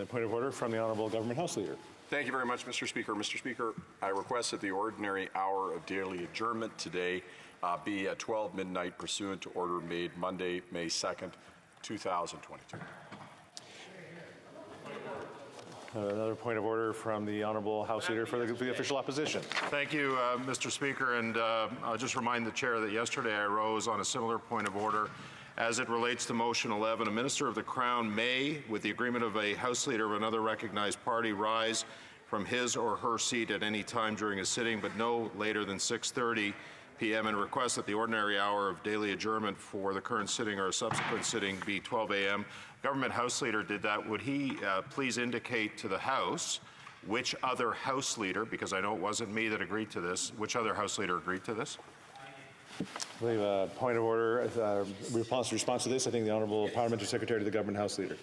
Point of order from the Honourable Government House Leader. Thank you very much, Mr. Speaker. Mr. Speaker, I request that the ordinary hour of daily adjournment today be at 12 midnight pursuant to order made Monday, May 2nd, 2022. Another point of order from the Honourable House Leader for the official opposition. Thank you, Mr. Speaker. And I'll just remind the Chair that yesterday I rose on a similar point of order. As it relates to Motion 11, a Minister of the Crown may, with the agreement of a House Leader of another recognized party, rise from his or her seat at any time during a sitting, but no later than 6:30 p.m. and request that the ordinary hour of daily adjournment for the current sitting or a subsequent sitting be 12 a.m. Government House Leader did that. Would he please indicate to the House which other House Leader, because I know it wasn't me that agreed to this, which other House Leader agreed to this? I believe a point of order, response to this, I think the Honourable Parliamentary Secretary to the Government House Leader.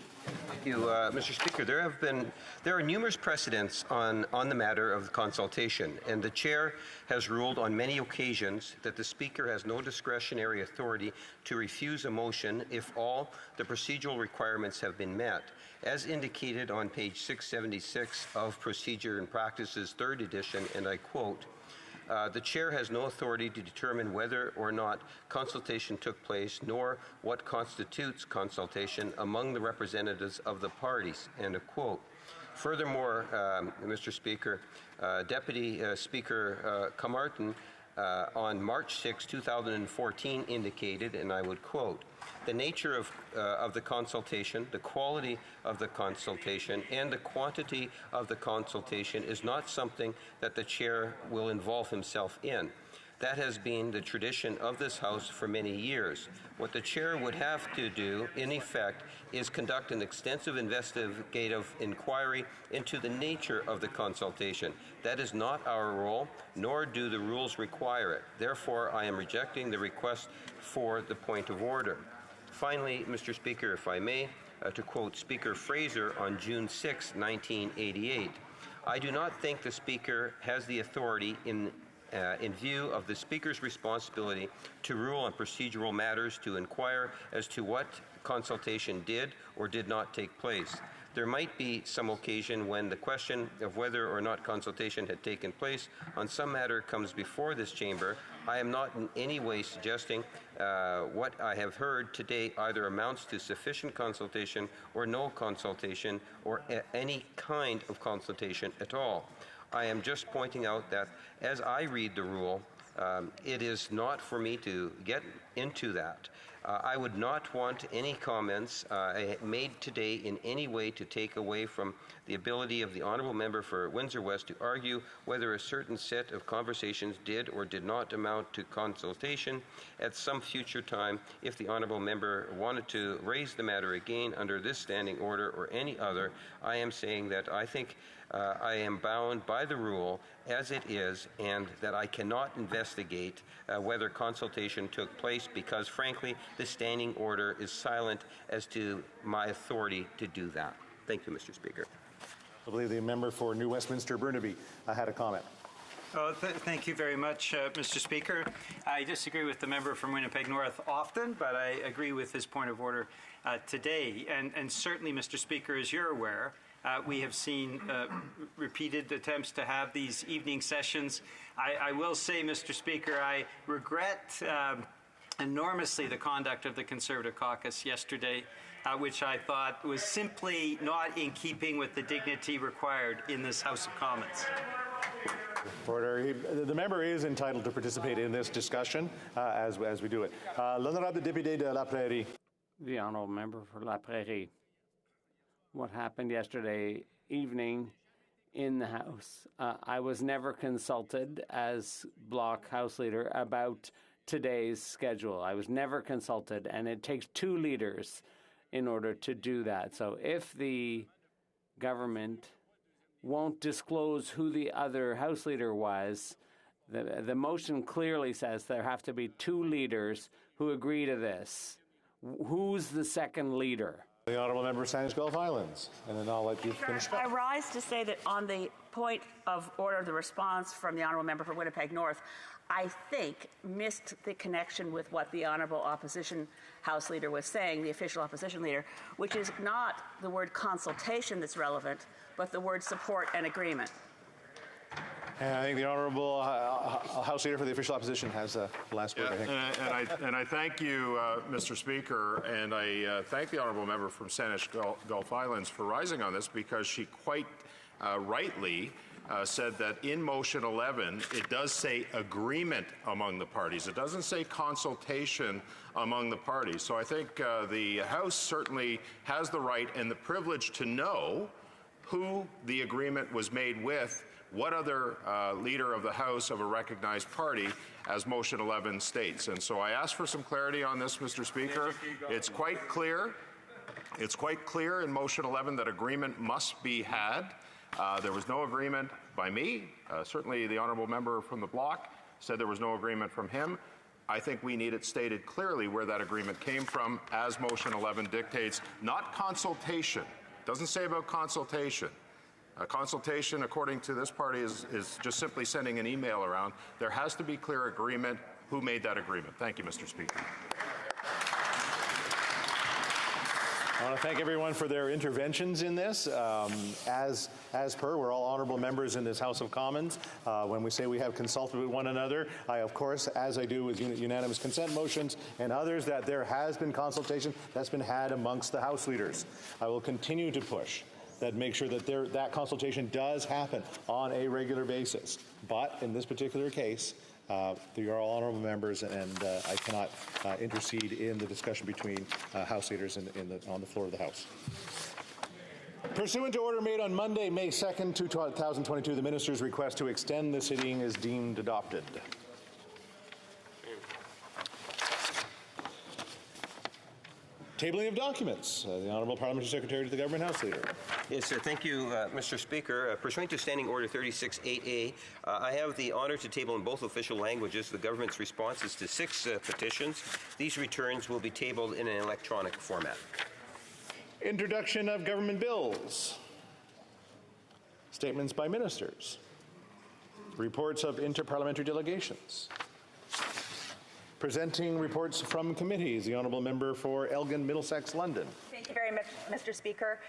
Thank you, Mr. Speaker. There are numerous precedents on the matter of the consultation, and the Chair has ruled on many occasions that the Speaker has no discretionary authority to refuse a motion if all the procedural requirements have been met. As indicated on page 676 of Procedure and Practices, 3rd edition, and I quote, the Chair has no authority to determine whether or not consultation took place, nor what constitutes consultation among the representatives of the parties, end of quote. Furthermore, Mr. Speaker, Deputy Speaker Camarton on March 6, 2014 indicated, and I would quote, the nature of the consultation, the quality of the consultation, and the quantity of the consultation is not something that the Chair will involve himself in. That has been the tradition of this House for many years. What the Chair would have to do, in effect, is conduct an extensive investigative inquiry into the nature of the consultation. That is not our role, nor do the rules require it. Therefore, I am rejecting the request for the point of order. Finally, Mr. Speaker, if I may, to quote Speaker Fraser on June 6, 1988, I do not think the Speaker has the authority in view of the Speaker's responsibility to rule on procedural matters to inquire as to what consultation did or did not take place. There might be some occasion when the question of whether or not consultation had taken place on some matter comes before this chamber. I am not in any way suggesting what I have heard today either amounts to sufficient consultation or no consultation or any kind of consultation at all. I am just pointing out that as I read the rule, it is not for me to get into that. I would not want any comments made today in any way to take away from the ability of the Honourable Member for Windsor West to argue whether a certain set of conversations did or did not amount to consultation at some future time if the Honourable Member wanted to raise the matter again under this standing order or any other. I am saying that I think I am bound by the rule as it is and that I cannot investigate whether consultation took place because, frankly, the standing order is silent as to my authority to do that. Thank you, Mr. Speaker. I believe the member for New Westminster Burnaby had a comment. Thank you very much, Mr. Speaker. I disagree with the member from Winnipeg North often, but I agree with his point of order today. And certainly, Mr. Speaker, as you're aware, we have seen repeated attempts to have these evening sessions. I will say, Mr. Speaker, I regret enormously the conduct of the Conservative caucus yesterday, which I thought was simply not in keeping with the dignity required in this House of Commons. Order. The member is entitled to participate in this discussion as we do it. L'honorable député de La Prairie. The honourable member for La Prairie. What happened yesterday evening in the House? I was never consulted as Bloc House Leader about today's schedule. I was never consulted, and it takes two leaders in order to do that. So if the government won't disclose who the other House Leader was, the motion clearly says there have to be two leaders who agree to this. Who's the second leader? The Honourable Member of Sandwich Gulf Islands, and then I'll let you finish I up. rise to say that on the point of order, the response from the Honourable Member for Winnipeg North, I think missed the connection with what the Honourable Opposition House Leader was saying, the official Opposition Leader, which is not the word consultation that's relevant, but the word support and agreement. And I think the Honourable House Leader for the official opposition has the last word, I think. And I thank you, Mr. Speaker, and I thank the honourable member from Saanich Gulf Islands for rising on this, because she quite rightly said that in motion 11, it does say agreement among the parties. It doesn't say consultation among the parties. So I think the House certainly has the right and the privilege to know who the agreement was made with, what other leader of the House of a recognized party, as motion 11 states. And so I ask for some clarity on this, Mr. Speaker. It's quite clear. It's quite clear in motion 11 that agreement must be had. There was no agreement by me. Certainly the honourable member from the bloc said there was no agreement from him. I think we need it stated clearly where that agreement came from, as motion 11 dictates, not consultation. Doesn't say about consultation. Consultation, according to this party, is just simply sending an email around. There has to be clear agreement who made that agreement. Thank you, Mr. Speaker. I want to thank everyone for their interventions in this. As per, we're all honourable members in this House of Commons. When we say we have consulted with one another, I, of course, as I do with unanimous consent motions and others, that there has been consultation that's been had amongst the House leaders. I will continue to push that make sure that that consultation does happen on a regular basis. But in this particular case, you are all honourable members, and I cannot intercede in the discussion between House leaders on the floor of the House. Pursuant to order made on Monday, May 2nd, 2022, the Minister's request to extend the sitting is deemed adopted. Tabling of documents. The Honourable Parliamentary Secretary to the Government House Leader. Yes, thank you, Mr. Speaker. Pursuant to Standing Order 36.8a, I have the honour to table in both official languages the government's responses to 6 petitions. These returns will be tabled in an electronic format. Introduction of government bills. Statements by ministers. Reports of interparliamentary delegations. Presenting reports from committees, the Honourable Member for Elgin, Middlesex, London. Thank you very much, Mr. Speaker.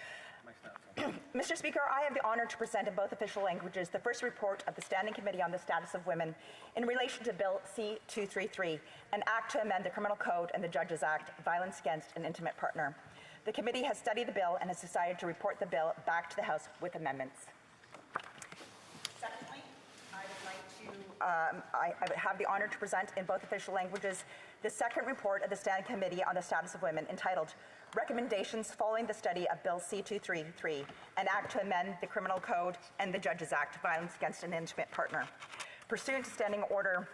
Mr. Speaker, I have the honour to present in both official languages the first report of the Standing Committee on the Status of Women in relation to Bill C-233, an act to amend the Criminal Code and the Judges Act, Violence Against an Intimate Partner. The committee has studied the bill and has decided to report the bill back to the House with amendments. Secondly, I would have the honour to present in both official languages the second report of the Standing Committee on the Status of Women, entitled Recommendations Following the Study of Bill C-233, an act to amend the Criminal Code and the Judges Act, Violence Against an Intimate Partner. Pursuant to Standing Order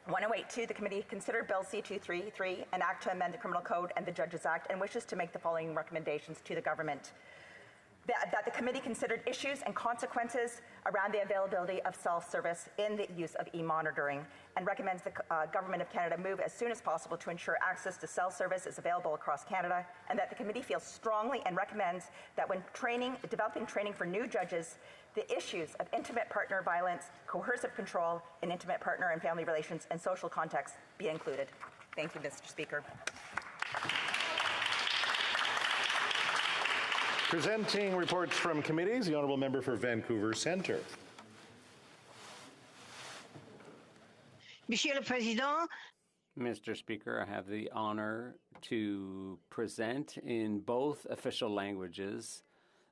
1082, the committee considered Bill C-233, an act to amend the Criminal Code and the Judges Act, and wishes to make the following recommendations to the government. That the committee considered issues and consequences around the availability of self-service in the use of e-monitoring, and recommends the Government of Canada move as soon as possible to ensure access to self-service is available across Canada, and that the committee feels strongly and recommends that when developing training for new judges, the issues of intimate partner violence, coercive control in intimate partner and family relations, and social context be included. Thank you, Mr. Speaker. Presenting reports from committees, the Honourable Member for Vancouver Centre. Monsieur le Président, Mr. Speaker, I have the honor to present in both official languages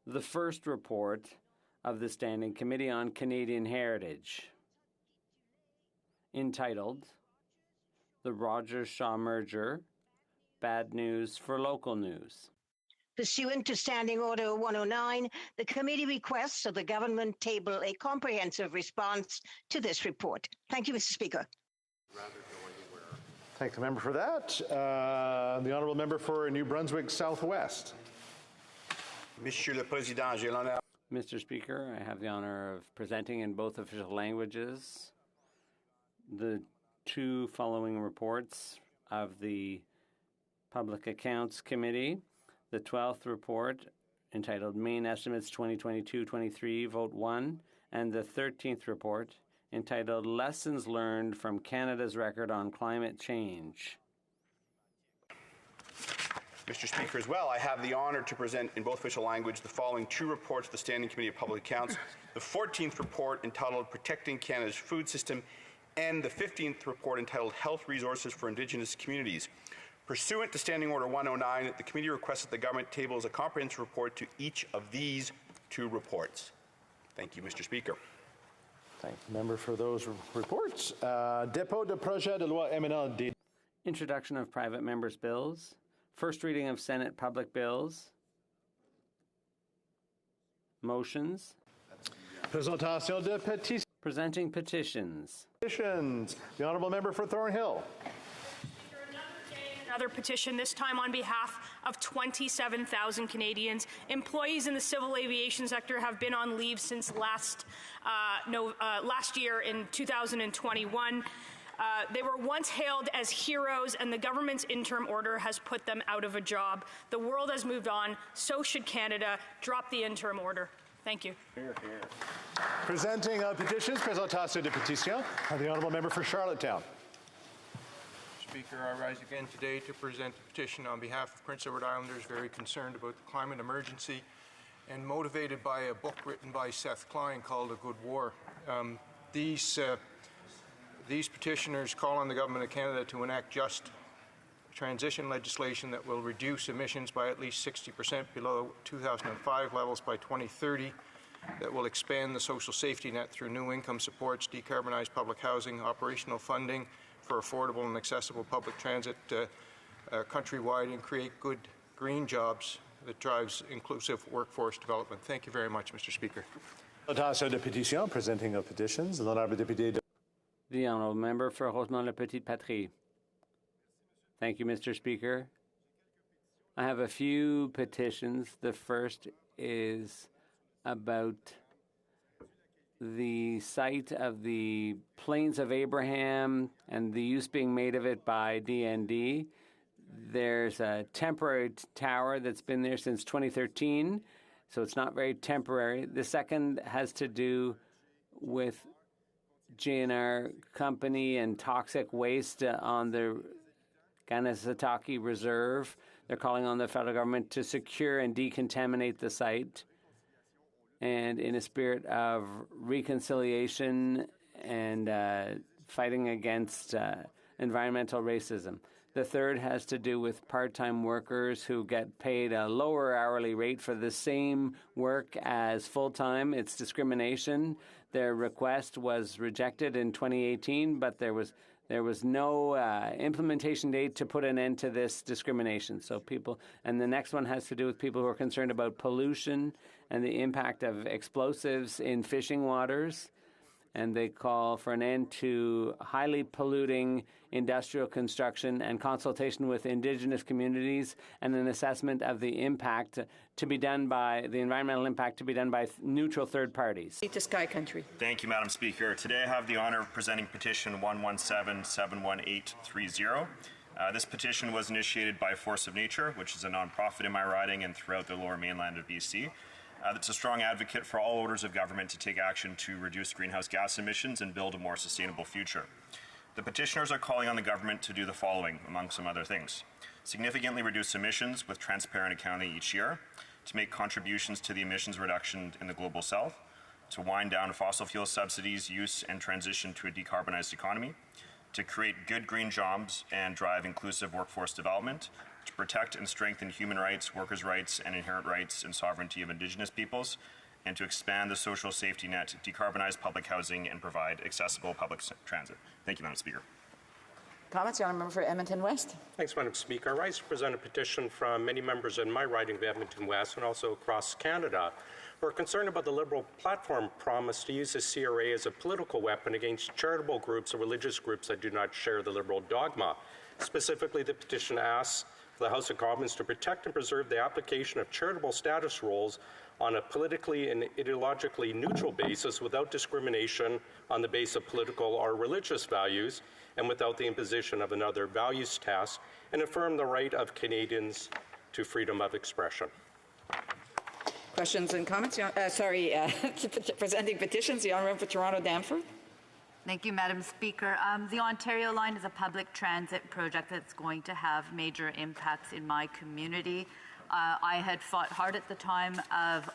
the first report of the Standing Committee on Canadian Heritage, entitled The Rogers-Shaw Merger, Bad News for Local News. pursuant to Standing Order 109, the committee requests that the government table a comprehensive response to this report. Thank you, Mr. Speaker. Thank the member for that. The Honourable Member for New Brunswick Southwest. Monsieur le Président, j'ai l'honneur. Mr. Speaker, I have the honor of presenting in both official languages the 2 following reports of the Public Accounts Committee. the 12th report entitled Main Estimates 2022-23, Vote 1, and the 13th report entitled Lessons Learned from Canada's Record on Climate Change. Mr. Speaker, as well, I have the honor to present in both official language the following two reports to the Standing Committee of Public Accounts. The 14th report entitled Protecting Canada's Food System and the 15th report entitled Health Resources for Indigenous Communities. Pursuant to Standing Order 109, the committee requests that the government tables a comprehensive report to each of these two reports. Thank you, Mr. Speaker. Thank the member for those reports. Dépôt de projet de loi émanant des... Introduction of private members' bills. First reading of Senate public bills. Motions. Présentation de pétitions. Presenting petitions. The honourable member for Thornhill. Another petition, this time on behalf of 27,000 Canadians. Employees in the civil aviation sector have been on leave since last year in 2021. They were once hailed as heroes, and the government's interim order has put them out of a job. The world has moved on. So should Canada. Drop the interim order. Thank you. Presenting petitions, présentation de pétitions, the honourable member for Charlottetown. Speaker, I rise again today to present a petition on behalf of Prince Edward Islanders very concerned about the climate emergency and motivated by a book written by Seth Klein called A Good War. These petitioners call on the Government of Canada to enact just transition legislation that will reduce emissions by at least 60% below 2005 levels by 2030, that will expand the social safety net through new income supports, decarbonize public housing, operational funding for affordable and accessible public transit countrywide, and create good green jobs that drives inclusive workforce development. Thank you very much, Mr. Speaker. Présentation de pétitions, presenting of petitions, l'honourable député de... The honourable member for Rosemont-le-Petit-Patrie. Thank you, Mr. Speaker. I have a few petitions. The first is about the site of the Plains of Abraham and the use being made of it by DND. There's a temporary tower that's been there since 2013, so it's not very temporary. The second has to do with GNR Company and toxic waste on the Ganasataki Reserve. They're calling on the federal government to secure and decontaminate the site, and in a spirit of reconciliation and fighting against environmental racism. The third has to do with part-time workers who get paid a lower hourly rate for the same work as full-time. It's discrimination. Their request was rejected in 2018, but there was no implementation date to put an end to this discrimination. So people, and the next one has to do with people who are concerned about pollution and the impact of explosives in fishing waters. And they call for an end to highly polluting industrial construction and consultation with Indigenous communities and an assessment of the impact to be done by, the environmental impact to be done by neutral third parties. To Sky Country. Thank you, Madam Speaker. Today I have the honor of presenting petition 117-71830. This petition was initiated by Force of Nature, which is a nonprofit in my riding and throughout the lower mainland of BC. That's a strong advocate for all orders of government to take action to reduce greenhouse gas emissions and build a more sustainable future. The petitioners are calling on the government to do the following, among some other things: significantly reduce emissions with transparent accounting each year, to make contributions to the emissions reduction in the Global South, to wind down fossil fuel subsidies, use and transition to a decarbonized economy, to create good green jobs and drive inclusive workforce development, to protect and strengthen human rights, workers' rights, and inherent rights and sovereignty of Indigenous peoples, and to expand the social safety net, decarbonize public housing, and provide accessible public transit. Thank you, Madam Speaker. Comments? The honourable member for Edmonton West. Thanks, Madam Speaker. I rise to present a petition from many members in my riding of Edmonton West and also across Canada who are concerned about the Liberal platform promise to use the CRA as a political weapon against charitable groups or religious groups that do not share the Liberal dogma. Specifically, the petition asks the House of Commons to protect and preserve the application of charitable status roles on a politically and ideologically neutral basis without discrimination on the basis of political or religious values and without the imposition of another values test, and affirm the right of Canadians to freedom of expression. Questions and comments? Presenting petitions, the Honourable for Toronto Danforth. Thank you, Madam Speaker. The Ontario Line is a public transit project that's going to have major impacts in my community. I had fought hard at the time of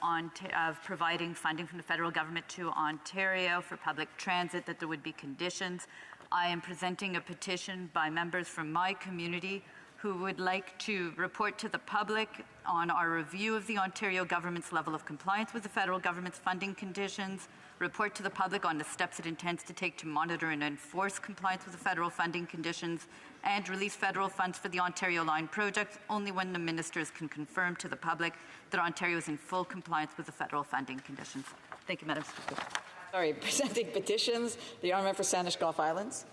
providing funding from the federal government to Ontario for public transit, that there would be conditions. I am presenting a petition by members from my community who would like to report to the public on our review of the Ontario government's level of compliance with the federal government's funding conditions, report to the public on the steps it intends to take to monitor and enforce compliance with the federal funding conditions, and release federal funds for the Ontario Line project only when the ministers can confirm to the public that Ontario is in full compliance with the federal funding conditions. Thank you, Madam Speaker. Presenting petitions, the Honourable for Saanich Gulf Islands.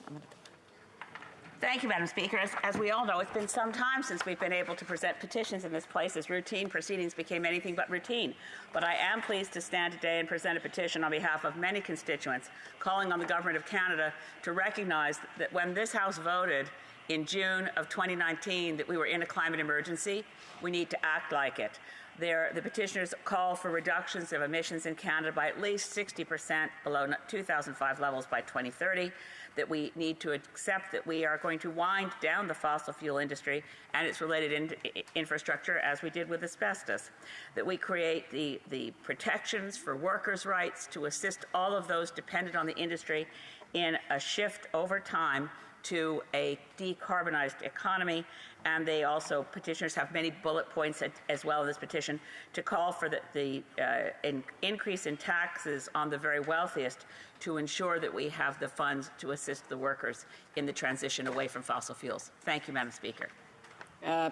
Thank you, Madam Speaker. As we all know, it's been some time since we've been able to present petitions in this place, as routine proceedings became anything but routine. But I am pleased to stand today and present a petition on behalf of many constituents calling on the Government of Canada to recognize that when this House voted in June of 2019 that we were in a climate emergency, we need to act like it. The petitioners call for reductions of emissions in Canada by at least 60% below 2005 levels by 2030, that we need to accept that we are going to wind down the fossil fuel industry and its related infrastructure, as we did with asbestos, that we create the protections for workers' rights to assist all of those dependent on the industry in a shift over time to a decarbonized economy. And they also, petitioners have many bullet points as well in this petition to call for the increase in taxes on the very wealthiest to ensure that we have the funds to assist the workers in the transition away from fossil fuels. Thank you, Madam Speaker.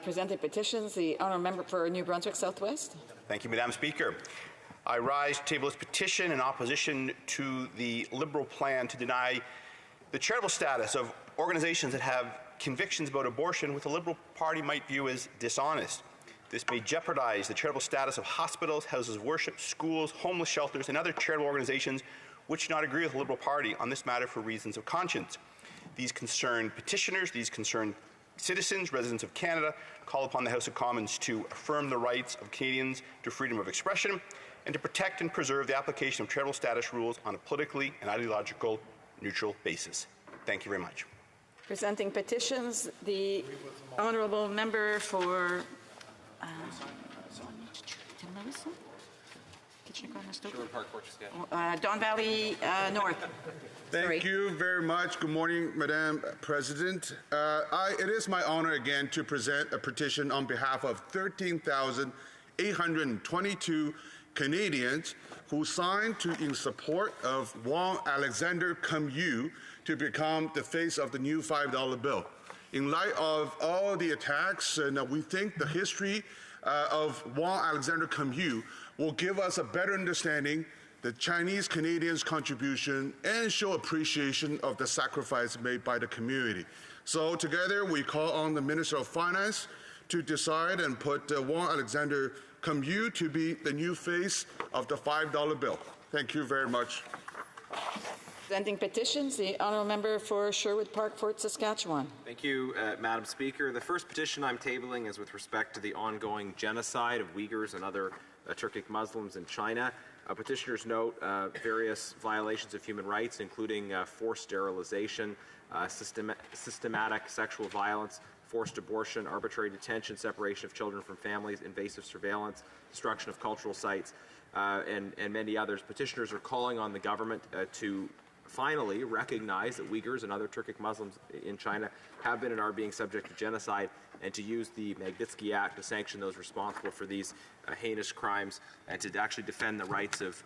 Presenting petitions, the Honourable Member for New Brunswick Southwest. Thank you, Madam Speaker. I rise to table this petition in opposition to the Liberal plan to deny the charitable status of organizations that have convictions about abortion, which the Liberal Party might view as dishonest. This may jeopardize the charitable status of hospitals, houses of worship, schools, homeless shelters, and other charitable organizations which do not agree with the Liberal Party on this matter for reasons of conscience. These concerned petitioners, these concerned citizens, residents of Canada, call upon the House of Commons to affirm the rights of Canadians to freedom of expression and to protect and preserve the application of charitable status rules on a politically and ideological neutral basis. Thank you very much. Presenting petitions, the Honourable Member for Don Valley North. Thank you very much. Good morning, Madam President. It is my honor again to present a petition on behalf of 13,822 Canadians who signed in support of Wong Alexander Cum Yew to become the face of the new $5 bill. In light of all the attacks, we think the history of Wong Alexander Cum Yew will give us a better understanding the Chinese Canadians' contribution and show appreciation of the sacrifice made by the community. So together we call on the Minister of Finance to decide and put Wong Alexander Cum Yew to be the new face of the $5 bill. Thank you very much. Presenting petitions, the Honourable Member for Sherwood Park, Fort Saskatchewan. Thank you, Madam Speaker. The first petition I'm tabling is with respect to the ongoing genocide of Uyghurs and other Turkic Muslims in China. Petitioners note various violations of human rights, including forced sterilization, systematic sexual violence, forced abortion, arbitrary detention, separation of children from families, invasive surveillance, destruction of cultural sites, and many others. Petitioners are calling on the government to finally recognize that Uyghurs and other Turkic Muslims in China have been and are being subject to genocide, and to use the Magnitsky Act to sanction those responsible for these heinous crimes and to actually defend the rights of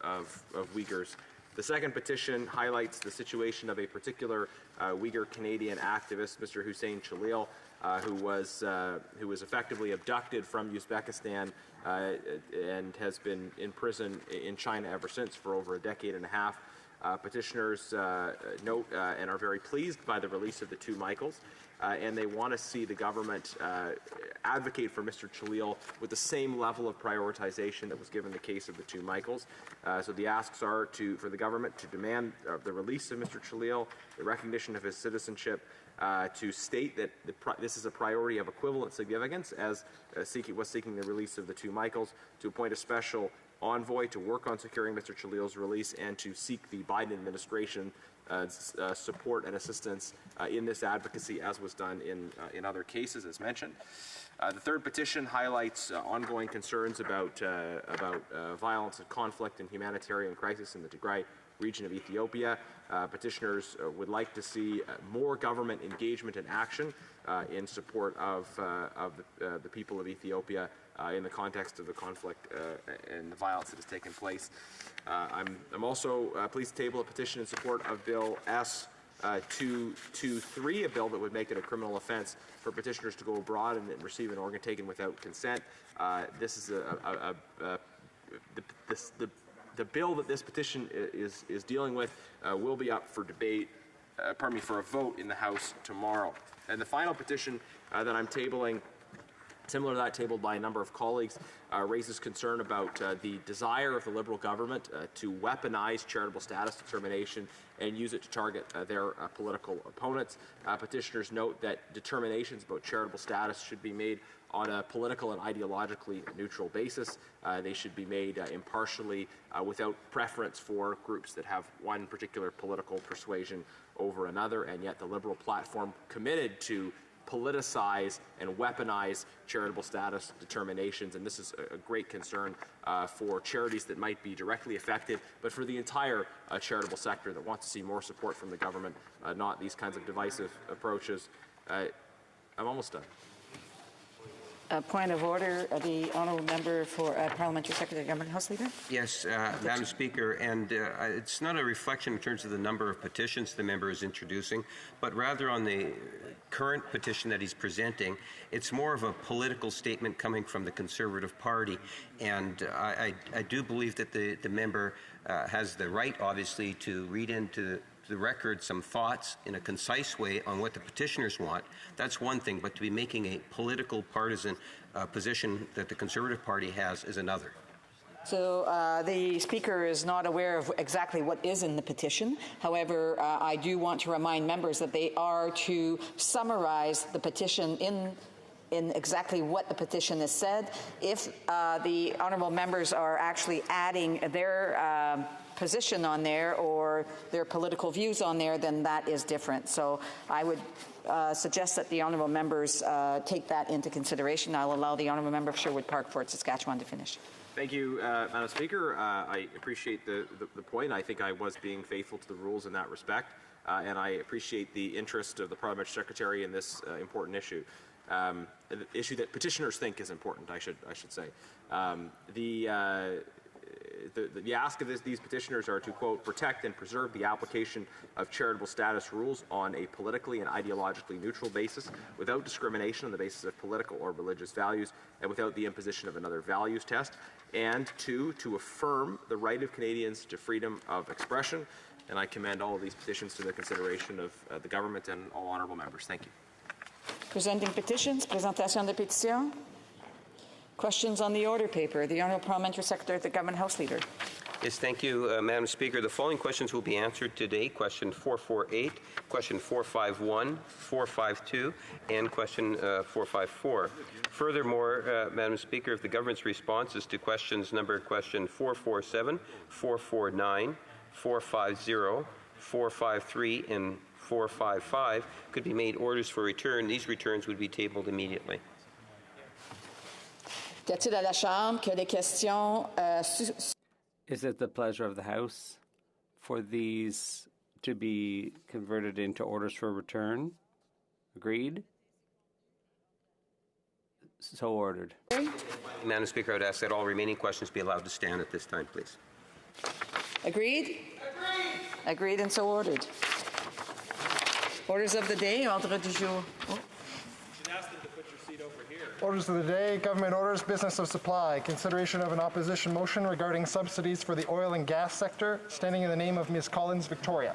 Uyghurs. The second petition highlights the situation of a particular Uyghur Canadian activist, Mr. Hussein Chalil, who was effectively abducted from Uzbekistan and has been in prison in China ever since for over a decade and a half. Petitioners note and are very pleased by the release of the two Michaels, and they want to see the government advocate for Mr. Chalil with the same level of prioritization that was given the case of the two Michaels. So the asks are for the government to demand the release of Mr. Chalil, the recognition of his citizenship, to state that this is a priority of equivalent significance as was seeking the release of the two Michaels, to appoint a special envoy to work on securing Mr. Chalil's release, and to seek the Biden administration support and assistance in this advocacy, as was done in other cases, as mentioned. The third petition highlights ongoing concerns about violence and conflict and humanitarian crisis in the Tigray region of Ethiopia. Petitioners would like to see more government engagement and action in support of the people of Ethiopia in the context of the conflict and the violence that has taken place. I'm also pleased to table a petition in support of Bill S. 223, a bill that would make it a criminal offense for petitioners to go abroad and receive an organ taken without consent. This is the bill that this petition is dealing with will be up for debate, for a vote in the House tomorrow. And the final petition that I'm tabling, similar to that tabled by a number of colleagues, raises concern about the desire of the Liberal government to weaponize charitable status determination and use it to target their political opponents. Petitioners note that determinations about charitable status should be made on a political and ideologically neutral basis. They should be made impartially without preference for groups that have one particular political persuasion over another, and yet the Liberal platform committed to politicize and weaponize charitable status determinations, and this is a great concern for charities that might be directly affected, but for the entire charitable sector that wants to see more support from the government, not these kinds of divisive approaches. I'm almost done. A point of order, the honourable member for Parliamentary Secretary, Government House Leader. Yes, Madam Speaker, and it's not a reflection in terms of the number of petitions the member is introducing, but rather on the current petition that he's presenting. It's more of a political statement coming from the Conservative Party, and I do believe that the member has the right, obviously, to read into the record some thoughts in a concise way on what the petitioners want. That's one thing, but to be making a political partisan position that the Conservative Party has is another. So the Speaker is not aware of exactly what is in the petition. However, I do want to remind members that they are to summarize the petition in exactly what the petition has said. If the honourable members are actually adding their position on there or their political views on there, then that is different. So I would suggest that the honourable members take that into consideration. I'll allow the honourable member of Sherwood Park, Fort Saskatchewan, to finish. Thank you, Madam Speaker. I appreciate the point. I think I was being faithful to the rules in that respect, and I appreciate the interest of the Parliamentary Secretary in this important issue. An issue that petitioners think is important, I should say. The ask of these petitioners are to, quote, protect and preserve the application of charitable status rules on a politically and ideologically neutral basis without discrimination on the basis of political or religious values and without the imposition of another values test, and two, to affirm the right of Canadians to freedom of expression. And I commend all of these petitions to the consideration of the government and all honourable members. Thank you. Presenting petitions, présentation de pétitions. Questions on the order paper. The Honourable Parliamentary Secretary, the Government House Leader. Yes, thank you, Madam Speaker. The following questions will be answered today. Question 448, question 451, 452, and question 454. Furthermore, Madam Speaker, if the government's responses to questions numbered question 447, 449, 450, 453, and 455 could be made orders for return, these returns would be tabled immediately. Qu'y-a-t-il à la Chambre que des questions Is it the pleasure of the House for these to be converted into orders for return? Agreed? So ordered. Madam Speaker, I would ask that all remaining questions be allowed to stand at this time, please. Agreed? Agreed. Agreed and so ordered. Orders of the day, ordre du jour. Oh. Orders of the day, government orders, business of supply. Consideration of an opposition motion regarding subsidies for the oil and gas sector, standing in the name of Ms. Collins Victoria.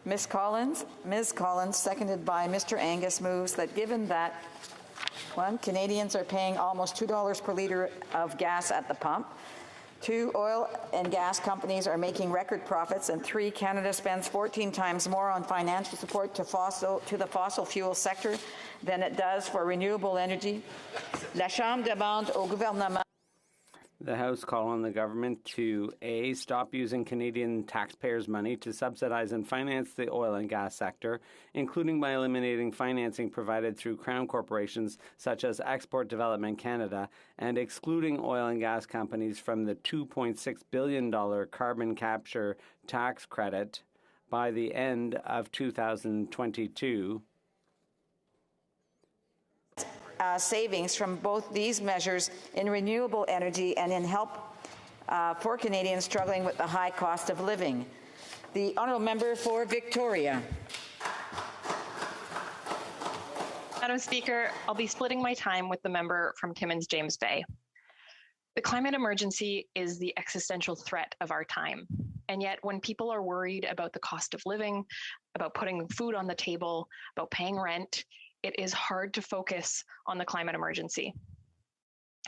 Ms. Collins, seconded by Mr. Angus, moves that given that, 1, Canadians are paying almost $2 per litre of gas at the pump, 2, oil and gas companies are making record profits, and 3, Canada spends 14 times more on financial support to the fossil fuel sector than it does for renewable energy. La Chambre demande au gouvernement. The House call on the government to A, stop using Canadian taxpayers' money to subsidize and finance the oil and gas sector, including by eliminating financing provided through Crown corporations such as Export Development Canada, and excluding oil and gas companies from the $2.6 billion carbon capture tax credit by the end of 2022. Savings from both these measures in renewable energy and in help for Canadians struggling with the high cost of living. The honourable member for Victoria. Madam Speaker, I'll be splitting my time with the member from Timmins James Bay. The climate emergency is the existential threat of our time. And yet when people are worried about the cost of living, about putting food on the table, about paying rent, it is hard to focus on the climate emergency.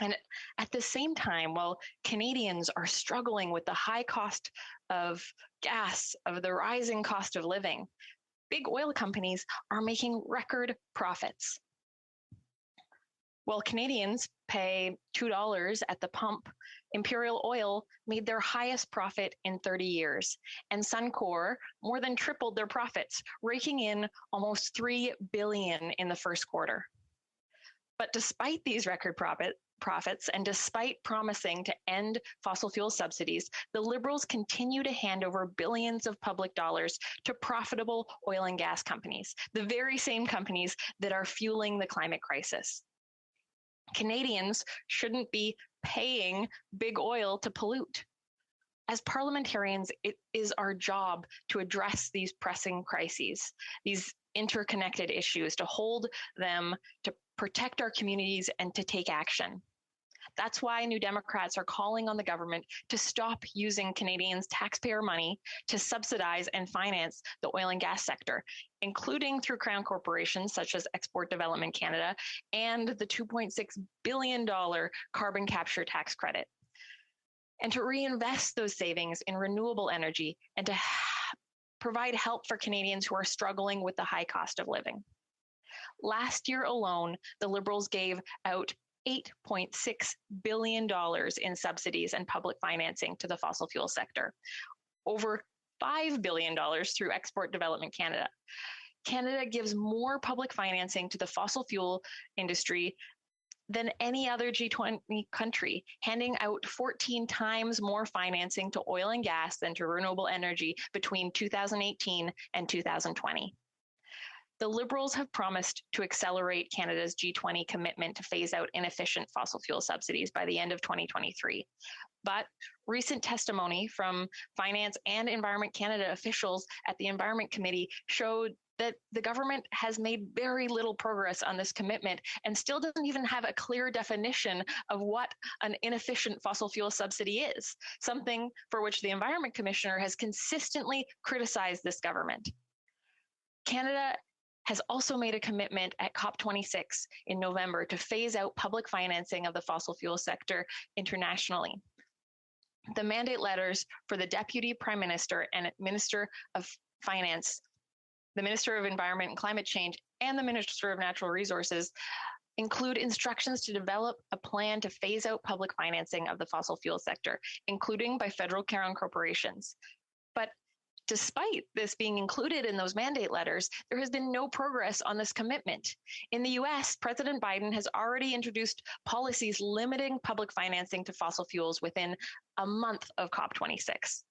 And at the same time, while Canadians are struggling with the high cost of gas, of the rising cost of living, big oil companies are making record profits. While Canadians pay $2 at the pump, Imperial Oil made their highest profit in 30 years, and Suncor more than tripled their profits, raking in almost $3 billion in the first quarter. But despite these record profits, and despite promising to end fossil fuel subsidies, the Liberals continue to hand over billions of public dollars to profitable oil and gas companies, the very same companies that are fueling the climate crisis. Canadians shouldn't be paying big oil to pollute. As parliamentarians, it is our job to address these pressing crises, these interconnected issues, to hold them, to protect our communities, and to take action. That's why New Democrats are calling on the government to stop using Canadians' taxpayer money to subsidize and finance the oil and gas sector, including through Crown corporations such as Export Development Canada and the $2.6 billion carbon capture tax credit, and to reinvest those savings in renewable energy and to provide help for Canadians who are struggling with the high cost of living. Last year alone, the Liberals gave out $8.6 billion in subsidies and public financing to the fossil fuel sector, over $5 billion through Export Development Canada. Canada gives more public financing to the fossil fuel industry than any other G20 country, handing out 14 times more financing to oil and gas than to renewable energy between 2018 and 2020. The Liberals have promised to accelerate Canada's G20 commitment to phase out inefficient fossil fuel subsidies by the end of 2023. But recent testimony from Finance and Environment Canada officials at the Environment Committee showed that the government has made very little progress on this commitment and still doesn't even have a clear definition of what an inefficient fossil fuel subsidy is, something for which the Environment Commissioner has consistently criticized this government. Canada has also made a commitment at COP26 in November to phase out public financing of the fossil fuel sector internationally. The mandate letters for the Deputy Prime Minister and Minister of Finance, the Minister of Environment and Climate Change, and the Minister of Natural Resources include instructions to develop a plan to phase out public financing of the fossil fuel sector, including by federal Crown corporations. But despite this being included in those mandate letters, there has been no progress on this commitment. In the US, President Biden has already introduced policies limiting public financing to fossil fuels within a month of COP26.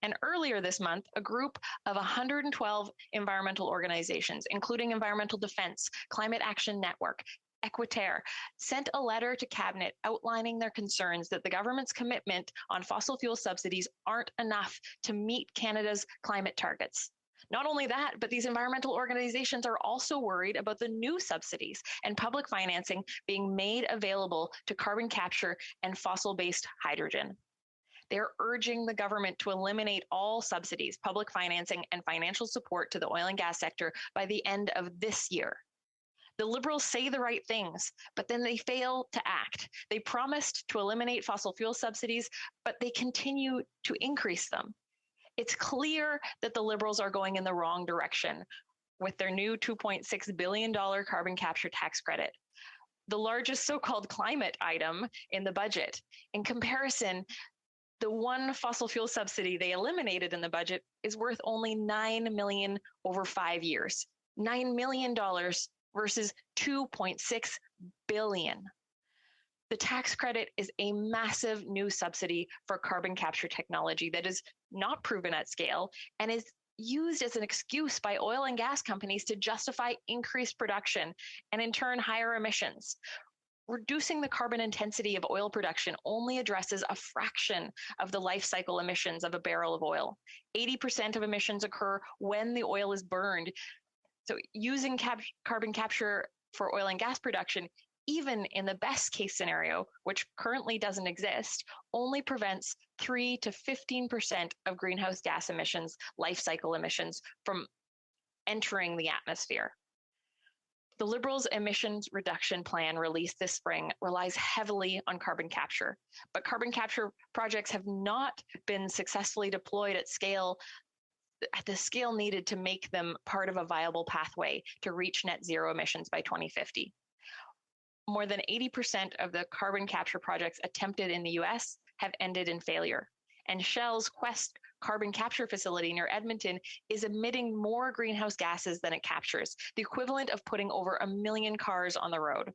And earlier this month, a group of 112 environmental organizations, including Environmental Defense, Climate Action Network, Equiterre, sent a letter to Cabinet outlining their concerns that the government's commitment on fossil fuel subsidies aren't enough to meet Canada's climate targets. Not only that, but these environmental organizations are also worried about the new subsidies and public financing being made available to carbon capture and fossil-based hydrogen. They're urging the government to eliminate all subsidies, public financing, and financial support to the oil and gas sector by the end of this year. The Liberals say the right things, but then they fail to act. They promised to eliminate fossil fuel subsidies, but they continue to increase them. It's clear that the Liberals are going in the wrong direction with their new $2.6 billion carbon capture tax credit, the largest so-called climate item in the budget. In comparison, the one fossil fuel subsidy they eliminated in the budget is worth only $9 million over 5 years. $9 million versus $2.6 billion. The tax credit is a massive new subsidy for carbon capture technology that is not proven at scale and is used as an excuse by oil and gas companies to justify increased production and in turn higher emissions. Reducing the carbon intensity of oil production only addresses a fraction of the life cycle emissions of a barrel of oil. 80% of emissions occur when the oil is burned. So using carbon capture for oil and gas production, even in the best case scenario, which currently doesn't exist, only prevents 3 to 15% of greenhouse gas emissions, life cycle emissions, from entering the atmosphere. The Liberals' emissions reduction plan released this spring relies heavily on carbon capture, but carbon capture projects have not been successfully deployed at the scale needed to make them part of a viable pathway to reach net zero emissions by 2050. More than 80% of the carbon capture projects attempted in the US have ended in failure. And Shell's Quest carbon capture facility near Edmonton is emitting more greenhouse gases than it captures, the equivalent of putting over 1 million cars on the road.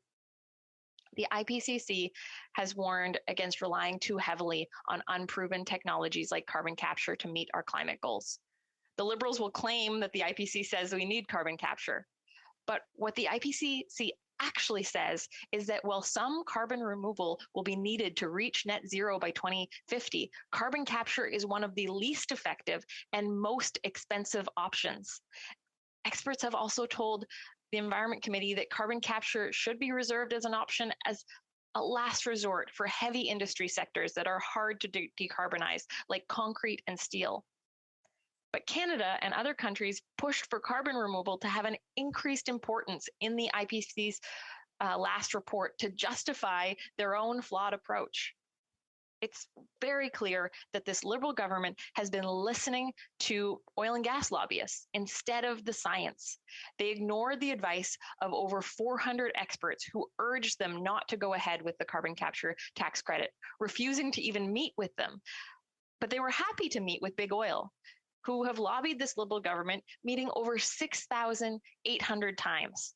The IPCC has warned against relying too heavily on unproven technologies like carbon capture to meet our climate goals. The Liberals will claim that the IPCC says we need carbon capture. But what the IPCC actually says is that while some carbon removal will be needed to reach net zero by 2050, carbon capture is one of the least effective and most expensive options. Experts have also told the Environment Committee that carbon capture should be reserved as an option as a last resort for heavy industry sectors that are hard to decarbonize, like concrete and steel. But Canada and other countries pushed for carbon removal to have an increased importance in the IPCC's last report to justify their own flawed approach. It's very clear that this Liberal government has been listening to oil and gas lobbyists instead of the science. They ignored the advice of over 400 experts who urged them not to go ahead with the carbon capture tax credit, refusing to even meet with them. But they were happy to meet with Big Oil, who have lobbied this Liberal government, meeting over 6,800 times.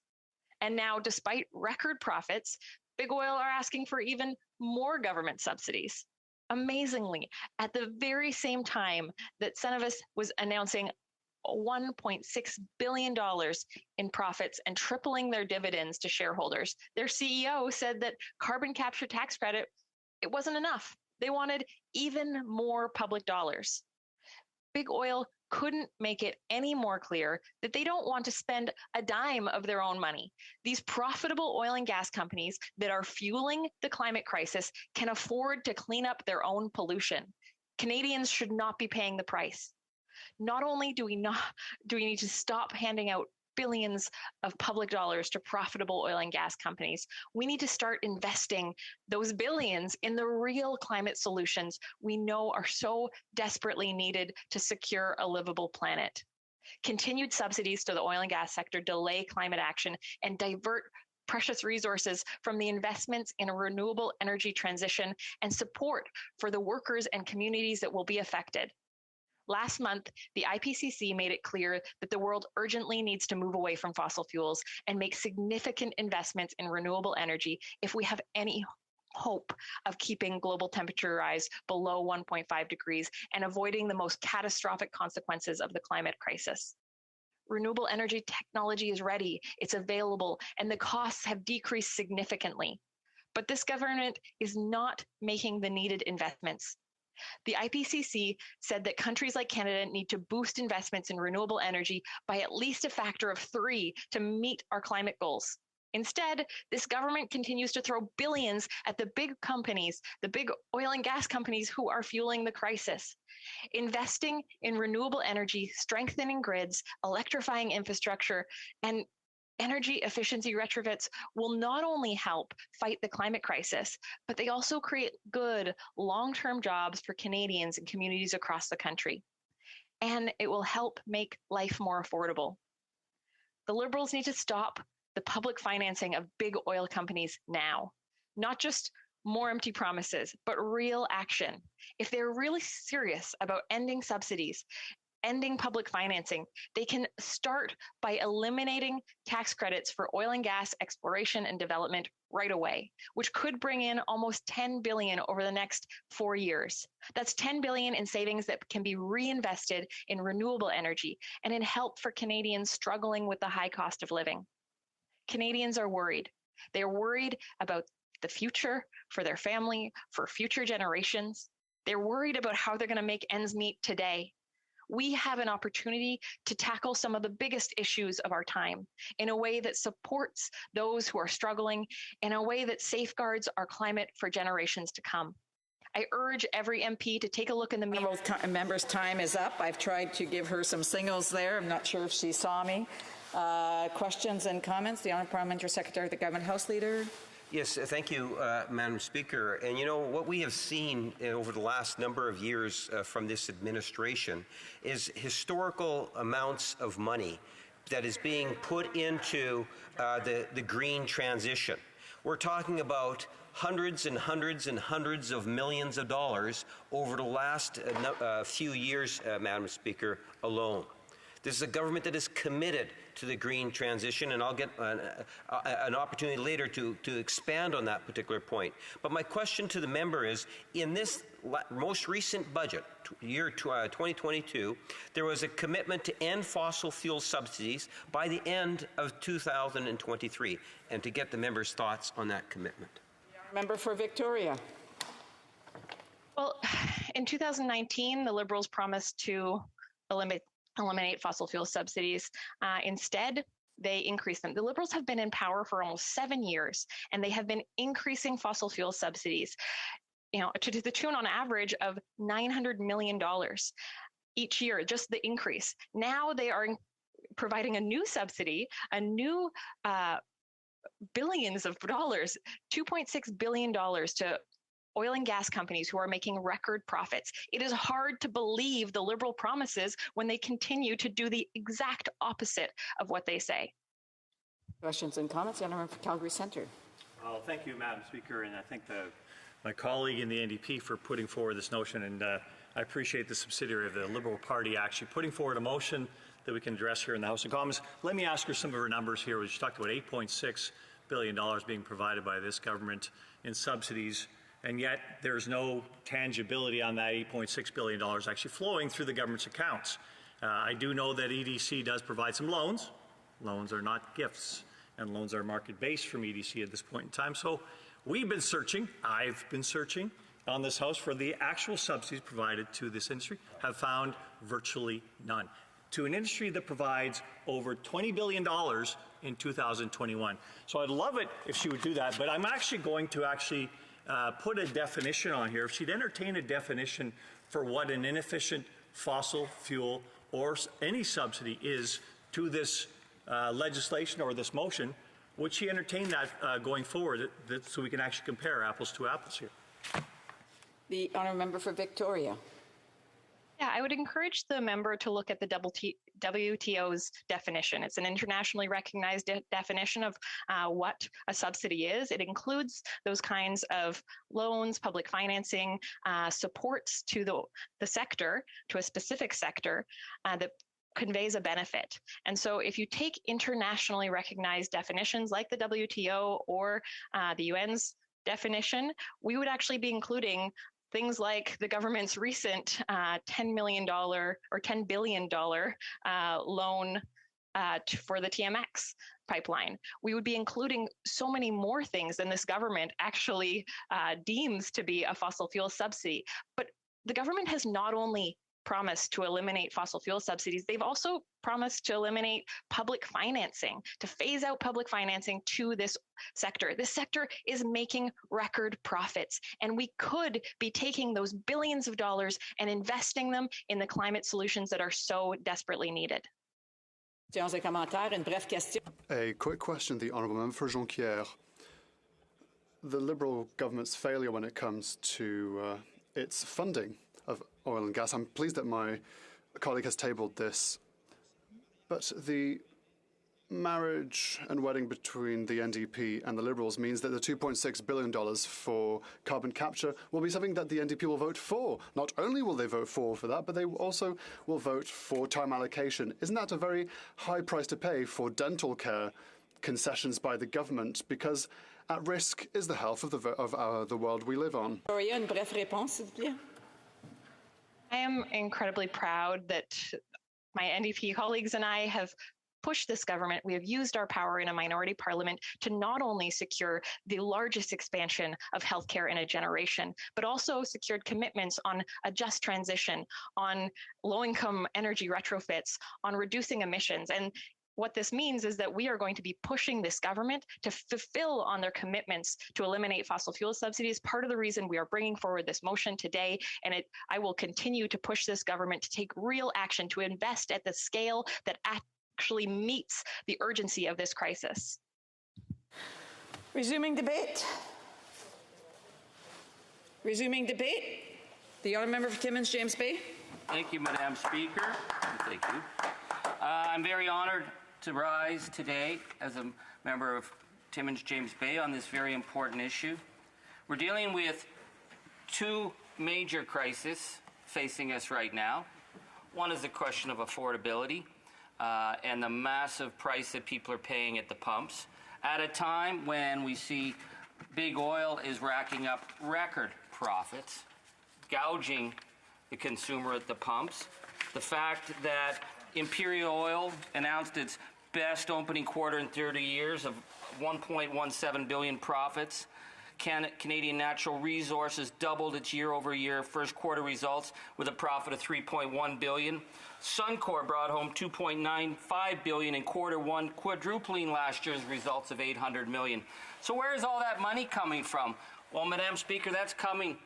And now, despite record profits, Big Oil are asking for even more government subsidies. Amazingly, at the very same time that Cenovus was announcing $1.6 billion in profits and tripling their dividends to shareholders, their CEO said that carbon capture tax credit, it wasn't enough. They wanted even more public dollars. Big Oil couldn't make it any more clear that they don't want to spend a dime of their own money. These profitable oil and gas companies that are fueling the climate crisis can afford to clean up their own pollution. Canadians should not be paying the price. Not only do we need to stop handing out billions of public dollars to profitable oil and gas companies, we need to start investing those billions in the real climate solutions we know are so desperately needed to secure a livable planet. Continued subsidies to the oil and gas sector delay climate action and divert precious resources from the investments in a renewable energy transition and support for the workers and communities that will be affected. Last month, the IPCC made it clear that the world urgently needs to move away from fossil fuels and make significant investments in renewable energy if we have any hope of keeping global temperature rise below 1.5 degrees and avoiding the most catastrophic consequences of the climate crisis. Renewable energy technology is ready, it's available, and the costs have decreased significantly. But this government is not making the needed investments. The IPCC said that countries like Canada need to boost investments in renewable energy by at least a factor of 3 to meet our climate goals. Instead, this government continues to throw billions at the big companies, the big oil and gas companies who are fueling the crisis. Investing in renewable energy, strengthening grids, electrifying infrastructure, and energy efficiency retrofits will not only help fight the climate crisis, but they also create good long-term jobs for Canadians and communities across the country. And it will help make life more affordable. The Liberals need to stop the public financing of big oil companies now, not just more empty promises, but real action. If they're really serious about ending subsidies, ending public financing, they can start by eliminating tax credits for oil and gas exploration and development right away, which could bring in almost $10 billion over the next 4 years. That's $10 billion in savings that can be reinvested in renewable energy and in help for Canadians struggling with the high cost of living. Canadians are worried. They're worried about the future for their family, for future generations. They're worried about how they're going to make ends meet today. We have an opportunity to tackle some of the biggest issues of our time in a way that supports those who are struggling, in a way that safeguards our climate for generations to come. I urge every MP to take a look in the mirror. Member's time is up. I've tried to give her some signals there. I'm not sure if she saw me. Questions and comments? The Honourable Parliamentary Secretary, the Government House Leader. Yes, thank you, Madam Speaker. And you know, what we have seen over the last number of years from this administration is historical amounts of money that is being put into the green transition. We're talking about hundreds and hundreds and hundreds of millions of dollars over the last few years, Madam Speaker, alone. This is a government that is committed to the green transition, and I'll get an opportunity later to expand on that particular point. But my question to the member is, in this most recent budget, year 2022, there was a commitment to end fossil fuel subsidies by the end of 2023, and to get the member's thoughts on that commitment. Member for Victoria. Well, in 2019, the Liberals promised to eliminate fossil fuel subsidies. Instead, they increased them. The Liberals have been in power for almost 7 years, and they have been increasing fossil fuel subsidies, to the tune on average of $900 million each year, just the increase. Now they are providing a new subsidy, a new billions of dollars, $2.6 billion to oil and gas companies who are making record profits. It is hard to believe the Liberal promises when they continue to do the exact opposite of what they say. Questions and comments? The Honourable for Calgary Centre. Well, thank you, Madam Speaker, and I thank my colleague in the NDP for putting forward this notion, and I appreciate the subsidiary of the Liberal Party actually putting forward a motion that we can address here in the House of Commons. Let me ask her some of her numbers here. We talked about $8.6 billion being provided by this government in subsidies, and yet there's no tangibility on that $8.6 billion actually flowing through the government's accounts. I do know that EDC does provide some loans. Loans are not gifts, and loans are market-based from EDC at this point in time. So we've been searching, I've been searching on this House for the actual subsidies provided to this industry, have found virtually none. To an industry that provides over $20 billion in 2021. So I'd love it if she would do that, but I'm actually going to put a definition on here. If she'd entertain a definition for what an inefficient fossil fuel or any subsidy is to this legislation or this motion, would she entertain that going forward so we can actually compare apples to apples here? The Honourable Member for Victoria. Yeah, I would encourage the member to look at the WTO's definition. It's an internationally recognized definition of what a subsidy is. It includes those kinds of loans, public financing, supports to the sector, to a specific sector that conveys a benefit. And so if you take internationally recognized definitions like the WTO or the UN's definition, we would actually be including things like the government's recent $10 billion loan for the TMX pipeline. We would be including so many more things than this government actually deems to be a fossil fuel subsidy. But the government has not only promised to eliminate fossil fuel subsidies, they've also promised to eliminate public financing, to phase out public financing to this sector. This sector is making record profits, and we could be taking those billions of dollars and investing them in the climate solutions that are so desperately needed. A quick question, the Honourable Member for Jonquière. The Liberal government's failure when it comes to its funding of oil and gas. I'm pleased that my colleague has tabled this, but the marriage and wedding between the NDP and the Liberals means that the $2.6 billion for carbon capture will be something that the NDP will vote for. Not only will they vote for that, but they also will vote for time allocation. Isn't that a very high price to pay for dental care concessions by the government? Because at risk is the health of the world we live on. I am incredibly proud that my NDP colleagues and I have pushed this government. We have used our power in a minority parliament to not only secure the largest expansion of healthcare in a generation, but also secured commitments on a just transition, on low-income energy retrofits, on reducing emissions. And what this means is that we are going to be pushing this government to fulfill on their commitments to eliminate fossil fuel subsidies. Part of the reason we are bringing forward this motion today, and I will continue to push this government to take real action to invest at the scale that actually meets the urgency of this crisis. Resuming debate. Resuming debate. The honourable member for Timmins, James Bay. Thank you, Madam Speaker. Thank you. I'm very honoured to rise today as a member of Timmins, James Bay on this very important issue. We're dealing with two major crises facing us right now. One is the question of affordability and the massive price that people are paying at the pumps at a time when we see big oil is racking up record profits, gouging the consumer at the pumps. The fact that Imperial Oil announced its best opening quarter in 30 years of 1.17 billion profits. Canadian Natural Resources doubled its year-over-year first quarter results with a profit of 3.1 billion. Suncor brought home 2.95 billion in quarter one, quadrupling last year's results of 800 million. So where is all that money coming from? Well, Madam Speaker, that's coming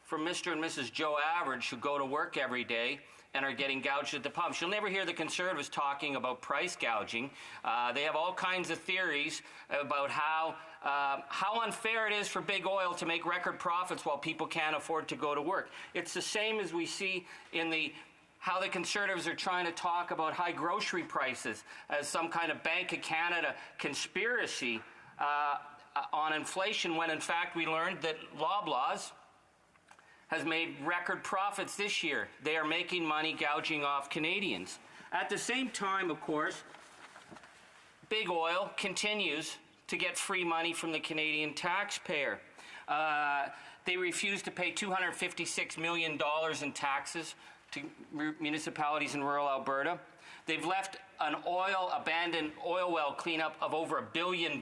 from Mr. and Mrs. Joe Average, who go to work every day and are getting gouged at the pumps. You'll never hear the Conservatives talking about price gouging. They have all kinds of theories about how unfair it is for big oil to make record profits while people can't afford to go to work. It's the same as we see in how the Conservatives are trying to talk about high grocery prices as some kind of Bank of Canada conspiracy on inflation, when in fact we learned that Loblaws has made record profits this year. They are making money gouging off Canadians. At the same time, of course, big oil continues to get free money from the Canadian taxpayer. They refuse to pay $256 million in taxes to municipalities in rural Alberta. They've left an abandoned oil well cleanup of over $1 billion,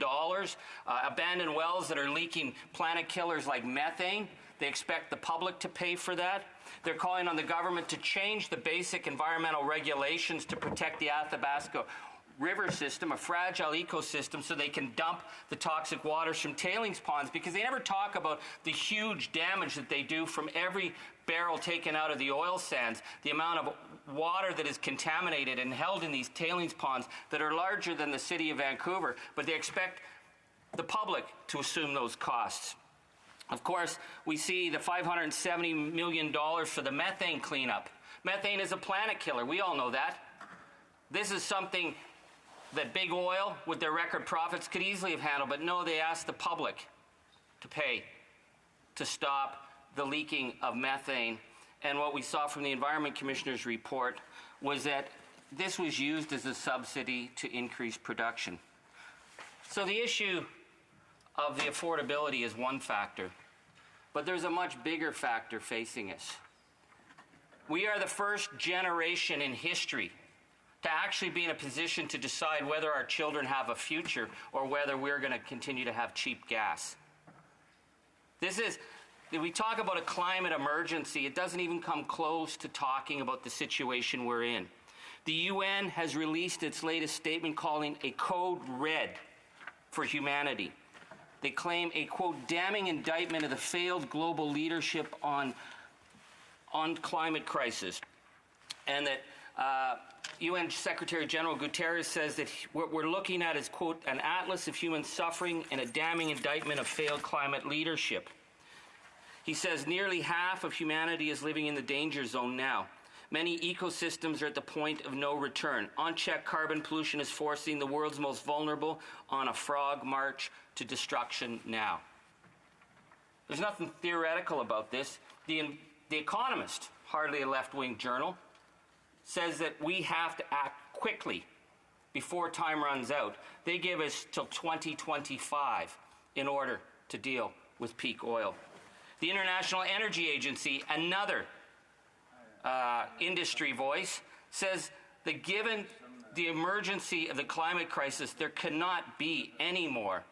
abandoned wells that are leaking planet killers like methane. They expect the public to pay for that. They're calling on the government to change the basic environmental regulations to protect the Athabasca River system, a fragile ecosystem, so they can dump the toxic waters from tailings ponds, because they never talk about the huge damage that they do from every barrel taken out of the oil sands, the amount of water that is contaminated and held in these tailings ponds that are larger than the city of Vancouver, but they expect the public to assume those costs. Of course, we see the $570 million for the methane cleanup. Methane is a planet killer. We all know that. This is something that big oil, with their record profits, could easily have handled, but no, they asked the public to pay to stop the leaking of methane. And what we saw from the Environment Commissioner's report was that this was used as a subsidy to increase production. So the issue of the affordability is one factor, but there's a much bigger factor facing us. We are the first generation in history to actually be in a position to decide whether our children have a future or whether we're going to continue to have cheap gas. This is we talk about a climate emergency, it doesn't even come close to talking about the situation we're in. The UN has released its latest statement calling a code red for humanity. They claim a, quote, damning indictment of the failed global leadership on climate crisis. And that UN Secretary General Guterres says that what we're looking at is, quote, an atlas of human suffering and a damning indictment of failed climate leadership. He says nearly half of humanity is living in the danger zone now. Many ecosystems are at the point of no return. Unchecked carbon pollution is forcing the world's most vulnerable on a frog march to destruction now. There's nothing theoretical about this. The Economist, hardly a left-wing journal, says that we have to act quickly before time runs out. They give us till 2025 in order to deal with peak oil. The International Energy Agency, another industry voice, says that given the emergency of the climate crisis, there cannot be any more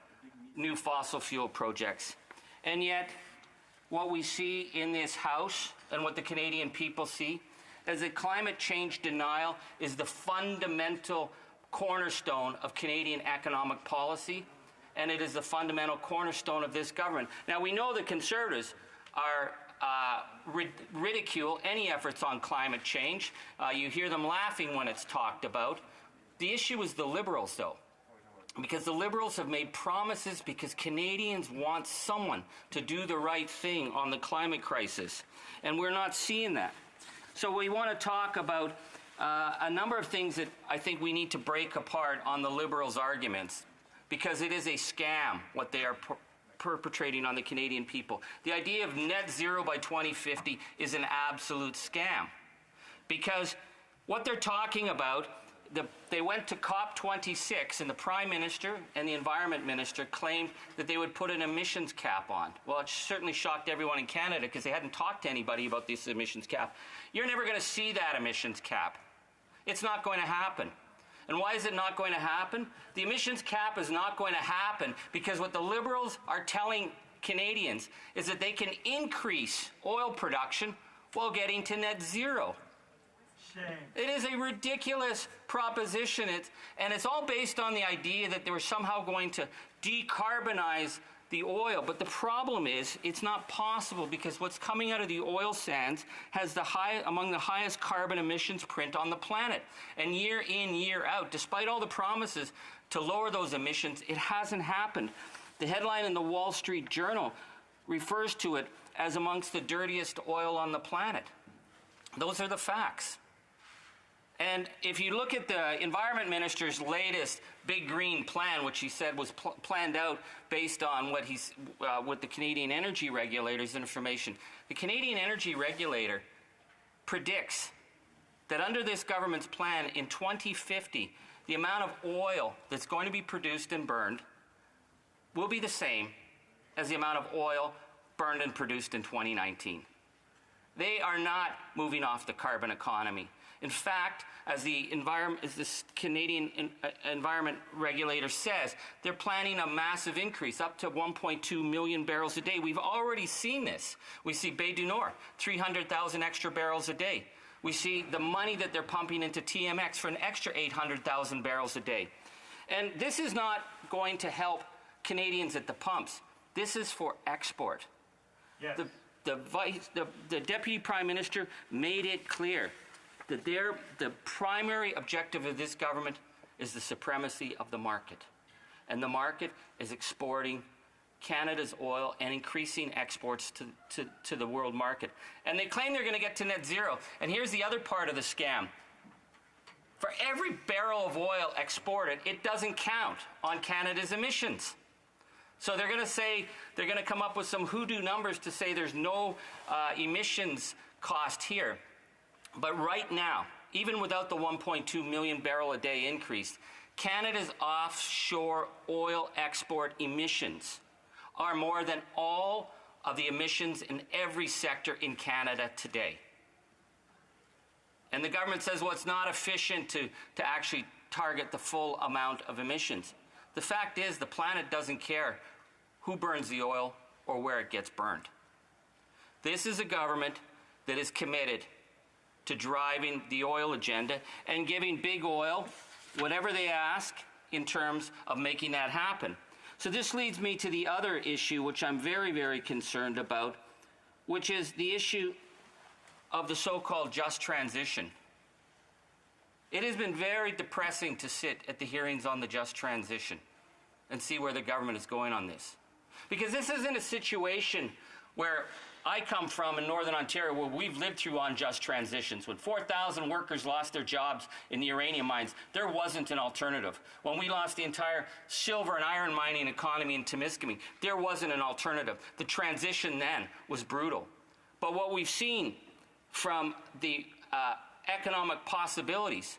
new fossil fuel projects. And yet, what we see in this House and what the Canadian people see is that climate change denial is the fundamental cornerstone of Canadian economic policy, and it is the fundamental cornerstone of this government. Now, we know the Conservatives are ridicule any efforts on climate change. You hear them laughing when it's talked about. The issue is the Liberals, though, because the Liberals have made promises because Canadians want someone to do the right thing on the climate crisis, and we're not seeing that. So we want to talk about a number of things that I think we need to break apart on the Liberals' arguments, because it is a scam what they are perpetrating on the Canadian people. The idea of net zero by 2050 is an absolute scam, because what they're talking about, they went to COP26 and the Prime Minister and the Environment Minister claimed that they would put an emissions cap on. Well, it certainly shocked everyone in Canada because they hadn't talked to anybody about this emissions cap. You're never going to see that emissions cap. It's not going to happen. And why is it not going to happen? The emissions cap is not going to happen because what the Liberals are telling Canadians is that they can increase oil production while getting to net zero. Shame. It is a ridiculous proposition, and it's all based on the idea that they were somehow going to decarbonize the oil. But the problem is it's not possible because what's coming out of the oil sands has among the highest carbon emissions print on the planet. And year in, year out, despite all the promises to lower those emissions, it hasn't happened. The headline in the Wall Street Journal refers to it as amongst the dirtiest oil on the planet. Those are the facts. And if you look at the Environment Minister's latest Big Green Plan, which he said was planned out based on what the Canadian Energy Regulator's information, the Canadian Energy Regulator predicts that under this government's plan in 2050, the amount of oil that's going to be produced and burned will be the same as the amount of oil burned and produced in 2019. They are not moving off the carbon economy. In fact, as the Canadian Environment Regulator says, they're planning a massive increase, up to 1.2 million barrels a day. We've already seen this. We see Bay du Nord, 300,000 extra barrels a day. We see the money that they're pumping into TMX for an extra 800,000 barrels a day. And this is not going to help Canadians at the pumps. This is for export. Yes. The Deputy Prime Minister made it clear that the primary objective of this government is the supremacy of the market. And the market is exporting Canada's oil and increasing exports to the world market. And they claim they're going to get to net zero. And here's the other part of the scam. For every barrel of oil exported, it doesn't count on Canada's emissions. So they're going to come up with some hoodoo numbers to say there's no emissions cost here. But right now, even without the 1.2 million barrel a day increase, Canada's offshore oil export emissions are more than all of the emissions in every sector in Canada today. And the government says, well, it's not efficient to actually target the full amount of emissions. The fact is, the planet doesn't care who burns the oil or where it gets burned. This is a government that is committed to driving the oil agenda and giving big oil whatever they ask in terms of making that happen. So this leads me to the other issue, which I'm very, very concerned about, which is the issue of the so-called just transition. It has been very depressing to sit at the hearings on the just transition and see where the government is going on this. Because this isn't a situation where I come from in Northern Ontario where we've lived through unjust transitions. When 4,000 workers lost their jobs in the uranium mines, there wasn't an alternative. When we lost the entire silver and iron mining economy in Temiskaming, there wasn't an alternative. The transition then was brutal. But what we've seen from the economic possibilities,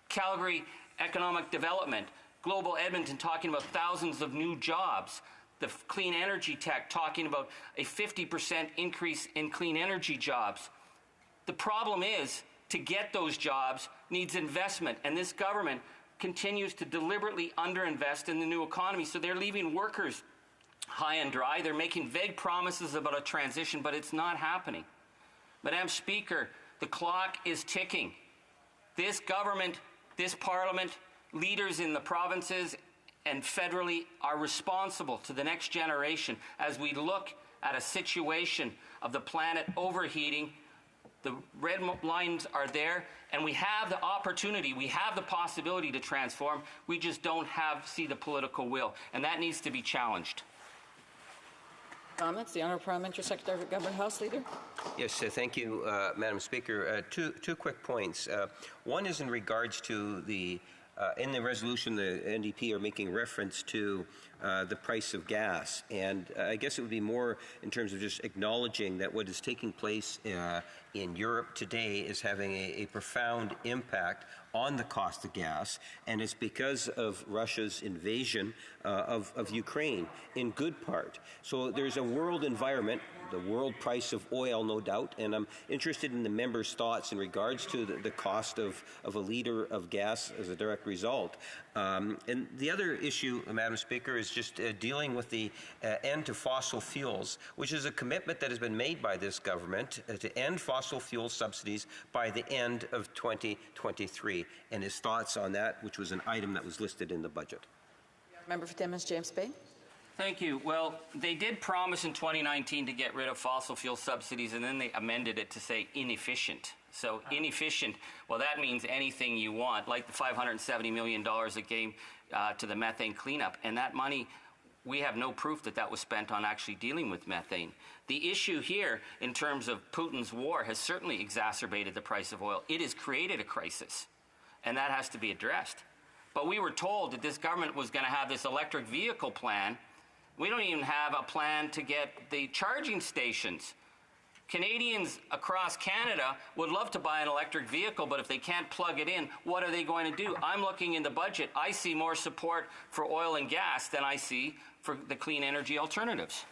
Calgary economic development, Global Edmonton talking about thousands of new jobs, the clean energy tech talking about a 50% increase in clean energy jobs. The problem is, to get those jobs needs investment, and this government continues to deliberately underinvest in the new economy, so they're leaving workers high and dry. They're making vague promises about a transition, but it's not happening. Madam Speaker, the clock is ticking. This government, this parliament, leaders in the provinces and federally are responsible to the next generation as we look at a situation of the planet overheating. The red lines are there, and we have the opportunity, we have the possibility to transform. We just don't see the political will, and that needs to be challenged. Comments? The Honourable Parliamentary Secretary for Government House Leader. Yes, thank you, Madam Speaker. Two quick points. One is in regards to the in the resolution, the NDP are making reference to the price of gas. And I guess it would be more in terms of just acknowledging that what is taking place in Europe today is having a profound impact on the cost of gas, and it's because of Russia's invasion of Ukraine, in good part. So there's a world environment, the world price of oil, no doubt, and I'm interested in the members' thoughts in regards to the cost of a liter of gas as a direct result. And the other issue, Madam Speaker, is just dealing with the end to fossil fuels, which is a commitment that has been made by this government to end fossil fuel subsidies by the end of 2023, and his thoughts on that, which was an item that was listed in the budget. Member for Timmins, James Bay. Thank you. Well, they did promise in 2019 to get rid of fossil fuel subsidies, and then they amended it to say inefficient. So inefficient, well, that means anything you want, like the $570 million it gave to the methane cleanup. And that money, we have no proof that that was spent on actually dealing with methane. The issue here, in terms of Putin's war, has certainly exacerbated the price of oil. It has created a crisis, and that has to be addressed. But we were told that this government was going to have this electric vehicle plan. We don't even have a plan to get the charging stations. Canadians across Canada would love to buy an electric vehicle, but if they can't plug it in, what are they going to do? I'm looking in the budget. I see more support for oil and gas than I see for the clean energy alternatives.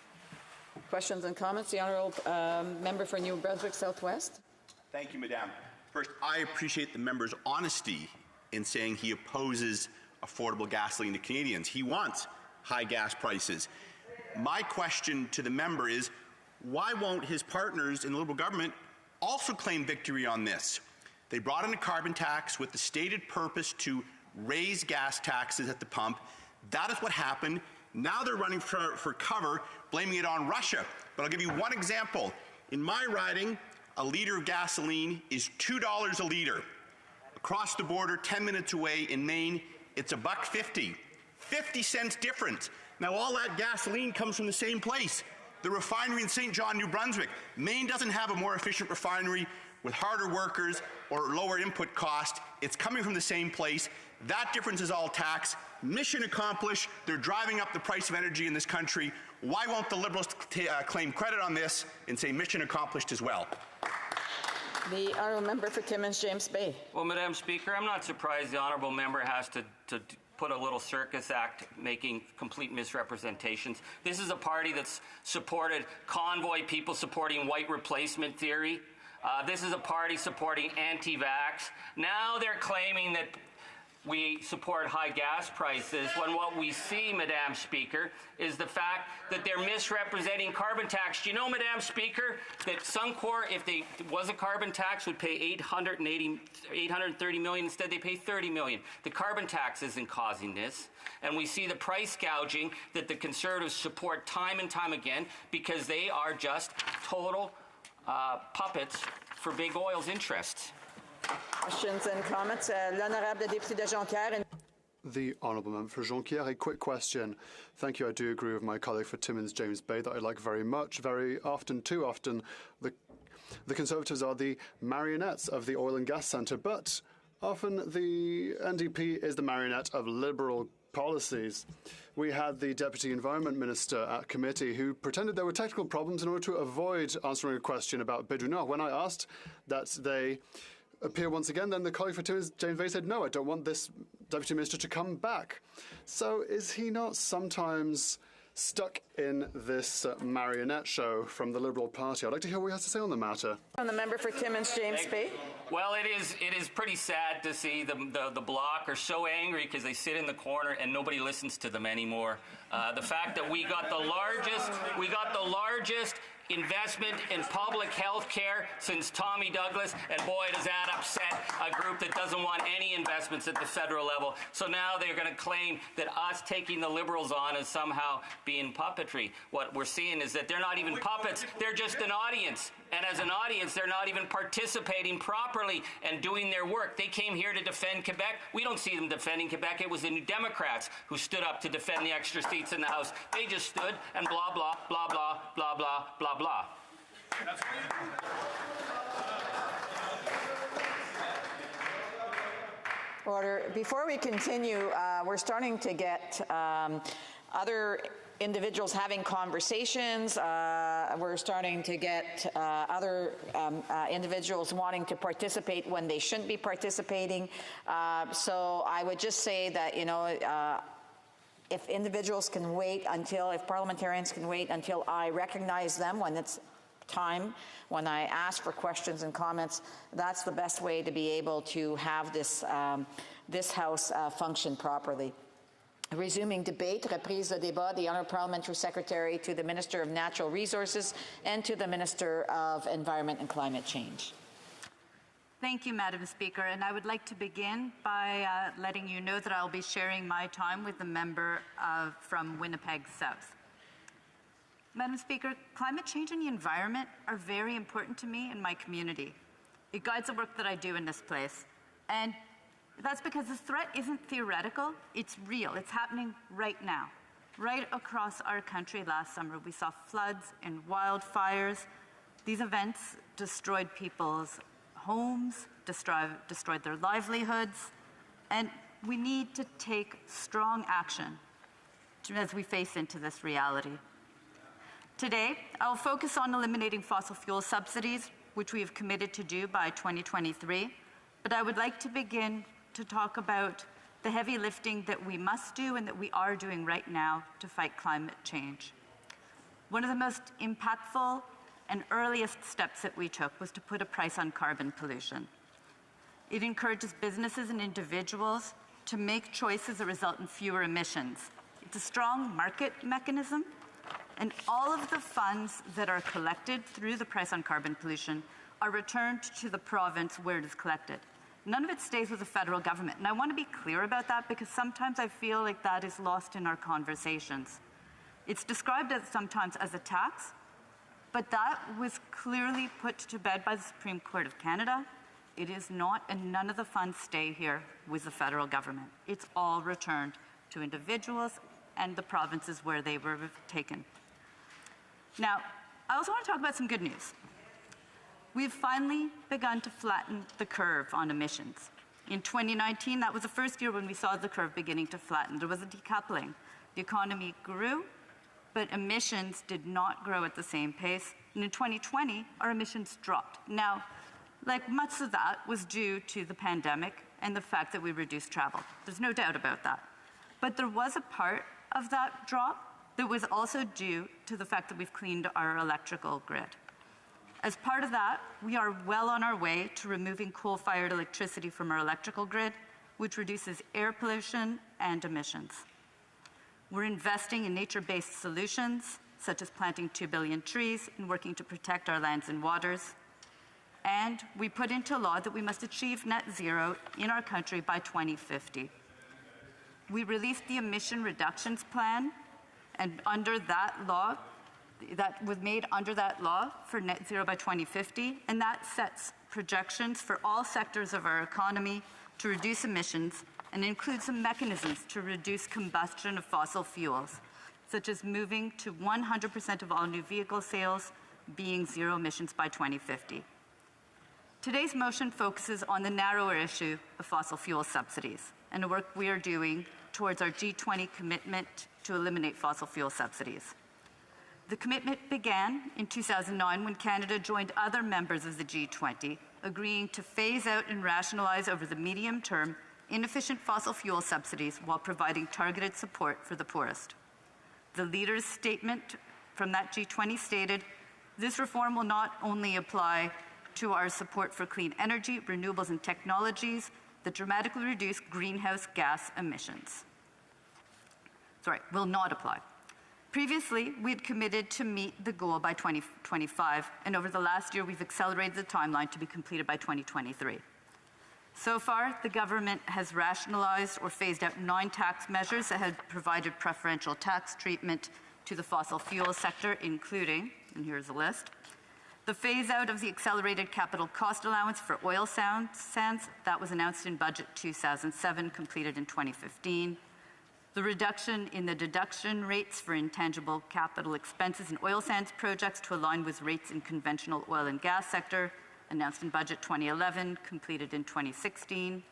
Questions and comments? The Honourable Member for New Brunswick Southwest. Thank you, Madam. First, I appreciate the member's honesty in saying he opposes affordable gasoline to Canadians. He wants high gas prices. My question to the member is, why won't his partners in the Liberal government also claim victory on this? They brought in a carbon tax with the stated purpose to raise gas taxes at the pump. That is what happened. Now they're running for cover, blaming it on Russia. But I'll give you one example. In my riding, a liter of gasoline is $2 a liter. Across the border, 10 minutes away in Maine, it's $1.50. 50 cents difference. Now all that gasoline comes from the same place, the refinery in St. John, New Brunswick. Maine doesn't have a more efficient refinery with harder workers or lower input cost. It's coming from the same place. That difference is all tax. Mission accomplished. They're driving up the price of energy in this country. Why won't the Liberals claim credit on this and say mission accomplished as well? The Honourable Member for Timmins, James Bay. Well, Madam Speaker, I'm not surprised the Honourable Member has to put a little circus act making complete misrepresentations. This is a party that's supported convoy people supporting white replacement theory. This is a party supporting anti-vax. Now they're claiming that we support high gas prices when what we see, Madam Speaker, is the fact that they're misrepresenting carbon tax. Do you know, Madam Speaker, that Suncor, if they was a carbon tax, would pay $830 million. Instead, they pay $30 million. The carbon tax isn't causing this. And we see the price gouging that the Conservatives support time and time again because they are just total puppets for big oil's interests. Questions and comments. L'honorable député de Jonquière. The Honourable Member for Jonquière, a quick question. Thank you. I do agree with my colleague for Timmins James Bay that I like very much. Very often, too often, the Conservatives are the marionettes of the oil and gas centre, but often the NDP is the marionette of Liberal policies. We had the Deputy Environment Minister at committee who pretended there were technical problems in order to avoid answering a question about Baie du Nord. When I asked that they appear once again, then the colleague for Timmins, James Bay, said, no, I don't want this Deputy Minister to come back. So is he not sometimes stuck in this marionette show from the Liberal Party? I'd like to hear what he has to say on the matter. From the member for Timmins James Bay. Well, it is pretty sad to see the Bloc are so angry because they sit in the corner and nobody listens to them anymore. The fact that we got the largest investment in public health care since Tommy Douglas, and boy, does that upset a group that doesn't want any investments at the federal level. So now they're going to claim that us taking the Liberals on is somehow being puppetry. What we're seeing is that they're not even puppets, they're just an audience. And as an audience, they're not even participating properly and doing their work. They came here to defend Quebec. We don't see them defending Quebec. It was the New Democrats who stood up to defend the extra seats in the House. They just stood and blah, blah, blah, blah, blah, blah, blah, blah. Order. Before we continue, we're starting to get other individuals having conversations. We're starting to get other individuals wanting to participate when they shouldn't be participating. So I would just say that, if individuals can wait until, if parliamentarians can wait until I recognize them when it's time, when I ask for questions and comments, that's the best way to be able to have this, this House function properly. Resuming debate, reprise de débat, the Honourable Parliamentary Secretary to the Minister of Natural Resources and to the Minister of Environment and Climate Change. Thank you, Madam Speaker. And I would like to begin by letting you know that I'll be sharing my time with the member from Winnipeg South. Madam Speaker, climate change and the environment are very important to me and my community. It guides the work that I do in this place. And that's because the threat isn't theoretical, it's real. It's happening right now. Right across our country last summer, we saw floods and wildfires. These events destroyed people's homes, destroyed their livelihoods, and we need to take strong action as we face into this reality. Today, I'll focus on eliminating fossil fuel subsidies, which we have committed to do by 2023, but I would like to begin to talk about the heavy lifting that we must do and that we are doing right now to fight climate change. One of the most impactful and earliest steps that we took was to put a price on carbon pollution. It encourages businesses and individuals to make choices that result in fewer emissions. It's a strong market mechanism, and all of the funds that are collected through the price on carbon pollution are returned to the province where it is collected. None of it stays with the federal government. And I want to be clear about that because sometimes I feel like that is lost in our conversations. It's described as sometimes as a tax, but that was clearly put to bed by the Supreme Court of Canada. It is not, and none of the funds stay here with the federal government. It's all returned to individuals and the provinces where they were taken. Now, I also want to talk about some good news. We've finally begun to flatten the curve on emissions. In 2019, that was the first year when we saw the curve beginning to flatten. There was a decoupling. The economy grew, but emissions did not grow at the same pace. And in 2020, our emissions dropped. Now, like much of that was due to the pandemic and the fact that we reduced travel. There's no doubt about that. But there was a part of that drop that was also due to the fact that we've cleaned our electrical grid. As part of that, we are well on our way to removing coal-fired electricity from our electrical grid. which reduces air pollution and emissions. We're investing in nature-based solutions, such as planting 2 billion trees and working to protect our lands and waters. And we put into law that we must achieve net zero in our country by 2050. We released the emission reductions plan, and under that law, that was made under that law for net zero by 2050, and that sets projections for all sectors of our economy to reduce emissions and includes some mechanisms to reduce combustion of fossil fuels, such as moving to 100% of all new vehicle sales being zero emissions by 2050. Today's motion focuses on the narrower issue of fossil fuel subsidies and the work we are doing towards our G20 commitment to eliminate fossil fuel subsidies. The commitment began in 2009 when Canada joined other members of the G20, agreeing to phase out and rationalize over the medium term inefficient fossil fuel subsidies while providing targeted support for the poorest. The leaders' statement from that G20 stated, this reform will not only apply to our support for clean energy, renewables, and technologies that dramatically reduce greenhouse gas emissions. Will not apply. Previously, we had committed to meet the goal by 2025, and over the last year, we've accelerated the timeline to be completed by 2023. So far, the government has rationalized or phased out 9 tax measures that had provided preferential tax treatment to the fossil fuel sector, including, and here's a list, the phase out of the accelerated capital cost allowance for oil sands, that was announced in Budget 2007, completed in 2015. The reduction in the deduction rates for intangible capital expenses in oil sands projects to align with rates in conventional oil and gas sector, announced in Budget 2011, completed in 2016.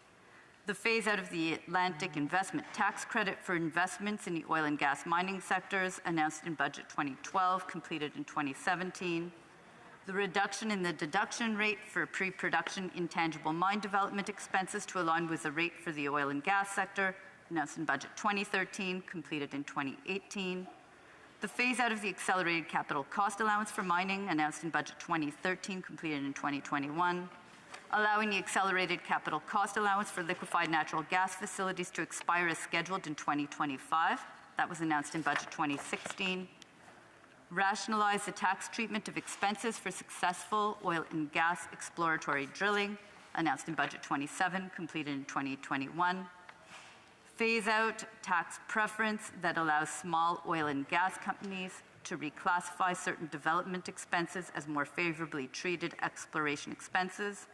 The phase out of the Atlantic Investment Tax Credit for investments in the oil and gas mining sectors, announced in Budget 2012, completed in 2017. The reduction in the deduction rate for pre-production intangible mine development expenses to align with the rate for the oil and gas sector, announced in Budget 2013, completed in 2018. The phase out of the accelerated capital cost allowance for mining, announced in Budget 2013, completed in 2021. Allowing the accelerated capital cost allowance for liquefied natural gas facilities to expire as scheduled in 2025. That was announced in Budget 2016. Rationalize the tax treatment of expenses for successful oil and gas exploratory drilling, announced in Budget 27, completed in 2021. Phase out tax preference that allows small oil and gas companies to reclassify certain development expenses as more favorably treated exploration expenses.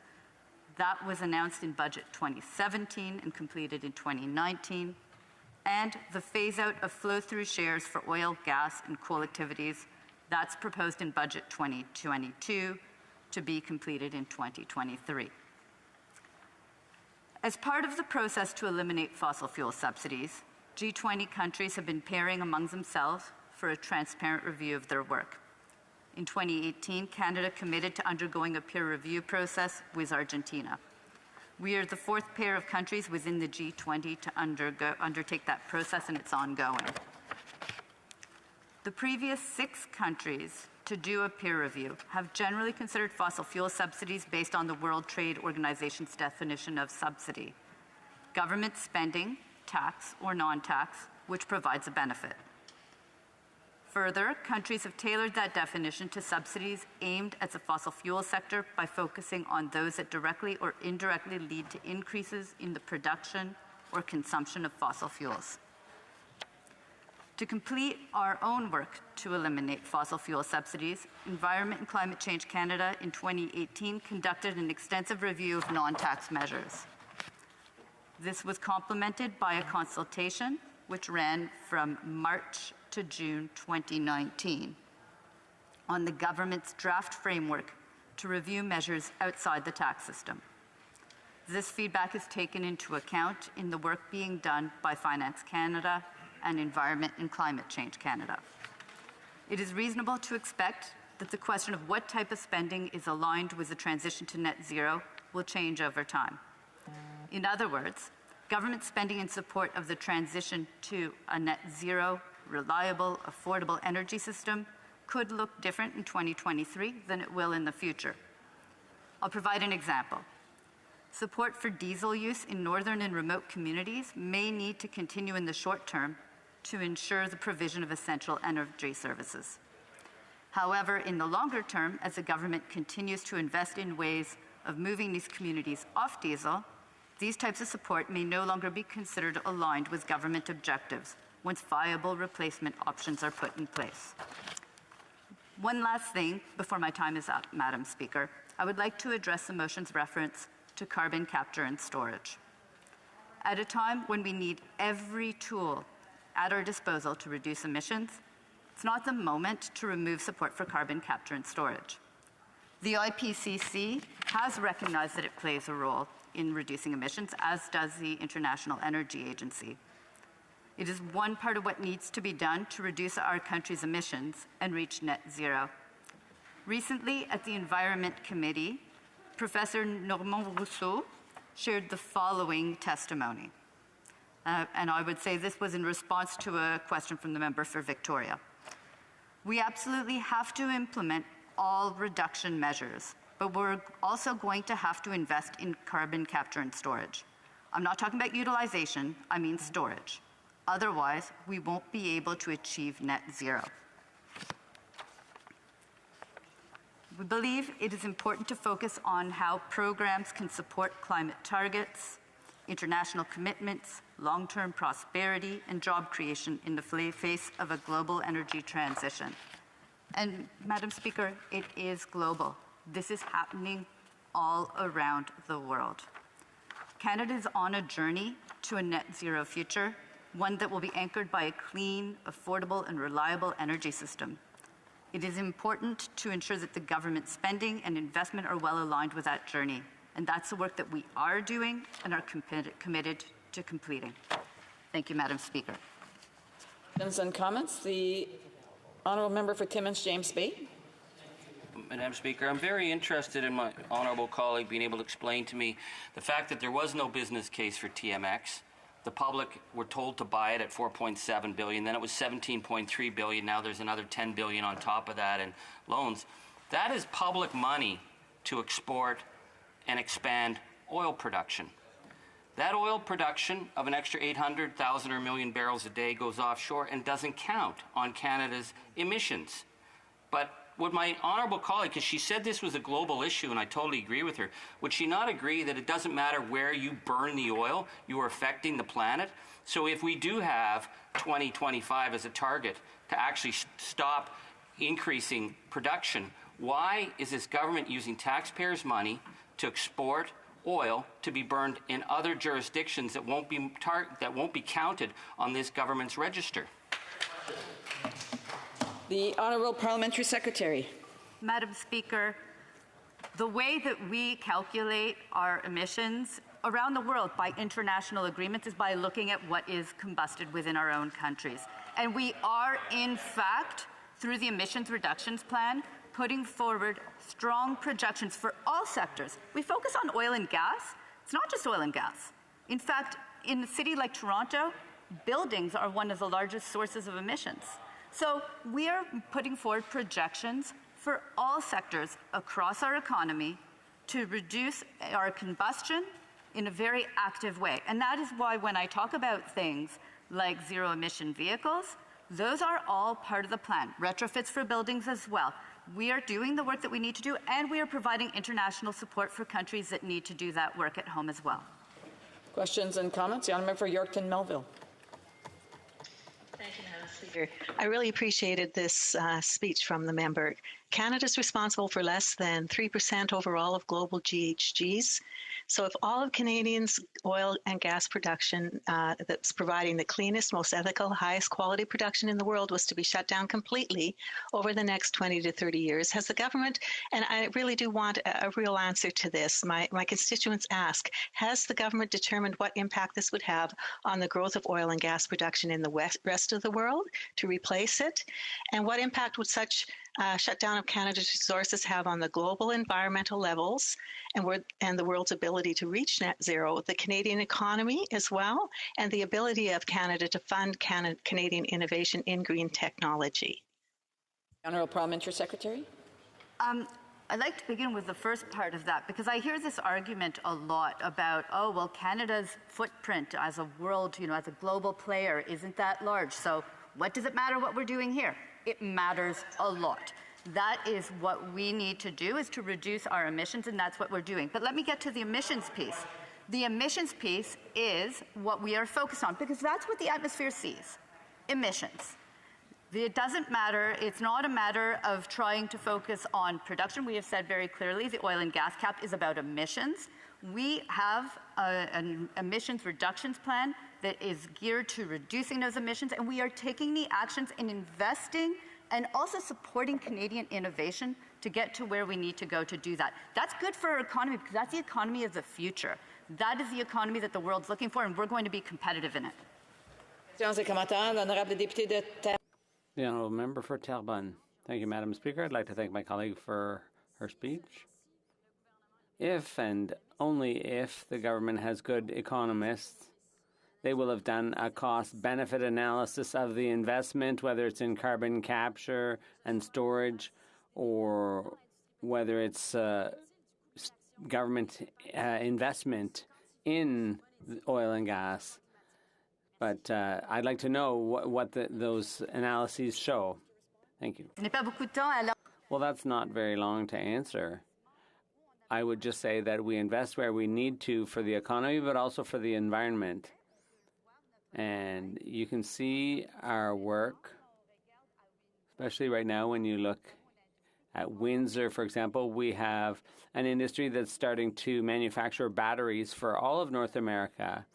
That was announced in Budget 2017 and completed in 2019. And the phase out of flow-through shares for oil, gas, and coal activities, that's proposed in Budget 2022 to be completed in 2023. As part of the process to eliminate fossil fuel subsidies, G20 countries have been pairing among themselves for a transparent review of their work. In 2018, Canada committed to undergoing a peer review process with Argentina. We are the 4th pair of countries within the G20 to undertake that process, and it's ongoing. The previous 6 countries to do a peer review have generally considered fossil fuel subsidies based on the World Trade Organization's definition of subsidy: government spending, tax or non-tax, which provides a benefit. Further, countries have tailored that definition to subsidies aimed at the fossil fuel sector by focusing on those that directly or indirectly lead to increases in the production or consumption of fossil fuels. To complete our own work to eliminate fossil fuel subsidies, Environment and Climate Change Canada in 2018 conducted an extensive review of non-tax measures. This was complemented by a consultation which ran from March to June 2019 on the government's draft framework to review measures outside the tax system. This feedback is taken into account in the work being done by Finance Canada and Environment and Climate Change Canada. It is reasonable to expect that the question of what type of spending is aligned with the transition to net zero will change over time. In other words, government spending in support of the transition to a net zero, reliable, affordable energy system could look different in 2023 than it will in the future. I'll provide an example. Support for diesel use in northern and remote communities may need to continue in the short term to ensure the provision of essential energy services. However, in the longer term, as the government continues to invest in ways of moving these communities off diesel, these types of support may no longer be considered aligned with government objectives once viable replacement options are put in place. One last thing before my time is up, Madam Speaker. I would like to address the motion's reference to carbon capture and storage. At a time when we need every tool at our disposal to reduce emissions, it's not the moment to remove support for carbon capture and storage. The IPCC has recognized that it plays a role in reducing emissions, as does the International Energy Agency. It is one part of what needs to be done to reduce our country's emissions and reach net zero. Recently, at the Environment Committee, Professor Normand Rousseau shared the following testimony. And I would say this was in response to a question from the member for Victoria. We absolutely have to implement all reduction measures, but we're also going to have to invest in carbon capture and storage. I'm not talking about utilization, I mean storage. Otherwise, we won't be able to achieve net zero. We believe it is important to focus on how programs can support climate targets, international commitments, long-term prosperity, and job creation in the face of a global energy transition. And, Madam Speaker, it is global. This is happening all around the world. Canada is on a journey to a net zero future, one that will be anchored by a clean, affordable, and reliable energy system. It is important to ensure that the government spending and investment are well aligned with that journey. And that's the work that we are doing and are committed to completing. Thank you, Madam Speaker. Questions and comments? The honourable member for Timmins, James Bay. Madam Speaker, I'm very interested in my honourable colleague being able to explain to me the fact that there was no business case for TMX. The public were told to buy it at $4.7 billion. Then it was $17.3 billion. Now there's another $10 billion on top of that in loans. That is public money to export and expand oil production. That oil production of an extra 800,000 or million barrels a day goes offshore and doesn't count on Canada's emissions. But would my honourable colleague, because she said this was a global issue and I totally agree with her, would she not agree that it doesn't matter where you burn the oil, you are affecting the planet? So if we do have 2025 as a target to actually stop increasing production, why is this government using taxpayers' money to export oil to be burned in other jurisdictions that won't be counted on this government's register? The Honourable Parliamentary Secretary. Madam Speaker, the way that we calculate our emissions around the world by international agreements is by looking at what is combusted within our own countries. And we are, in fact, through the emissions reductions plan, putting forward strong projections for all sectors. We focus on oil and gas. It's not just oil and gas. In fact, in a city like Toronto, buildings are one of the largest sources of emissions. So we are putting forward projections for all sectors across our economy to reduce our combustion in a very active way. And that is why when I talk about things like zero-emission vehicles, those are all part of the plan. Retrofits for buildings as well. We are doing the work that we need to do, and we are providing international support for countries that need to do that work at home as well. Questions and comments? The Honourable for Yorkton Melville. Thank you, Madam Speaker. I really appreciated this speech from the member. Canada's responsible for less than 3% overall of global GHGs. So if all of Canadians' oil and gas production that's providing the cleanest, most ethical, highest quality production in the world was to be shut down completely over the next 20 to 30 years, has the government, and I really do want a real answer to this, my constituents ask, has the government determined what impact this would have on the growth of oil and gas production in the rest of the world to replace it? And what impact would such shutdown of Canada's resources have on the global environmental levels and the world's ability to reach net zero, the Canadian economy as well, and the ability of Canada to fund Canadian innovation in green technology? Honourable Parliamentary Secretary. I'd like to begin with the first part of that because I hear this argument a lot about, oh, well, Canada's footprint as a world, as a global player isn't that large. So what does it matter what we're doing here? It matters a lot. That is what we need to do, is to reduce our emissions, and that's what we're doing. But let me get to the emissions piece. The emissions piece is what we are focused on because that's what the atmosphere sees, emissions. It doesn't matter. It's not a matter of trying to focus on production. We have said very clearly the oil and gas cap is about emissions. We have an emissions reductions plan that is geared to reducing those emissions, and we are taking the actions and investing and also supporting Canadian innovation to get to where we need to go to do that. That's good for our economy because that's the economy of the future. That is the economy that the world's looking for, and we're going to be competitive in it. The honourable member for Terrebonne. Thank you, Madam Speaker. I'd like to thank my colleague for her speech. If and only if the government has good economists, they will have done a cost-benefit analysis of the investment, whether it's in carbon capture and storage or whether it's government investment in oil and gas. But I'd like to know what those analyses show. Thank you. Well, that's not very long to answer. I would just say that we invest where we need to for the economy, but also for the environment. And you can see our work, especially right now when you look at Windsor, for example. We have an industry that's starting to manufacture batteries for all of North America.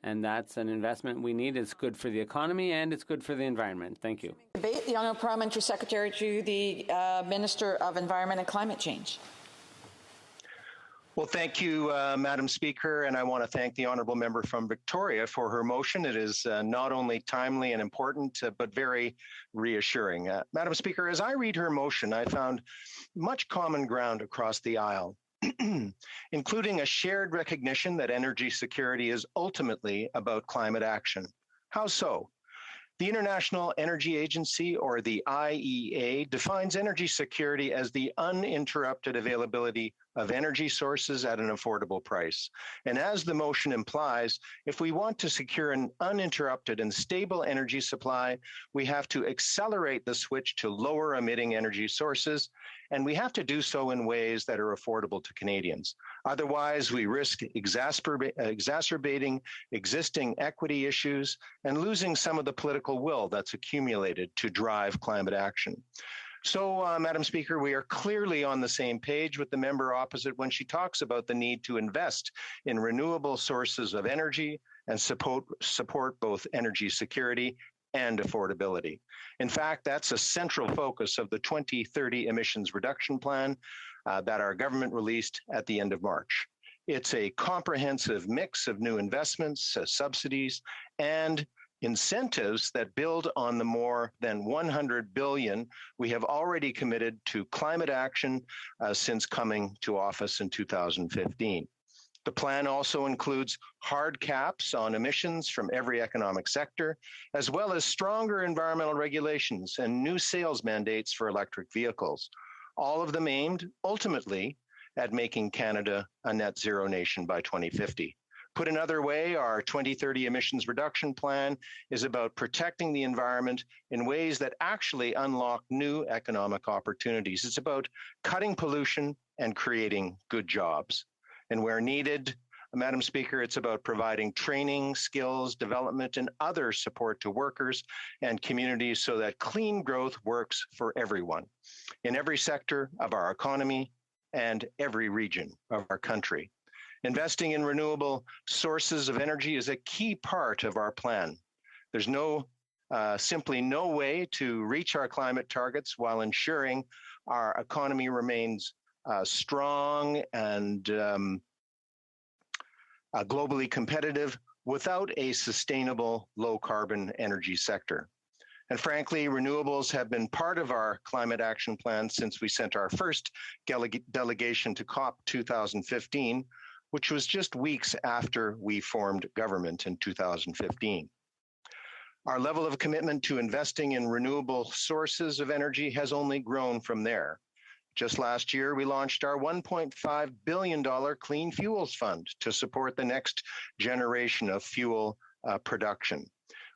And that's an investment we need. It's good for the economy and it's good for the environment. Thank you. Debate, the Honourable Parliamentary Secretary to the Minister of Environment and Climate Change. Well, thank you, Madam Speaker, and I want to thank the honourable member from Victoria for her motion. It is not only timely and important, but very reassuring. Madam Speaker, as I read her motion, I found much common ground across the aisle, including a shared recognition that energy security is ultimately about climate action. How so? The International Energy Agency, or the IEA, defines energy security as the uninterrupted availability of energy sources at an affordable price. And as the motion implies, if we want to secure an uninterrupted and stable energy supply, we have to accelerate the switch to lower emitting energy sources, and we have to do so in ways that are affordable to Canadians. Otherwise, we risk exacerbating existing equity issues and losing some of the political will that's accumulated to drive climate action. So, Madam Speaker, we are clearly on the same page with the member opposite when she talks about the need to invest in renewable sources of energy and support both energy security and affordability. In fact, that's a central focus of the 2030 emissions reduction plan that our government released at the end of March. It's a comprehensive mix of new investments, subsidies, and incentives that build on the more than $100 billion we have already committed to climate action since coming to office in 2015. The plan also includes hard caps on emissions from every economic sector, as well as stronger environmental regulations and new sales mandates for electric vehicles, all of them aimed ultimately at making Canada a net zero nation by 2050. Put another way, our 2030 emissions reduction plan is about protecting the environment in ways that actually unlock new economic opportunities. It's about cutting pollution and creating good jobs. And where needed, Madam Speaker, it's about providing training, skills, development, and other support to workers and communities so that clean growth works for everyone in every sector of our economy and every region of our country. Investing in renewable sources of energy is a key part of our plan. There's simply no way to reach our climate targets while ensuring our economy remains strong and globally competitive without a sustainable low-carbon energy sector. And frankly, renewables have been part of our climate action plan since we sent our first delegation to COP 2015, which was just weeks after we formed government in 2015. Our level of commitment to investing in renewable sources of energy has only grown from there. Just last year, we launched our $1.5 billion Clean Fuels Fund to support the next generation of fuel production.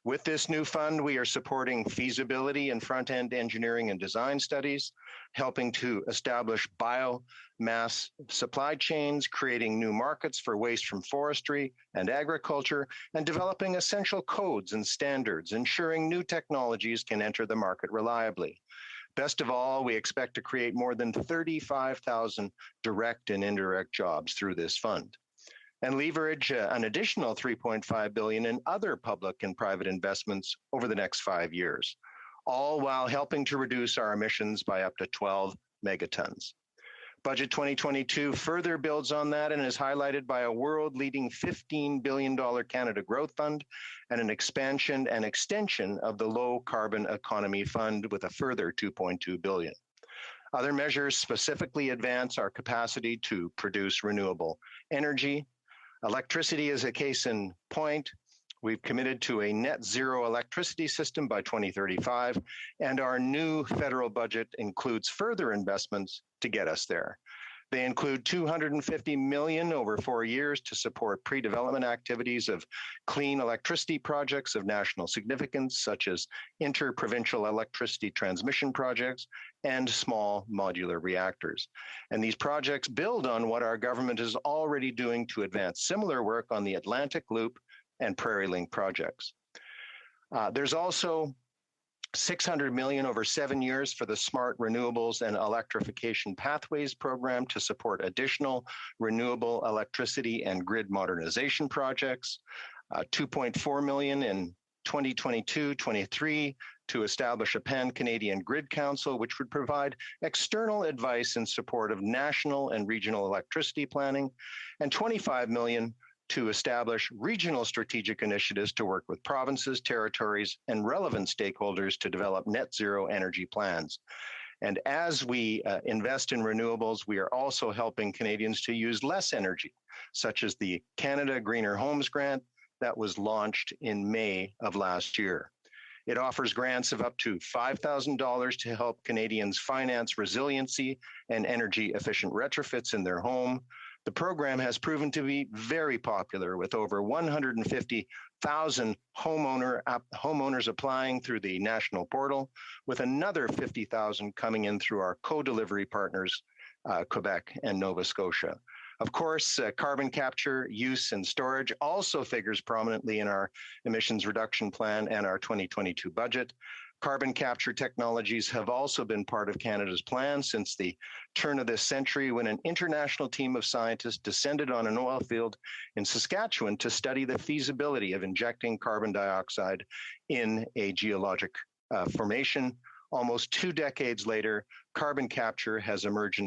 With this new fund, we are supporting feasibility and front-end engineering and design studies, helping to establish biomass supply chains, creating new markets for waste from forestry and agriculture, and developing essential codes and standards, ensuring new technologies can enter the market reliably. Best of all, we expect to create more than 35,000 direct and indirect jobs through this fund, and leverage an additional $3.5 billion in other public and private investments over the next 5 years, all while helping to reduce our emissions by up to 12 megatons. Budget 2022 further builds on that and is highlighted by a world-leading $15 billion Canada Growth Fund and an expansion and extension of the Low Carbon Economy Fund with a further $2.2 billion. Other measures specifically advance our capacity to produce renewable energy. Electricity is a case in point. We've committed to a net zero electricity system by 2035, and our new federal budget includes further investments to get us there. They include $250 million over 4 years to support pre-development activities of clean electricity projects of national significance, such as inter-provincial electricity transmission projects and small modular reactors. And these projects build on what our government is already doing to advance similar work on the Atlantic Loop and Prairie Link projects. There's also $600 million over 7 years for the Smart Renewables and Electrification Pathways program to support additional renewable electricity and grid modernization projects. $2.4 million in 2022-23 to establish a Pan-Canadian Grid Council, which would provide external advice in support of national and regional electricity planning, and $25 million to establish regional strategic initiatives to work with provinces, territories, and relevant stakeholders to develop net zero energy plans. And as we invest in renewables, we are also helping Canadians to use less energy, such as the Canada Greener Homes Grant that was launched in May of last year. It offers grants of up to $5,000 to help Canadians finance resiliency and energy efficient retrofits in their home. The program has proven to be very popular, with over 150,000 homeowners applying through the national portal, with another 50,000 coming in through our co-delivery partners, Quebec and Nova Scotia. Of course, carbon capture, use, and storage also figures prominently in our emissions reduction plan and our 2022 budget. Carbon capture technologies have also been part of Canada's plan since the turn of this century, when an international team of scientists descended on an oil field in Saskatchewan to study the feasibility of injecting carbon dioxide in a geologic formation. Almost 2 decades later, carbon capture has emerged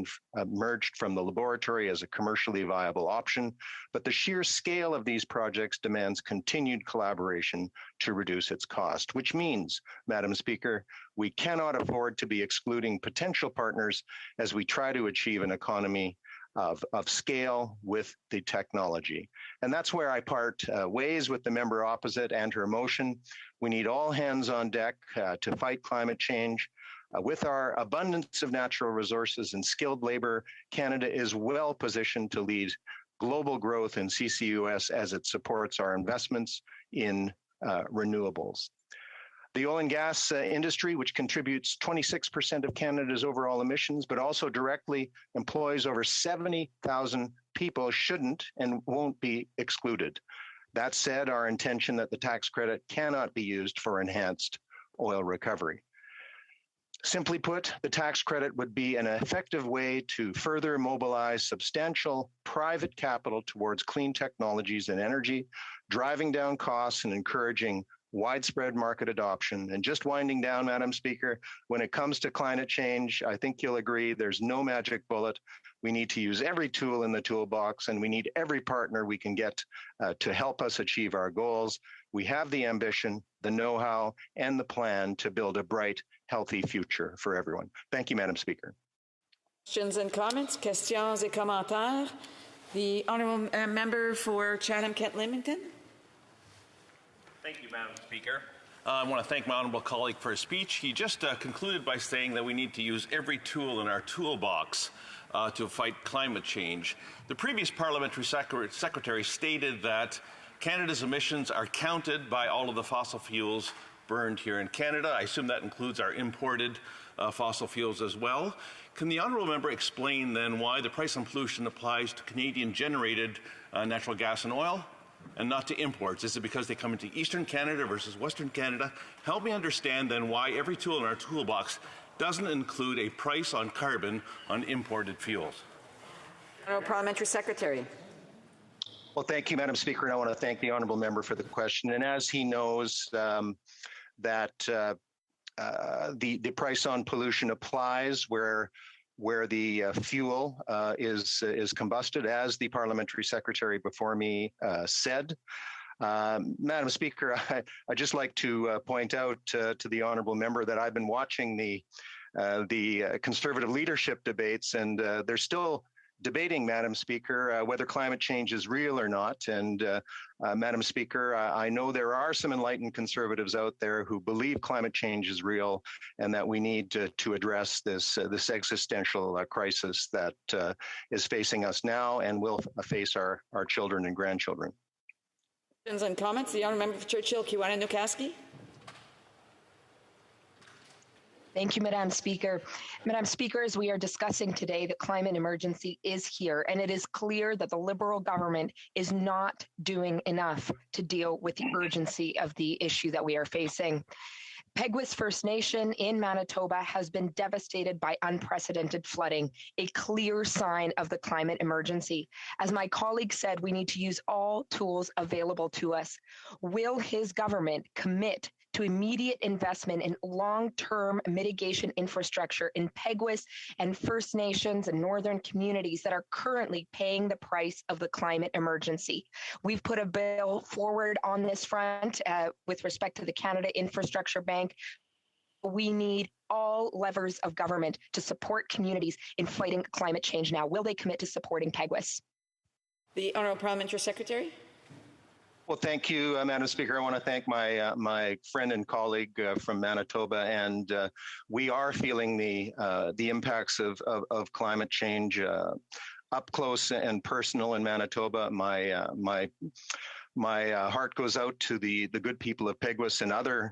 from the laboratory as a commercially viable option, but the sheer scale of these projects demands continued collaboration to reduce its cost, which means, Madam Speaker, we cannot afford to be excluding potential partners as we try to achieve an economy of scale with the technology. And that's where I part ways with the member opposite and her motion. We need all hands on deck to fight climate change. With our abundance of natural resources and skilled labor, Canada is well positioned to lead global growth in CCUS as it supports our investments in renewables. The oil and gas industry, which contributes 26% of Canada's overall emissions, but also directly employs over 70,000 people, shouldn't and won't be excluded. That said, our intention that the tax credit cannot be used for enhanced oil recovery. Simply put, the tax credit would be an effective way to further mobilize substantial private capital towards clean technologies and energy, driving down costs and encouraging widespread market adoption. And just winding down, Madam Speaker, when it comes to climate change, I think you'll agree there's no magic bullet. We need to use every tool in the toolbox, and we need every partner we can get to help us achieve our goals. We have the ambition, the know-how, and the plan to build a bright, healthy future for everyone. Thank you, Madam Speaker. Questions and comments, questions et commentaires. The honourable member for Chatham-Kent-Limington. Thank you, Madam Speaker. I want to thank my honourable colleague for his speech. He just concluded by saying that we need to use every tool in our toolbox to fight climate change. The previous parliamentary secretary stated that Canada's emissions are counted by all of the fossil fuels burned here in Canada. I assume that includes our imported fossil fuels as well. Can the honourable member explain then why the price on pollution applies to Canadian-generated natural gas and oil and not to imports? Is it because they come into Eastern Canada versus Western Canada? Help me understand then why every tool in our toolbox doesn't include a price on carbon on imported fuels. Honourable Parliamentary Secretary. Well, thank you, Madam Speaker, and I want to thank the honourable member for the question. And as he knows, that the price on pollution applies where the fuel is combusted, as the parliamentary secretary before me said. Madam Speaker, I'd just like to point out to the honourable member that I've been watching the Conservative leadership debates, and they're still debating, Madam Speaker, whether climate change is real or not. And Madam Speaker, I know there are some enlightened Conservatives out there who believe climate change is real and that we need to address this existential crisis that is facing us now and will face our children and grandchildren. Questions and comments. The honourable member for Churchill, Kiwana-Newcastle. Thank you, Madam Speaker. Madam Speaker, as we are discussing today, the climate emergency is here, and it is clear that the Liberal government is not doing enough to deal with the urgency of the issue that we are facing. Peguis First Nation in Manitoba has been devastated by unprecedented flooding, a clear sign of the climate emergency. As my colleague said, we need to use all tools available to us. Will his government commit to immediate investment in long-term mitigation infrastructure in Peguis and First Nations and northern communities that are currently paying the price of the climate emergency? We've put a bill forward on this front with respect to the Canada Infrastructure Bank. We need all levers of government to support communities in fighting climate change now. Will they commit to supporting Peguis? The Honourable Parliamentary Secretary. Well, thank you, Madam Speaker. I want to thank my friend and colleague from Manitoba, and we are feeling the impacts of climate change up close and personal in Manitoba. My heart goes out to the good people of Peguis and other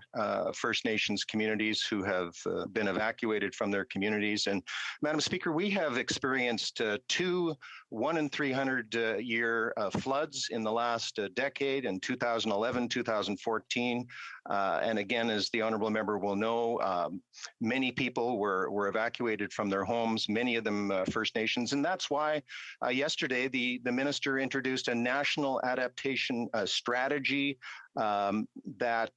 First Nations communities who have been evacuated from their communities. And Madam Speaker, we have experienced two 1 in 300 year floods in the last decade, in 2011, 2014. And again, as the honourable member will know, many people were evacuated from their homes, many of them First Nations. And that's why yesterday the minister introduced a national adaptation strategy that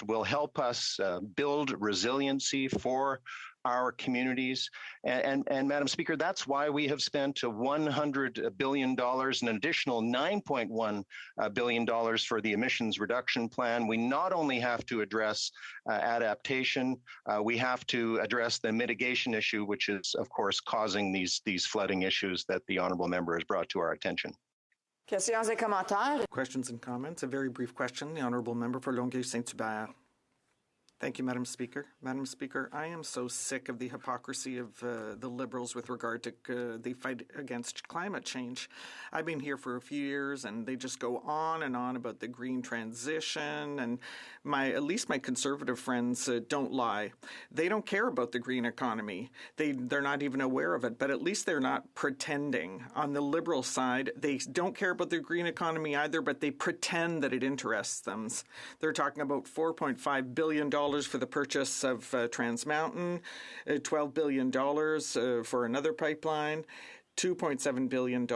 will help us build resiliency for our communities. And Madam Speaker, that's why we have spent $100 billion, an additional $9.1 billion for the emissions reduction plan. We not only have to address adaptation, we have to address the mitigation issue, which is, of course, causing these flooding issues that the honourable member has brought to our attention. Questions and comments. A very brief question. The honourable member for Longueuil-Saint-Hubert. Thank you, Madam Speaker. Madam Speaker, I am so sick of the hypocrisy of the Liberals with regard to the fight against climate change. I've been here for a few years, and they just go on and on about the green transition, and at least my Conservative friends don't lie. They don't care about the green economy. They're not even aware of it, but at least they're not pretending. On the Liberal side, they don't care about the green economy either, but they pretend that it interests them. They're talking about $4.5 billion for the purchase of Trans Mountain, $12 billion for another pipeline, $2.7 billion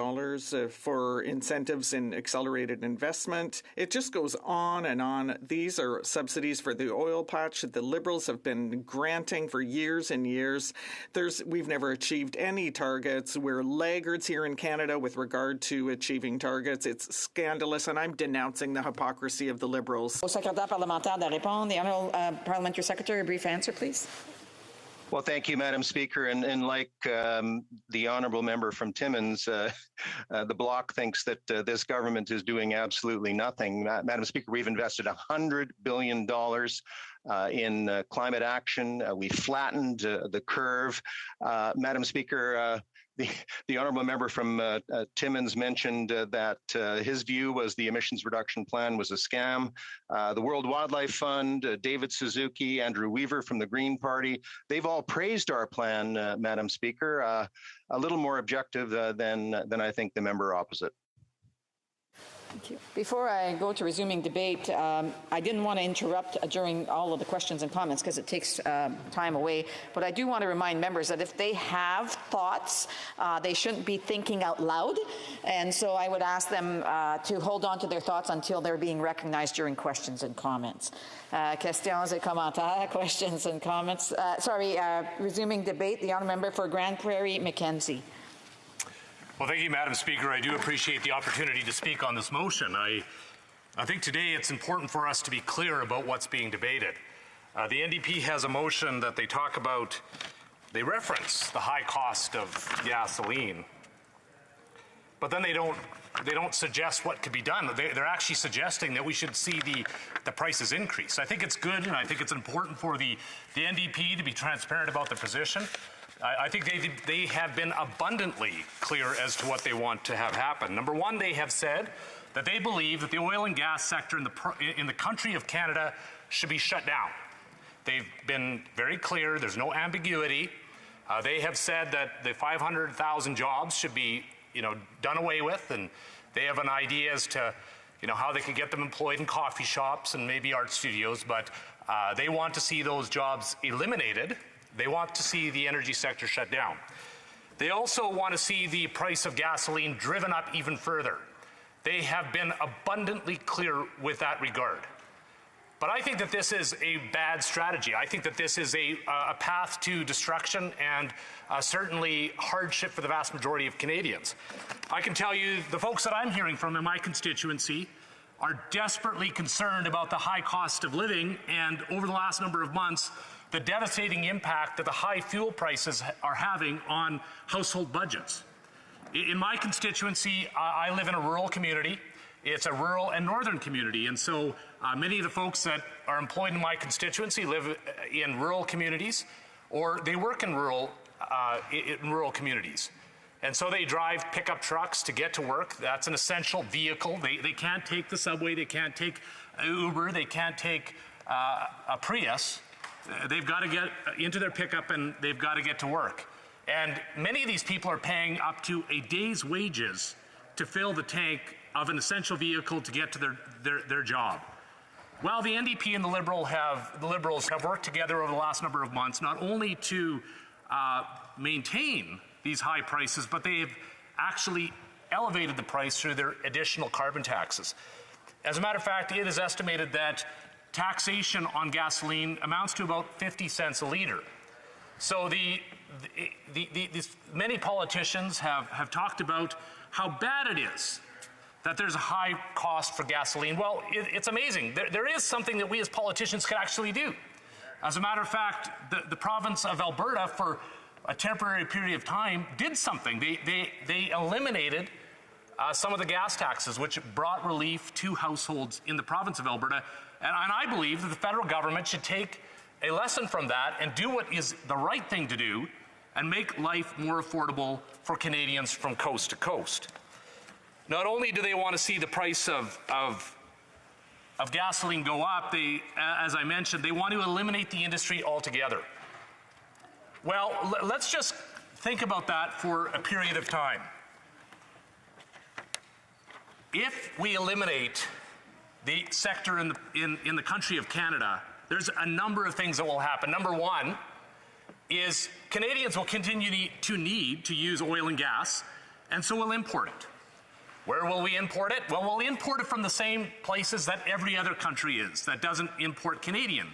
for incentives in accelerated investment. It just goes on and on. These are subsidies for the oil patch that the Liberals have been granting for years and years. We've never achieved any targets. We're laggards here in Canada with regard to achieving targets. It's scandalous, and I'm denouncing the hypocrisy of the Liberals. Au secrétaire parlementaire de répondre. The Honourable Parliamentary Secretary, a brief answer, please. Well, thank you, Madam Speaker. And like the honourable member from Timmins, the Bloc thinks that this government is doing absolutely nothing. Madam Speaker, we've invested $100 billion in climate action. We flattened the curve. Madam Speaker, the honourable member from Timmins mentioned that his view was the emissions reduction plan was a scam. The World Wildlife Fund, David Suzuki, Andrew Weaver from the Green Party, they've all praised our plan, Madam Speaker, a little more objective than I think the member opposite. Thank you. Before I go to resuming debate, I didn't want to interrupt during all of the questions and comments because it takes time away, but I do want to remind members that if they have thoughts, they shouldn't be thinking out loud, and so I would ask them to hold on to their thoughts until they're being recognized during questions and comments. Questions et commentaires, questions and comments. Resuming debate, the honourable member for Grand Prairie, Mackenzie. Well, thank you, Madam Speaker. I do appreciate the opportunity to speak on this motion. I think today it's important for us to be clear about what's being debated. The NDP has a motion that they talk about, they reference the high cost of gasoline, but then they don't suggest what could be done. They're actually suggesting that we should see the prices increase. I think it's good, and I think it's important for the NDP to be transparent about the position. I think they have been abundantly clear as to what they want to have happen. Number one, they have said that they believe that the oil and gas sector in the country of Canada should be shut down. They've been very clear. There's no ambiguity. They have said that the 500,000 jobs should be, done away with, and they have an idea as to, how they can get them employed in coffee shops and maybe art studios, but they want to see those jobs eliminated. They want to see the energy sector shut down. They also want to see the price of gasoline driven up even further. They have been abundantly clear with that regard. But I think that this is a bad strategy. I think that this is a path to destruction and certainly hardship for the vast majority of Canadians. I can tell you the folks that I'm hearing from in my constituency are desperately concerned about the high cost of living, and over the last number of months, the devastating impact that the high fuel prices are having on household budgets. In my constituency, I live in a rural community. It's a rural and northern community, and so many of the folks that are employed in my constituency live in rural communities, or they work in rural communities. And so they drive pickup trucks to get to work. That's an essential vehicle. They can't take the subway, they can't take Uber, they can't take a Prius. They've got to get into their pickup and they've got to get to work. And many of these people are paying up to a day's wages to fill the tank of an essential vehicle to get to their job. Well, the NDP and the Liberals have worked together over the last number of months, not only to maintain these high prices, but they have actually elevated the price through their additional carbon taxes. As a matter of fact, it is estimated that taxation on gasoline amounts to about 50 cents a liter. So many politicians have talked about how bad it is that there's a high cost for gasoline. Well, it's amazing. There is something that we as politicians can actually do. As a matter of fact, the province of Alberta, for a temporary period of time, did something. They eliminated some of the gas taxes, which brought relief to households in the province of Alberta. And I believe that the federal government should take a lesson from that and do what is the right thing to do and make life more affordable for Canadians from coast to coast. Not only do they want to see the price of gasoline go up, as I mentioned, they want to eliminate the industry altogether. Well, let's just think about that for a period of time. If we eliminate the sector in the country of Canada, there's a number of things that will happen. Number one is Canadians will continue to need to use oil and gas, and so we'll import it. Where will we import it? Well, we'll import it from the same places that every other country is that doesn't import Canadian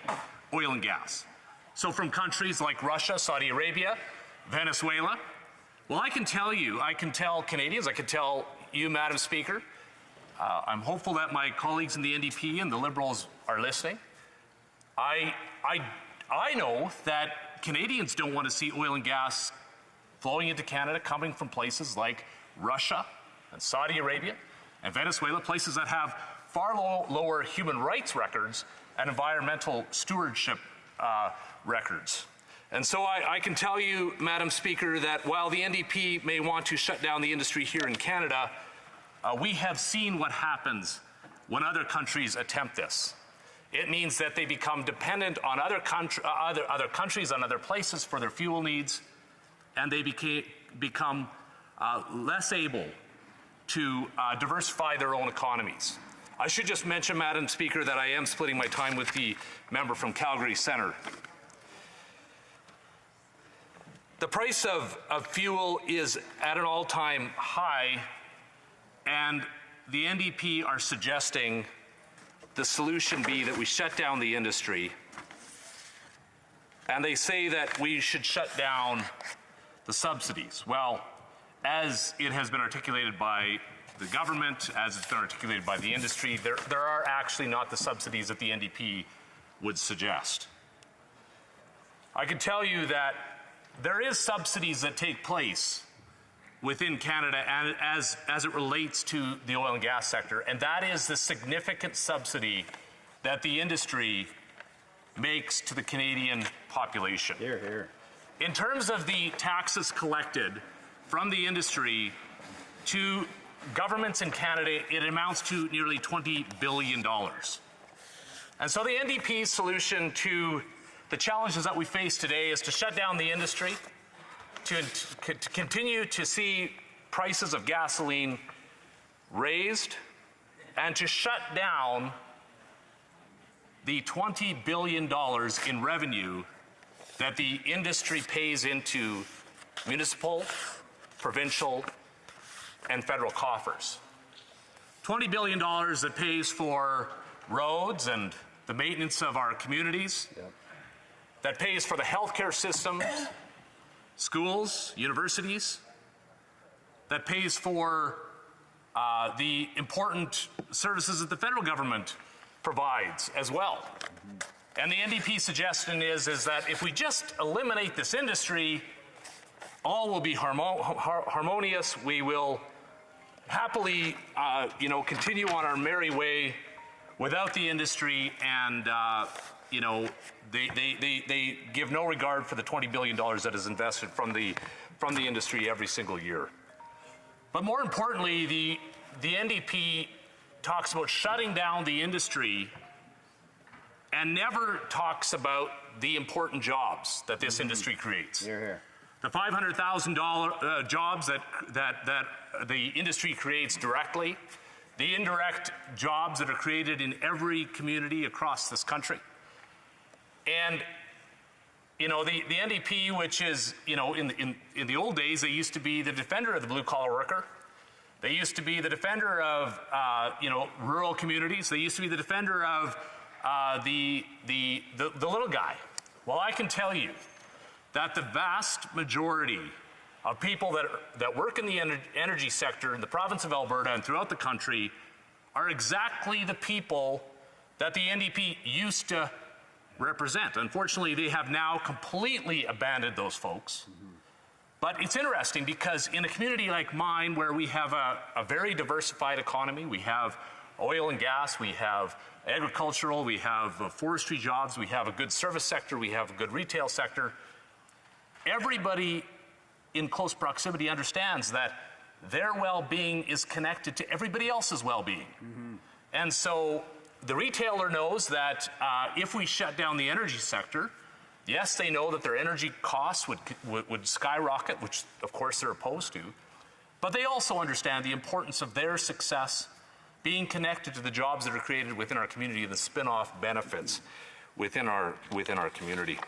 oil and gas. So from countries like Russia, Saudi Arabia, Venezuela. Well, I can tell Canadians, I can tell you, Madam Speaker, I'm hopeful that my colleagues in the NDP and the Liberals are listening. I know that Canadians don't want to see oil and gas flowing into Canada coming from places like Russia and Saudi Arabia and Venezuela, places that have far lower human rights records and environmental stewardship records. And so I can tell you, Madam Speaker, that while the NDP may want to shut down the industry here in Canada, we have seen what happens when other countries attempt this. It means that they become dependent on other countries, on other places for their fuel needs, and they become less able to diversify their own economies. I should just mention, Madam Speaker, that I am splitting my time with the member from Calgary Centre. The price of fuel is at an all-time high, and the NDP are suggesting the solution be that we shut down the industry. And they say that we should shut down the subsidies. Well, as it has been articulated by the government, as it's been articulated by the industry, there are actually not the subsidies that the NDP would suggest. I can tell you that there is subsidies that take place within Canada and as it relates to the oil and gas sector, and that is the significant subsidy that the industry makes to the Canadian population. Hear, hear. In terms of the taxes collected from the industry to governments in Canada, it amounts to nearly $20 billion. And so the NDP's solution to the challenges that we face today is to shut down the industry, to continue to see prices of gasoline raised, and to shut down the $20 billion in revenue that the industry pays into municipal, provincial, and federal coffers. $20 billion that pays for roads and the maintenance of our communities, that pays for the healthcare system, schools, universities, that pays for the important services that the federal government provides as well. And the NDP suggestion is that if we just eliminate this industry, all will be harmonious. We will happily, continue on our merry way without the industry, and they give no regard for the $20 billion that is invested from the industry every single year. But more importantly, the NDP talks about shutting down the industry and never talks about the important jobs that this industry creates. Hear, hear. The 500,000 jobs that the industry creates directly, the indirect jobs that are created in every community across this country. And, the NDP, which is, in the old days, they used to be the defender of the blue-collar worker. They used to be the defender of, rural communities. They used to be the defender of the little guy. Well, I can tell you that the vast majority of people that work in the energy sector in the province of Alberta and throughout the country are exactly the people that the NDP used to represent. Unfortunately, they have now completely abandoned those folks. But it's interesting because in a community like mine, where we have a very diversified economy, we have oil and gas, we have agricultural, we have forestry jobs, we have a good service sector, we have a good retail sector, everybody in close proximity understands that their well-being is connected to everybody else's well-being. And so the retailer knows that if we shut down the energy sector, yes, they know that their energy costs would skyrocket, which of course they're opposed to, but they also understand the importance of their success being connected to the jobs that are created within our community and the spin-off benefits within our community.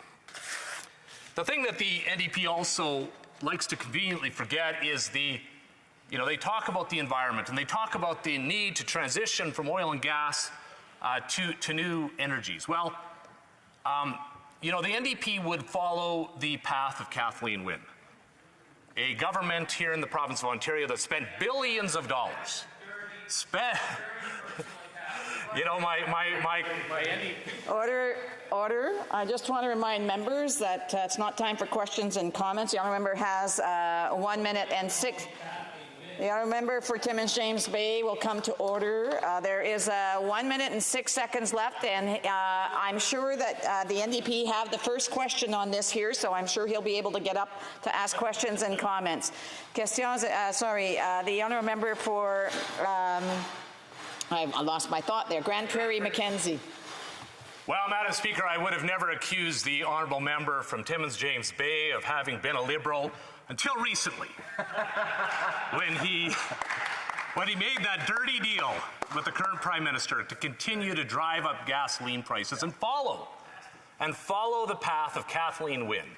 The thing that the NDP also likes to conveniently forget is they talk about the environment and they talk about the need to transition from oil and gas to new energies. Well, the NDP would follow the path of Kathleen Wynne, a government here in the province of Ontario that spent billions of dollars. You know, my Order. I just want to remind members that it's not time for questions and comments. The honourable member has 1 minute and 6. The honourable member for Timmins James Bay will come to order. There is 1 minute and 6 seconds left, and I'm sure that the NDP have the first question on this here, so I'm sure he'll be able to get up to ask questions and comments. Questions, the honourable member for, I lost my thought there, Grand Prairie Mackenzie. Well, Madam Speaker, I would have never accused the honourable member from Timmins James Bay of having been a Liberal until recently, when he made that dirty deal with the current Prime Minister to continue to drive up gasoline prices and follow the path of Kathleen Wynne,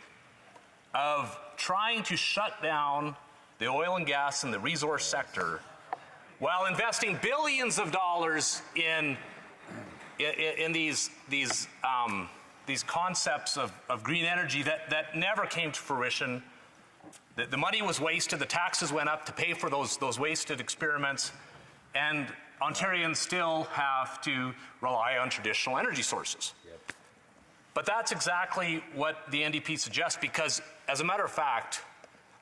of trying to shut down the oil and gas and the resource sector while investing billions of dollars in these concepts of green energy that never came to fruition. The money was wasted, the taxes went up to pay for those wasted experiments, and Ontarians still have to rely on traditional energy sources. Yep. But that's exactly what the NDP suggests, because as a matter of fact,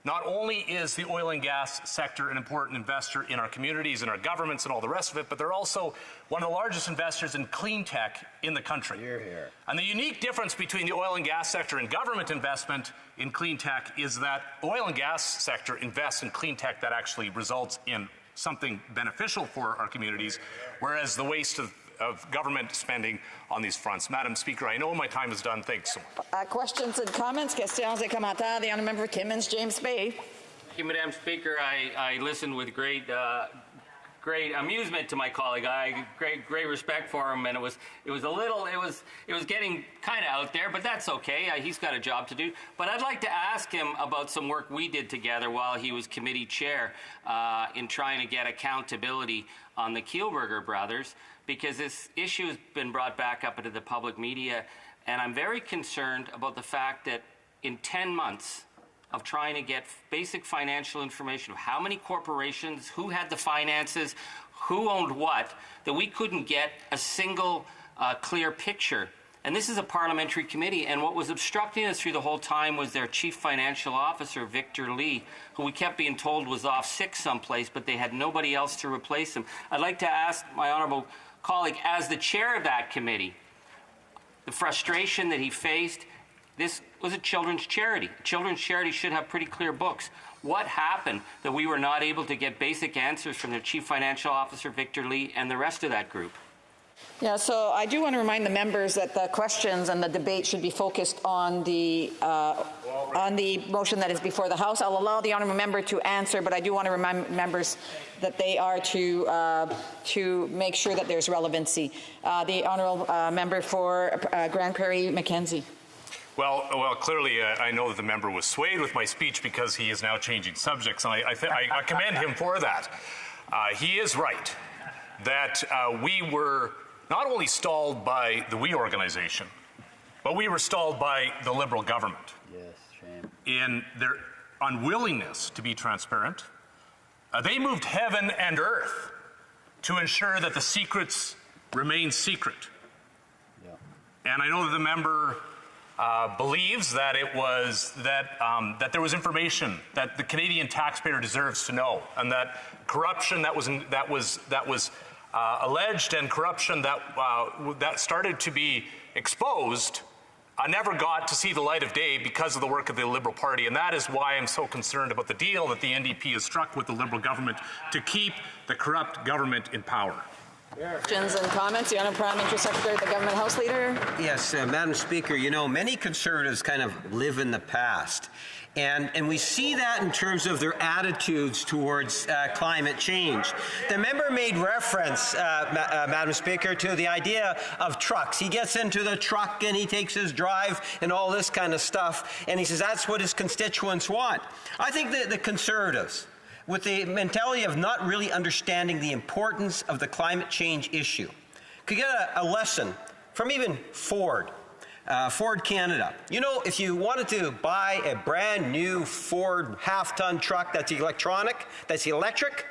not only is the oil and gas sector an important investor in our communities and our governments and all the rest of it, but they're also one of the largest investors in clean tech in the country. Hear, hear. And the unique difference between the oil and gas sector and government investment in clean tech is that oil and gas sector invests in clean tech that actually results in something beneficial for our communities, whereas the waste of government spending on these fronts. Madam Speaker, I know my time is done. Thanks so much. Questions and comments? Questions et commentaires. The honourable member for Timmins James Bay. Thank you, Madam Speaker. I listened with great amusement to my colleague. Great respect for him, and it was getting kind of out there, but that's okay. He's got a job to do. But I'd like to ask him about some work we did together while he was committee chair in trying to get accountability on the Kielburger brothers, because this issue has been brought back up into the public media, and I'm very concerned about the fact that in 10 months of trying to get basic financial information of how many corporations, who had the finances, who owned what, that we couldn't get a single clear picture. And this is a parliamentary committee, and what was obstructing us through the whole time was their chief financial officer, Victor Lee, who we kept being told was off sick someplace, but they had nobody else to replace him. I'd like to ask my honourable colleague, as the chair of that committee, the frustration that he faced. This was a children's charity. A children's charity should have pretty clear books. What happened that we were not able to get basic answers from their chief financial officer, Victor Lee, and the rest of that group? Yeah, so I do want to remind the members that the questions and the debate should be focused on the motion that is before the House. I'll allow the honourable member to answer, but I do want to remind members that they are to make sure that there's relevancy. The honourable member for Grand Prairie Mackenzie. Well, clearly, I know that the member was swayed with my speech because he is now changing subjects, and I commend him for that. He is right that we were not only stalled by the WE organization, but we were stalled by the Liberal government. Yes, shame. In their unwillingness to be transparent. They moved heaven and earth to ensure that the secrets remain secret. Yeah. And I know that the member believes that it was that there was information that the Canadian taxpayer deserves to know, and that corruption that was alleged and corruption that started to be exposed never got to see the light of day because of the work of the Liberal Party. And that is why I'm so concerned about the deal that the NDP has struck with the Liberal government to keep the corrupt government in power. Questions and comments. The Honourable Parliamentary Secretary, the Government House Leader. Yes, Madam Speaker, you know, many Conservatives kind of live in the past. And we see that in terms of their attitudes towards climate change. The member made reference, Madam Speaker, to the idea of trucks. He gets into the truck and he takes his drive and all this kind of stuff, and he says that's what his constituents want. I think that the Conservatives, with the mentality of not really understanding the importance of the climate change issue, could get a lesson from even Ford. Ford Canada. You know, if you wanted to buy a brand new Ford half-ton truck that's electric,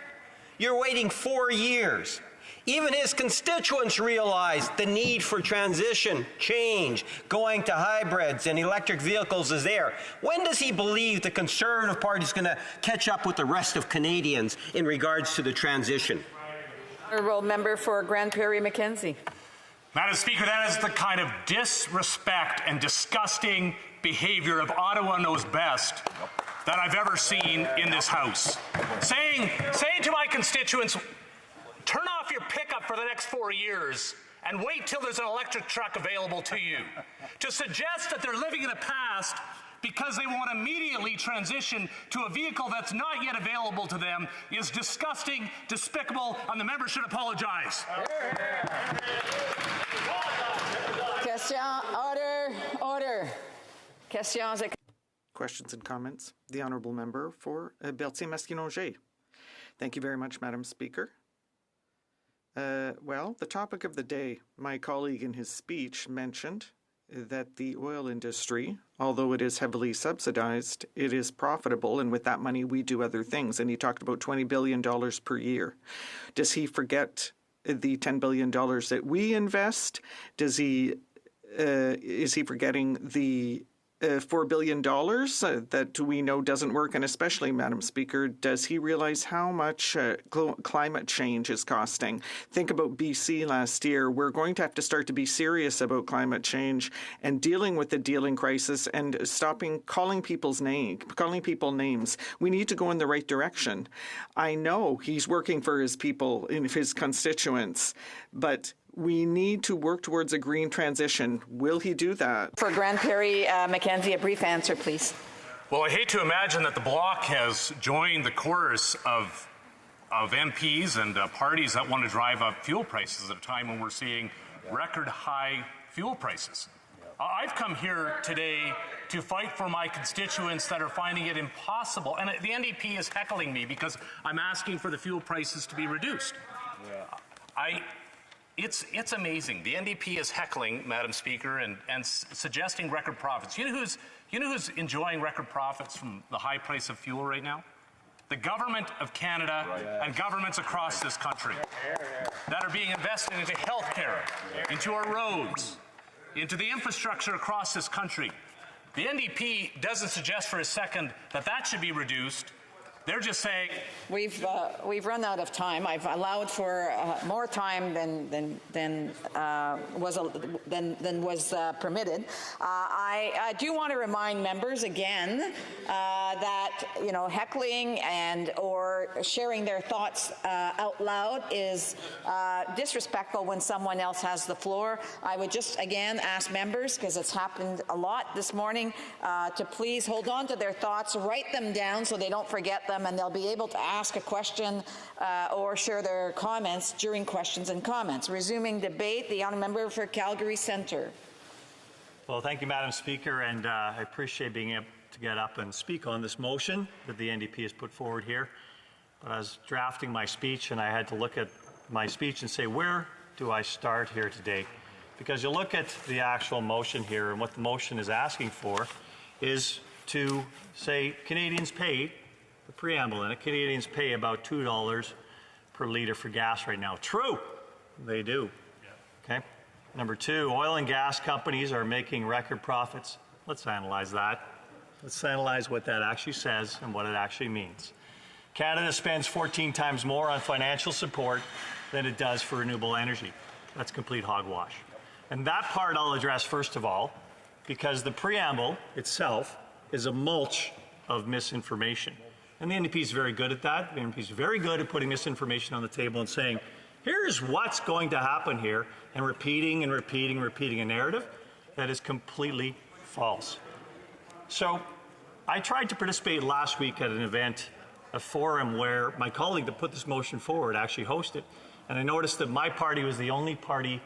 you're waiting 4 years. Even his constituents realize the need for transition, change, going to hybrids and electric vehicles is there. When does he believe the Conservative Party is going to catch up with the rest of Canadians in regards to the transition? Honourable member for Grand Prairie Mackenzie. Madam Speaker, that is the kind of disrespect and disgusting behavior of Ottawa Knows Best that I've ever seen in this House. Saying to my constituents, turn off your pickup for the next 4 years and wait till there's an electric truck available to you. To suggest that they're living in the past because they want to immediately transition to a vehicle that's not yet available to them is disgusting, despicable, and the member should apologize. Question, order. Questions. Questions and comments? The Honourable Member for Berthier-Masquinongé. Thank you very much, Madam Speaker. Well, the topic of the day, my colleague in his speech mentioned that the oil industry, although it is heavily subsidized, it is profitable, and with that money we do other things. And he talked about $20 billion per year. Does he forget the $10 billion that we invest? Is he forgetting the $4 billion that we know doesn't work? And especially, Madam Speaker, does he realize how much climate change is costing? Think about BC last year. We're going to have to start to be serious about climate change and dealing with the dealing crisis and stopping calling people names. We need to go in the right direction. I know he's working for his people, his constituents, but we need to work towards a green transition. Will he do that? For Grand Prairie Mackenzie, a brief answer, please. Well, I hate to imagine that the Bloc has joined the chorus of MPs and parties that want to drive up fuel prices at a time when we're seeing record high fuel prices. I've come here today to fight for my constituents that are finding it impossible. And the NDP is heckling me because I'm asking for the fuel prices to be reduced. It's amazing. The NDP is heckling, Madam Speaker, and suggesting record profits. You know who's enjoying record profits from the high price of fuel right now? The government of Canada and governments across this country that are being invested into healthcare, into our roads, into the infrastructure across this country. The NDP doesn't suggest for a second that that should be reduced. They're just saying we've run out of time. I've allowed for more time than was permitted. I do want to remind members again that heckling or sharing their thoughts out loud is disrespectful when someone else has the floor. I would just again ask members, because it's happened a lot this morning, to please hold on to their thoughts, write them down so they don't forget them, and they'll be able to ask a question or share their comments during questions and comments. Resuming debate, the honourable member for Calgary Centre. Well, thank you, Madam Speaker, and I appreciate being able to get up and speak on this motion that the NDP has put forward here. But I was drafting my speech, and I had to look at my speech and say, where do I start here today? Because you look at the actual motion here, and what the motion is asking for is to say Canadians pay, the preamble in it, Canadians pay about $2 per litre for gas right now. True, they do. Okay. Number two, oil and gas companies are making record profits. Let's analyze that. Let's analyze what that actually says and what it actually means. Canada spends 14 times more on financial support than it does for renewable energy. That's complete hogwash. And that part I'll address first of all, because the preamble itself is a mulch of misinformation. And the NDP is very good at that. The NDP is very good at putting misinformation on the table and saying, here's what's going to happen here, and repeating and repeating and repeating a narrative that is completely false. So I tried to participate last week at an event, a forum where my colleague that put this motion forward actually hosted, and I noticed that my party was the only party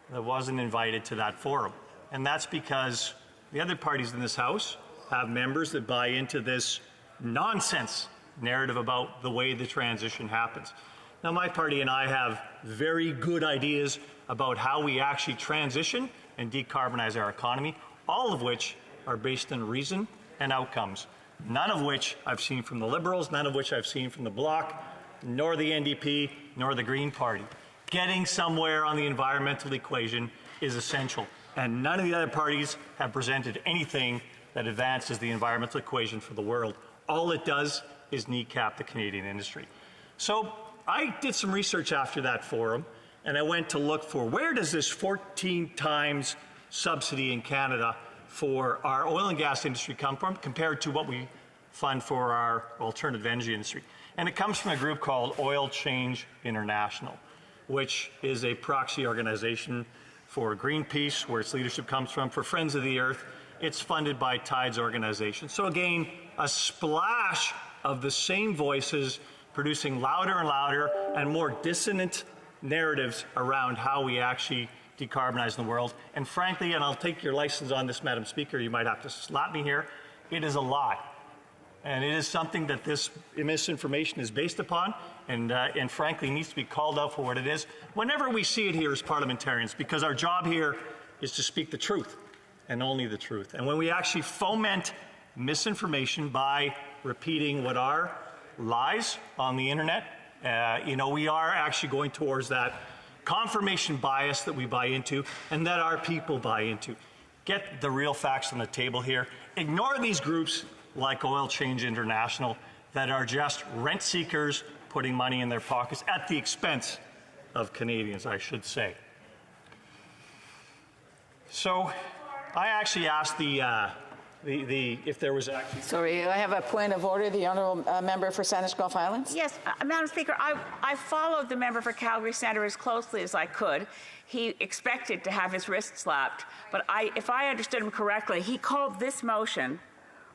that wasn't invited to that forum. And that's because the other parties in this House have members that buy into this nonsense narrative about the way the transition happens. Now, my party and I have very good ideas about how we actually transition and decarbonize our economy, all of which are based on reason and outcomes, none of which I've seen from the Liberals, none of which I've seen from the Bloc, nor the NDP, nor the Green Party. Getting somewhere on the environmental equation is essential, and none of the other parties have presented anything that advances the environmental equation for the world. All it does is kneecap the Canadian industry. So I did some research after that forum, and I went to look for where does this 14 times subsidy in Canada for our oil and gas industry come from compared to what we fund for our alternative energy industry. And it comes from a group called Oil Change International, which is a proxy organization for Greenpeace, where its leadership comes from, for Friends of the Earth. It's funded by Tides organization. So again, a splash of the same voices producing louder and louder and more dissonant narratives around how we actually decarbonize in the world. And frankly, and I'll take your license on this, Madam Speaker, you might have to slap me here, it is a lie. And it is something that this misinformation is based upon, and frankly needs to be called out for what it is whenever we see it here as parliamentarians, because our job here is to speak the truth and only the truth. And when we actually foment misinformation by repeating what are lies on the internet, we are actually going towards that confirmation bias that we buy into and that our people buy into. Get the real facts on the table here. Ignore these groups like Oil Change International that are just rent seekers putting money in their pockets at the expense of Canadians, I should say. So I actually asked if there was actually... Sorry, I have a point of order. The honourable member for Saanich Gulf Islands. Yes, Madam Speaker, I followed the member for Calgary Centre as closely as I could. He expected to have his wrist slapped, but if I understood him correctly, he called this motion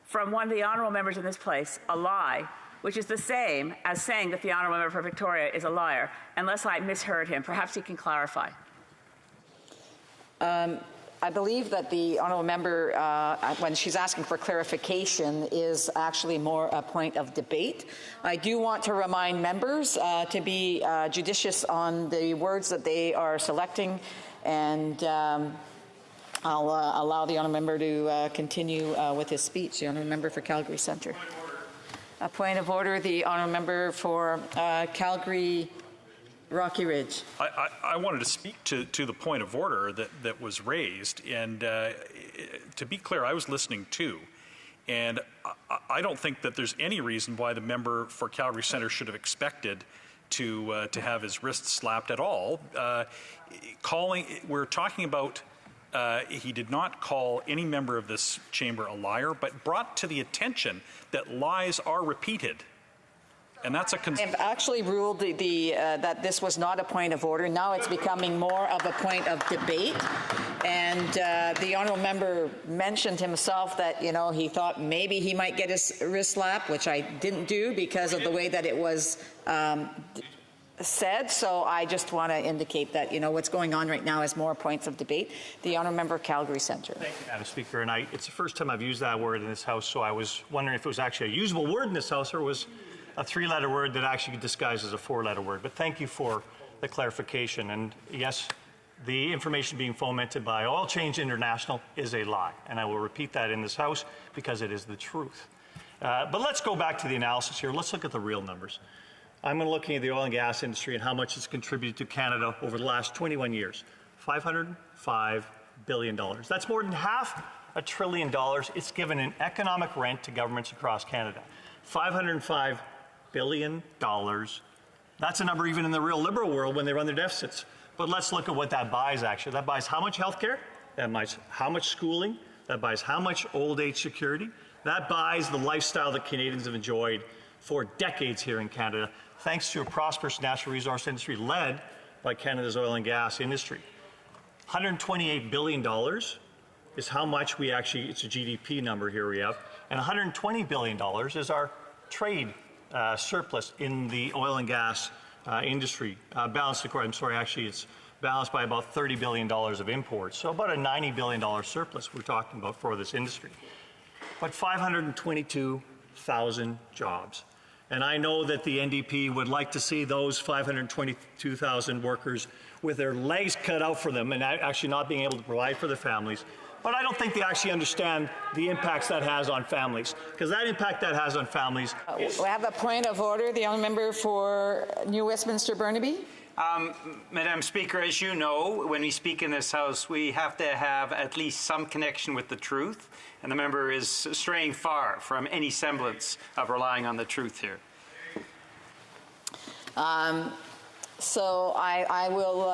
from one of the honourable members in this place a lie, which is the same as saying that the honourable member for Victoria is a liar, unless I misheard him. Perhaps he can clarify. I believe that the honourable member, when she's asking for clarification, is actually more a point of debate. I do want to remind members to be judicious on the words that they are selecting, and I'll allow the honourable member to continue with his speech. The honourable member for Calgary Centre. A point of order. The honourable member for Calgary Rocky Ridge. I wanted to speak to the point of order that was raised, and to be clear, I was listening too, and I don't think that there's any reason why the member for Calgary Centre should have expected to have his wrist slapped at all. We're talking about he did not call any member of this chamber a liar, but brought to the attention that lies are repeated. And that's a I've actually ruled that this was not a point of order. Now it's becoming more of a point of debate. And the honourable member mentioned himself that, he thought maybe he might get his wrist slapped, which I didn't do because of the way that it was said. So I just want to indicate that, what's going on right now is more points of debate. The honourable member of Calgary Centre. Thank you, Madam Speaker. And it's the first time I've used that word in this House, so I was wondering if it was actually a usable word in this House or was a three-letter word that actually disguises a four-letter word. But thank you for the clarification. And yes, the information being fomented by Oil Change International is a lie. And I will repeat that in this House because it is the truth. But let's go back to the analysis here. Let's look at the real numbers. I'm looking at the oil and gas industry and how much it's contributed to Canada over the last 21 years. $505 billion. That's more than $500 billion. It's given an economic rent to governments across Canada. $505 billion. That's a number even in the real liberal world when they run their deficits. But let's look at what that buys actually. That buys how much health care? That buys how much schooling? That buys how much old age security? That buys the lifestyle that Canadians have enjoyed for decades here in Canada, thanks to a prosperous natural resource industry led by Canada's oil and gas industry. $128 billion is how much we actually, it's a GDP number here we have, and $120 billion is our trade surplus in the oil and gas industry. Actually it's balanced by about $30 billion of imports. So about a $90 billion surplus we're talking about for this industry. But 522,000 jobs. And I know that the NDP would like to see those 522,000 workers with their legs cut out for them and actually not being able to provide for their families. But I don't think they actually understand the impacts that has on families, because that impact that has on families. We have a point of order. The honourable member for New Westminster Burnaby. Madam Speaker, as you know, when we speak in this House, we have to have at least some connection with the truth, and the member is straying far from any semblance of relying on the truth here. So I will,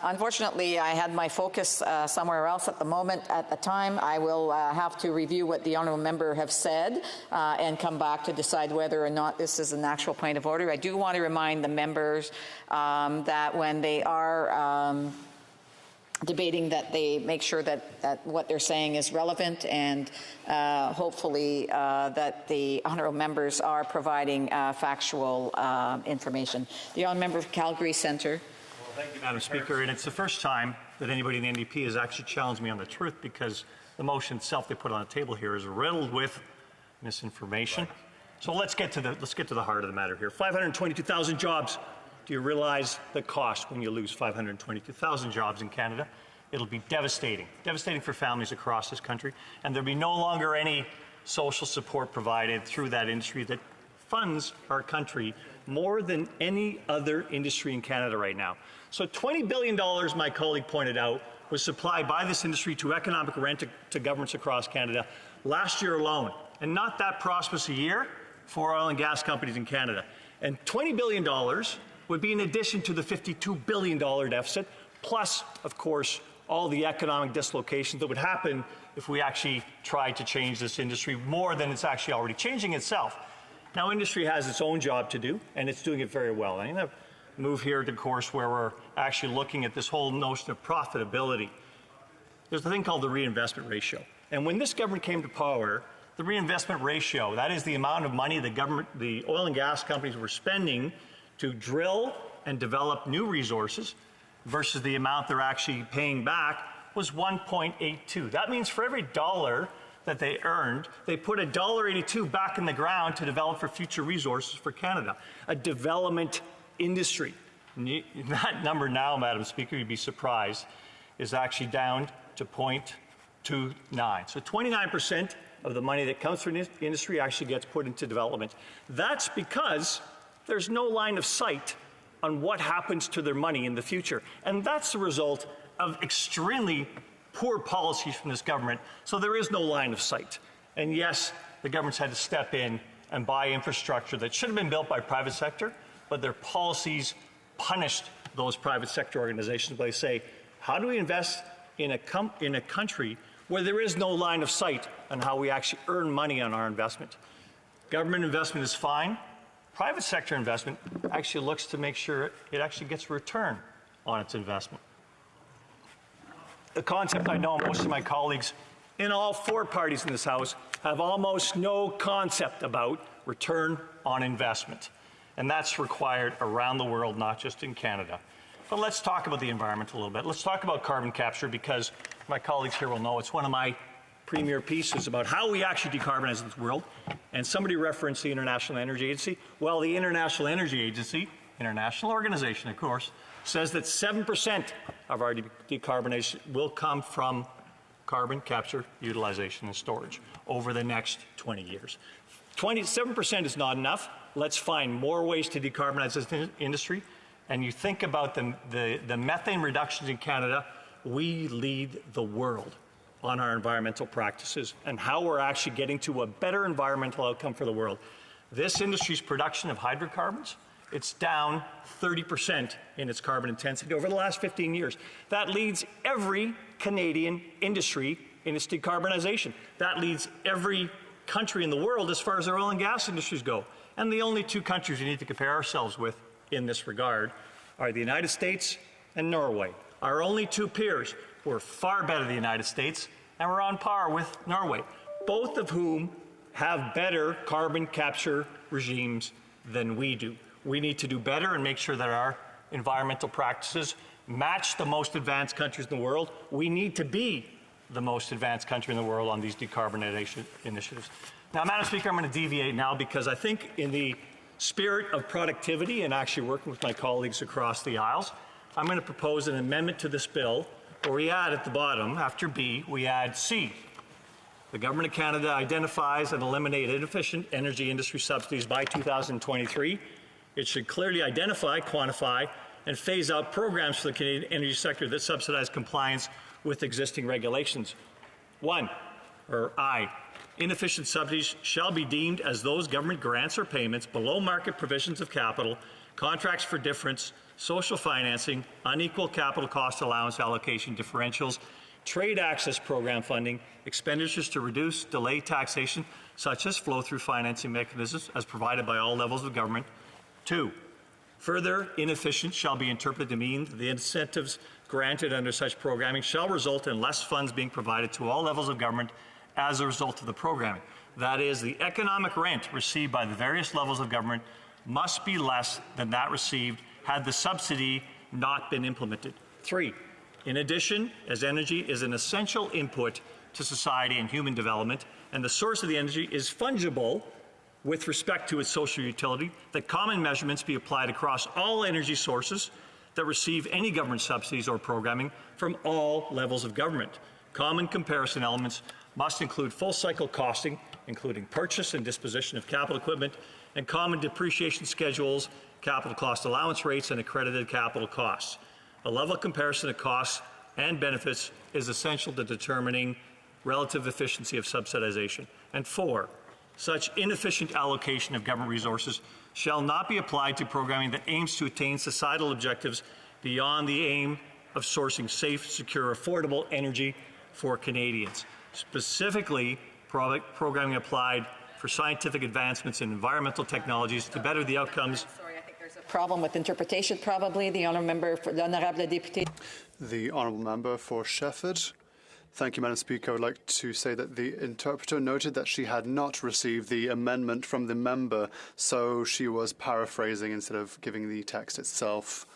unfortunately, I had my focus somewhere else at the moment. At the time, I will have to review what the honourable member have said and come back to decide whether or not this is an actual point of order. I do want to remind the members that when they are debating, that they make sure that what they're saying is relevant, and hopefully that the honourable members are providing factual information. The honourable member for Calgary Centre. Well, thank you, Madam Speaker. And it's the first time that anybody in the NDP has actually challenged me on the truth, because the motion itself they put on the table here is riddled with misinformation. Right. So let's get to the heart of the matter here. 522,000 jobs. Do you realize the cost when you lose 522,000 jobs in Canada? It'll be devastating for families across this country, and there'll be no longer any social support provided through that industry that funds our country more than any other industry in Canada right now. So $20 billion, my colleague pointed out, was supplied by this industry to economic rent to governments across Canada last year alone, and not that prosperous a year for oil and gas companies in Canada. And $20 billion would be in addition to the $52 billion deficit, plus, of course, all the economic dislocations that would happen if we actually tried to change this industry more than it's actually already changing itself. Now, industry has its own job to do, and it's doing it very well. I'm going to move here to course where we're actually looking at this whole notion of profitability. There's a thing called the reinvestment ratio. And when this government came to power, the reinvestment ratio, that is the amount of money the oil and gas companies were spending to drill and develop new resources versus the amount they're actually paying back, was 1.82. That means for every dollar that they earned, they put $1.82 back in the ground to develop for future resources for Canada, a development industry. That number now, Madam Speaker, you'd be surprised, is actually down to 0.29. So 29% of the money that comes from the industry actually gets put into development. That's because there's no line of sight on what happens to their money in the future. And that's the result of extremely poor policies from this government. So there is no line of sight. And yes, the government's had to step in and buy infrastructure that should have been built by private sector, but their policies punished those private sector organizations by saying, how do we invest in a country where there is no line of sight on how we actually earn money on our investment? Government investment is fine. Private sector investment actually looks to make sure it actually gets a return on its investment. The concept I know most of my colleagues in all four parties in this House have almost no concept about return on investment. And that's required around the world, not just in Canada. But let's talk about the environment a little bit. Let's talk about carbon capture, because my colleagues here will know it's one of my premier pieces about how we actually decarbonize this world. And somebody referenced the International Energy Agency. Well, the International Energy Agency, international organization, of course, says that 7% of our decarbonization will come from carbon capture, utilization, and storage over the next 20 years. 7% is not enough. Let's find more ways to decarbonize this industry. And you think about the methane reductions in Canada, we lead the world on our environmental practices and how we're actually getting to a better environmental outcome for the world. This industry's production of hydrocarbons, it's down 30% in its carbon intensity over the last 15 years. That leads every Canadian industry in its decarbonization. That leads every country in the world as far as their oil and gas industries go. And the only two countries we need to compare ourselves with in this regard are the United States and Norway. Our only two peers. We're far better than the United States, and we're on par with Norway, both of whom have better carbon capture regimes than we do. We need to do better and make sure that our environmental practices match the most advanced countries in the world. We need to be the most advanced country in the world on these decarbonization initiatives. Now, Madam Speaker, I'm going to deviate now because I think in the spirit of productivity and actually working with my colleagues across the aisles, I'm going to propose an amendment to this bill where we add at the bottom, after B, we add C. The Government of Canada identifies and eliminate inefficient energy industry subsidies by 2023. It should clearly identify, quantify, and phase out programs for the Canadian energy sector that subsidize compliance with existing regulations. 1, or I, inefficient subsidies shall be deemed as those government grants or payments below market provisions of capital, contracts for difference, social financing, unequal capital cost allowance allocation differentials, trade access program funding, expenditures to reduce, delay taxation, such as flow-through financing mechanisms as provided by all levels of government. 2, further, inefficient shall be interpreted to mean that the incentives granted under such programming shall result in less funds being provided to all levels of government as a result of the programming. That is, the economic rent received by the various levels of government must be less than that received had the subsidy not been implemented. 3, in addition, as energy is an essential input to society and human development, and the source of the energy is fungible with respect to its social utility, that common measurements be applied across all energy sources that receive any government subsidies or programming from all levels of government. Common comparison elements must include full cycle costing, including purchase and disposition of capital equipment, and common depreciation schedules, capital cost allowance rates, and accredited capital costs. A level comparison of costs and benefits is essential to determining relative efficiency of subsidization. And 4, such inefficient allocation of government resources shall not be applied to programming that aims to attain societal objectives beyond the aim of sourcing safe, secure, affordable energy for Canadians. Specifically, programming applied for scientific advancements in environmental technologies to better the outcomes. Sorry, I think there's a problem with interpretation, probably. The honourable member for the honourable député. The honourable member for Shefford. Thank you, Madam Speaker. I would like to say that the interpreter noted that she had not received the amendment from the member, so she was paraphrasing instead of giving the text itself.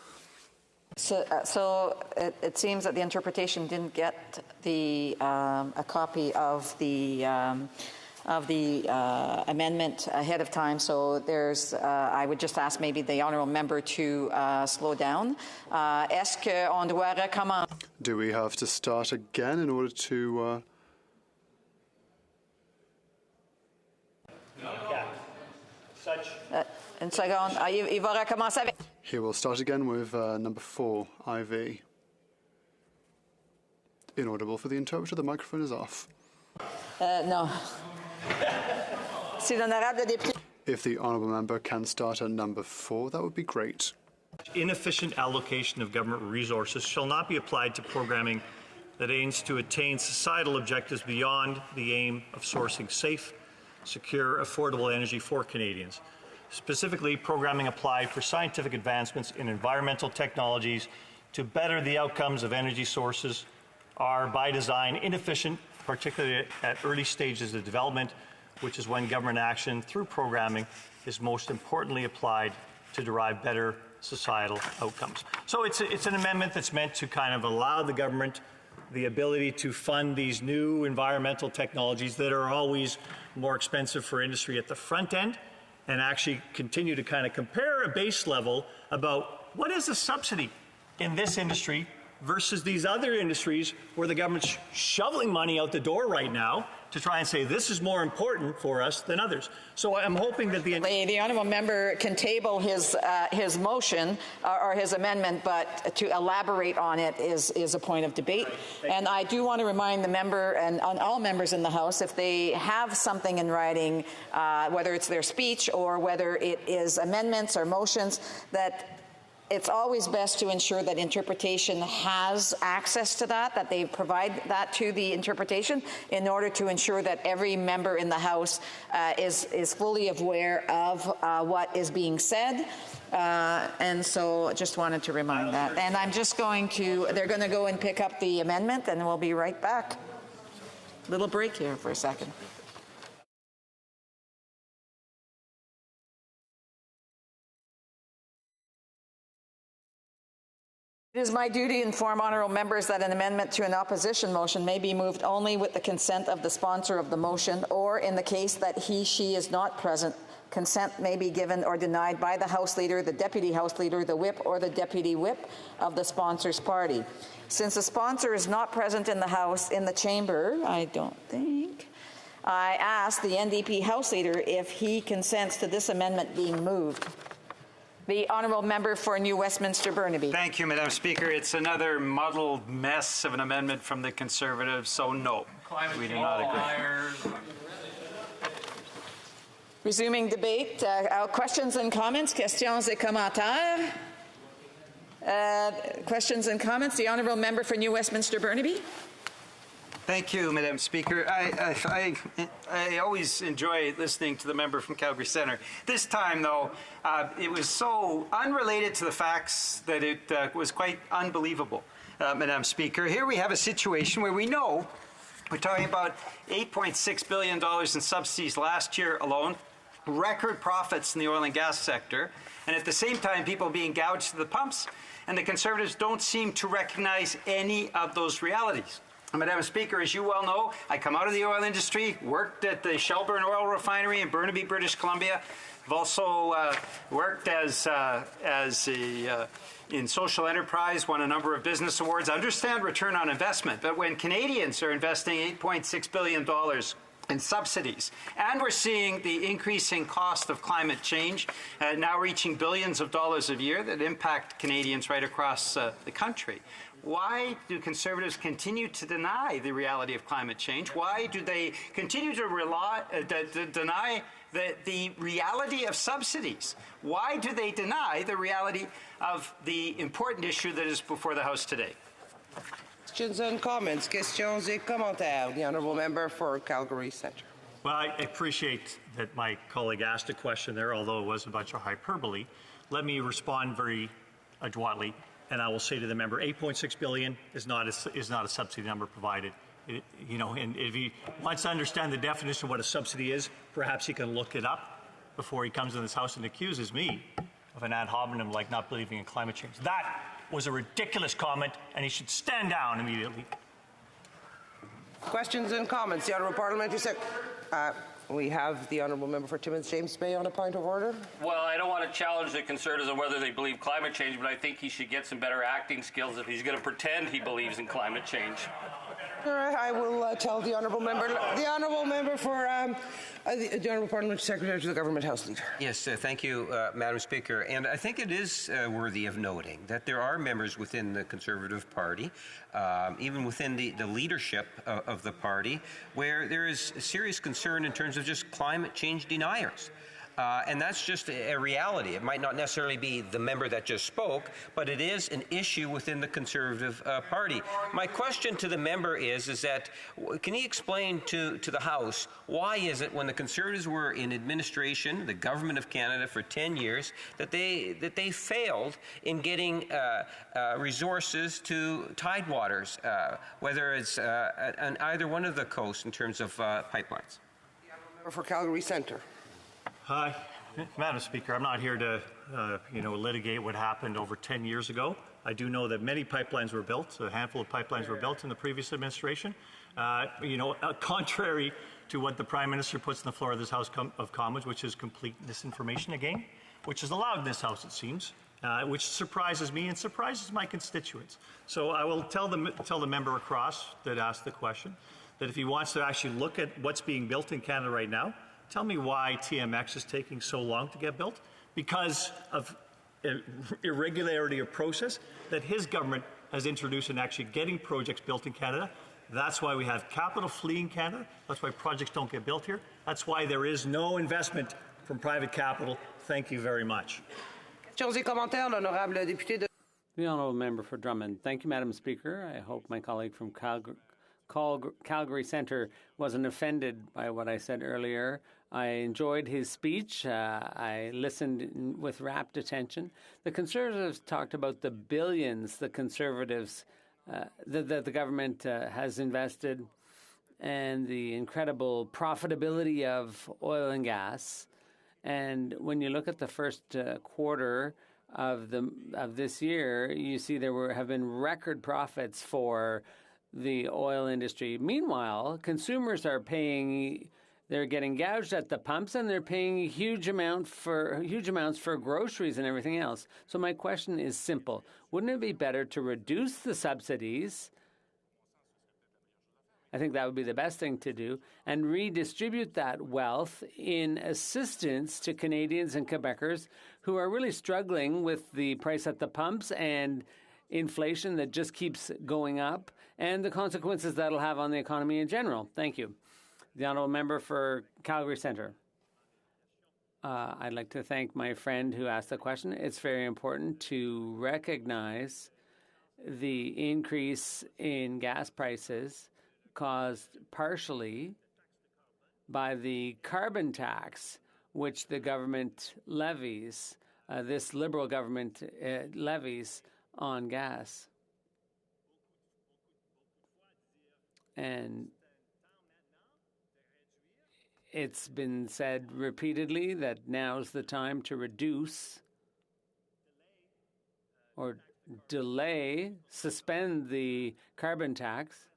So it seems that the interpretation didn't get the a copy of the amendment ahead of time. So there's, I would just ask maybe the honourable member to slow down. Est-ce qu'on doit recommencer? Do we have to start again in order to? Une seconde. Il va recommencer avec. He will start again with number 4, IV. Inaudible for the interpreter. The microphone is off. No. Si l'honorable député. If the honourable member can start at number 4, that would be great. Inefficient allocation of government resources shall not be applied to programming that aims to attain societal objectives beyond the aim of sourcing safe, secure, affordable energy for Canadians. Specifically, programming applied for scientific advancements in environmental technologies to better the outcomes of energy sources are, by design, inefficient, particularly at early stages of development, which is when government action through programming is most importantly applied to derive better societal outcomes. So it's an amendment that's meant to kind of allow the government the ability to fund these new environmental technologies that are always more expensive for industry at the front end, and actually continue to kind of compare a base level about what is the subsidy in this industry versus these other industries where the government's shoveling money out the door right now to try and say this is more important for us than others. So I'm hoping that the honourable member can table his motion or his amendment, but to elaborate on it is a point of debate. And I do want to remind the member and all members in the House, if they have something in writing, whether it's their speech or whether it is amendments or motions, that it's always best to ensure that interpretation has access to that they provide that to the interpretation in order to ensure that every member in the House is fully aware of what is being said. And so I just wanted to remind that. And I'm just they're going to go and pick up the amendment, and we'll be right back. Little break here for a second. It is my duty to inform honourable members that an amendment to an opposition motion may be moved only with the consent of the sponsor of the motion, or in the case that he/she is not present, consent may be given or denied by the House Leader, the Deputy House Leader, the Whip, or the Deputy Whip of the sponsor's party. Since the sponsor is not present in the House, in the chamber, I don't think, I ask the NDP House Leader if he consents to this amendment being moved. The honourable member for New Westminster Burnaby. Thank you, Madam Speaker. It's another muddled mess of an amendment from the Conservatives, so no, we do not agree. Resuming debate, questions and comments, questions et commentaires. Questions and comments. The honourable member for New Westminster Burnaby. Thank you, Madam Speaker. I always enjoy listening to the member from Calgary Centre. This time, though, it was so unrelated to the facts that it was quite unbelievable, Madam Speaker. Here we have a situation where we know we're talking about $8.6 billion in subsidies last year alone, record profits in the oil and gas sector, and at the same time, people being gouged to the pumps, and the Conservatives don't seem to recognize any of those realities. Madam Speaker, as you well know, I come out of the oil industry, worked at the Shelburne Oil Refinery in Burnaby, British Columbia. I've also worked in social enterprise, won a number of business awards. I understand return on investment, but when Canadians are investing $8.6 billion in subsidies, and we're seeing the increasing cost of climate change now reaching billions of dollars a year that impact Canadians right across the country. Why do Conservatives continue to deny the reality of climate change? Why do they continue to deny the reality of subsidies? Why do they deny the reality of the important issue that is before the House today? Questions and comments. Questions et commentaires. The honourable member for Calgary Centre. Well, I appreciate that my colleague asked a question there, although it was a bunch of hyperbole. Let me respond very adroitly. And I will say to the member, 8.6 billion is not a subsidy number provided. And if he wants to understand the definition of what a subsidy is, perhaps he can look it up before he comes in this House and accuses me of an ad hominem like not believing in climate change. That was a ridiculous comment, and he should stand down immediately. Questions and comments. The honourable parliamentary secretary. We have the honourable member for Timmins James Bay on a point of order. Well, I don't want to challenge the Conservatives on whether they believe climate change, but I think he should get some better acting skills if he's going to pretend he believes in climate change. All right, I will tell the honourable member for the honourable parliamentary secretary to the government house leader. Yes, thank you, Madam Speaker. And I think it is worthy of noting that there are members within the Conservative Party, even within the leadership of the party, where there is serious concern in terms of just climate change deniers. And that's just a reality. It might not necessarily be the member that just spoke, but it is an issue within the Conservative Party. My question to the member is that can he explain to the House why is it when the Conservatives were in administration, the Government of Canada for 10 years, that they failed in getting resources to tidewaters, whether it's on either one of the coasts in terms of pipelines? Member for Calgary Centre. Hi, Madam Speaker. I'm not here to, litigate what happened over 10 years ago. I do know that many pipelines were built. A handful of pipelines were built in the previous administration. Contrary to what the Prime Minister puts on the floor of this House of Commons, which is complete misinformation again, which is allowed in this House, it seems, which surprises me and surprises my constituents. So I will tell the member across that asked the question that if he wants to actually look at what's being built in Canada right now, tell me why TMX is taking so long to get built. Because of irregularity of process that his government has introduced in actually getting projects built in Canada. That's why we have capital fleeing Canada. That's why projects don't get built here. That's why there is no investment from private capital. Thank you very much. Questions et commentaires, l'honorable député de... The honourable member for Drummond. Thank you, Madam Speaker. I hope my colleague from Calgary Centre wasn't offended by what I said earlier. I enjoyed his speech. I listened with rapt attention. The Conservatives talked about the billions the Conservatives, that the government has invested, and the incredible profitability of oil and gas. And when you look at the first quarter of this year, you see there have been record profits for the oil industry. Meanwhile, consumers are paying. They're getting gouged at the pumps, and they're paying huge amounts for groceries and everything else. So my question is simple: wouldn't it be better to reduce the subsidies I think that would be the best thing to do, and redistribute that wealth in assistance to Canadians and Quebecers who are really struggling with the price at the pumps and inflation that just keeps going up and the consequences that'll have on the economy in general. Thank you. The Honourable Member for Calgary Centre. I'd like to thank my friend who asked the question. It's very important to recognize the increase in gas prices caused partially by the carbon tax, which the government levies, this Liberal government levies on gas. And it's been said repeatedly that now's the time to reduce or delay, suspend the carbon tax.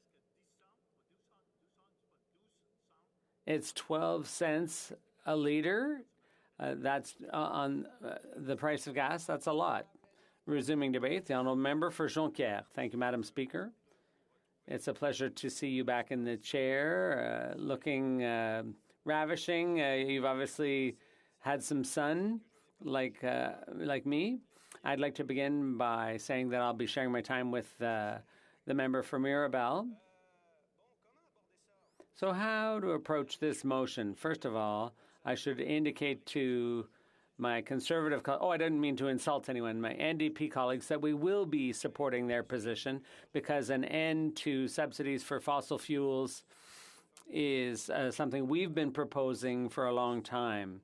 It's 12 cents a liter. That's on the price of gas. That's a lot. Resuming debate, the Honourable Member for Jonquière. Thank you, Madam Speaker. It's a pleasure to see you back in the chair, looking ravishing. You've obviously had some sun, like me. I'd like to begin by saying that I'll be sharing my time with the member for Mirabel. So how to approach this motion? First of all, I should indicate to my Conservative I didn't mean to insult anyone, my NDP colleagues, that we will be supporting their position because an end to subsidies for fossil fuels is something we've been proposing for a long time.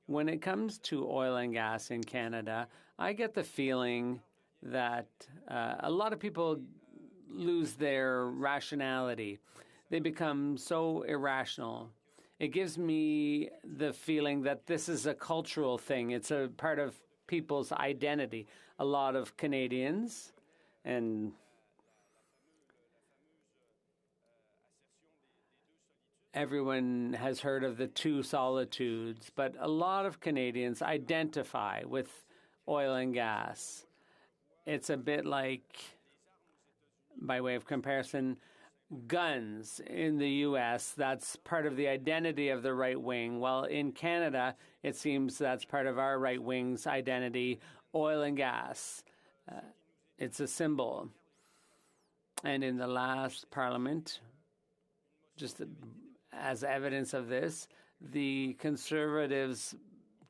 When it comes to oil and gas in Canada, I get the feeling that a lot of people lose their rationality. They become so irrational. It gives me the feeling that this is a cultural thing. It's a part of people's identity. A lot of Canadians and everyone has heard of the two solitudes, but a lot of Canadians identify with oil and gas. It's a bit like, by way of comparison, guns in the U.S., that's part of the identity of the right wing. Well, in Canada, it seems that's part of our right wing's identity, oil and gas. It's a symbol. And in the last parliament, just as evidence of this, the Conservatives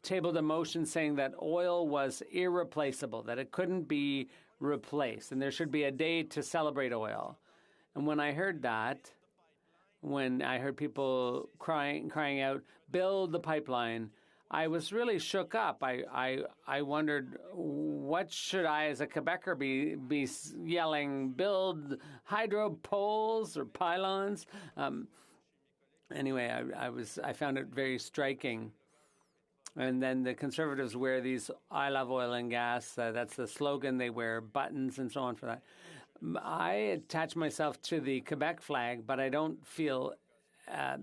tabled a motion saying that oil was irreplaceable, that it couldn't be replaced, and there should be a day to celebrate oil. And when I heard that, when I heard people crying out, build the pipeline, I was really shook up. I wondered, what should I as a Quebecer be yelling, build hydro poles or pylons? Anyway, I found it very striking. And then the Conservatives wear these I love oil and gas. That's the slogan. They wear buttons and so on for that. I attach myself to the Quebec flag, but I don't feel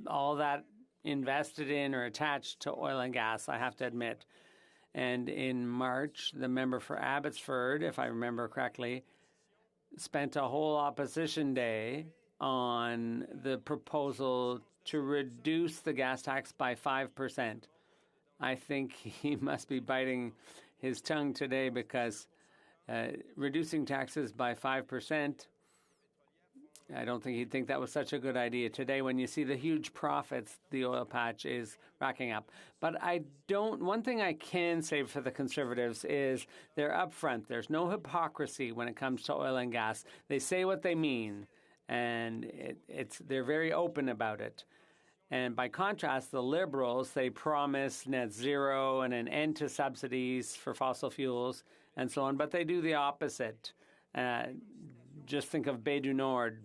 all that invested in or attached to oil and gas, I have to admit. And in March, the member for Abbotsford, if I remember correctly, spent a whole opposition day on the proposal to reduce the gas tax by 5%. I think he must be biting his tongue today because reducing taxes by 5%, I don't think he'd think that was such a good idea today when you see the huge profits the oil patch is racking up. But one thing I can say for the Conservatives is they're upfront. There's no hypocrisy when it comes to oil and gas. They say what they mean, and they're very open about it. And by contrast, the Liberals, they promise net zero and an end to subsidies for fossil fuels and so on, but they do the opposite. Just think of Bay du Nord.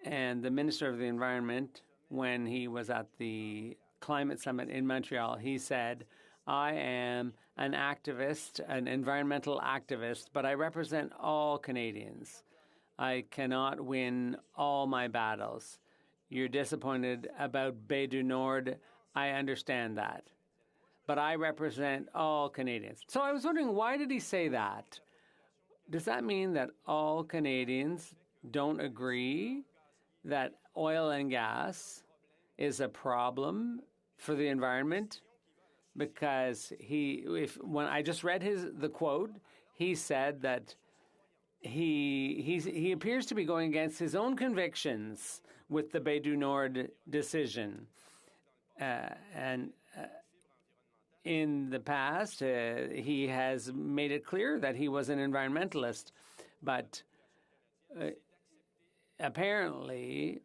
And the Minister of the Environment, when he was at the climate summit in Montreal, he said, I am an activist, an environmental activist, but I represent all Canadians. I cannot win all my battles. You're disappointed about Bay du Nord. I understand that. But I represent all Canadians. So I was wondering, why did he say that? Does that mean that all Canadians don't agree that oil and gas is a problem for the environment because when I just read the quote, he said that he appears to be going against his own convictions with the Bay du Nord decision. And in the past, he has made it clear that he was an environmentalist, but apparently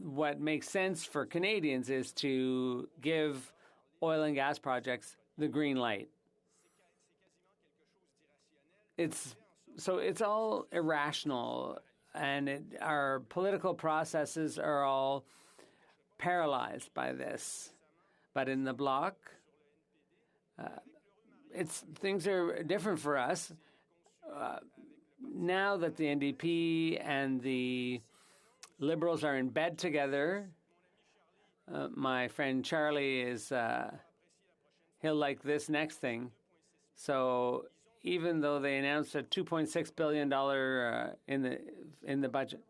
what makes sense for Canadians is to give oil and gas projects the green light. It's all irrational, and our political processes are all paralyzed by this. But in the Bloc, things are different for us. Now that the NDP and the Liberals are in bed together, my friend Charlie he'll like this next thing. So even though they announced a $2.6 billion in the budget.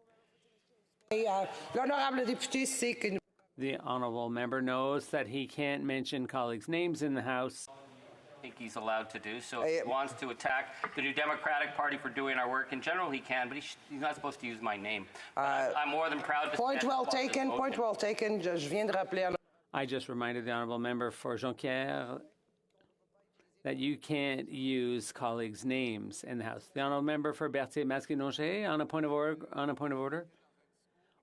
The honourable member knows that he can't mention colleagues' names in the House. I think he's allowed to do so. If he wants to attack the New Democratic Party for doing our work in general, he can, but he's not supposed to use my name. I'm more than proud to Point well taken. Point well taken. I just reminded the honourable member for Jonquière that you can't use colleagues' names in the House. The honourable member for Berthier-Masquinongé on a point of order.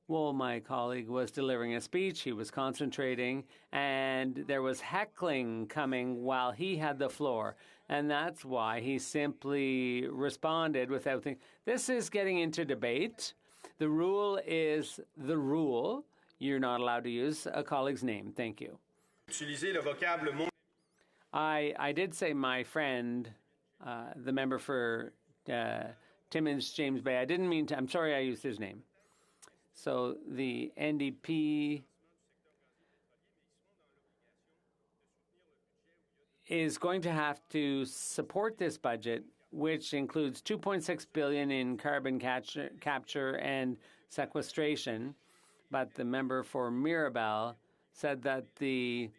Well, my colleague was delivering a speech. He was concentrating, and there was heckling coming while he had the floor. And that's why he simply responded without thinking. This is getting into debate. The rule is the rule. You're not allowed to use a colleague's name. Thank you. I did say my friend, the member for Timmins James Bay. I didn't mean to. I'm sorry I used his name. So the NDP is going to have to support this budget, which includes $2.6 billion in carbon capture and sequestration. But the member for Mirabel said that the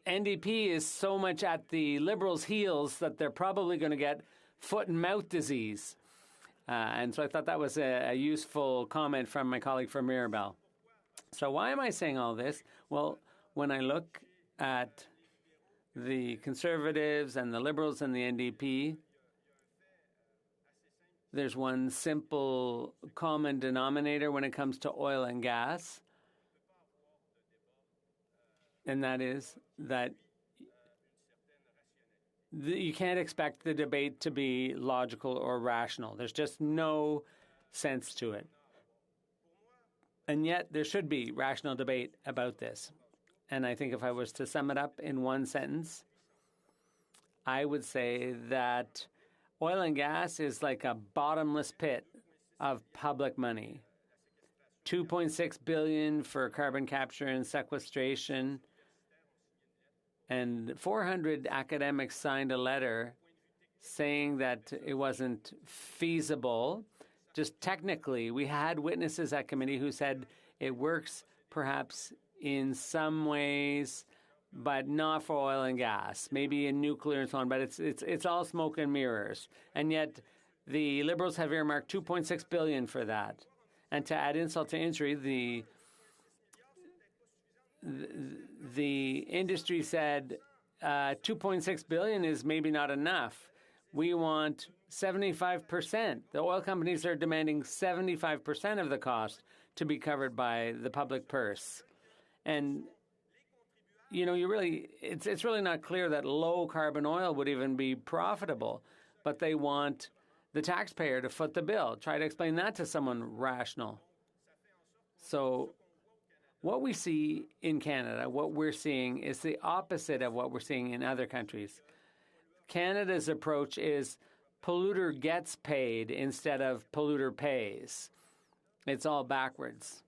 NDP is so much at the Liberals' heels that they're probably going to get foot and mouth disease. And so I thought that was a useful comment from my colleague from Mirabel. So why am I saying all this? Well, when I look at the Conservatives and the Liberals and the NDP, there's one simple common denominator when it comes to oil and gas, and that is that you can't expect the debate to be logical or rational. There's just no sense to it. And yet there should be rational debate about this. And I think if I was to sum it up in one sentence, I would say that oil and gas is like a bottomless pit of public money. $2.6 billion for carbon capture and sequestration. And 400 academics signed a letter saying that it wasn't feasible. Just technically, we had witnesses at committee who said it works perhaps in some ways, but not for oil and gas, maybe in nuclear and so on, but it's all smoke and mirrors. And yet the Liberals have earmarked $2.6 billion for that. And to add insult to injury, the industry said $2.6 billion is maybe not enough. We want 75%. The oil companies are demanding 75% of the cost to be covered by the public purse. And it's really not clear that low carbon oil would even be profitable, but they want the taxpayer to foot the bill. Try to explain that to someone rational. So what we see in Canada, what we're seeing is the opposite of what we're seeing in other countries. Canada's approach is polluter gets paid instead of polluter pays. It's all backwards.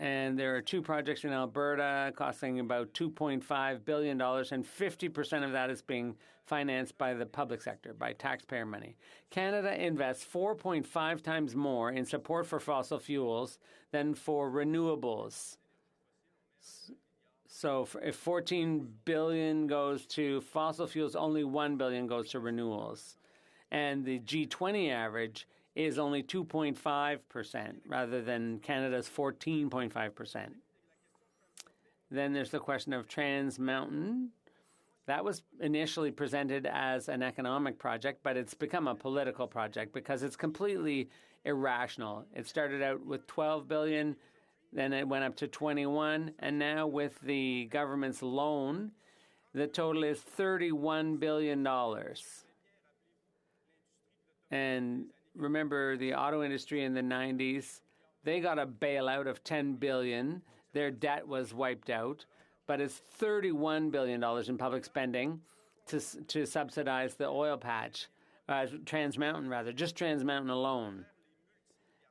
And there are two projects in Alberta costing about $2.5 billion, and 50% of that is being financed by the public sector, by taxpayer money. Canada invests 4.5 times more in support for fossil fuels than for renewables. So if $14 billion goes to fossil fuels, only $1 billion goes to renewals. And the G20 average is only 2.5% rather than Canada's 14.5%. Then there's the question of Trans Mountain. That was initially presented as an economic project, but it's become a political project because it's completely irrational. It started out with $12 billion, then it went up to 21, and now with the government's loan, the total is $31 billion. And remember the auto industry in the 90s, they got a bailout of $10 billion. Their debt was wiped out, but it's $31 billion in public spending to subsidize the oil patch, Trans Mountain rather, just Trans Mountain alone.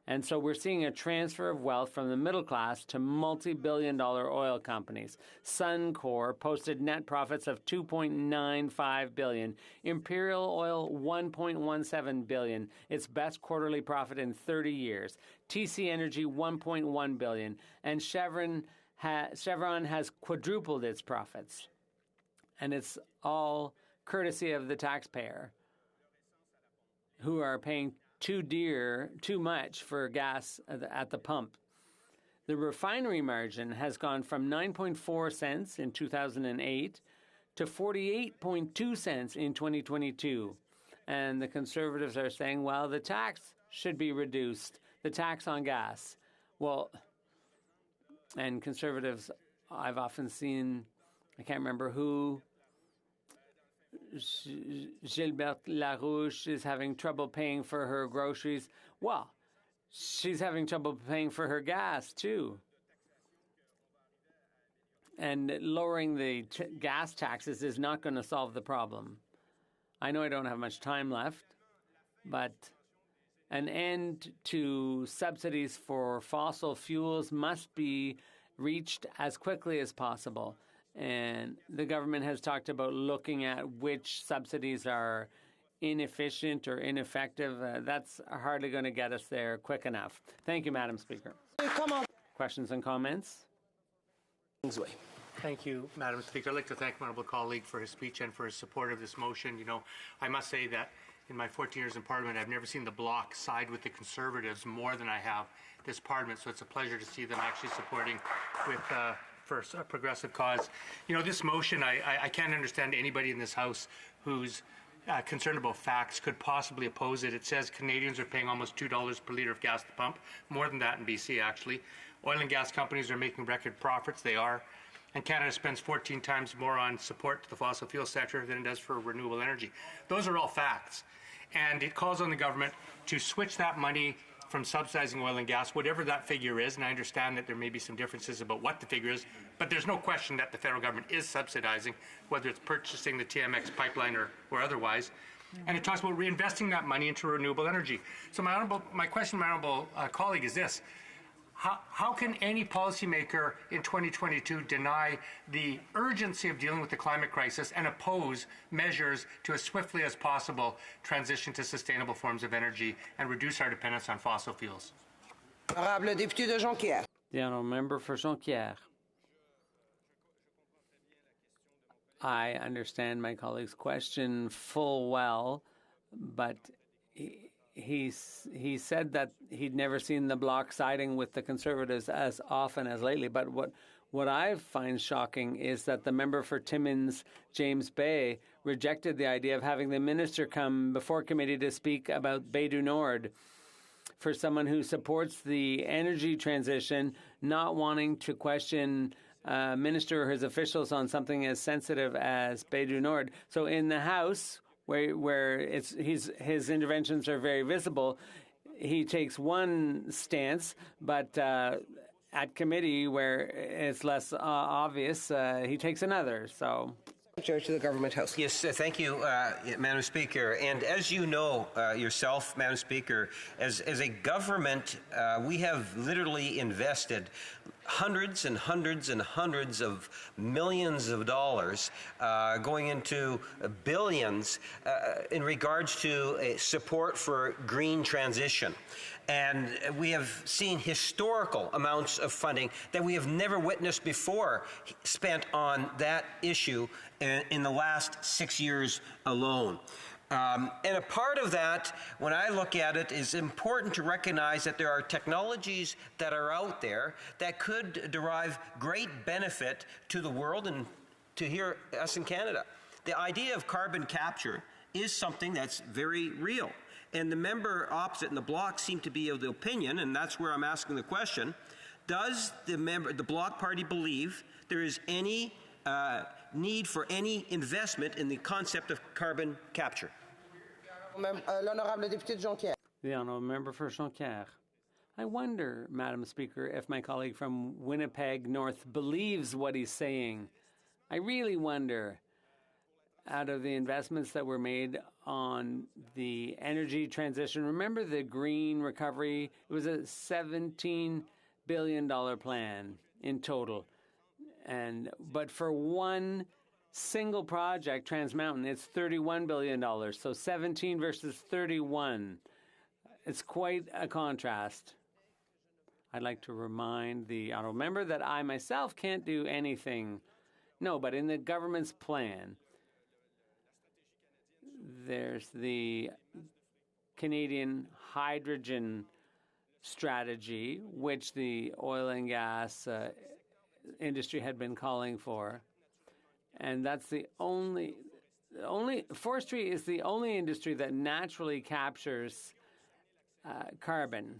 And so we're seeing a transfer of wealth from the middle class to multi-billion-dollar oil companies. Suncor posted net profits of $2.95 billion. Imperial Oil, $1.17 billion, its best quarterly profit in 30 years. TC Energy, $1.1 billion. And Chevron has quadrupled its profits. And it's all courtesy of the taxpayer, who are paying too much for gas at the pump. The refinery margin has gone from 9.4 cents in 2008 to 48.2 cents in 2022. And the Conservatives are saying, well, the tax should be reduced, the tax on gas. Well, and Conservatives, I've often seen, I can't remember who, Gilberte Larouche is having trouble paying for her groceries. Well, she's having trouble paying for her gas, too. And lowering the gas taxes is not going to solve the problem. I know I don't have much time left, but an end to subsidies for fossil fuels must be reached as quickly as possible. And the government has talked about looking at which subsidies are inefficient or ineffective. That's hardly going to get us there quick enough. Thank you, Madam Speaker. Questions and comments? Thank you, Madam Speaker. I'd like to thank my honourable colleague for his speech and for his support of this motion. You know, I must say that in my 14 years in Parliament, I've never seen the Bloc side with the Conservatives more than I have this Parliament, so it's a pleasure to see them actually supporting with for a progressive cause. You know, this motion, I can't understand anybody in this House who's concerned about facts could possibly oppose it. It says Canadians are paying almost $2 per litre of gas at the pump, more than that in BC, actually. Oil and gas companies are making record profits. They are. And Canada spends 14 times more on support to the fossil fuel sector than it does for renewable energy. Those are all facts. And it calls on the government to switch that money from subsidizing oil and gas, whatever that figure is, and I understand that there may be some differences about what the figure is, but there's no question that the federal government is subsidizing, whether it's purchasing the TMX pipeline or otherwise. And it talks about reinvesting that money into renewable energy. So my question, my honourable colleague, is this. How can any policymaker in 2022 deny the urgency of dealing with the climate crisis and oppose measures to as swiftly as possible transition to sustainable forms of energy and reduce our dependence on fossil fuels? Honorable député de Jonquière. The honourable member for Jonquière. I understand my colleague's question full well, but he said that he'd never seen the Bloc siding with the Conservatives as often as lately. But what I find shocking is that the member for Timmins, James Bay, rejected the idea of having the minister come before committee to speak about Bay du Nord. For someone who supports the energy transition, not wanting to question minister or his officials on something as sensitive as Bay du Nord. So in the House, where his interventions are very visible, he takes one stance, but at committee, where it's less obvious, he takes another. So. To the Government House. Yes, thank you, Madam Speaker. And as you know yourself, Madam Speaker, as a government, we have literally invested hundreds and hundreds and hundreds of millions of dollars going into billions in regards to support for green transition. And we have seen historical amounts of funding that we have never witnessed before spent on that issue in the last 6 years alone. And a part of that, when I look at it, is important to recognize that there are technologies that are out there that could derive great benefit to the world and to here, us in Canada. The idea of carbon capture is something that's very real. And the member opposite in the bloc seemed to be of the opinion, and that's where I'm asking the question, does the Bloc Party believe there is any need for any investment in the concept of carbon capture? L'honorable député de Jonquière. The honourable member for Jonquière. I wonder, Madam Speaker, if my colleague from Winnipeg North believes what he's saying. I really wonder, out of the investments that were made on the energy transition, remember the green recovery? It was a $17 billion plan in total. But for one single project, Trans Mountain, it's $31 billion. So 17 versus 31. It's quite a contrast. I'd like to remind the honourable member that I myself can't do anything. No, but in the government's plan, there's the Canadian hydrogen strategy, which the oil and gas industry had been calling for. And that's the only forestry is the only industry that naturally captures carbon.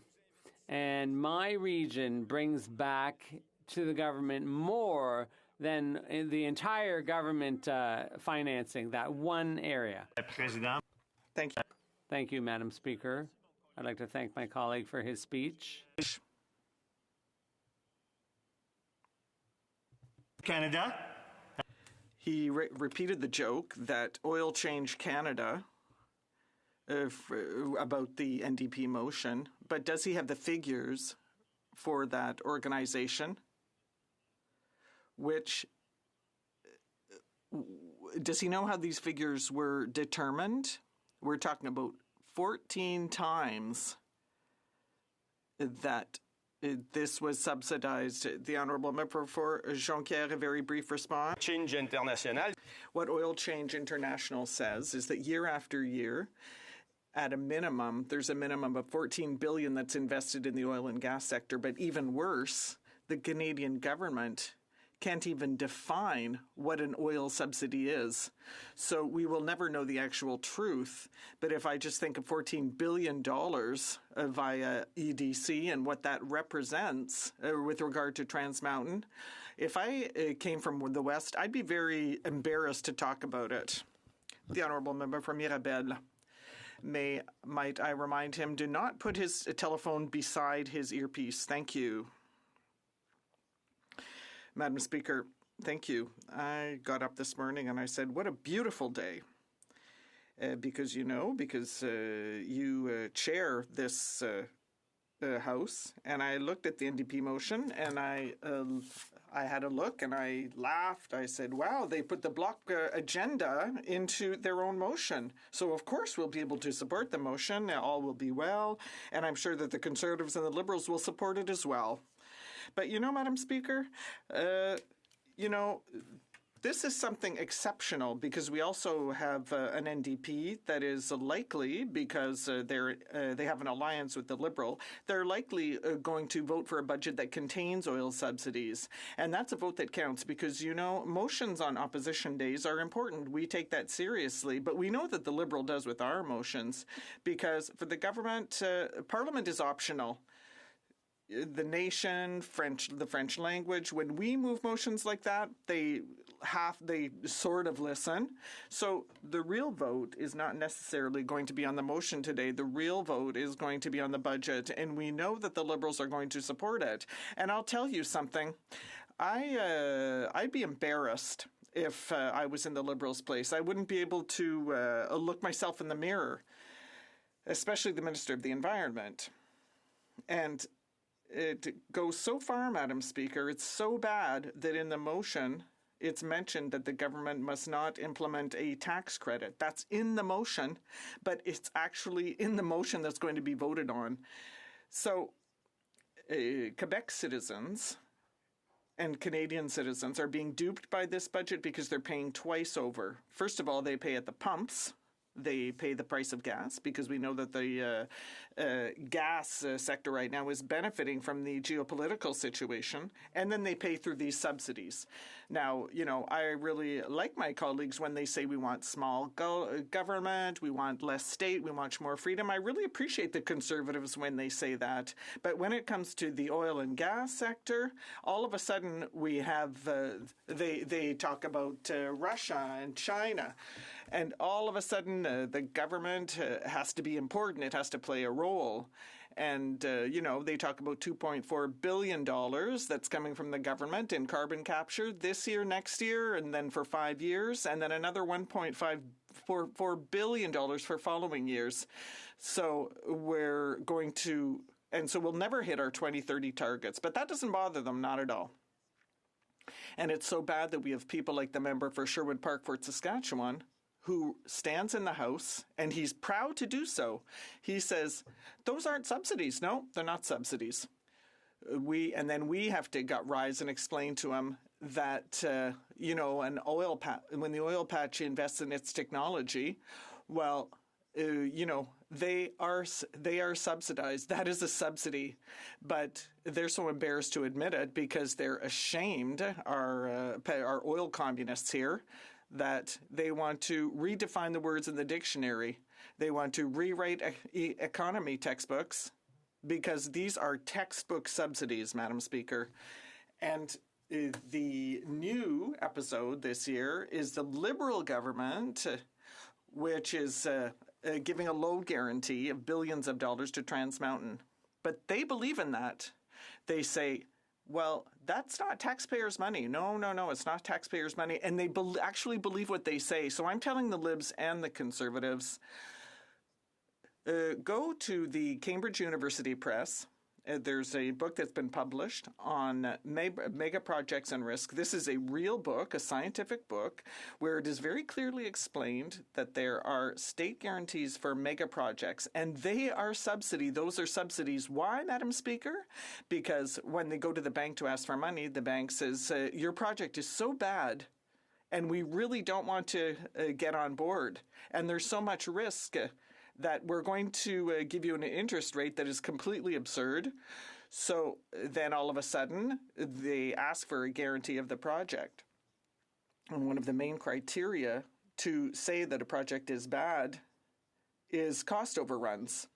And my region brings back to the government more than the entire government financing, that one area. Thank you. Thank you, Madam Speaker. I'd like to thank my colleague for his speech. Canada. He repeated the joke that Oil Change Canada about the NDP motion, but does he have the figures for that organization? Does he know how these figures were determined? We're talking about 14 times that this was subsidized. The honourable member for Jonquière, a very brief response. Change International. What Oil Change International says is that year after year, at a minimum, there's a minimum of $14 billion that's invested in the oil and gas sector. But even worse, the Canadian government can't even define what an oil subsidy is. So we will never know the actual truth. But if I just think of $14 billion via EDC and what that represents with regard to Trans Mountain, if I came from the West, I'd be very embarrassed to talk about it. The honourable member from Mirabel. Might I remind him, do not put his telephone beside his earpiece. Thank you. Madam Speaker, thank you. I got up this morning and I said, what a beautiful day. Because you chair this House, and I looked at the NDP motion, and I had a look, and I laughed. I said, wow, they put the bloc agenda into their own motion. So, of course, we'll be able to support the motion. All will be well, and I'm sure that the Conservatives and the Liberals will support it as well. But, Madam Speaker, this is something exceptional because we also have an NDP that is likely, because they have an alliance with the Liberal, they're likely going to vote for a budget that contains oil subsidies. And that's a vote that counts because, motions on opposition days are important. We take that seriously. But we know that the Liberal does with our motions because for the government, Parliament is optional. The nation, the French language, when we move motions like that, they sort of listen. So the real vote is not necessarily going to be on the motion today. The real vote is going to be on the budget, and we know that the Liberals are going to support it. And I'll tell you something. I'd be embarrassed if I was in the Liberals' place. I wouldn't be able to look myself in the mirror, especially the Minister of the Environment. And it goes so far, Madam Speaker. It's so bad that in the motion, it's mentioned that the government must not implement a tax credit. That's in the motion, but it's actually in the motion that's going to be voted on. So Quebec citizens and Canadian citizens are being duped by this budget because they're paying twice over. First of all, they pay at the pumps. They pay the price of gas because we know that the gas sector right now is benefiting from the geopolitical situation. And then they pay through these subsidies. Now, I really like my colleagues when they say we want small government, we want less state, we want more freedom. I really appreciate the Conservatives when they say that. But when it comes to the oil and gas sector, all of a sudden we have, they talk about Russia and China. And all of a sudden, the government has to be important. It has to play a role. And, they talk about $2.4 billion that's coming from the government in carbon capture this year, next year, and then for 5 years, and then another $1.4 billion for following years. So we're going to, and so we'll never hit our 2030 targets. But that doesn't bother them, not at all. And it's so bad that we have people like the member for Sherwood Park, Fort Saskatchewan, who stands in the House, and he's proud to do so. He says, those aren't subsidies. No, they're not subsidies. And then we have to rise and explain to him that, when the oil patch invests in its technology, well, they are subsidized. That is a subsidy, but they're so embarrassed to admit it because they're ashamed, our oil communists here, that they want to redefine the words in the dictionary. They want to rewrite economy textbooks because these are textbook subsidies, Madam Speaker. And the new episode this year is the Liberal government, which is giving a load guarantee of billions of dollars to Trans Mountain. But they believe in that. They say, well, that's not taxpayers' money. No, it's not taxpayers' money. And they actually believe what they say. So I'm telling the Libs and the Conservatives, go to the Cambridge University Press. There's a book that's been published on mega projects and risk. This is a real book, a scientific book, where it is very clearly explained that there are state guarantees for mega projects, and they are subsidy. Those are subsidies. Why, Madam Speaker? Because when they go to the bank to ask for money, the bank says, your project is so bad, and we really don't want to get on board, and there's so much risk that we're going to give you an interest rate that is completely absurd. So then all of a sudden, they ask for a guarantee of the project. And one of the main criteria to say that a project is bad is cost overruns.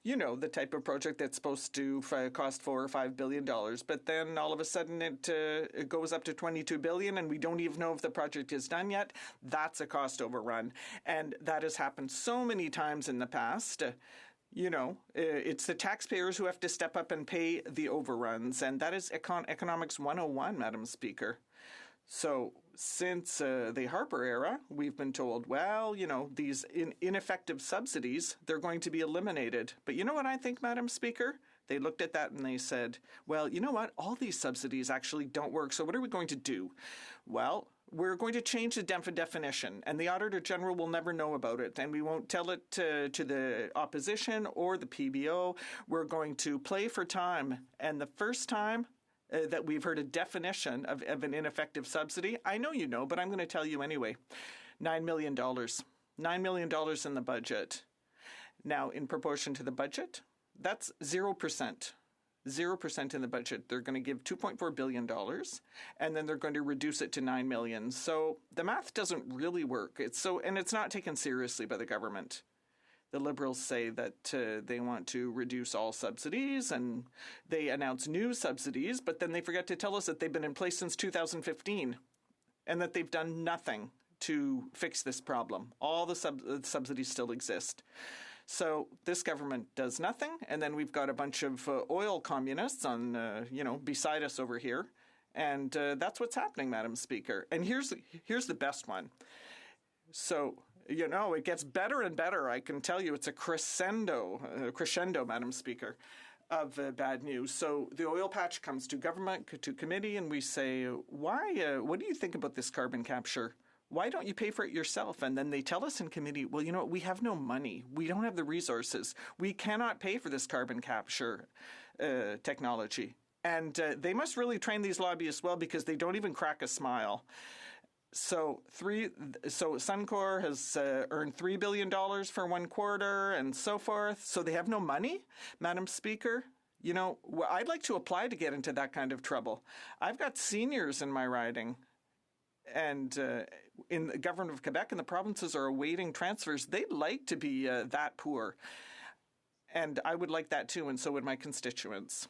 The type of project that's supposed to cost $4 or $5 billion, but then all of a sudden it goes up to $22 billion, and we don't even know if the project is done yet. That's a cost overrun, and that has happened so many times in the past. It's the taxpayers who have to step up and pay the overruns, and that is Economics 101, Madam Speaker. So since the Harper era, we've been told, well, these ineffective subsidies, they're going to be eliminated. But you know what I think, Madam Speaker? They looked at that and they said, well, you know what? All these subsidies actually don't work. So what are we going to do? Well, we're going to change the definition, and the Auditor General will never know about it, and we won't tell it to the opposition or the PBO. We're going to play for time, and the first time that we've heard a definition of an ineffective subsidy, I know you know, but I'm going to tell you anyway. $9 million. $9 million in the budget. Now, in proportion to the budget, that's 0%. 0% in the budget. They're going to give $2.4 billion, and then they're going to reduce it to $9 million. So the math doesn't really work. And it's not taken seriously by the government. The Liberals say that they want to reduce all subsidies, and they announce new subsidies, but then they forget to tell us that they've been in place since 2015 and that they've done nothing to fix this problem. All the subsidies still exist. So this government does nothing, and then we've got a bunch of oil communists on, beside us over here, and that's what's happening, Madam Speaker. And here's the best one. So, it gets better and better. I can tell you it's a crescendo, Madam Speaker. of bad news. So the oil patch comes to government, to committee, and we say, why? What do you think about this carbon capture? Why don't you pay for it yourself? And then they tell us in committee, well, you know what, we have no money. We don't have the resources. We cannot pay for this carbon capture technology. And they must really train these lobbyists well, because they don't even crack a smile. So Suncor has earned $3 billion for 1 quarter and so forth. So they have no money, Madam Speaker. You know, I'd like to apply to get into that kind of trouble. I've got seniors in my riding. And in the government of Quebec and the provinces are awaiting transfers. They'd like to be that poor. And I would like that too, and so would my constituents.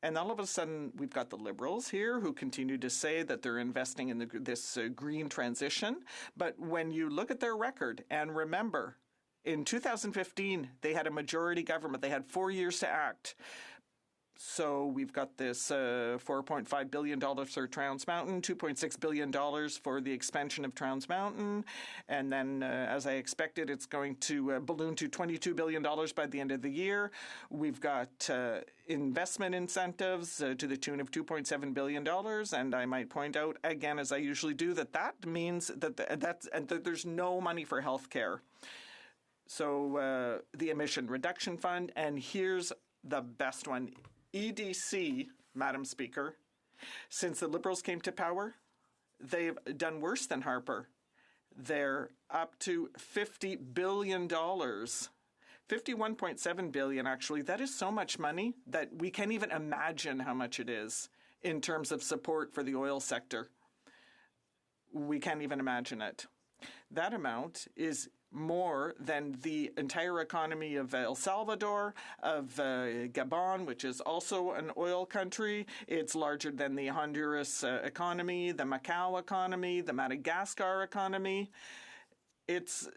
And all of a sudden, we've got the Liberals here who continue to say that they're investing in this green transition. But when you look at their record, and remember, in 2015, they had a majority government. They had 4 years to act. So we've got this $4.5 billion for Trans Mountain, $2.6 billion for the expansion of Trans Mountain. And then, as I expected, it's going to balloon to $22 billion by the end of the year. We've got investment incentives to the tune of $2.7 billion. And I might point out, again, as I usually do, that means that there's no money for health care. So the Emission Reduction Fund, and here's the best one. EDC, Madam Speaker, since the Liberals came to power, they've done worse than Harper. They're up to $50 billion. $51.7 billion, actually. That is so much money that we can't even imagine how much it is in terms of support for the oil sector. We can't even imagine it. That amount is more than the entire economy of El Salvador, of Gabon, which is also an oil country. It's larger than the Honduras economy, the Macau economy, the Madagascar economy. It's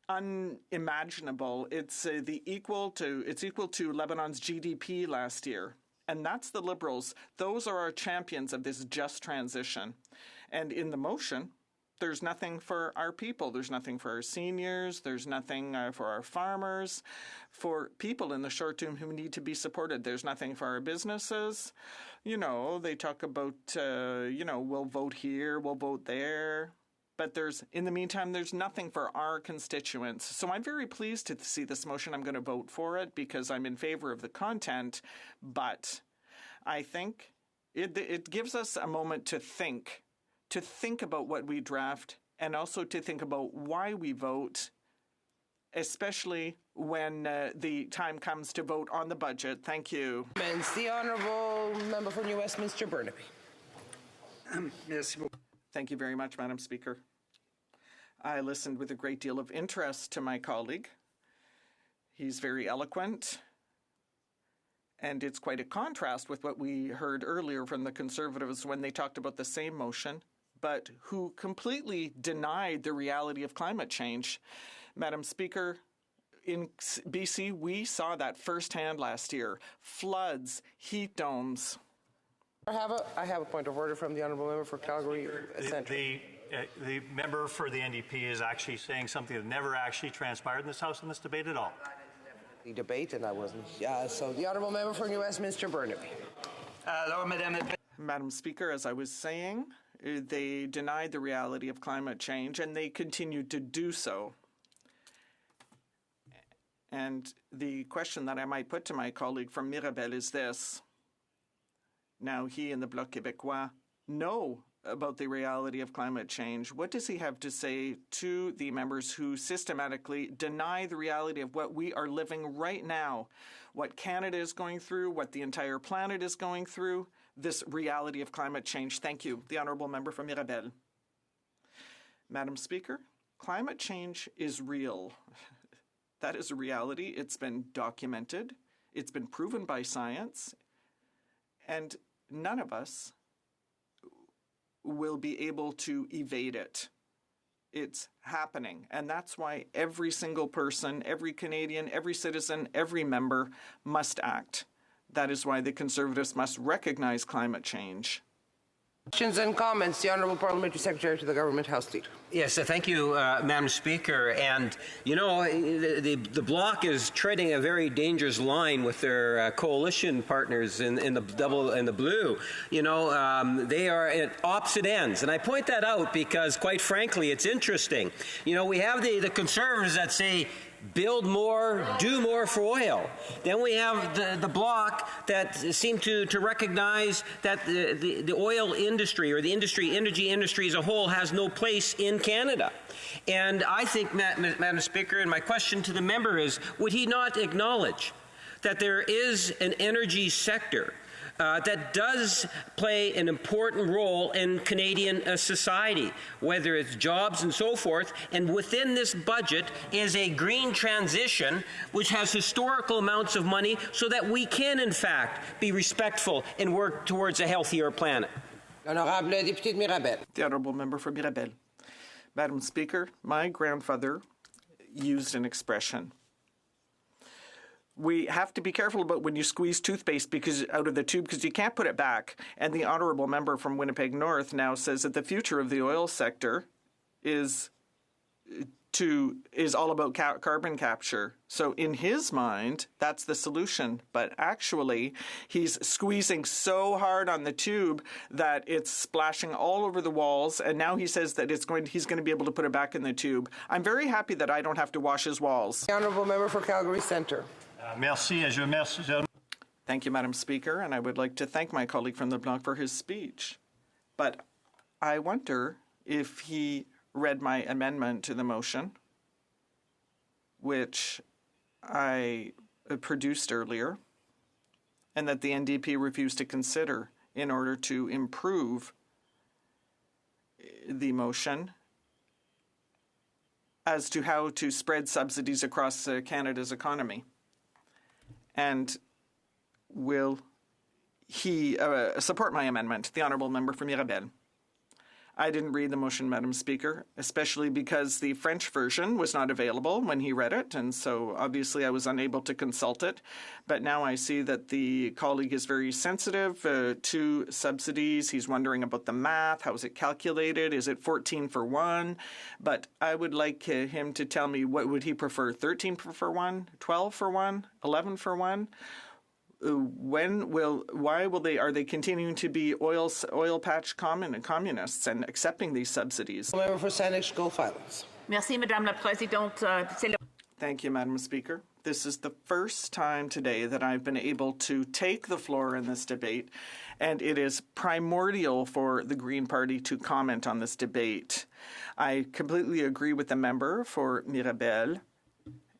unimaginable. It's equal to Lebanon's GDP last year. And that's the Liberals. Those are our champions of this just transition. And in the motion, there's nothing for our people. There's nothing for our seniors. There's nothing for our farmers, for people in the short term who need to be supported. There's nothing for our businesses. You know, they talk about, we'll vote here, we'll vote there. But in the meantime, there's nothing for our constituents. So I'm very pleased to see this motion. I'm going to vote for it because I'm in favor of the content. But I think it gives us a moment to think about what we draft, and also to think about why we vote, especially when the time comes to vote on the budget. Thank you. The Honourable Member for New Westminster Burnaby. Thank you very much, Madam Speaker. I listened with a great deal of interest to my colleague. He's very eloquent, and it's quite a contrast with what we heard earlier from the Conservatives when they talked about the same motion, but who completely denied the reality of climate change. Madam Speaker, in BC, we saw that firsthand last year. Floods, heat domes. I have a point of order from the Honourable Member for Calgary Centre. The member for the NDP is actually saying something that never actually transpired in this House in this debate at all. The debate, and I wasn't. So the Honourable Member for New Westminster Burnaby. Madam Speaker, as I was saying, they denied the reality of climate change, and they continue to do so. And the question that I might put to my colleague from Mirabel is this. Now, he and the Bloc Québécois know about the reality of climate change. What does he have to say to the members who systematically deny the reality of what we are living right now, what Canada is going through, what the entire planet is going through, this reality of climate change? Thank you. The Honourable Member from Mirabel. Madam Speaker, climate change is real. That is a reality. It's been documented. It's been proven by science. And none of us will be able to evade it. It's happening. And that's why every single person, every Canadian, every citizen, every member must act. That is why the Conservatives must recognize climate change. Questions and comments. The Honourable Parliamentary Secretary to the Government House Leader. Yes, thank you, Madam Speaker. And, you know, the Bloc is treading a very dangerous line with their coalition partners in the double and the blue. You know, they are at opposite ends. And I point that out because, quite frankly, it's interesting. You know, we have the Conservatives that say, build more, do more for oil. Then we have the Bloc that seem to recognize that the oil industry or the energy industry as a whole has no place in Canada. And I think, Madam Speaker, and my question to the member is, would he not acknowledge that there is an energy sector that does play an important role in Canadian society, whether it's jobs and so forth, and within this budget is a green transition which has historical amounts of money so that we can, in fact, be respectful and work towards a healthier planet. Honorable Député de Mirabel. The Honourable Member for Mirabel. Madam Speaker, my grandfather used an expression. We have to be careful about when you squeeze toothpaste out of the tube because you can't put it back. And the honourable member from Winnipeg North now says that the future of the oil sector is all about carbon capture. So in his mind, that's the solution. But actually, he's squeezing so hard on the tube that it's splashing all over the walls. And now he says that he's going to be able to put it back in the tube. I'm very happy that I don't have to wash his walls. The Honourable Member for Calgary Centre. Thank you, Madam Speaker, and I would like to thank my colleague from the Bloc for his speech. But I wonder if he read my amendment to the motion, which I produced earlier, and that the NDP refused to consider in order to improve the motion as to how to spread subsidies across Canada's economy. And will he support my amendment, the Honourable Member for Mirabel? I didn't read the motion, Madam Speaker, especially because the French version was not available when he read it, and so obviously I was unable to consult it. But now I see that the colleague is very sensitive to subsidies. He's wondering about the math. How is it calculated? Is it 14 for 1? But I would like him to tell me, what would he prefer, 13 for 1, 12 for 1, 11 for 1? Are they continuing to be oil patch communists and accepting these subsidies? Member for Saanich-Gulf Islands. Merci, Madame la Présidente. Thank you, Madam Speaker. This is the first time today that I've been able to take the floor in this debate, and it is primordial for the Green Party to comment on this debate. I completely agree with the member for Mirabel,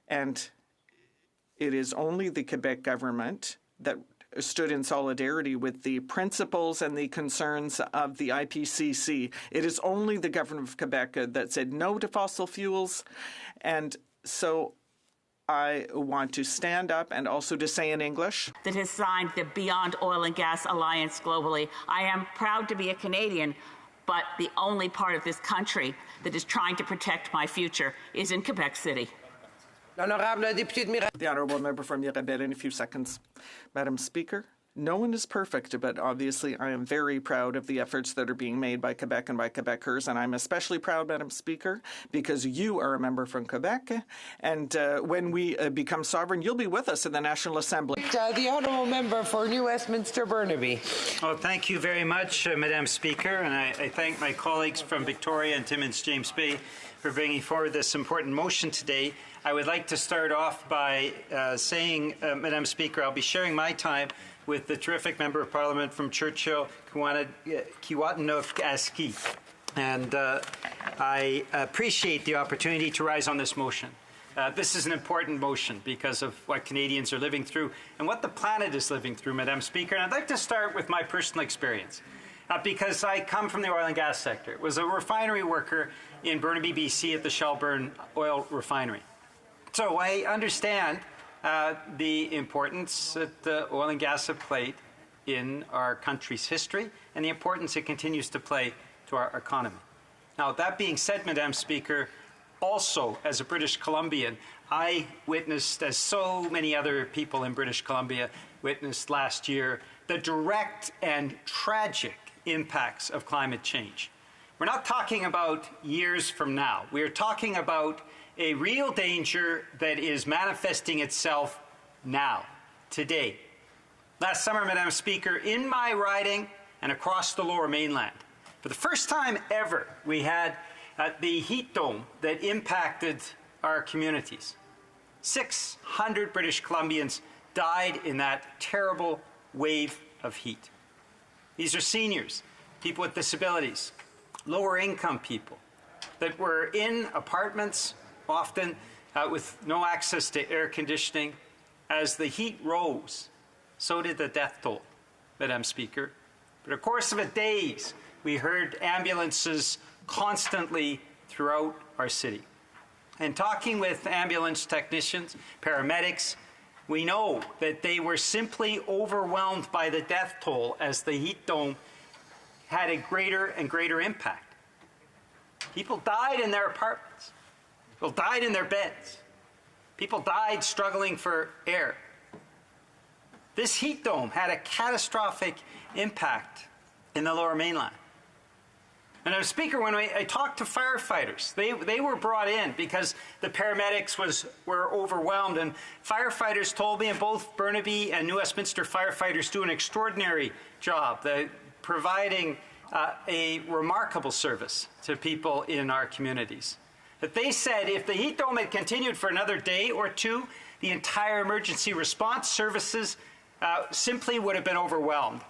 and it is only the Quebec government that stood in solidarity with the principles and the concerns of the IPCC. It is only the government of Quebec that said no to fossil fuels. And so I want to stand up and also to say in English that has signed the Beyond Oil and Gas Alliance globally. I am proud to be a Canadian, but the only part of this country that is trying to protect my future is in Quebec City. The Honourable Member from Mirabel in a few seconds. Madam Speaker, no one is perfect, but obviously I am very proud of the efforts that are being made by Quebec and by Quebecers, and I'm especially proud, Madam Speaker, because you are a member from Quebec, and when we become sovereign, you'll be with us in the National Assembly. The Honourable Member for New Westminster Burnaby. Oh, thank you very much, Madam Speaker, and I thank my colleagues from Victoria and Timmins James Bay for bringing forward this important motion today. I would like to start off by saying, Madam Speaker, I'll be sharing my time with the terrific Member of Parliament from Churchill, Kiiwetinoong-Aski. And I appreciate the opportunity to rise on this motion. This is an important motion because of what Canadians are living through and what the planet is living through, Madam Speaker. And I'd like to start with my personal experience because I come from the oil and gas sector. Was a refinery worker in Burnaby, BC at the Shelburne Oil Refinery. So I understand the importance that the oil and gas have played in our country's history and the importance it continues to play to our economy. Now, that being said, Madam Speaker, also as a British Columbian, I witnessed, as so many other people in British Columbia witnessed last year, the direct and tragic impacts of climate change. We're not talking about years from now. We're talking about a real danger that is manifesting itself now, today. Last summer, Madam Speaker, in my riding and across the Lower Mainland, for the first time ever, we had the heat dome that impacted our communities. 600 British Columbians died in that terrible wave of heat. These are seniors, people with disabilities, lower income people that were in apartments, often with no access to air conditioning. As the heat rose, so did the death toll, Madam Speaker. For the course of days, we heard ambulances constantly throughout our city. And talking with ambulance technicians, paramedics, we know that they were simply overwhelmed by the death toll as the heat dome had a greater and greater impact. People died in their apartments. People died in their beds. People died struggling for air. This heat dome had a catastrophic impact in the Lower Mainland. And Madam Speaker, when I talked to firefighters, they were brought in because the paramedics were overwhelmed. And firefighters told me, and both Burnaby and New Westminster firefighters do an extraordinary job, providing a remarkable service to people in our communities. That they said if the heat dome had continued for another day or two, the entire emergency response services simply would have been overwhelmed,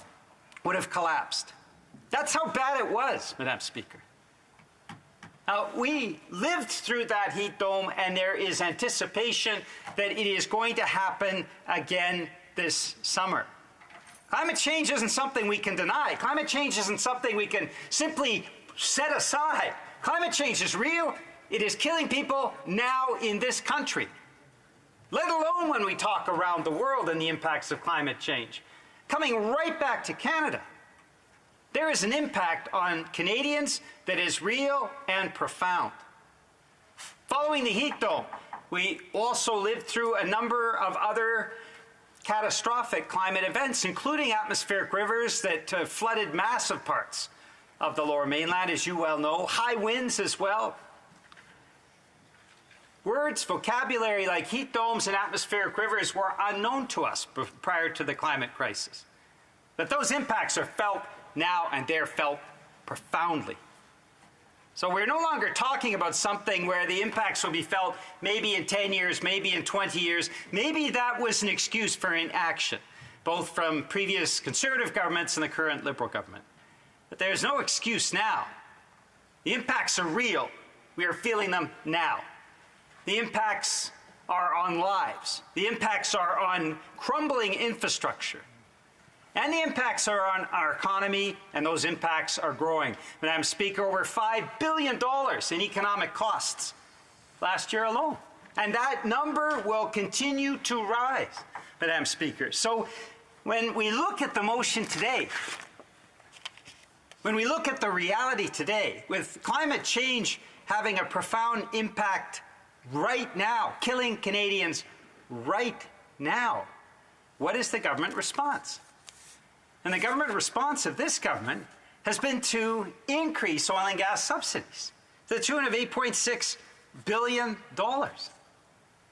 would have collapsed. That's how bad it was, Madam Speaker. Now, we lived through that heat dome, and there is anticipation that it is going to happen again this summer. Climate change isn't something we can deny. Climate change isn't something we can simply set aside. Climate change is real. It is killing people now in this country, let alone when we talk around the world and the impacts of climate change. Coming right back to Canada, there is an impact on Canadians that is real and profound. Following the heat dome, we also lived through a number of other catastrophic climate events, including atmospheric rivers that flooded massive parts of the Lower Mainland, as you well know, high winds as well. Words, vocabulary like heat domes and atmospheric rivers were unknown to us prior to the climate crisis. But those impacts are felt now, and they're felt profoundly. So we're no longer talking about something where the impacts will be felt maybe in 10 years, maybe in 20 years. Maybe that was an excuse for inaction, both from previous Conservative governments and the current Liberal government. But there's no excuse now. The impacts are real. We are feeling them now. The impacts are on lives. The impacts are on crumbling infrastructure. And the impacts are on our economy, and those impacts are growing. Madam Speaker, over $5 billion in economic costs last year alone. And that number will continue to rise, Madam Speaker. So when we look at the motion today, when we look at the reality today, with climate change having a profound impact right now, killing Canadians right now, what is the government response? And the government response of this government has been to increase oil and gas subsidies to the tune of $8.6 billion.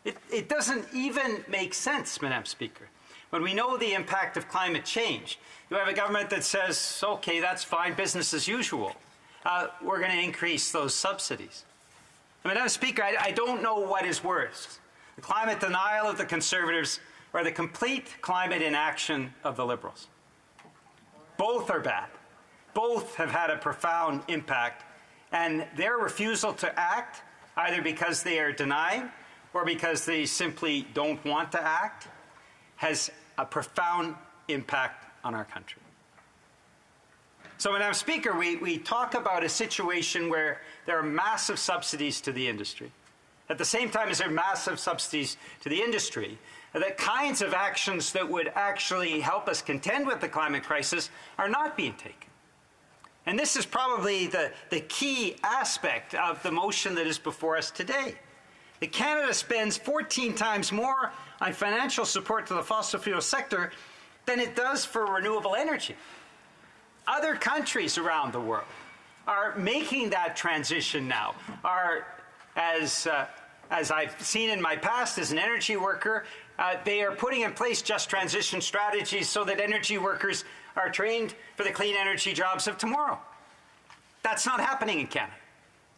It doesn't even make sense, Madam Speaker. When we know the impact of climate change, you have a government that says, okay, that's fine, business as usual. We're going to increase those subsidies. And Madam Speaker, I don't know what is worse, the climate denial of the Conservatives or the complete climate inaction of the Liberals. Both are bad. Both have had a profound impact, and their refusal to act, either because they are denying or because they simply don't want to act, has a profound impact on our country. So, Madam Speaker, we talk about a situation where there are massive subsidies to the industry. At the same time as there are massive subsidies to the industry, the kinds of actions that would actually help us contend with the climate crisis are not being taken. And this is probably the key aspect of the motion that is before us today. That Canada spends 14 times more on financial support to the fossil fuel sector than it does for renewable energy. Other countries around the world are making that transition now, as I've seen in my past as an energy worker, they are putting in place just transition strategies so that energy workers are trained for the clean energy jobs of tomorrow. That's not happening in Canada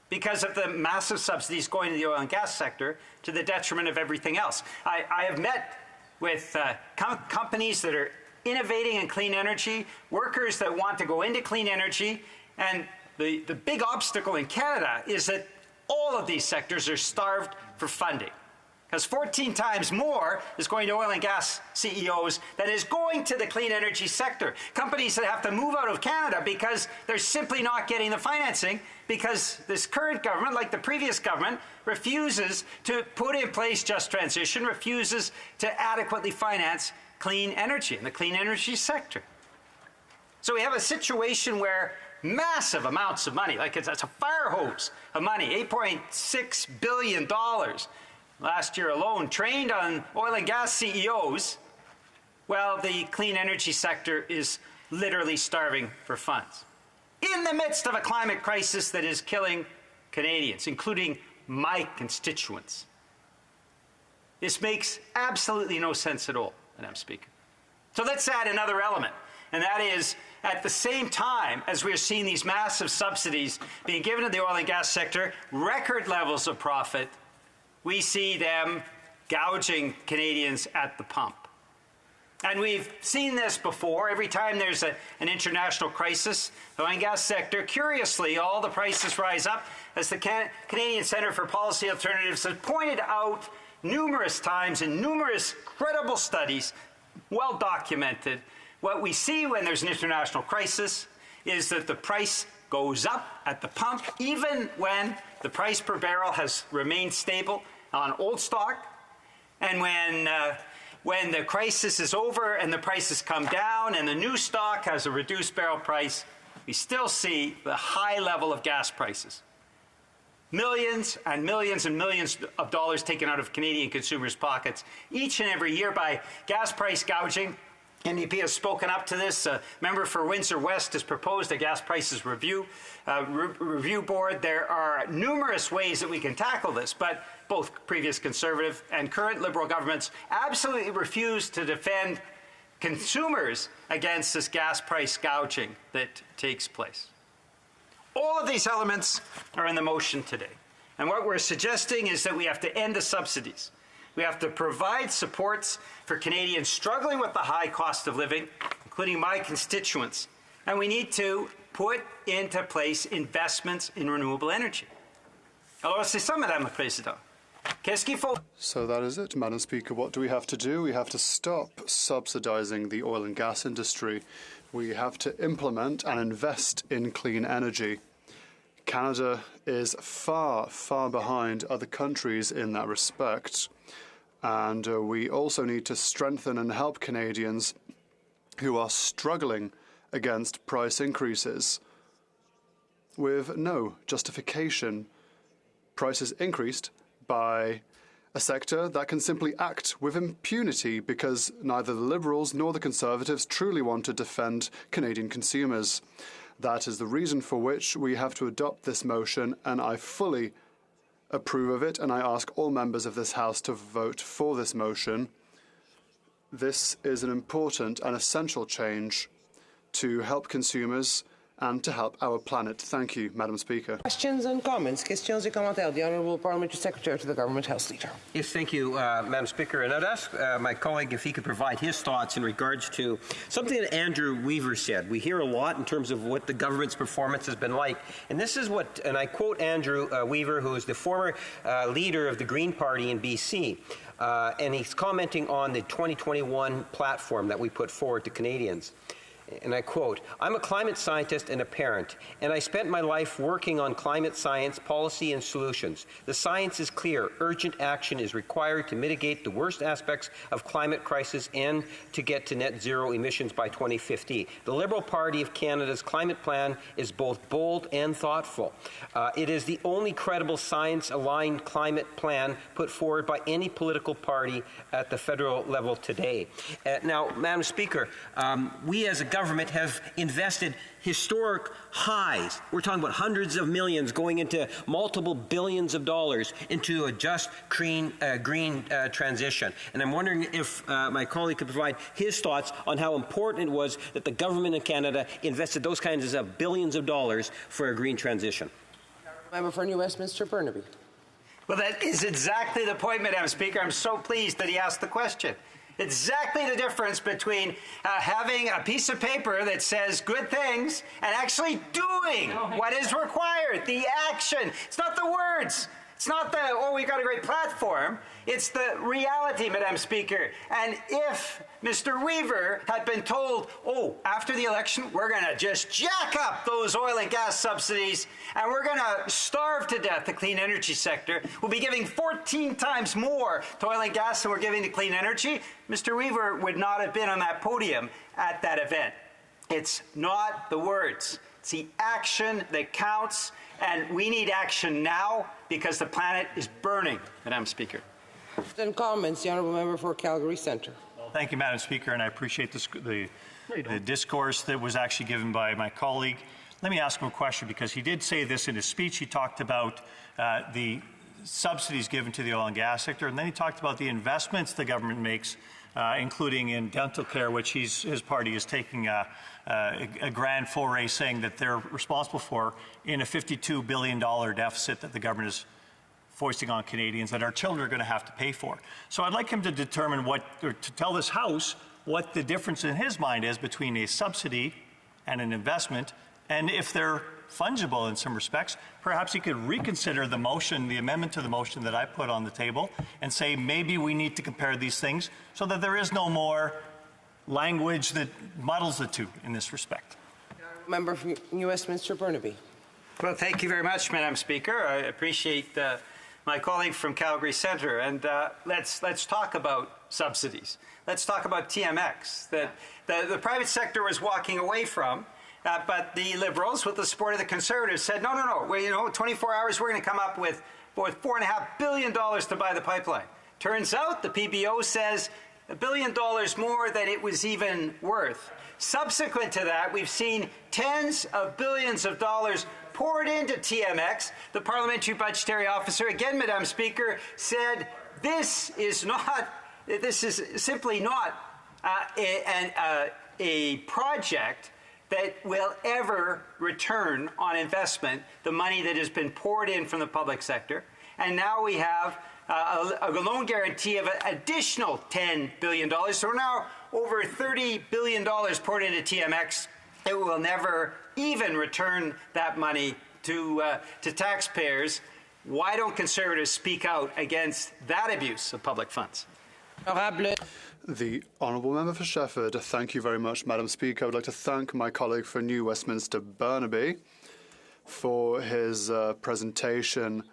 because of the massive subsidies going to the oil and gas sector to the detriment of everything else. I have met with companies that are innovating in clean energy, workers that want to go into clean energy, and the big obstacle in Canada is that all of these sectors are starved for funding. Because 14 times more is going to oil and gas CEOs than is going to the clean energy sector. Companies that have to move out of Canada because they're simply not getting the financing because this current government, like the previous government, refuses to put in place just transition, refuses to adequately finance clean energy in the clean energy sector. So we have a situation where massive amounts of money, like it's a fire hose of money, $8.6 billion last year alone, trained on oil and gas CEOs, well, the clean energy sector is literally starving for funds. In the midst of a climate crisis that is killing Canadians, including my constituents. This makes absolutely no sense at all, Madam Speaker. So let's add another element, and that is, at the same time as we're seeing these massive subsidies being given to the oil and gas sector, record levels of profit, we see them gouging Canadians at the pump. And we've seen this before. Every time there's an international crisis, the oil and gas sector, curiously, all the prices rise up, as the Canadian Centre for Policy Alternatives has pointed out numerous times in numerous credible studies, well documented. What we see when there's an international crisis is that the price goes up at the pump, even when the price per barrel has remained stable on old stock, and when the crisis is over and the prices come down and the new stock has a reduced barrel price, we still see the high level of gas prices. Millions and millions and millions of dollars taken out of Canadian consumers' pockets each and every year by gas price gouging. NDP has spoken up to this. A member for Windsor West has proposed a gas prices review board. There are numerous ways that we can tackle this, but both previous Conservative and current Liberal governments absolutely refuse to defend consumers against this gas price gouging that takes place. All of these elements are in the motion today. And what we're suggesting is that we have to end the subsidies. We have to provide supports for Canadians struggling with the high cost of living, including my constituents. And we need to put into place investments in renewable energy. Alors, c'est ça, Madame la Présidente. Qu'est-ce qu'il faut? So that is it, Madam Speaker. What do we have to do? We have to stop subsidising the oil and gas industry. We have to implement and invest in clean energy. Canada is far, far behind other countries in that respect. And we also need to strengthen and help Canadians who are struggling against price increases with no justification. Prices increased by a sector that can simply act with impunity because neither the Liberals nor the Conservatives truly want to defend Canadian consumers. That is the reason for which we have to adopt this motion, and I fully approve of it, and I ask all members of this House to vote for this motion. This is an important and essential change to help consumers and to help our planet. Thank you, Madam Speaker. Questions and comments. Questions et commentaires. The Honourable Parliamentary Secretary to the Government House Leader. Yes, thank you, Madam Speaker. And I'd ask my colleague if he could provide his thoughts in regards to something that Andrew Weaver said. We hear a lot in terms of what the government's performance has been like. And this is what, and I quote Andrew Weaver, who is the former leader of the Green Party in BC. And he's commenting on the 2021 platform that we put forward to Canadians. And I quote, "I'm a climate scientist and a parent, and I spent my life working on climate science, policy, and solutions. The science is clear. Urgent action is required to mitigate the worst aspects of climate crisis and to get to net zero emissions by 2050. The Liberal Party of Canada's climate plan is both bold and thoughtful. It is the only credible science-aligned climate plan put forward by any political party at the federal level today." Now, Madam Speaker, we as a government have invested historic highs. We're talking about hundreds of millions going into multiple billions of dollars into a just green transition. And I'm wondering if my colleague could provide his thoughts on how important it was that the government in Canada invested those kinds of billions of dollars for a green transition. Member for New Westminster Burnaby. Well, that is exactly the point, Madam Speaker. I'm so pleased that he asked the question. Exactly the difference between having a piece of paper that says good things and actually doing what is required, the action. It's not the words. It's not the, oh, we got a great platform. It's the reality, Madam Speaker. And if Mr. Weaver had been told, oh, after the election, we're going to just jack up those oil and gas subsidies and we're going to starve to death the clean energy sector, we'll be giving 14 times more to oil and gas than we're giving to clean energy, Mr. Weaver would not have been on that podium at that event. It's not the words. It's the action that counts. And we need action now because the planet is burning, Madam Speaker. Then comments, the Honourable Member for Calgary Centre. Well, thank you, Madam Speaker, and I appreciate the discourse that was actually given by my colleague. Let me ask him a question because he did say this in his speech. He talked about the subsidies given to the oil and gas sector, and then he talked about the investments the government makes, including in dental care, which his party is taking a grand foray, saying that they're responsible for in a $52 billion deficit that the government is foisting on Canadians that our children are going to have to pay for. So I'd like him to determine or to tell this House what the difference in his mind is between a subsidy and an investment, and if they're fungible in some respects, perhaps he could reconsider the motion, the amendment to the motion that I put on the table, and say maybe we need to compare these things so that there is no more language that muddles the two in this respect. Member from New Westminster Burnaby. Well, thank you very much, Madam Speaker. I appreciate my colleague from Calgary Centre. And let's talk about subsidies. Let's talk about TMX that the private sector was walking away from. But the Liberals, with the support of the Conservatives, said, no. 24 hours, we're going to come up with $4.5 billion to buy the pipeline. Turns out the PBO says $1 billion more than it was even worth. Subsequent to that, we've seen tens of billions of dollars poured into TMX. The Parliamentary Budgetary Officer, again, Madam Speaker, said this is simply not a project that will ever return on investment the money that has been poured in from the public sector. And now we have a loan guarantee of an additional $10 billion. So we're now over $30 billion poured into TMX. It will never even return that money to taxpayers. Why don't Conservatives speak out against that abuse of public funds? The Honourable Member for Shefford. Thank you very much, Madam Speaker. I would like to thank my colleague for New Westminster Burnaby for his presentation.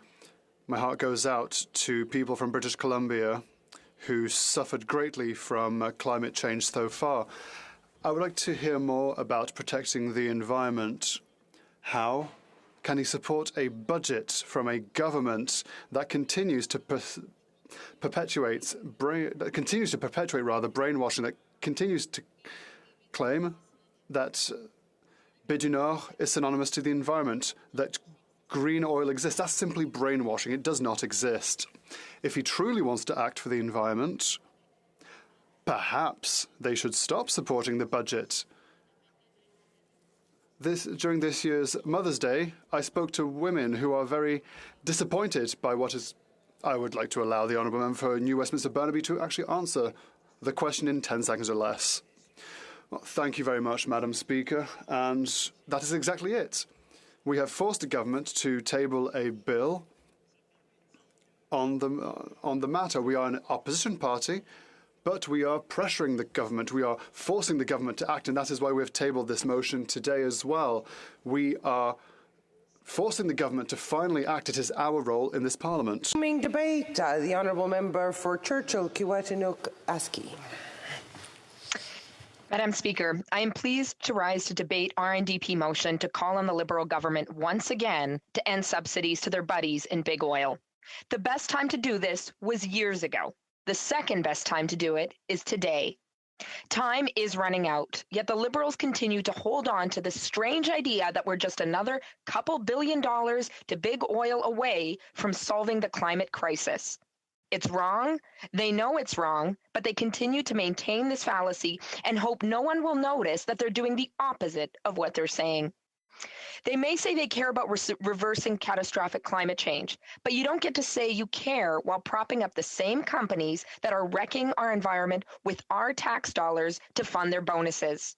My heart goes out to people from British Columbia who suffered greatly from climate change so far. I would like to hear more about protecting the environment. How can he support a budget from a government that continues to perpetuate brainwashing, that continues to claim that Baie du Nord is synonymous to the environment, that green oil exists? That's simply brainwashing. It does not exist. If he truly wants to act for the environment, perhaps they should stop supporting the budget. During this year's Mother's Day, I spoke to women who are very disappointed by what is. I would like to allow the Honourable Member for New Westminster Burnaby to actually answer the question in 10 seconds or less. Well, thank you very much, Madam Speaker, and that is exactly it. We have forced the government to table a bill on the matter. We are an opposition party, but we are pressuring the government. We are forcing the government to act, and that is why we have tabled this motion today as well. We are forcing the government to finally act. It is our role in this Parliament. Coming debate, the Honourable Member for Churchill, Kiiwetinoong Aski. Madam Speaker, I am pleased to rise to debate our NDP motion to call on the Liberal government once again to end subsidies to their buddies in big oil. The best time to do this was years ago. The second best time to do it is today. Time is running out, yet the Liberals continue to hold on to the strange idea that we're just another couple $1 billion to big oil away from solving the climate crisis. It's wrong. They know it's wrong, but they continue to maintain this fallacy and hope no one will notice that they're doing the opposite of what they're saying. They may say they care about reversing catastrophic climate change, but you don't get to say you care while propping up the same companies that are wrecking our environment with our tax dollars to fund their bonuses.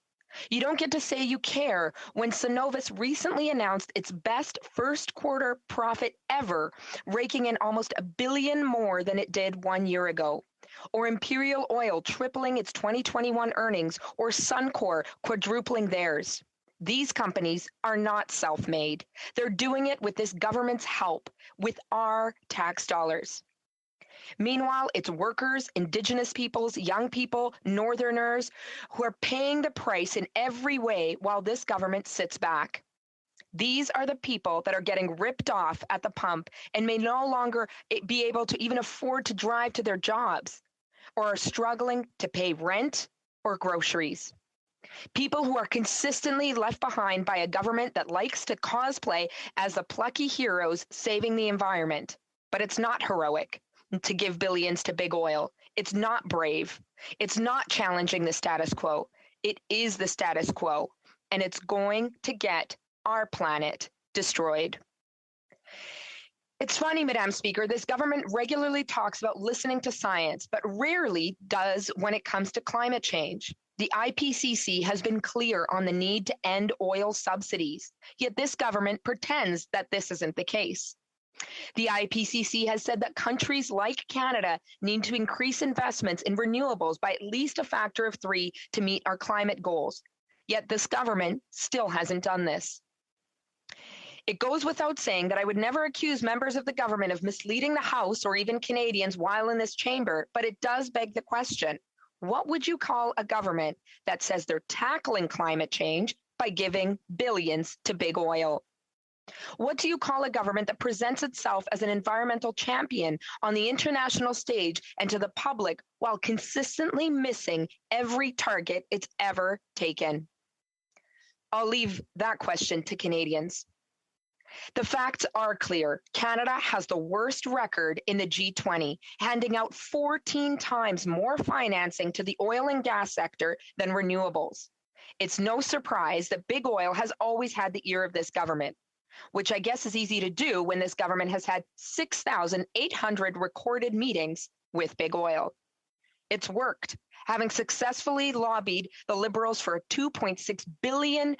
You don't get to say you care when Cenovus recently announced its best first quarter profit ever, raking in almost $1 billion more than it did 1 year ago. Or Imperial Oil tripling its 2021 earnings, or Suncor quadrupling theirs. These companies are not self-made. They're doing it with this government's help, with our tax dollars. Meanwhile, it's workers, Indigenous peoples, young people, Northerners who are paying the price in every way while this government sits back. These are the people that are getting ripped off at the pump and may no longer be able to even afford to drive to their jobs, or are struggling to pay rent or groceries. People who are consistently left behind by a government that likes to cosplay as the plucky heroes saving the environment. But it's not heroic to give billions to big oil. It's not brave. It's not challenging the status quo. It is the status quo, and it's going to get our planet destroyed. It's funny, Madam Speaker, this government regularly talks about listening to science, but rarely does when it comes to climate change. The IPCC has been clear on the need to end oil subsidies, yet this government pretends that this isn't the case. The IPCC has said that countries like Canada need to increase investments in renewables by at least a factor of 3 to meet our climate goals. Yet this government still hasn't done this. It goes without saying that I would never accuse members of the government of misleading the House or even Canadians while in this chamber, but it does beg the question. What would you call a government that says they're tackling climate change by giving billions to big oil? What do you call a government that presents itself as an environmental champion on the international stage and to the public while consistently missing every target it's ever taken? I'll leave that question to Canadians. The facts are clear. Canada has the worst record in the G20, handing out 14 times more financing to the oil and gas sector than renewables. It's no surprise that big oil has always had the ear of this government, which I guess is easy to do when this government has had 6,800 recorded meetings with big oil. It's worked, having successfully lobbied the Liberals for a $2.6 billion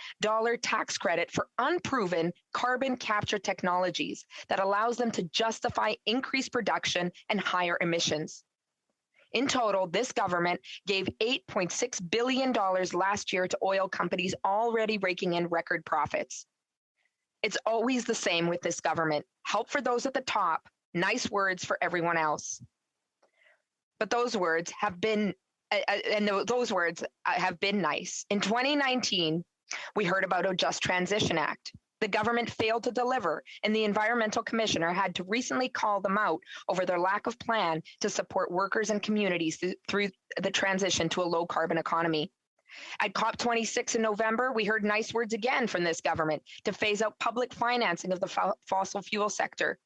tax credit for unproven carbon capture technologies that allows them to justify increased production and higher emissions. In total, this government gave $8.6 billion last year to oil companies already raking in record profits. It's always the same with this government. Help for those at the top, nice words for everyone else. But those words have been nice. In 2019, we heard about a Just Transition Act. The government failed to deliver, and the Environmental Commissioner had to recently call them out over their lack of plan to support workers and communities through the transition to a low-carbon economy. At COP26 in November, we heard nice words again from this government to phase out public financing of the fossil fuel sector.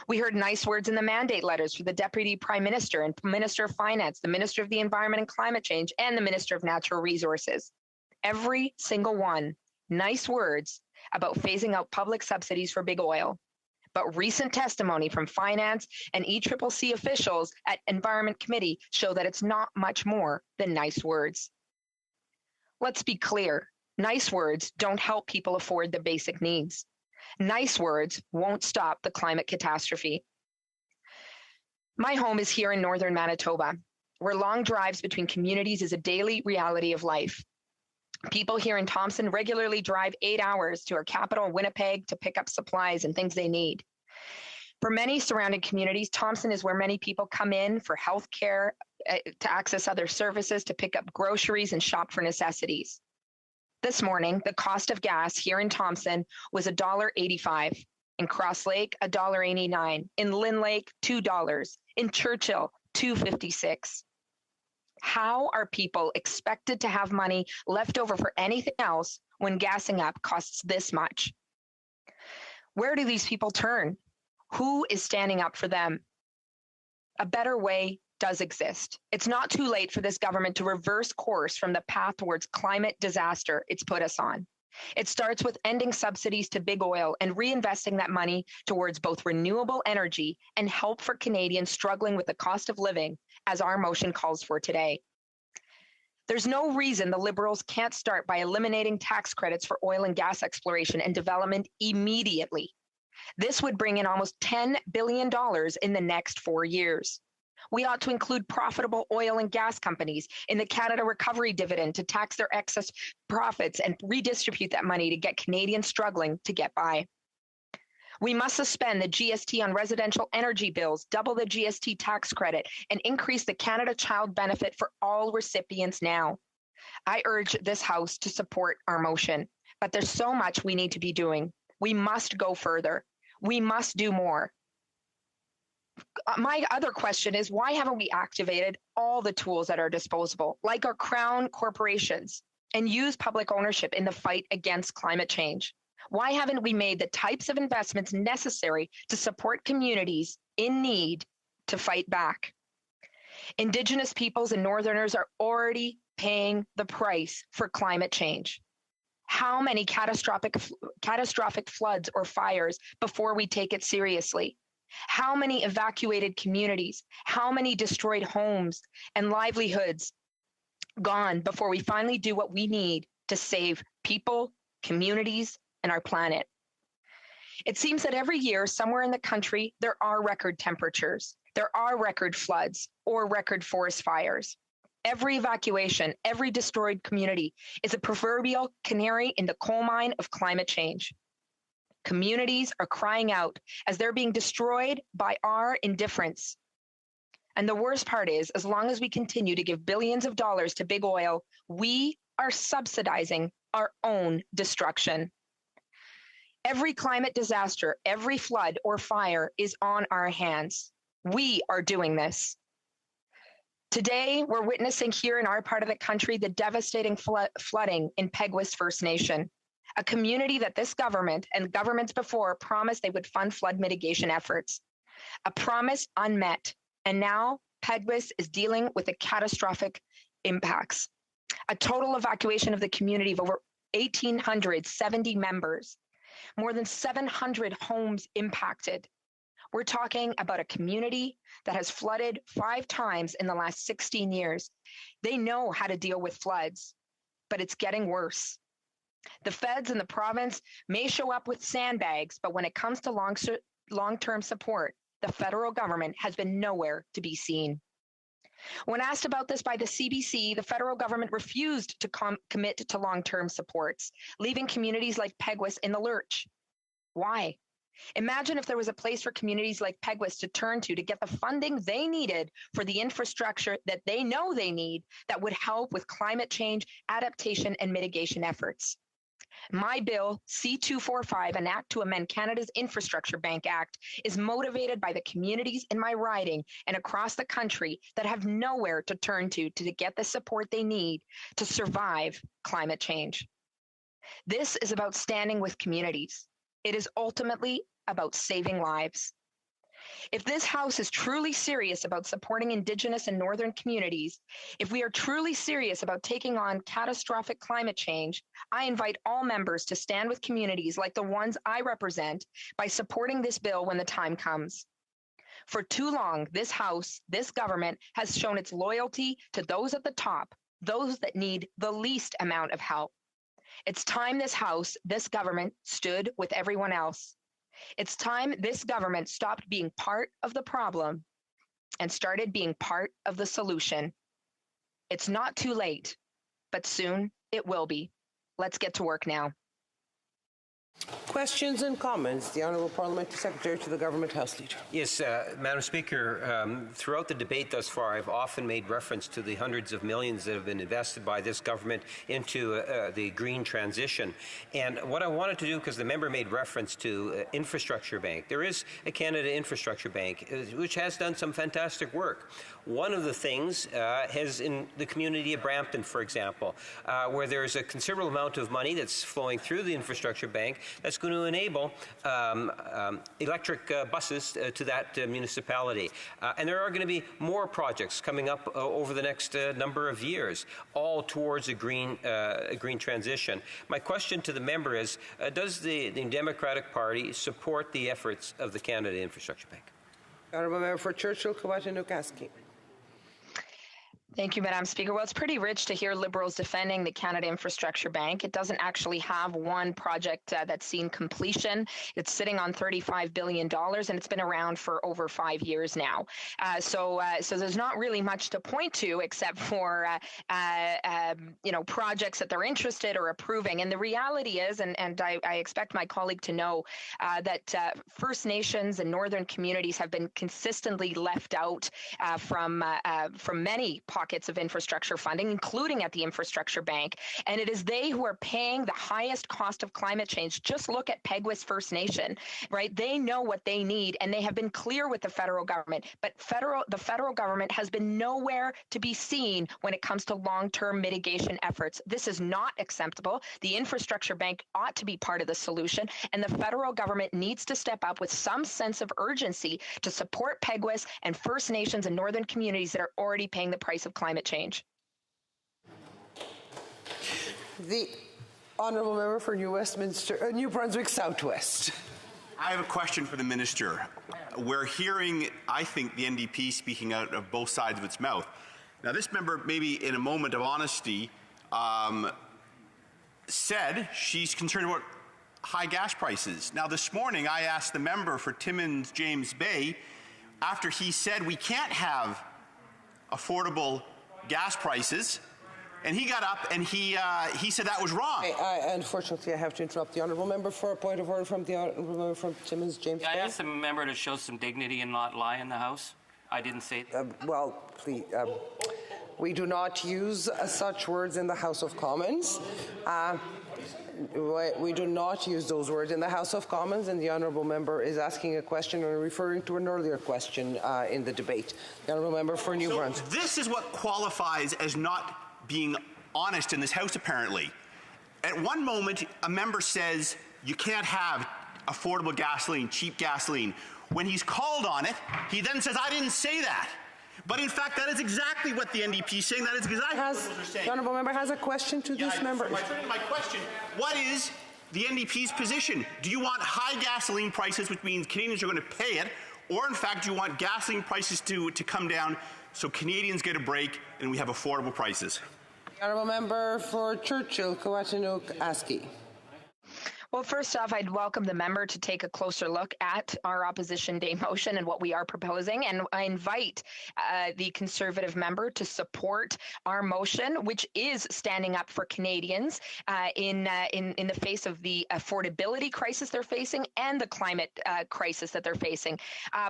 We heard nice words in the mandate letters for the Deputy Prime Minister and Minister of Finance, the Minister of the Environment and Climate Change, and the Minister of Natural Resources. Every single one, nice words about phasing out public subsidies for big oil. But recent testimony from finance and ECCC officials at Environment Committee show that it's not much more than nice words. Let's be clear, nice words don't help people afford the basic needs. Nice words won't stop the climate catastrophe. My home is here in northern Manitoba, where long drives between communities is a daily reality of life. People here in Thompson regularly drive 8 hours to our capital, Winnipeg, to pick up supplies and things they need. For many surrounding communities, Thompson is where many people come in for health care, to access other services, to pick up groceries and shop for necessities. This morning, the cost of gas here in Thompson was $1.85. In Cross Lake, $1.89. In Lynn Lake, $2. In Churchill, $2.56. How are people expected to have money left over for anything else when gassing up costs this much? Where do these people turn? Who is standing up for them? A better way does exist. It's not too late for this government to reverse course from the path towards climate disaster it's put us on. It starts with ending subsidies to big oil and reinvesting that money towards both renewable energy and help for Canadians struggling with the cost of living, as our motion calls for today. There's no reason the Liberals can't start by eliminating tax credits for oil and gas exploration and development immediately. This would bring in almost $10 billion in the next 4 years. We ought to include profitable oil and gas companies in the Canada Recovery Dividend to tax their excess profits and redistribute that money to get Canadians struggling to get by. We must suspend the GST on residential energy bills, double the GST tax credit, and increase the Canada Child Benefit for all recipients now. I urge this House to support our motion, but there's so much we need to be doing. We must go further. We must do more. My other question is, why haven't we activated all the tools at our disposal, like our crown corporations, and used public ownership in the fight against climate change? Why haven't we made the types of investments necessary to support communities in need to fight back? Indigenous peoples and Northerners are already paying the price for climate change. How many catastrophic floods or fires before we take it seriously? How many evacuated communities? How many destroyed homes and livelihoods gone before we finally do what we need to save people, communities, and our planet? It seems that every year, somewhere in the country, there are record temperatures, there are record floods, or record forest fires. Every evacuation, every destroyed community is a proverbial canary in the coal mine of climate change. Communities are crying out as they're being destroyed by our indifference. And the worst part is, as long as we continue to give billions of dollars to big oil, we are subsidizing our own destruction. Every climate disaster, every flood or fire is on our hands. We are doing this. Today, we're witnessing here in our part of the country the devastating flooding in Peguis First Nation, a community that this government and governments before promised they would fund flood mitigation efforts. A promise unmet, and now Peguis is dealing with the catastrophic impacts. A total evacuation of the community of over 1,870 members, more than 700 homes impacted. We're talking about a community that has flooded 5 times in the last 16 years. They know how to deal with floods, but it's getting worse. The feds and the province may show up with sandbags, but when it comes to long-term support, the federal government has been nowhere to be seen. When asked about this by the CBC, the federal government refused to commit to long-term supports, leaving communities like Peguis in the lurch. Why? Imagine if there was a place for communities like Peguis to turn to get the funding they needed for the infrastructure that they know they need that would help with climate change, adaptation, and mitigation efforts. My bill, C-245, an act to amend Canada's Infrastructure Bank Act, is motivated by the communities in my riding and across the country that have nowhere to turn to get the support they need to survive climate change. This is about standing with communities. It is ultimately about saving lives. If this House is truly serious about supporting Indigenous and Northern communities, if we are truly serious about taking on catastrophic climate change, I invite all members to stand with communities like the ones I represent by supporting this bill when the time comes. For too long, this House, this government has shown its loyalty to those at the top, those that need the least amount of help. It's time this House, this government stood with everyone else. It's time this government stopped being part of the problem and started being part of the solution. It's not too late, but soon it will be. Let's get to work now. Questions and comments? The Honourable Parliamentary Secretary to the Government House Leader. Yes, Madam Speaker, throughout the debate thus far, I've often made reference to the hundreds of millions that have been invested by this government into the green transition. And what I wanted to do, because the member made reference to Infrastructure Bank, there is a Canada Infrastructure Bank, which has done some fantastic work. One of the things has in the community of Brampton, for example, where there's a considerable amount of money that's flowing through the Infrastructure Bank that's going to enable electric buses to that municipality. And there are going to be more projects coming up over the next number of years, all towards a green transition. My question to the member is, does the Democratic Party support the efforts of the Canada Infrastructure Bank? Honourable Member for Churchill, Kawachinuk-Aski. Thank you, Madam Speaker. Well, it's pretty rich to hear Liberals defending the Canada Infrastructure Bank. It doesn't actually have one project that's seen completion. It's sitting on $35 billion, and it's been around for over 5 years now. So there's not really much to point to except for projects that they're interested or approving. And the reality is, and I expect my colleague to know, that First Nations and Northern communities have been consistently left out from many pockets of infrastructure funding, including at the Infrastructure Bank. And it is they who are paying the highest cost of climate change. Just look at Peguis First Nation, right? They know what they need, and they have been clear with the federal government. But the federal government has been nowhere to be seen when it comes to long-term mitigation efforts. This is not acceptable. The Infrastructure Bank ought to be part of the solution, and the federal government needs to step up with some sense of urgency to support Peguis and First Nations and Northern communities that are already paying the price of climate change. The Honourable Member for New Brunswick Southwest. I have a question for the Minister. We're hearing, I think, the NDP speaking out of both sides of its mouth. Now, this member, maybe in a moment of honesty, said she's concerned about high gas prices. Now, this morning, I asked the member for Timmins James Bay, after he said we can't have affordable gas prices, and he got up and he said that was wrong. Unfortunately, I have to interrupt the Honourable Member for a point of order from the Honourable Member from Timmins James Bay. I asked the member to show some dignity and not lie in the House. I didn't say well, please. We do not use such words in the House of Commons. We do not use those words in the House of Commons, and the Honourable Member is asking a question or referring to an earlier question in the debate. The Honourable Member for New Brunswick. This is what qualifies as not being honest in this House, apparently. At one moment, a member says you can't have affordable gasoline, cheap gasoline. When he's called on it, he then says, I didn't say that. But in fact, that is exactly what the NDP is saying. That is exactly what they're saying. The Honourable Member has a question to this member. My question, what is the NDP's position? Do you want high gasoline prices, which means Canadians are going to pay it, or in fact, do you want gasoline prices to come down so Canadians get a break and we have affordable prices? The Honourable Member for Churchill, Kawachinuk-Aski. Well, first off, I'd welcome the member to take a closer look at our Opposition Day motion and what we are proposing. And I invite the Conservative member to support our motion, which is standing up for Canadians in the face of the affordability crisis they're facing and the climate crisis that they're facing.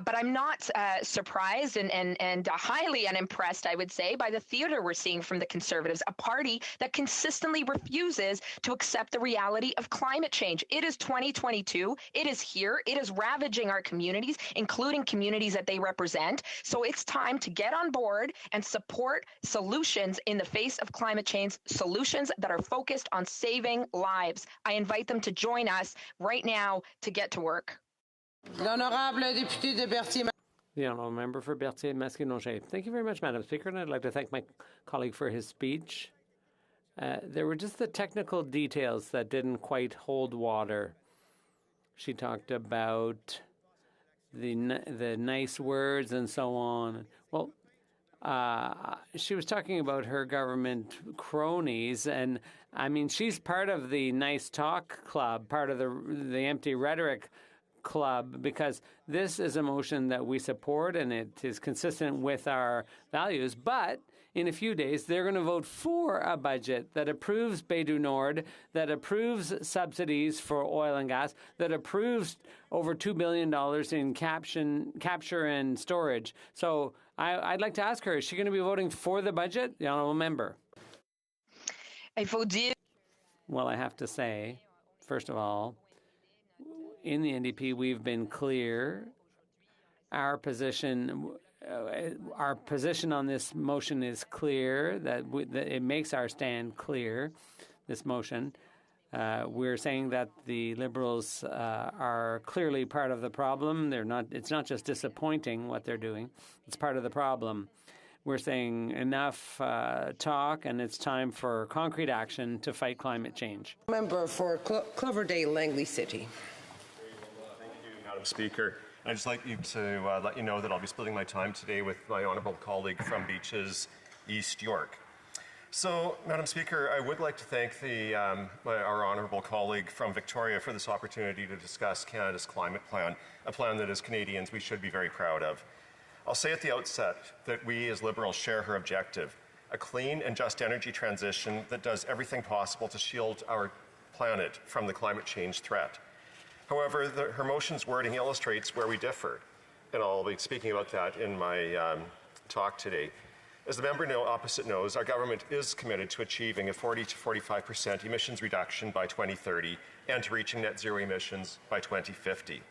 But I'm not surprised and highly unimpressed, I would say, by the theater we're seeing from the Conservatives, a party that consistently refuses to accept the reality of climate change. It is 2022. It is here. It is ravaging our communities, including communities that they represent. So it's time to get on board and support solutions in the face of climate change, solutions that are focused on saving lives. I invite them to join us right now to get to work. The Honourable Member for Berthier-Masquinongé. Thank you very much, Madam Speaker, and I'd like to thank my colleague for his speech. There were just the technical details that didn't quite hold water. She talked about the nice words and so on. Well, she was talking about her government cronies, and I mean, she's part of the nice talk club, part of the empty rhetoric club, because this is a motion that we support and it is consistent with our values, but in a few days, they're going to vote for a budget that approves Bay du Nord, that approves subsidies for oil and gas, that approves over $2 billion in capture and storage. So I'd like to ask her, is she going to be voting for the budget? The honourable member. Well, I have to say, first of all, in the NDP, we've been clear. Our position on this motion is clear, that it makes our stand clear, this motion. We're saying that the Liberals are clearly part of the problem. It's not just disappointing what they're doing. It's part of the problem. We're saying enough talk, and it's time for concrete action to fight climate change. Member for Cloverdale, Langley City. Thank you, Madam Speaker. I'd just like to let you know that I'll be splitting my time today with my honourable colleague from Beaches, East York. So, Madam Speaker, I would like to thank our honourable colleague from Victoria for this opportunity to discuss Canada's climate plan, a plan that as Canadians we should be very proud of. I'll say at the outset that we as Liberals share her objective, a clean and just energy transition that does everything possible to shield our planet from the climate change threat. However, her motion's wording illustrates where we differ, and I'll be speaking about that in my talk today. As the member opposite knows, our government is committed to achieving a 40 to 45% emissions reduction by 2030 and to reaching net zero emissions by 2050.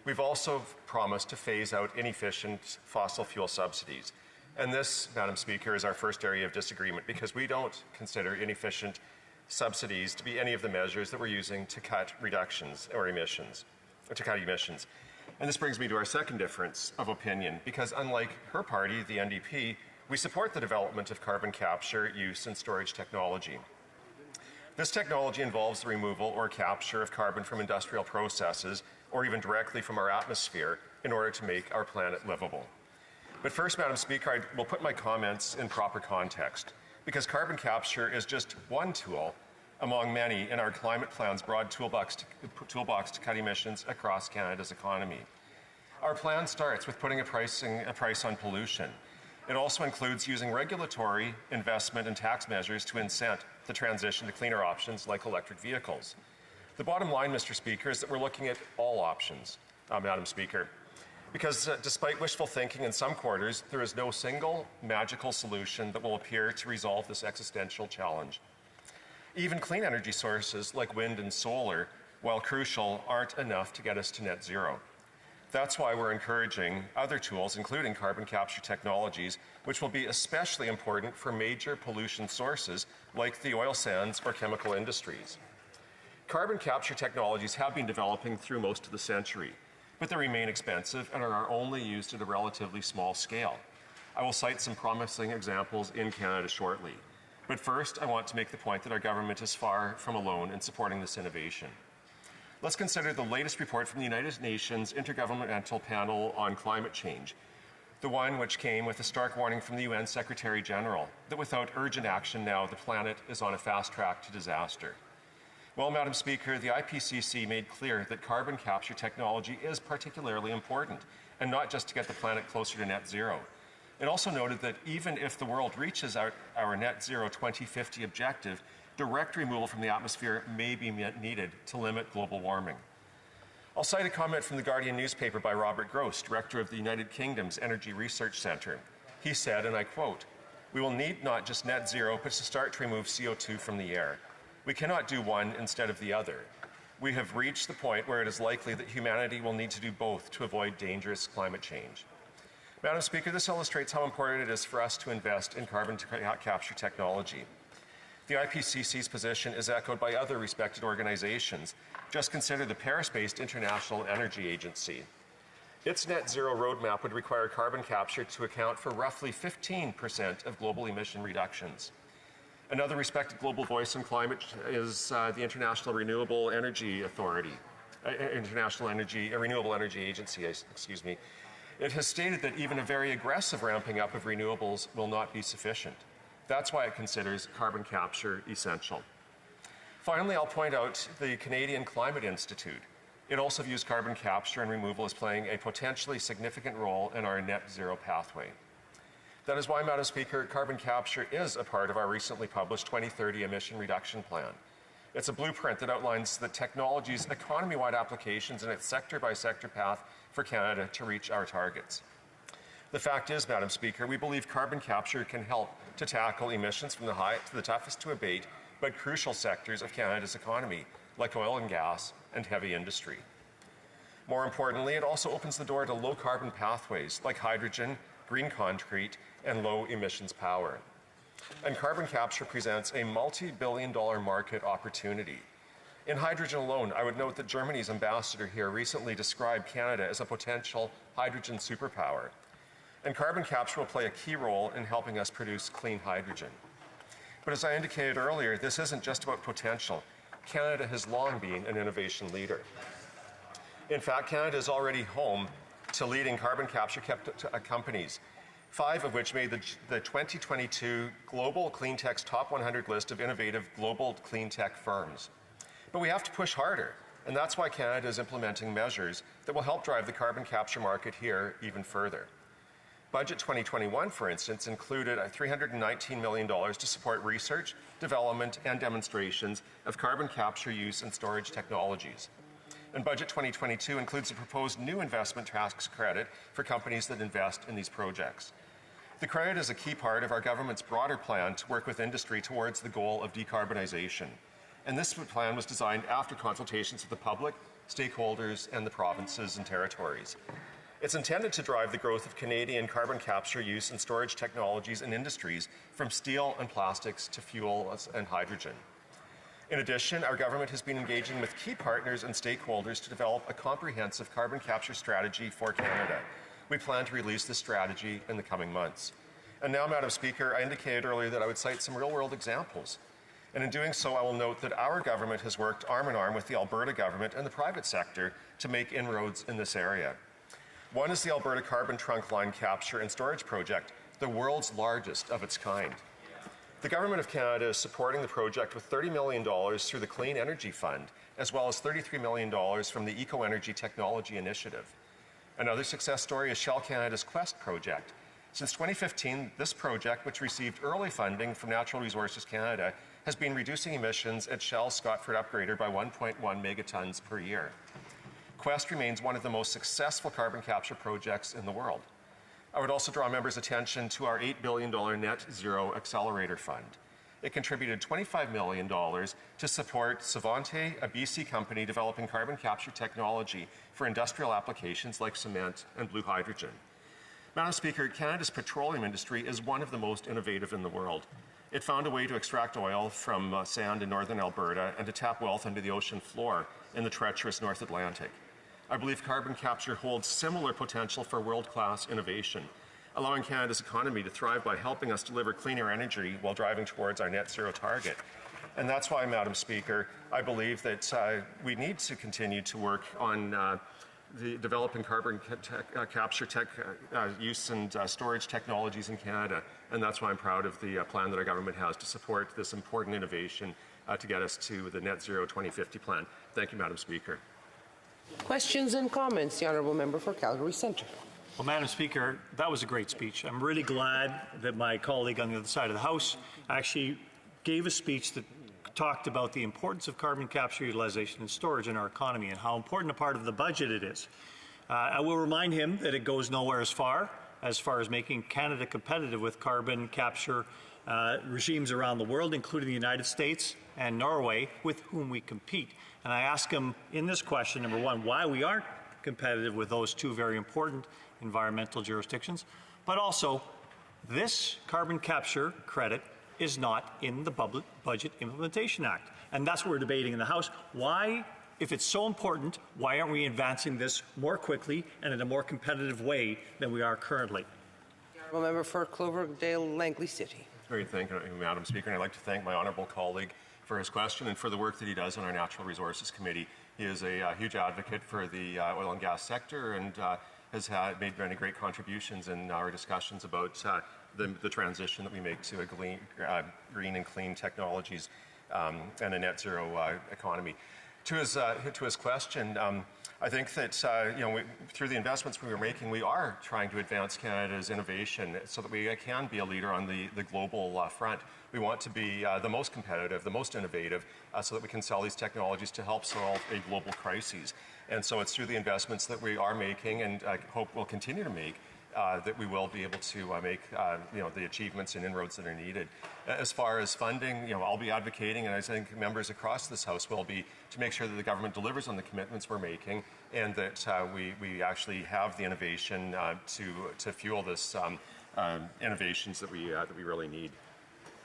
We've also promised to phase out inefficient fossil fuel subsidies. And this, Madam Speaker, is our first area of disagreement because we don't consider inefficient subsidies to be any of the measures that we're using to cut reductions or emissions, And this brings me to our second difference of opinion, because unlike her party, the NDP, we support the development of carbon capture, use, and storage technology. This technology involves the removal or capture of carbon from industrial processes or even directly from our atmosphere in order to make our planet livable. But first, Madam Speaker, I will put my comments in proper context, because carbon capture is just one tool among many in our climate plan's broad toolbox to cut emissions across Canada's economy. Our plan starts with putting a price on pollution. It also includes using regulatory, investment, and tax measures to incent the transition to cleaner options like electric vehicles. The bottom line, Mr. Speaker, is that we're looking at all options, Madam Speaker, because despite wishful thinking in some quarters, there is no single magical solution that will appear to resolve this existential challenge. Even clean energy sources like wind and solar, while crucial, aren't enough to get us to net zero. That's why we're encouraging other tools, including carbon capture technologies, which will be especially important for major pollution sources like the oil sands or chemical industries. Carbon capture technologies have been developing through most of the century, but they remain expensive and are only used at a relatively small scale. I will cite some promising examples in Canada shortly. But first, I want to make the point that our government is far from alone in supporting this innovation. Let's consider the latest report from the United Nations Intergovernmental Panel on Climate Change, the one which came with a stark warning from the UN Secretary General that without urgent action now, the planet is on a fast track to disaster. Well, Madam Speaker, the IPCC made clear that carbon capture technology is particularly important, and not just to get the planet closer to net zero. It also noted that even if the world reaches our net zero 2050 objective, direct removal from the atmosphere may be needed to limit global warming. I'll cite a comment from the Guardian newspaper by Robert Gross, director of the United Kingdom's Energy Research Centre. He said, and I quote, "We will need not just net zero, but to start to remove CO2 from the air. We cannot do one instead of the other. We have reached the point where it is likely that humanity will need to do both to avoid dangerous climate change." Madam Speaker, this illustrates how important it is for us to invest in carbon capture technology. The IPCC's position is echoed by other respected organizations. Just consider the Paris-based International Energy Agency. Its net zero roadmap would require carbon capture to account for roughly 15% of global emission reductions. Another respected global voice on climate is the International Renewable Energy Authority, Renewable Energy Agency, excuse me. It has stated that even a very aggressive ramping up of renewables will not be sufficient. That's why it considers carbon capture essential. Finally, I'll point out the Canadian Climate Institute. It also views carbon capture and removal as playing a potentially significant role in our net zero pathway. That is why, Madam Speaker, carbon capture is a part of our recently published 2030 emission reduction plan. It's a blueprint that outlines the technology's economy-wide applications and its sector-by-sector path for Canada to reach our targets. The fact is, Madam Speaker, we believe carbon capture can help to tackle emissions from the toughest to abate but crucial sectors of Canada's economy, like oil and gas and heavy industry. More importantly, it also opens the door to low-carbon pathways like hydrogen, green concrete, and low-emissions power. And carbon capture presents a multi-billion-dollar market opportunity. In hydrogen alone, I would note that Germany's ambassador here recently described Canada as a potential hydrogen superpower. And carbon capture will play a key role in helping us produce clean hydrogen. But as I indicated earlier, this isn't just about potential. Canada has long been an innovation leader. In fact, Canada is already home to leading carbon capture companies, 5 of which made the 2022 Global Cleantech's Top 100 list of innovative global clean tech firms. But we have to push harder, and that's why Canada is implementing measures that will help drive the carbon capture market here even further. Budget 2021, for instance, included $319 million to support research, development, and demonstrations of carbon capture use and storage technologies. And Budget 2022 includes a proposed new investment tax credit for companies that invest in these projects. The credit is a key part of our government's broader plan to work with industry towards the goal of decarbonization. And this plan was designed after consultations with the public, stakeholders, and the provinces and territories. It's intended to drive the growth of Canadian carbon capture use and storage technologies and industries from steel and plastics to fuels and hydrogen. In addition, our government has been engaging with key partners and stakeholders to develop a comprehensive carbon capture strategy for Canada. We plan to release this strategy in the coming months. And now, Madam Speaker, I indicated earlier that I would cite some real-world examples. And in doing so, I will note that our government has worked arm in arm with the Alberta government and the private sector to make inroads in this area. One is the Alberta Carbon Trunk Line Capture and Storage Project, the world's largest of its kind. The Government of Canada is supporting the project with $30 million through the Clean Energy Fund, as well as $33 million from the Eco Energy Technology Initiative. Another success story is Shell Canada's Quest project. Since 2015, this project, which received early funding from Natural Resources Canada, has been reducing emissions at Shell's Scotford Upgrader by 1.1 megatons per year. Quest remains one of the most successful carbon capture projects in the world. I would also draw members' attention to our $8 billion Net Zero Accelerator Fund. It contributed $25 million to support Savante, a BC company developing carbon capture technology for industrial applications like cement and blue hydrogen. Madam Speaker, Canada's petroleum industry is one of the most innovative in the world. It found a way to extract oil from sand in northern Alberta and to tap wealth under the ocean floor in the treacherous North Atlantic. I believe carbon capture holds similar potential for world-class innovation, allowing Canada's economy to thrive by helping us deliver cleaner energy while driving towards our net zero target. And that's why, Madam Speaker, I believe that we need to continue to work on the developing carbon capture use and storage technologies in Canada. And that's why I'm proud of the plan that our government has to support this important innovation to get us to the Net Zero 2050 plan. Thank you, Madam Speaker. Questions and comments? The Honourable Member for Calgary Centre. Well, Madam Speaker, that was a great speech. I'm really glad that my colleague on the other side of the House actually gave a speech that talked about the importance of carbon capture, utilization, and storage in our economy and how important a part of the budget it is. I will remind him that it goes nowhere as far as making Canada competitive with carbon capture regimes around the world, including the United States and Norway, with whom we compete. And I ask him in this question, number one, why we aren't competitive with those two very important environmental jurisdictions, but also this carbon capture credit is not in the Budget Implementation Act. And that's what we're debating in the House. Why, if it's so important, why aren't we advancing this more quickly and in a more competitive way than we are currently? Honourable Member for Cloverdale, Langley City. Great, thank you, Madam Speaker. And I'd like to thank my honourable colleague for his question and for the work that he does on our Natural Resources Committee. He is a huge advocate for the oil and gas sector and has made many great contributions in our discussions about the transition that we make to a green and clean technologies and a net zero economy. To his question, I think that through the investments we were making, we are trying to advance Canada's innovation so that we can be a leader on the global front. We want to be the most competitive, the most innovative, so that we can sell these technologies to help solve a global crises. And so it's through the investments that we are making, and I hope we'll continue to make, that we will be able to make the achievements and inroads that are needed. As far as funding, I'll be advocating, and I think members across this House will be, to make sure that the government delivers on the commitments we're making, and that we actually have the innovation to fuel this innovations that we really need.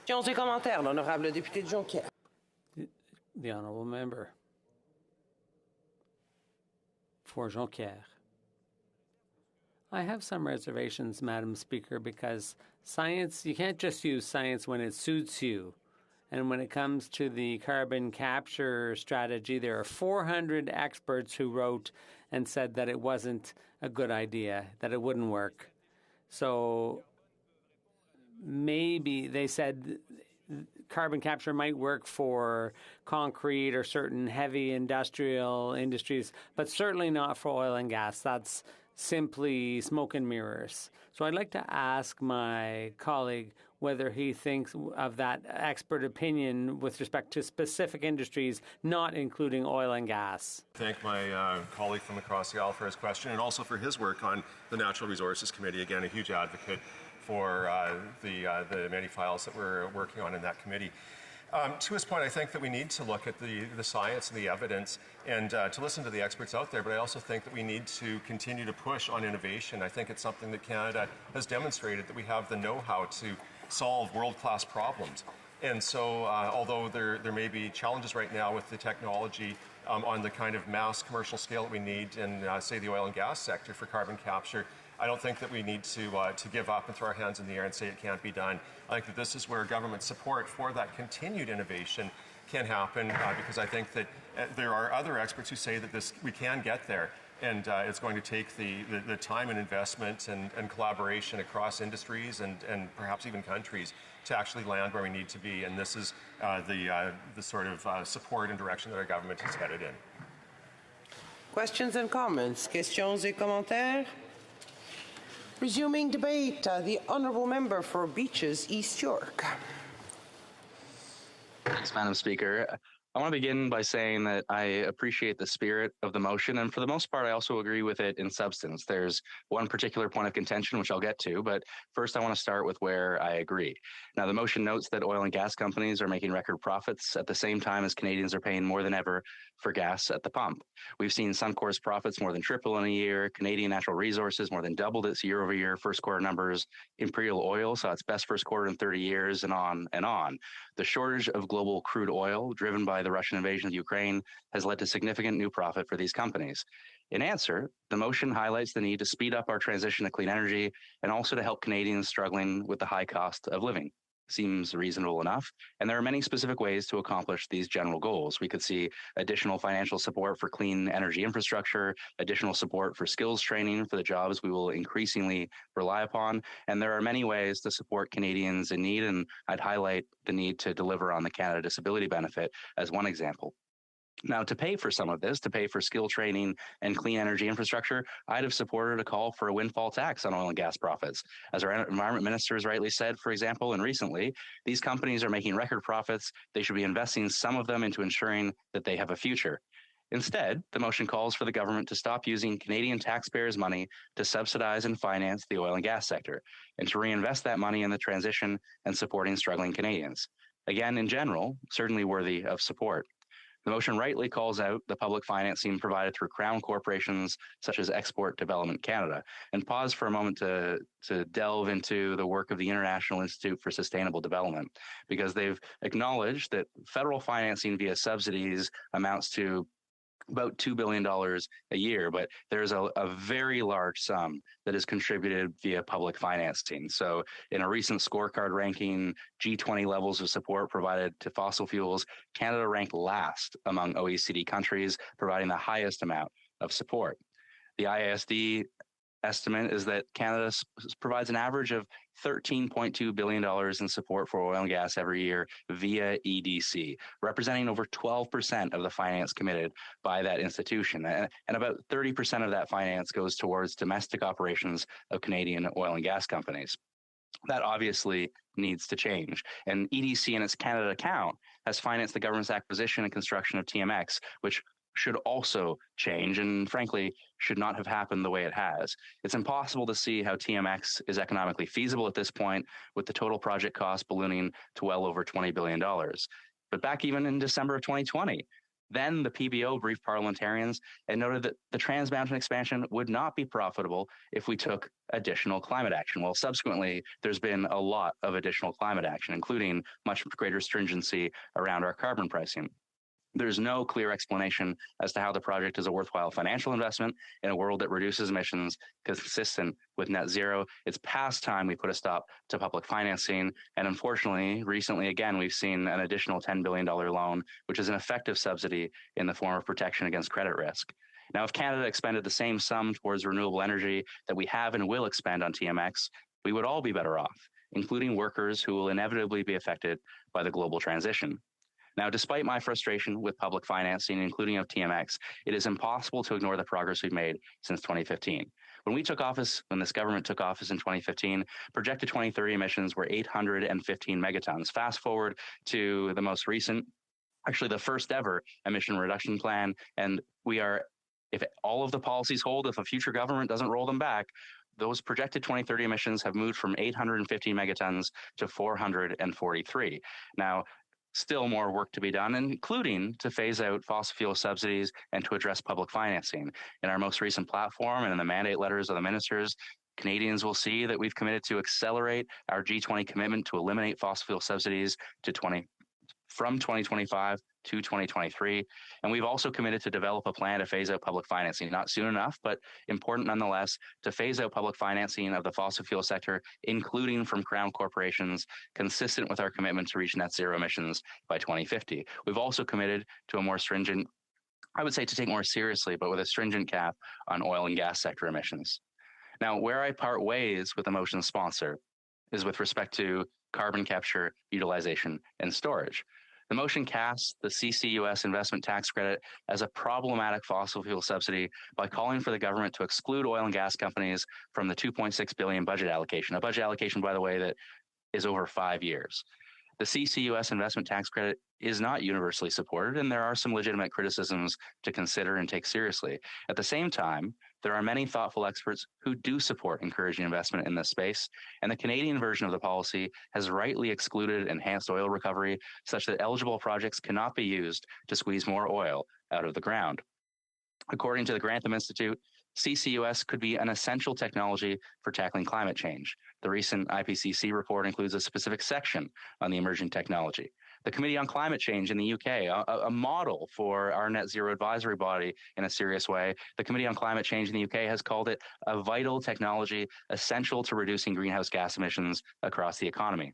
Questions et commentaires, l'honorable député de Jonquière. The honourable member for Jonquière. I have some reservations, Madam Speaker, because science, you can't just use science when it suits you. And when it comes to the carbon capture strategy, there are 400 experts who wrote and said that it wasn't a good idea, that it wouldn't work. So maybe they said carbon capture might work for concrete or certain heavy industrial industries, but certainly not for oil and gas. That's simply smoke and mirrors. So I'd like to ask my colleague whether he thinks of that expert opinion with respect to specific industries, not including oil and gas. Thank my colleague from across the aisle for his question, and also for his work on the Natural Resources Committee. Again, a huge advocate for the many files that we're working on in that committee. To his point, I think that we need to look at the science and the evidence and to listen to the experts out there, but I also think that we need to continue to push on innovation. I think it's something that Canada has demonstrated, that we have the know-how to solve world-class problems. And so although there may be challenges right now with the technology on the kind of mass commercial scale that we need in, say, the oil and gas sector for carbon capture, I don't think that we need to give up and throw our hands in the air and say it can't be done. I think that this is where government support for that continued innovation can happen, because I think that there are other experts who say that we can get there, and it's going to take the time and investment and collaboration across industries and perhaps even countries to actually land where we need to be. And this is the sort of support and direction that our government is headed in. Questions and comments? Questions et commentaires? Resuming debate, the honourable member for Beaches, East York. Thanks, Madam Speaker. I want to begin by saying that I appreciate the spirit of the motion, and for the most part, I also agree with it in substance. There's one particular point of contention, which I'll get to, but first I want to start with where I agree. Now, the motion notes that oil and gas companies are making record profits at the same time as Canadians are paying more than ever for gas at the pump. We've seen Suncor's profits more than triple in a year, Canadian Natural Resources more than doubled its year-over-year first quarter numbers, Imperial Oil saw its best first quarter in 30 years, and on and on. The shortage of global crude oil, driven by the Russian invasion of Ukraine, has led to significant new profit for these companies. In answer, the motion highlights the need to speed up our transition to clean energy and also to help Canadians struggling with the high cost of living. Seems reasonable enough, and there are many specific ways to accomplish these general goals. We could see additional financial support for clean energy infrastructure, additional support for skills training for the jobs we will increasingly rely upon, and there are many ways to support Canadians in need, and I'd highlight the need to deliver on the Canada Disability Benefit as one example. Now, to pay for some of this, to pay for skill training and clean energy infrastructure, I'd have supported a call for a windfall tax on oil and gas profits. As our environment minister has rightly said, for example, and recently, these companies are making record profits. They should be investing some of them into ensuring that they have a future. Instead, the motion calls for the government to stop using Canadian taxpayers' money to subsidize and finance the oil and gas sector, and to reinvest that money in the transition and supporting struggling Canadians. Again, in general, certainly worthy of support. The motion rightly calls out the public financing provided through Crown corporations such as Export Development Canada, and pause for a moment to delve into the work of the International Institute for Sustainable Development, because they've acknowledged that federal financing via subsidies amounts to about $2 billion a year, but there's a very large sum that is contributed via public financing. So in a recent scorecard ranking, G20 levels of support provided to fossil fuels, Canada ranked last among OECD countries, providing the highest amount of support. The IISD estimate is that Canada provides an average of $13.2 billion in support for oil and gas every year via EDC, representing over 12% of the finance committed by that institution. And about 30% of that finance goes towards domestic operations of Canadian oil and gas companies. That obviously needs to change. And EDC in its Canada account has financed the government's acquisition and construction of TMX, which should also change and frankly should not have happened the way it has. It's impossible to see how TMX is economically feasible at this point, with the total project cost ballooning to well over $20 billion. But back even in December of 2020, then the PBO briefed parliamentarians and noted that the Trans Mountain expansion would not be profitable if we took additional climate action. Well, subsequently, there's been a lot of additional climate action, including much greater stringency around our carbon pricing. There's no clear explanation as to how the project is a worthwhile financial investment in a world that reduces emissions consistent with net zero. It's past time we put a stop to public financing. And unfortunately, recently, again, we've seen an additional $10 billion loan, which is an effective subsidy in the form of protection against credit risk. Now, if Canada expended the same sum towards renewable energy that we have and will expend on TMX, we would all be better off, including workers who will inevitably be affected by the global transition. Now, despite my frustration with public financing, including of TMX, it is impossible to ignore the progress we've made since 2015. When this government took office in 2015, projected 2030 emissions were 815 megatons. Fast forward to the most recent, actually the first ever emission reduction plan, and we are, if all of the policies hold, if a future government doesn't roll them back, those projected 2030 emissions have moved from 815 megatons to 443. Now, still more work to be done, including to phase out fossil fuel subsidies and to address public financing. In our most recent platform and in the mandate letters of the ministers, Canadians will see that we've committed to accelerate our G20 commitment to eliminate fossil fuel subsidies from 2025 to 2023. And we've also committed to develop a plan to phase out public financing, not soon enough, but important nonetheless, to phase out public financing of the fossil fuel sector, including from Crown corporations, consistent with our commitment to reach net zero emissions by 2050. We've also committed to a more stringent, I would say to take more seriously, but with a stringent cap on oil and gas sector emissions. Now, where I part ways with the motion sponsor is with respect to carbon capture, utilization, and storage. The motion casts the CCUS investment tax credit as a problematic fossil fuel subsidy by calling for the government to exclude oil and gas companies from the $2.6 billion budget allocation, a budget allocation, by the way, that is over 5 years. The CCUS investment tax credit is not universally supported, and there are some legitimate criticisms to consider and take seriously. At the same time, there are many thoughtful experts who do support encouraging investment in this space, and the Canadian version of the policy has rightly excluded enhanced oil recovery such that eligible projects cannot be used to squeeze more oil out of the ground. According to the Grantham Institute, CCUS could be an essential technology for tackling climate change. The recent IPCC report includes a specific section on the emerging technology. The Committee on Climate Change in the UK, a model for our net zero advisory body in a serious way, the Committee on Climate Change in the UK has called it a vital technology essential to reducing greenhouse gas emissions across the economy.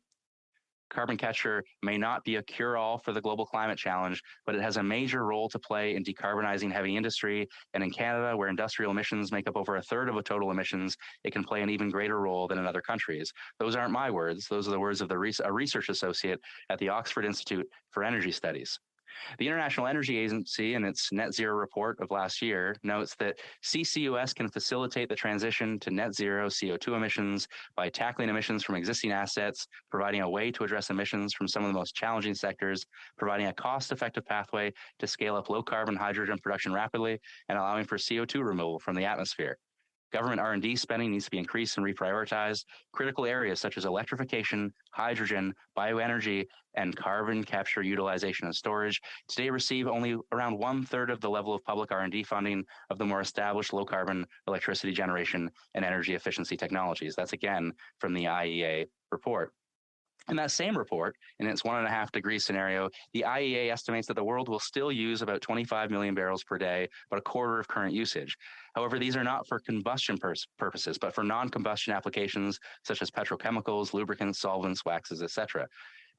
Carbon capture may not be a cure-all for the global climate challenge, but it has a major role to play in decarbonizing heavy industry. And in Canada, where industrial emissions make up over a third of total emissions, it can play an even greater role than in other countries. Those aren't my words. Those are the words of a research associate at the Oxford Institute for Energy Studies. The International Energy Agency, in its net zero report of last year, notes that CCUS can facilitate the transition to net zero CO2 emissions by tackling emissions from existing assets, providing a way to address emissions from some of the most challenging sectors, providing a cost-effective pathway to scale up low-carbon hydrogen production rapidly, and allowing for CO2 removal from the atmosphere. Government R&D spending needs to be increased and reprioritized. Critical areas such as electrification, hydrogen, bioenergy, and carbon capture utilization and storage today receive only around 1/3 of the level of public R&D funding of the more established low-carbon electricity generation and energy efficiency technologies. That's again from the IEA report. In that same report, in its 1.5 degree scenario, the IEA estimates that the world will still use about 25 million barrels per day, about a quarter of current usage. However, these are not for combustion purposes, but for non-combustion applications such as petrochemicals, lubricants, solvents, waxes, etc.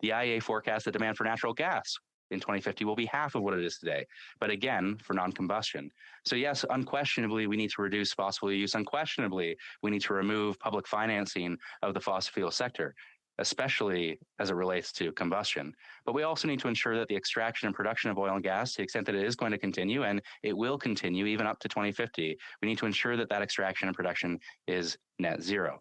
The IEA forecasts that demand for natural gas in 2050 will be half of what it is today, but again, for non-combustion. So yes, unquestionably, we need to reduce fossil fuel use. Unquestionably, we need to remove public financing of the fossil fuel sector, especially as it relates to combustion. But we also need to ensure that the extraction and production of oil and gas, to the extent that it is going to continue, and it will continue even up to 2050, we need to ensure that that extraction and production is net zero.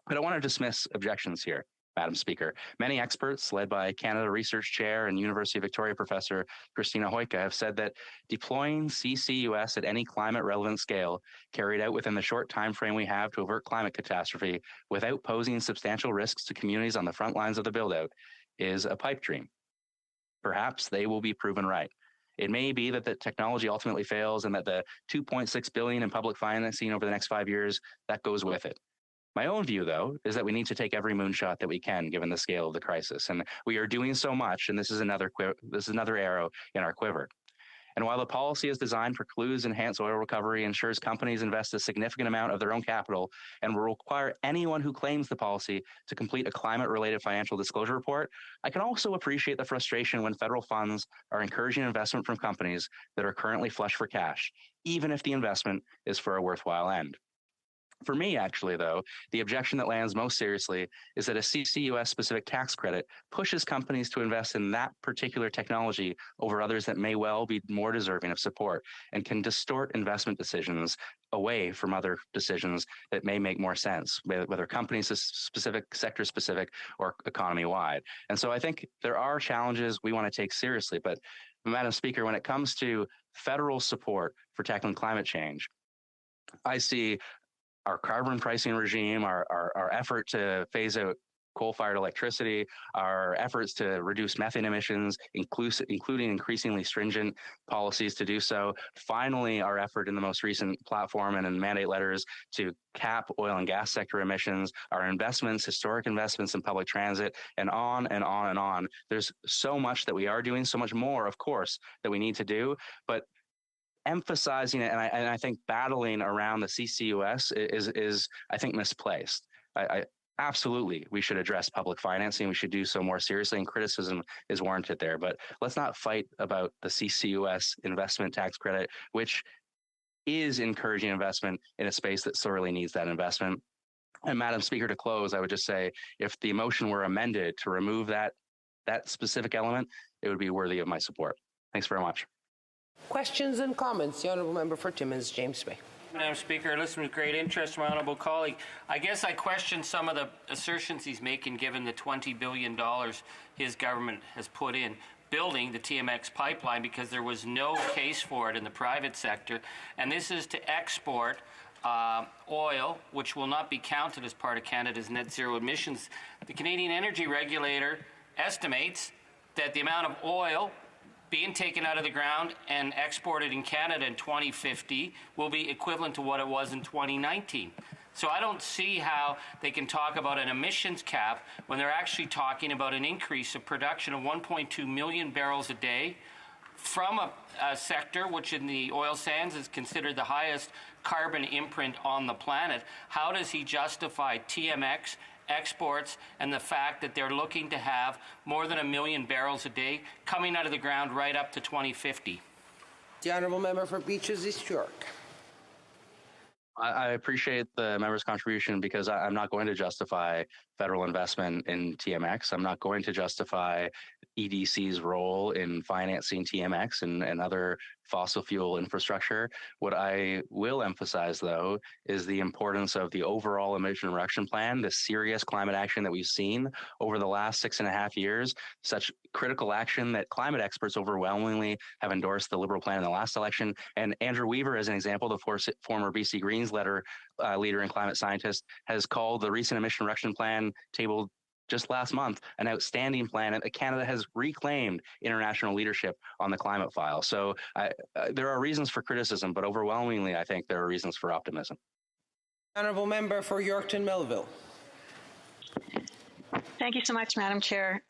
But I want to dismiss objections here, Madam Speaker. Many experts, led by Canada Research Chair and University of Victoria Professor Christina Hoyka, have said that deploying CCUS at any climate-relevant scale, carried out within the short time frame we have to avert climate catastrophe, without posing substantial risks to communities on the front lines of the build-out, is a pipe dream. Perhaps they will be proven right. It may be that the technology ultimately fails and that the $2.6 billion in public financing over the next 5 years, that goes with it. My own view, though, is that we need to take every moonshot that we can, given the scale of the crisis. And we are doing so much, and this is another arrow in our quiver. And while the policy is designed to preclude enhanced oil recovery, ensures companies invest a significant amount of their own capital, and will require anyone who claims the policy to complete a climate-related financial disclosure report, I can also appreciate the frustration when federal funds are encouraging investment from companies that are currently flush for cash, even if the investment is for a worthwhile end. For me, actually, though, the objection that lands most seriously is that a CCUS-specific tax credit pushes companies to invest in that particular technology over others that may well be more deserving of support and can distort investment decisions away from other decisions that may make more sense, whether company-specific, sector-specific, or economy-wide. And so I think there are challenges we want to take seriously. But, Madam Speaker, when it comes to federal support for tackling climate change, I see our carbon pricing regime, our effort to phase out coal-fired electricity, our efforts to reduce methane emissions, including increasingly stringent policies to do so. Finally, our effort in the most recent platform and in mandate letters to cap oil and gas sector emissions, our investments, historic investments in public transit, and on and on and on. There's so much that we are doing, so much more, of course, that we need to do, but emphasizing it, and I think battling around the CCUS is I think, misplaced. I absolutely, we should address public financing. We should do so more seriously, and criticism is warranted there. But let's not fight about the CCUS investment tax credit, which is encouraging investment in a space that sorely needs that investment. And Madam Speaker, to close, I would just say, if the motion were amended to remove that specific element, it would be worthy of my support. Thanks very much. Questions and comments? The Honourable Member for Timmins, James Bay. Madam Speaker, I listened with great interest to my honourable colleague. I guess I question some of the assertions he's making given the $20 billion his government has put in building the TMX pipeline, because there was no case for it in the private sector. And this is to export oil, which will not be counted as part of Canada's net zero emissions. The Canadian Energy Regulator estimates that the amount of oil being taken out of the ground and exported in Canada in 2050 will be equivalent to what it was in 2019. So I don't see how they can talk about an emissions cap when they're actually talking about an increase of production of 1.2 million barrels a day from a sector which in the oil sands is considered the highest carbon imprint on the planet. How does he justify TMX exports and the fact that they're looking to have more than 1 million barrels a day coming out of the ground right up to 2050? The Honourable Member for Beaches East York. I appreciate the member's contribution, because I'm not going to justify federal investment in TMX. I'm not going to justify EDC's role in financing TMX and other fossil fuel infrastructure. What I will emphasize, though, is the importance of the overall emission reduction plan, the serious climate action that we've seen over the last 6.5 years, such critical action that climate experts overwhelmingly have endorsed the Liberal plan in the last election. And Andrew Weaver, as an example, the former BC Greens leader and climate scientist, has called the recent emission reduction plan tabled just last month an outstanding plan, and Canada has reclaimed international leadership on the climate file. So there are reasons for criticism, but overwhelmingly, I think there are reasons for optimism. Honourable Member for Yorkton Melville. Thank you so much, Madam Chair.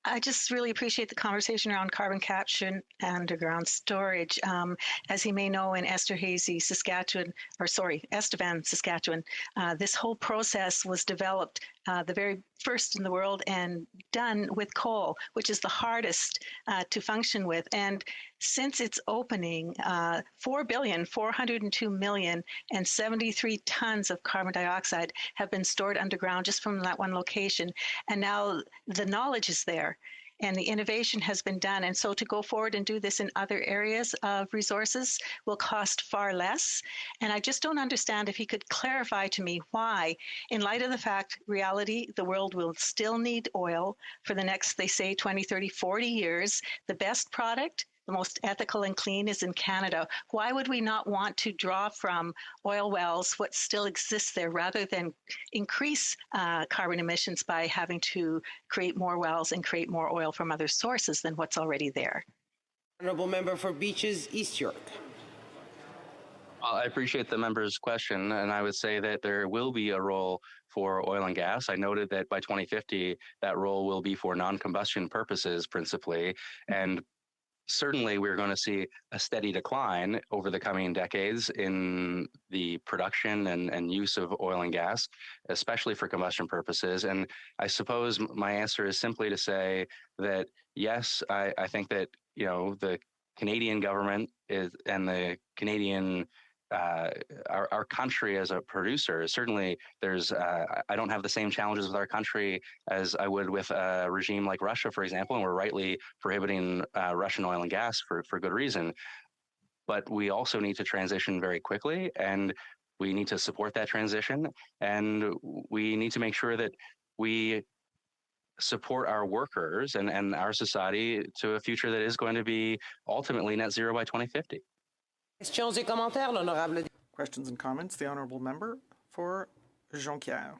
I just really appreciate the conversation around carbon capture and underground storage. As you may know, in Estevan, Saskatchewan, this whole process was developed the very first in the world, and done with coal, which is the hardest to function with. And since its opening, 4,402,073 tons of carbon dioxide have been stored underground just from that one location. And now the knowledge is there, and the innovation has been done. And so to go forward and do this in other areas of resources will cost far less. And I just don't understand, if he could clarify to me why, in light of the fact, reality, the world will still need oil for the next, they say, 20, 30, 40 years. The best product, the most ethical and clean, is in Canada. Why would we not want to draw from oil wells what still exists there, rather than increase carbon emissions by having to create more wells and create more oil from other sources than what's already there? Honourable Member for Beaches, East York. Well, I appreciate the member's question, and I would say that there will be a role for oil and gas. I noted that by 2050, that role will be for non-combustion purposes principally, and certainly we're going to see a steady decline over the coming decades in the production and use of oil and gas, especially for combustion purposes. And I suppose my answer is simply to say that, yes, I think that, the Canadian government and the Canadian our country as a producer, certainly I don't have the same challenges with our country as I would with a regime like Russia, for example, and we're rightly prohibiting Russian oil and gas for good reason. But we also need to transition very quickly, and we need to support that transition, and we need to make sure that we support our workers and our society to a future that is going to be ultimately net zero by 2050. Questions and comments. The Honourable Member for Jonquière.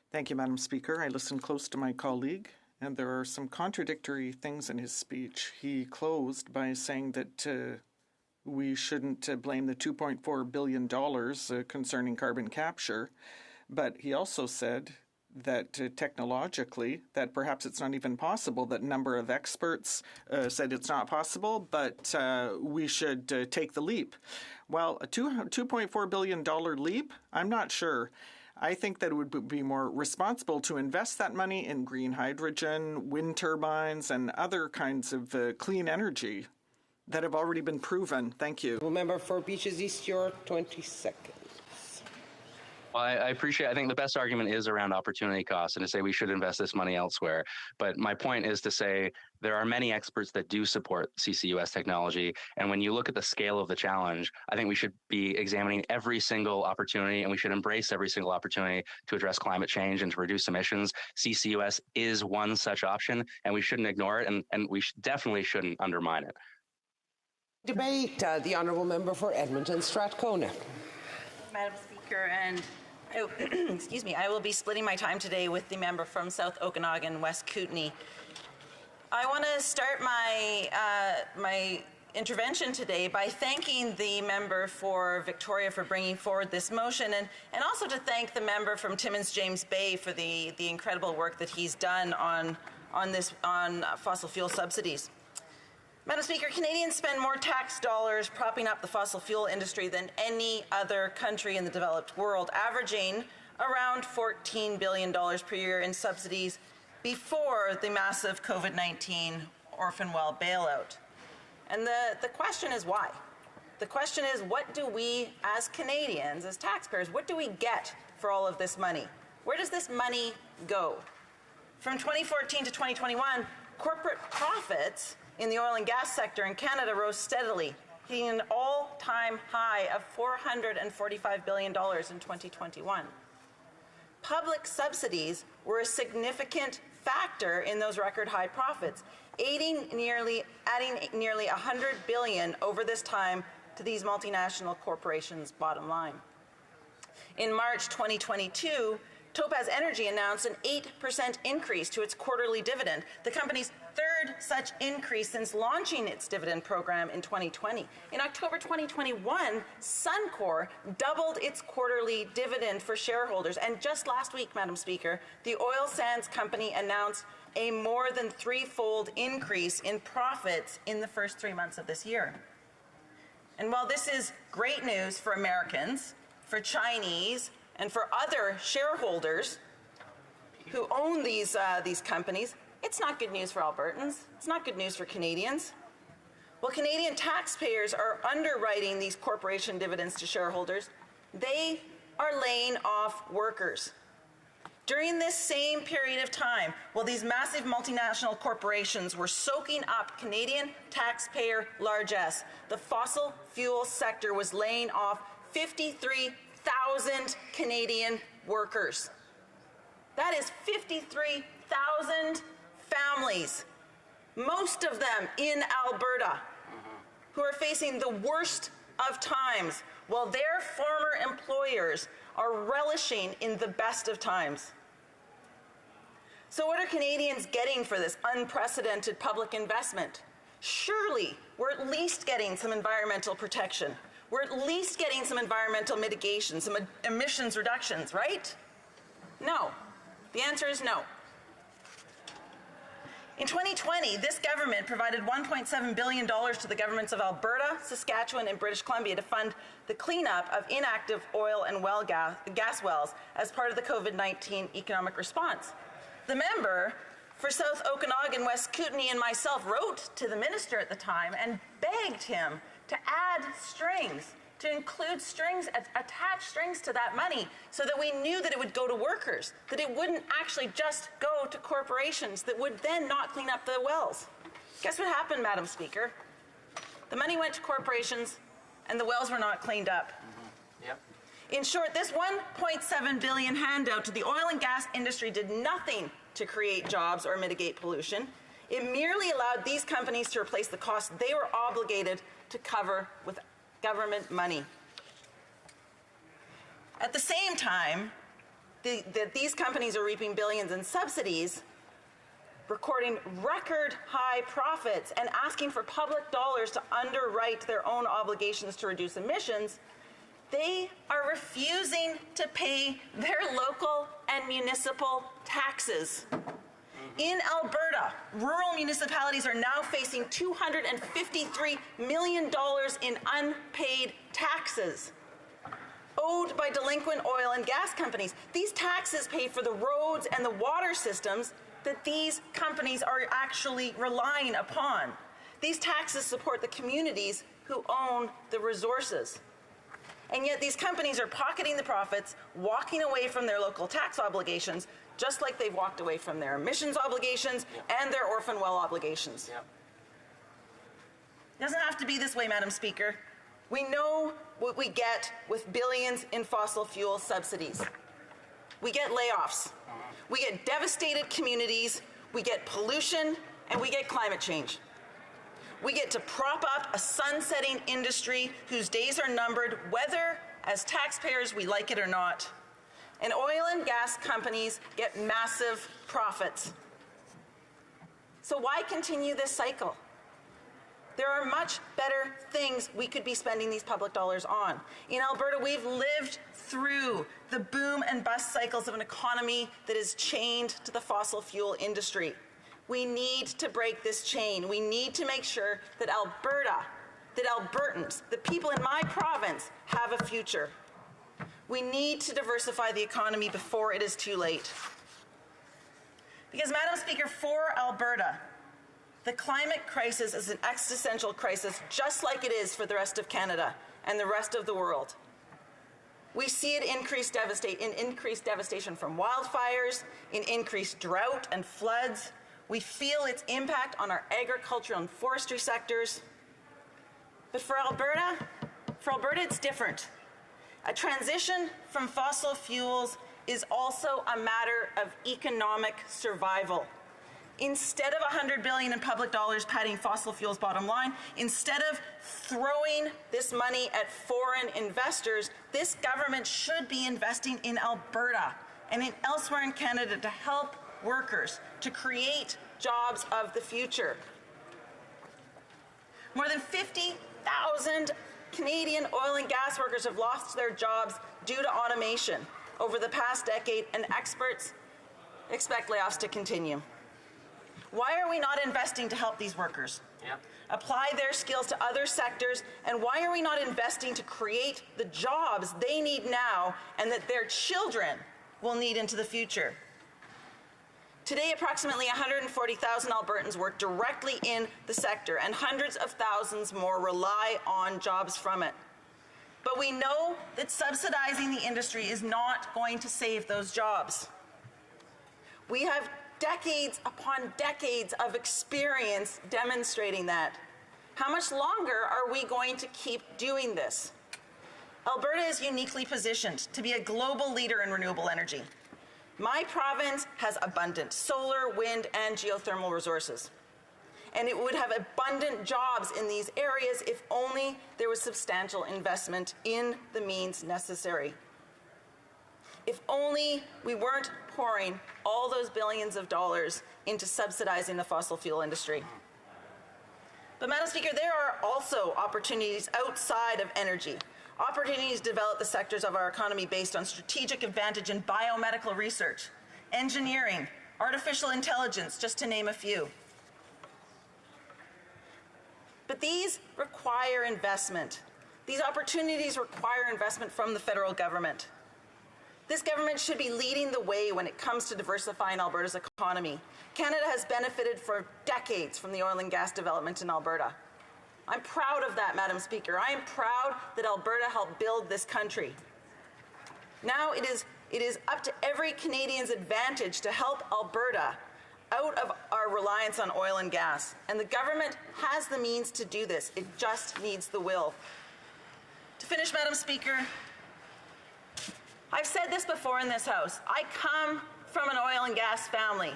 Thank you, Madam Speaker. I listened close to my colleague, and there are some contradictory things in his speech. He closed by saying that we shouldn't blame the $2.4 billion concerning carbon capture, but he also said that technologically, that perhaps it's not even possible, that a number of experts said it's not possible, but we should take the leap. Well, a $2.4 billion leap? I'm not sure. I think that it would be more responsible to invest that money in green hydrogen, wind turbines, and other kinds of clean energy that have already been proven. Thank you. Member for Beaches East York, 20 seconds. Well, I think the best argument is around opportunity costs and to say we should invest this money elsewhere. But my point is to say there are many experts that do support CCUS technology. And when you look at the scale of the challenge, I think we should be examining every single opportunity, and we should embrace every single opportunity to address climate change and to reduce emissions. CCUS is one such option, and we shouldn't ignore it, and we definitely shouldn't undermine it. Debate, the Honourable Member for Edmonton Strathcona. Madam Speaker, and excuse me, I will be splitting my time today with the member from South Okanagan, West Kootenay. I want to start my intervention today by thanking the member for Victoria for bringing forward this motion, and also to thank the member from Timmins James Bay for the incredible work that he's done on fossil fuel subsidies. Madam Speaker, Canadians spend more tax dollars propping up the fossil fuel industry than any other country in the developed world, averaging around $14 billion per year in subsidies before the massive COVID-19 orphan well bailout. And the question is why? The question is, what do we as Canadians, as taxpayers, what do we get for all of this money? Where does this money go? From 2014 to 2021, corporate profits in the oil and gas sector in Canada rose steadily, hitting an all-time high of $445 billion in 2021. Public subsidies were a significant factor in those record high profits, adding nearly $100 billion over this time to these multinational corporations' bottom line. In March 2022, Topaz Energy announced an 8% increase to its quarterly dividend, the company's third such increase since launching its dividend program in 2020. In October 2021, Suncor doubled its quarterly dividend for shareholders. And just last week, Madam Speaker, the oil sands company announced a more than threefold increase in profits in the first 3 months of this year. And while this is great news for Americans, for Chinese, and for other shareholders, who own these companies, it's not good news for Albertans. It's not good news for Canadians. While Canadian taxpayers are underwriting these corporation dividends to shareholders, they are laying off workers. During this same period of time, while these massive multinational corporations were soaking up Canadian taxpayer largesse, the fossil fuel sector was laying off 53,000 Canadian workers. That is 53,000 families, most of them in Alberta, who are facing the worst of times, while their former employers are relishing in the best of times. So what are Canadians getting for this unprecedented public investment? Surely we're at least getting some environmental protection. We're at least getting some environmental mitigation, some emissions reductions, right? No. The answer is no. In 2020, this government provided $1.7 billion to the governments of Alberta, Saskatchewan, and British Columbia to fund the cleanup of inactive oil and gas wells as part of the COVID-19 economic response. The member for South Okanagan, West Kootenay, and myself wrote to the minister at the time and begged him to add strings, to include strings, attach strings to that money so that we knew that it would go to workers, that it wouldn't actually just go to corporations that would then not clean up the wells. Guess what happened, Madam Speaker? The money went to corporations and the wells were not cleaned up. Yep. In short, this $1.7 billion handout to the oil and gas industry did nothing to create jobs or mitigate pollution. It merely allowed these companies to replace the costs they were obligated to cover with government money. At the same time that these companies are reaping billions in subsidies, recording record high profits, and asking for public dollars to underwrite their own obligations to reduce emissions, they are refusing to pay their local and municipal taxes. In Alberta, rural municipalities are now facing $253 million in unpaid taxes owed by delinquent oil and gas companies. These taxes pay for the roads and the water systems that these companies are actually relying upon. These taxes support the communities who own the resources. And yet these companies are pocketing the profits, walking away from their local tax obligations, just like they've walked away from their emissions obligations and their orphan well obligations. It doesn't have to be this way, Madam Speaker. We know what we get with billions in fossil fuel subsidies. We get layoffs. We get devastated communities. We get pollution, and we get climate change. We get to prop up a sunsetting industry whose days are numbered, whether as taxpayers we like it or not. And oil and gas companies get massive profits. So why continue this cycle? There are much better things we could be spending these public dollars on. In Alberta, we've lived through the boom and bust cycles of an economy that is chained to the fossil fuel industry. We need to break this chain. We need to make sure that Alberta, that Albertans, the people in my province, have a future. We need to diversify the economy before it is too late. Because, Madam Speaker, for Alberta, the climate crisis is an existential crisis, just like it is for the rest of Canada and the rest of the world. We see it in increased devastation from wildfires, in increased drought and floods. We feel its impact on our agricultural and forestry sectors. But for Alberta, it's different. A transition from fossil fuels is also a matter of economic survival. Instead of $100 billion in public dollars padding fossil fuels' bottom line, instead of throwing this money at foreign investors, this government should be investing in Alberta and in elsewhere in Canada to help workers, to create jobs of the future. More than 50,000 Canadian oil and gas workers have lost their jobs due to automation over the past decade, and experts expect layoffs to continue. Why are we not investing to help these workers? Apply their skills to other sectors, and why are we not investing to create the jobs they need now and that their children will need into the future? Today, approximately 140,000 Albertans work directly in the sector, and hundreds of thousands more rely on jobs from it. But we know that subsidizing the industry is not going to save those jobs. We have decades upon decades of experience demonstrating that. How much longer are we going to keep doing this? Alberta is uniquely positioned to be a global leader in renewable energy. My province has abundant solar, wind, and geothermal resources. And it would have abundant jobs in these areas if only there was substantial investment in the means necessary. If only we weren't pouring all those billions of dollars into subsidizing the fossil fuel industry. But Madam Speaker, there are also opportunities outside of energy. Opportunities to develop the sectors of our economy based on strategic advantage in biomedical research, engineering, artificial intelligence, just to name a few. But these require investment. These opportunities require investment from the federal government. This government should be leading the way when it comes to diversifying Alberta's economy. Canada has benefited for decades from the oil and gas development in Alberta. I'm proud of that, Madam Speaker. I am proud that Alberta helped build this country. Now it is up to every Canadian's advantage to help Alberta out of our reliance on oil and gas. And the government has the means to do this. It just needs the will. To finish, Madam Speaker, I've said this before in this House. I come from an oil and gas family.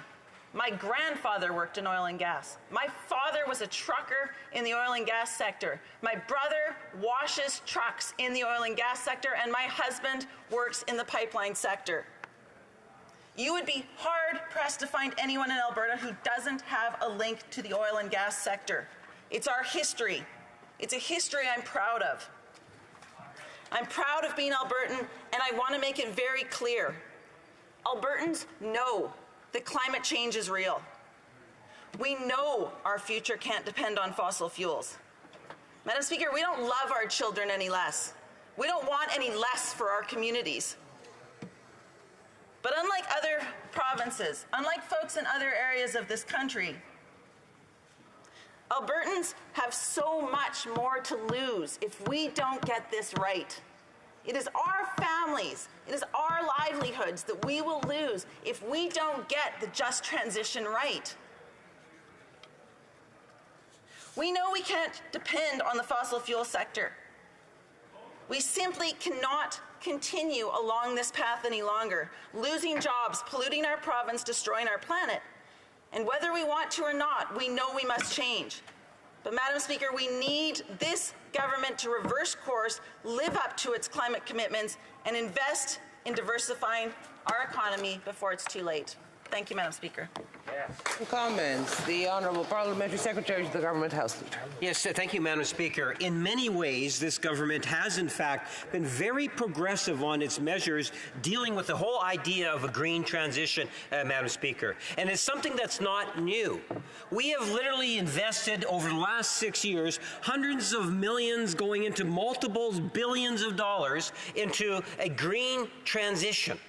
My grandfather worked in oil and gas. My father was a trucker in the oil and gas sector. My brother washes trucks in the oil and gas sector, and my husband works in the pipeline sector. You would be hard-pressed to find anyone in Alberta who doesn't have a link to the oil and gas sector. It's our history. It's a history I'm proud of. I'm proud of being Albertan, and I want to make it very clear. Albertans know that climate change is real. We know our future can't depend on fossil fuels. Madam Speaker, we don't love our children any less. We don't want any less for our communities. But unlike other provinces, unlike folks in other areas of this country, Albertans have so much more to lose if we don't get this right. It is our families, it is our livelihoods that we will lose if we don't get the just transition right. We know we can't depend on the fossil fuel sector. We simply cannot continue along this path any longer, losing jobs, polluting our province, destroying our planet. And whether we want to or not, we know we must change. But Madam Speaker, we need this government to reverse course, live up to its climate commitments, and invest in diversifying our economy before it's too late. Thank you, Madam Speaker. Comments. The Honourable Parliamentary Secretary to the Government House Leader. Yes, thank you, Madam Speaker. In many ways, this government has, in fact, been very progressive on its measures dealing with the whole idea of a green transition, Madam Speaker. And it's something that's not new. We have literally invested over the last 6 years hundreds of millions going into multiple billions of dollars into a green transition.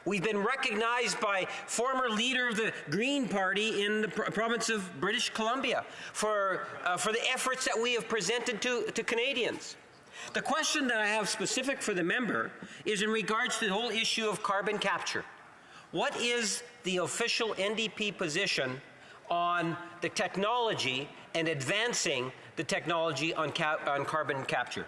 We've been recognized by former leader of the Green Party in the province of British Columbia for the efforts that we have presented to Canadians. The question that I have specific for the member is in regards to the whole issue of carbon capture. What is the official NDP position on the technology and advancing the technology on carbon capture?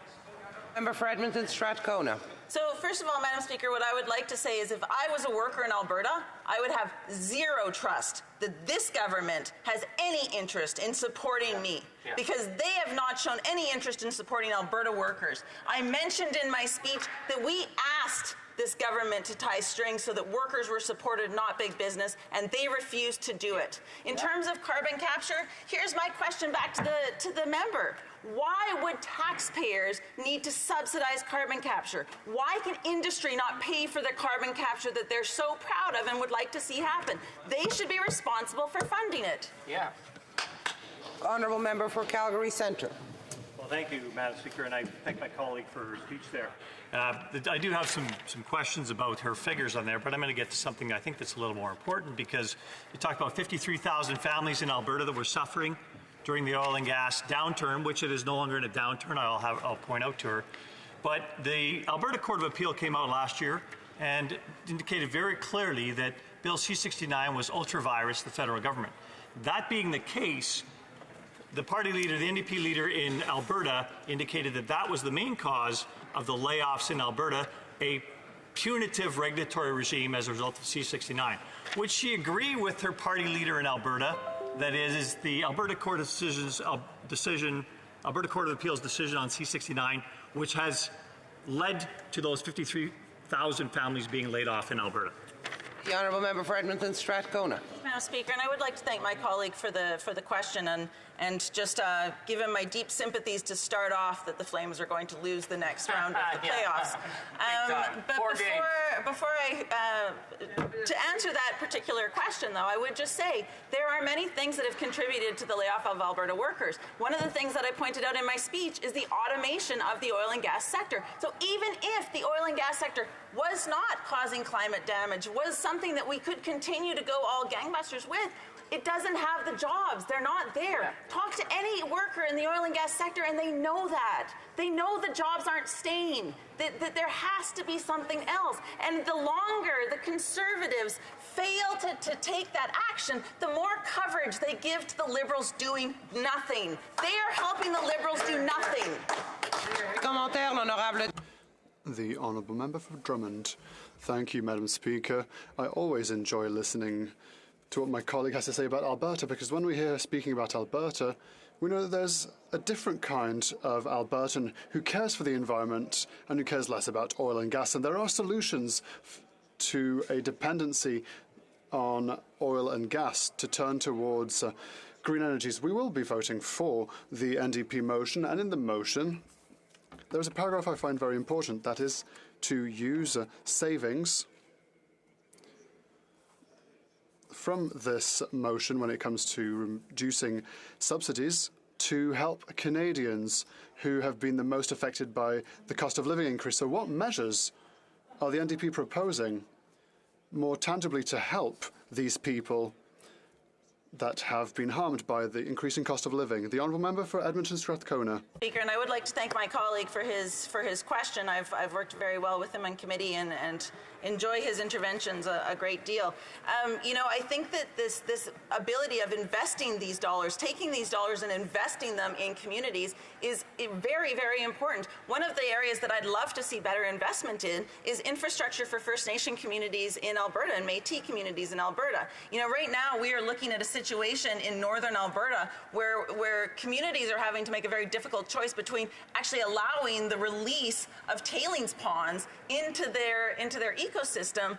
Member for Edmonton Strathcona. So first of all, Madam Speaker, what I would like to say is if I was a worker in Alberta, I would have zero trust that this government has any interest in supporting me because they have not shown any interest in supporting Alberta workers. I mentioned in my speech that we asked this government to tie strings so that workers were supported, not big business, and they refused to do it. In terms of carbon capture, here's my question back to the member. Why would taxpayers need to subsidize carbon capture? Why can industry not pay for the carbon capture that they're so proud of and would like to see happen? They should be responsible for funding it. Honourable Member for Calgary Centre. Well, thank you, Madam Speaker, and I thank my colleague for her speech there. I do have some questions about her figures on there, but I'm going to get to something I think that's a little more important, because you talked about 53,000 families in Alberta that were suffering during the oil and gas downturn, which it is no longer in a downturn, I'll point out to her. But the Alberta Court of Appeal came out last year and indicated very clearly that Bill C-69 was ultra-virus the federal government. That being the case, the party leader, the NDP leader in Alberta, indicated that that was the main cause of the layoffs in Alberta, a punitive regulatory regime as a result of C-69. Would she agree with her party leader in Alberta that it is the Alberta Court of Appeal's decision on C-69 which has led to those 53,000 families being laid off in Alberta? The Honourable Member for Edmonton Strathcona. Madam Speaker, and I would like to thank my colleague for the question and just give him my deep sympathies to start off that the Flames are going to lose the next round of the playoffs. But before to answer that particular question, though, I would just say there are many things that have contributed to the layoff of Alberta workers. One of the things that I pointed out in my speech is the automation of the oil and gas sector. So even if the oil and gas sector was not causing climate damage, was something that we could continue to go all gangbusters with, it doesn't have the jobs. They're not there. Yeah. Talk to any worker in the oil and gas sector and they know that. They know the jobs aren't staying, that there has to be something else. And the longer the Conservatives fail to take that action, the more coverage they give to the Liberals doing nothing. They are helping the Liberals do nothing. Commentaire, l'honorable. The Honourable Member for Drummond. Thank you, Madam Speaker. I always enjoy listening to what my colleague has to say about Alberta, because when we hear her speaking about Alberta, we know that there's a different kind of Albertan who cares for the environment and who cares less about oil and gas. And there are solutions to a dependency on oil and gas to turn towards green energies. We will be voting for the NDP motion, and in the motion, there's a paragraph I find very important, that is to use savings from this motion when it comes to reducing subsidies to help Canadians who have been the most affected by the cost of living increase. So what measures are the NDP proposing more tangibly to help these people that have been harmed by the increasing cost of living? The Honourable Member for Edmonton Strathcona. Speaker, and I would like to thank my colleague for his question. I've worked very well with him in committee and enjoy his interventions a great deal. I think that this ability of investing these dollars, taking these dollars and investing them in communities is very, very important. One of the areas that I'd love to see better investment in is infrastructure for First Nation communities in Alberta and Métis communities in Alberta. Right now we are looking at a situation in northern Alberta where communities are having to make a very difficult choice between actually allowing the release of tailings ponds into their ecosystem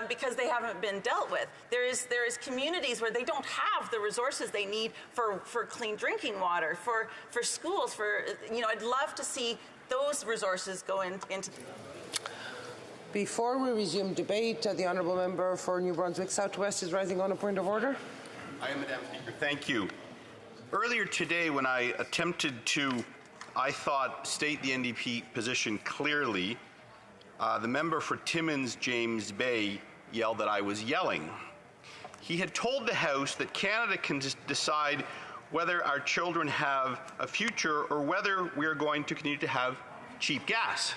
because they haven't been dealt with. There is communities where they don't have the resources they need for clean drinking water, for schools, I'd love to see those resources go into. Before we resume debate, the Honourable Member for New Brunswick Southwest is rising on a point of order. I am, Madam Speaker. Thank you. Earlier today, when I attempted to, I thought, state the NDP position clearly, the member for Timmins, James Bay, yelled that I was yelling. He had told the House that Canada can decide whether our children have a future or whether we are going to continue to have cheap gas.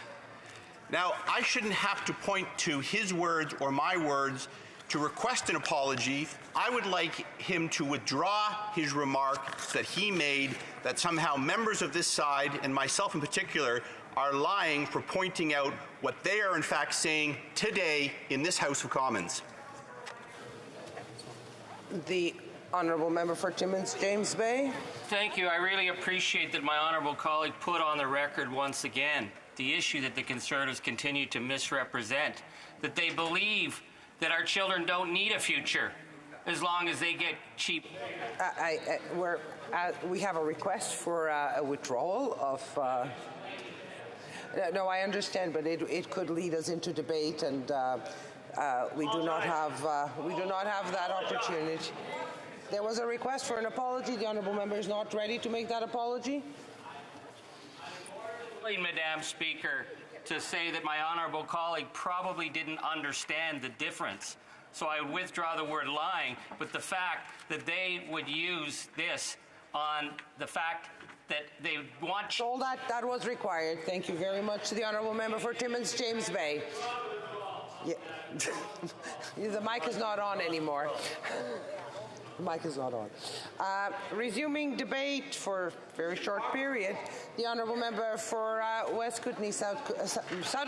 Now, I shouldn't have to point to his words or my words to request an apology. I would like him to withdraw his remark that he made that somehow members of this side, and myself in particular, are lying for pointing out what they are in fact saying today in this House of Commons. The Honourable Member for Timmins, James Bay. Thank you. I really appreciate that my honourable colleague put on the record once again the issue that the Conservatives continue to misrepresent, that they believe that our children don't need a future as long as they get cheap. We have a request for a withdrawal of. No, I understand, but it could lead us into debate, and we do not have that opportunity. There was a request for an apology. The Honourable Member is not ready to make that apology. Madam Speaker, to say that my honourable colleague probably didn't understand the difference. So I would withdraw the word lying, but the fact that they would use this on the fact that they want... So that was required. Thank you very much to the honourable member for Timmins James Bay. Yeah. The mic is not on anymore. The mic is not on. Resuming debate for a very short period, the honourable member for West Kootenay, South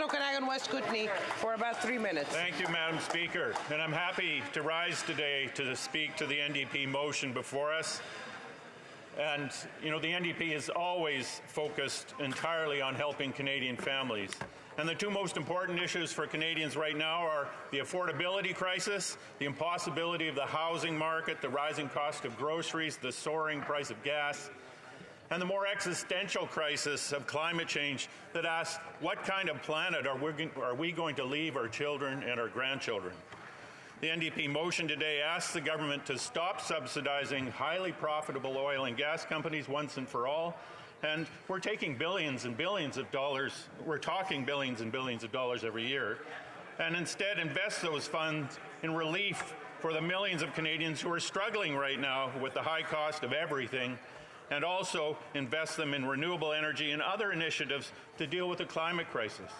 Okanagan, West Kootenay, for about 3 minutes. Thank you, Madam Speaker. And I'm happy to rise today to speak to the NDP motion before us. And, you know, the NDP is always focused entirely on helping Canadian families. And the two most important issues for Canadians right now are the affordability crisis, the impossibility of the housing market, the rising cost of groceries, the soaring price of gas, and the more existential crisis of climate change that asks, what kind of planet are we going to leave our children and our grandchildren? The NDP motion today asks the government to stop subsidizing highly profitable oil and gas companies once and for all. And we're taking billions and billions of dollars, we're talking billions and billions of dollars every year, and instead invest those funds in relief for the millions of Canadians who are struggling right now with the high cost of everything, and also invest them in renewable energy and other initiatives to deal with the climate crisis.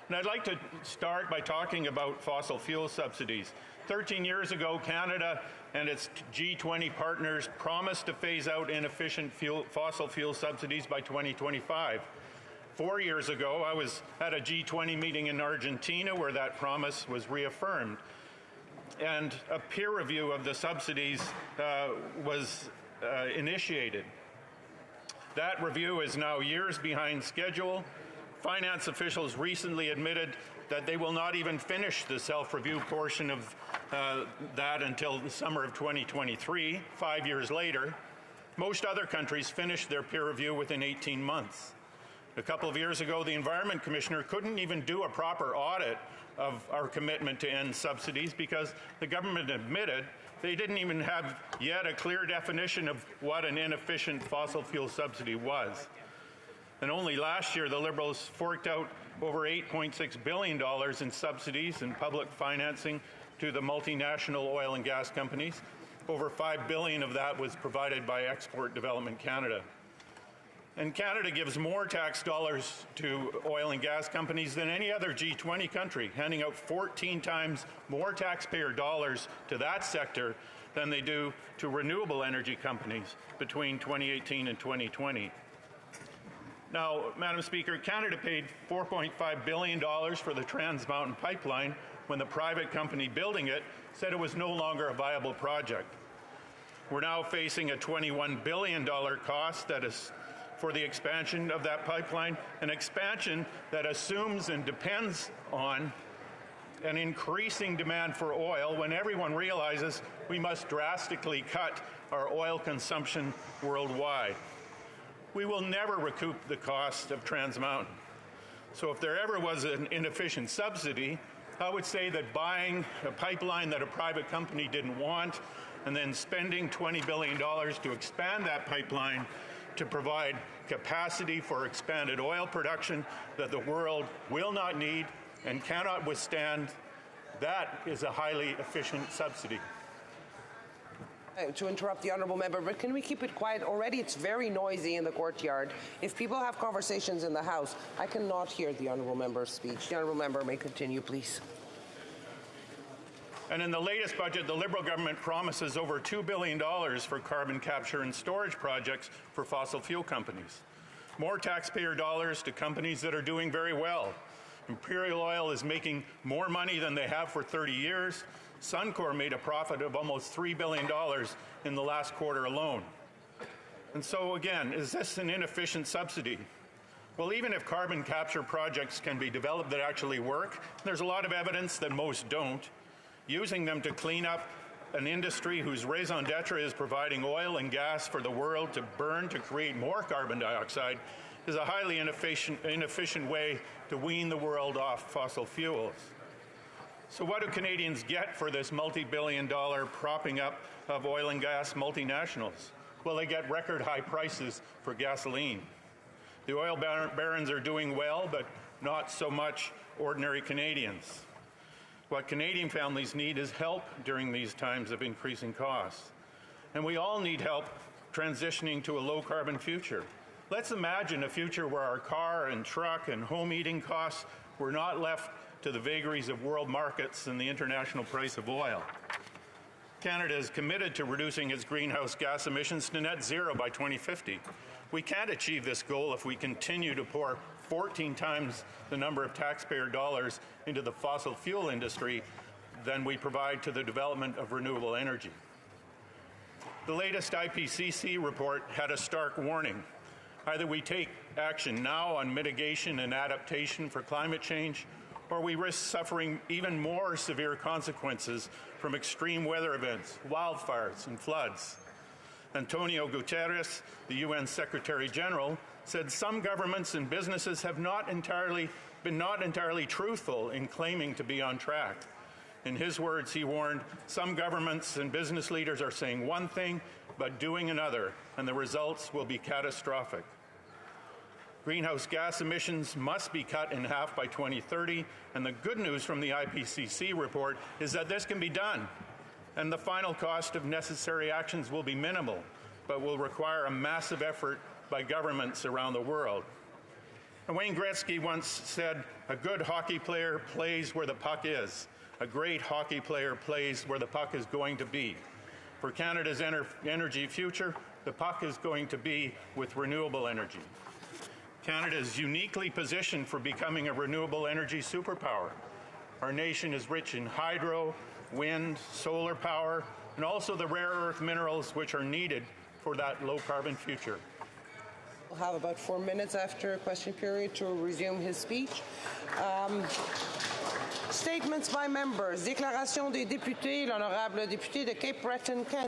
And I'd like to start by talking about fossil fuel subsidies. 13 years ago, Canada and its G20 partners promised to phase out inefficient fossil fuel subsidies by 2025. 4 years ago, I was at a G20 meeting in Argentina where that promise was reaffirmed. And a peer review of the subsidies was initiated. That review is now years behind schedule. Finance officials recently admitted that they will not even finish the self-review portion of that until the summer of 2023, 5 years later. Most other countries finished their peer review within 18 months. A couple of years ago, the Environment Commissioner couldn't even do a proper audit of our commitment to end subsidies because the government admitted they didn't even have yet a clear definition of what an inefficient fossil fuel subsidy was. And only last year, the Liberals forked out over $8.6 billion in subsidies and public financing to the multinational oil and gas companies. Over $5 billion of that was provided by Export Development Canada. And Canada gives more tax dollars to oil and gas companies than any other G20 country, handing out 14 times more taxpayer dollars to that sector than they do to renewable energy companies between 2018 and 2020. Now, Madam Speaker, Canada paid $4.5 billion for the Trans Mountain Pipeline when the private company building it said it was no longer a viable project. We're now facing a $21 billion cost that is for the expansion of that pipeline, an expansion that assumes and depends on an increasing demand for oil when everyone realizes we must drastically cut our oil consumption worldwide. We will never recoup the cost of Trans Mountain. So if there ever was an inefficient subsidy, I would say that buying a pipeline that a private company didn't want and then spending $20 billion to expand that pipeline to provide capacity for expanded oil production that the world will not need and cannot withstand, that is a highly efficient subsidy. To interrupt the honourable member, but can we keep it quiet? Already it's very noisy in the courtyard. If people have conversations in the House, I cannot hear the honourable member's speech. The honourable member may continue, please. And in the latest budget, the Liberal government promises over $2 billion for carbon capture and storage projects for fossil fuel companies. More taxpayer dollars to companies that are doing very well. Imperial Oil is making more money than they have for 30 years. Suncor made a profit of almost $3 billion in the last quarter alone. And so again, is this an inefficient subsidy? Well, even if carbon capture projects can be developed that actually work, there's a lot of evidence that most don't. Using them to clean up an industry whose raison d'etre is providing oil and gas for the world to burn to create more carbon dioxide is a highly inefficient way to wean the world off fossil fuels. So what do Canadians get for this multi-billion-dollar propping up of oil and gas multinationals? Well, they get record high prices for gasoline. The oil barons are doing well, but not so much ordinary Canadians. What Canadian families need is help during these times of increasing costs. And we all need help transitioning to a low-carbon future. Let's imagine a future where our car and truck and home heating costs were not left to the vagaries of world markets and the international price of oil. Canada is committed to reducing its greenhouse gas emissions to net zero by 2050. We can't achieve this goal if we continue to pour 14 times the number of taxpayer dollars into the fossil fuel industry than we provide to the development of renewable energy. The latest IPCC report had a stark warning. Either we take action now on mitigation and adaptation for climate change, or we risk suffering even more severe consequences from extreme weather events, wildfires, and floods. Antonio Guterres, the UN Secretary General, said some governments and businesses have been not entirely truthful in claiming to be on track. In his words, he warned, some governments and business leaders are saying one thing, but doing another, and the results will be catastrophic. Greenhouse gas emissions must be cut in half by 2030, and the good news from the IPCC report is that this can be done, and the final cost of necessary actions will be minimal, but will require a massive effort by governments around the world. And Wayne Gretzky once said, a good hockey player plays where the puck is. A great hockey player plays where the puck is going to be. For Canada's energy future, the puck is going to be with renewable energy. Canada is uniquely positioned for becoming a renewable energy superpower. Our nation is rich in hydro, wind, solar power, and also the rare earth minerals which are needed for that low-carbon future. We'll have about 4 minutes after question period to resume his speech. Statements by members. Déclaration des députés. L'honorable député de Cape Breton, Canada.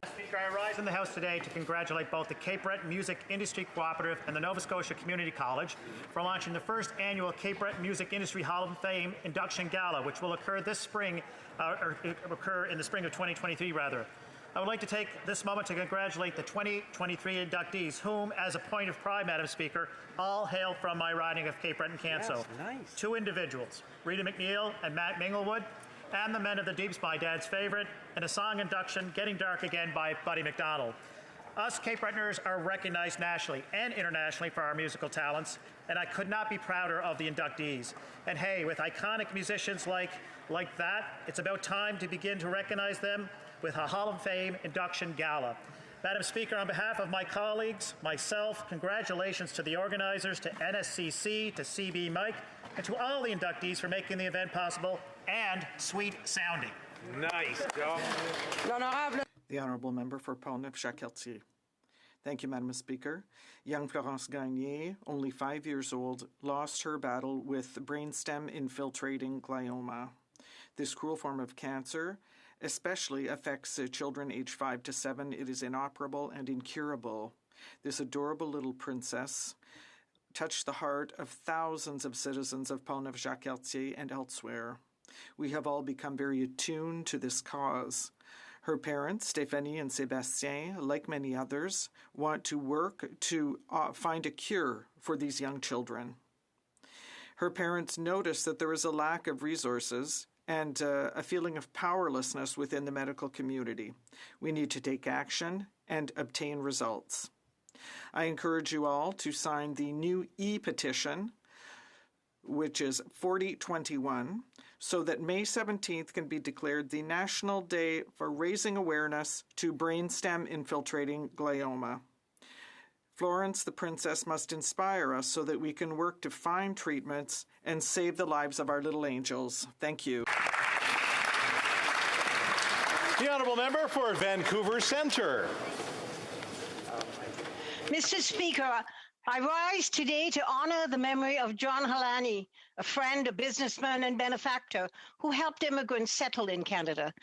Speaker, I rise in the House today to congratulate both the Cape Breton Music Industry Cooperative and the Nova Scotia Community College for launching the first annual Cape Breton Music Industry Hall of Fame Induction Gala, which will occur this spring, occur in the spring of 2023, rather. I would like to take this moment to congratulate the 2023 inductees, whom, as a point of pride, Madam Speaker, all hail from my riding of Cape Breton-Canso. Yes, nice. 2 individuals, Rita McNeil and Matt Minglewood, and the Men of the Deeps, my dad's favorite, and a song induction, Getting Dark Again by Buddy McDonald. Us Cape Bretoners are recognized nationally and internationally for our musical talents, and I could not be prouder of the inductees. And hey, with iconic musicians like that, it's about time to begin to recognize them with a Hall of Fame induction gala. Madam Speaker, on behalf of my colleagues, myself, congratulations to the organizers, to NSCC, to CB Mike, and to all the inductees for making the event possible and sweet sounding. Nice job. The Honourable Member for Portneuf-Jacques-Cartier. Thank you, Madam Speaker. Young Florence Gagné, only 5 years old, lost her battle with brainstem infiltrating glioma. This cruel form of cancer especially affects children aged 5 to 7. It is inoperable and incurable. This adorable little princess touched the heart of thousands of citizens of Portneuf-Jacques-Cartier and elsewhere. We have all become very attuned to this cause. Her parents, Stéphanie and Sébastien, like many others, want to work to find a cure for these young children. Her parents notice that there is a lack of resources and a feeling of powerlessness within the medical community. We need to take action and obtain results. I encourage you all to sign the new e-petition, which is 4021, so that May 17th can be declared the National Day for raising awareness to brainstem infiltrating glioma. Florence the Princess must inspire us so that we can work to find treatments and save the lives of our little angels. Thank you. The Honourable Member for Vancouver Centre. Mr. Speaker, I rise today to honor the memory of John Halani, a friend, a businessman, and benefactor who helped immigrants settle in Canada.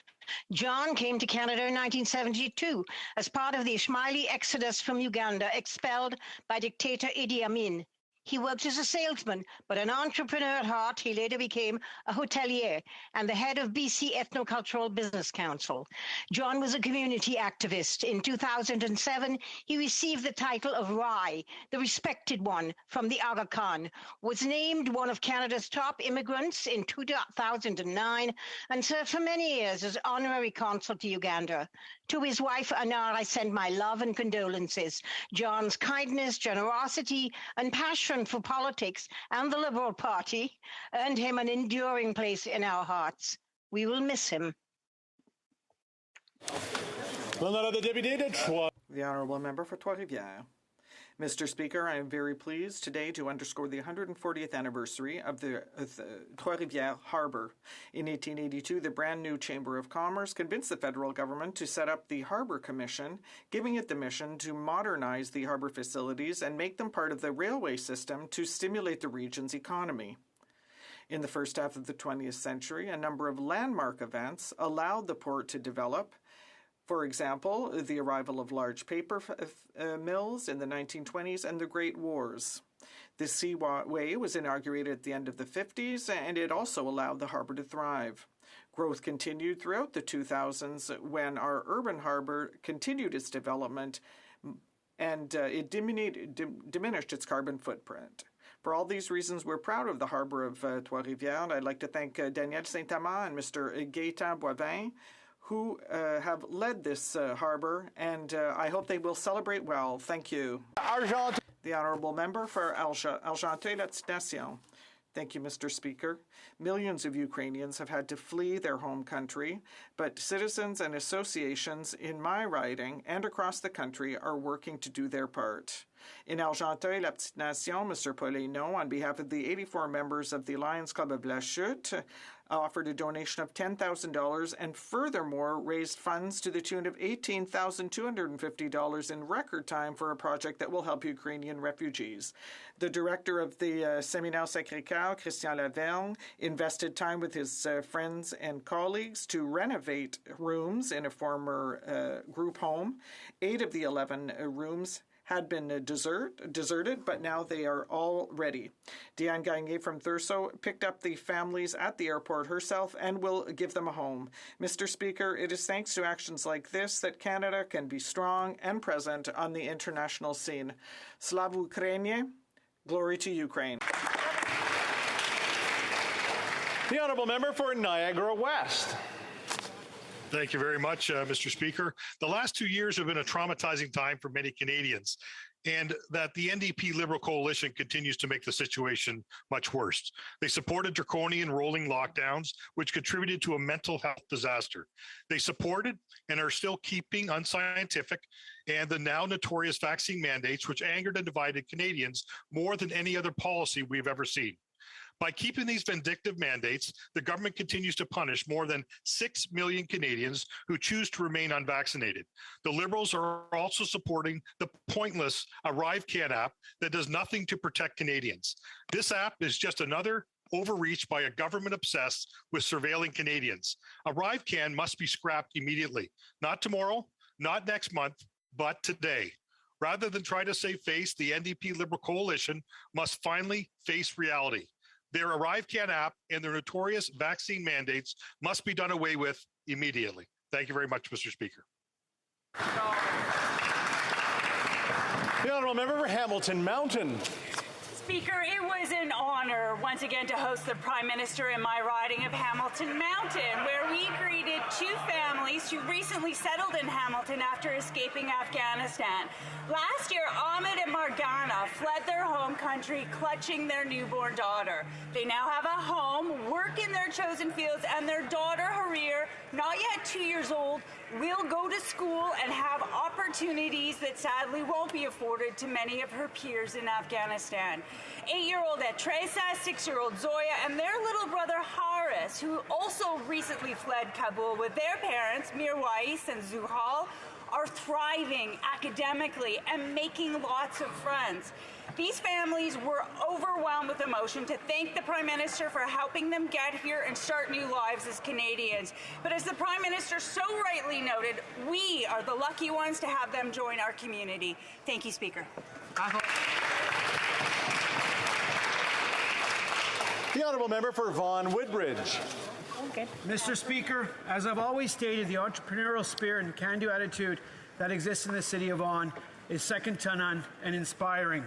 John came to Canada in 1972 as part of the Ismaili exodus from Uganda, expelled by dictator Idi Amin. He worked as a salesman, but an entrepreneur at heart, he later became a hotelier and the head of BC Ethnocultural Business Council. John was a community activist. In 2007, he received the title of Rai, the respected one, from the Aga Khan, was named one of Canada's top immigrants in 2009, and served for many years as honorary consul to Uganda. To his wife, Anar, I send my love and condolences. John's kindness, generosity, and passion for politics and the Liberal Party earned him an enduring place in our hearts. We will miss him. The Honourable Member for Trois-Rivières. Mr. Speaker, I am very pleased today to underscore the 140th anniversary of the Trois-Rivières Harbour. In 1882, the brand new Chamber of Commerce convinced the federal government to set up the Harbour Commission, giving it the mission to modernize the harbour facilities and make them part of the railway system to stimulate the region's economy. In the first half of the 20th century, a number of landmark events allowed the port to develop. For example, the arrival of large paper mills in the 1920s and the Great Wars. The Seaway was inaugurated at the end of the 50s, and it also allowed the harbour to thrive. Growth continued throughout the 2000s when our urban harbour continued its development and it diminished its carbon footprint. For all these reasons, we're proud of the harbour of Trois-Rivières. I'd like to thank Danielle Saint-Amand and Mr. Gaétan Boivin, who have led this harbour, and I hope they will celebrate well. Thank you. The Honourable Member for Argenteuil-Lac-Nation. Thank you, Mr. Speaker. Millions of Ukrainians have had to flee their home country, but citizens and associations in my riding and across the country are working to do their part. In Argenteuil-Lac-Nation, Mr. Poilievre, on behalf of the 84 members of the Lions Club of La Chute, offered a donation of $10,000 and furthermore raised funds to the tune of $18,250 in record time for a project that will help Ukrainian refugees. The director of the Séminaire Sacré-Cœur, Christian Laverne, invested time with his friends and colleagues to renovate rooms in a former group home. 8 of the 11 rooms had been deserted, but now they are all ready. Diane Gagné from Thurso picked up the families at the airport herself and will give them a home. Mr. Speaker, it is thanks to actions like this that Canada can be strong and present on the international scene. Slava Ukraini, glory to Ukraine. The Honourable Member for Niagara West. Thank you very much, Mr. Speaker. The last 2 years have been a traumatizing time for many Canadians, and that the NDP Liberal coalition continues to make the situation much worse. They supported draconian rolling lockdowns, which contributed to a mental health disaster. They supported and are still keeping unscientific and the now notorious vaccine mandates, which angered and divided Canadians more than any other policy we've ever seen. By keeping these vindictive mandates, the government continues to punish more than 6 million Canadians who choose to remain unvaccinated. The Liberals are also supporting the pointless ArriveCAN app that does nothing to protect Canadians. This app is just another overreach by a government obsessed with surveilling Canadians. ArriveCAN must be scrapped immediately, not tomorrow, not next month, but today. Rather than try to save face, the NDP Liberal coalition must finally face reality. Their ArriveCAN app and their notorious vaccine mandates must be done away with immediately. Thank you very much, Mr. Speaker. The Honourable Member for Hamilton Mountain. Speaker, it was an honor once again to host the Prime Minister in my riding of Hamilton Mountain, where we greeted 2 families who recently settled in Hamilton after escaping Afghanistan. Last year, Ahmed and Margana fled their home country, clutching their newborn daughter. They now have a home, work in their chosen fields, and their daughter, Harir, not yet 2 years old, will go to school and have opportunities that sadly won't be afforded to many of her peers in Afghanistan. 8-year-old Etresa, 6-year-old Zoya, and their little brother Haris, who also recently fled Kabul with their parents, Mirwais and Zuhal, are thriving academically and making lots of friends. These families were overwhelmed with emotion to thank the Prime Minister for helping them get here and start new lives as Canadians. But as the Prime Minister so rightly noted, we are the lucky ones to have them join our community. Thank you, Speaker. The honourable member for Vaughan Woodbridge. Mr. Speaker, as I've always stated, the entrepreneurial spirit and can-do attitude that exists in the City of Vaughan is second to none and inspiring.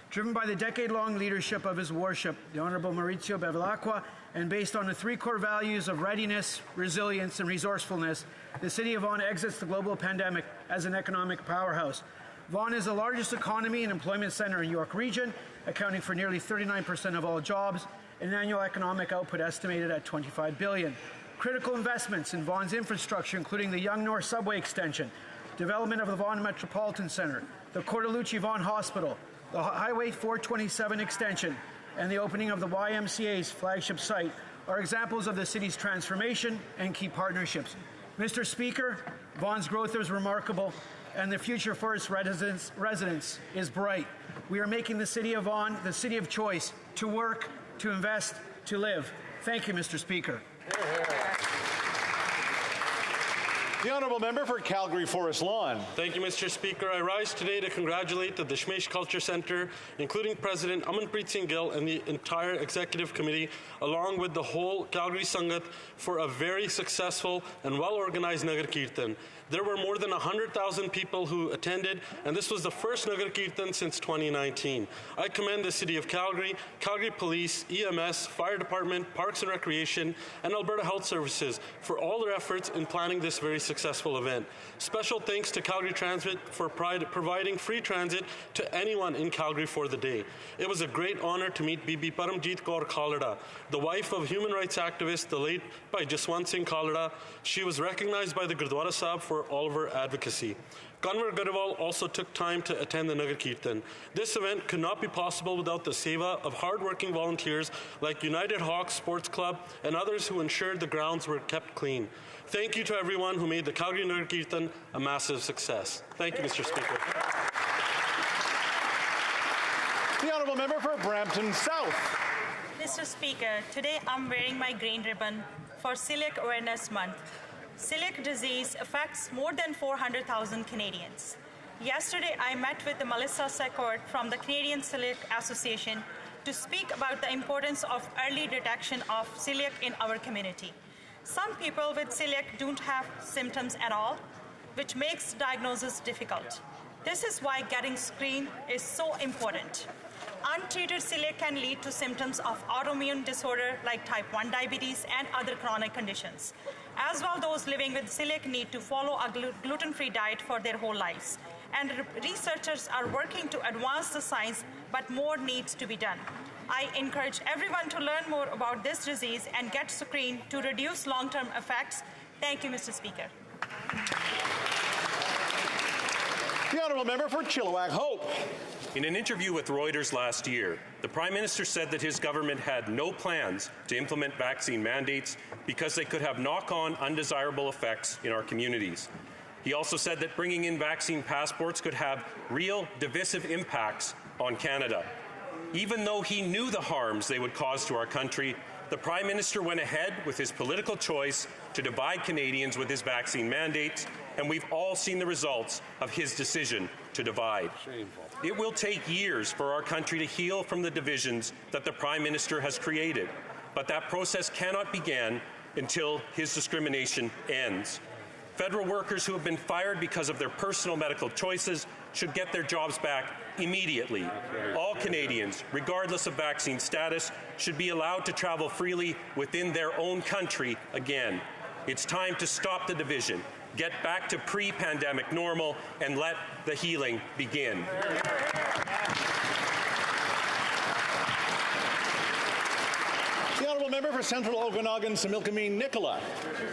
Driven by the decade-long leadership of His Worship, the Honourable Maurizio Bevilacqua, and based on the three core values of readiness, resilience, and resourcefulness, the City of Vaughan exits the global pandemic as an economic powerhouse. Vaughan is the largest economy and employment centre in York Region, accounting for nearly 39% of all jobs, and annual economic output estimated at $25 billion. Critical investments in Vaughan's infrastructure, including the Yonge North Subway extension, development of the Vaughan Metropolitan Centre, the Cortellucci Vaughan Hospital, the Highway 427 extension, and the opening of the YMCA's flagship site are examples of the city's transformation and key partnerships. Mr. Speaker, Vaughan's growth is remarkable, and the future for its residents is bright. We are making the City of Vaughan the city of choice to work, to invest, to live. Thank you, Mr. Speaker. The honourable member for Calgary Forest Lawn. Thank you, Mr. Speaker. I rise today to congratulate the Dashmesh Culture Centre, including President Amanpreet Singh Gill and the entire Executive Committee, along with the whole Calgary Sangat, for a very successful and well-organized Nagar Kirtan. There were more than 100,000 people who attended, and this was the first Nagar Kirtan since 2019. I commend the City of Calgary, Calgary Police, EMS, Fire Department, Parks and Recreation, and Alberta Health Services for all their efforts in planning this very successful event. Special thanks to Calgary Transit for providing free transit to anyone in Calgary for the day. It was a great honor to meet Bibi Paramjeet Kaur Khalada, the wife of human rights activist, the late Bhai Jaswant Singh Khalada. She was recognized by the Gurdwara Sahib for all of her advocacy. Kanwar Garewal also took time to attend the Nagar Kirtan. This event could not be possible without the seva of hard-working volunteers like United Hawks Sports Club and others who ensured the grounds were kept clean. Thank you to everyone who made the Calgary Nagar Kirtan a massive success. Thank you, Mr. Speaker. The honourable member for Brampton South. Mr. Speaker, today I'm wearing my green ribbon for Celiac Awareness Month. Celiac disease affects more than 400,000 Canadians. Yesterday, I met with Melissa Secord from the Canadian Celiac Association to speak about the importance of early detection of celiac in our community. Some people with celiac don't have symptoms at all, which makes diagnosis difficult. This is why getting screened is so important. Untreated celiac can lead to symptoms of autoimmune disorder like type 1 diabetes and other chronic conditions. As well, those living with celiac need to follow a gluten-free diet for their whole lives. And researchers are working to advance the science, but more needs to be done. I encourage everyone to learn more about this disease and get screened to reduce long-term effects. Thank you, Mr. Speaker. The honourable member for Chilliwack Hope. In an interview with Reuters last year, the Prime Minister said that his government had no plans to implement vaccine mandates because they could have knock-on undesirable effects in our communities. He also said that bringing in vaccine passports could have real divisive impacts on Canada. Even though he knew the harms they would cause to our country, the Prime Minister went ahead with his political choice to divide Canadians with his vaccine mandates, and we've all seen the results of his decision to divide. Shameful. It will take years for our country to heal from the divisions that the Prime Minister has created, but that process cannot begin until his discrimination ends. Federal workers who have been fired because of their personal medical choices should get their jobs back immediately. All Canadians, regardless of vaccine status, should be allowed to travel freely within their own country again. It's time to stop the division, get back to pre-pandemic normal, and let the healing begin. The honourable member for Central Okanagan, Similkameen Nicola.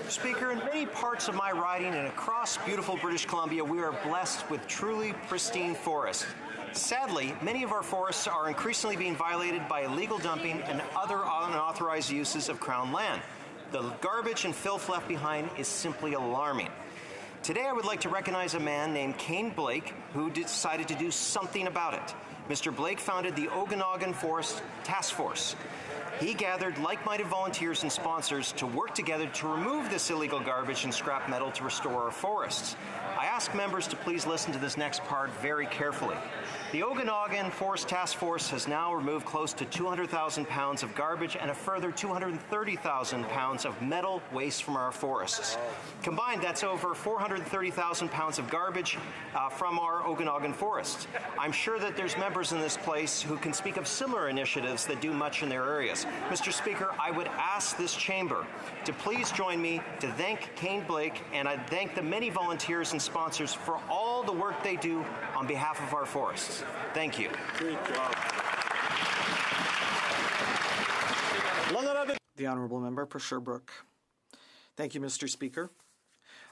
Speaker, in many parts of my riding and across beautiful British Columbia, we are blessed with truly pristine forests. Sadly, many of our forests are increasingly being violated by illegal dumping and other unauthorized uses of Crown land. The garbage and filth left behind is simply alarming. Today, I would like to recognize a man named Kane Blake who decided to do something about it. Mr. Blake founded the Okanagan Forest Task Force. He gathered like-minded volunteers and sponsors to work together to remove this illegal garbage and scrap metal to restore our forests. I ask members to please listen to this next part very carefully. The Okanagan Forest Task Force has now removed close to 200,000 pounds of garbage and a further 230,000 pounds of metal waste from our forests. Combined, that's over 430,000 pounds of garbage from our Okanagan forests. I'm sure that there's members in this place who can speak of similar initiatives that do much in their areas. Mr. Speaker, I would ask this chamber to please join me to thank Kane Blake, and I thank the many volunteers and sponsors for all the work they do on behalf of our forests. Thank you. The Honourable Member for Sherbrooke. Thank you, Mr. Speaker.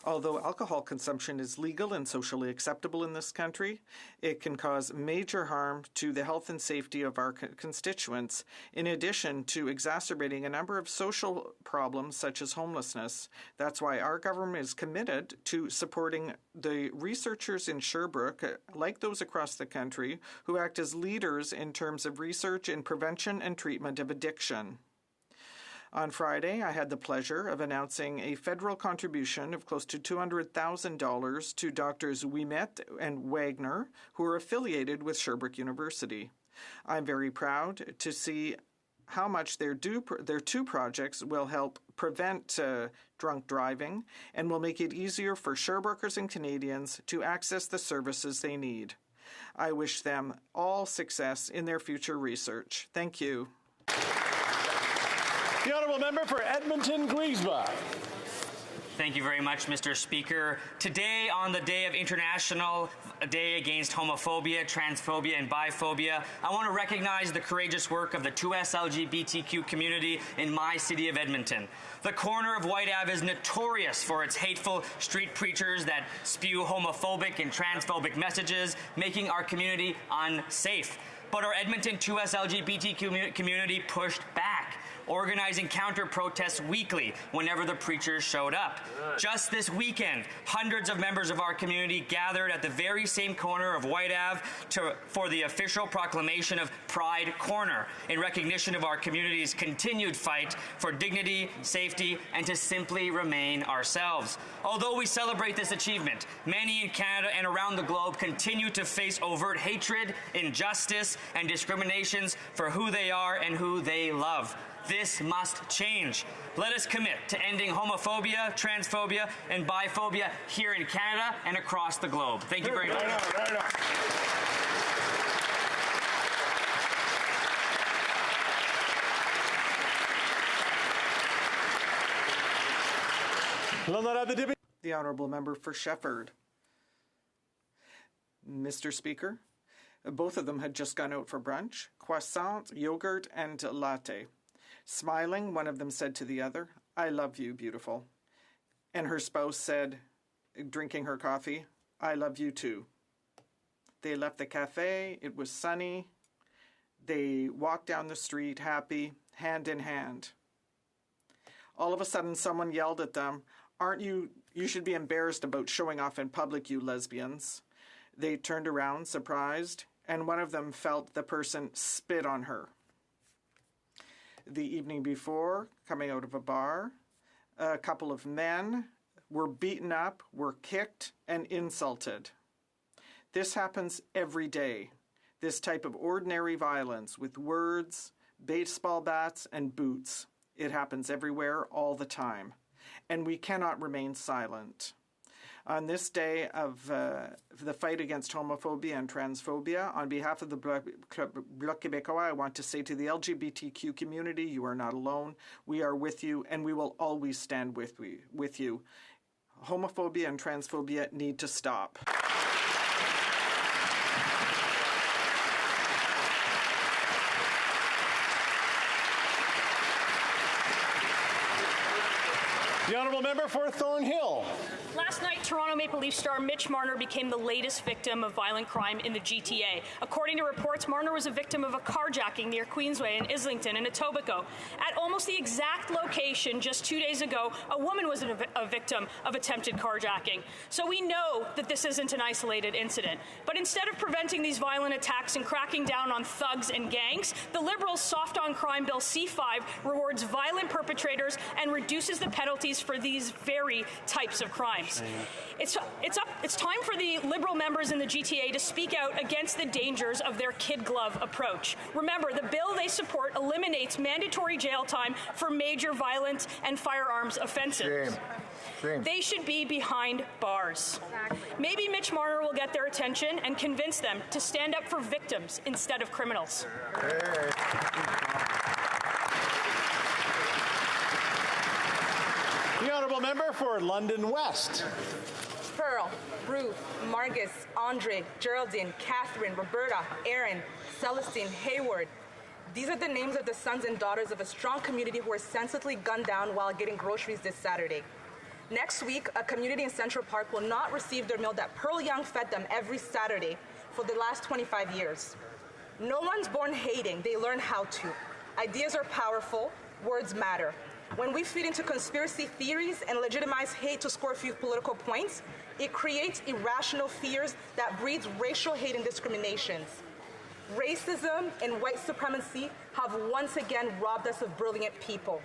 Although alcohol consumption is legal and socially acceptable in this country, it can cause major harm to the health and safety of our constituents, in addition to exacerbating a number of social problems such as homelessness. That's why our government is committed to supporting the researchers in Sherbrooke, like those across the country, who act as leaders in terms of research in prevention and treatment of addiction. On Friday, I had the pleasure of announcing a federal contribution of close to $200,000 to Drs. Ouimet and Wagner, who are affiliated with Sherbrooke University. I'm very proud to see how much their two projects will help prevent drunk driving and will make it easier for Sherbrookeers and Canadians to access the services they need. I wish them all success in their future research. Thank you. The Honourable Member for Edmonton-Griesbach. Thank you very much, Mr. Speaker. Today, on the day of International Day Against Homophobia, Transphobia, and Biphobia, I want to recognize the courageous work of the 2S LGBTQ community in my city of Edmonton. The corner of Whyte Ave is notorious for its hateful street preachers that spew homophobic and transphobic messages, making our community unsafe. But our Edmonton 2S LGBT community pushed back, organizing counter-protests weekly whenever the preachers showed up. Just this weekend, hundreds of members of our community gathered at the very same corner of Whyte Ave for the official proclamation of Pride Corner, in recognition of our community's continued fight for dignity, safety, and to simply remain ourselves. Although we celebrate this achievement, many in Canada and around the globe continue to face overt hatred, injustice, and discriminations for who they are and who they love. This must change. Let us commit to ending homophobia, transphobia, and biphobia here in Canada and across the globe. Thank you very much. Right on. The Honourable Member for Shefford. Mr. Speaker, both of them had just gone out for brunch, croissant, yogurt, and latte. Smiling, one of them said to the other, "I love you, beautiful." And her spouse said, drinking her coffee, "I love you too." They left the cafe. It was sunny. They walked down the street happy, hand in hand. All of a sudden, someone yelled at them, you should be embarrassed about showing off in public, you lesbians." They turned around, surprised, and one of them felt the person spit on her. The evening before, coming out of a bar, a couple of men were beaten up, were kicked, and insulted. This happens every day. This type of ordinary violence with words, baseball bats, and boots. It happens everywhere, all the time. And we cannot remain silent. On this day of the fight against homophobia and transphobia, on behalf of the Bloc Québécois, I want to say to the LGBTQ community, you are not alone. We are with you, and we will always stand with you. Homophobia and transphobia need to stop. The Honourable Member for Thornhill. Last night, Toronto Maple Leaf star Mitch Marner became the latest victim of violent crime in the GTA. According to reports, Marner was a victim of a carjacking near Queensway in Islington and Etobicoke. At almost the exact location just 2 days ago, a woman was a victim of attempted carjacking. So we know that this isn't an isolated incident. But instead of preventing these violent attacks and cracking down on thugs and gangs, the Liberals' soft-on-crime bill C5 rewards violent perpetrators and reduces the penalties for these very types of crimes. It's time for the Liberal members in the GTA to speak out against the dangers of their kid glove approach. Remember, the bill they support eliminates mandatory jail time for major violent and firearms offenses. They should be behind bars. Maybe Mitch Marner will get their attention and convince them to stand up for victims instead of criminals. The honourable member for London West. Pearl, Ruth, Margus, Andre, Geraldine, Catherine, Roberta, Aaron, Celestine, Hayward. These are the names of the sons and daughters of a strong community who were senselessly gunned down while getting groceries this Saturday. Next week, a community in Central Park will not receive their meal that Pearl Young fed them every Saturday for the last 25 years. No one's born hating, they learn how to. Ideas are powerful, words matter. When we feed into conspiracy theories and legitimize hate to score a few political points, it creates irrational fears that breeds racial hate and discriminations. Racism and white supremacy have once again robbed us of brilliant people.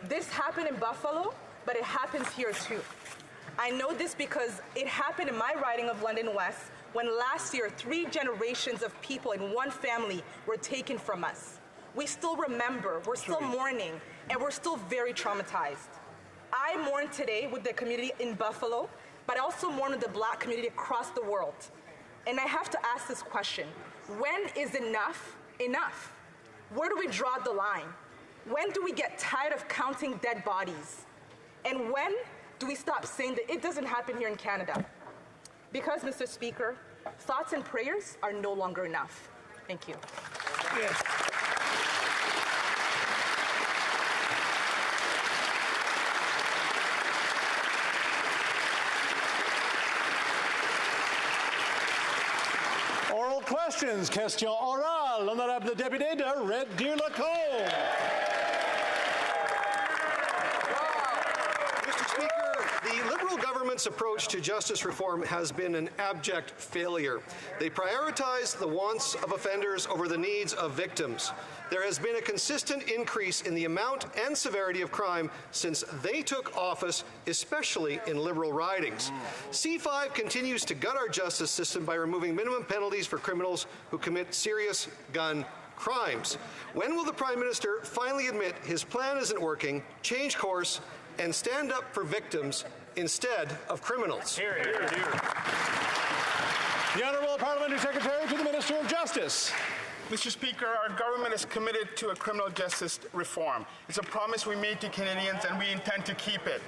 This happened in Buffalo, but it happens here too. I know this because it happened in my riding of London West when last year 3 generations of people in one family were taken from us. We still remember, we're still mourning, and we're still very traumatized. I mourn today with the community in Buffalo, but I also mourn with the Black community across the world. And I have to ask this question: when is enough enough? Where do we draw the line? When do we get tired of counting dead bodies? And when do we stop saying that it doesn't happen here in Canada? Because, Mr. Speaker, thoughts and prayers are no longer enough. Thank you. Yes. Oral questions. Question orale. L'honorable député de Red Deer Lacombe. Mr. Speaker, the Liberal government's approach to justice reform has been an abject failure. They prioritize the wants of offenders over the needs of victims. There has been a consistent increase in the amount and severity of crime since they took office, especially in Liberal ridings. C5 continues to gut our justice system by removing minimum penalties for criminals who commit serious gun crimes. When will the Prime Minister finally admit his plan isn't working, change course, and stand up for victims instead of criminals? Hear, hear, hear. The Honourable Parliamentary Secretary to the Minister of Justice. Mr. Speaker, our government is committed to a criminal justice reform. It's a promise we made to Canadians, and we intend to keep it.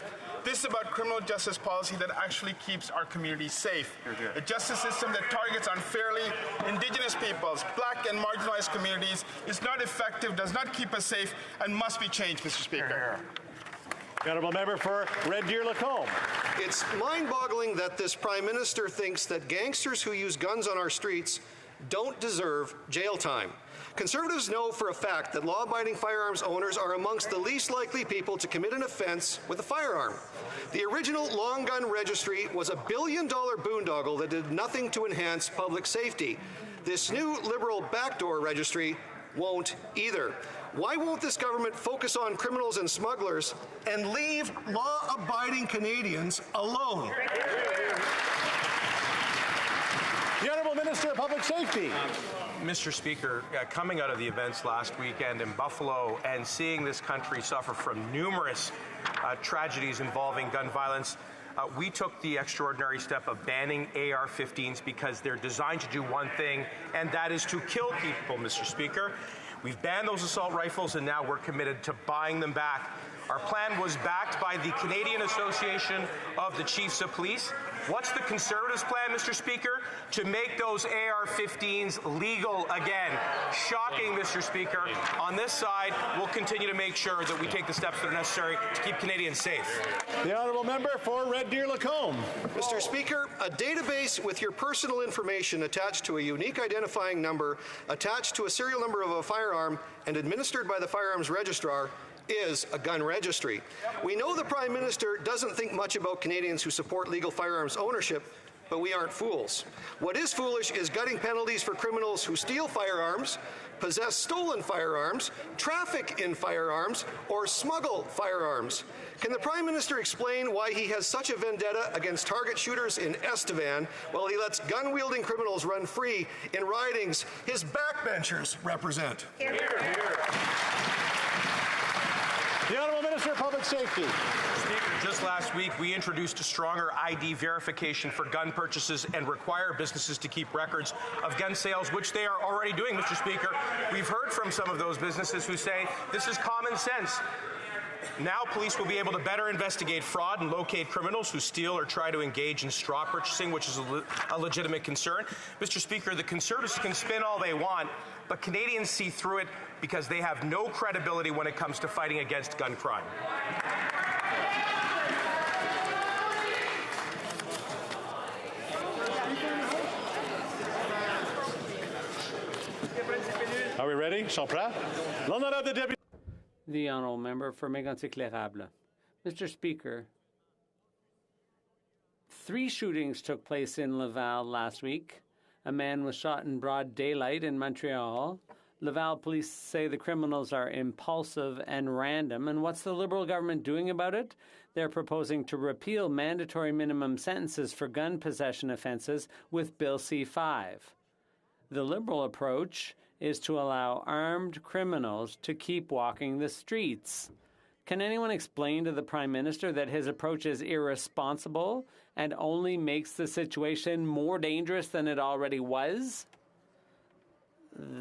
This is about criminal justice policy that actually keeps our communities safe. A justice system that targets unfairly Indigenous peoples, Black and marginalized communities is not effective, does not keep us safe, and must be changed, Mr. Speaker. The honourable member for Red Deer Lacombe. It's mind-boggling that this Prime Minister thinks that gangsters who use guns on our streets don't deserve jail time. Conservatives know for a fact that law-abiding firearms owners are amongst the least likely people to commit an offense with a firearm. The original long gun registry was a billion-dollar boondoggle that did nothing to enhance public safety. This new Liberal backdoor registry won't either. Why won't this government focus on criminals and smugglers and leave law-abiding Canadians alone? The Honourable Minister of Public Safety. Mr. Speaker, coming out of the events last weekend in Buffalo and seeing this country suffer from numerous tragedies involving gun violence, we took the extraordinary step of banning AR-15s because they're designed to do one thing, and that is to kill people, Mr. Speaker. We've banned those assault rifles, and now we're committed to buying them back. Our plan was backed by the Canadian Association of the Chiefs of Police. What's the Conservatives' plan, Mr. Speaker? To make those AR-15s legal again. Shocking, Mr. Speaker. On this side, we'll continue to make sure that we take the steps that are necessary to keep Canadians safe. The honourable member for Red Deer Lacombe. Mr. Speaker, a database with your personal information attached to a unique identifying number, attached to a serial number of a firearm, and administered by the firearms registrar is a gun registry. We know the Prime Minister doesn't think much about Canadians who support legal firearms ownership, but we aren't fools. What is foolish is gutting penalties for criminals who steal firearms, possess stolen firearms, traffic in firearms, or smuggle firearms. Can the Prime Minister explain why he has such a vendetta against target shooters in Estevan while he lets gun-wielding criminals run free in ridings his backbenchers represent? Here, here. The Honourable Minister of Public Safety. Speaker, just last week we introduced a stronger ID verification for gun purchases and require businesses to keep records of gun sales, which they are already doing, Mr. Speaker. We've heard from some of those businesses who say this is common sense. Now police will be able to better investigate fraud and locate criminals who steal or try to engage in straw purchasing, which is a legitimate concern. Mr. Speaker, the Conservatives can spin all they want, but Canadians see through it because they have no credibility when it comes to fighting against gun crime. Are we ready? Champlain? L'honorable député. The honourable member for Mégantic-L'Érable. Mr. Speaker, 3 shootings took place in Laval last week. A man was shot in broad daylight in Montreal. Laval police say the criminals are impulsive and random. And what's the Liberal government doing about it? They're proposing to repeal mandatory minimum sentences for gun possession offences with Bill C-5. The Liberal approach is to allow armed criminals to keep walking the streets. Can anyone explain to the Prime Minister that his approach is irresponsible and only makes the situation more dangerous than it already was?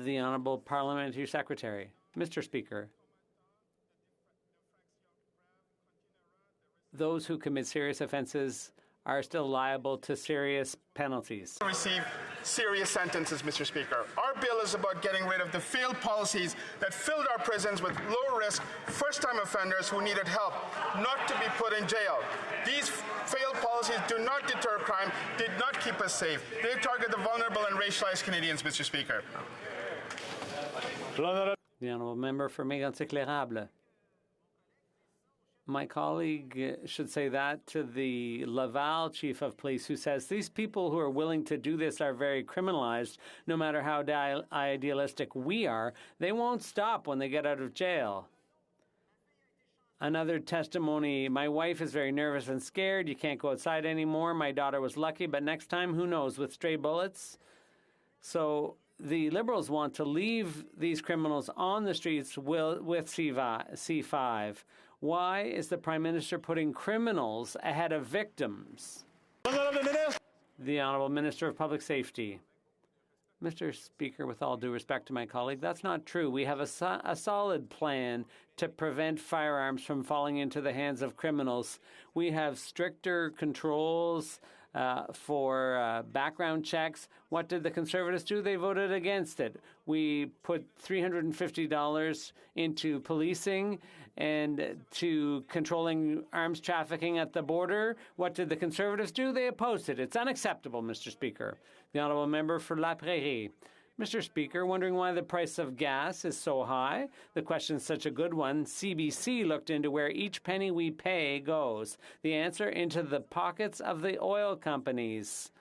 The Honourable Parliamentary Secretary. Mr. Speaker, those who commit serious offences are still liable to serious penalties. Receive serious sentences, Mr. Speaker. Our bill is about getting rid of the failed policies that filled our prisons with low-risk, first-time offenders who needed help, not to be put in jail. These failed policies do not deter crime, did not keep us safe. They target the vulnerable and racialized Canadians, Mr. Speaker. The honourable member for Mégantic-L'Érable. My colleague should say that to the Laval chief of police, who says these people who are willing to do this are very criminalized. No matter how idealistic we are, they won't stop when they get out of jail. Another testimony, my wife is very nervous and scared. You can't go outside anymore. My daughter was lucky, but next time, who knows, with stray bullets? So the Liberals want to leave these criminals on the streets with C-5. Why is the Prime Minister putting criminals ahead of victims? The Honourable Minister of Public Safety. Mr. Speaker, with all due respect to my colleague, that's not true. We have a solid plan to prevent firearms from falling into the hands of criminals. We have stricter controls for background checks. What did the Conservatives do? They voted against it. We put $350 into policing and to controlling arms trafficking at the border. What did the Conservatives do? They opposed it. It's unacceptable, Mr. Speaker. The honourable member for La Prairie. Mr. Speaker, wondering why the price of gas is so high? The question's such a good one. CBC looked into where each penny we pay goes. The answer, into the pockets of the oil companies.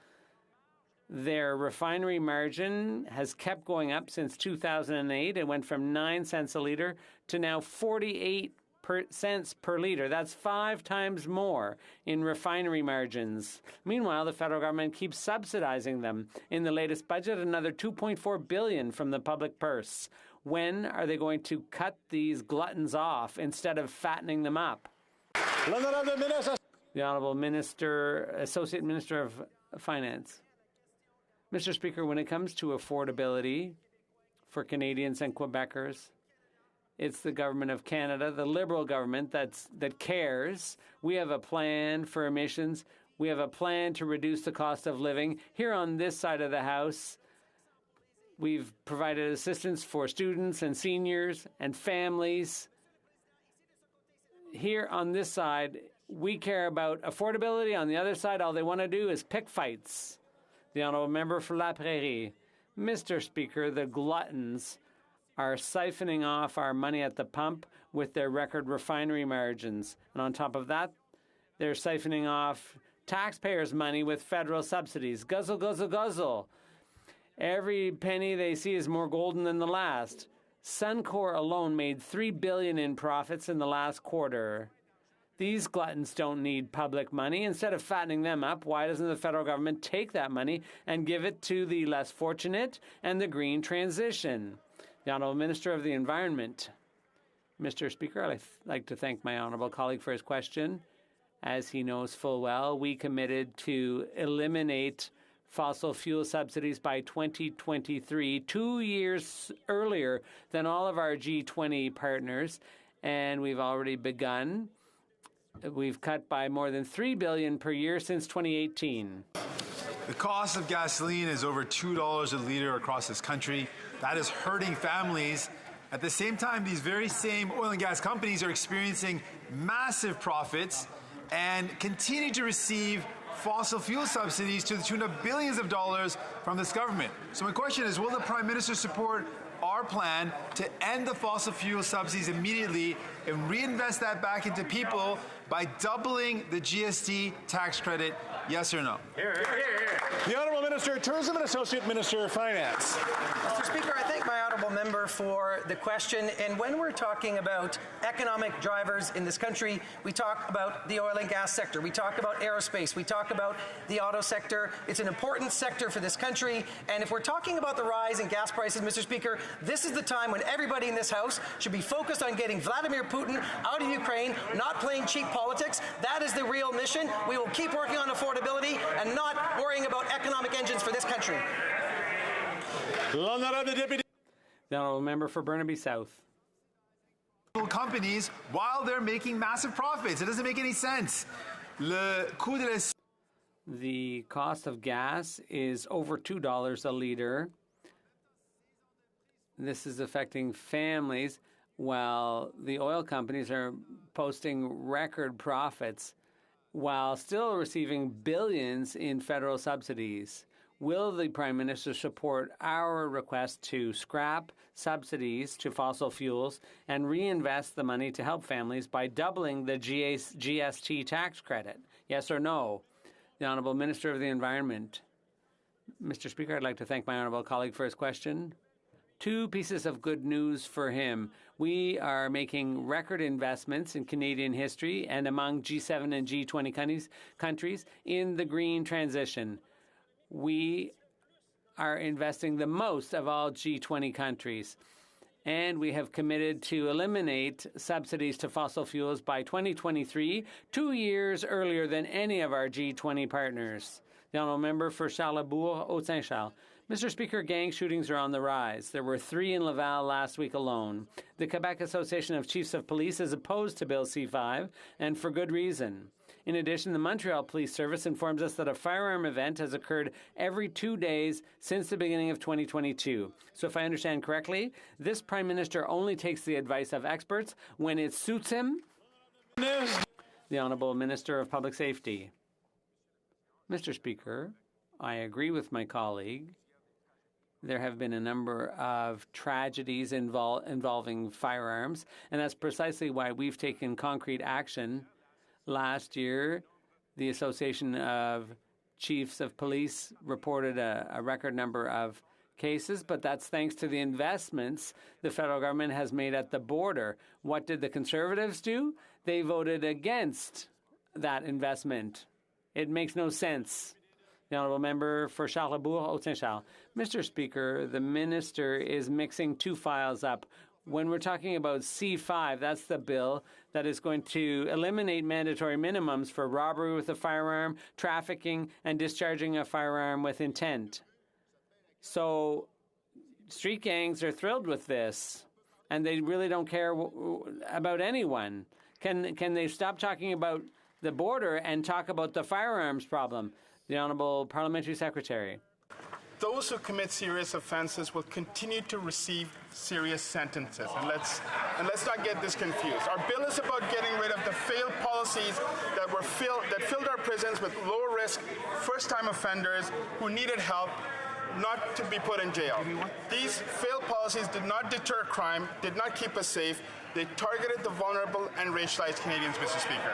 Their refinery margin has kept going up since 2008. It went from 9 cents a litre to now 48 cents per litre. That's 5 times more in refinery margins. Meanwhile, the federal government keeps subsidizing them. In the latest budget, another $2.4 billion from the public purse. When are they going to cut these gluttons off instead of fattening them up? The Honourable Minister, Associate Minister of Finance. Mr. Speaker, when it comes to affordability for Canadians and Quebecers, it's the government of Canada, the Liberal government, that cares. We have a plan for emissions. We have a plan to reduce the cost of living. Here on this side of the House, we've provided assistance for students and seniors and families. Here on this side, we care about affordability. On the other side, all they want to do is pick fights. The honourable member for La Prairie. Mr. Speaker, the gluttons are siphoning off our money at the pump with their record refinery margins. And on top of that, they're siphoning off taxpayers' money with federal subsidies. Guzzle, guzzle, guzzle. Every penny they see is more golden than the last. Suncor alone made $3 billion in profits in the last quarter. These gluttons don't need public money. Instead of fattening them up, why doesn't the federal government take that money and give it to the less fortunate and the green transition? The Honourable Minister of the Environment. Mr. Speaker, I'd like to thank my honourable colleague for his question. As he knows full well, we committed to eliminate fossil fuel subsidies by 2023, 2 years earlier than all of our G20 partners, and we've already begun. We've cut by more than $3 billion per year since 2018. The cost of gasoline is over $2 a litre across this country. That is hurting families. At the same time, these very same oil and gas companies are experiencing massive profits and continue to receive fossil fuel subsidies to the tune of billions of dollars from this government. So my question is, will the Prime Minister support our plan to end the fossil fuel subsidies immediately and reinvest that back into people by doubling the GST tax credit? Yes or no? Here, here, here. The Honourable Minister of Tourism and Associate Minister of Finance. Mr. Speaker, I thank my honourable member for the question. And when we're talking about economic drivers in this country, we talk about the oil and gas sector. We talk about aerospace. We talk about the auto sector. It's an important sector for this country. And if we're talking about the rise in gas prices, Mr. Speaker, this is the time when everybody in this House should be focused on getting Vladimir Putin out of Ukraine, not playing cheap politics. That is the real mission. We will keep working on affordability and not worrying about economic engines for this country. The Honourable Member for Burnaby South. Companies while they're making massive profits. It doesn't make any sense. The cost of gas is over $2 a litre. This is affecting families while the oil companies are posting record profits while still receiving billions in federal subsidies. Will the Prime Minister support our request to scrap subsidies to fossil fuels and reinvest the money to help families by doubling the GST tax credit? Yes or no? The Honourable Minister of the Environment. Mr. Speaker, I'd like to thank my honourable colleague for his question. 2 pieces of good news for him. We are making record investments in Canadian history and among G7 and G20 countries in the green transition. We are investing the most of all G20 countries, and we have committed to eliminate subsidies to fossil fuels by 2023, 2 years earlier than any of our G20 partners. The Honourable Member for Charlebourg, Haute-Saint-Charles. Mr. Speaker, gang shootings are on the rise. There were 3 in Laval last week alone. The Quebec Association of Chiefs of Police is opposed to Bill C-5, and for good reason. In addition, the Montreal Police Service informs us that a firearm event has occurred every 2 days since the beginning of 2022. So if I understand correctly, this Prime Minister only takes the advice of experts when it suits him? The Honourable Minister of Public Safety. Mr. Speaker, I agree with my colleague. There have been a number of tragedies involving firearms, and that's precisely why we've taken concrete action. Last year, the Association of Chiefs of Police reported a record number of cases, but that's thanks to the investments the federal government has made at the border. What did the Conservatives do? They voted against that investment. It makes no sense. The Honourable Member for Charlebourg, Haute-Saint-Charles. Mr. Speaker, the Minister is mixing 2 files up. When we're talking about C-5, that's the bill that is going to eliminate mandatory minimums for robbery with a firearm, trafficking, and discharging a firearm with intent. So street gangs are thrilled with this, and they really don't care about anyone. Can they stop talking about the border and talk about the firearms problem? The Honourable Parliamentary Secretary. Those who commit serious offenses will continue to receive serious sentences. And let's not get this confused. Our bill is about getting rid of the failed policies that filled our prisons with low-risk, first-time offenders who needed help, not to be put in jail. These failed policies did not deter crime, did not keep us safe. They targeted the vulnerable and racialized Canadians, Mr. Speaker.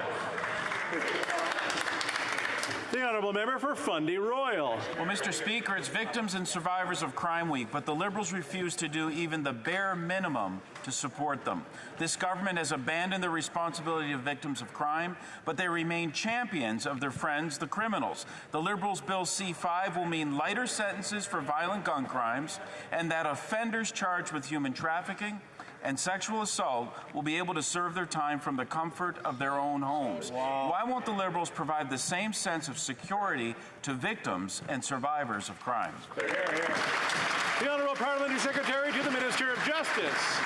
The honourable member for Fundy Royal. Well, Mr. Speaker, it's Victims and Survivors of Crime Week, but the Liberals refuse to do even the bare minimum to support them. This government has abandoned the responsibility of victims of crime, but they remain champions of their friends, the criminals. The Liberals' Bill C-5 will mean lighter sentences for violent gun crimes, and that offenders charged with human trafficking and sexual assault will be able to serve their time from the comfort of their own homes. Wow. Why won't the Liberals provide the same sense of security to victims and survivors of crime? The Honourable Parliamentary Secretary to the Minister of Justice.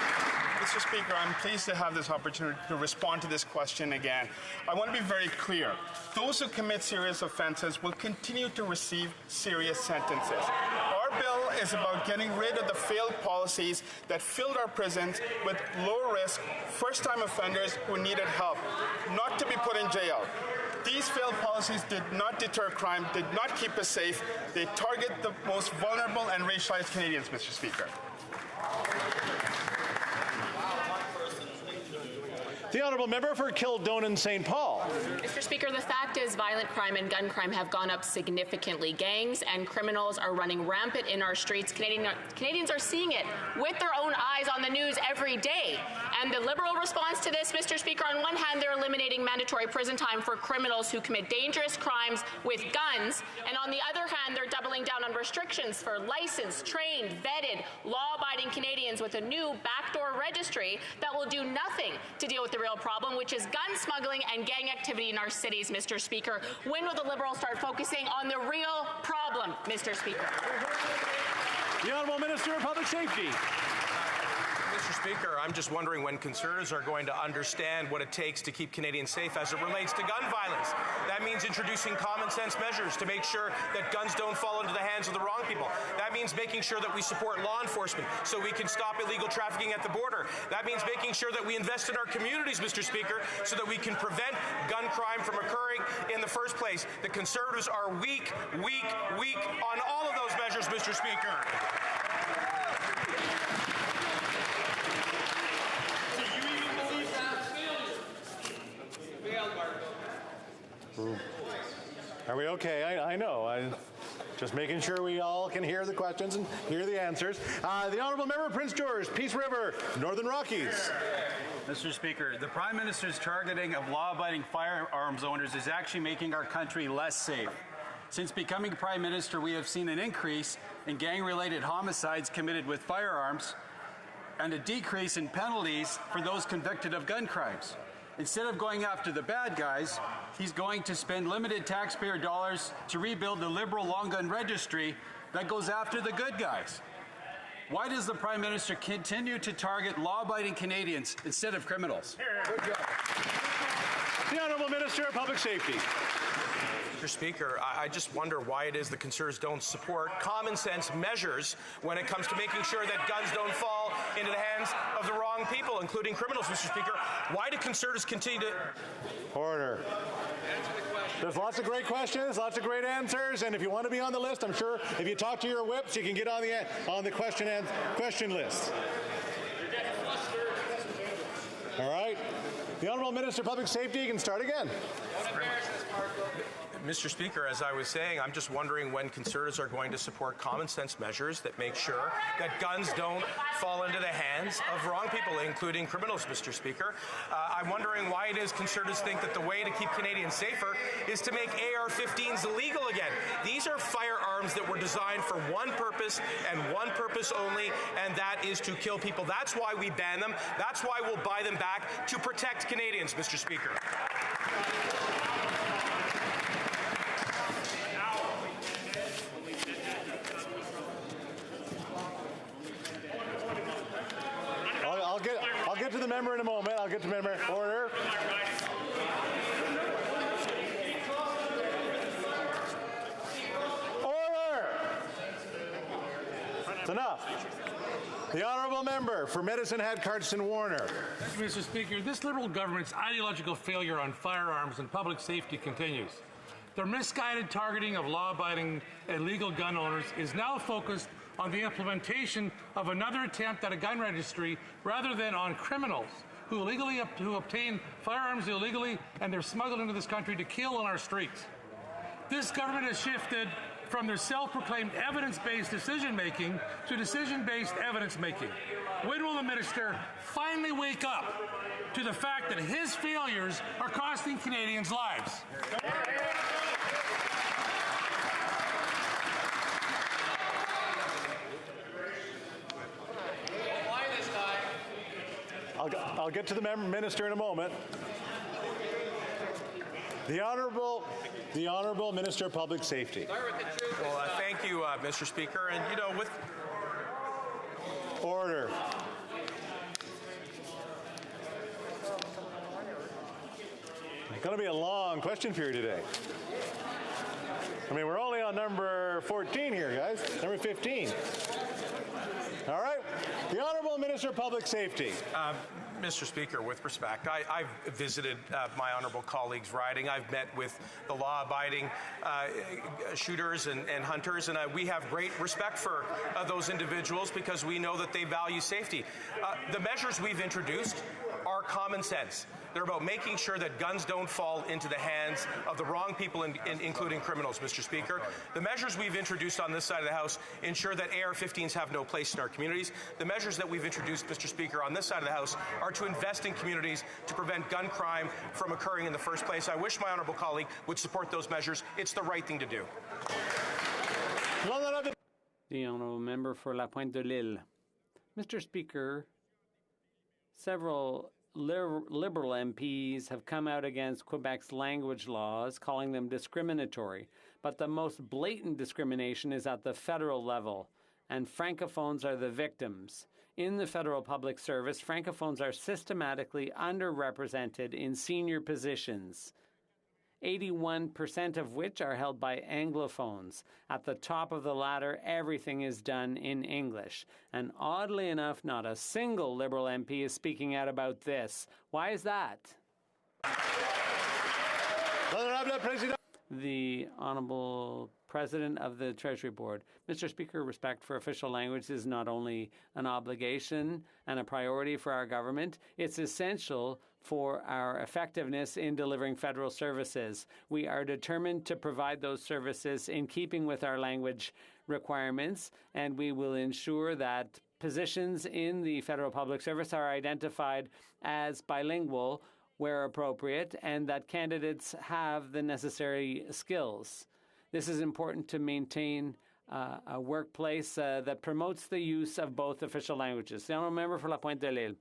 Mr. Speaker, I'm pleased to have this opportunity to respond to this question again. I want to be very clear. Those who commit serious offenses will continue to receive serious sentences. Our bill is about getting rid of the failed policies that filled our prisons with low-risk, first-time offenders who needed help, not to be put in jail. These failed policies did not deter crime, did not keep us safe. They target the most vulnerable and racialized Canadians, Mr. Speaker. The honourable member for Kildonan St. Paul. Mr. Speaker, the fact is violent crime and gun crime have gone up significantly. Gangs and criminals are running rampant in our streets. Canadians are seeing it with their own eyes on the news every day. And the Liberal response to this, Mr. Speaker, on one hand, they're eliminating mandatory prison time for criminals who commit dangerous crimes with guns. And on the other hand, they're doubling down on restrictions for licensed, trained, vetted, law-abiding Canadians with a new backdoor registry that will do nothing to deal with the real problem, which is gun smuggling and gang activity in our cities, Mr. Speaker. When will the Liberals start focusing on the real problem, Mr. Speaker? The Honourable Minister of Public Safety. Mr. Speaker, I'm just wondering when Conservatives are going to understand what it takes to keep Canadians safe as it relates to gun violence. That means introducing common sense measures to make sure that guns don't fall into the hands of the wrong people. That means making sure that we support law enforcement so we can stop illegal trafficking at the border. That means making sure that we invest in our communities, Mr. Speaker, so that we can prevent gun crime from occurring in the first place. The Conservatives are weak on all of those measures, Mr. Speaker. Are we okay? I know. I'm just making sure we all can hear the questions and hear the answers. The Honourable Member Prince George, Peace River, Northern Rockies. Mr. Speaker, the Prime Minister's targeting of law-abiding firearms owners is actually making our country less safe. Since becoming Prime Minister, we have seen an increase in gang-related homicides committed with firearms and a decrease in penalties for those convicted of gun crimes. Instead of going after the bad guys, he's going to spend limited taxpayer dollars to rebuild the Liberal long gun registry that goes after the good guys. Why does the Prime Minister continue to target law-abiding Canadians instead of criminals? Good job. The Honourable Minister of Public Safety. Mr. Speaker, I just wonder why it is the Conservatives don't support common sense measures when it comes to making sure that guns don't fall into the hands of the wrong people, including criminals, Mr. Speaker. Why do Conservatives continue to... Order. There's lots of great questions, lots of great answers, and if you want to be on the list, I'm sure if you talk to your whips, you can get on the question list. All right. The Honourable Minister of Public Safety, you can start again. Mr. Speaker, as I was saying, I'm just wondering when Conservatives are going to support common sense measures that make sure that guns don't fall into the hands of wrong people, including criminals, Mr. Speaker. I'm wondering why it is Conservatives think that the way to keep Canadians safer is to make AR-15s illegal again. These are firearms that were designed for one purpose and one purpose only, and that is to kill people. That's why we ban them. That's why we'll buy them back, to protect Canadians, Mr. Speaker. I'll get to the member in a moment. I'll get to the member. Order. Order. It's enough. The Honourable Member for Medicine Hat, Cardston Warner. Thank you, Mr. Speaker. This Liberal government's ideological failure on firearms and public safety continues. Their misguided targeting of law-abiding and legal gun owners is now focused on the implementation of another attempt at a gun registry rather than on criminals who obtain firearms illegally and they're smuggled into this country to kill on our streets. This government has shifted from their self-proclaimed evidence-based decision-making to decision-based evidence-making. When will the minister finally wake up to the fact that his failures are costing Canadians lives? I'll get to the minister in a moment. The Honourable Minister of Public Safety. Well, thank you, Mr. Speaker. And, with... Order. It's going to be a long question period today. I mean, we're only on number 14 here, guys. Number 15. All right. The Honourable Minister of Public Safety. Mr. Speaker, with respect, I've visited my honourable colleagues' riding. I've met with the law-abiding shooters and hunters, and we have great respect for those individuals because we know that they value safety. The measures we've introduced are common sense. They're about making sure that guns don't fall into the hands of the wrong people, including criminals, Mr. Speaker. The measures we've introduced on this side of the House ensure that AR-15s have no place in our communities. The measures that we've introduced, Mr. Speaker, on this side of the House are to invest in communities to prevent gun crime from occurring in the first place. I wish my honourable colleague would support those measures. It's the right thing to do. The honourable member for La Pointe de l'Île. Mr. Speaker, several Liberal MPs have come out against Quebec's language laws, calling them discriminatory. But the most blatant discrimination is at the federal level, and Francophones are the victims. In the federal public service, Francophones are systematically underrepresented in senior positions, 81% of which are held by Anglophones. At the top of the ladder, everything is done in English. And oddly enough, not a single Liberal MP is speaking out about this. Why is that? The Honourable President of the Treasury Board. Mr. Speaker, respect for official language is not only an obligation and a priority for our government, it's essential for our effectiveness in delivering federal services. We are determined to provide those services in keeping with our language requirements, and we will ensure that positions in the federal public service are identified as bilingual where appropriate, and that candidates have the necessary skills. This is important to maintain a workplace that promotes the use of both official languages. The Honourable Member for La Pointe de l'Île.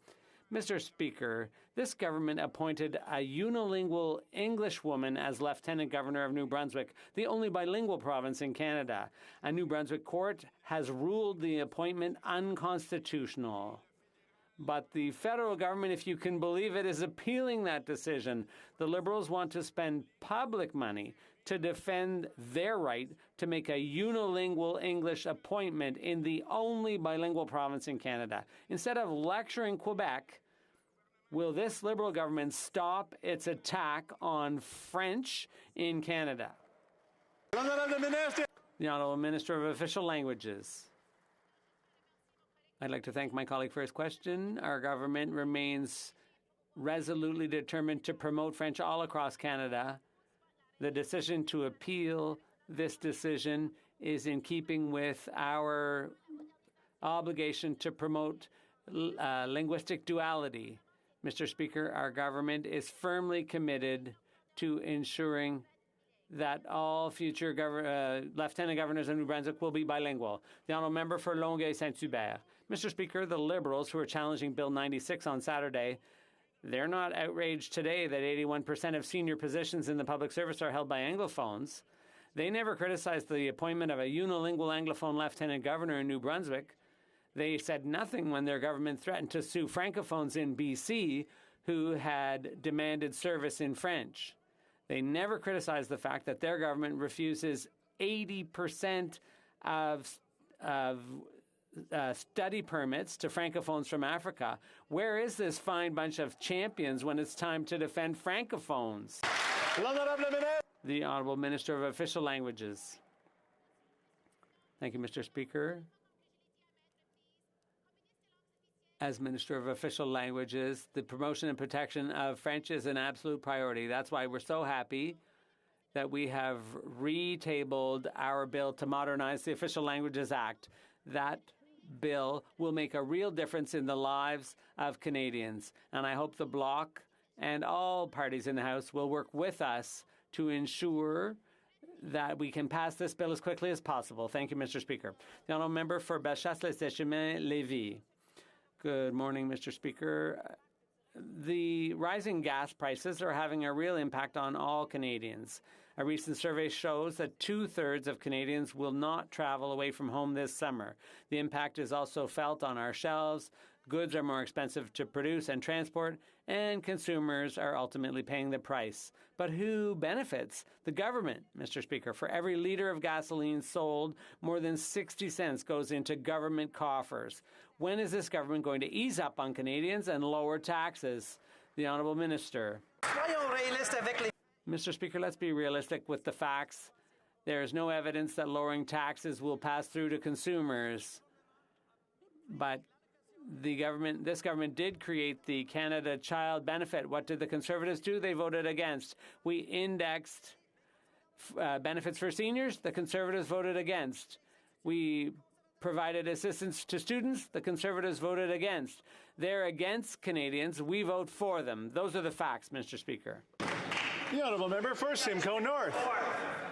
Mr. Speaker, this government appointed a unilingual English woman as Lieutenant Governor of New Brunswick, the only bilingual province in Canada. A New Brunswick court has ruled the appointment unconstitutional. But the federal government, if you can believe it, is appealing that decision. The Liberals want to spend public money to defend their right to make a unilingual English appointment in the only bilingual province in Canada. Instead of lecturing Quebec, will this Liberal government stop its attack on French in Canada? The Honourable Minister of Official Languages. I'd like to thank my colleague for his question. Our government remains resolutely determined to promote French all across Canada. The decision to appeal this decision is in keeping with our obligation to promote linguistic duality. Mr. Speaker, our government is firmly committed to ensuring that all future lieutenant governors of New Brunswick will be bilingual. The Honourable Member for Longueuil-Saint-Hubert. Mr. Speaker, the Liberals who are challenging Bill 96 on Saturday, they're not outraged today that 81% of senior positions in the public service are held by Anglophones. They never criticized the appointment of a unilingual Anglophone lieutenant governor in New Brunswick. They said nothing when their government threatened to sue Francophones in BC who had demanded service in French. They never criticized the fact that their government refuses 80% of study permits to Francophones from Africa. Where is this fine bunch of champions when it's time to defend Francophones? The Honourable Minister of Official Languages. Thank you, Mr. Speaker. As Minister of Official Languages, the promotion and protection of French is an absolute priority. That's why we're so happy that we have retabled our bill to modernize the Official Languages Act. That bill will make a real difference in the lives of Canadians. And I hope the Bloc and all parties in the House will work with us to ensure that we can pass this bill as quickly as possible. Thank you, Mr. Speaker. The honourable member for Bellechasse-les-Chemins-Lévis. Good morning, Mr. Speaker. The rising gas prices are having a real impact on all Canadians. A recent survey shows that 2/3 of Canadians will not travel away from home this summer. The impact is also felt on our shelves. Goods are more expensive to produce and transport, and consumers are ultimately paying the price. But who benefits? The government, Mr. Speaker. For every litre of gasoline sold, more than 60 cents goes into government coffers. When is this government going to ease up on Canadians and lower taxes? The Honourable Minister. Mr. Speaker, let's be realistic with the facts. There is no evidence that lowering taxes will pass through to consumers. But this government did create the Canada Child Benefit. What did the Conservatives do? They voted against. We indexed benefits for seniors. The Conservatives voted against. We provided assistance to students. The Conservatives voted against. They're against Canadians. We vote for them. Those are the facts, Mr. Speaker. The honourable member for Simcoe North.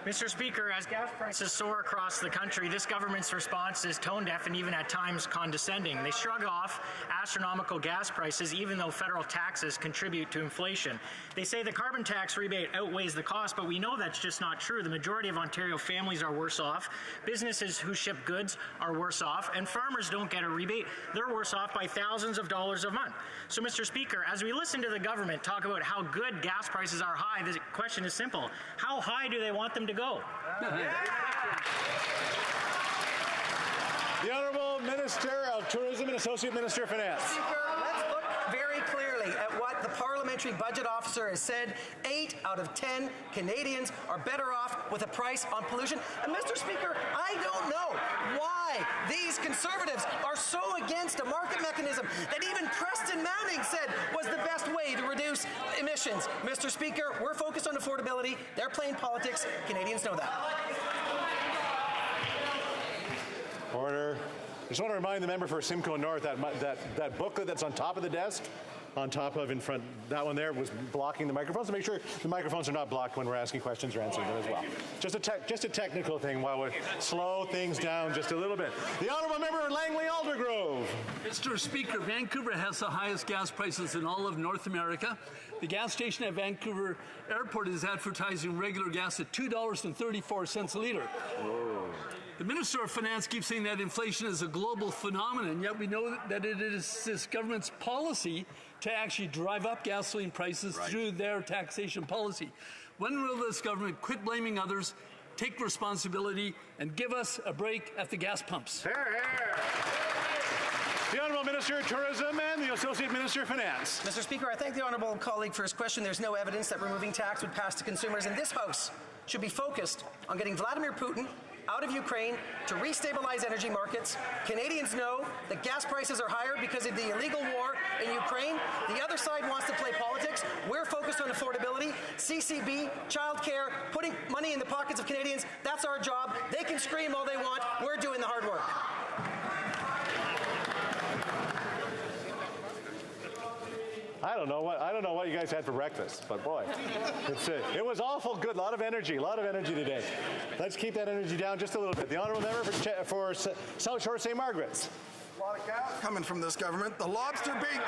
Mr. Speaker, as gas prices soar across the country, this government's response is tone-deaf and even at times condescending. They shrug off astronomical gas prices even though federal taxes contribute to inflation. They say the carbon tax rebate outweighs the cost, but we know that's just not true. The majority of Ontario families are worse off, businesses who ship goods are worse off, and farmers don't get a rebate. They're worse off by thousands of dollars a month. So, Mr. Speaker, as we listen to the government talk about how good gas prices are high, the question is simple. How high do they want them to go? The Honourable Minister of Tourism and Associate Minister of Finance. Speaker, let's look very clearly at what the Parliamentary Budget Officer has said. 8 out of 10 Canadians are better off with a price on pollution. And Mr. Speaker, I don't know why these Conservatives are so against a market mechanism that even Preston Mounting said was the best way to reduce emissions. Mr. Speaker, we're focused on affordability. They're playing politics. Canadians know that. Order. I just want to remind the member for Simcoe North that booklet that's on top of the desk, on top of in front, that one there was blocking the microphones. So make sure the microphones are not blocked when we're asking questions or answering them as well. Just a technical thing while we slow things down just a little bit. The Honourable Member Langley Aldergrove. Mr. Speaker, Vancouver has the highest gas prices in all of North America. The gas station at Vancouver Airport is advertising regular gas at $2.34 a litre. Whoa. The Minister of Finance keeps saying that inflation is a global phenomenon, yet we know that it is this government's policy to actually drive up gasoline prices through their taxation policy. When will this government quit blaming others, take responsibility, and give us a break at the gas pumps? Hear, hear. The Honourable Minister of Tourism and the Associate Minister of Finance. Mr. Speaker, I thank the Honourable colleague for his question. There's no evidence that removing tax would pass to consumers, and this House should be focused on getting Vladimir Putin out of Ukraine to restabilize energy markets. Canadians know that gas prices are higher because of the illegal war in Ukraine. The other side wants to play politics. We're focused on affordability, CCB, childcare, putting money in the pockets of Canadians. That's our job. They can scream all they want. We're doing the hard work. I don't know what you guys had for breakfast, but boy, it was awful good. A lot of energy today. Let's keep that energy down just a little bit. The Honourable Member for South Shore St. Margaret's. A lot of gas coming from this government. The lobster bait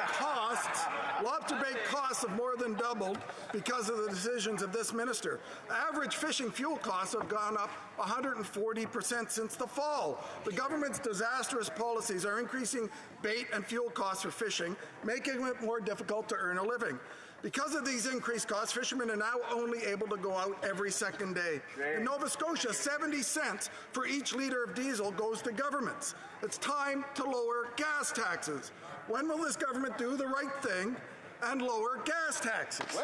costs have more than doubled because of the decisions of this minister. Average fishing fuel costs have gone up 140% since the fall. The government's disastrous policies are increasing bait and fuel costs for fishing, making it more difficult to earn a living. Because of these increased costs, fishermen are now only able to go out every second day. In Nova Scotia, 70 cents for each litre of diesel goes to governments. It's time to lower gas taxes. When will this government do the right thing and lower gas taxes?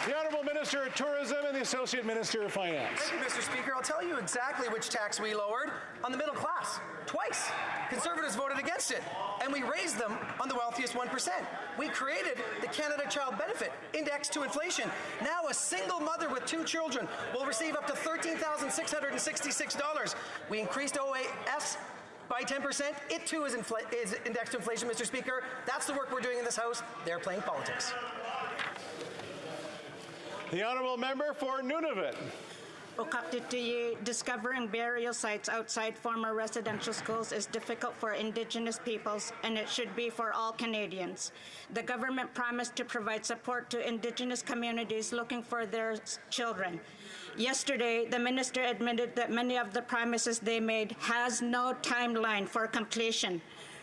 The Honourable Minister of Tourism and the Associate Minister of Finance. Thank you, Mr. Speaker. I'll tell you exactly which tax we lowered on the middle class. Twice. Conservatives voted against it, and we raised them on the wealthiest 1%. We created the Canada Child Benefit, indexed to inflation. Now a single mother with 2 children will receive up to $13,666. We increased OAS by 10%. It too is indexed to inflation, Mr. Speaker. That's the work we're doing in this House. They're playing politics. The Honourable Member for Nunavut. Discovering burial sites outside former residential schools is difficult for Indigenous peoples, and it should be for all Canadians. The government promised to provide support to Indigenous communities looking for their children. Yesterday, the minister admitted that many of the promises they made has no timeline for completion.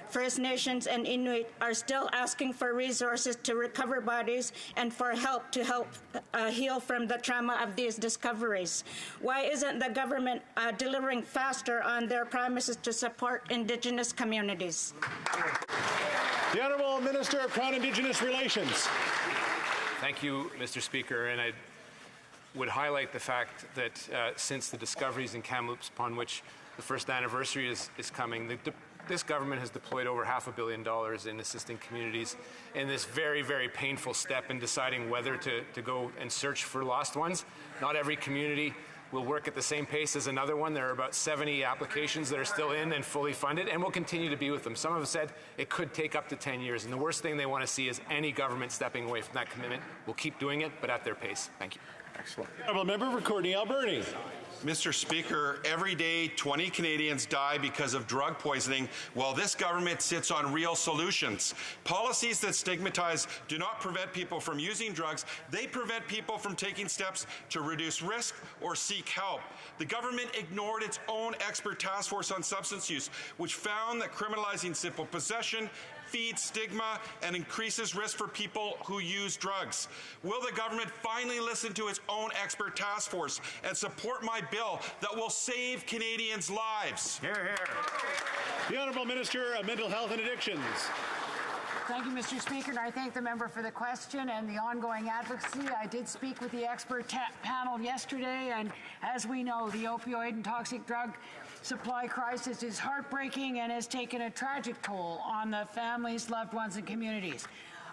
First Nations and Inuit are still asking for resources to recover bodies and for help to heal from the trauma of these discoveries. Why isn't the government delivering faster on their promises to support Indigenous communities? The Honourable Minister of Crown Indigenous Relations. Thank you, Mr. Speaker. And I would highlight the fact that since the discoveries in Kamloops, upon which the first anniversary is coming, this government has deployed over $500 million in assisting communities in this very, very painful step in deciding whether to go and search for lost ones. Not every community will work at the same pace as another one. There are about 70 applications that are still in and fully funded, and we'll continue to be with them. Some have said it could take up to 10 years, and the worst thing they want to see is any government stepping away from that commitment. We'll keep doing it, but at their pace. Thank you. Excellent. Honourable Member for Courtenay Alberni. Mr. Speaker, every day 20 Canadians die because of drug poisoning while this government sits on real solutions. Policies that stigmatize do not prevent people from using drugs, they prevent people from taking steps to reduce risk or seek help. The government ignored its own expert task force on substance use, which found that criminalizing simple possession feeds stigma and increases risk for people who use drugs. Will the government finally listen to its own expert task force and support my bill that will save Canadians' lives? Hear, hear. The Honourable Minister of Mental Health and Addictions. Thank you, Mr. Speaker, and I thank the member for the question and the ongoing advocacy. I did speak with the expert panel yesterday, and as we know, the opioid and toxic drug supply crisis is heartbreaking and has taken a tragic toll on the families, loved ones, and communities.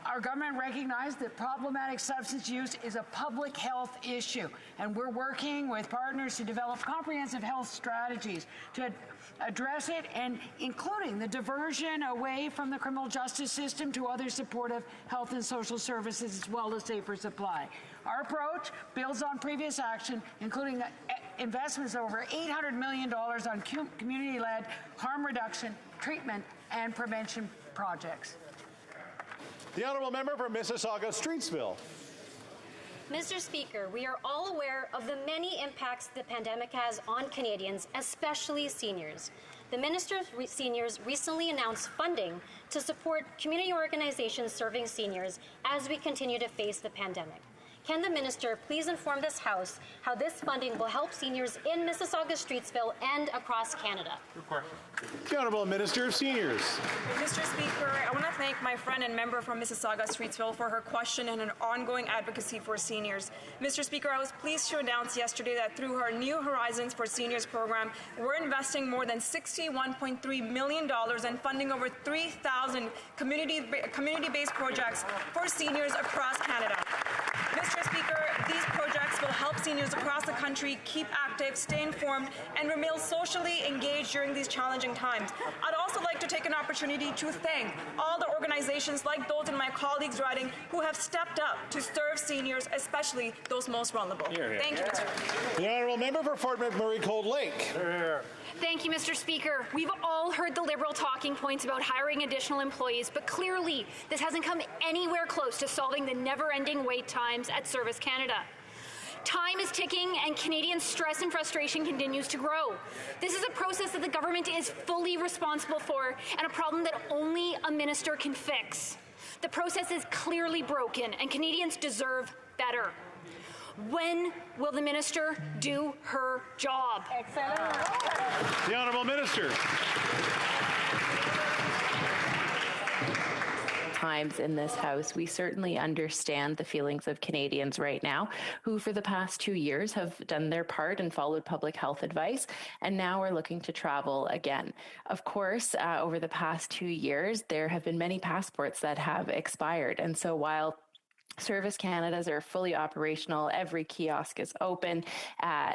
Our government recognized that problematic substance use is a public health issue, and we're working with partners to develop comprehensive health strategies to address it, and including the diversion away from the criminal justice system to other supportive health and social services, as well as safer supply. Our approach builds on previous action, including investments of over $800 million on community-led harm reduction, treatment, and prevention projects. The Honourable Member for Mississauga-Streetsville. Mr. Speaker, we are all aware of the many impacts the pandemic has on Canadians, especially seniors. The Minister of Seniors recently announced funding to support community organizations serving seniors as we continue to face the pandemic. Can the Minister please inform this House how this funding will help seniors in Mississauga-Streetsville and across Canada? The Honourable Minister of Seniors. Mr. Speaker, I want to thank my friend and member from Mississauga-Streetsville for her question and an ongoing advocacy for seniors. Mr. Speaker, I was pleased to announce yesterday that through her New Horizons for Seniors program, we're investing more than $61.3 million and funding over 3,000 community-based projects for seniors across Canada. Mr. Speaker, these projects will help seniors across the country keep active, stay informed, and remain socially engaged during these challenging times. I'd also like to take an opportunity to thank all the organizations like those in my colleagues' riding who have stepped up to serve seniors, especially those most vulnerable. Thank you, Mr. Speaker. The Honourable Member for Fort McMurray Cold Lake. Thank you, Mr. Speaker. We've all heard the Liberal talking points about hiring additional employees, but clearly this hasn't come anywhere close to solving the never-ending wait times at Service Canada. Time is ticking and Canadian stress and frustration continues to grow. This is a process that the government is fully responsible for and a problem that only a minister can fix. The process is clearly broken and Canadians deserve better. When will the minister do her job? Excellent. The Honourable Minister. times in this House, we certainly understand the feelings of Canadians right now who for the past 2 years have done their part and followed public health advice and now are looking to travel again. Of course, over the past 2 years, there have been many passports that have expired. And so while Service Canada's are fully operational. Every kiosk is open.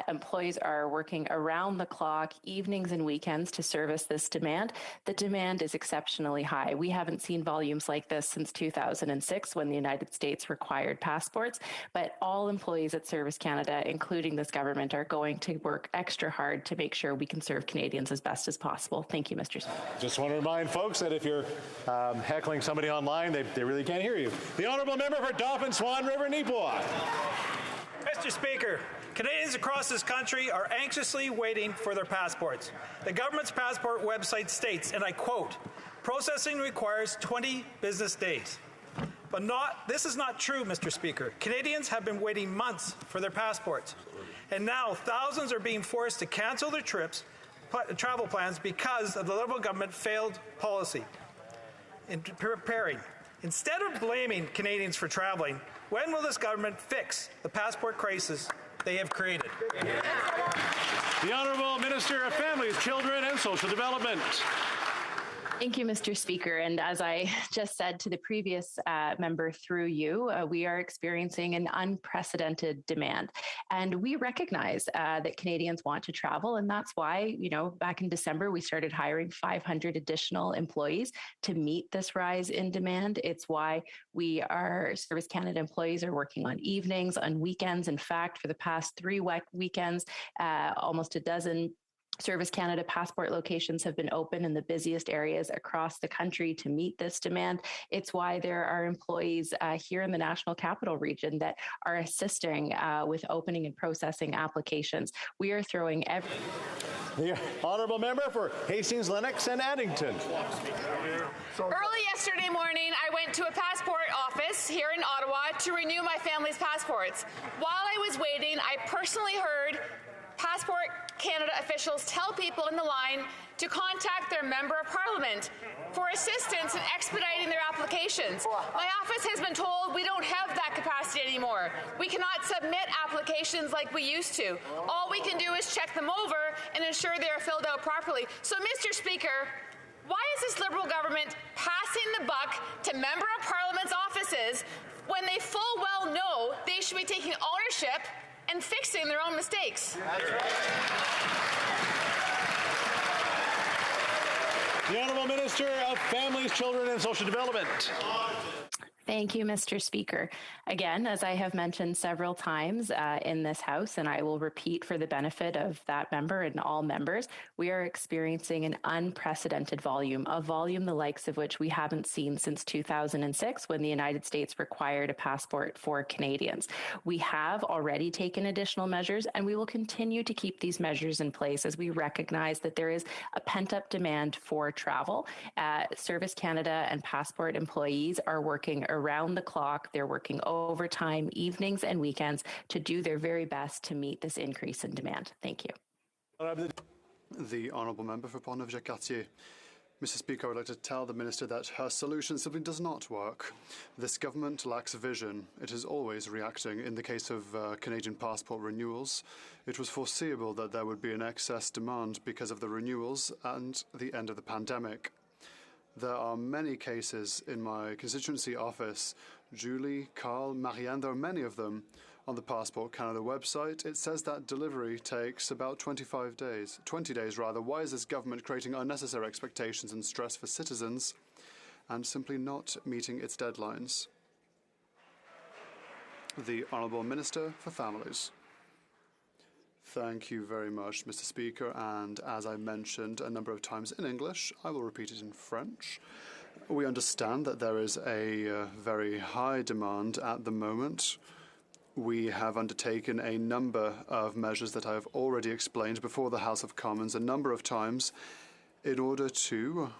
Employees are working around the clock, evenings and weekends to service this demand. The demand is exceptionally high. We haven't seen volumes like this since 2006 when the United States required passports, but all employees at Service Canada, including this government, are going to work extra hard to make sure we can serve Canadians as best as possible. Thank you, Mr. Speaker. Just want to remind folks that if you're heckling somebody online, they really can't hear you. The Honourable Member for Dauphin Swan River Neepawa. Mr. Speaker, Canadians across this country are anxiously waiting for their passports. The government's passport website states, and I quote, "Processing requires 20 business days." But this is not true, Mr. Speaker. Canadians have been waiting months for their passports. And now thousands are being forced to cancel their travel plans because of the Liberal government failed policy in preparing. Instead of blaming Canadians for traveling, when will this government fix the passport crisis they have created? The Honourable Minister of Families, Children and Social Development. Thank you, Mr. Speaker. And as I just said to the previous member through you, we are experiencing an unprecedented demand. And we recognize that Canadians want to travel. And that's why, back in December, we started hiring 500 additional employees to meet this rise in demand. It's why Service Canada employees are working on evenings, on weekends. In fact, for the past 3 weekends, almost a dozen Service Canada passport locations have been open in the busiest areas across the country to meet this demand. It's why there are employees here in the National Capital Region that are assisting with opening and processing applications. We are throwing The Honourable Member for Hastings, Lennox and Addington. Early yesterday morning, I went to a passport office here in Ottawa to renew my family's passports. While I was waiting, I personally heard Passport Canada officials tell people in the line to contact their Member of Parliament for assistance in expediting their applications. My office has been told we don't have that capacity anymore. We cannot submit applications like we used to. All we can do is check them over and ensure they are filled out properly. So, Mr. Speaker, why is this Liberal government passing the buck to Member of Parliament's offices when they full well know they should be taking ownership and fixing their own mistakes? The Honourable Minister of Families, Children and Social Development. Thank you, Mr. Speaker. Again, as I have mentioned several times in this House, and I will repeat for the benefit of that member and all members, we are experiencing an unprecedented volume, a volume the likes of which we haven't seen since 2006 when the United States required a passport for Canadians. We have already taken additional measures, and we will continue to keep these measures in place as we recognize that there is a pent-up demand for travel. Service Canada and passport employees are working around the clock. They're working overtime, evenings and weekends to do their very best to meet this increase in demand. Thank you. The Honourable Member for Pont-Neuf-Jacques-Cartier. Mr. Speaker, I would like to tell the Minister that her solution simply does not work. This government lacks vision. It is always reacting. In the case of Canadian passport renewals, it was foreseeable that there would be an excess demand because of the renewals and the end of the pandemic. There are many cases in my constituency office. Julie, Carl, Marianne, there are many of them. On the Passport Canada website, it says that delivery takes about 20 days rather. Why is this government creating unnecessary expectations and stress for citizens and simply not meeting its deadlines? The Honourable Minister for Families. Thank you very much, Mr. Speaker, and as I mentioned a number of times in English, I will repeat it in French. We understand that there is a very high demand at the moment. We have undertaken a number of measures that I have already explained before the House of Commons a number of times in order to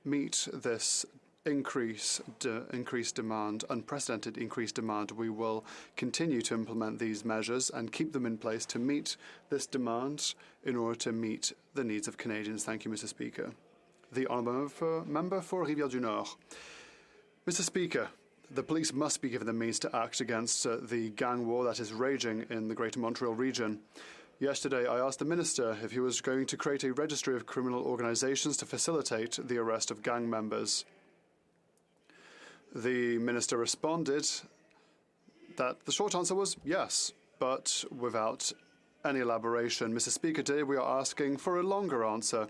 meet this increased demand, unprecedented increased demand. We will continue to implement these measures and keep them in place to meet this demand in order to meet the needs of Canadians. Thank you, Mr. Speaker. The Honourable Member for Rivière-du-Nord. Mr. Speaker, the police must be given the means to act against the gang war that is raging in the Greater Montreal region. Yesterday, I asked the Minister if he was going to create a registry of criminal organisations to facilitate the arrest of gang members. The Minister responded that the short answer was yes, but without any elaboration. Mr. Speaker, today we are asking for a longer answer.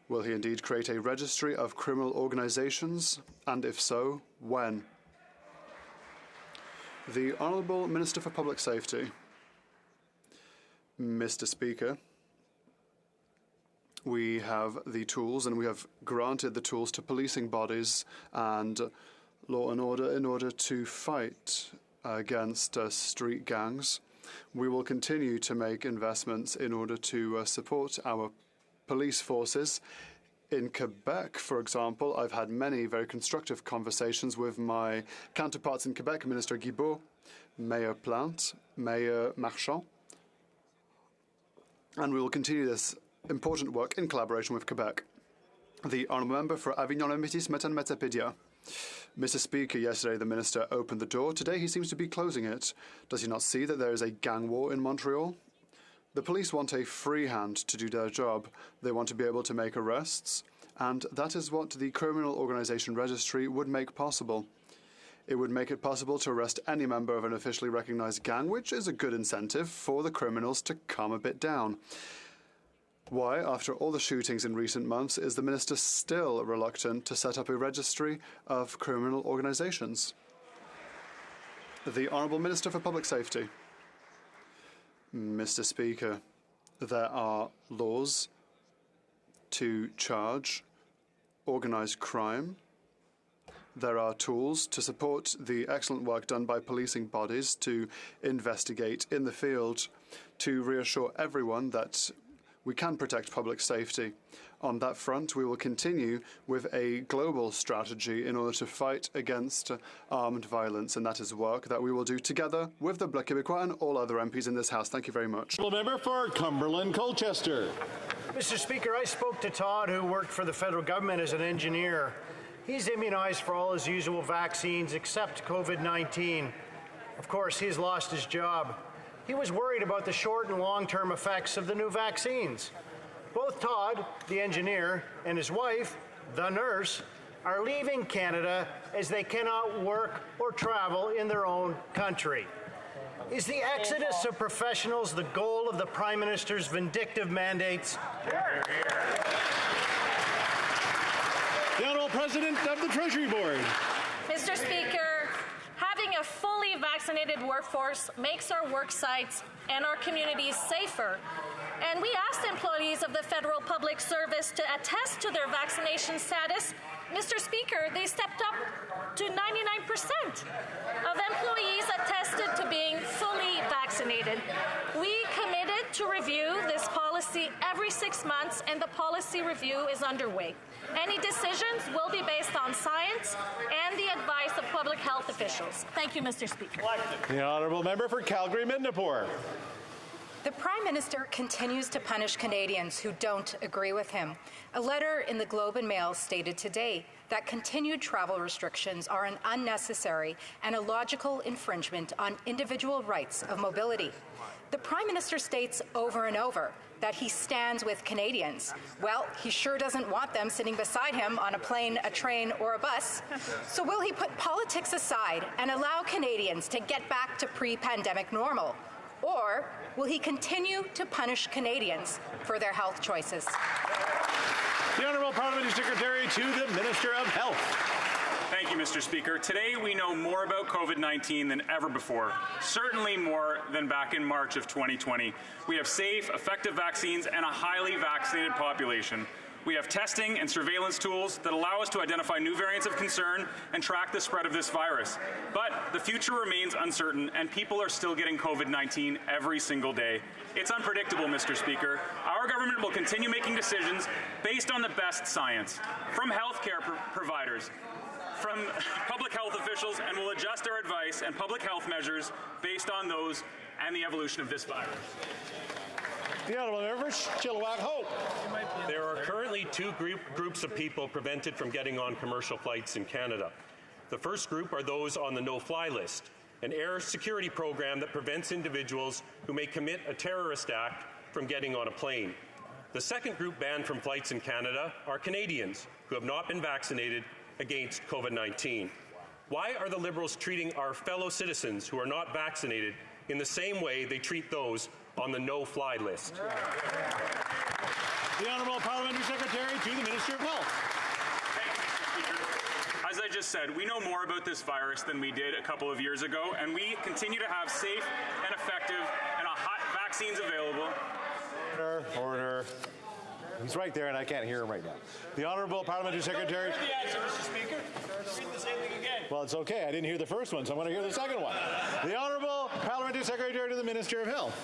Will he indeed create a registry of criminal organisations? And if so, when? The Honourable Minister for Public Safety. Mr. Speaker, we have the tools and we have granted the tools to policing bodies and law and order in order to fight against street gangs. We will continue to make investments in order to support our police forces. In Quebec, for example, I've had many very constructive conversations with my counterparts in Quebec, Minister Guilbeault, Mayor Plante, Mayor Marchand, and we will continue this important work in collaboration with Quebec. The Honourable Member for Avignon-Métis-Metapédia. Mr. Speaker, yesterday the Minister opened the door. Today he seems to be closing it. Does he not see that there is a gang war in Montreal? The police want a free hand to do their job. They want to be able to make arrests, and that is what the Criminal Organisation Registry would make possible. It would make it possible to arrest any member of an officially recognised gang, which is a good incentive for the criminals to calm a bit down. Why, after all the shootings in recent months, is the Minister still reluctant to set up a registry of criminal organisations? The Honourable Minister for Public Safety. Mr. Speaker, there are laws to charge organised crime. There are tools to support the excellent work done by policing bodies to investigate in the field, to reassure everyone that we can protect public safety. On that front, we will continue with a global strategy in order to fight against armed violence, and that is work that we will do together with the Bloc Québécois and all other MPs in this House. Thank you very much. Member for Cumberland-Colchester. Mr. Speaker, I spoke to Todd, who worked for the federal government as an engineer. He's immunized for all his usual vaccines except COVID-19. Of course, he's lost his job. He was worried about the short and long-term effects of the new vaccines. Both Todd, the engineer, and his wife, the nurse, are leaving Canada as they cannot work or travel in their own country. Is the exodus of professionals the goal of the Prime Minister's vindictive mandates? Sure. The Honourable President of the Treasury Board. Mr. Speaker, having a fully vaccinated workforce makes our work sites and our communities safer. And we asked employees of the Federal Public Service to attest to their vaccination status. Mr. Speaker, they stepped up to 99% of employees attested to being fully vaccinated. We committed to review this policy every 6 months, and the policy review is underway. Any decisions will be based on science and the advice of public health officials. Thank you, Mr. Speaker. The Honourable Member for Calgary-Midnapore. The Prime Minister continues to punish Canadians who don't agree with him. A letter in the Globe and Mail stated today that continued travel restrictions are an unnecessary and illogical infringement on individual rights of mobility. The Prime Minister states over and over that he stands with Canadians. Well, he sure doesn't want them sitting beside him on a plane, a train, or a bus. So will he put politics aside and allow Canadians to get back to pre-pandemic normal? Or will he continue to punish Canadians for their health choices? The Honourable Parliamentary Secretary to the Minister of Health. Thank you, Mr. Speaker. Today we know more about COVID-19 than ever before, certainly more than back in March of 2020. We have safe, effective vaccines and a highly vaccinated population. We have testing and surveillance tools that allow us to identify new variants of concern and track the spread of this virus. But the future remains uncertain, and people are still getting COVID-19 every single day. It's unpredictable, Mr. Speaker. Our government will continue making decisions based on the best science, from healthcare providers, from public health officials, and will adjust our advice and public health measures based on those and the evolution of this virus. The Honourable Member, Chilliwack Hope. There are currently two groups of people prevented from getting on commercial flights in Canada. The first group are those on the no-fly list, an air security program that prevents individuals who may commit a terrorist act from getting on a plane. The second group banned from flights in Canada are Canadians who have not been vaccinated against COVID-19. Why are the Liberals treating our fellow citizens who are not vaccinated in the same way they treat those on the no-fly list? The Honourable Parliamentary Secretary to the Minister of Health. As I just said, we know more about this virus than we did a couple of years ago, and we continue to have safe and effective and vaccines available. Order. He's right there, and I can't hear him right now. The Honourable Parliamentary Secretary. Here's the answer, Mr. Speaker. Read the same thing again. Well, it's okay. I didn't hear the first one, so I'm going to hear the second one. The Honourable Parliamentary Secretary to the Minister of Health.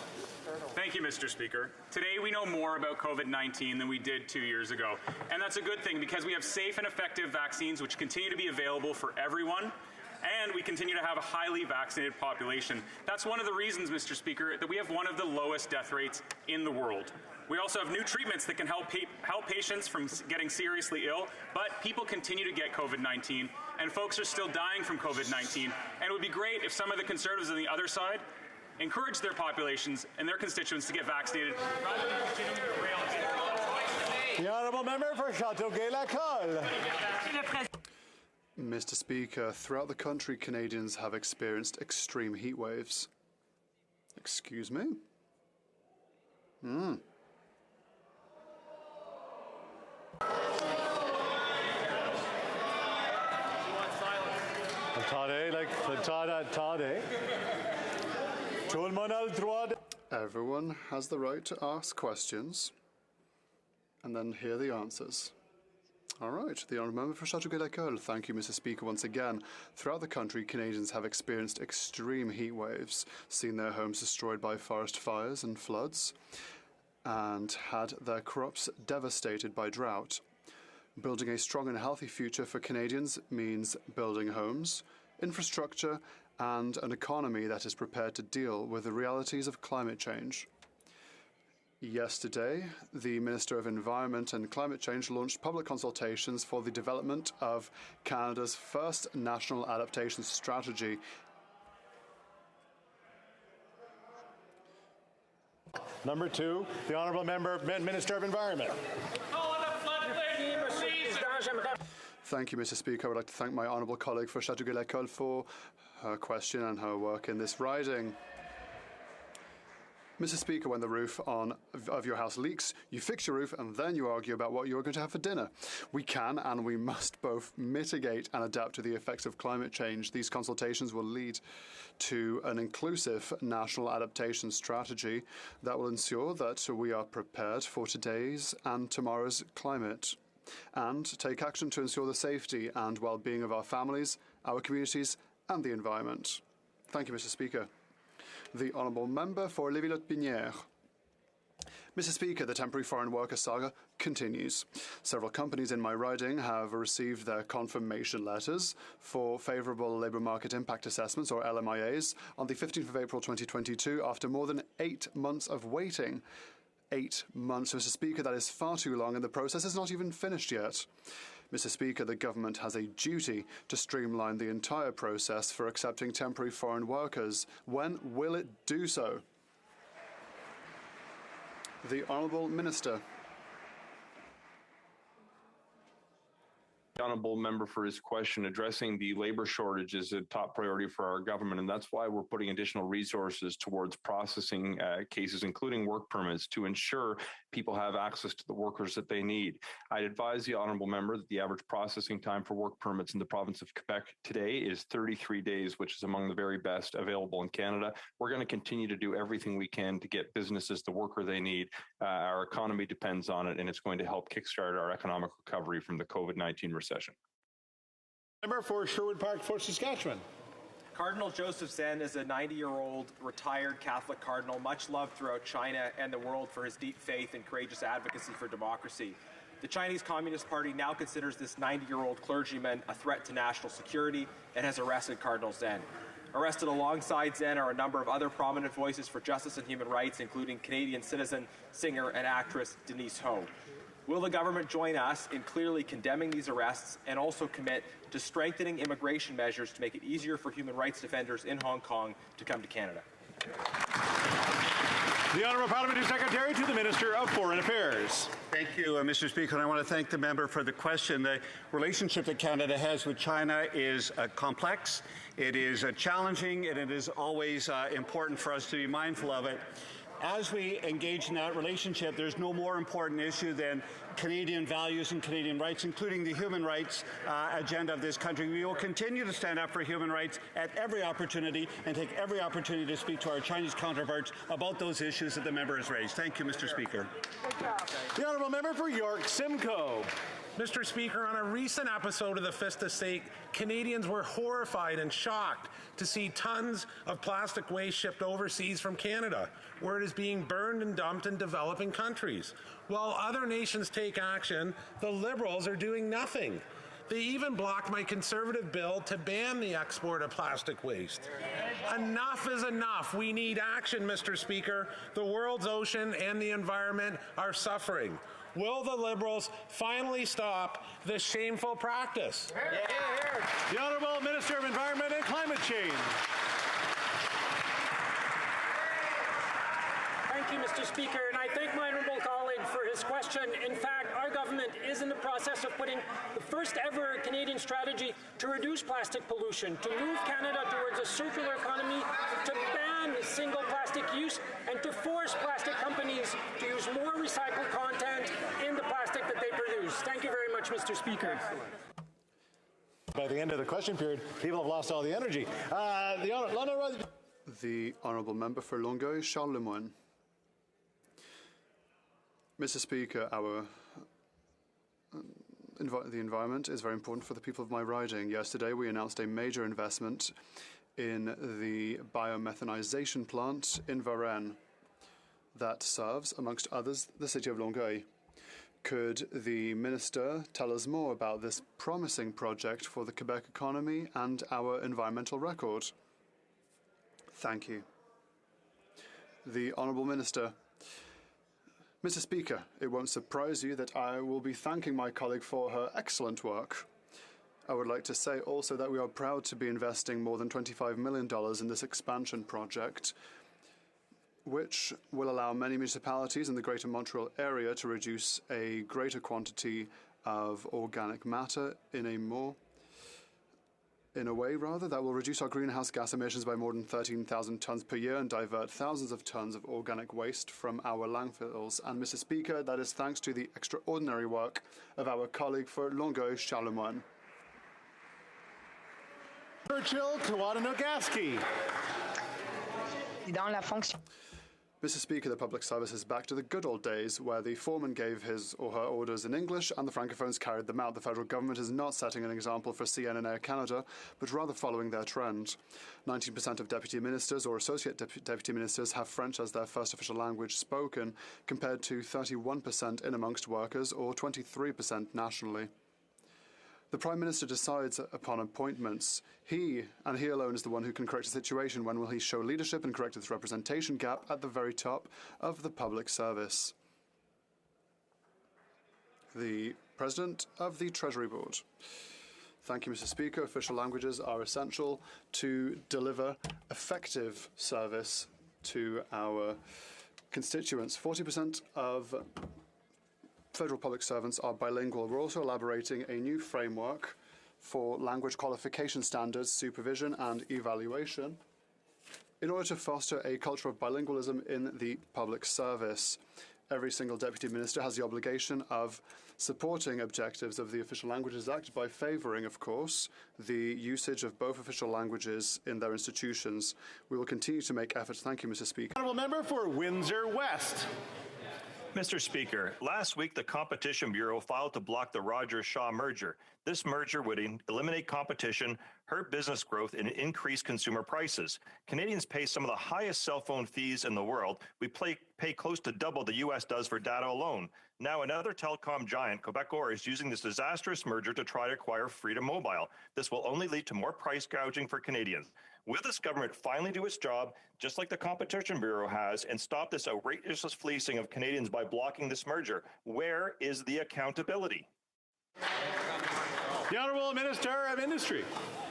Thank you, Mr. Speaker. Today we know more about COVID-19 than we did 2 years ago. And that's a good thing because we have safe and effective vaccines which continue to be available for everyone. And we continue to have a highly vaccinated population. That's one of the reasons, Mr. Speaker, that we have one of the lowest death rates in the world. We also have new treatments that can help patients from getting seriously ill, but people continue to get COVID-19, and folks are still dying from COVID-19. And it would be great if some of the Conservatives on the other side encourage their populations and their constituents to get vaccinated rather than continuing to rail against the Honourable Member for Châteauguay-Lacolle. Mr. Speaker, throughout the country, Canadians have experienced extreme heat waves. Excuse me? Everyone has the right to ask questions and then hear the answers. All right, the Honourable Member for Châteauguay-Lacolle. Thank you, Mr. Speaker, once again. Throughout the country, Canadians have experienced extreme heat waves, seen their homes destroyed by forest fires and floods, and had their crops devastated by drought. Building a strong and healthy future for Canadians means building homes, infrastructure, and an economy that is prepared to deal with the realities of climate change. Yesterday, the Minister of Environment and Climate Change launched public consultations for the development of Canada's first national adaptation strategy. Number two, the Honourable Member, Minister of Environment. Thank you, Mr. Speaker. I would like to thank my honourable colleague for Châteauguay-Lacolle for her question and her work in this riding. Mr. Speaker, when the roof of your house leaks, you fix your roof and then you argue about what you're going to have for dinner. We can and we must both mitigate and adapt to the effects of climate change. These consultations will lead to an inclusive national adaptation strategy that will ensure that we are prepared for today's and tomorrow's climate and take action to ensure the safety and well-being of our families, our communities and the environment. Thank you, Mr. Speaker. The Honourable Member for Lévis-Lotbinière. Mr. Speaker, the temporary foreign worker saga continues. Several companies in my riding have received their confirmation letters for favourable labour market impact assessments, or LMIAs, on the 15th of April 2022 after more than 8 months of waiting. 8 months, Mr. Speaker, that is far too long and the process is not even finished yet. Mr. Speaker, the government has a duty to streamline the entire process for accepting temporary foreign workers. When will it do so? The Honourable Minister. The honourable member for his question. Addressing the labour shortage is a top priority for our government, and that's why we're putting additional resources towards processing cases, including work permits, to ensure people have access to the workers that they need. I'd advise the honourable member that the average processing time for work permits in the province of Quebec today is 33 days, which is among the very best available in Canada. We're going to continue to do everything we can to get businesses the worker they need. Our economy depends on it, and it's going to help kickstart our economic recovery from the COVID-19 recession. Member for Sherwood Park, Fort Saskatchewan. Cardinal Joseph Zen is a 90-year-old retired Catholic cardinal, much loved throughout China and the world for his deep faith and courageous advocacy for democracy. The Chinese Communist Party now considers this 90-year-old clergyman a threat to national security and has arrested Cardinal Zen. Arrested alongside Zen are a number of other prominent voices for justice and human rights, including Canadian citizen, singer, and actress Denise Ho. Will the government join us in clearly condemning these arrests and also commit to strengthening immigration measures to make it easier for human rights defenders in Hong Kong to come to Canada? The Honourable Parliamentary Secretary to the Minister of Foreign Affairs. Thank you, Mr. Speaker. And I want to thank the member for the question. The relationship that Canada has with China is complex, it is challenging, and it is always important for us to be mindful of it. As we engage in that relationship, there's no more important issue than Canadian values and Canadian rights, including the human rights agenda of this country. We will continue to stand up for human rights at every opportunity and take every opportunity to speak to our Chinese counterparts about those issues that the member has raised. Thank you, Mr. Speaker. The Honourable Member for York Simcoe. Mr. Speaker, on a recent episode of the Fist Estate, Canadians were horrified and shocked to see tons of plastic waste shipped overseas from Canada, where it is being burned and dumped in developing countries. While other nations take action, the Liberals are doing nothing. They even blocked my Conservative bill to ban the export of plastic waste. Enough is enough. We need action, Mr. Speaker. The world's ocean and the environment are suffering. Will the Liberals finally stop this shameful practice? The Honourable Minister of Environment and Climate Change. Thank you, Mr. Speaker, and I thank my honourable colleague for his question. In fact, our government is in the process of putting the first ever Canadian strategy to reduce plastic pollution, to move Canada towards a circular economy, to ban single plastic use, and to force plastic companies to use more recycled content in the plastic that they produce. Thank you very much, Mr. Speaker. By the end of the question period, people have lost all the energy. The Honourable Member for Longueuil, Charles Lemoine. Mr. Speaker, the environment is very important for the people of my riding. Yesterday, we announced a major investment in the biomethanization plant in Varennes that serves, amongst others, the city of Longueuil. Could the Minister tell us more about this promising project for the Quebec economy and our environmental record? Thank you. The Honourable Minister. Mr. Speaker, it won't surprise you that I will be thanking my colleague for her excellent work. I would like to say also that we are proud to be investing more than $25 million in this expansion project, which will allow many municipalities in the Greater Montreal area to reduce a greater quantity of organic matter in a way that will reduce our greenhouse gas emissions by more than 13,000 tonnes per year and divert thousands of tonnes of organic waste from our landfills. And, Mr. Speaker, that is thanks to the extraordinary work of our colleague for Longueuil, Charles Lemoine. Churchill Kawadanogaski. Mr. Speaker, the public service is back to the good old days where the foreman gave his or her orders in English and the francophones carried them out. The federal government is not setting an example for CN and Air Canada, but rather following their trend. 19% of deputy ministers or associate deputy ministers have French as their first official language spoken, compared to 31% in amongst workers or 23% nationally. The Prime Minister decides upon appointments. He, and he alone, is the one who can correct the situation. When will he show leadership and correct this representation gap at the very top of the public service? The President of the Treasury Board. Thank you, Mr. Speaker. Official languages are essential to deliver effective service to our constituents. 40% of federal public servants are bilingual. We're also elaborating a new framework for language qualification standards, supervision and evaluation in order to foster a culture of bilingualism in the public service. Every single deputy minister has the obligation of supporting objectives of the Official Languages Act by favouring, of course, the usage of both official languages in their institutions. We will continue to make efforts. Thank you, Mr. Speaker. Honourable Member for Windsor West. Mr. Speaker, last week the Competition Bureau filed to block the Rogers-Shaw merger. This merger would eliminate competition, hurt business growth, and increase consumer prices. Canadians pay some of the highest cell phone fees in the world. We pay close to double the U.S. does for data alone. Now another telecom giant, Quebecor, is using this disastrous merger to try to acquire Freedom Mobile. This will only lead to more price gouging for Canadians. Will this government finally do its job, just like the Competition Bureau has, and stop this outrageous fleecing of Canadians by blocking this merger? Where is the accountability? The Honourable Minister of Industry.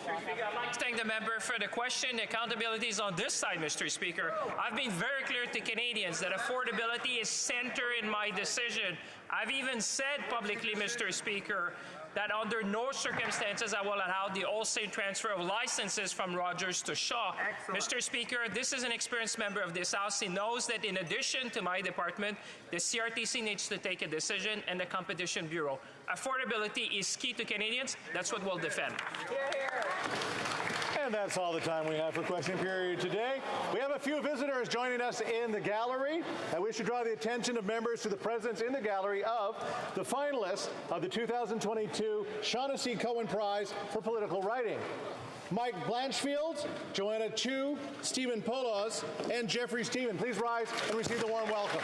I'd like to thank the member for the question. Accountability is on this side, Mr. Speaker. I've been very clear to Canadians that affordability is center in my decision. I've even said publicly, Mr. Speaker, that under no circumstances I will allow the wholesale transfer of licenses from Rogers to Shaw. Excellent. Mr. Speaker, this is an experienced member of this House. He knows that in addition to my department, the CRTC needs to take a decision and the Competition Bureau. Affordability is key to Canadians. That's what we'll defend. And that's all the time we have for question period today. We have a few visitors joining us in the gallery. I wish to draw the attention of members to the presence in the gallery of the finalists of the 2022 Shaughnessy Cohen Prize for Political Writing. Mike Blanchfield, Joanna Chu, Stephen Polos, and Jeffrey Stephen. Please rise and receive the warm welcome.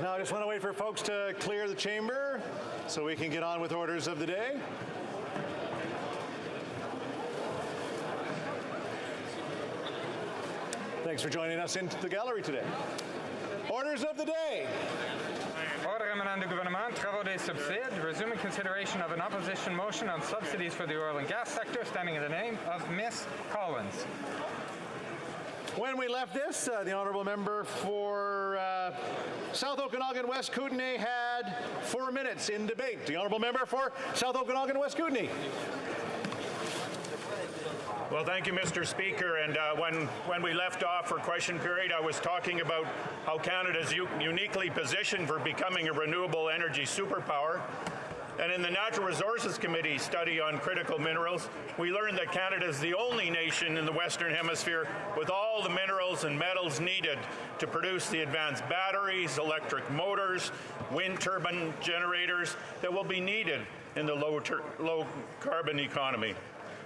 Now I just want to wait for folks to clear the chamber so we can get on with orders of the day. Thanks for joining us in the gallery today. Orders of the day. Order émanant du gouvernement, travaux des subsides, resume consideration of an opposition motion on subsidies for the oil and gas sector, standing in the name of Miss Collins. When we left this, the honourable member for South Okanagan West Kootenay had 4 minutes in debate. The honourable member for South Okanagan West Kootenay. Well, thank you, Mr. Speaker. And when we left off for question period, I was talking about how Canada is uniquely positioned for becoming a renewable energy superpower. And in the Natural Resources Committee study on critical minerals, we learned that Canada is the only nation in the Western Hemisphere with all the minerals and metals needed to produce the advanced batteries, electric motors, wind turbine generators that will be needed in the low carbon economy.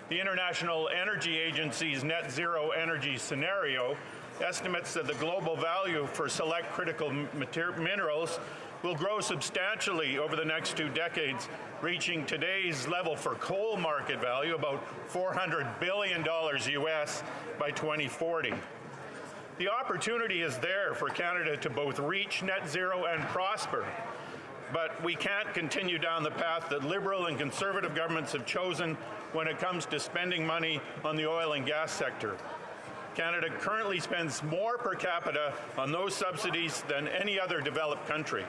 The International Energy Agency's net zero energy scenario estimates that the global value for select critical minerals will grow substantially over the next 2 decades, reaching today's level for coal market value, about $400 billion US by 2040. The opportunity is there for Canada to both reach net zero and prosper, but we can't continue down the path that Liberal and Conservative governments have chosen when it comes to spending money on the oil and gas sector. Canada currently spends more per capita on those subsidies than any other developed country.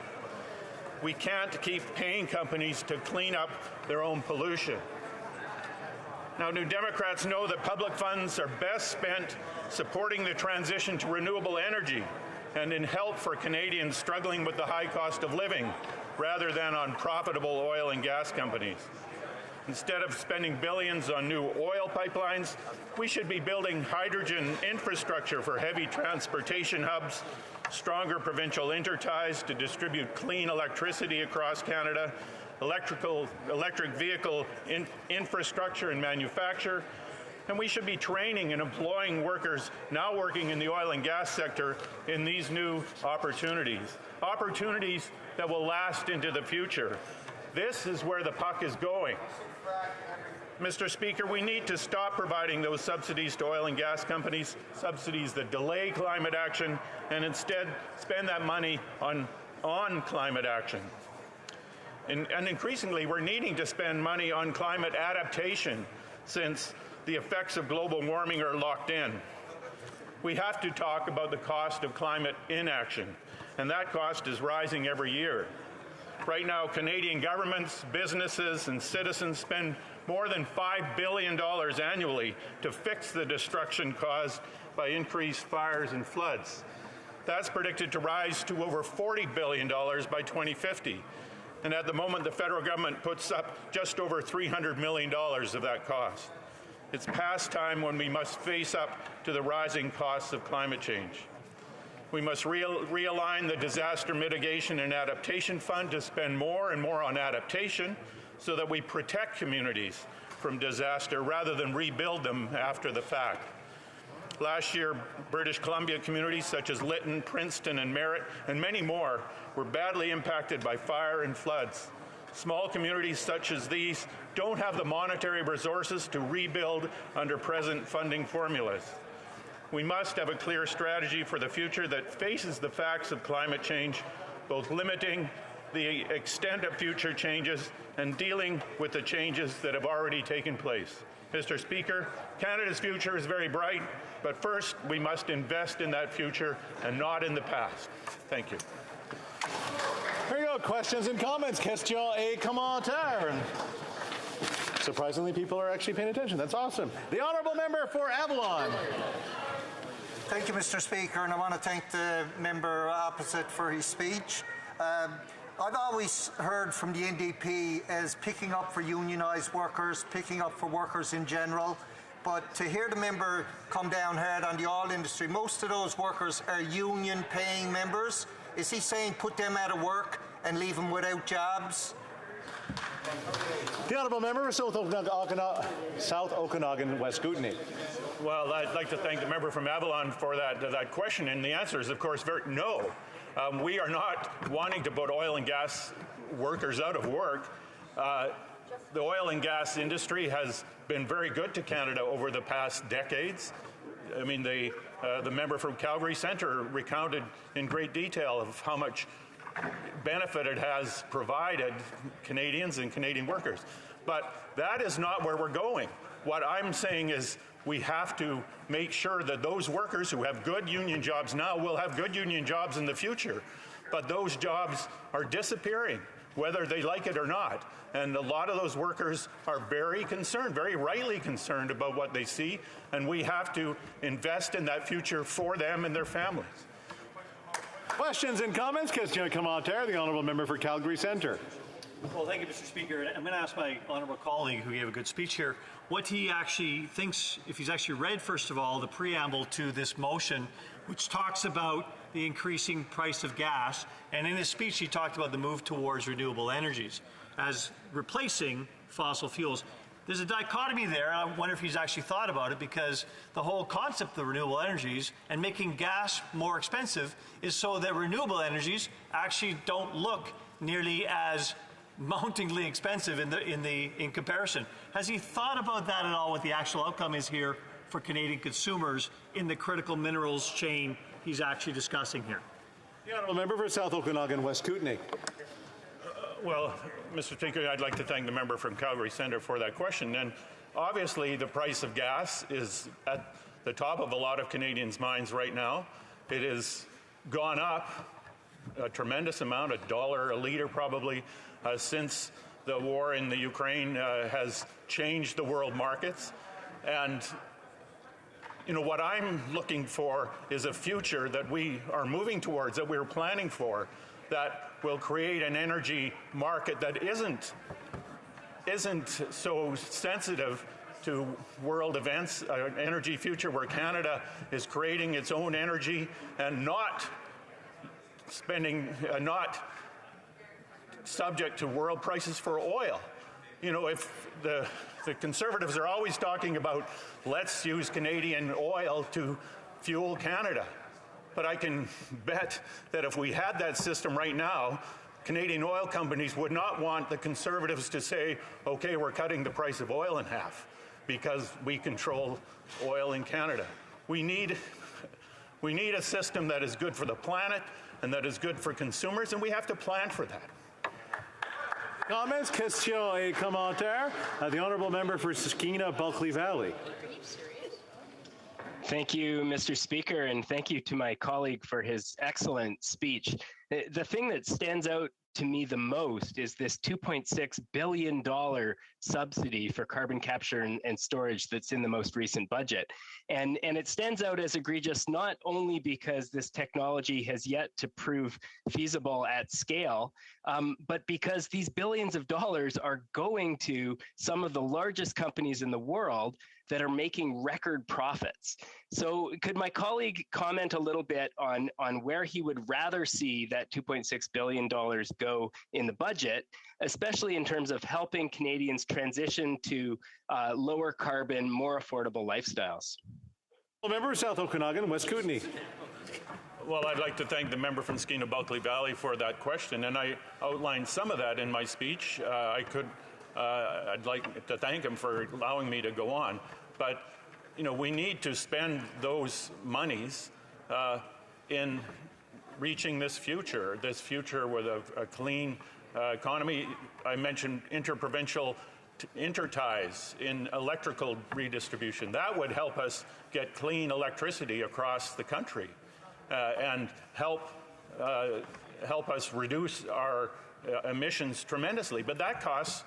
We can't keep paying companies to clean up their own pollution. Now, New Democrats know that public funds are best spent supporting the transition to renewable energy and in help for Canadians struggling with the high cost of living, rather than on profitable oil and gas companies. Instead of spending billions on new oil pipelines, we should be building hydrogen infrastructure for heavy transportation hubs, stronger provincial interties to distribute clean electricity across Canada, electric vehicle infrastructure and manufacture, and we should be training and employing workers now working in the oil and gas sector in these new opportunities that will last into the future. This is where the puck is going. Mr. Speaker, we need to stop providing those subsidies to oil and gas companies, subsidies that delay climate action, and instead spend that money on climate action. And increasingly, we're needing to spend money on climate adaptation since the effects of global warming are locked in. We have to talk about the cost of climate inaction, and that cost is rising every year. Right now, Canadian governments, businesses, and citizens spend more than $5 billion annually to fix the destruction caused by increased fires and floods. That's predicted to rise to over $40 billion by 2050. And at the moment, the federal government puts up just over $300 million of that cost. It's past time when we must face up to the rising costs of climate change. We must realign the Disaster Mitigation and Adaptation Fund to spend more and more on adaptation so that we protect communities from disaster rather than rebuild them after the fact. Last year, British Columbia communities such as Lytton, Princeton, and Merritt, and many more, were badly impacted by fire and floods. Small communities such as these don't have the monetary resources to rebuild under present funding formulas. We must have a clear strategy for the future that faces the facts of climate change, both limiting the extent of future changes and dealing with the changes that have already taken place. Mr. Speaker, Canada's future is very bright, but first we must invest in that future and not in the past. Thank you. There you go. Questions and comments. Question et commentaire. And surprisingly, people are actually paying attention. That's awesome. The honourable member for Avalon. Thank you, Mr. Speaker, and I want to thank the member opposite for his speech. I've always heard from the NDP as picking up for unionised workers, picking up for workers in general. But to hear the member come down hard on the oil industry, most of those workers are union-paying members. Is he saying put them out of work and leave them without jobs? The honourable member for South Okanagan, West Kootenay. Well, I'd like to thank the member from Avalon for that question, and the answer is, of course, no. We are not wanting to put oil and gas workers out of work. The oil and gas industry has been very good to Canada over the past decades. I mean, the member from Calgary Centre recounted in great detail of how much benefit it has provided Canadians and Canadian workers. But that is not where we're going. What I'm saying is we have to make sure that those workers who have good union jobs now will have good union jobs in the future. But those jobs are disappearing, whether they like it or not. And a lot of those workers are very concerned, very rightly concerned about what they see, and we have to invest in that future for them and their families. Questions and comments? Question commentaire, the honourable member for Calgary Centre. Well, thank you, Mr. Speaker. I'm going to ask my honourable colleague, who gave a good speech here, what he actually thinks, if he's actually read, first of all, the preamble to this motion, which talks about the increasing price of gas. And in his speech, he talked about the move towards renewable energies as replacing fossil fuels. There's a dichotomy there. I wonder if he's actually thought about it, because the whole concept of renewable energies and making gas more expensive is so that renewable energies actually don't look nearly as mountingly expensive in comparison. Has he thought about that at all, what the actual outcome is here for Canadian consumers in the critical minerals chain he's actually discussing here? The honourable member for South Okanagan, West Kootenay. Well, Mr. Speaker, I'd like to thank the member from Calgary Centre for that question. And obviously, the price of gas is at the top of a lot of Canadians' minds right now. It has gone up a tremendous amount, $1 a litre probably, since the war in the Ukraine has changed the world markets. And what I'm looking for is a future that we are moving towards, that we're planning for, that will create an energy market that isn't so sensitive to world events, an energy future where Canada is creating its own energy and not subject to world prices for oil. If the Conservatives are always talking about let's use Canadian oil to fuel Canada. But I can bet that if we had that system right now, Canadian oil companies would not want the Conservatives to say, okay, we're cutting the price of oil in half because we control oil in Canada. We need a system that is good for the planet and that is good for consumers, and we have to plan for that. Comments? Question et commentaire. The honourable member for Skeena, Bulkley Valley. Thank you, Mr. Speaker, and thank you to my colleague for his excellent speech. The thing that stands out to me the most is this $2.6 billion subsidy for carbon capture and storage that's in the most recent budget. And it stands out as egregious not only because this technology has yet to prove feasible at scale, but because these billions of dollars are going to some of the largest companies in the world that are making record profits. So could my colleague comment a little bit on where he would rather see that $2.6 billion go in the budget, especially in terms of helping Canadians transition to lower carbon, more affordable lifestyles? Member, South Okanagan, West Kootenay. Well, I'd like to thank the member from Skeena-Bulkley Valley for that question, and I outlined some of that in my speech. I'd like to thank him for allowing me to go on, but we need to spend those monies in reaching this future with a clean economy. I mentioned interprovincial interties in electrical redistribution. That would help us get clean electricity across the country and help us reduce our emissions tremendously. But that costs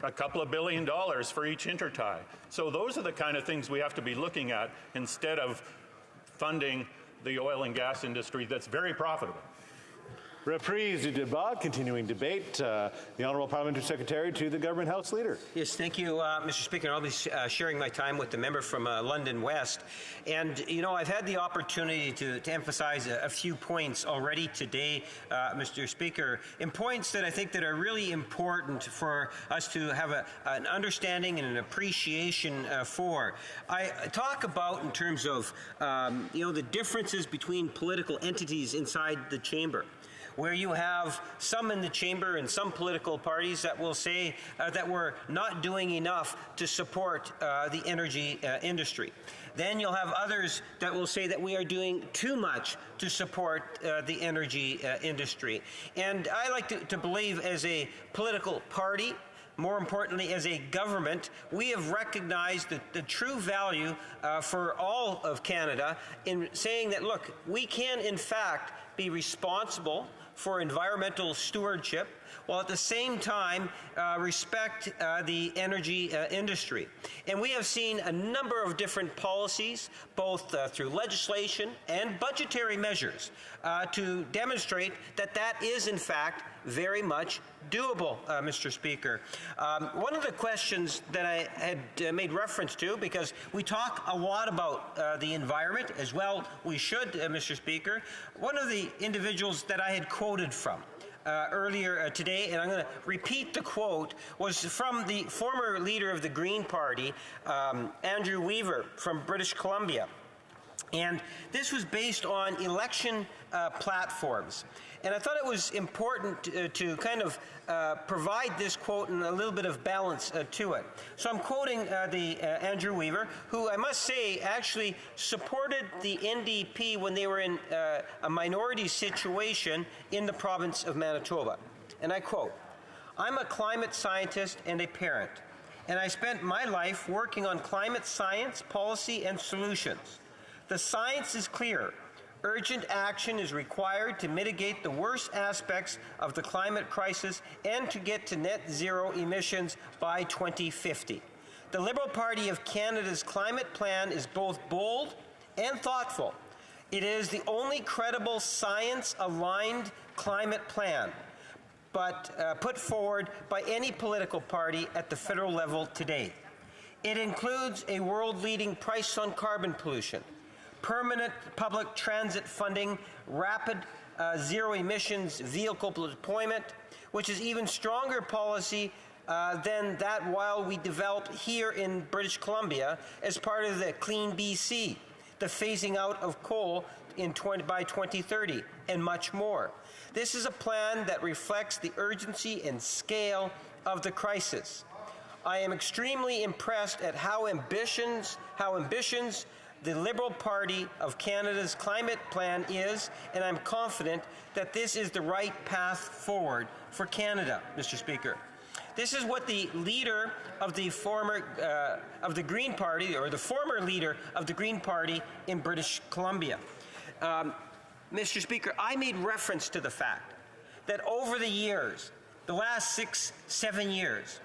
a couple of $2 billion for each intertie. So those are the kind of things we have to be looking at instead of funding the oil and gas industry that's very profitable. Reprise du débat, continuing debate. The Honourable Parliamentary Secretary to the Government House Leader. Yes, thank you, Mr. Speaker. I'll be sharing my time with the member from London West. And, I've had the opportunity to emphasize a few points already today, Mr. Speaker, in points that I think that are really important for us to have an understanding and an appreciation for. I talk about in terms of, the differences between political entities inside the chamber, where you have some in the chamber and some political parties that will say that we're not doing enough to support the energy industry. Then you'll have others that will say that we are doing too much to support the energy industry. And I like to believe as a political party, more importantly, as a government, we have recognized the true value for all of Canada in saying that, look, we can in fact be responsible for environmental stewardship, while at the same time respect the energy industry. And we have seen a number of different policies, both through legislation and budgetary measures, to demonstrate that that is in fact very much doable, Mr. Speaker. One of the questions that I had made reference to, because we talk a lot about the environment, as well we should, Mr. Speaker, one of the individuals that I had quoted from earlier today, and I'm going to repeat the quote, was from the former leader of the Green Party, Andrew Weaver from British Columbia. And this was based on election platforms. And I thought it was important to kind of provide this quote and a little bit of balance to it. So I'm quoting Andrew Weaver, who I must say actually supported the NDP when they were in a minority situation in the province of Manitoba. And I quote, "I'm a climate scientist and a parent, and I spent my life working on climate science, policy, and solutions. The science is clear. Urgent action is required to mitigate the worst aspects of the climate crisis and to get to net zero emissions by 2050. The Liberal Party of Canada's climate plan is both bold and thoughtful. It is the only credible science-aligned climate plan, but put forward by any political party at the federal level today. It includes a world-leading price on carbon pollution, permanent public transit funding, rapid zero emissions vehicle deployment, which is even stronger policy than that while we developed here in British Columbia as part of the Clean BC, the phasing out of coal by 2030, and much more. This is a plan that reflects the urgency and scale of the crisis. I am extremely impressed at how ambitious the Liberal Party of Canada's climate plan is, and I'm confident that this is the right path forward for Canada, Mr. Speaker. This is what the leader of the of the Green Party, or the former leader of the Green Party in British Columbia. Mr. Speaker, I made reference to the fact that over the years, the last 6-7 years,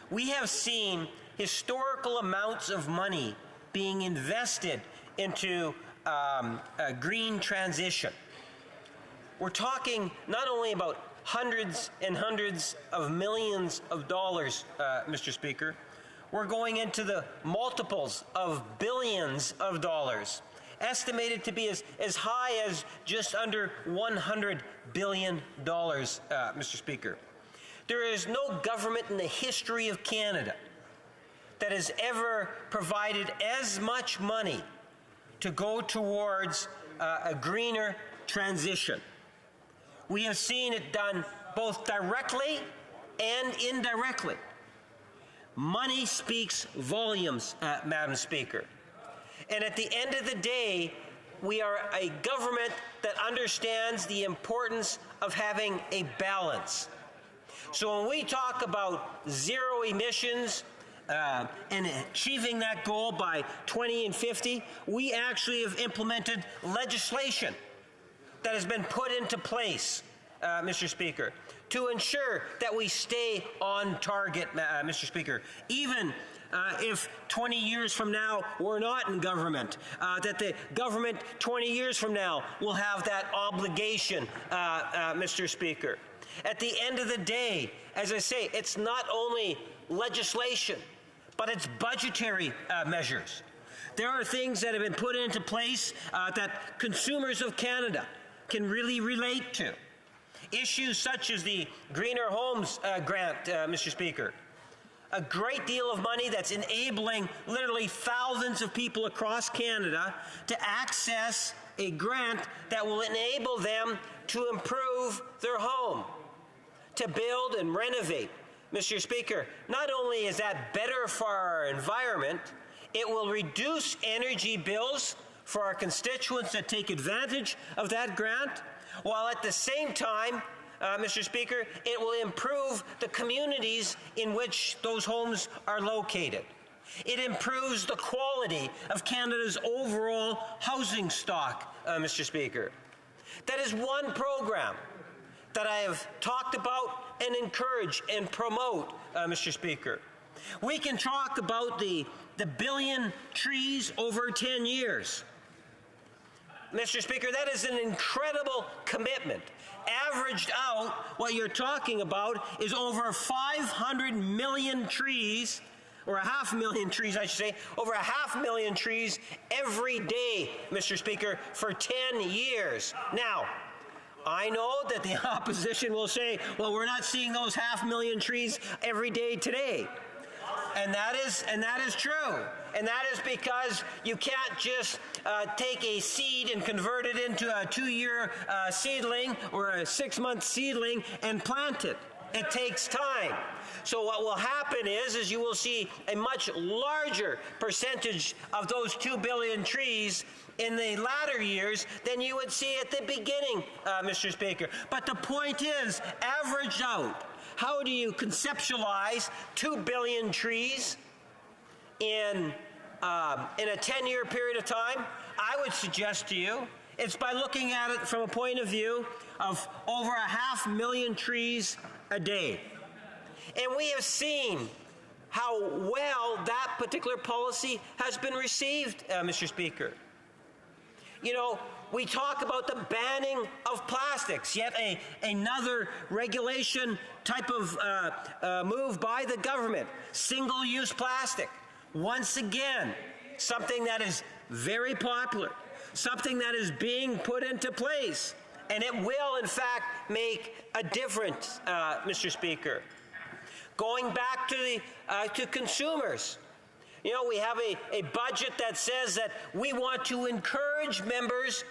we have seen historical amounts of money being invested into a green transition. We're talking not only about hundreds and hundreds of millions of dollars, Mr. Speaker, we're going into the multiples of billions of dollars, estimated to be as high as just under $100 billion, Mr. Speaker. There is no government in the history of Canada that has ever provided as much money to go towards a greener transition. We have seen it done both directly and indirectly. Money speaks volumes, Madam Speaker. And at the end of the day, we are a government that understands the importance of having a balance. So when we talk about zero emissions and achieving that goal by 2050, we actually have implemented legislation that has been put into place, Mr. Speaker, to ensure that we stay on target, Mr. Speaker. Even if 20 years from now we're not in government, that the government 20 years from now will have that obligation, Mr. Speaker. At the end of the day, as I say, it's not only legislation, but it's budgetary measures. There are things that have been put into place that consumers of Canada can really relate to. Issues such as the Greener Homes grant, Mr. Speaker. A great deal of money that's enabling literally thousands of people across Canada to access a grant that will enable them to improve their home, to build and renovate. Mr. Speaker, not only is that better for our environment, it will reduce energy bills for our constituents that take advantage of that grant, while at the same time, Mr. Speaker, it will improve the communities in which those homes are located. It improves the quality of Canada's overall housing stock, Mr. Speaker. That is one program that I have talked about and encourage and promote, Mr. Speaker. We can talk about the billion trees over 10 years. Mr. Speaker, that is an incredible commitment. Averaged out, what you're talking about is over 500 million trees, or 500,000 trees, I should say, over 500,000 trees every day, Mr. Speaker, for 10 years. Now, I know that the opposition will say, well, we're not seeing those 500,000 trees every day today. And that is true. And that is because you can't just take a seed and convert it into a 2-year seedling or a 6-month seedling and plant it. It takes time. So what will happen is you will see a much larger percentage of those 2 billion trees in the latter years than you would see at the beginning, Mr. Speaker. But the point is, averaged out, how do you conceptualize 2 billion trees in a 10-year period of time? I would suggest to you it's by looking at it from a point of view of over 500,000 trees a day. And we have seen how well that particular policy has been received, Mr. Speaker. You know, we talk about the banning of plastics, yet another regulation type of move by the government. Single-use plastic. Once again, something that is very popular, something that is being put into place, and it will, in fact, make a difference, Mr. Speaker. Going back to consumers. You know, we have a budget that says that we want to encourage members,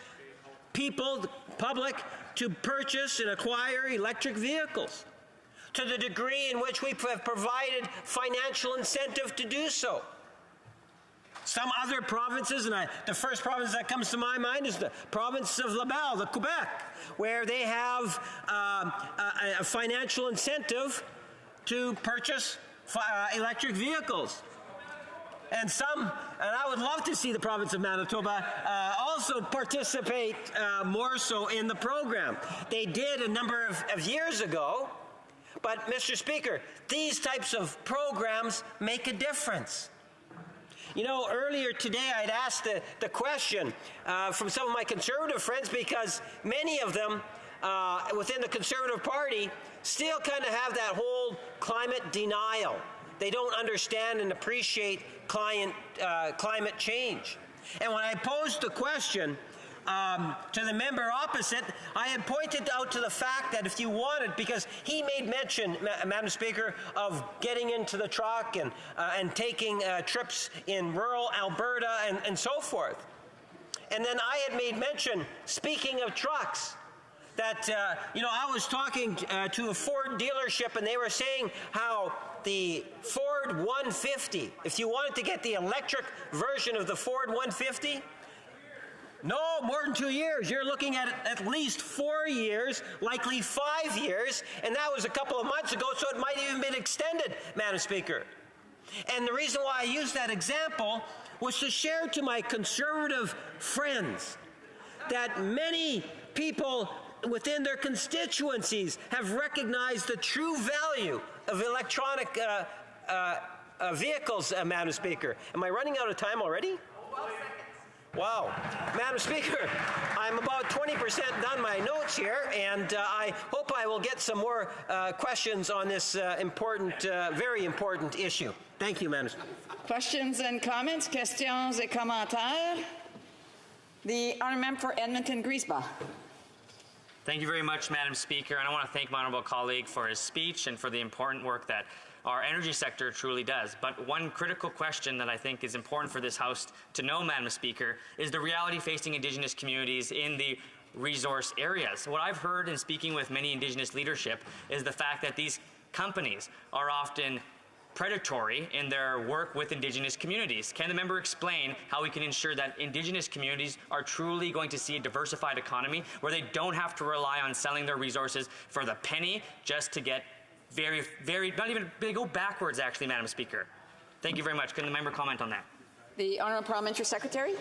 people, the public, to purchase and acquire electric vehicles to the degree in which we have provided financial incentive to do so. Some other provinces, and the first province that comes to my mind is the province of Laval, the Quebec, where they have a financial incentive to purchase electric vehicles. and I would love to see the province of Manitoba also participate more so in the program. They did a number of years ago, but Mr. Speaker, these types of programs make a difference. You know, earlier today I'd asked the question from some of my Conservative friends, because many of them within the Conservative Party still kind of have that whole climate denial. They don't understand and appreciate climate change. And when I posed the question to the member opposite, I had pointed out to the fact that if you wanted, because he made mention, Madam Speaker, of getting into the truck and taking trips in rural Alberta and so forth. And then I had made mention, speaking of trucks, that, I was talking to a Ford dealership, and they were saying how the Ford 150, if you wanted to get the electric version of the Ford 150, no, more than 2 years. You're looking at least 4 years, likely 5 years, and that was a couple of months ago, so it might even been extended, Madam Speaker. And the reason why I used that example was to share to my Conservative friends that many people within their constituencies have recognized the true value of electronic vehicles, Madam Speaker. Am I running out of time already? Wow. Madam Speaker, I'm about 20% done my notes here, and I hope I will get some more questions on this very important issue. Thank you, Madam Speaker. Questions and comments? Questions et commentaires? The honourable member for Edmonton-Griesbach. Thank you very much, Madam Speaker, and I want to thank my honourable colleague for his speech and for the important work that our energy sector truly does. But one critical question that I think is important for this House to know, Madam Speaker, is the reality facing Indigenous communities in the resource areas. What I've heard in speaking with many Indigenous leadership is the fact that these companies are often predatory in their work with Indigenous communities. Can the member explain how we can ensure that Indigenous communities are truly going to see a diversified economy where they don't have to rely on selling their resources for the penny just to get they go backwards, actually, Madam Speaker. Thank you very much. Can the member comment on that? The Honourable Parliamentary Secretary.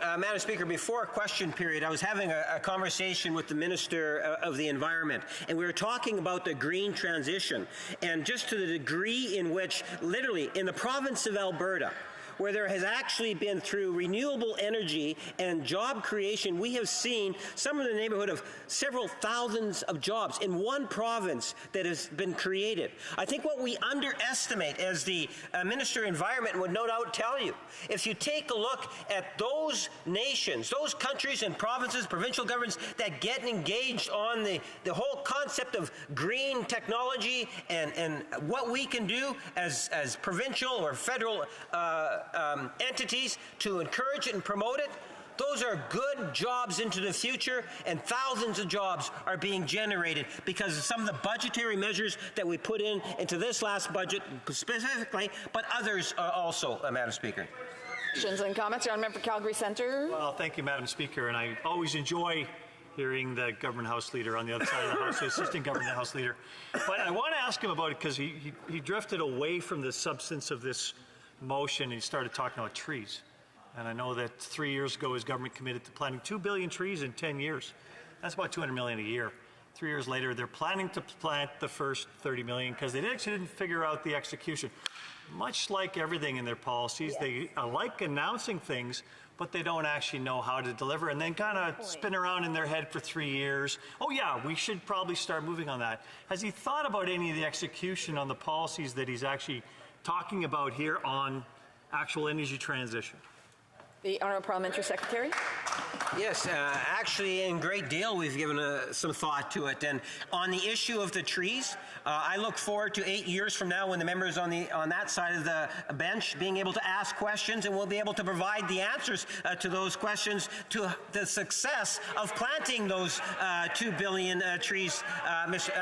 Madam Speaker, before question period, I was having a conversation with the Minister of the Environment, and we were talking about the green transition, and just to the degree in which, literally, in the province of Alberta, where there has actually been, through renewable energy and job creation, we have seen some in the neighborhood of several thousands of jobs in one province that has been created. I think what we underestimate, as the Minister of Environment would no doubt tell you, if you take a look at those nations, those countries and provinces, provincial governments that get engaged on the whole concept of green technology and what we can do as provincial or federal entities to encourage it and promote it, those are good jobs into the future, and thousands of jobs are being generated because of some of the budgetary measures that we put into this last budget specifically, but others also, Madam Speaker. Questions and comments? Your member for Calgary Centre. Well, thank you, Madam Speaker, and I always enjoy hearing the Government House Leader on the other side of the House, the Assistant Government House Leader. But I want to ask him about it because he drifted away from the substance of this motion and he started talking about trees. And I know that 3 years ago his government committed to planting 2 billion trees in 10 years. That's about $200 million a year. 3 years later, they're planning to plant the first 30 million because they actually didn't figure out the execution. Much like everything in their policies, they like announcing things, but they don't actually know how to deliver, and then kind of spin around in their head for 3 years. Oh yeah, we should probably start moving on that. Has he thought about any of the execution on the policies that he's actually talking about here on actual energy transition? The Honourable Parliamentary Secretary. Yes, actually, in great deal, we've given some thought to it. And on the issue of the trees, I look forward to 8 years from now when the members on that side of the bench being able to ask questions, and we'll be able to provide the answers to those questions, to the success of planting those 2 billion trees,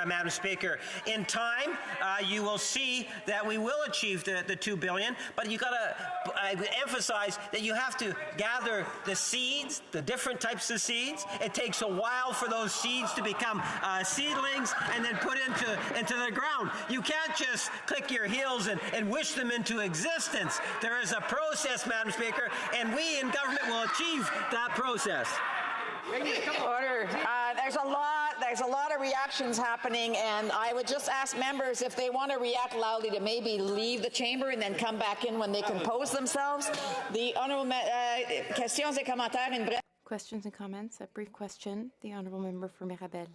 Madam Speaker. In time, you will see that we will achieve the 2 billion, but you got to emphasize that you have to gather the seeds, the different types of seeds. It takes a while for those seeds to become seedlings and then put into the ground. You can't just click your heels and wish them into existence. There is a process, Madam Speaker, and we in government will achieve that process. Order. There's a lot of reactions happening, and I would just ask members if they want to react loudly to maybe leave the chamber and then come back in when they compose themselves. The honourable questions et commentaires. Questions and comments. A brief question. The honourable member for Mirabel.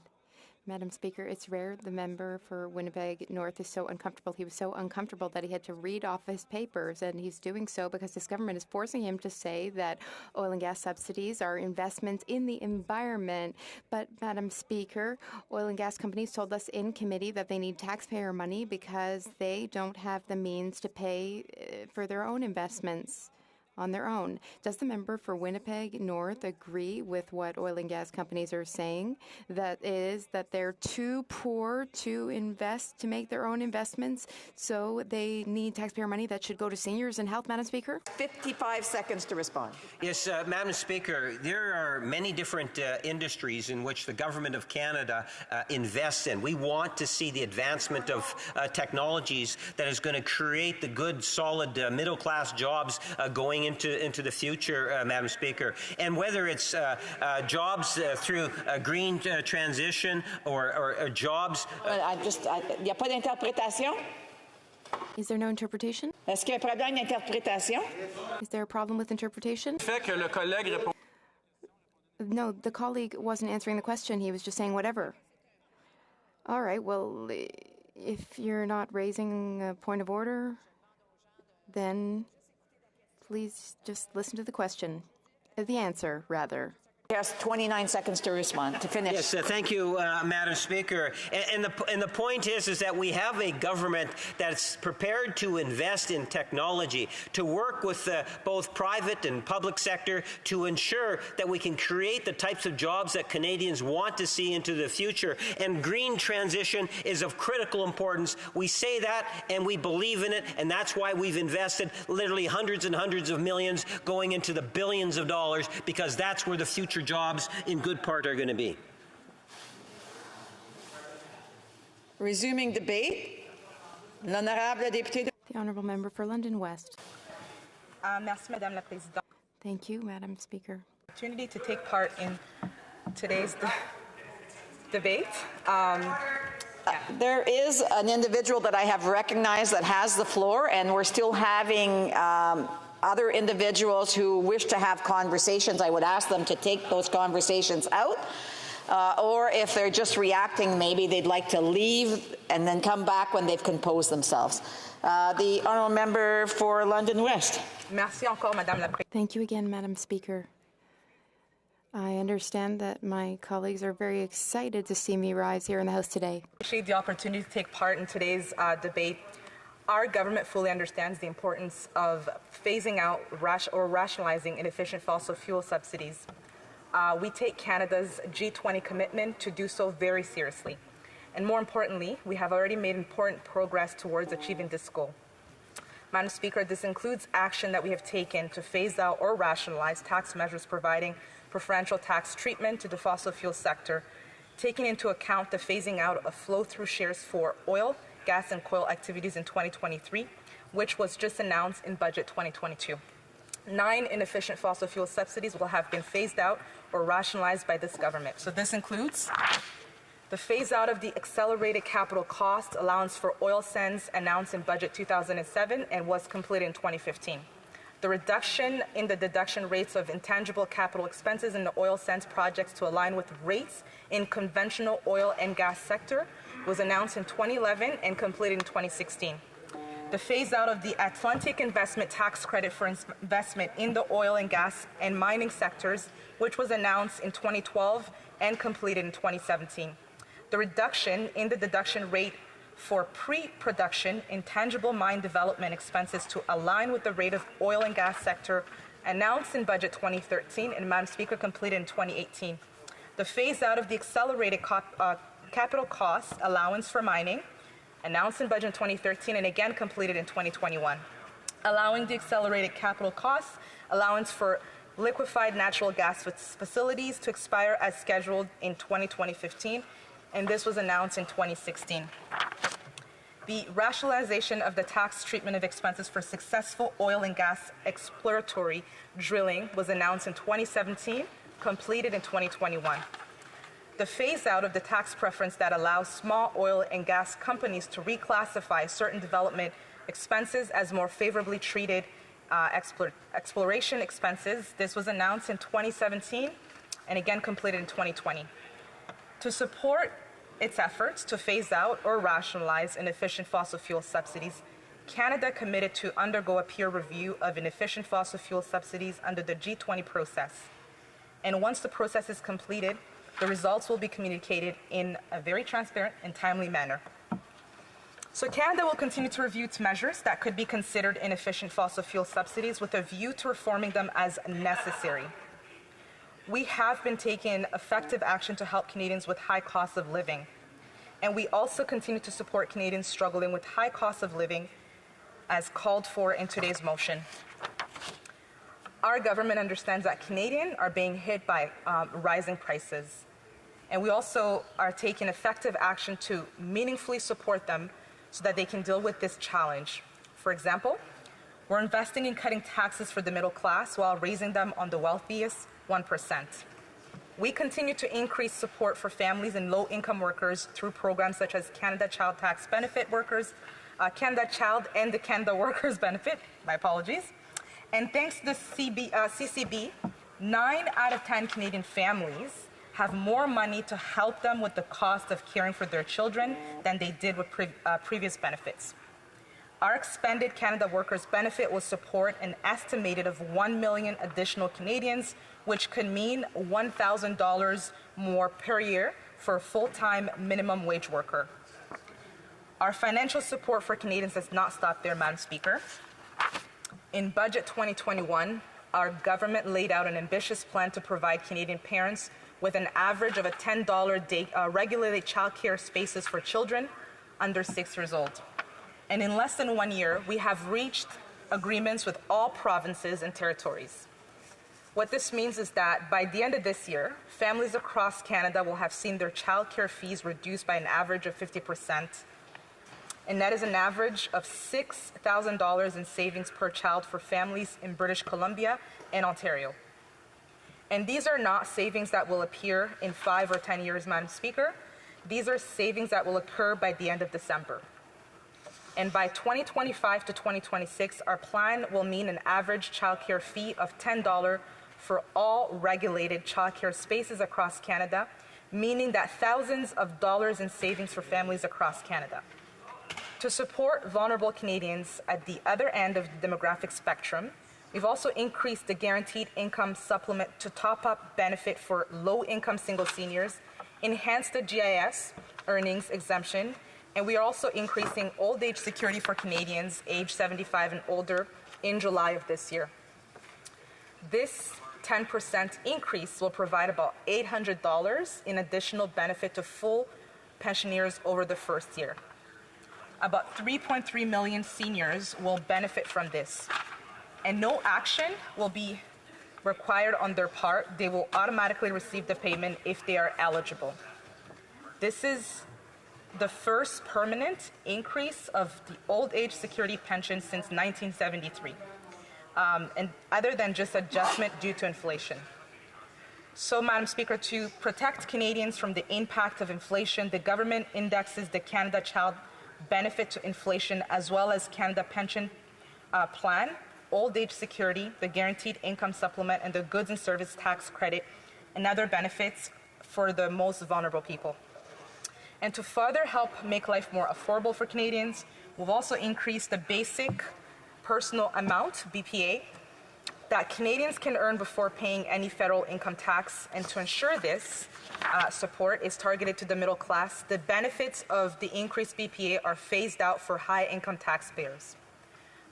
Madam Speaker, it's rare the member for Winnipeg North is so uncomfortable. He was so uncomfortable that he had to read off his papers, and he's doing so because this government is forcing him to say that oil and gas subsidies are investments in the environment. But, Madam Speaker, oil and gas companies told us in committee that they need taxpayer money because they don't have the means to pay for their own investments on their own. Does the member for Winnipeg North agree with what oil and gas companies are saying? That is that they're too poor to invest, to make their own investments, so they need taxpayer money that should go to seniors and health, Madam Speaker? 55 seconds to respond. Yes, Madam Speaker, there are many different industries in which the Government of Canada invests in. We want to see the advancement of technologies that is going to create the good, solid middle-class jobs going into the future, Madam Speaker. And whether it's jobs through a green transition or jobs... Il n'y a pas d'interprétation? Is there no interpretation? Est-ce qu'il y a un problème d'interprétation? Is there a problem with interpretation? No, the colleague wasn't answering the question. He was just saying whatever. All right, well, if you're not raising a point of order, then please just listen to the question. The answer, rather. Yes, 29 seconds to respond, to finish. Yes, thank you, Madam Speaker. And the point is that we have a government that's prepared to invest in technology, to work with both private and public sector to ensure that we can create the types of jobs that Canadians want to see into the future. And green transition is of critical importance. We say that and we believe in it, and that's why we've invested literally hundreds and hundreds of millions going into the billions of dollars, because that's where the future jobs in good part are going to be. Resuming debate, l'honorable député. The honourable member for London West. Merci, Madame la Présidente. Thank you, Madam Speaker. Opportunity to take part in today's debate. There is an individual that I have recognized that has the floor, and we're still having other individuals who wish to have conversations. I would ask them to take those conversations out, or if they're just reacting, maybe they'd like to leave and then come back when they've composed themselves. The honourable member for London West. Merci encore, Madame la Présidente. Thank you again, Madam Speaker. I understand that my colleagues are very excited to see me rise here in the House today. I appreciate the opportunity to take part in today's debate. Our government fully understands the importance of phasing out or rationalizing inefficient fossil fuel subsidies. We take Canada's G20 commitment to do so very seriously. And more importantly, we have already made important progress towards achieving this goal. Madam Speaker, this includes action that we have taken to phase out or rationalize tax measures providing preferential tax treatment to the fossil fuel sector, taking into account the phasing out of flow-through shares for oil, gas and coal activities in 2023, which was just announced in Budget 2022. 9 inefficient fossil fuel subsidies will have been phased out or rationalized by this government. So this includes the phase out of the accelerated capital cost allowance for oil sands announced in Budget 2007 and was completed in 2015. The reduction in the deduction rates of intangible capital expenses in the oil sands projects to align with rates in conventional oil and gas sector was announced in 2011 and completed in 2016. The phase out of the Atlantic Investment Tax Credit for investment in the oil and gas and mining sectors, which was announced in 2012 and completed in 2017. The reduction in the deduction rate for pre-production intangible mine development expenses to align with the rate of oil and gas sector announced in Budget 2013 and, Madam Speaker, completed in 2018. The phase out of the accelerated capital costs allowance for mining, announced in Budget 2013 and again completed in 2021. Allowing the accelerated capital costs allowance for liquefied natural gas facilities to expire as scheduled in 2015, and this was announced in 2016. The rationalization of the tax treatment of expenses for successful oil and gas exploratory drilling was announced in 2017, completed in 2021. The phase-out of the tax preference that allows small oil and gas companies to reclassify certain development expenses as more favorably treated exploration expenses. This was announced in 2017 and again completed in 2020. To support its efforts to phase out or rationalize inefficient fossil fuel subsidies, Canada committed to undergo a peer review of inefficient fossil fuel subsidies under the G20 process. And once the process is completed, the results will be communicated in a very transparent and timely manner. So Canada will continue to review its measures that could be considered inefficient fossil fuel subsidies with a view to reforming them as necessary. We have been taking effective action to help Canadians with high costs of living. And we also continue to support Canadians struggling with high costs of living as called for in today's motion. Our government understands that Canadians are being hit by rising prices. And we also are taking effective action to meaningfully support them so that they can deal with this challenge. For example, we're investing in cutting taxes for the middle class while raising them on the wealthiest 1%. We continue to increase support for families and low-income workers through programs such as Canada Child Tax Benefit Workers, Canada Child and the Canada Workers Benefit, my apologies. And thanks to the CCB, 9 out of 10 Canadian families have more money to help them with the cost of caring for their children than they did with previous benefits. Our expanded Canada Workers Benefit will support an estimated of 1 million additional Canadians, which could mean $1,000 more per year for a full-time minimum wage worker. Our financial support for Canadians does not stop there, Madam Speaker. In Budget 2021, our government laid out an ambitious plan to provide Canadian parents with an average of a $10 day, regulated childcare spaces for children under 6 years old. And in less than 1 year, we have reached agreements with all provinces and territories. What this means is that by the end of this year, families across Canada will have seen their childcare fees reduced by an average of 50%. And that is an average of $6,000 in savings per child for families in British Columbia and Ontario. And these are not savings that will appear in 5 or 10 years, Madam Speaker. These are savings that will occur by the end of December. And by 2025 to 2026, our plan will mean an average childcare fee of $10 for all regulated childcare spaces across Canada, meaning that thousands of dollars in savings for families across Canada. To support vulnerable Canadians at the other end of the demographic spectrum, we've also increased the guaranteed income supplement to top-up benefit for low-income single seniors, enhanced the GIS earnings exemption, and we are also increasing old age security for Canadians aged 75 and older in July of this year. This 10% increase will provide about $800 in additional benefit to full pensioners over the first year. About 3.3 million seniors will benefit from this, and no action will be required on their part. They will automatically receive the payment if they are eligible. This is the first permanent increase of the old age security pension since 1973, and other than just adjustment due to inflation. So, Madam Speaker, to protect Canadians from the impact of inflation, the government indexes the Canada Child Benefit to inflation, as well as Canada Pension Plan, old age security, the guaranteed income supplement, and the goods and service tax credit, and other benefits for the most vulnerable people. And to further help make life more affordable for Canadians, we've also increased the basic personal amount, BPA, that Canadians can earn before paying any federal income tax. And to ensure this support is targeted to the middle class, the benefits of the increased BPA are phased out for high-income taxpayers.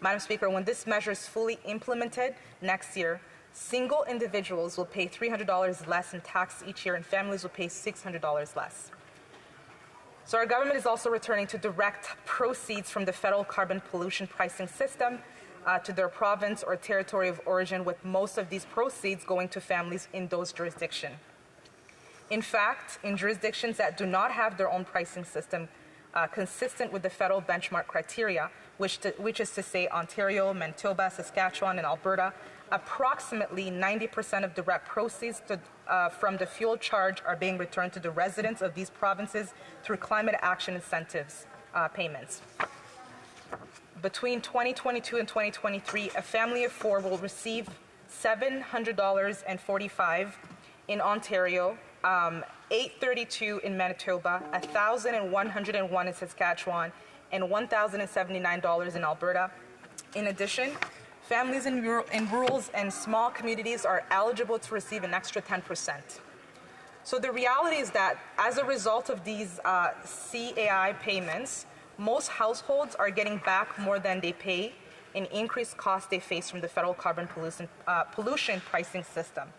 Madam Speaker, when this measure is fully implemented next year, single individuals will pay $300 less in tax each year, and families will pay $600 less. So our government is also returning to direct proceeds from the federal carbon pollution pricing system to their province or territory of origin, with most of these proceeds going to families in those jurisdictions. In fact, in jurisdictions that do not have their own pricing system consistent with the federal benchmark criteria, which is to say Ontario, Manitoba, Saskatchewan, and Alberta, approximately 90% of direct proceeds from the fuel charge are being returned to the residents of these provinces through climate action incentives payments. Between 2022 and 2023, a family of four will receive $700.45 in Ontario, $832 in Manitoba, $1,101 in Saskatchewan, and $1,079 in Alberta. In addition, families in rural and small communities are eligible to receive an extra 10%. So the reality is that as a result of these CAI payments, most households are getting back more than they pay in increased costs they face from the federal carbon pollution pricing system.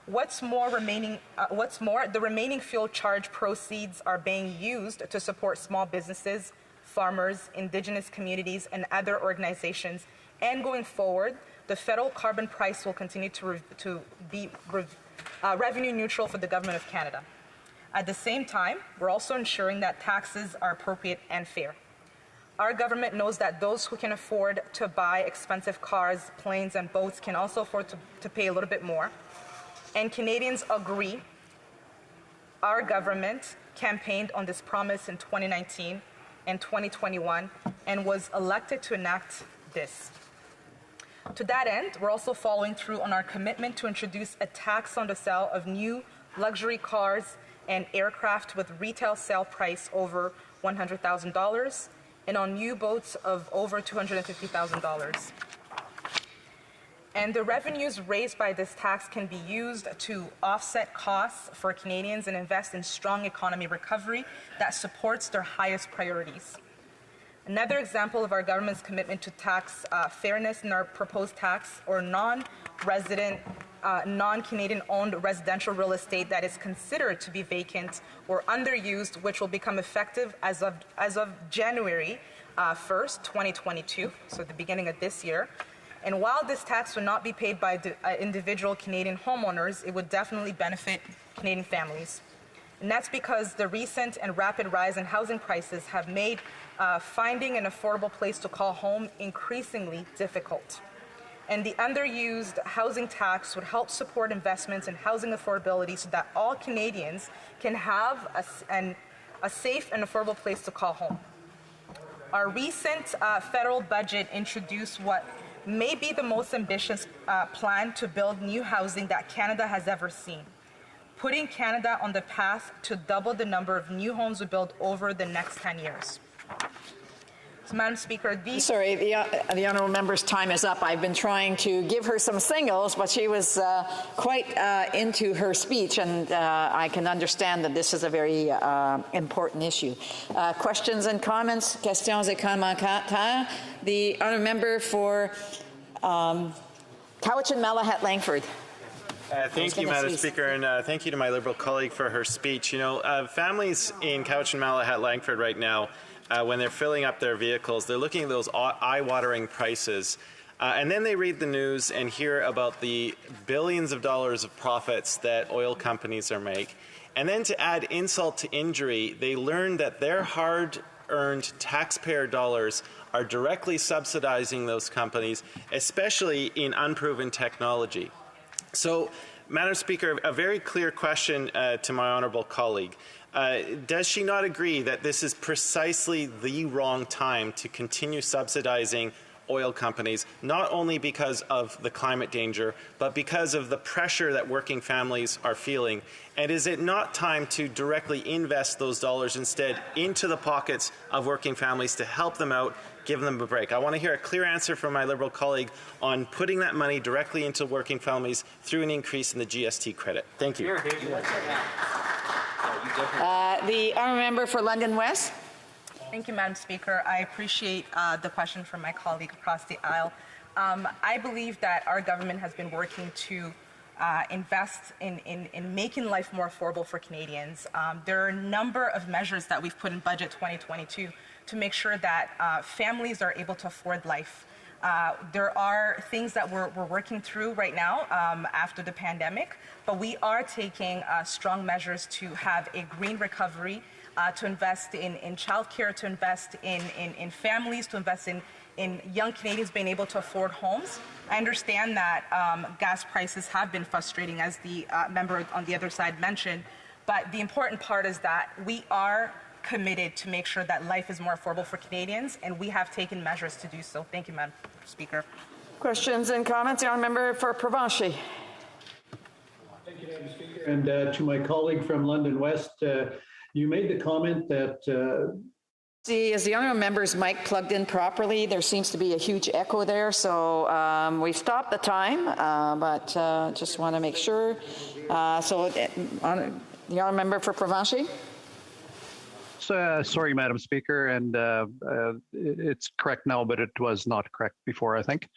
What's more, the remaining fuel charge proceeds are being used to support small businesses, farmers, Indigenous communities, and other organizations. And going forward, the federal carbon price will continue to be revenue neutral for the Government of Canada. At the same time, we're also ensuring that taxes are appropriate and fair. Our government knows that those who can afford to buy expensive cars, planes, and boats can also afford to pay a little bit more. And Canadians agree. Our government campaigned on this promise in 2019 and 2021 and was elected to enact this. To that end, we're also following through on our commitment to introduce a tax on the sale of new luxury cars and aircraft with retail sale price over $100,000 and on new boats of over $250,000. And the revenues raised by this tax can be used to offset costs for Canadians and invest in strong economy recovery that supports their highest priorities. Another example of our government's commitment to tax fairness in our proposed tax or non-resident, non-Canadian owned residential real estate that is considered to be vacant or underused, which will become effective as of January 1st, 2022, so the beginning of this year. And while this tax would not be paid by individual Canadian homeowners, it would definitely benefit Canadian families. And that's because the recent and rapid rise in housing prices have made finding an affordable place to call home increasingly difficult. And the underused housing tax would help support investments in housing affordability so that all Canadians can have a safe and affordable place to call home. Our recent federal budget introduced what may be the most ambitious plan to build new housing that Canada has ever seen, putting Canada on the path to double the number of new homes we build over the next 10 years. So, Madam Speaker, Sorry, the honourable member's time is up. I've been trying to give her some signals, but she was quite into her speech, and I can understand that this is a very important issue. Questions and comments? Questions et commentaires? The honourable member for Cowichan-Malahat Langford. Thank you, Madam Speaker, and thank you to my Liberal colleague for her speech. You know, families in Cowichan-Malahat Langford right now, when they're filling up their vehicles, they're looking at those eye-watering prices, and then they read the news and hear about the billions of dollars of profits that oil companies are making. And then to add insult to injury, they learn that their hard-earned taxpayer dollars are directly subsidizing those companies, especially in unproven technology. So, Madam Speaker, a very clear question to my honourable colleague. Does she not agree that this is precisely the wrong time to continue subsidizing oil companies, not only because of the climate danger, but because of the pressure that working families are feeling? And is it not time to directly invest those dollars instead into the pockets of working families to help them out, give them a break? I want to hear a clear answer from my Liberal colleague on putting that money directly into working families through an increase in the GST credit. Thank you. The honourable member for London West. Thank you, Madam Speaker. I appreciate the question from my colleague across the aisle. I believe that our government has been working to invest in making life more affordable for Canadians. There are a number of measures that we've put in Budget 2022 to make sure that families are able to afford life. There are things that we're working through right now after the pandemic, but we are taking strong measures to have a green recovery, to invest in childcare, to invest in families, to invest in young Canadians being able to afford homes. I understand that gas prices have been frustrating, as the member on the other side mentioned, but the important part is that we are committed to make sure that life is more affordable for Canadians, and we have taken measures to do so. Thank you, Madam Speaker. Questions and comments? The honourable member for Provencher. Thank you, Madam Speaker. And to my colleague from London West, you made the comment that Is the honourable member's mic plugged in properly? There seems to be a huge echo there, so we've stopped the time, but just want to make sure. The honourable member for Provencher. Sorry, Madam Speaker, and it's correct now, but it was not correct before, I think.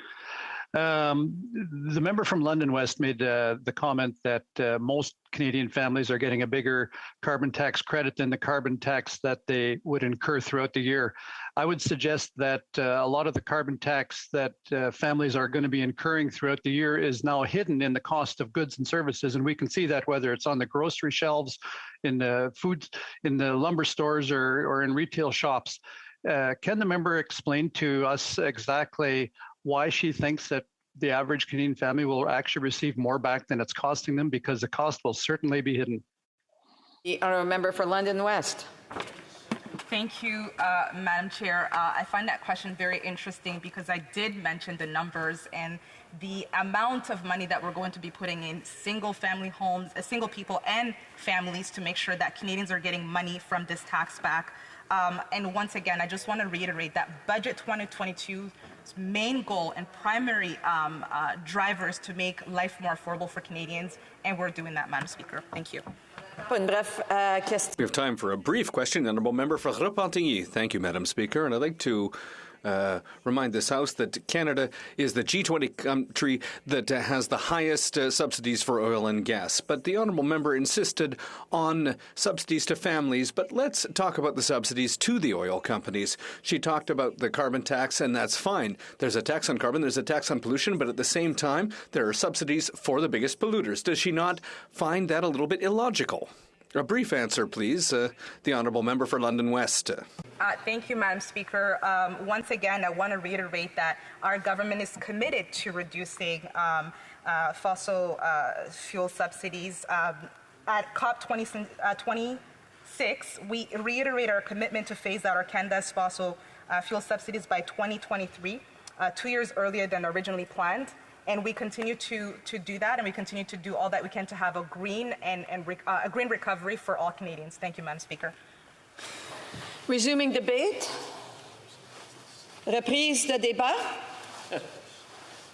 The member from London West made the comment that most Canadian families are getting a bigger carbon tax credit than the carbon tax that they would incur throughout the year. I would suggest that a lot of the carbon tax that families are going to be incurring throughout the year is now hidden in the cost of goods and services, and we can see that whether it's on the grocery shelves, in the food, in the lumber stores, or in retail shops. Can the member explain to us exactly why she thinks that the average Canadian family will actually receive more back than it's costing them, because the cost will certainly be hidden? The honourable member for London West. Thank you, Madam Chair. I find that question very interesting because I did mention the numbers and the amount of money that we're going to be putting in single-family homes, single people and families, to make sure that Canadians are getting money from this tax back. And once again, I just want to reiterate that Budget 2022's main goal and primary drivers to make life more affordable for Canadians, and we're doing that, Madam Speaker. Thank you. We have time for a brief question. Honourable Member for Repentigny. Thank you, Madam Speaker. And I'd like to remind this House that Canada is the G20 country that has the highest subsidies for oil and gas. But the honourable member insisted on subsidies to families. But let's talk about the subsidies to the oil companies. She talked about the carbon tax, and that's fine. There's a tax on carbon, there's a tax on pollution, but at the same time, there are subsidies for the biggest polluters. Does she not find that a little bit illogical? A brief answer, please. The honourable member for London West. Thank you, Madam Speaker. Once again, I want to reiterate that our government is committed to reducing fossil fuel subsidies. At COP26, we reiterate our commitment to phase out our Canada's fossil fuel subsidies by 2023, 2 years earlier than originally planned. And we continue to do that, and we continue to do all that we can to have a green a green recovery for all Canadians. Thank you, Madam Speaker. Resuming debate. Reprise de débat.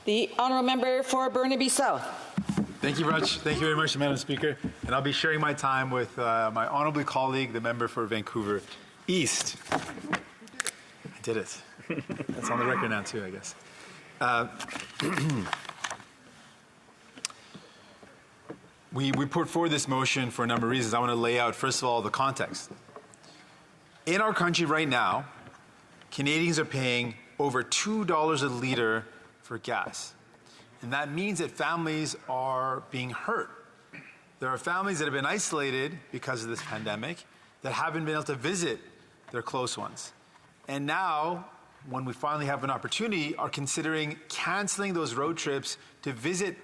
The honourable member for Burnaby South. Thank you very much. Thank you very much, Madam Speaker. And I'll be sharing my time with my honourable colleague, the member for Vancouver East. I did it. That's on the record now too, I guess. We put forward this motion for a number of reasons. I want to lay out, first of all, the context. In our country right now, Canadians are paying over $2 a litre for gas. And that means that families are being hurt. There are families that have been isolated because of this pandemic that haven't been able to visit their close ones. And now, when we finally have an opportunity, are considering canceling those road trips to visit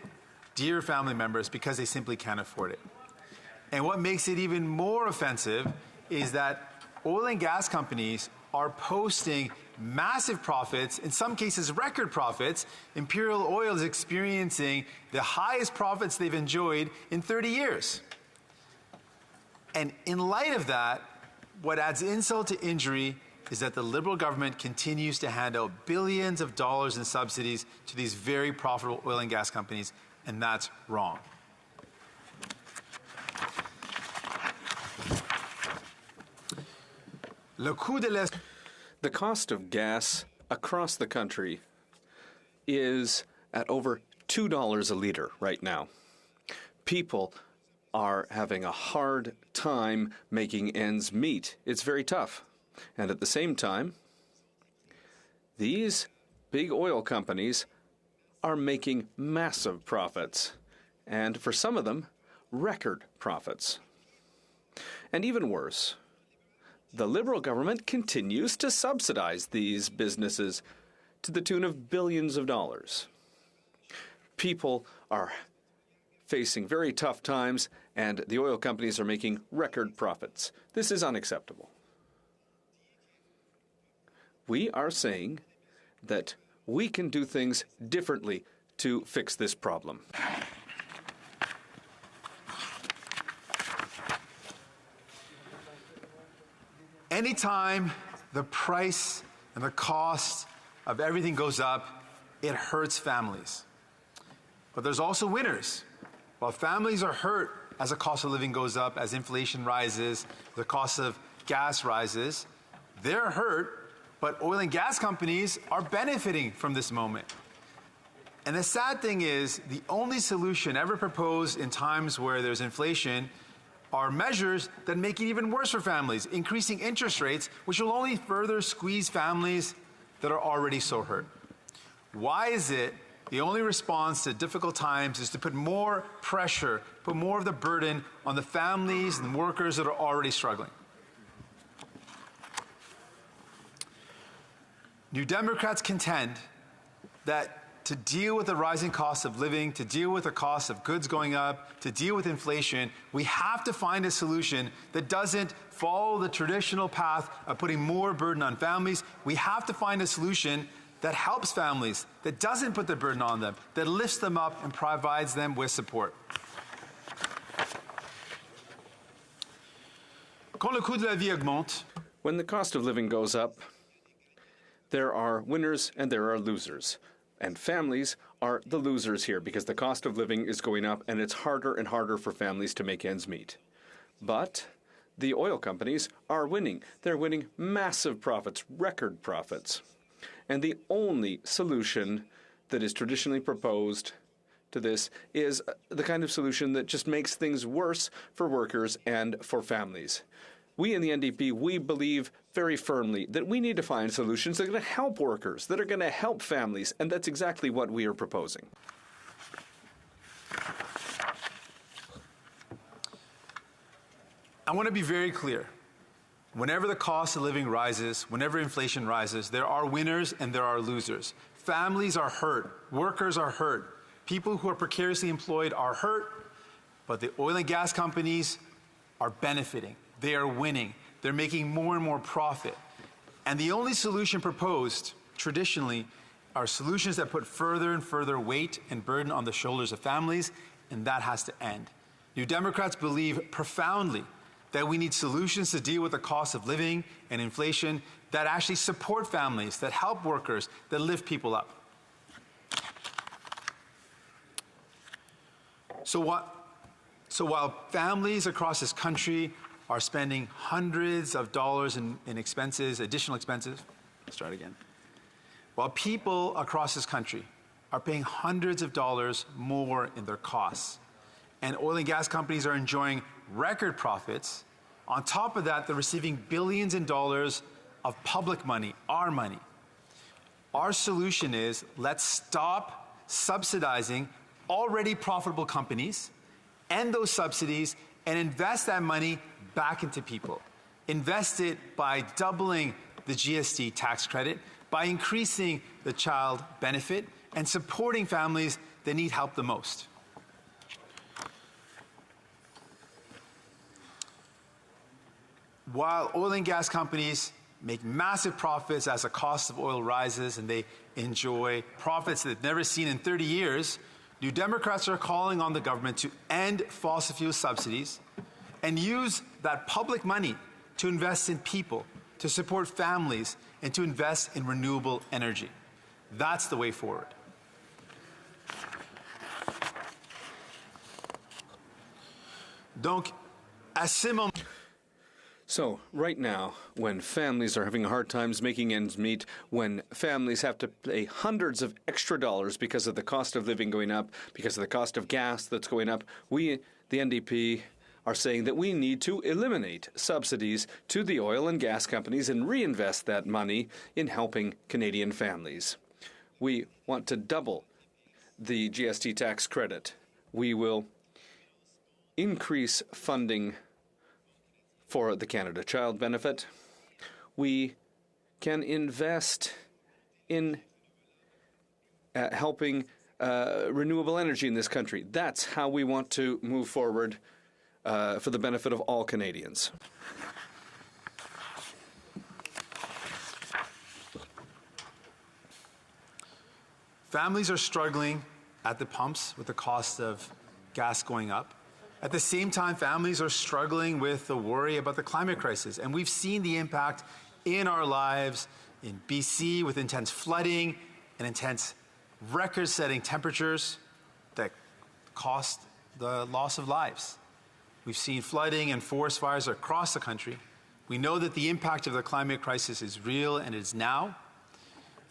dear family members because they simply can't afford it. And what makes it even more offensive is that oil and gas companies are posting massive profits, in some cases record profits. Imperial Oil is experiencing the highest profits they've enjoyed in 30 years. And in light of that, what adds insult to injury is that the Liberal government continues to hand out billions of dollars in subsidies to these very profitable oil and gas companies, and that's wrong. The cost of gas across the country is at over $2 a litre right now. People are having a hard time making ends meet. It's very tough. And at the same time, these big oil companies are making massive profits, and for some of them, record profits. And even worse, the Liberal government continues to subsidize these businesses to the tune of billions of dollars. People are facing very tough times, and the oil companies are making record profits. This is unacceptable. We are saying that we can do things differently to fix this problem. Anytime the price and the cost of everything goes up, it hurts families. But there's also winners. While families are hurt as the cost of living goes up, as inflation rises, the cost of gas rises, they're hurt, but oil and gas companies are benefiting from this moment. And the sad thing is, the only solution ever proposed in times where there's inflation are measures that make it even worse for families, increasing interest rates, which will only further squeeze families that are already so hurt. Why is it the only response to difficult times is to put more pressure, put more of the burden on the families and workers that are already struggling? New Democrats contend that to deal with the rising cost of living, to deal with the cost of goods going up, to deal with inflation, we have to find a solution that doesn't follow the traditional path of putting more burden on families. We have to find a solution that helps families, that doesn't put the burden on them, that lifts them up and provides them with support. Quand le coût de la vie augmente, when the cost of living goes up, there are winners and there are losers. And families are the losers here because the cost of living is going up and it's harder and harder for families to make ends meet. But the oil companies are winning. They're winning massive profits, record profits. And the only solution that is traditionally proposed to this is the kind of solution that just makes things worse for workers and for families. We in the NDP, we believe very firmly that we need to find solutions that are going to help workers, that are going to help families, and that's exactly what we are proposing. I want to be very clear. Whenever the cost of living rises, whenever inflation rises, there are winners and there are losers. Families are hurt. Workers are hurt. People who are precariously employed are hurt, but the oil and gas companies are benefiting. They are winning. They're making more and more profit. And the only solution proposed, traditionally, are solutions that put further and further weight and burden on the shoulders of families, and that has to end. New Democrats believe profoundly that we need solutions to deal with the cost of living and inflation that actually support families, that help workers, that lift people up. So while families across this country are spending hundreds of dollars in expenses, additional expenses, while people across this country are paying hundreds of dollars more in their costs, and oil and gas companies are enjoying record profits, on top of that, they're receiving billions in dollars of public money, our money. Our solution is, let's stop subsidizing already profitable companies, end those subsidies, and invest that money back into people. Invest it by doubling the GST tax credit, by increasing the child benefit, and supporting families that need help the most. While oil and gas companies make massive profits as the cost of oil rises and they enjoy profits they've never seen in 30 years, New Democrats are calling on the government to end fossil fuel subsidies and use that public money to invest in people, to support families, and to invest in renewable energy. That's the way forward. Donc, à ce moment... So, right now, when families are having hard times making ends meet, when families have to pay hundreds of extra dollars because of the cost of living going up, because of the cost of gas that's going up, we, the NDP, are saying that we need to eliminate subsidies to the oil and gas companies and reinvest that money in helping Canadian families. We want to double the GST tax credit. We will increase funding for the Canada Child Benefit. We can invest in helping renewable energy in this country. That's how we want to move forward for the benefit of all Canadians. Families are struggling at the pumps with the cost of gas going up. At the same time, families are struggling with the worry about the climate crisis. And we've seen the impact in our lives in BC with intense flooding and intense record-setting temperatures that cost the loss of lives. We've seen flooding and forest fires across the country. We know that the impact of the climate crisis is real and is now.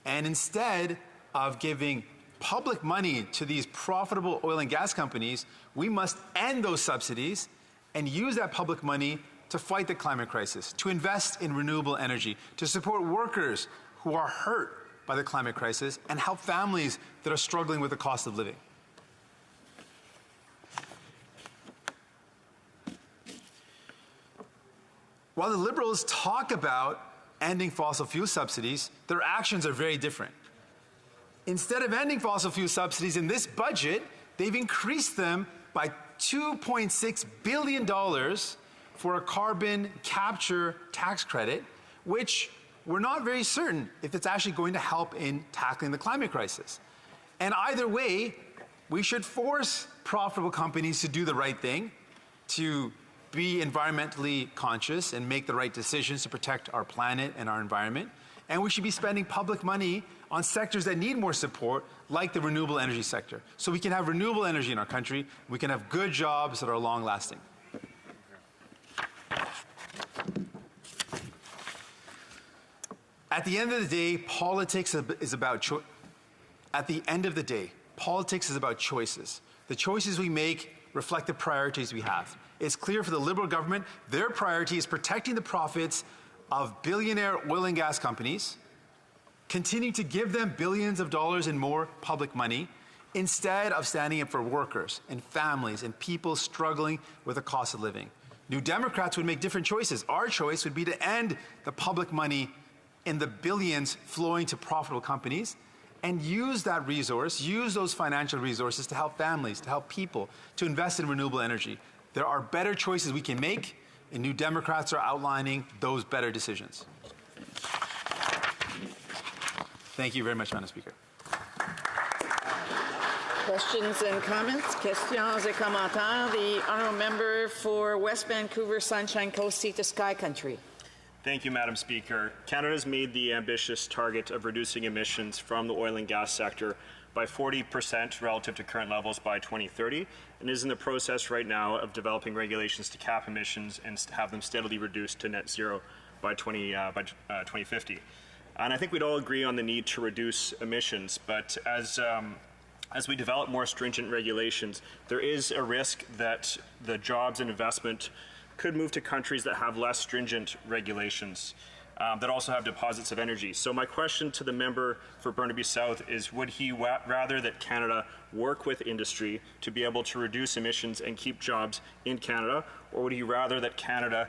And instead of giving public money to these profitable oil and gas companies, we must end those subsidies and use that public money to fight the climate crisis, to invest in renewable energy, to support workers who are hurt by the climate crisis, and help families that are struggling with the cost of living. While the Liberals talk about ending fossil fuel subsidies, their actions are very different. Instead of ending fossil fuel subsidies in this budget, they've increased them by $2.6 billion for a carbon capture tax credit, which we're not very certain if it's actually going to help in tackling the climate crisis. And either way, we should force profitable companies to do the right thing, to be environmentally conscious and make the right decisions to protect our planet and our environment. And we should be spending public money on sectors that need more support, like the renewable energy sector. So we can have renewable energy in our country, we can have good jobs that are long-lasting. At the end of the day, politics is about choices. The choices we make reflect the priorities we have. It's clear for the Liberal government, their priority is protecting the profits of billionaire oil and gas companies, continuing to give them billions of dollars and more public money, instead of standing up for workers and families and people struggling with the cost of living. New Democrats would make different choices. Our choice would be to end the public money in the billions flowing to profitable companies and use that resource, use those financial resources to help families, to help people, to invest in renewable energy. There are better choices we can make, and New Democrats are outlining those better decisions. Thank you very much, Madam Speaker. Questions and comments? Questions et commentaires. The honourable member for West Vancouver, Sunshine Coast, Sea to Sky Country. Thank you, Madam Speaker. Canada has made the ambitious target of reducing emissions from the oil and gas sector by 40% relative to current levels by 2030, and is in the process right now of developing regulations to cap emissions and have them steadily reduced to net zero by 2050. And I think we'd all agree on the need to reduce emissions, but as we develop more stringent regulations, there is a risk that the jobs and investment could move to countries that have less stringent regulations that also have deposits of energy. So my question to the member for Burnaby South is, would he rather that Canada work with industry to be able to reduce emissions and keep jobs in Canada, or would he rather that Canada,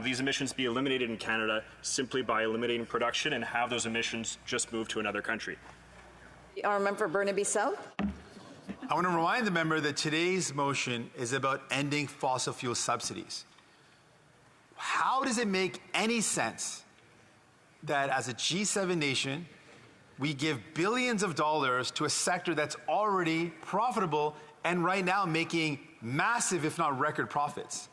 these emissions be eliminated in Canada simply by eliminating production and have those emissions just move to another country? The honourable member for Burnaby South. I want to remind the member that today's motion is about ending fossil fuel subsidies. How does it make any sense that as a G7 nation, we give billions of dollars to a sector that's already profitable and right now making massive, if not record profits?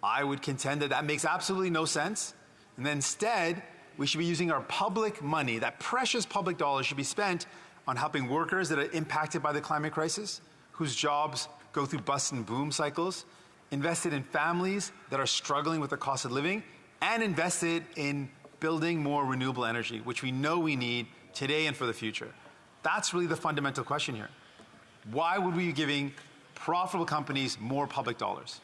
I would contend that that makes absolutely no sense. And then instead, we should be using our public money, that precious public dollars should be spent on helping workers that are impacted by the climate crisis, whose jobs go through bust and boom cycles, invested in families that are struggling with the cost of living, and invested in building more renewable energy, which we know we need today and for the future. That's really the fundamental question here. Why would we be giving profitable companies more public dollars?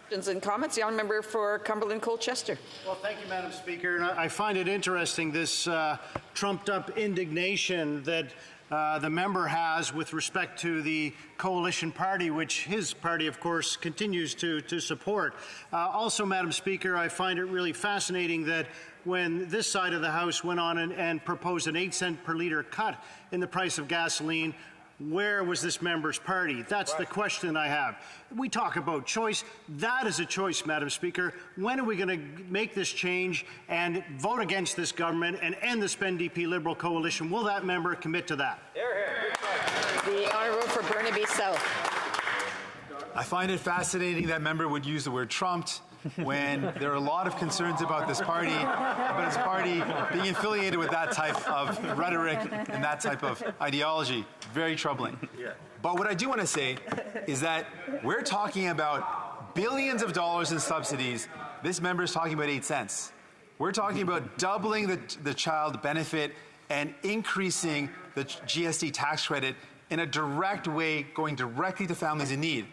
Questions and comments. The honourable member for Cumberland Colchester. Well, thank you, Madam Speaker. And I find it interesting, this trumped-up indignation that the member has with respect to the coalition party, which his party, of course, continues to support. Also, Madam Speaker, I find it really fascinating that when this side of the House went on and proposed an 8-cent per litre cut in the price of gasoline, where was this member's party? That's the question I have. We talk about choice. That is a choice, Madam Speaker. When are we going to make this change and vote against this government and end the Spend DP Liberal coalition? Will that member commit to that? The honourable for Burnaby South. I find it fascinating that member would use the word trumped when there are a lot of concerns about this party, being affiliated with that type of rhetoric and that type of ideology. Very troubling. But what I do want to say is that we're talking about billions of dollars in subsidies. This member is talking about 8 cents. We're talking about doubling the child benefit and increasing the GST tax credit in a direct way, going directly to families in need.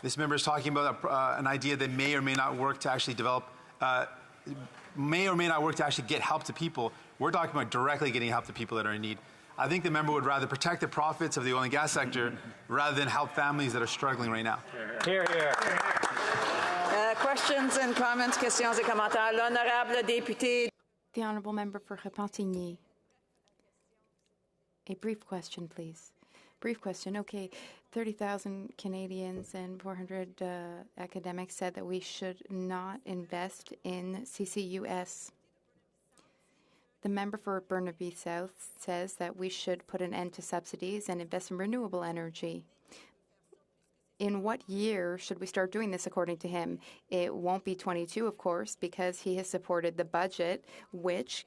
This member is talking about an idea that may or may not work to actually develop, may or may not work to actually get help to people. We're talking about directly getting help to people that are in need. I think the member would rather protect the profits of the oil and gas sector rather than help families that are struggling right now. Hear, hear. Questions and comments, questions et commentaires. L'honorable député. The honourable member for Repentigny. A brief question, please. Brief question. Okay, 30,000 Canadians and 400 academics said that we should not invest in CCUS. The member for Burnaby South says that we should put an end to subsidies and invest in renewable energy. In what year should we start doing this, according to him? It won't be 22, of course, because he has supported the budget, which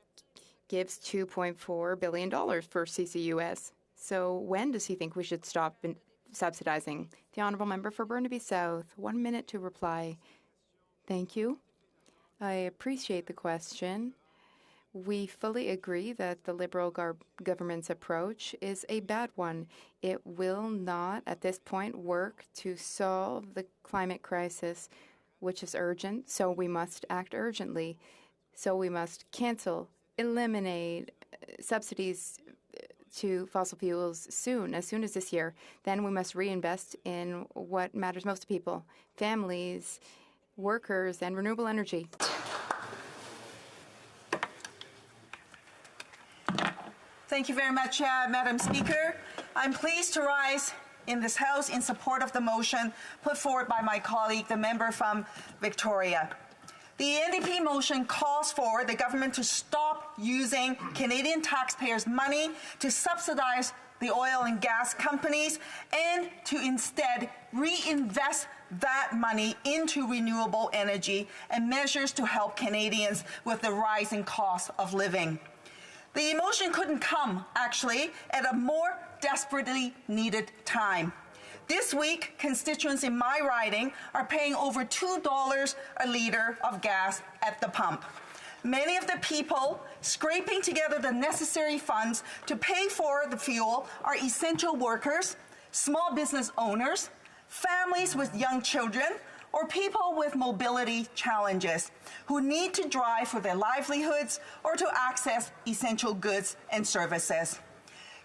gives $2.4 billion for CCUS. So when does he think we should stop subsidizing? The honourable member for Burnaby South, 1 minute to reply. Thank you. I appreciate the question. We fully agree that the Liberal government's approach is a bad one. It will not, at this point, work to solve the climate crisis, which is urgent, so we must act urgently. So we must cancel, eliminate subsidies to fossil fuels as soon as this year. Then we must reinvest in what matters most to people, families, workers, and renewable energy. Thank you very much, Madam Speaker. I'm pleased to rise in this House in support of the motion put forward by my colleague, the member from Victoria. The NDP motion calls for the government to stop using Canadian taxpayers' money to subsidize the oil and gas companies and to instead reinvest that money into renewable energy and measures to help Canadians with the rising cost of living. The motion couldn't come, actually, at a more desperately needed time. This week, constituents in my riding are paying over $2 a litre of gas at the pump. Many of the people scraping together the necessary funds to pay for the fuel are essential workers, small business owners, families with young children, or people with mobility challenges who need to drive for their livelihoods or to access essential goods and services.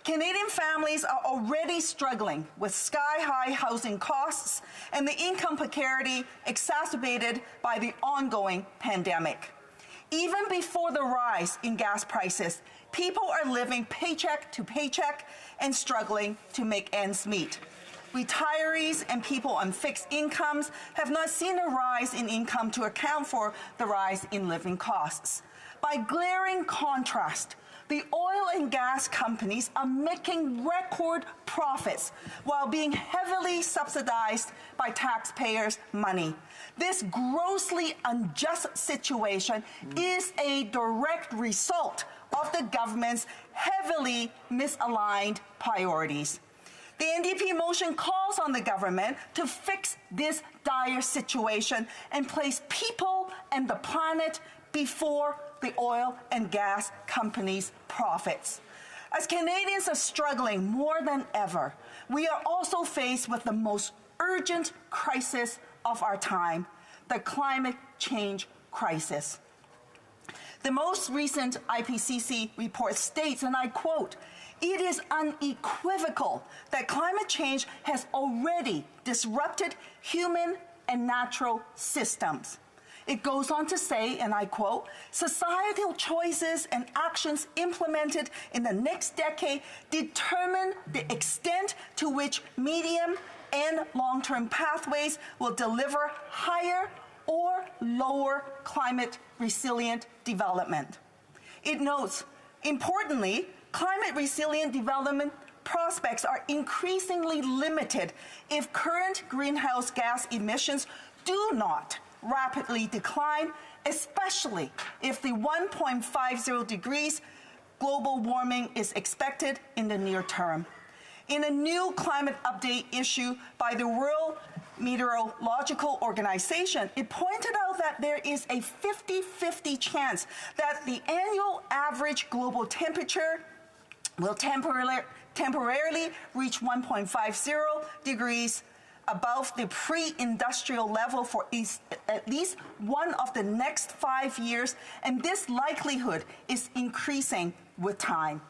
Canadian families are already struggling with sky-high housing costs and the income precarity exacerbated by the ongoing pandemic. Even before the rise in gas prices, people are living paycheck to paycheck and struggling to make ends meet. Retirees and people on fixed incomes have not seen a rise in income to account for the rise in living costs. By glaring contrast, the oil and gas companies are making record profits while being heavily subsidized by taxpayers' money. This grossly unjust situation is a direct result of the government's heavily misaligned priorities. The NDP motion calls on the government to fix this dire situation and place people and the planet before the oil and gas companies' profits. As Canadians are struggling more than ever, we are also faced with the most urgent crisis of our time, the climate change crisis. The most recent IPCC report states, and I quote, "It is unequivocal that climate change has already disrupted human and natural systems." It goes on to say, and I quote, "Societal choices and actions implemented in the next decade determine the extent to which medium and long-term pathways will deliver higher or lower climate resilient development." It notes, importantly, climate resilient development prospects are increasingly limited if current greenhouse gas emissions do not rapidly decline, especially if the 1.50 degrees global warming is expected in the near term. In a new climate update issue by the World Meteorological Organization, it pointed out that there is a 50-50 chance that the annual average global temperature will temporarily reach 1.50 degrees above the pre-industrial level for at least one of the next 5 years, and this likelihood is increasing with time.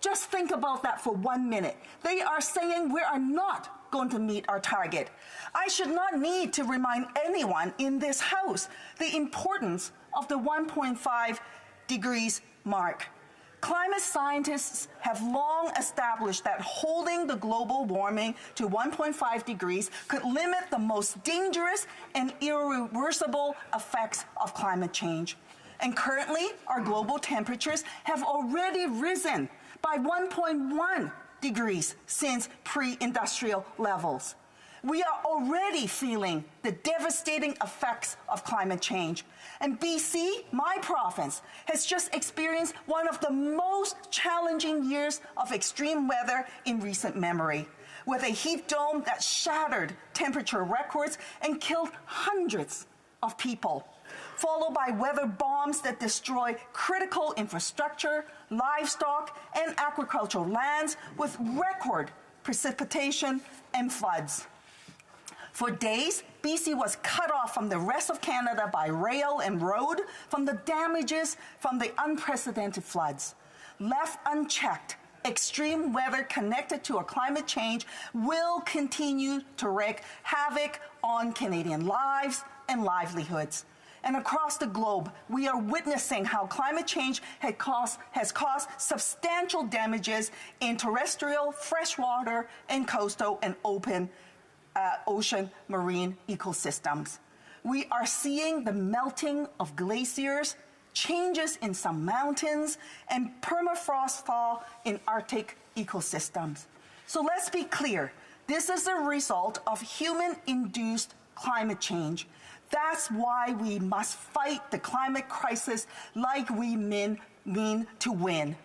Just think about that for 1 minute. They are saying we are not going to meet our target. I should not need to remind anyone in this House the importance of the 1.5 degrees mark. Climate scientists have long established that holding the global warming to 1.5 degrees could limit the most dangerous and irreversible effects of climate change. And currently, our global temperatures have already risen by 1.1 degrees since pre-industrial levels. We are already feeling the devastating effects of climate change. And BC, my province, has just experienced one of the most challenging years of extreme weather in recent memory, with a heat dome that shattered temperature records and killed hundreds of people, followed by weather bombs that destroy critical infrastructure, livestock, and agricultural lands with record precipitation and floods. For days, BC was cut off from the rest of Canada by rail and road from the damages from the unprecedented floods. Left unchecked, extreme weather connected to a climate change will continue to wreak havoc on Canadian lives and livelihoods. And across the globe, we are witnessing how climate change has caused substantial damages in terrestrial, freshwater, and coastal and open ocean marine ecosystems. We are seeing the melting of glaciers, changes in some mountains, and permafrost fall in Arctic ecosystems. So let's be clear, this is a result of human-induced climate change. That's why we must fight the climate crisis like we mean to win.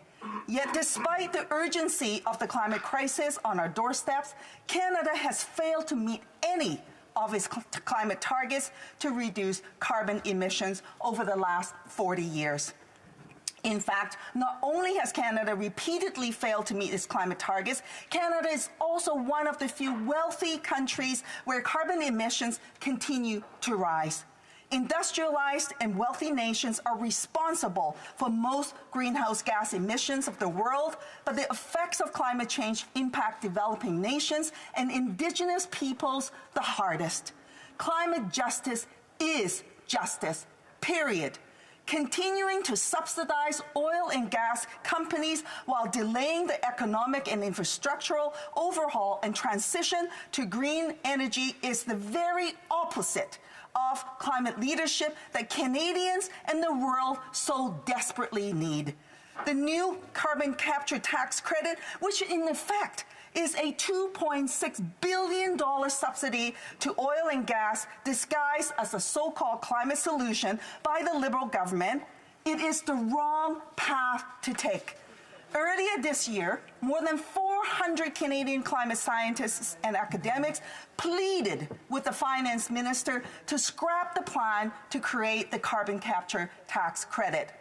Yet despite the urgency of the climate crisis on our doorsteps, Canada has failed to meet any of its climate targets to reduce carbon emissions over the last 40 years. In fact, not only has Canada repeatedly failed to meet its climate targets, Canada is also one of the few wealthy countries where carbon emissions continue to rise. Industrialized and wealthy nations are responsible for most greenhouse gas emissions of the world, but the effects of climate change impact developing nations and Indigenous peoples the hardest. Climate justice is justice, period. Continuing to subsidize oil and gas companies while delaying the economic and infrastructural overhaul and transition to green energy is the very opposite of climate leadership that Canadians and the world so desperately need. The new carbon capture tax credit, which in effect is a $2.6 billion subsidy to oil and gas disguised as a so-called climate solution by the Liberal government, it is the wrong path to take. Earlier this year, more than 400 Canadian climate scientists and academics pleaded with the finance minister to scrap the plan to create the carbon capture tax credit.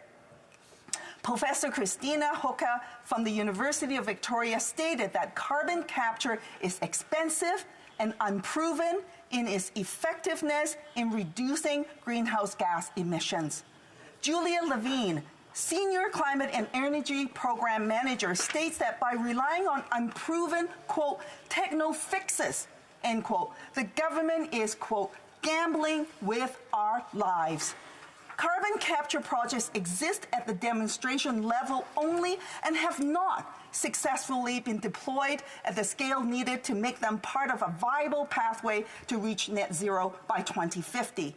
Professor Christina Hoka from the University of Victoria stated that carbon capture is expensive and unproven in its effectiveness in reducing greenhouse gas emissions. Julia Levine, Senior Climate and Energy Program Manager, states that by relying on unproven, quote, techno fixes, end quote, the government is, quote, gambling with our lives. Carbon capture projects exist at the demonstration level only and have not successfully been deployed at the scale needed to make them part of a viable pathway to reach net zero by 2050.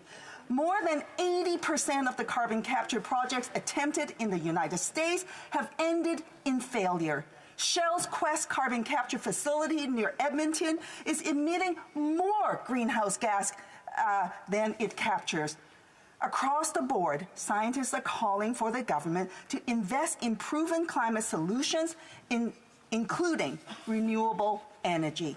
More than 80% of the carbon capture projects attempted in the United States have ended in failure. Shell's Quest carbon capture facility near Edmonton is emitting more greenhouse gas than it captures. Across the board, scientists are calling for the government to invest in proven climate solutions, including renewable energy.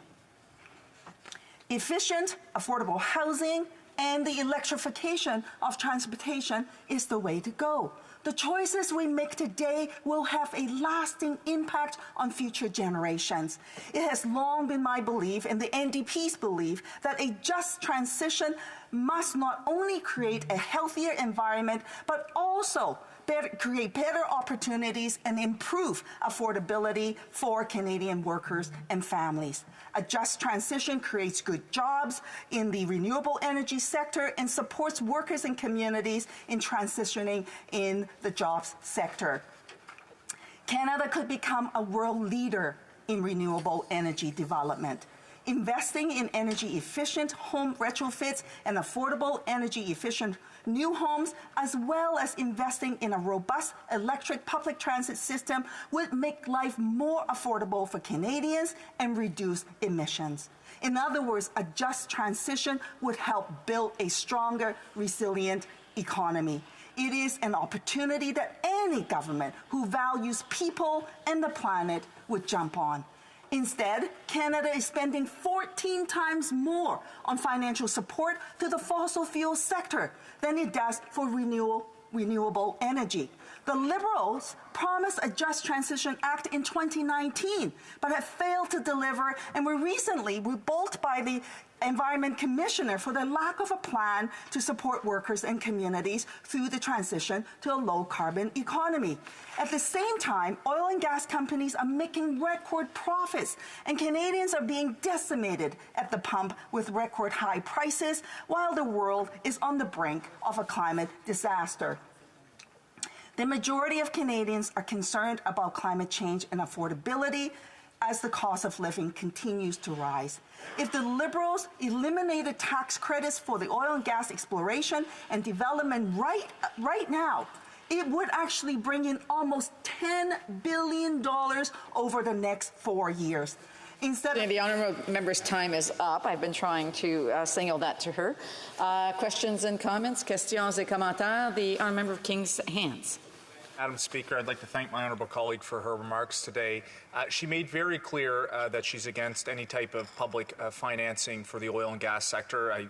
Efficient, affordable housing and the electrification of transportation is the way to go. The choices we make today will have a lasting impact on future generations. It has long been my belief and the NDP's belief that a just transition must not only create a healthier environment, but also create better opportunities and improve affordability for Canadian workers and families. A just transition creates good jobs in the renewable energy sector and supports workers and communities in transitioning in the jobs sector. Canada could become a world leader in renewable energy development. Investing in energy-efficient home retrofits and affordable energy-efficient new homes, as well as investing in a robust electric public transit system, would make life more affordable for Canadians and reduce emissions. In other words, a just transition would help build a stronger, resilient economy. It is an opportunity that any government who values people and the planet would jump on. Instead, Canada is spending 14 times more on financial support to the fossil fuel sector than it does for renewable energy. The Liberals promised a Just Transition Act in 2019, but have failed to deliver and were recently rebulled by the Environment Commissioner for the lack of a plan to support workers and communities through the transition to a low-carbon economy. At the same time, oil and gas companies are making record profits, and Canadians are being decimated at the pump with record high prices, while the world is on the brink of a climate disaster. The majority of Canadians are concerned about climate change and affordability as the cost of living continues to rise. If the Liberals eliminated tax credits for the oil and gas exploration and development right now, it would actually bring in almost $10 billion over the next 4 years. Instead of the honourable member's time is up. I've been trying to signal that to her. Questions and comments? Questions et commentaires? The honourable member of King's Hands. Madam Speaker, I'd like to thank my honourable colleague for her remarks today. She made very clear that she's against any type of public financing for the oil and gas sector.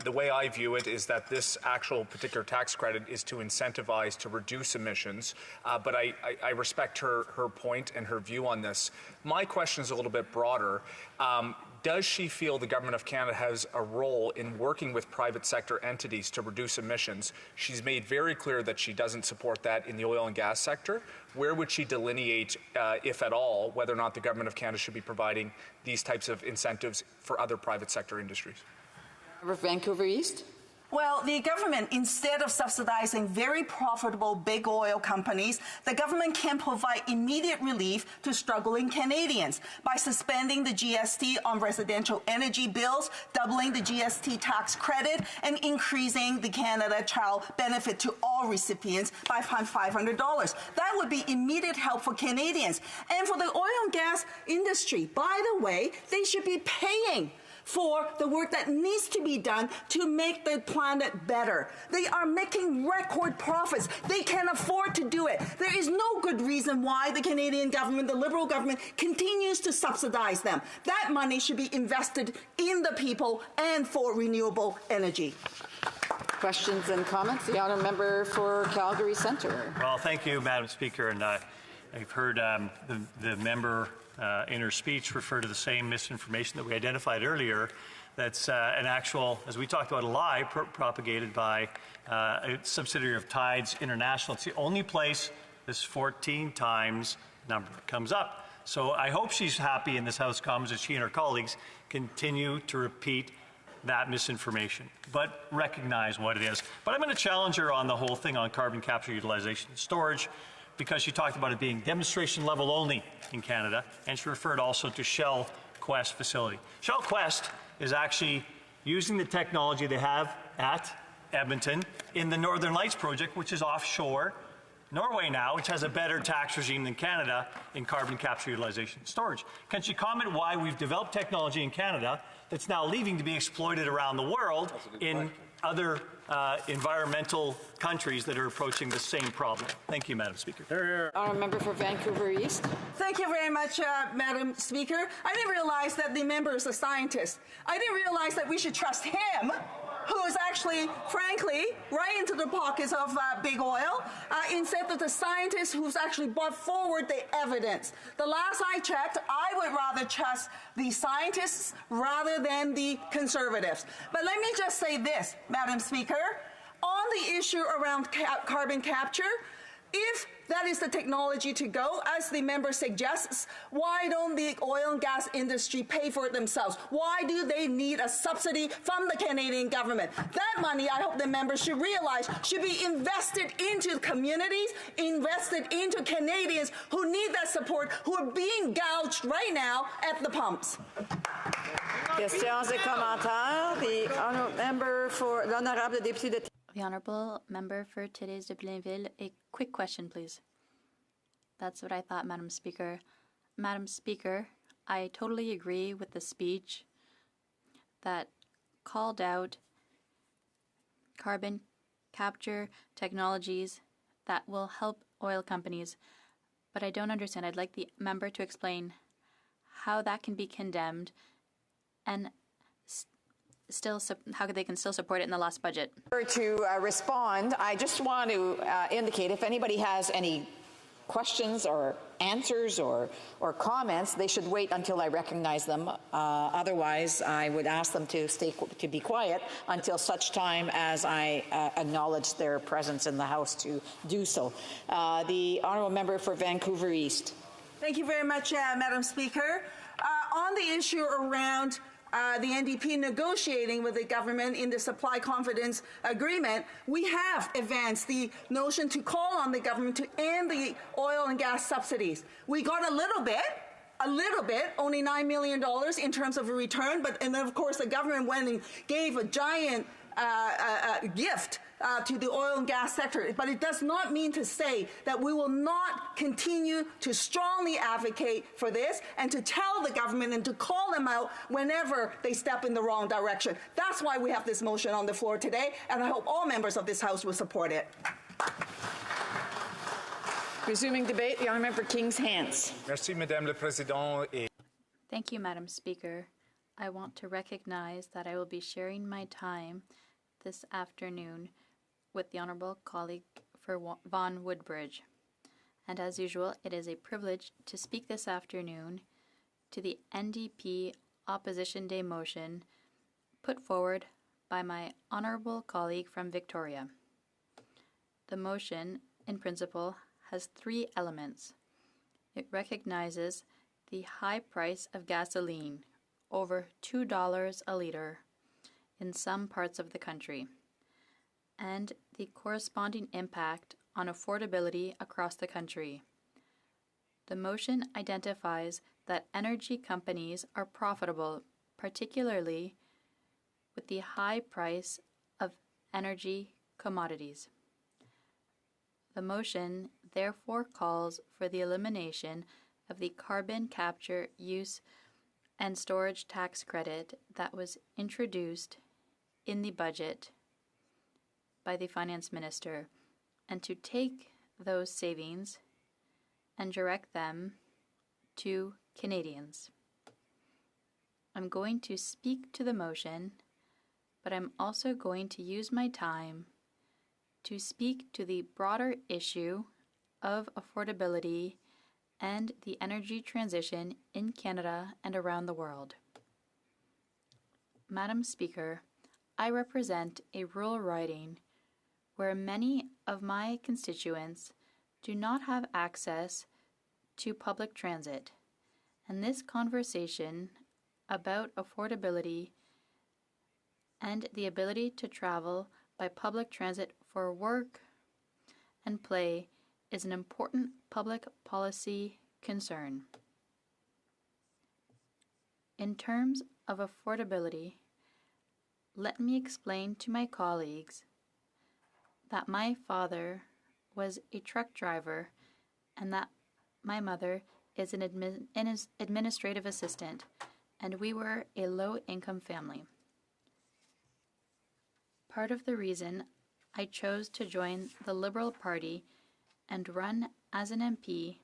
The way I view it is that this actual particular tax credit is to incentivize to reduce emissions, but I respect her point and her view on this. My question is a little bit broader. Does she feel the Government of Canada has a role in working with private sector entities to reduce emissions? She's made very clear that she doesn't support that in the oil and gas sector. Where would she delineate, if at all, whether or not the Government of Canada should be providing these types of incentives for other private sector industries? Vancouver East. Well, the government, instead of subsidizing very profitable big oil companies, the government can provide immediate relief to struggling Canadians by suspending the GST on residential energy bills, doubling the GST tax credit, and increasing the Canada Child benefit to all recipients by $500. That would be immediate help for Canadians. And for the oil and gas industry, by the way, they should be paying for the work that needs to be done to make the planet better. They are making record profits. They can afford to do it. There is no good reason why the Canadian government, the Liberal government, continues to subsidize them. That money should be invested in the people and for renewable energy. Questions and comments? The honourable member for Calgary Centre. Well, thank you, Madam Speaker. And I've heard the member in her speech refer to the same misinformation that we identified earlier. that's an actual, as we talked about, a lie propagated by a subsidiary of Tides International. It's the only place this 14 times number comes up. So I hope she's happy in this House of Commons that she and her colleagues continue to repeat that misinformation, but recognize what it is. But I'm going to challenge her on the whole thing on carbon capture, utilization, and storage, because she talked about it being demonstration level only in Canada, and she referred also to Shell Quest facility. Shell Quest is actually using the technology they have at Edmonton in the Northern Lights project, which is offshore Norway now, which has a better tax regime than Canada in carbon capture, utilization, and storage. Can she comment why we've developed technology in Canada that's now leaving to be exploited around the world in other environmental countries that are approaching the same problem? Thank you, Madam Speaker. Honourable member for Vancouver East. Thank you very much, Madam Speaker. I didn't realize that the member is a scientist. I didn't realize that we should trust him, who is actually, frankly, right into the pockets of big oil, instead of the scientist who's actually brought forward the evidence. The last I checked, I would rather trust the scientists rather than the conservatives. But let me just say this, Madam Speaker, on the issue around carbon capture, if that is the technology to go, as the member suggests, why don't the oil and gas industry pay for it themselves? Why do they need a subsidy from the Canadian government? That money, I hope the members should realize, should be invested into communities, invested into Canadians who need that support, who are being gouged right now at the pumps. Questions et commentaires. The honourable member for l'honorable député de The honourable member for Thérèse de Blainville. A quick question, please. That's what I thought, Madam Speaker. Madam Speaker, I totally agree with the speech that called out carbon capture technologies that will help oil companies, but I don't understand. I'd like the member to explain how that can be condemned and how they can still support it in the last budget. To respond, I just want to indicate if anybody has any questions or answers or comments, they should wait until I recognize them. Otherwise, I would ask them to be quiet until such time as I acknowledge their presence in the House to do so. The honourable member for Vancouver East. Thank you very much, Madam Speaker. On the issue around the NDP negotiating with the government in the supply confidence agreement, we have advanced the notion to call on the government to end the oil and gas subsidies. We got a little bit, only $9 million in terms of a return, and then of course the government went and gave a giant gift to the oil and gas sector. But it does not mean to say that we will not continue to strongly advocate for this and to tell the government and to call them out whenever they step in the wrong direction. That's why we have this motion on the floor today, and I hope all members of this House will support it. Resuming debate, the honourable member King's Hands. Merci, Madame la Présidente. Thank you, Madam Speaker. I want to recognize that I will be sharing my time this afternoon with the honourable colleague for Vaughan Woodbridge. And as usual, it is a privilege to speak this afternoon to the NDP Opposition Day motion put forward by my honourable colleague from Victoria. The motion, in principle, has three elements. It recognizes the high price of gasoline, over $2 a litre, in some parts of the country, and the corresponding impact on affordability across the country. The motion identifies that energy companies are profitable, particularly with the high price of energy commodities. The motion therefore calls for the elimination of the carbon capture use and storage tax credit that was introduced in the budget by the Finance Minister, and to take those savings and direct them to Canadians. I'm going to speak to the motion, but I'm also going to use my time to speak to the broader issue of affordability and the energy transition in Canada and around the world. Madam Speaker, I represent a rural riding where many of my constituents do not have access to public transit, and this conversation about affordability and the ability to travel by public transit for work and play is an important public policy concern. In terms of affordability, let me explain to my colleagues that my father was a truck driver and that my mother is an administrative assistant, and we were a low-income family. Part of the reason I chose to join the Liberal Party and run as an MP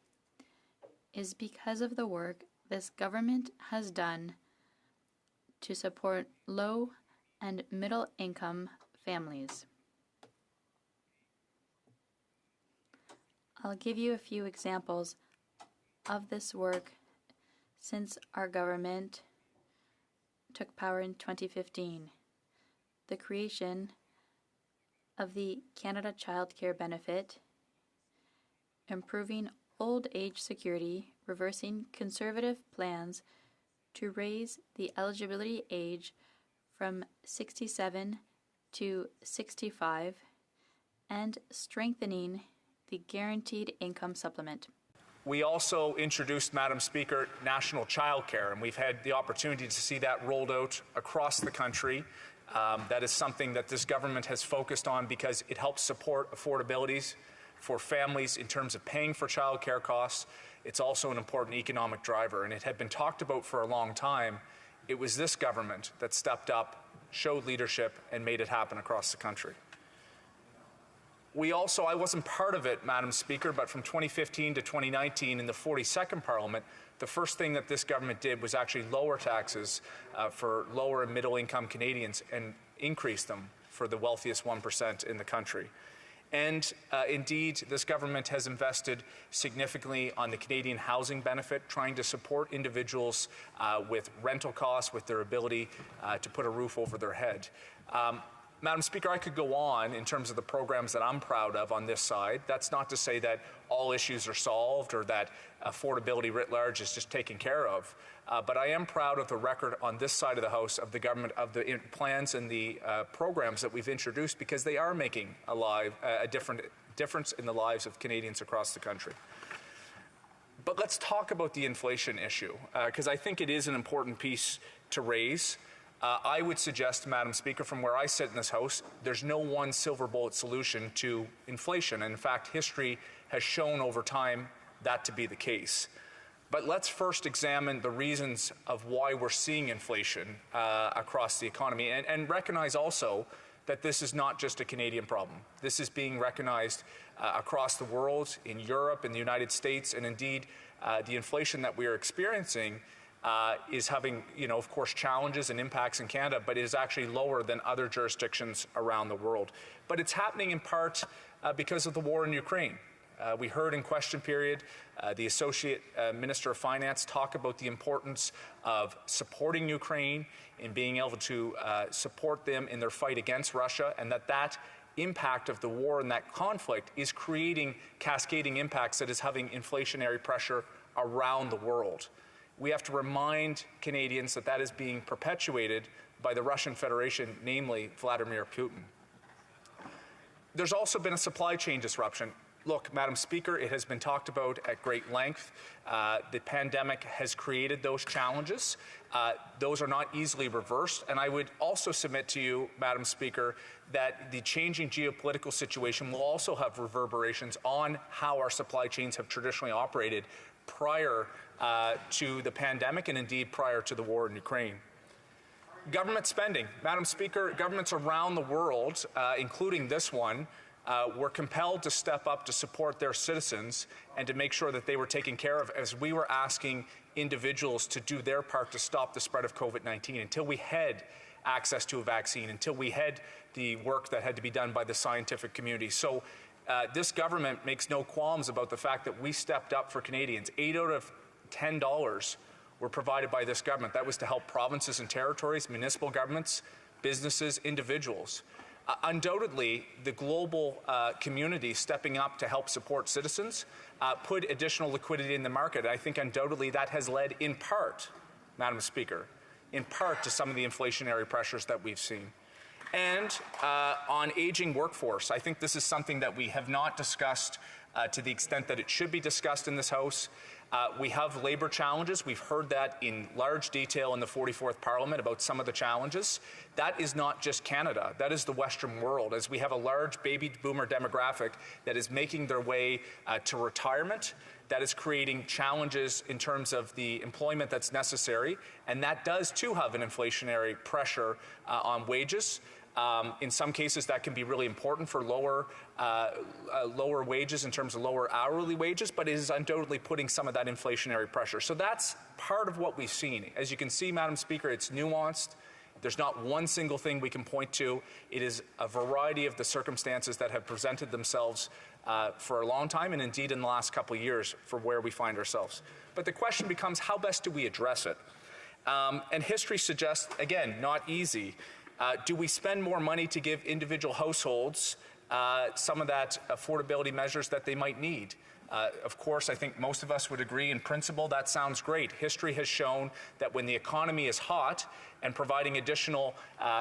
is because of the work this government has done to support low and middle-income families. I'll give you a few examples of this work since our government took power in 2015. The creation of the Canada Child Care Benefit, improving old age security, reversing conservative plans to raise the eligibility age from 67 to 65, and strengthening the Guaranteed Income Supplement. We also introduced, Madam Speaker, national childcare, and we've had the opportunity to see that rolled out across the country. That is something that this government has focused on because it helps support affordabilities for families in terms of paying for childcare costs. It's also an important economic driver, and it had been talked about for a long time. It was this government that stepped up, showed leadership, and made it happen across the country. We also, I wasn't part of it, Madam Speaker, but from 2015 to 2019 in the 42nd Parliament, the first thing that this government did was actually lower taxes for lower and middle income Canadians and increase them for the wealthiest 1% in the country. And indeed, this government has invested significantly on the Canadian housing benefit, trying to support individuals with rental costs, with their ability to put a roof over their head. Madam Speaker, I could go on in terms of the programs that I'm proud of on this side. That's not to say that all issues are solved or that affordability writ large is just taken care of. But I am proud of the record on this side of the House of the government, of the plans and the programs that we've introduced, because they are making a difference in the lives of Canadians across the country. But let's talk about the inflation issue, because I think it is an important piece to raise. I would suggest, Madam Speaker, from where I sit in this House, there's no one silver bullet solution to inflation. And in fact, history has shown over time that to be the case. But let's first examine the reasons of why we're seeing inflation across the economy and recognize also that this is not just a Canadian problem. This is being recognized across the world, in Europe, in the United States, and indeed the inflation that we are experiencing is having, of course, challenges and impacts in Canada, but it is actually lower than other jurisdictions around the world. But it's happening in part because of the war in Ukraine. We heard in question period the Associate Minister of Finance talk about the importance of supporting Ukraine and being able to support them in their fight against Russia, and that impact of the war and that conflict is creating cascading impacts that is having inflationary pressure around the world. We have to remind Canadians that that is being perpetuated by the Russian Federation, namely Vladimir Putin. There's also been a supply chain disruption. Look, Madam Speaker, it has been talked about at great length. The pandemic has created those challenges. Those are not easily reversed. And I would also submit to you, Madam Speaker, that the changing geopolitical situation will also have reverberations on how our supply chains have traditionally operated prior to the pandemic and indeed prior to the war in Ukraine. Government spending. Madam Speaker, governments around the world, including this one, were compelled to step up to support their citizens and to make sure that they were taken care of as we were asking individuals to do their part to stop the spread of COVID-19 until we had access to a vaccine, until we had the work that had to be done by the scientific community. So this government makes no qualms about the fact that we stepped up for Canadians. $8 out of $10 were provided by this government. That was to help provinces and territories, municipal governments, businesses, individuals. Undoubtedly, the global community stepping up to help support citizens put additional liquidity in the market. I think undoubtedly that has led in part, Madam Speaker, in part to some of the inflationary pressures that we've seen. And on aging workforce, I think this is something that we have not discussed to the extent that it should be discussed in this House. We have labour challenges. We've heard that in large detail in the 44th Parliament about some of the challenges. That is not just Canada. That is the Western world, as we have a large baby boomer demographic that is making their way to retirement. That is creating challenges in terms of the employment that's necessary, and that does too have an inflationary pressure on wages. In some cases, that can be really important for lower wages in terms of lower hourly wages, but it is undoubtedly putting some of that inflationary pressure. So that's part of what we've seen. As you can see, Madam Speaker, it's nuanced. There's not one single thing we can point to. It is a variety of the circumstances that have presented themselves for a long time, and indeed in the last couple of years for where we find ourselves. But the question becomes, how best do we address it? And history suggests, again, not easy. Do we spend more money to give individual households some of that affordability measures that they might need? Of course, I think most of us would agree in principle that sounds great. History has shown that when the economy is hot and providing additional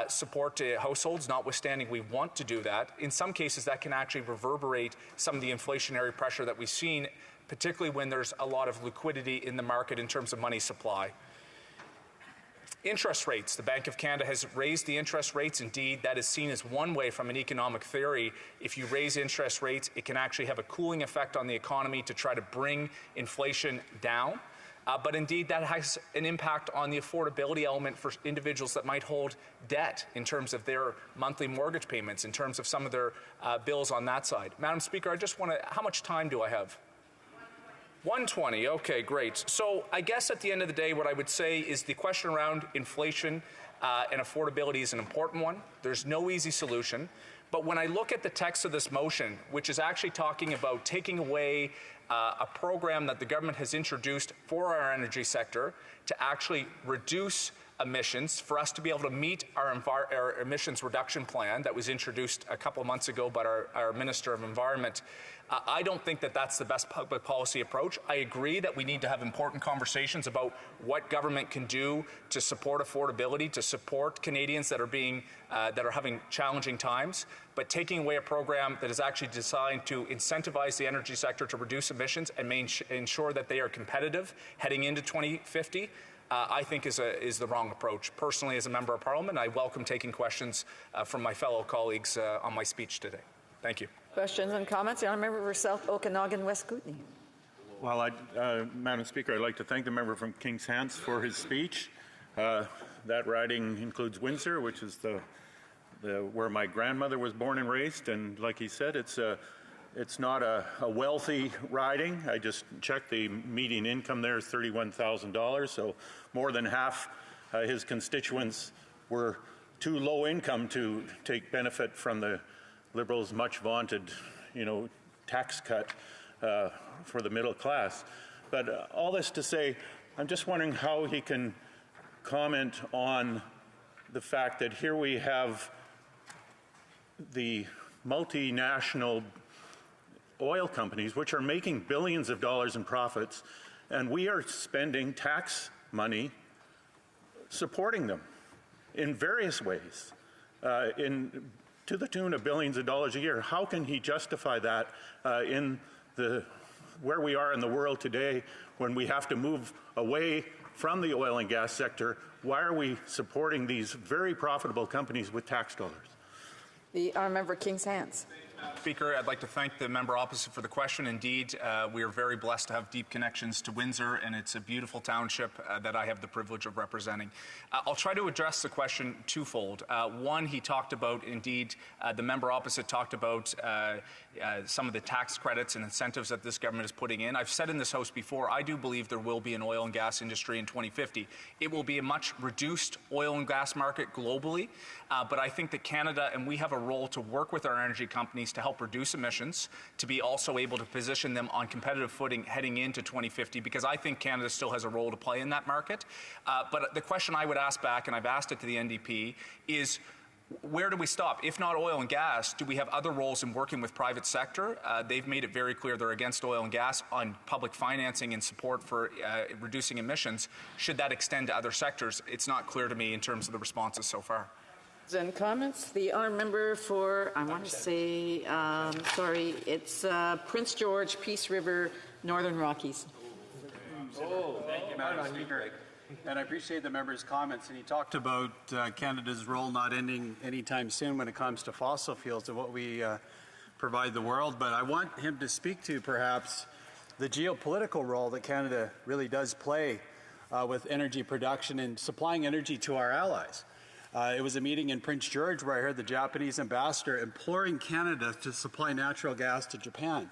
support to households, notwithstanding we want to do that, in some cases that can actually reverberate some of the inflationary pressure that we've seen, particularly when there's a lot of liquidity in the market in terms of money supply. Interest rates. The Bank of Canada has raised the interest rates. Indeed, that is seen as one way from an economic theory. If you raise interest rates, it can actually have a cooling effect on the economy to try to bring inflation down. But indeed, that has an impact on the affordability element for individuals that might hold debt in terms of their monthly mortgage payments, in terms of some of their bills on that side. Madam Speaker, I just want to, how much time do I have? 1:20, okay, great. So I guess at the end of the day, what I would say is the question around inflation and affordability is an important one. There's no easy solution. But when I look at the text of this motion, which is actually talking about taking away a program that the government has introduced for our energy sector to actually reduce emissions, for us to be able to meet our emissions reduction plan that was introduced a couple of months ago by our Minister of Environment, I don't think that that's the best public policy approach. I agree that we need to have important conversations about what government can do to support affordability, to support Canadians that are having challenging times. But taking away a program that is actually designed to incentivize the energy sector to reduce emissions and ensure that they are competitive heading into 2050, I think is the wrong approach. Personally, as a member of Parliament, I welcome taking questions from my fellow colleagues on my speech today. Thank you. Questions and comments? The honourable member for South Okanagan West Kootenay. Well, Madam Speaker, I'd like to thank the member from Kings Hants for his speech. That riding includes Windsor, which is where my grandmother was born and raised, and like he said, it's not a wealthy riding. I just checked, the median income there is $31,000, so more than half his constituents were too low income to take benefit from the Liberals' much vaunted, tax cut for the middle class. But all this to say, I'm just wondering how he can comment on the fact that here we have the multinational oil companies, which are making billions of dollars in profits, and we are spending tax money supporting them in various ways, to the tune of billions of dollars a year. How can he justify that in where we are in the world today, when we have to move away from the oil and gas sector? Why are we supporting these very profitable companies with tax dollars? The honourable member Kings Hants. Speaker, I'd like to thank the member opposite for the question. Indeed, we are very blessed to have deep connections to Windsor, and it's a beautiful township that I have the privilege of representing. I'll try to address the question twofold. One, he talked about, indeed, the member opposite talked about some of the tax credits and incentives that this government is putting in. I've said in this House before, I do believe there will be an oil and gas industry in 2050. It will be a much reduced oil and gas market globally, but I think that Canada, and we have a role to work with our energy companies companies to help reduce emissions, to be also able to position them on competitive footing heading into 2050, because I think Canada still has a role to play in that market. But the question I would ask back, and I've asked it to the NDP, is where do we stop? If not oil and gas, do we have other roles in working with private sector? They've made it very clear they're against oil and gas on public financing and support for reducing emissions. Should that extend to other sectors? It's not clear to me in terms of the responses so far. And comments. The honourable member for, I want to say, it's Prince George, Peace River, Northern Rockies. Oh, thank you, Madam Speaker. And I appreciate the member's comments. And he talked about Canada's role not ending anytime soon when it comes to fossil fuels and what we provide the world. But I want him to speak to perhaps the geopolitical role that Canada really does play with energy production and supplying energy to our allies. It was a meeting in Prince George where I heard the Japanese ambassador imploring Canada to supply natural gas to Japan.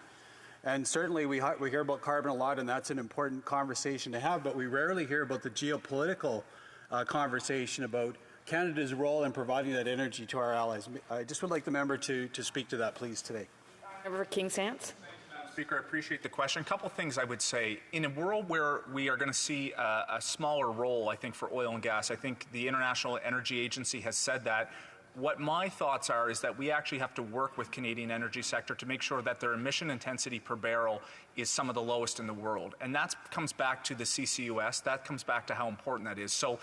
And certainly we hear about carbon a lot, and that's an important conversation to have, but we rarely hear about the geopolitical conversation about Canada's role in providing that energy to our allies. I just would like the member to speak to that, please, today. Member for Kings Hants. Speaker, I appreciate the question. A couple of things I would say. In a world where we are going to see a smaller role, I think, for oil and gas, I think the International Energy Agency has said that. What my thoughts are is that we actually have to work with Canadian energy sector to make sure that their emission intensity per barrel is some of the lowest in the world. And that comes back to the CCUS. That comes back to how important that is. So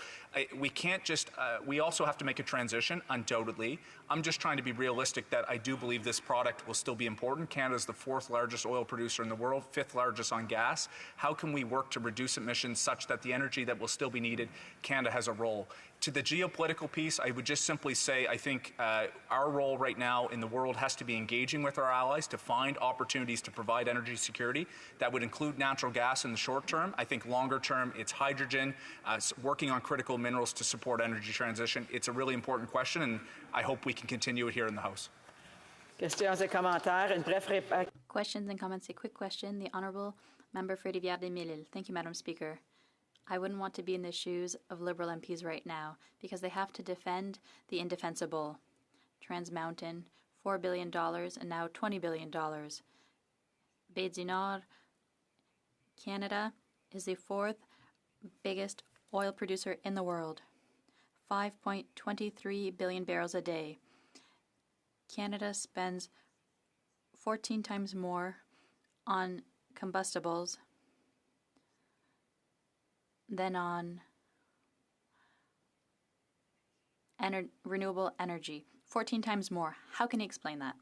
we can't just, we also have to make a transition, undoubtedly. I'm just trying to be realistic that I do believe this product will still be important. Canada's the 4th largest oil producer in the world, 5th largest on gas. How can we work to reduce emissions such that the energy that will still be needed, Canada has a role? To the geopolitical piece, I would just simply say I think our role right now in the world has to be engaging with our allies to find opportunities to provide energy security. That would include natural gas in the short term. I think longer term, it's hydrogen, working on critical minerals to support energy transition. It's a really important question, and I hope we can continue it here in the House. Questions et commentaires. Une brève Questions and comments. A quick question. The Honourable Member for Rivière-des-Mille. Thank you, Madam Speaker. I wouldn't want to be in the shoes of Liberal MPs right now because they have to defend the indefensible. Trans Mountain, $4 billion, and now $20 billion. Baie du Nord, Canada is the 4th biggest oil producer in the world, 5.23 billion barrels a day. Canada spends 14 times more on combustibles than on renewable energy. 14 times more. How can you explain that?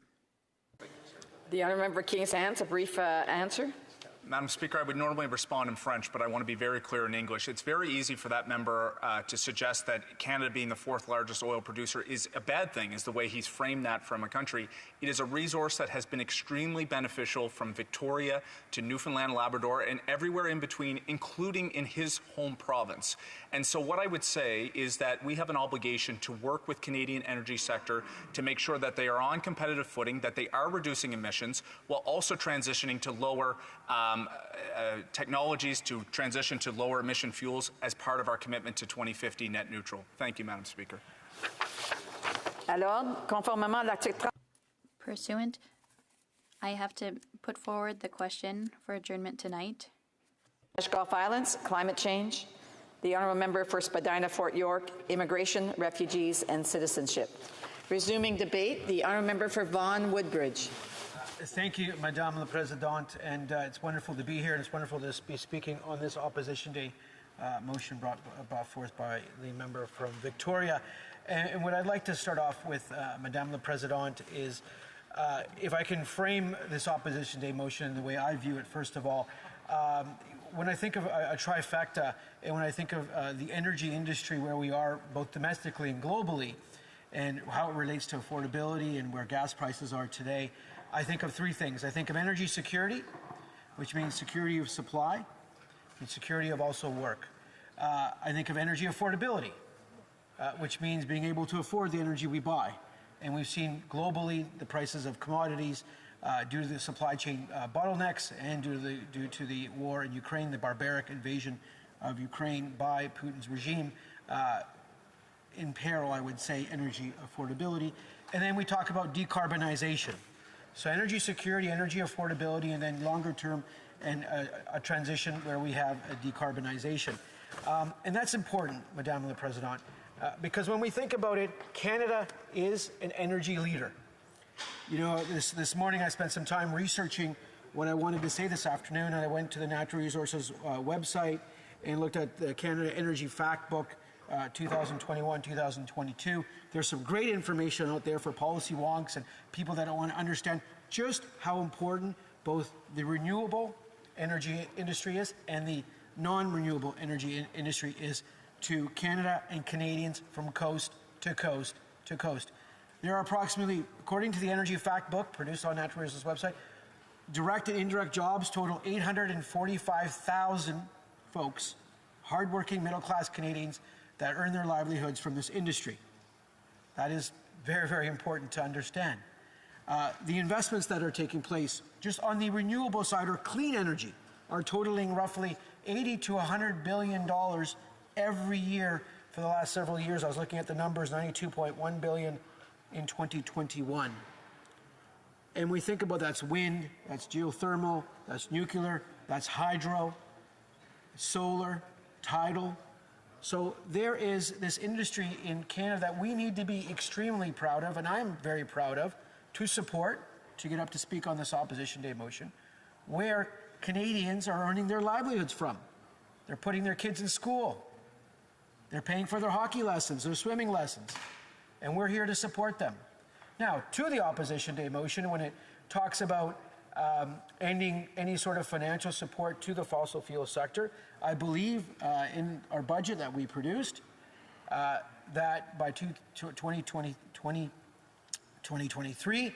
The honourable member Kings Hants, a brief answer. Madam Speaker, I would normally respond in French, but I want to be very clear in English. It's very easy for that member to suggest that Canada being the 4th largest oil producer is a bad thing, is the way he's framed that from a country. It is a resource that has been extremely beneficial from Victoria to Newfoundland, Labrador, and everywhere in between, including in his home province. And so what I would say is that we have an obligation to work with Canadian energy sector to make sure that they are on competitive footing, that they are reducing emissions, while also transitioning to lower technologies to transition to lower emission fuels as part of our commitment to 2050 net neutral. Thank you, Madam Speaker. Pursuant, I have to put forward the question for adjournment tonight. Gulf Islands, climate change. The honourable member for Spadina, Fort York, immigration, refugees, and citizenship. Resuming debate, the honourable member for Vaughan Woodbridge. Thank you, Madame la Présidente, and it's wonderful to be here, and it's wonderful to be speaking on this Opposition Day motion brought forth by the member from Victoria. And what I'd like to start off with, Madame la Présidente, is if I can frame this Opposition Day motion in the way I view it, first of all, when I think of a trifecta, and when I think of the energy industry where we are both domestically and globally, and how it relates to affordability and where gas prices are today, I think of 3 things. I think of energy security, which means security of supply and security of also work. I think of energy affordability, which means being able to afford the energy we buy. And we've seen globally the prices of commodities due to the supply chain bottlenecks and due to the war in Ukraine, the barbaric invasion of Ukraine by Putin's regime, in peril, I would say, energy affordability. And then we talk about decarbonization. So energy security, energy affordability, and then longer term and a transition where we have a decarbonization. And that's important, Madame la Présidente, because when we think about it, Canada is an energy leader. You know, this morning I spent some time researching what I wanted to say this afternoon, and I went to the Natural Resources website and looked at the Canada Energy Fact Book 2021-2022. There's some great information out there for policy wonks and people that don't want to understand just how important both the renewable energy industry is and the non-renewable energy industry is to Canada and Canadians from coast to coast to coast. There are approximately, according to the Energy Fact Book produced on Natural Resources website, direct and indirect jobs total 845,000 folks, hardworking middle-class Canadians that earn their livelihoods from this industry. That is very, very important to understand. The investments that are taking place just on the renewable side or clean energy are totaling roughly $80 to $100 billion every year for the last several years. I was looking at the numbers, $92.1 billion in 2021. And we think about that's wind, that's geothermal, that's nuclear, that's hydro, solar, tidal. So there is this industry in Canada that we need to be extremely proud of, and I'm very proud of, to support, to get up to speak on this Opposition Day motion, where Canadians are earning their livelihoods from. They're putting their kids in school. They're paying for their hockey lessons, their swimming lessons, and we're here to support them. Now, to the Opposition Day motion, when it talks about ending any sort of financial support to the fossil fuel sector, I believe in our budget that we produced that by 2023,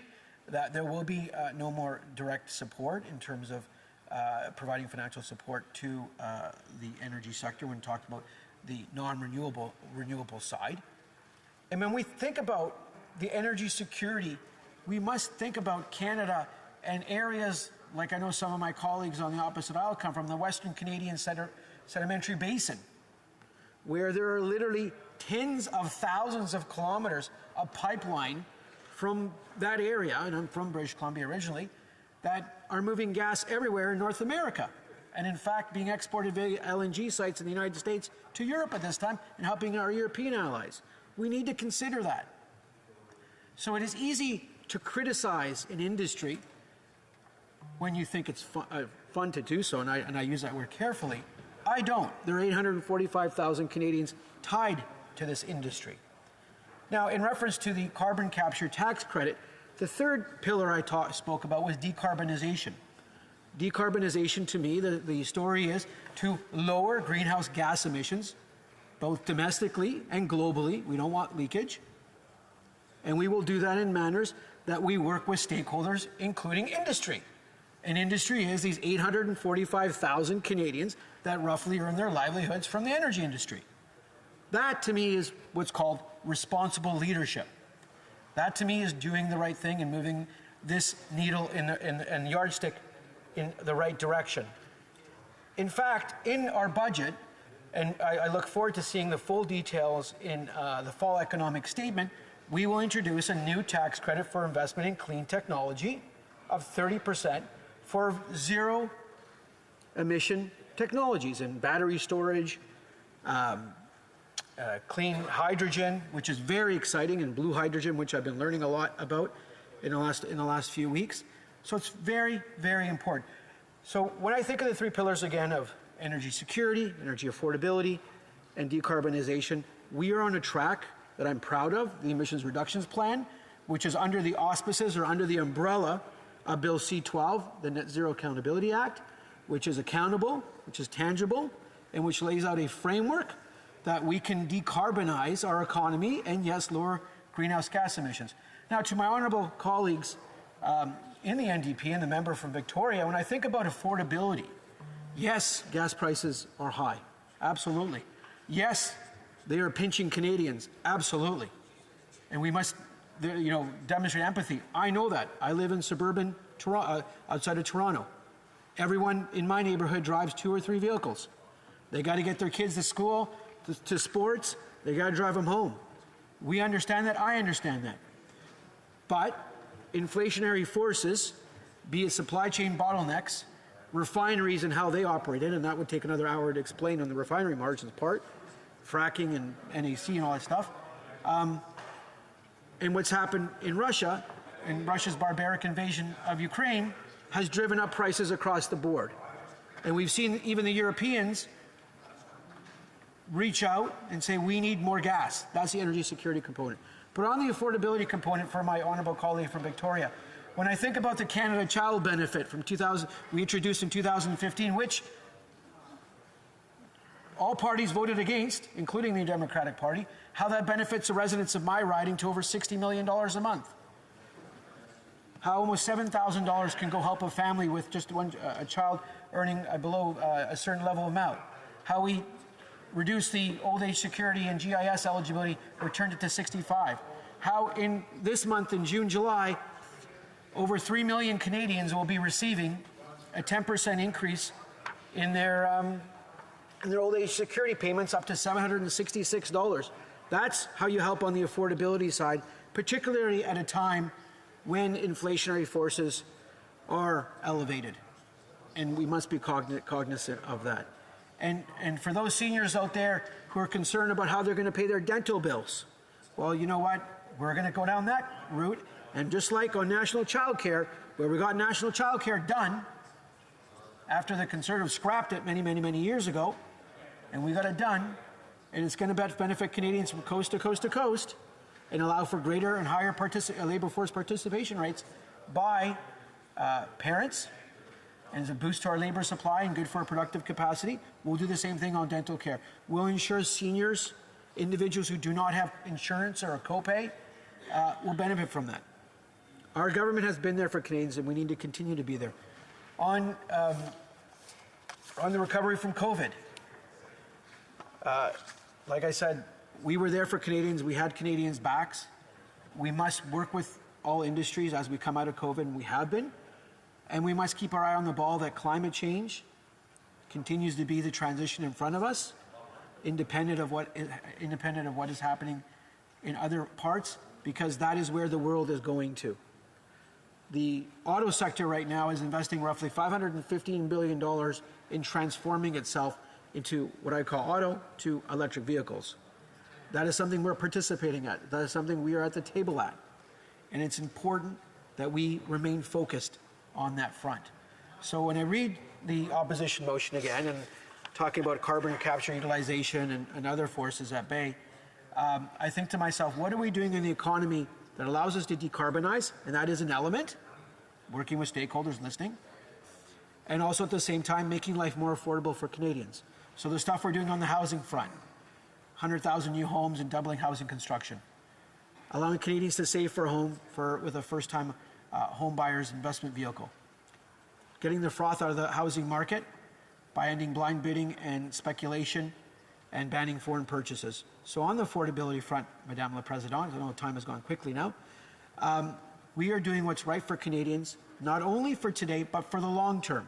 that there will be no more direct support in terms of providing financial support to the energy sector when talking about the renewable side. And when we think about the energy security, we must think about Canada and areas like I know some of my colleagues on the opposite aisle come from, the Western Canadian Sedimentary Basin, where there are literally tens of thousands of kilometers of pipeline from that area, and I'm from British Columbia originally, that are moving gas everywhere in North America. And in fact, being exported via LNG sites in the United States to Europe at this time and helping our European allies. We need to consider that. So it is easy to criticize an industry when you think it's fun to do so, and I use that word carefully. I don't. There are 845,000 Canadians tied to this industry. Now, in reference to the carbon capture tax credit, the third pillar I spoke about was decarbonization. Decarbonization, to me, the story is to lower greenhouse gas emissions, both domestically and globally. We don't want leakage. And we will do that in manners that we work with stakeholders, including industry. And industry is these 845,000 Canadians that roughly earn their livelihoods from the energy industry. That, to me, is what's called responsible leadership. That, to me, is doing the right thing and moving this needle and yardstick in the right direction. In fact, in our budget, and I look forward to seeing the full details in the fall economic statement, we will introduce a new tax credit for investment in clean technology of 30% for zero emission technologies in battery storage, clean hydrogen, which is very exciting, and blue hydrogen, which I've been learning a lot about in the last few weeks. So it's very, very important. So when I think of the three pillars again of energy security, energy affordability, and decarbonization, we are on a track that I'm proud of, the emissions reductions plan, which is under the auspices or under the umbrella of Bill C-12, the Net Zero Accountability Act, which is accountable, which is tangible, and which lays out a framework that we can decarbonize our economy and, yes, lower greenhouse gas emissions. Now, to my honourable colleagues in the NDP and the member from Victoria, when I think about affordability, yes, gas prices are high. Absolutely. Yes, they are pinching Canadians. Absolutely. And we must, demonstrate empathy. I know that. I live in suburban Toronto, outside of Toronto. Everyone in my neighborhood drives 2 or 3 vehicles. They got to get their kids to school, to sports. They got to drive them home. We understand that. I understand that. But inflationary forces, be it supply chain bottlenecks, refineries and how they operated, and that would take another hour to explain on the refinery margins part, fracking and NAC and all that stuff, and what's happened in Russia, and Russia's barbaric invasion of Ukraine has driven up prices across the board. And we've seen even the Europeans reach out and say, we need more gas. That's the energy security component. But on the affordability component, for my honourable colleague from Victoria, when I think about the Canada Child Benefit from 2000, we introduced in 2015, which all parties voted against, including the Democratic Party, how that benefits the residents of my riding to over $60 million a month. How almost $7,000 can go help a family with just a child earning below a certain level amount. How we reduce the old age security and GIS eligibility, returned it to 65. How in this month, in June, July, over 3 million Canadians will be receiving a 10% increase in their old age security payments up to $766. That's how you help on the affordability side, particularly at a time when inflationary forces are elevated. And we must be cognizant of that. And for those seniors out there who are concerned about how they're going to pay their dental bills, well, you know what? We're going to go down that route. And just like on national child care, where we got national child care done after the Conservatives scrapped it many, many, many years ago, and we got it done, and it's going to benefit Canadians from coast to coast to coast and allow for greater and higher labor force participation rates by parents, and as a boost to our labor supply and good for our productive capacity. We'll do the same thing on dental care. We'll ensure seniors, individuals who do not have insurance or a copay, will benefit from that. Our government has been there for Canadians, and we need to continue to be there. On the recovery from COVID, like I said, we were there for Canadians. We had Canadians' backs. We must work with all industries as we come out of COVID, and we have been. And we must keep our eye on the ball that climate change continues to be the transition in front of us, independent of what is happening in other parts, because that is where the world is going to. The auto sector right now is investing roughly $515 billion in transforming itself into what I call auto to electric vehicles. That is something we're participating at. That is something we are at the table at. And it's important that we remain focused on that front. So when I read the opposition motion again and talking about carbon capture utilization and other forces at bay, I think to myself, what are we doing in the economy that allows us to decarbonize? And that is an element, working with stakeholders, listening, and also at the same time making life more affordable for Canadians. So the stuff we're doing on the housing front, 100,000 new homes and doubling housing construction, allowing Canadians to save for a home with a first-time home buyer's investment vehicle, getting the froth out of the housing market by ending blind bidding and speculation and banning foreign purchases. So on the affordability front, Madame la Présidente, I know time has gone quickly now, we are doing what's right for Canadians, not only for today, but for the long term.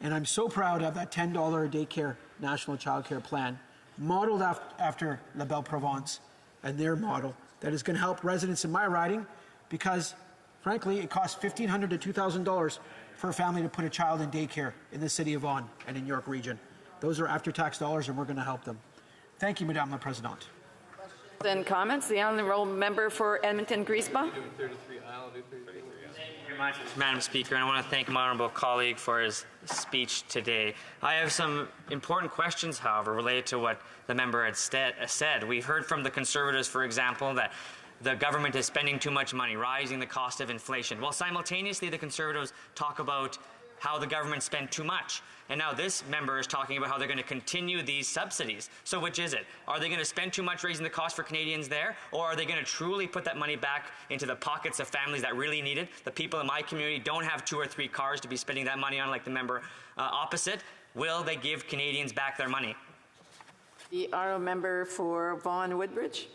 And I'm so proud of that $10 a daycare national child care plan, modeled after La Belle Provence and their model, that is going to help residents in my riding, because frankly, it costs $1,500 to $2,000 for a family to put a child in daycare in the city of Vaughan and in York Region. Those are after-tax dollars, and we're going to help them. Thank you, Madame la Présidente. Then comments. The honourable member for Edmonton-Griesbach. Madam Speaker, and I want to thank my honourable colleague for his speech today. I have some important questions, however, related to what the member had said. We've heard from the Conservatives, for example, that the government is spending too much money, rising the cost of inflation. While simultaneously, the Conservatives talk about how the government spent too much. And now this member is talking about how they're going to continue these subsidies. So which is it? Are they going to spend too much raising the cost for Canadians there? Or are they going to truly put that money back into the pockets of families that really need it? The people in my community don't have 2 or 3 cars to be spending that money on, like the member opposite. Will they give Canadians back their money? The honourable member for Vaughan Woodbridge.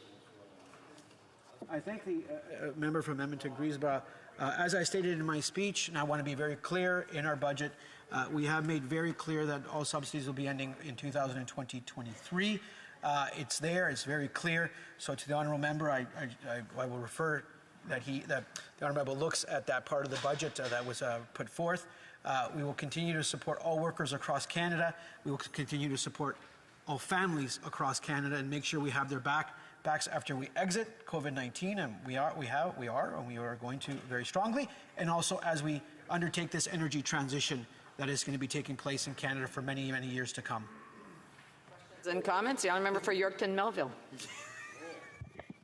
I thank the member from Edmonton-Griesbach. As I stated in my speech, and I want to be very clear, in our budget, we have made very clear that all subsidies will be ending in 2020-23. It's there, it's very clear. So to the honourable member, I will refer that the Honourable looks at that part of the budget that was put forth. We will continue to support all workers across Canada. We will continue to support all families across Canada and make sure we have their backs after we exit COVID-19, and we are going to very strongly, and also as we undertake this energy transition that is going to be taking place in Canada for many, many years to come. And comments, the honourable member for Yorkton Melville.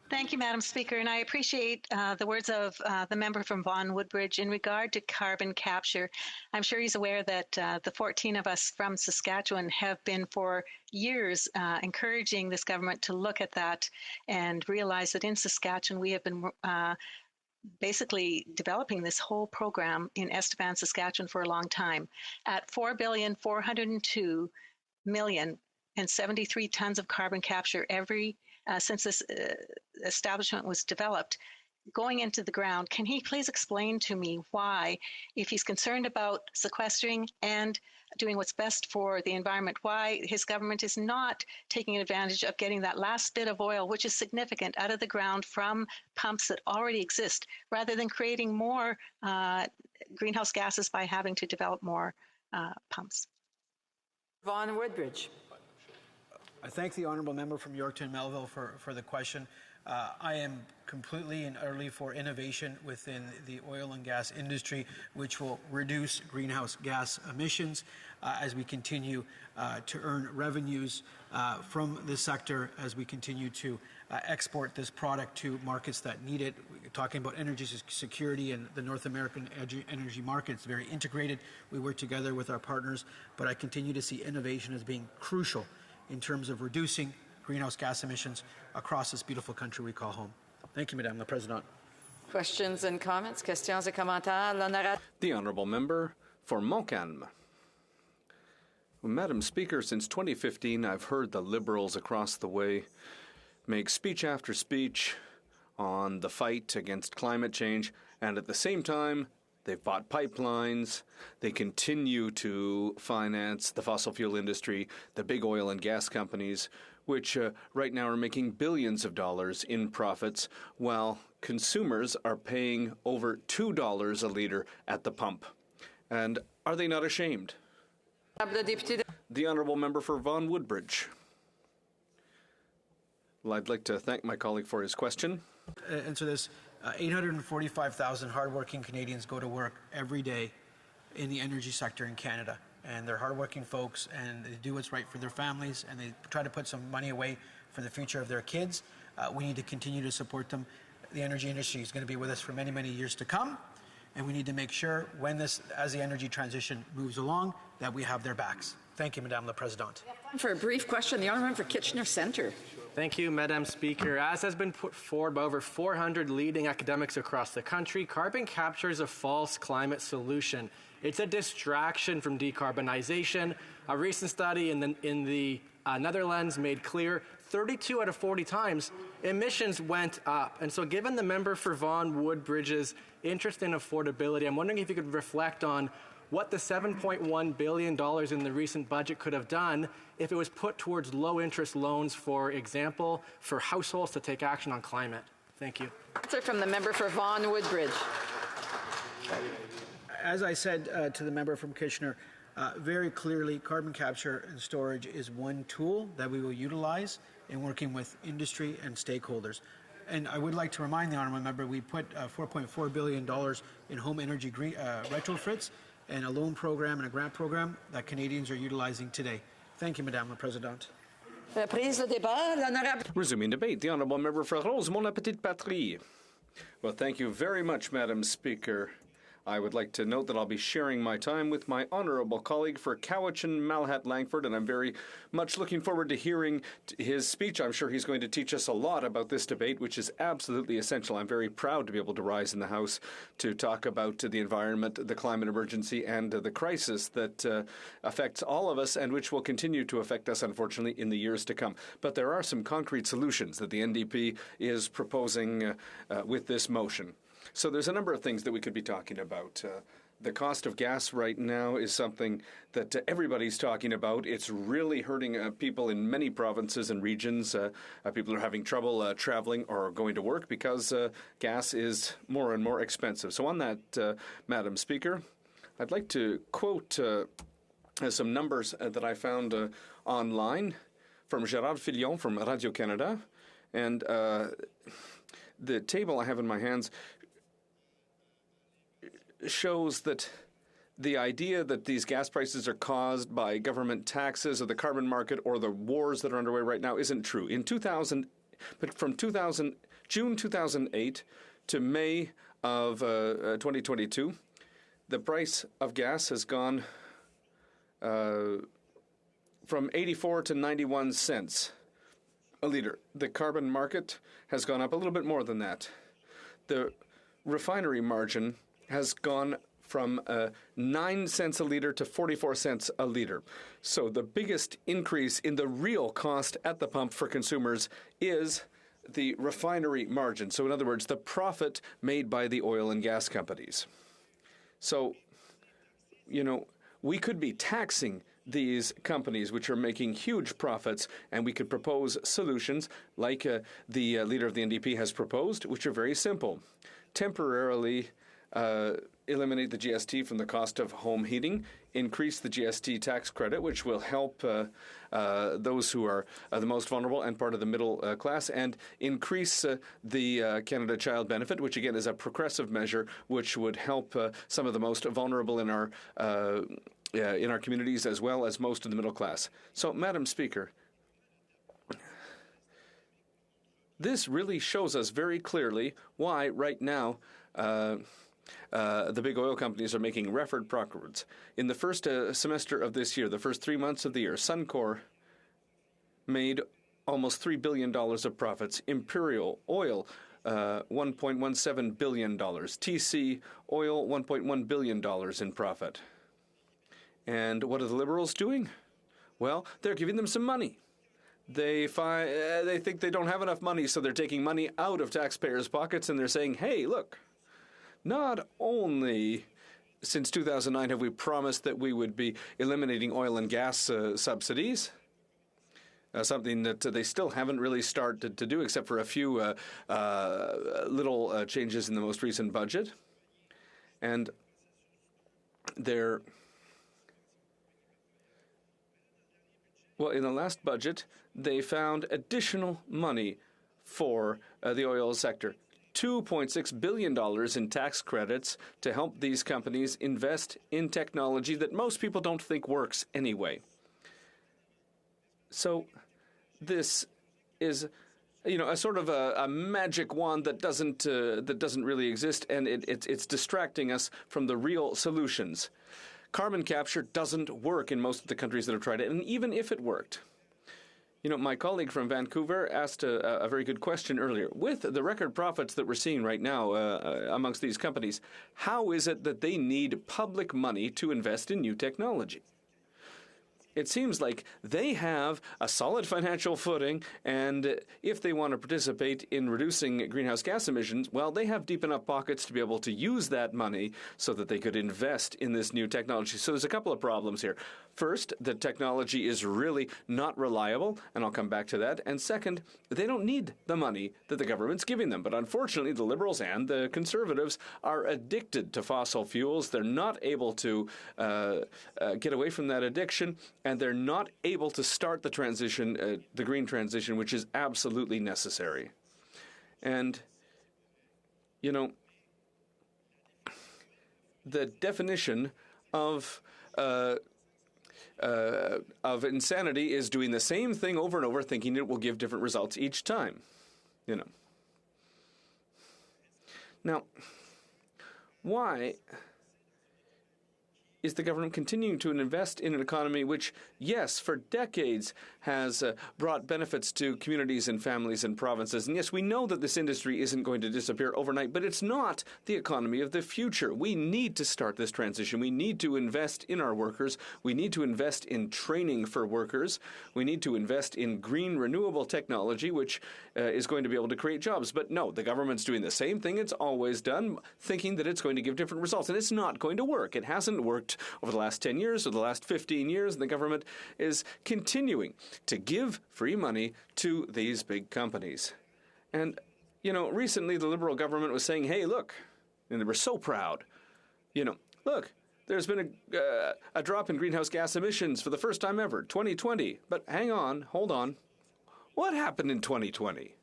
Thank you, Madam Speaker, and I appreciate the words of the member from Vaughan Woodbridge in regard to carbon capture. I'm sure he's aware that the 14 of us from Saskatchewan have been for years encouraging this government to look at that and realize that in Saskatchewan we have been basically developing this whole program in Estevan, Saskatchewan for a long time. At 4,402,000,073 tons of carbon capture since this establishment was developed, going into the ground, can he please explain to me why, if he's concerned about sequestering and doing what's best for the environment, why his government is not taking advantage of getting that last bit of oil, which is significant, out of the ground from pumps that already exist, rather than creating more greenhouse gases by having to develop more pumps? Vaughan Woodbridge. I thank the honourable member from Yorkton Melville for the question. I am completely and utterly for innovation within the oil and gas industry, which will reduce greenhouse gas emissions as we continue to earn revenues from this sector, as we continue to export this product to markets that need it. We're talking about energy security, and the North American energy market is very integrated. We work together with our partners, but I continue to see innovation as being crucial in terms of reducing greenhouse gas emissions across this beautiful country we call home. Thank you, Madame la Présidente. Questions and comments? Questions et commentaires? L'honorable. The honourable member for Montcalm. Madam Speaker, since 2015, I've heard the Liberals across the way make speech after speech on the fight against climate change, and at the same time, they've bought pipelines. They continue to finance the fossil fuel industry, the big oil and gas companies, which right now are making billions of dollars in profits, while consumers are paying over $2 a litre at the pump. And are they not ashamed? The honourable member for Vaughan Woodbridge. Well, I'd like to thank my colleague for his question. Answer this. 845,000 hardworking Canadians go to work every day in the energy sector in Canada. And they're hardworking folks, and they do what's right for their families, and they try to put some money away for the future of their kids. We need to continue to support them. The energy industry is going to be with us for many, many years to come, and we need to make sure as the energy transition moves along, that we have their backs. Thank you, Madame la Présidente. For a brief question, the honourable member for Kitchener Centre. Thank you, Madam Speaker. As has been put forward by over 400 leading academics across the country, carbon capture is a false climate solution. It's a distraction from decarbonization. A recent study in the Netherlands made clear 32 out of 40 times emissions went up. And so given the member for Vaughan Woodbridge's interest in affordability, I'm wondering if you could reflect on what the $7.1 billion in the recent budget could have done if it was put towards low-interest loans, for example, for households to take action on climate. Thank you. Answer from the member for Vaughan Woodbridge. As I said to the member from Kitchener, very clearly carbon capture and storage is one tool that we will utilize in working with industry and stakeholders. And I would like to remind the honourable member, we put $4.4 billion in home energy retrofits, and a loan program and a grant program that Canadians are utilizing today. Thank you, Madame la Présidente. Resuming debate, the honourable member for Rosemont-la-Petite-Patrie. Well, thank you very much, Madam Speaker. I would like to note that I'll be sharing my time with my honourable colleague for Cowichan-Malahat-Langford, and I'm very much looking forward to hearing his speech. I'm sure he's going to teach us a lot about this debate, which is absolutely essential. I'm very proud to be able to rise in the House to talk about the environment, the climate emergency, and the crisis that affects all of us and which will continue to affect us, unfortunately, in the years to come. But there are some concrete solutions that the NDP is proposing with this motion. So there's a number of things that we could be talking about. the cost of gas right now is something that everybody's talking about. It's really hurting people in many provinces and regions. People are having trouble traveling or going to work because gas is more and more expensive. So on that, Madam Speaker, I'd like to quote some numbers that I found online from Gérard Filion from Radio-Canada. And the table I have in my hands shows that the idea that these gas prices are caused by government taxes or the carbon market or the wars that are underway right now isn't true. From June 2008 to May of 2022, the price of gas has gone from 84 to 91 cents a liter. The carbon market has gone up a little bit more than that. The refinery margin has gone from 9 cents a liter to 44 cents a liter. So the biggest increase in the real cost at the pump for consumers is the refinery margin. So in other words, the profit made by the oil and gas companies. So, we could be taxing these companies which are making huge profits, and we could propose solutions like the leader of the NDP has proposed, which are very simple. Temporarily eliminate the GST from the cost of home heating, increase the GST tax credit, which will help those who are the most vulnerable and part of the middle class, and increase the Canada Child Benefit, which again is a progressive measure which would help some of the most vulnerable in our communities as well as most of the middle class. So, Madam Speaker, this really shows us very clearly why right now the big oil companies are making record profits. In the first semester of this year, the first 3 months of the year, Suncor made almost $3 billion of profits. Imperial Oil, $1.17 billion. TC Oil, $1.1 billion in profit. And what are the Liberals doing? Well, they're giving them some money. They think they don't have enough money, so they're taking money out of taxpayers' pockets, and they're saying, hey, look, not only since 2009 have we promised that we would be eliminating oil and gas subsidies, something that they still haven't really started to do except for a few little changes in the most recent budget. And in the last budget, they found additional money for the oil sector. $2.6 billion in tax credits to help these companies invest in technology that most people don't think works anyway. So this is, a sort of a magic wand that doesn't really exist, and it's distracting us from the real solutions. Carbon capture doesn't work in most of the countries that have tried it, and even if it worked. My colleague from Vancouver asked a very good question earlier. With the record profits that we're seeing right now amongst these companies, how is it that they need public money to invest in new technology? It seems like they have a solid financial footing, and if they want to participate in reducing greenhouse gas emissions, well, they have deep enough pockets to be able to use that money so that they could invest in this new technology. So there's a couple of problems here. First, the technology is really not reliable, and I'll come back to that. And second, they don't need the money that the government's giving them. But unfortunately, the Liberals and the Conservatives are addicted to fossil fuels. They're not able to get away from that addiction, and they're not able to start the transition, the green transition, which is absolutely necessary. And, the definition of insanity is doing the same thing over and over, thinking it will give different results each time. Now, why is the government continuing to invest in an economy which, yes, for decades has brought benefits to communities and families and provinces. And yes, we know that this industry isn't going to disappear overnight, but it's not the economy of the future. We need to start this transition. We need to invest in our workers. We need to invest in training for workers. We need to invest in green renewable technology, which is going to be able to create jobs. But no, the government's doing the same thing it's always done, thinking that it's going to give different results. And it's not going to work. It hasn't worked over the last 10 years or the last 15 years, and the government is continuing to give free money to these big companies. And, recently the Liberal government was saying, hey, look, and they were so proud, look, there's been a drop in greenhouse gas emissions for the first time ever, 2020. But hang on, hold on. What happened in 2020?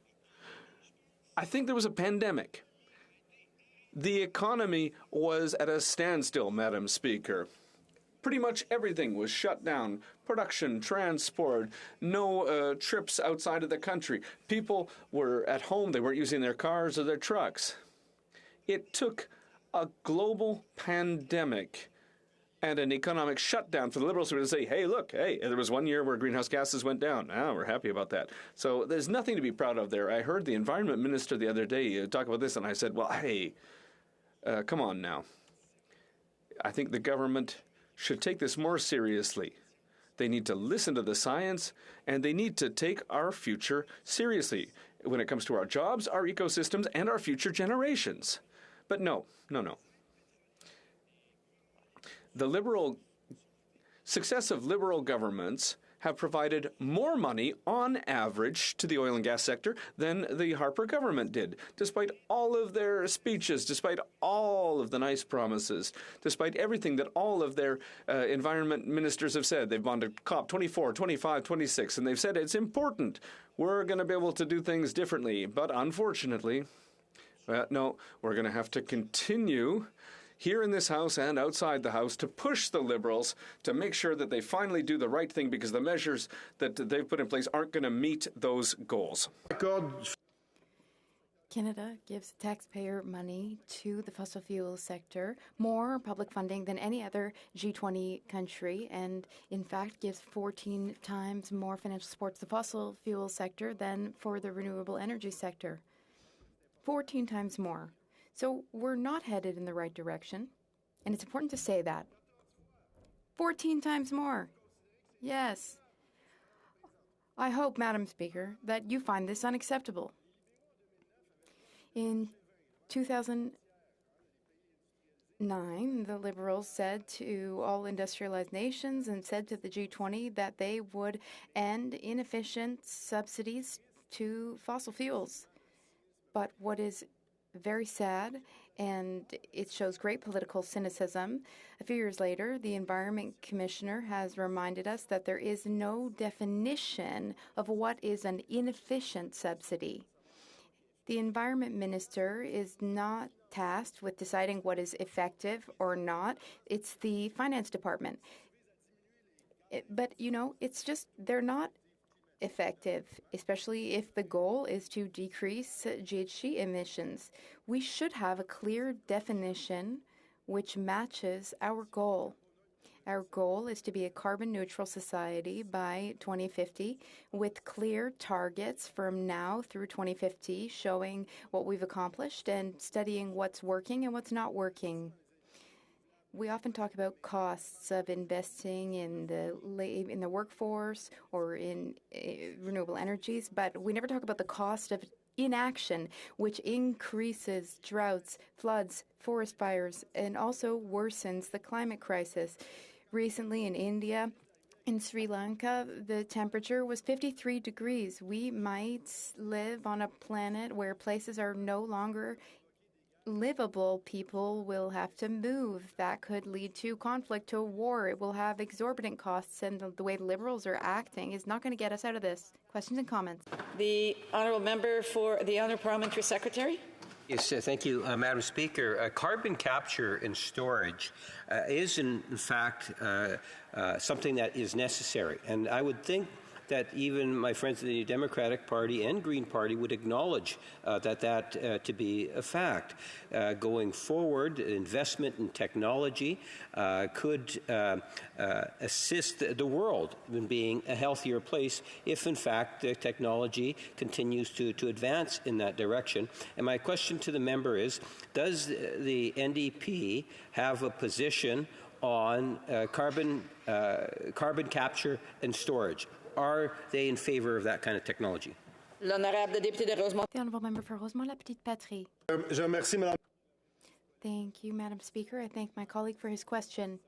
I think there was a pandemic. The economy was at a standstill, Madam Speaker. Pretty much everything was shut down. Production, transport, no trips outside of the country. People were at home. They weren't using their cars or their trucks. It took a global pandemic and an economic shutdown for the Liberals to say, hey, look, there was 1 year where greenhouse gases went down. We're happy about that. So there's nothing to be proud of there. I heard the Environment Minister the other day talk about this, and I said, well, hey, come on now. I think the government should take this more seriously. They need to listen to the science, and they need to take our future seriously when it comes to our jobs, our ecosystems, and our future generations. But no. The successive Liberal governments have provided more money on average to the oil and gas sector than the Harper government did, despite all of their speeches, despite all of the nice promises, despite everything that all of their environment ministers have said. They've gone to COP 24, 25, 26, and they've said it's important. We're going to be able to do things differently. But unfortunately, no, we're going to have to continue here in this House and outside the House to push the Liberals to make sure that they finally do the right thing, because the measures that they've put in place aren't going to meet those goals. Canada gives taxpayer money to the fossil fuel sector, more public funding than any other G20 country, and in fact gives 14 times more financial support to the fossil fuel sector than for the renewable energy sector. 14 times more. So we're not headed in the right direction, and it's important to say that. 14 times more. Yes. I hope, Madam Speaker, that you find this unacceptable. In 2009, the Liberals said to all industrialized nations and said to the G20 that they would end inefficient subsidies to fossil fuels. But what is very sad, and it shows great political cynicism. A few years later, the Environment Commissioner has reminded us that there is no definition of what is an inefficient subsidy. The Environment Minister is not tasked with deciding what is effective or not. It's the Finance Department. But, it's just, they're not effective, especially if the goal is to decrease GHG emissions. We should have a clear definition which matches our goal. Our goal is to be a carbon-neutral society by 2050 with clear targets from now through 2050 showing what we've accomplished and studying what's working and what's not working. We often talk about costs of investing in the workforce or in renewable energies, but we never talk about the cost of inaction, which increases droughts, floods, forest fires, and also worsens the climate crisis. Recently in India, in Sri Lanka, the temperature was 53 degrees. We might live on a planet where places are no longer livable. People will have to move. That could lead to conflict, to war. It will have exorbitant costs, and the way the Liberals are acting is not going to get us out of this. Questions and comments? The Honourable Member for the Honourable Parliamentary Secretary. Yes, thank you, Madam Speaker. Carbon capture and storage is, in fact, something that is necessary. And I would think that even my friends in the New Democratic Party and Green Party would acknowledge that to be a fact. Going forward, investment in technology could assist the world in being a healthier place if, in fact, the technology continues to advance in that direction. And my question to the member is, does the NDP have a position on carbon capture and storage? Are they in favor of that kind of technology? The Honourable Member for Rosemont-La Petite Patrie. Thank you, Madam Speaker. I thank my colleague for his question.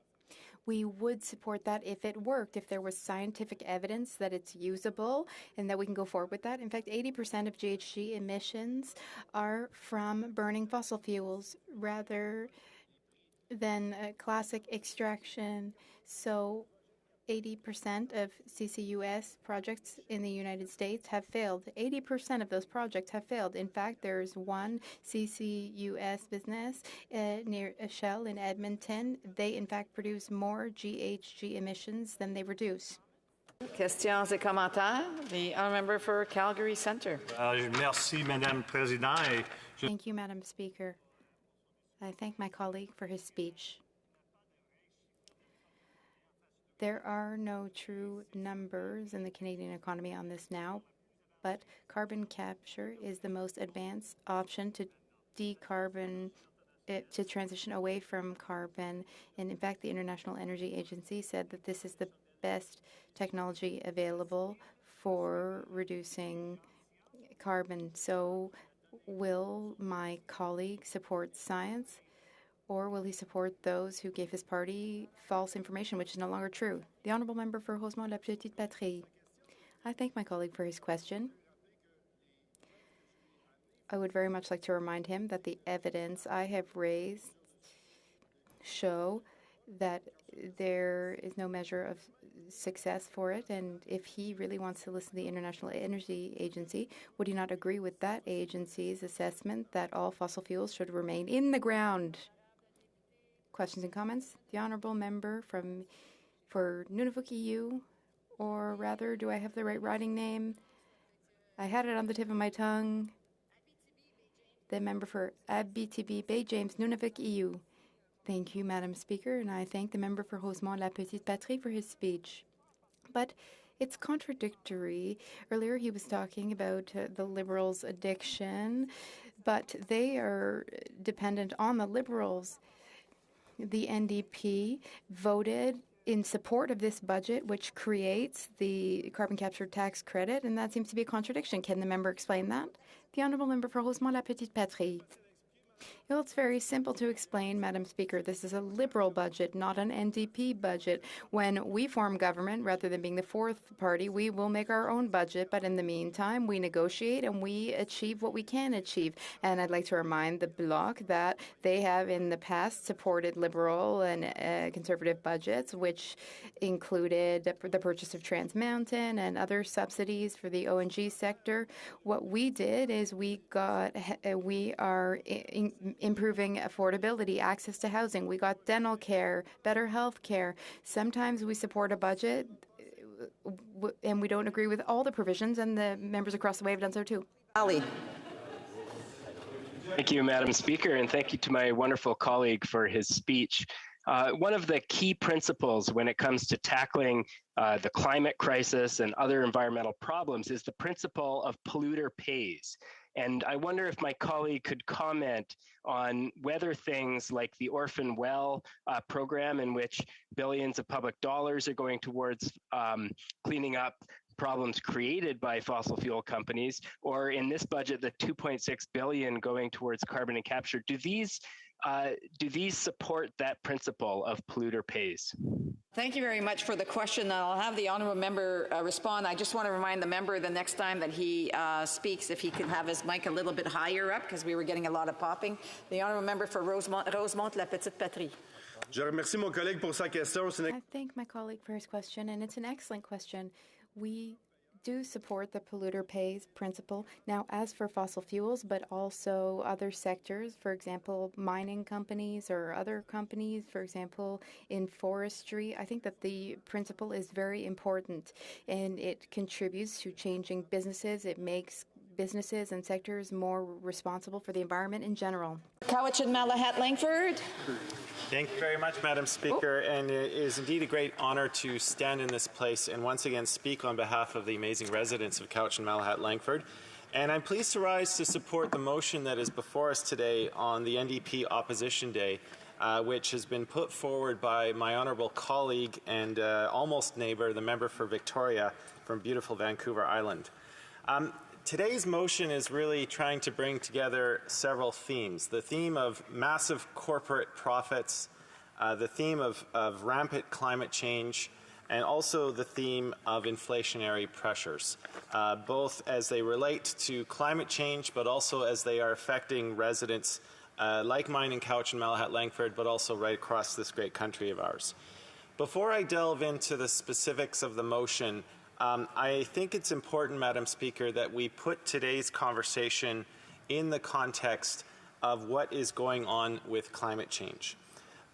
We would support that if it worked, if there was scientific evidence that it's usable and that we can go forward with that. In fact, 80% of GHG emissions are from burning fossil fuels rather than classic extraction. So 80% of CCUS projects in the United States have failed. 80% of those projects have failed. In fact, there's one CCUS business near Shell in Edmonton. They, in fact, produce more GHG emissions than they reduce. Questions et commentaires? The honourable member for Calgary Centre. Merci, Madame Présidente. Thank you, Madam Speaker. I thank my colleague for his speech. There are no true numbers in the Canadian economy on this now, but carbon capture is the most advanced option to to transition away from carbon. And in fact, the International Energy Agency said that this is the best technology available for reducing carbon. So will my colleague support science? Or will he support those who gave his party false information, which is no longer true? The Honourable Member for Rosemont-La Petite Patrie. I thank my colleague for his question. I would very much like to remind him that the evidence I have raised show that there is no measure of success for it, and if he really wants to listen to the International Energy Agency, would he not agree with that agency's assessment that all fossil fuels should remain in the ground? Questions and comments? The Honourable Member for Nunavut EU, or rather, do I have the right writing name? I had it on the tip of my tongue. The member for Abitibi, Bay James, Nunavut EU. Thank you, Madam Speaker, and I thank the member for Rosemont-La Petite Patrie for his speech. But it's contradictory. Earlier he was talking about the Liberals' addiction, but they are dependent on the Liberals. The NDP voted in support of this budget, which creates the carbon capture tax credit, and that seems to be a contradiction. Can the member explain that? The Honourable Member for Rosemont-La Petite Patrie. Well, it's very simple to explain, Madam Speaker. This is a Liberal budget, not an NDP budget. When we form government, rather than being the fourth party, we will make our own budget. But in the meantime, we negotiate and we achieve what we can achieve. And I'd like to remind the Bloc that they have in the past supported Liberal and Conservative budgets, which included the purchase of Trans Mountain and other subsidies for the ONG sector. What we did is we are improving affordability, access to housing. We got dental care, better health care. Sometimes we support a budget and we don't agree with all the provisions, and the members across the way have done so too. Ali. Thank you, Madam Speaker, and thank you to my wonderful colleague for his speech. One of the key principles when it comes to tackling the climate crisis and other environmental problems is the principle of polluter pays. And I wonder if my colleague could comment on whether things like the Orphan Well program, in which billions of public dollars are going towards cleaning up problems created by fossil fuel companies, or in this budget, the $2.6 billion going towards carbon and capture, do these support that principle of polluter pays? Thank you very much for the question. I'll have the honourable member respond. I just want to remind the member the next time that he speaks, if he can have his mic a little bit higher up, because we were getting a lot of popping. The honourable member for Rosemont-La Petite Patrie. I thank my colleague for his question, and it's an excellent question. We do support the polluter pays principle. Now, as for fossil fuels, but also other sectors, for example, mining companies or other companies, for example, in forestry, I think that the principle is very important, and it contributes to changing businesses. It makes businesses and sectors more responsible for the environment in general. Cowichan Malahat Langford. Thank you very much, Madam Speaker, and it is indeed a great honor to stand in this place and once again speak on behalf of the amazing residents of Cowichan Malahat Langford. And I'm pleased to rise to support the motion that is before us today on the NDP Opposition Day, which has been put forward by my honourable colleague and almost neighbour, the member for Victoria from beautiful Vancouver Island. Today's motion is really trying to bring together several themes. The theme of massive corporate profits, the theme of rampant climate change, and also the theme of inflationary pressures, both as they relate to climate change, but also as they are affecting residents like mine in Cowichan Malahat Langford, but also right across this great country of ours. Before I delve into the specifics of the motion, I think it's important, Madam Speaker, that we put today's conversation in the context of what is going on with climate change.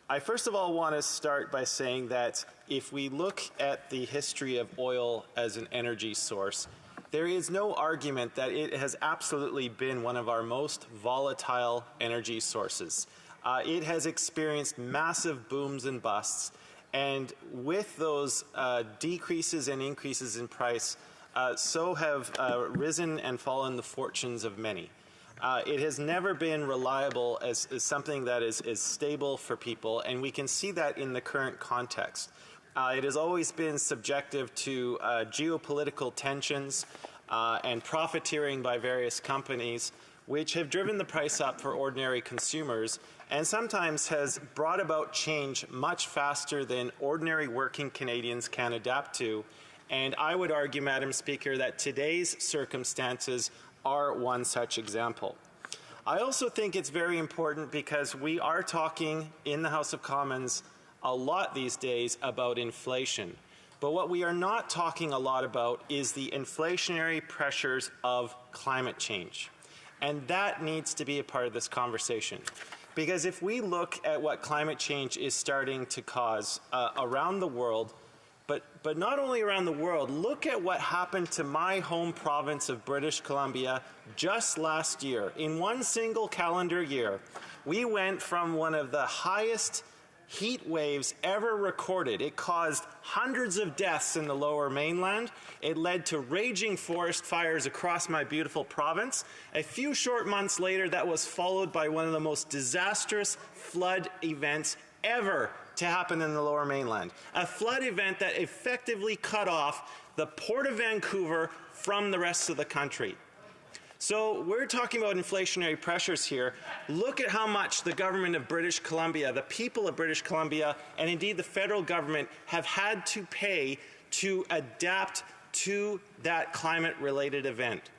I first of all want to start by saying that if we look at the history of oil as an energy source, there is no argument that it has absolutely been one of our most volatile energy sources. It has experienced massive booms and busts. And with those decreases and increases in price, so have risen and fallen the fortunes of many. It has never been reliable as something that is stable for people, and we can see that in the current context. It has always been subjective to geopolitical tensions and profiteering by various companies, which have driven the price up for ordinary consumers and sometimes has brought about change much faster than ordinary working Canadians can adapt to. And I would argue, Madam Speaker, that today's circumstances are one such example. I also think it's very important because we are talking in the House of Commons a lot these days about inflation. But what we are not talking a lot about is the inflationary pressures of climate change. And that needs to be a part of this conversation. Because if we look at what climate change is starting to cause around the world, but not only around the world, look at what happened to my home province of British Columbia just last year. In one single calendar year, we went from one of the highest heat waves ever recorded. It caused hundreds of deaths in the Lower Mainland. It led to raging forest fires across my beautiful province. A few short months later, that was followed by one of the most disastrous flood events ever to happen in the Lower Mainland. A flood event that effectively cut off the Port of Vancouver from the rest of the country. So we're talking about inflationary pressures here. Look at how much the government of British Columbia, the people of British Columbia, and indeed the federal government have had to pay to adapt to that climate-related event.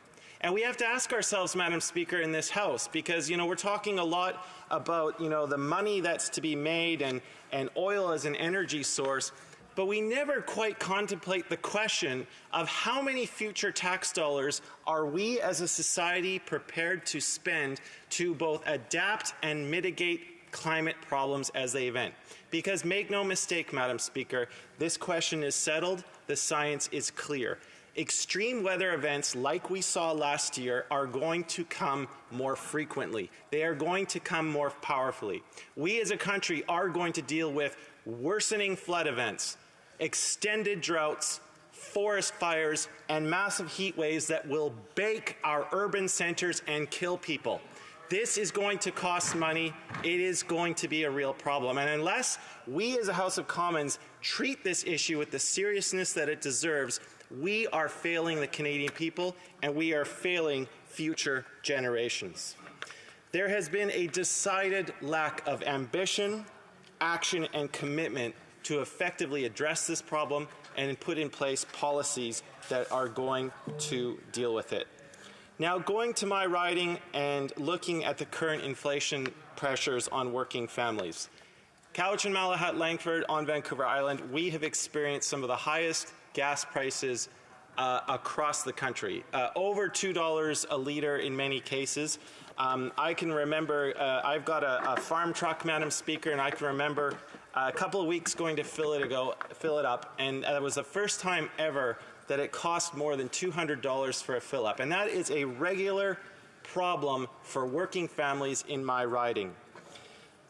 And we have to ask ourselves, Madam Speaker, in this House, because, we're talking a lot about, the money that's to be made and oil as an energy source. But we never quite contemplate the question of how many future tax dollars are we as a society prepared to spend to both adapt and mitigate climate problems as they event. Because make no mistake, Madam Speaker, this question is settled, the science is clear. Extreme weather events like we saw last year are going to come more frequently. They are going to come more powerfully. We as a country are going to deal with worsening flood events, extended droughts, forest fires, and massive heat waves that will bake our urban centers and kill people. This is going to cost money. It is going to be a real problem. And unless we as a House of Commons treat this issue with the seriousness that it deserves, we are failing the Canadian people and we are failing future generations. There has been a decided lack of ambition, action, and commitment to effectively address this problem and put in place policies that are going to deal with it. Now, going to my riding and looking at the current inflation pressures on working families. Cowichan Malahat Langford on Vancouver Island, we have experienced some of the highest gas prices across the country. Over $2 a litre in many cases. I can remember, I've got a farm truck, Madam Speaker, and I can remember a couple of weeks going to fill it up, and it was the first time ever that it cost more than $200 for a fill up. And that is a regular problem for working families in my riding.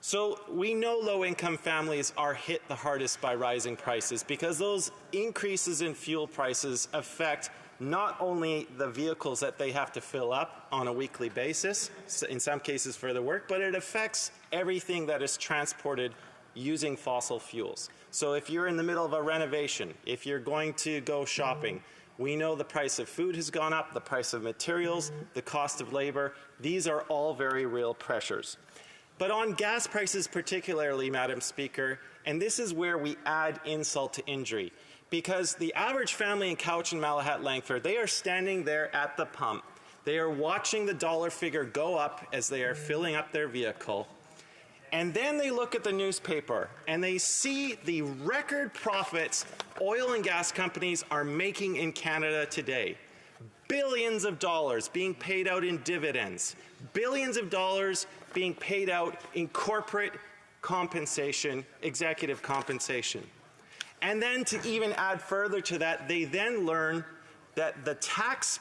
So we know low-income families are hit the hardest by rising prices because those increases in fuel prices affect not only the vehicles that they have to fill up on a weekly basis, in some cases for their work, but it affects everything that is transported using fossil fuels. So if you're in the middle of a renovation, if you're going to go shopping, we know the price of food has gone up, the price of materials, the cost of labor. These are all very real pressures. But on gas prices particularly, Madam Speaker, and this is where we add insult to injury, because the average family in Cowichan, Malahat, Langford, they are standing there at the pump. They are watching the dollar figure go up as they are filling up their vehicle. And then they look at the newspaper and they see the record profits oil and gas companies are making in Canada today. Billions of dollars being paid out in dividends, billions of dollars being paid out in corporate compensation, executive compensation. And then to even add further to that, they then learn that the tax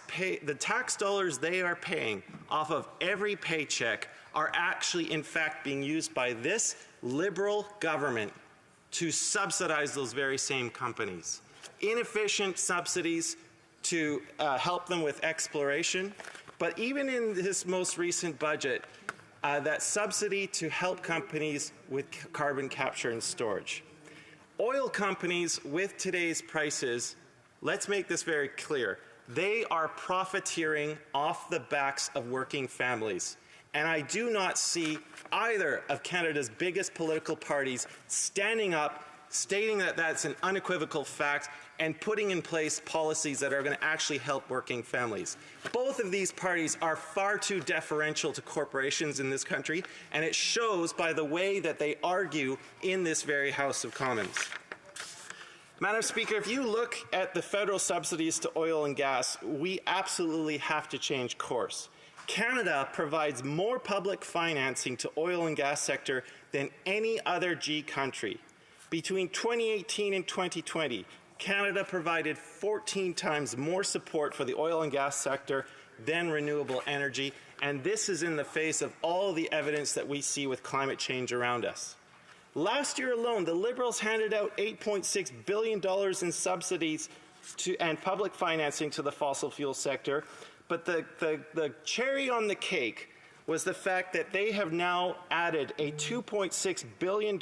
dollars they are paying off of every paycheck are actually in fact being used by this Liberal government to subsidize those very same companies. Inefficient subsidies to help them with exploration, but even in this most recent budget, that subsidy to help companies with carbon capture and storage. Oil companies with today's prices, let's make this very clear, they are profiteering off the backs of working families. And I do not see either of Canada's biggest political parties standing up, stating that that's an unequivocal fact, and putting in place policies that are going to actually help working families. Both of these parties are far too deferential to corporations in this country, and it shows by the way that they argue in this very House of Commons. Madam Speaker, if you look at the federal subsidies to oil and gas, we absolutely have to change course. Canada provides more public financing to oil and gas sector than any other G country. Between 2018 and 2020, Canada provided 14 times more support for the oil and gas sector than renewable energy, and this is in the face of all the evidence that we see with climate change around us. Last year alone, the Liberals handed out $8.6 billion in subsidies and public financing to the fossil fuel sector, but the cherry on the cake was the fact that they have now added a $2.6 billion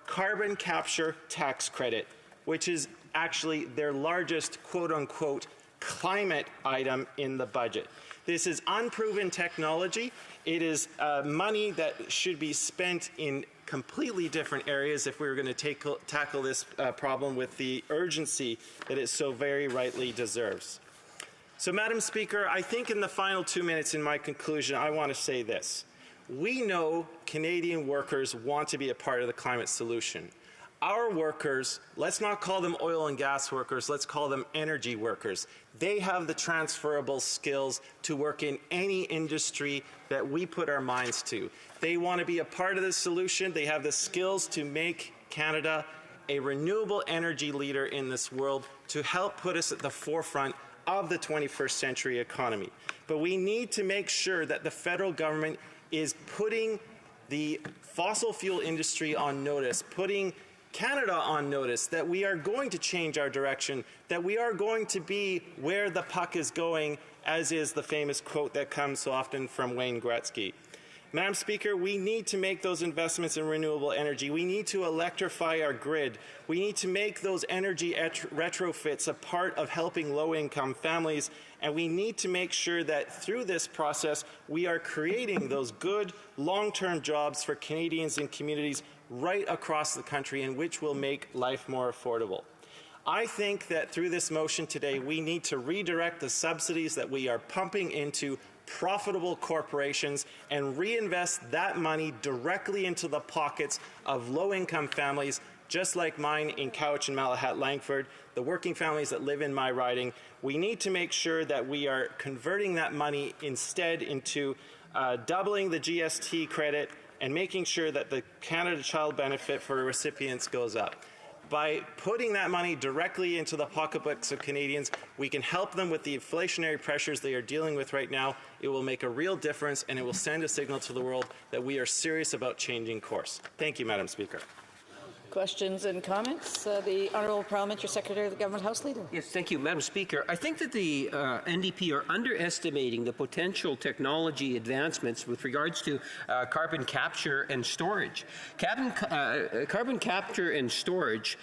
carbon capture tax credit, which is actually their largest quote-unquote climate item in the budget. This is unproven technology. It is money that should be spent in completely different areas if we were going to tackle this problem with the urgency that it so very rightly deserves. So, Madam Speaker, I think in the final 2 minutes in my conclusion, I want to say this. We know Canadian workers want to be a part of the climate solution. Our workers, let's not call them oil and gas workers, let's call them energy workers. They have the transferable skills to work in any industry that we put our minds to. They want to be a part of the solution. They have the skills to make Canada a renewable energy leader in this world, to help put us at the forefront of the 21st century economy. But we need to make sure that the federal government is putting the fossil fuel industry on notice, putting Canada on notice that we are going to change our direction, that we are going to be where the puck is going, as is the famous quote that comes so often from Wayne Gretzky. Madam Speaker, we need to make those investments in renewable energy. We need to electrify our grid. We need to make those energy retrofits a part of helping low-income families, and we need to make sure that through this process we are creating those good long-term jobs for Canadians and communities right across the country, and which will make life more affordable. I think that through this motion today, we need to redirect the subsidies that we are pumping into profitable corporations and reinvest that money directly into the pockets of low-income families, just like mine in Couch and Malahat Langford, the working families that live in my riding. We need to make sure that we are converting that money instead into doubling the GST credit and making sure that the Canada Child benefit for recipients goes up. By putting that money directly into the pocketbooks of Canadians, we can help them with the inflationary pressures they are dealing with right now. It will make a real difference, and it will send a signal to the world that we are serious about changing course. Thank you, Madam Speaker. Questions and comments? The Honourable Parliamentary Secretary of the Government House Leader. Yes, thank you, Madam Speaker. I think that the NDP are underestimating the potential technology advancements with regards to carbon capture and storage. Carbon capture and storage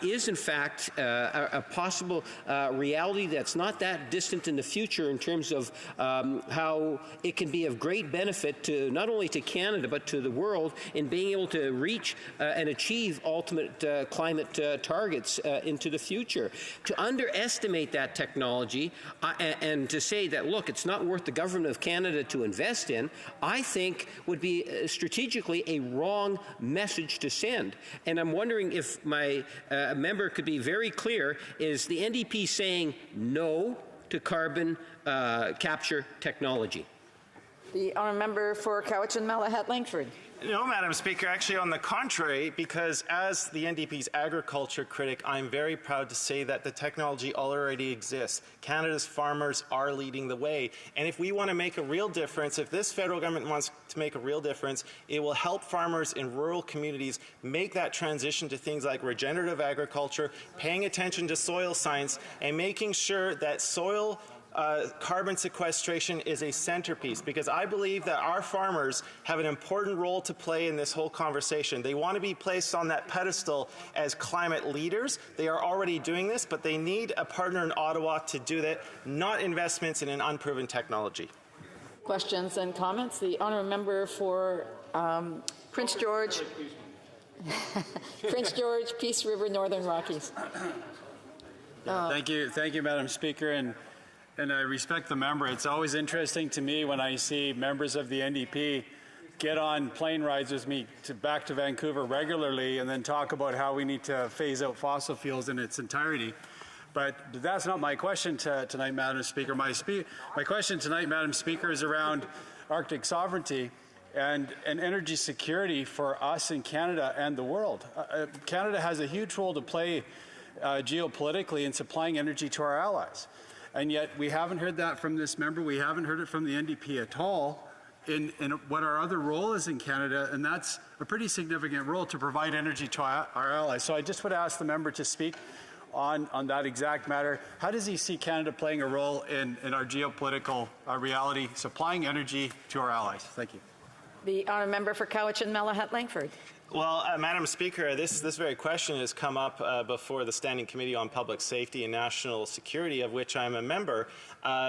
is, in fact, a possible reality that's not that distant in the future in terms of how it can be of great benefit to not only to Canada but to the world in being able to reach and achieve ultimate climate targets into the future. To underestimate that technology and to say that, look, it's not worth the government of Canada to invest in, I think would be strategically a wrong message to send. And I'm wondering if my member could be very clear, is the NDP saying no to carbon capture technology? The Honourable Member for Cowichan and Malahat Langford. No, Madam Speaker, actually on the contrary, because as the NDP's agriculture critic, I'm very proud to say that the technology already exists. Canada's farmers are leading the way. And if we want to make a real difference, if this federal government wants to make a real difference, it will help farmers in rural communities make that transition to things like regenerative agriculture, paying attention to soil science, and making sure that soil carbon sequestration is a centerpiece, because I believe that our farmers have an important role to play in this whole conversation. They want to be placed on that pedestal as climate leaders. They are already doing this, but they need a partner in Ottawa to do that, not investments in an unproven technology. Questions and comments? The Honourable Member for Prince George, Prince George, Peace River, Northern Rockies. Thank you, Madam Speaker, and I respect the member. It's always interesting to me when I see members of the NDP get on plane rides with me back to Vancouver regularly and then talk about how we need to phase out fossil fuels in its entirety. But that's not my question tonight, Madam Speaker. My question tonight, Madam Speaker, is around Arctic sovereignty and energy security for us in Canada and the world. Canada has a huge role to play geopolitically in supplying energy to our allies. And yet we haven't heard that from this member. We haven't heard it from the NDP at all in what our other role is in Canada, and that's a pretty significant role to provide energy to our allies. So I just would ask the member to speak on that exact matter. How does he see Canada playing a role in our geopolitical reality, supplying energy to our allies? Thank you. The Honourable Member for Cowichan and Malahat Langford. Well, Madam Speaker, this very question has come up before the Standing Committee on Public Safety and National Security, of which I'm a member,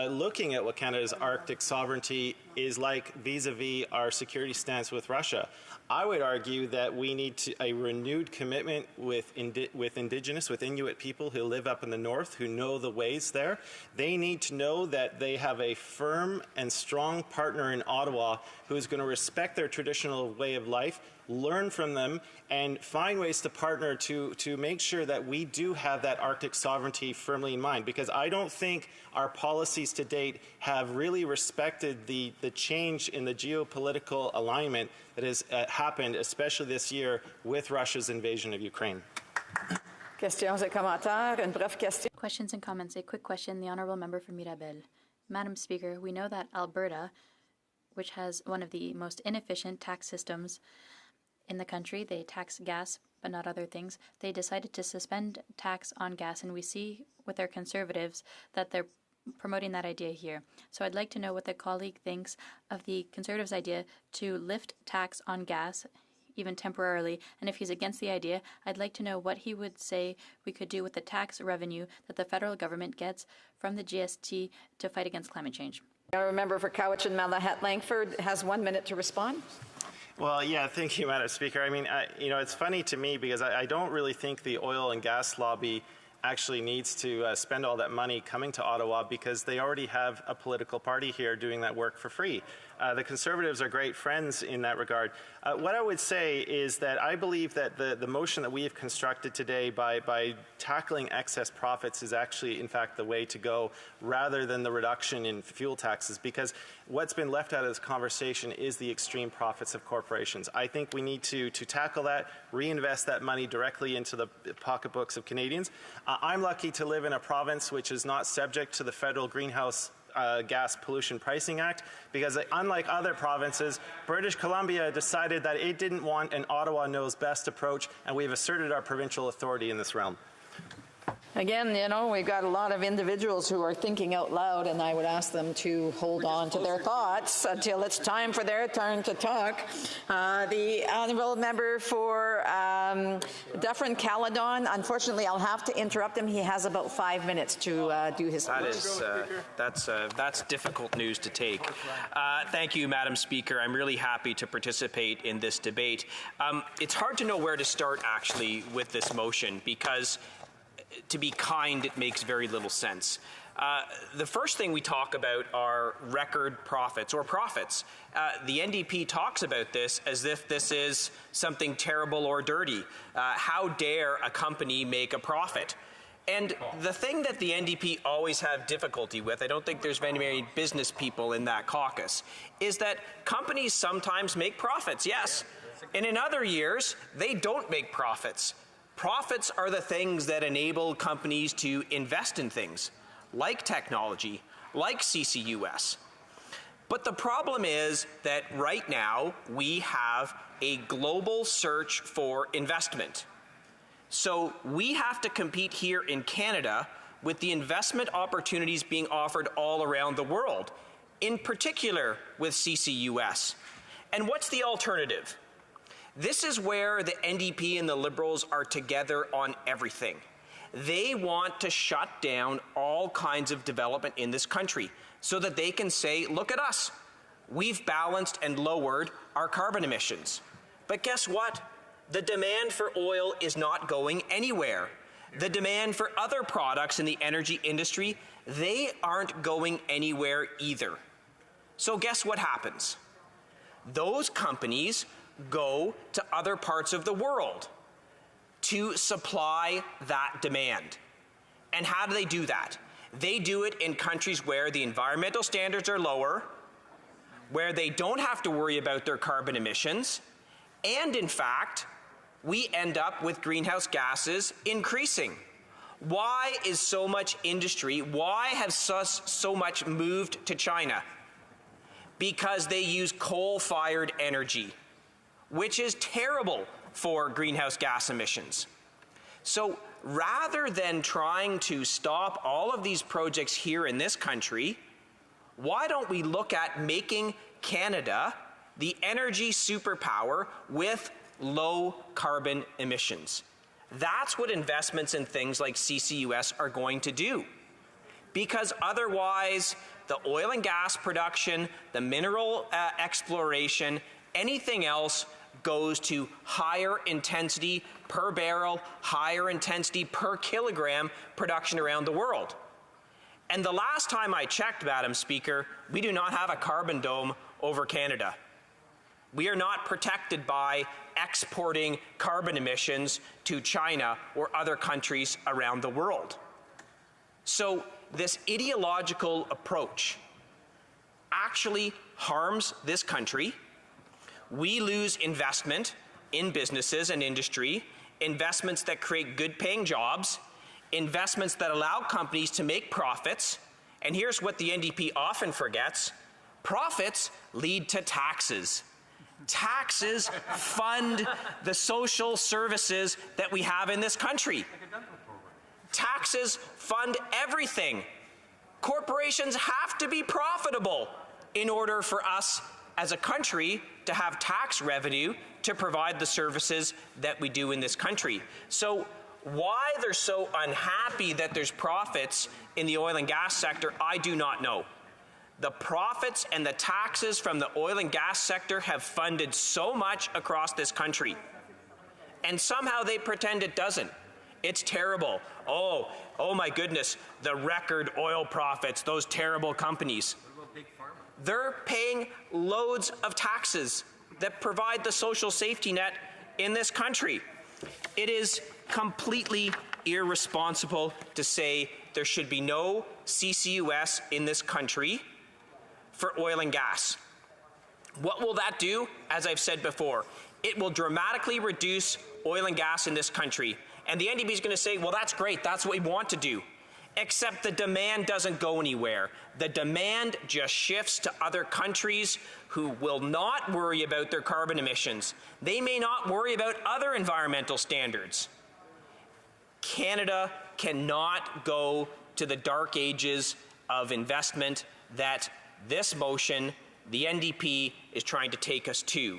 looking at what Canada's Arctic sovereignty is like vis-a-vis our security stance with Russia. I would argue that we need a renewed commitment with Indigenous, with Inuit people who live up in the north, who know the ways there. They need to know that they have a firm and strong partner in Ottawa who is going to respect their traditional way of life, learn from them, and find ways to partner to make sure that we do have that Arctic sovereignty firmly in mind. Because I don't think our policies to date have really respected the change in the geopolitical alignment that has happened, especially this year with Russia's invasion of Ukraine. Questions et commentaires. Une brève question. Questions and comments. A quick question. The Honourable Member for Mirabel. Madam Speaker, we know that Alberta, which has one of the most inefficient tax systems in the country, they tax gas but not other things. They decided to suspend tax on gas, and we see with our Conservatives that they're promoting that idea here. So I'd like to know what the colleague thinks of the Conservatives' idea to lift tax on gas, even temporarily, and if he's against the idea, I'd like to know what he would say we could do with the tax revenue that the federal government gets from the GST to fight against climate change. The Honourable Member for Cowichan and Malahat Langford has 1 minute to respond. Well, yeah, thank you, Madam Speaker. I mean, it's funny to me because I don't really think the oil and gas lobby actually needs to spend all that money coming to Ottawa because they already have a political party here doing that work for free. The Conservatives are great friends in that regard. What I would say is that I believe that the motion that we have constructed today by tackling excess profits is actually, in fact, the way to go rather than the reduction in fuel taxes, because what's been left out of this conversation is the extreme profits of corporations. I think we need to tackle that, reinvest that money directly into the pocketbooks of Canadians. I'm lucky to live in a province which is not subject to the federal greenhouse gas pollution pricing act, because unlike other provinces, British Columbia decided that it didn't want an Ottawa knows best approach, and we've asserted our provincial authority in this realm. Again, you know, we've got a lot of individuals who are thinking out loud, and I would ask them to hold on to their thoughts until it's time for their turn to talk. The honourable member for Dufferin-Caledon, unfortunately, I'll have to interrupt him. He has about 5 minutes to do his speech. That's difficult news to take. Thank you, Madam Speaker. I'm really happy to participate in this debate. It's hard to know where to start, actually, with this motion, because to be kind, it makes very little sense. The first thing we talk about are record profits, or profits. The NDP talks about this as if this is something terrible or dirty. How dare a company make a profit? And the thing that the NDP always have difficulty with, I don't think there's many business people in that caucus, is that companies sometimes make profits, yes. And in other years, they don't make profits. Profits are the things that enable companies to invest in things, like technology, like CCUS. But the problem is that right now we have a global search for investment. So we have to compete here in Canada with the investment opportunities being offered all around the world, in particular with CCUS. And what's the alternative? This is where the NDP and the Liberals are together on everything. They want to shut down all kinds of development in this country so that they can say, look at us, we've balanced and lowered our carbon emissions. But guess what? The demand for oil is not going anywhere. The demand for other products in the energy industry, they aren't going anywhere either. So guess what happens? Those companies go to other parts of the world to supply that demand. And how do they do that? They do it in countries where the environmental standards are lower, where they don't have to worry about their carbon emissions, and in fact, we end up with greenhouse gases increasing. Why is so much industry, why has so much moved to China? Because they use coal-fired energy, which is terrible for greenhouse gas emissions. So rather than trying to stop all of these projects here in this country, why don't we look at making Canada the energy superpower with low carbon emissions? That's what investments in things like CCUS are going to do. Because otherwise, the oil and gas production, the mineral exploration, anything else goes to higher intensity per barrel, higher intensity per kilogram production around the world. And the last time I checked, Madam Speaker, we do not have a carbon dome over Canada. We are not protected by exporting carbon emissions to China or other countries around the world. So this ideological approach actually harms this country. We lose investment in businesses and industry, investments that create good-paying jobs, investments that allow companies to make profits. And here's what the NDP often forgets: profits lead to taxes. Taxes fund the social services that we have in this country. Taxes fund everything. Corporations have to be profitable in order for us as a country to have tax revenue to provide the services that we do in this country. So why they're so unhappy that there's profits in the oil and gas sector, I do not know. The profits and the taxes from the oil and gas sector have funded so much across this country. And somehow they pretend it doesn't. It's terrible. Oh my goodness, the record oil profits, those terrible companies. They're paying loads of taxes that provide the social safety net in this country. It is completely irresponsible to say there should be no CCUS in this country for oil and gas. What will that do? As I've said before, it will dramatically reduce oil and gas in this country. And the NDP is going to say, well, that's great, that's what we want to do. Except the demand doesn't go anywhere. The demand just shifts to other countries who will not worry about their carbon emissions. They may not worry about other environmental standards. Canada cannot go to the dark ages of investment that this motion, the NDP, is trying to take us to.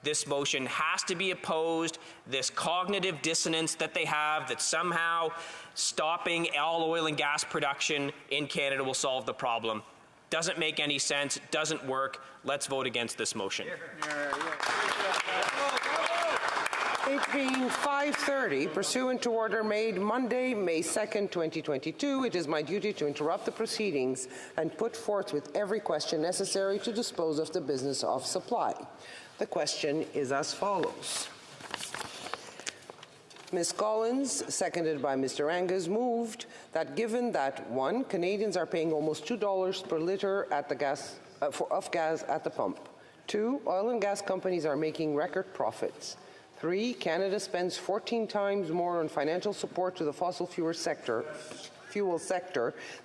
This motion has to be opposed. This cognitive dissonance that they have, that somehow stopping all oil and gas production in Canada will solve the problem, doesn't make any sense, doesn't work. Let's vote against this motion. It being 5:30, pursuant to order made Monday, May 2nd, 2022, it is my duty to interrupt the proceedings and put forth with every question necessary to dispose of the business of supply. The question is as follows. Ms. Collins, seconded by Mr. Angus, moved that given that 1, Canadians are paying almost $2 per litre at the gas, of gas at the pump. 2, oil and gas companies are making record profits. 3, Canada spends 14 times more on financial support to the fossil fuel sector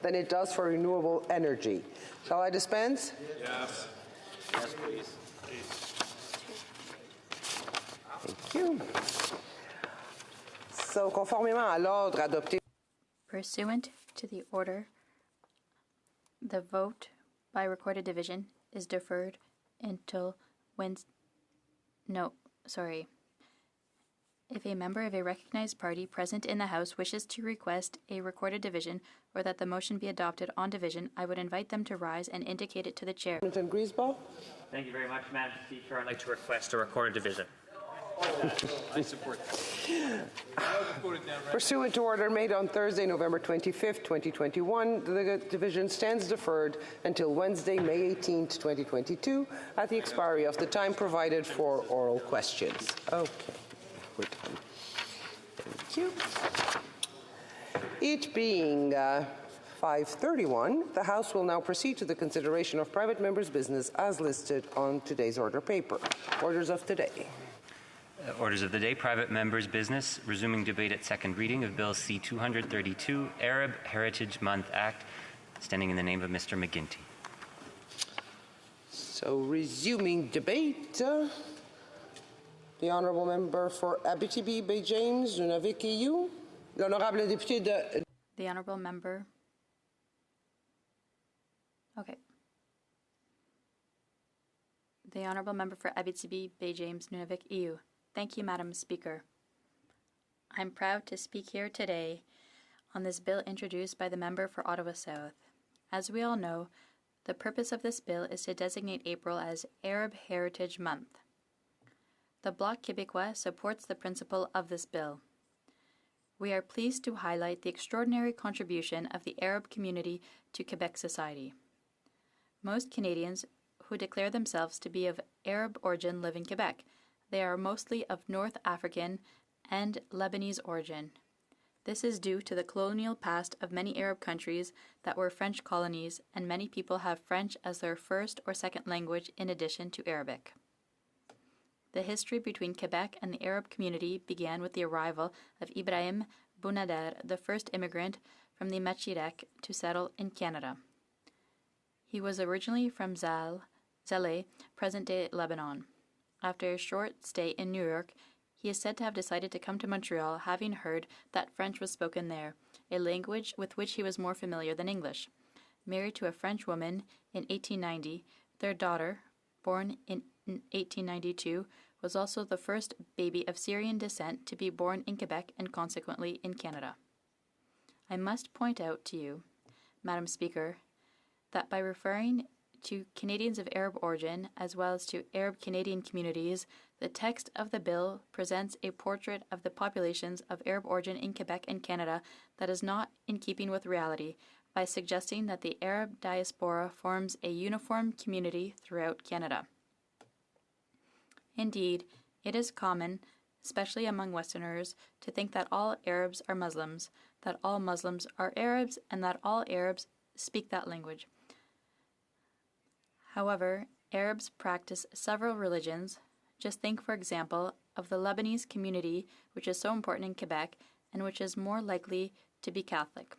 than it does for renewable energy. Shall I dispense? Yes. Yes, please. Thank you. So, conformément à l'ordre adopté. Pursuant to the order, the vote by recorded division is deferred until Wednesday. No, sorry. If a member of a recognized party present in the House wishes to request a recorded division or that the motion be adopted on division, I would invite them to rise and indicate it to the chair. Thank you very much, Madam Speaker. I'd like to request a recorded division. I support that. Pursuant to order made on Thursday, November 25th, 2021, the division stands deferred until Wednesday, May 18th, 2022, at the expiry of the time provided for oral questions. Okay. We're done. Thank you. It being 5:31, the House will now proceed to the consideration of private members' business as listed on today's order paper. Orders of today. Orders of the day, private members' business, resuming debate at second reading of Bill C-232, Arab Heritage Month Act, standing in the name of Mr. McGuinty. So resuming debate. The Honourable Member for Abitibi, Bay James, Nunavik EU. L'Honourable Député de... The Honourable Member. Okay. The Honourable Member for Abitibi, Bay James, Nunavik EU. Thank you, Madam Speaker. I'm proud to speak here today on this bill introduced by the member for Ottawa South. As we all know, the purpose of this bill is to designate April as Arab Heritage Month. The Bloc Québécois supports the principle of this bill. We are pleased to highlight the extraordinary contribution of the Arab community to Quebec society. Most Canadians who declare themselves to be of Arab origin live in Quebec. They are mostly of North African and Lebanese origin. This is due to the colonial past of many Arab countries that were French colonies, and many people have French as their first or second language in addition to Arabic. The history between Quebec and the Arab community began with the arrival of Ibrahim Bounader, the first immigrant from the Machirek to settle in Canada. He was originally from Zaleh, present-day Lebanon. After a short stay in New York, he is said to have decided to come to Montreal, having heard that French was spoken there, a language with which he was more familiar than English. Married to a French woman in 1890, their daughter, born in 1892, was also the first baby of Syrian descent to be born in Quebec and consequently in Canada. I must point out to you, Madam Speaker, that by referring to Canadians of Arab origin as well as to Arab Canadian communities, the text of the bill presents a portrait of the populations of Arab origin in Quebec and Canada that is not in keeping with reality. by suggesting that the Arab diaspora forms a uniform community throughout Canada. Indeed, it is common, especially among Westerners, to think that all Arabs are Muslims, that all Muslims are Arabs, and that all Arabs speak that language. However, Arabs practice several religions. Just think, for example, of the Lebanese community, which is so important in Quebec and which is more likely to be Catholic.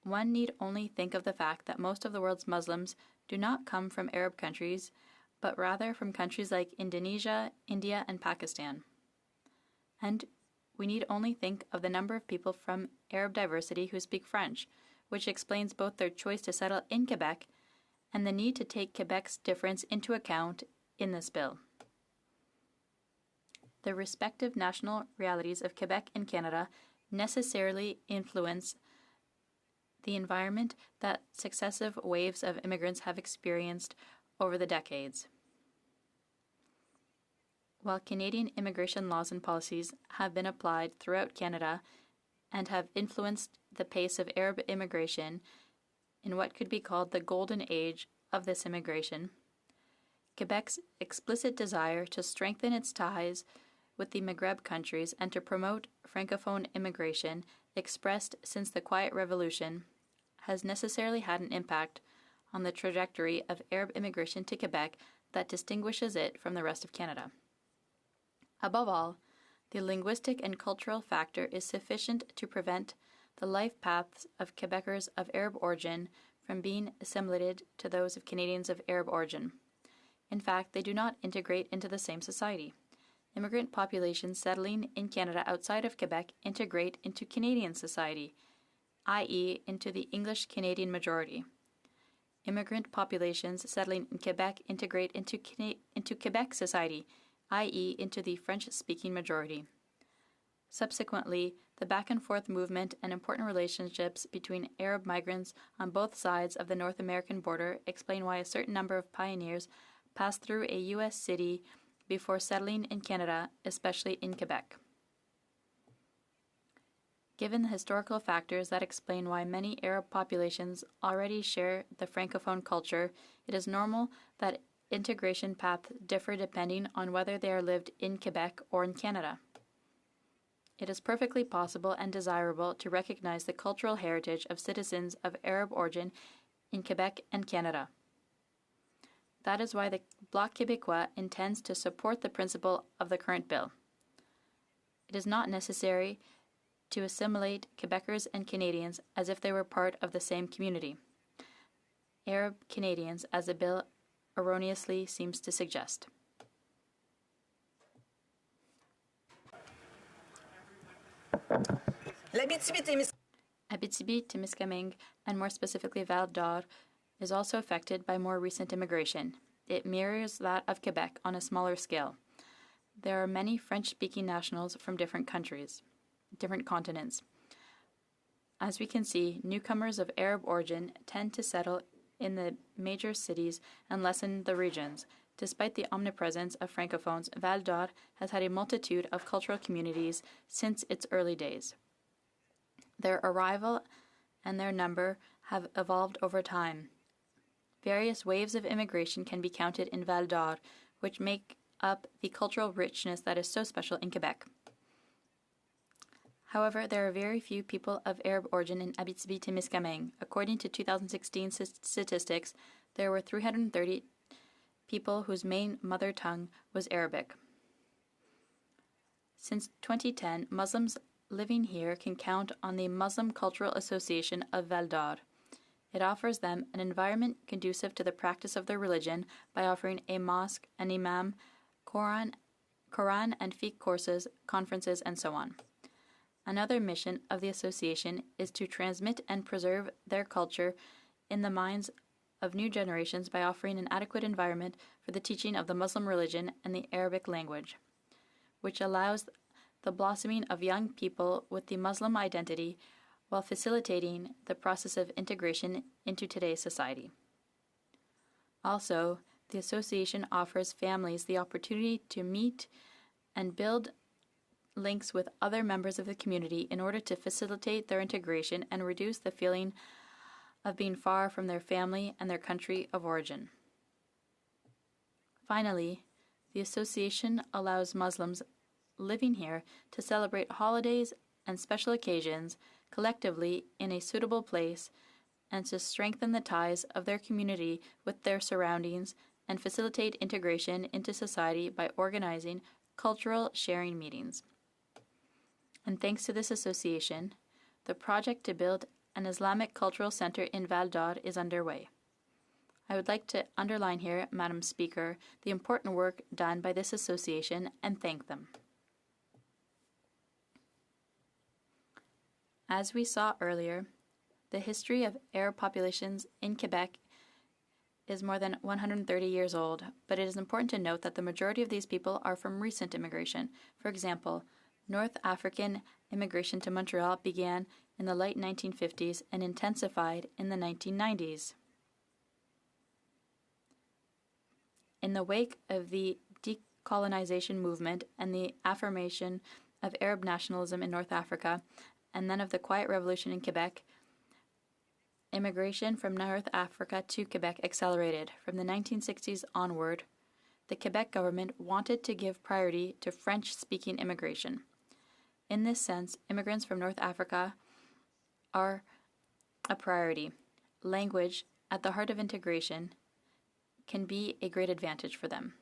One need only think of the fact that most of the world's Muslims do not come from Arab countries, but rather from countries like Indonesia, India, and Pakistan. And we need only think of the number of people from Arab diversity who speak French, which explains both their choice to settle in Quebec and the need to take Quebec's difference into account in this bill. The respective national realities of Quebec and Canada necessarily influence the environment that successive waves of immigrants have experienced over the decades. While Canadian immigration laws and policies have been applied throughout Canada and have influenced the pace of Arab immigration in what could be called the golden age of this immigration, Quebec's explicit desire to strengthen its ties with the Maghreb countries and to promote Francophone immigration expressed since the Quiet Revolution has necessarily had an impact on the trajectory of Arab immigration to Quebec that distinguishes it from the rest of Canada. Above all, the linguistic and cultural factor is sufficient to prevent the life paths of Quebecers of Arab origin from being assimilated to those of Canadians of Arab origin. In fact, they do not integrate into the same society. Immigrant populations settling in Canada outside of Quebec integrate into Canadian society, i.e., into the English-Canadian majority. Immigrant populations settling in Quebec integrate into Quebec society, i.e., into the French-speaking majority. Subsequently, the back-and-forth movement and important relationships between Arab migrants on both sides of the North American border explain why a certain number of pioneers passed through a U.S. city before settling in Canada, especially in Quebec. Given the historical factors that explain why many Arab populations already share the Francophone culture, it is normal that integration paths differ depending on whether they are lived in Quebec or in Canada. It is perfectly possible and desirable to recognize the cultural heritage of citizens of Arab origin in Quebec and Canada. That is why the Bloc Québécois intends to support the principle of the current bill. It is not necessary to assimilate Quebecers and Canadians as if they were part of the same community. Arab Canadians, as the bill erroneously seems to suggest. Abitibi-Témiscamingue, and more specifically Val d'Or, is also affected by more recent immigration. It mirrors that of Quebec on a smaller scale. There are many French-speaking nationals from different countries, different continents. As we can see, newcomers of Arab origin tend to settle in the major cities and less in the regions. Despite the omnipresence of Francophones, Val d'Or has had a multitude of cultural communities since its early days. Their arrival and their number have evolved over time. Various waves of immigration can be counted in Val d'Or, which make up the cultural richness that is so special in Quebec. However, there are very few people of Arab origin in Abitibi-Témiscamingue. According to 2016 statistics, there were 330 people whose main mother tongue was Arabic. Since 2010, Muslims living here can count on the Muslim Cultural Association of Val d'Or. It offers them an environment conducive to the practice of their religion by offering a mosque, an imam, Quran and fiqh courses, conferences, and so on. Another mission of the association is to transmit and preserve their culture in the minds of new generations by offering an adequate environment for the teaching of the Muslim religion and the Arabic language, which allows the blossoming of young people with the Muslim identity while facilitating the process of integration into today's society. Also, the association offers families the opportunity to meet and build links with other members of the community in order to facilitate their integration and reduce the feeling of being far from their family and their country of origin. Finally, the association allows Muslims living here to celebrate holidays and special occasions collectively in a suitable place and to strengthen the ties of their community with their surroundings and facilitate integration into society by organizing cultural sharing meetings. And thanks to this association, the project to build an Islamic Cultural Center in Val d'Or is underway. I would like to underline here, Madam Speaker, the important work done by this association and thank them. As we saw earlier, the history of Arab populations in Quebec is more than 130 years old, but it is important to note that the majority of these people are from recent immigration. For example, North African immigration to Montreal began in the late 1950s and intensified in the 1990s. In the wake of the decolonization movement and the affirmation of Arab nationalism in North Africa, and then of the Quiet Revolution in Quebec, immigration from North Africa to Quebec accelerated. From the 1960s onward, the Quebec government wanted to give priority to French-speaking immigration. In this sense, immigrants from North Africa are a priority. Language, at the heart of integration, can be a great advantage for them.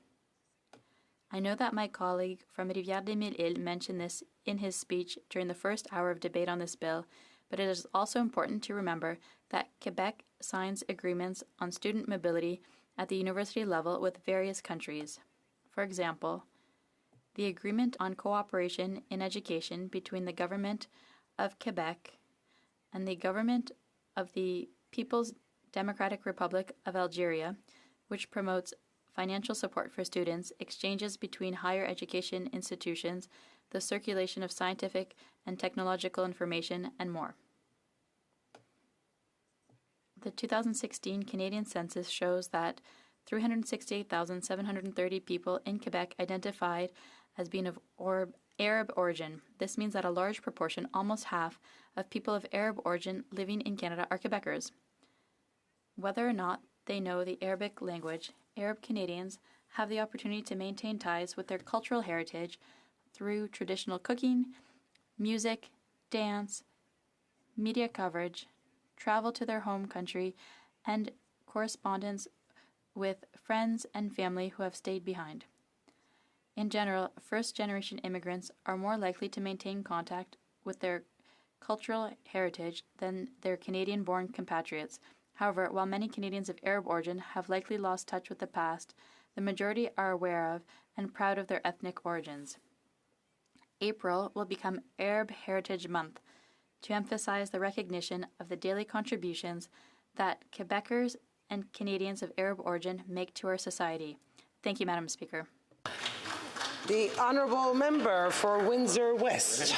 I know that my colleague from Rivière-des-Mille-Îles mentioned this in his speech during the first hour of debate on this bill, but it is also important to remember that Quebec signs agreements on student mobility at the university level with various countries. For example, the Agreement on Cooperation in Education between the Government of Quebec and the Government of the People's Democratic Republic of Algeria, which promotes financial support for students, exchanges between higher education institutions, the circulation of scientific and technological information, and more. The 2016 Canadian census shows that 368,730 people in Quebec identified as being of Arab origin. This means that a large proportion, almost half, of people of Arab origin living in Canada are Quebecers. Whether or not they know the Arabic language, Arab Canadians have the opportunity to maintain ties with their cultural heritage through traditional cooking, music, dance, media coverage, travel to their home country, and correspondence with friends and family who have stayed behind. In general, first-generation immigrants are more likely to maintain contact with their cultural heritage than their Canadian-born compatriots. However, while many Canadians of Arab origin have likely lost touch with the past, the majority are aware of and proud of their ethnic origins. April will become Arab Heritage Month to emphasize the recognition of the daily contributions that Quebecers and Canadians of Arab origin make to our society. Thank you, Madam Speaker. The Honourable Member for Windsor West.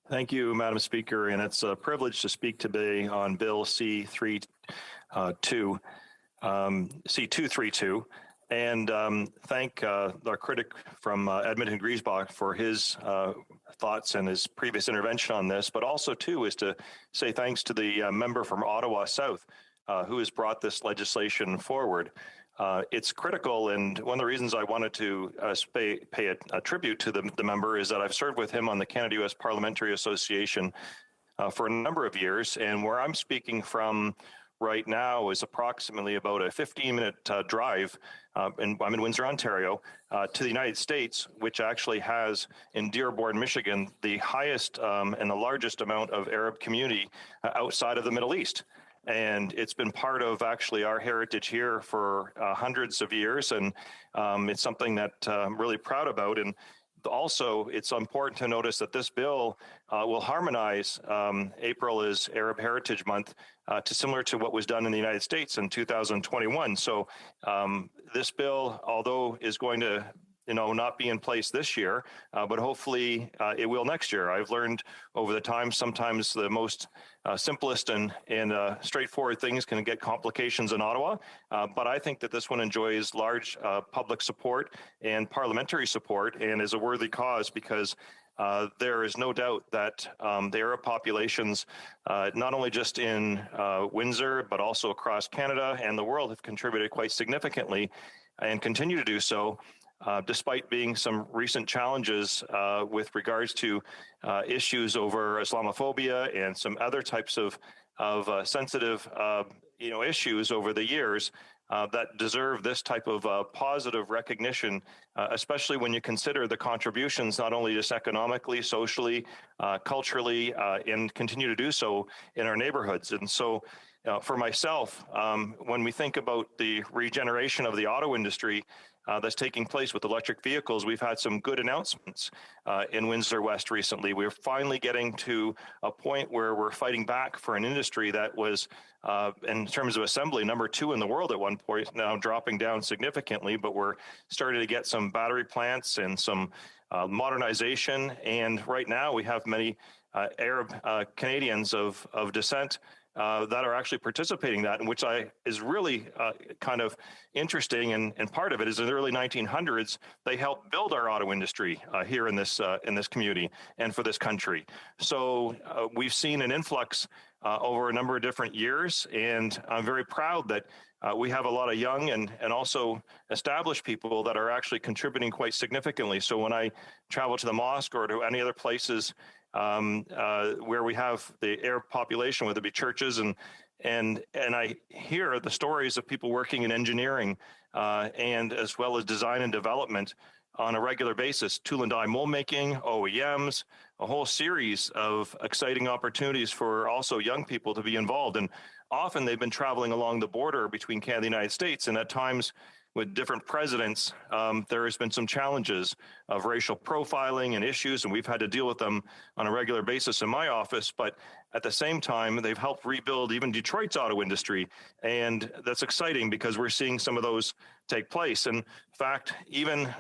Thank you, Madam Speaker, and it's a privilege to speak today on Bill C-232, and thank our critic from Edmonton Griesbach for his thoughts and his previous intervention on this, but also, too, is to say thanks to the member from Ottawa South who has brought this legislation forward. It's critical, and one of the reasons I wanted to pay a tribute to the member is that I've served with him on the Canada-U.S. Parliamentary Association for a number of years, and where I'm speaking from right now is approximately about a 15-minute drive, and I'm in Windsor, Ontario, to the United States, which actually has, in Dearborn, Michigan, the highest and the largest amount of Arab community outside of the Middle East. And it's been part of actually our heritage here for hundreds of years, and it's something that I'm really proud about. And also, it's important to notice that this bill will harmonize April is Arab Heritage Month to similar to what was done in the United States in 2021. So this bill, although is going to not be in place this year, but hopefully it will next year. I've learned over the time sometimes the most simplest and straightforward things can get complications in Ottawa, but I think that this one enjoys large public support and parliamentary support and is a worthy cause because there is no doubt that the Arab populations, not only just in Windsor, but also across Canada and the world, have contributed quite significantly and continue to do so, despite being some recent challenges with regards to issues over Islamophobia and some other types of sensitive issues over the years. That deserve this type of positive recognition, especially when you consider the contributions not only just economically, socially, culturally, and continue to do so in our neighborhoods. And so for myself, when we think about the regeneration of the auto industry, that's taking place with electric vehicles, we've had some good announcements in Windsor West recently. We're finally getting to a point where we're fighting back for an industry that was, in terms of assembly, number 2 in the world at one point, now dropping down significantly, but we're starting to get some battery plants and some modernization. And right now we have many Arab Canadians of descent that are actually participating in that, and which is really kind of interesting. And part of it is in the early 1900s, they helped build our auto industry here in this community and for this country. So we've seen an influx over a number of different years, and I'm very proud that we have a lot of young and also established people that are actually contributing quite significantly. So when I travel to the mosque or to any other places where we have the Arab population, whether it be churches, and I hear the stories of people working in engineering and as well as design and development on a regular basis, tool and die mold making, OEMs, a whole series of exciting opportunities for also young people to be involved. And often they've been traveling along the border between Canada and the United States, and at times with different presidents, there has been some challenges of racial profiling and issues, and we've had to deal with them on a regular basis in my office. But at the same time, they've helped rebuild even Detroit's auto industry, and that's exciting because we're seeing some of those take place. In fact, even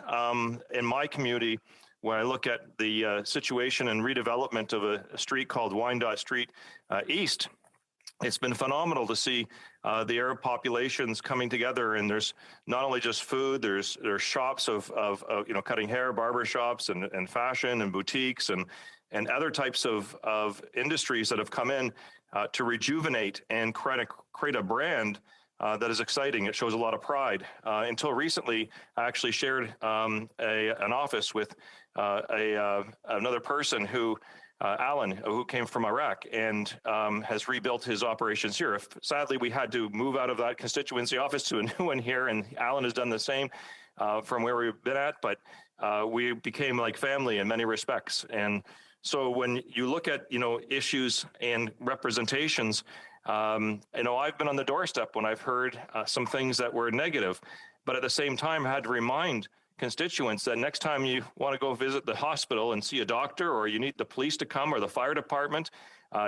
in my community, when I look at the situation and redevelopment of a street called Wyandotte Street East, it's been phenomenal to see the Arab populations coming together, and there's not only just food, there's shops of cutting hair, barber shops, and fashion and boutiques and other types of industries that have come in to rejuvenate and create a brand that is exciting. It shows a lot of pride. Until recently, I actually shared an office with another person who Alan, who came from Iraq and has rebuilt his operations here. Sadly, we had to move out of that constituency office to a new one here, and Alan has done the same from where we've been at, but we became like family in many respects. And so when you look at, issues and representations, I've been on the doorstep when I've heard some things that were negative, but at the same time, I had to remind constituents that next time you want to go visit the hospital and see a doctor, or you need the police to come or the fire department,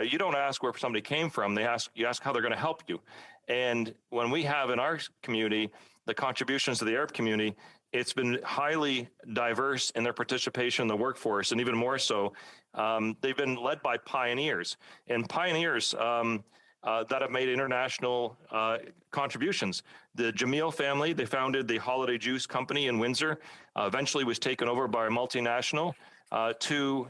you don't ask where somebody came from. You ask how they're going to help you. And when we have in our community the contributions to the Arab community, it's been highly diverse in their participation in the workforce, and even more so, they've been led by pioneers. And pioneers that have made international contributions. The Jamil family, they founded the Holiday Juice Company in Windsor, eventually was taken over by a multinational to,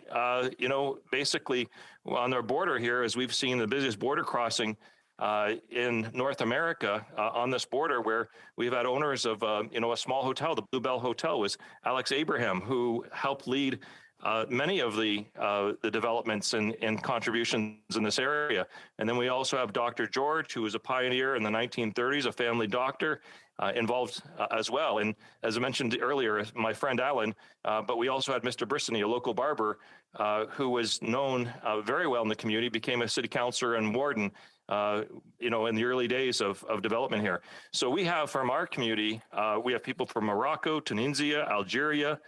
basically on their border here, as we've seen the busiest border crossing in North America on this border, where we've had owners of, a small hotel, the Bluebell Hotel, was Alex Abraham, who helped lead many of the developments and contributions in this area. And then we also have Dr. George, who was a pioneer in the 1930s, a family doctor, involved as well. And as I mentioned earlier, my friend Alan, but we also had Mr. Brissany, a local barber, who was known very well in the community, became a city councilor and warden, in the early days of development here. So we have from our community, we have people from Morocco, Tunisia, Algeria,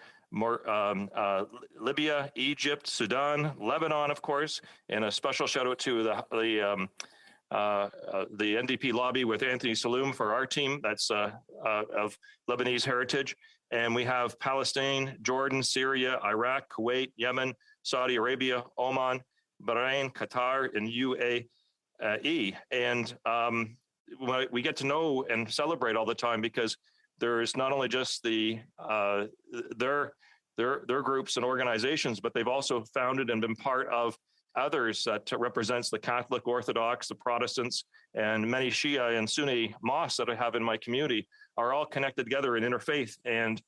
Libya, Egypt, Sudan, Lebanon, of course, and a special shout out to the NDP lobby with Anthony Saloom for our team. That's of Lebanese heritage. And we have Palestine, Jordan, Syria, Iraq, Kuwait, Yemen, Saudi Arabia, Oman, Bahrain, Qatar, and UAE. And we get to know and celebrate all the time because there's not only just their groups and organizations, but they've also founded and been part of others that represents the Catholic, Orthodox, the Protestants, and many Shia and Sunni mosques that I have in my community are all connected together in interfaith. And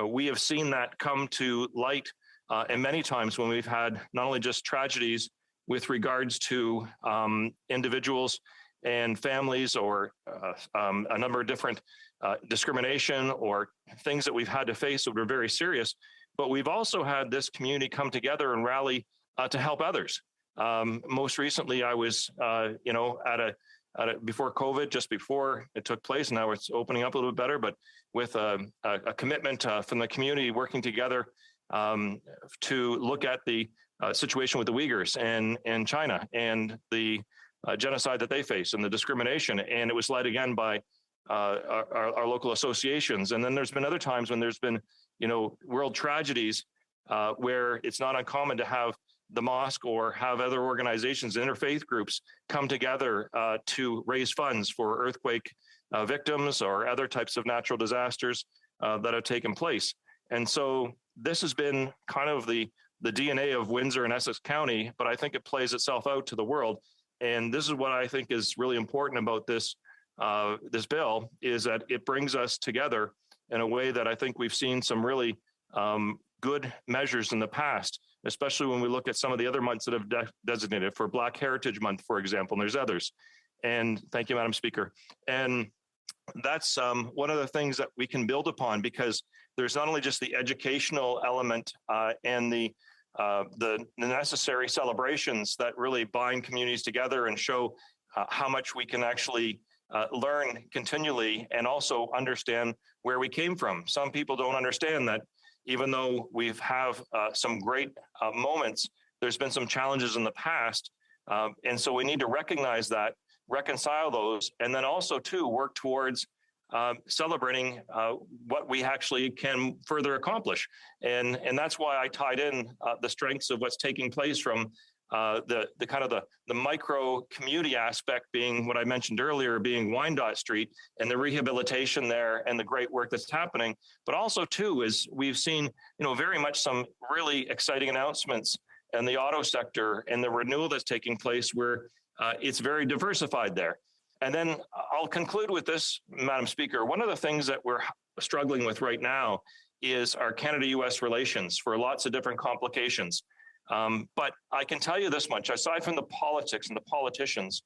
we have seen that come to light and many times when we've had not only just tragedies with regards to individuals and families or a number of different discrimination or things that we've had to face that were very serious, but we've also had this community come together and rally to help others. Most recently, I was, before COVID, just before it took place. Now it's opening up a little bit better, but with a commitment from the community working together to look at the situation with the Uyghurs and China and the genocide that they face and the discrimination. And it was led again by our local associations. And then there's been other times when there's been, world tragedies where it's not uncommon to have the mosque or have other organizations, interfaith groups come together to raise funds for earthquake victims or other types of natural disasters that have taken place. And so this has been kind of the DNA of Windsor and Essex County, but I think it plays itself out to the world. And this is what I think is really important about this bill, is that it brings us together in a way that I think we've seen some really good measures in the past, especially when we look at some of the other months that have designated for Black Heritage Month, for example, and there's others. And thank you, Madam Speaker. And that's one of the things that we can build upon, because there's not only just the educational element and the necessary celebrations that really bind communities together and show how much we can actually learn continually and also understand where we came from. Some people don't understand that even though we've have some great moments, there's been some challenges in the past. And so we need to recognize that, reconcile those, and then also too work towards celebrating what we actually can further accomplish. And that's why I tied in the strengths of what's taking place from the kind of the micro community aspect being what I mentioned earlier, being Wyandotte Street and the rehabilitation there and the great work that's happening. But also too is we've seen, very much some really exciting announcements in the auto sector and the renewal that's taking place where it's very diversified there. And then I'll conclude with this, Madam Speaker. One of the things that we're struggling with right now is our Canada-U.S. relations for lots of different complications. But I can tell you this much, aside from the politics and the politicians,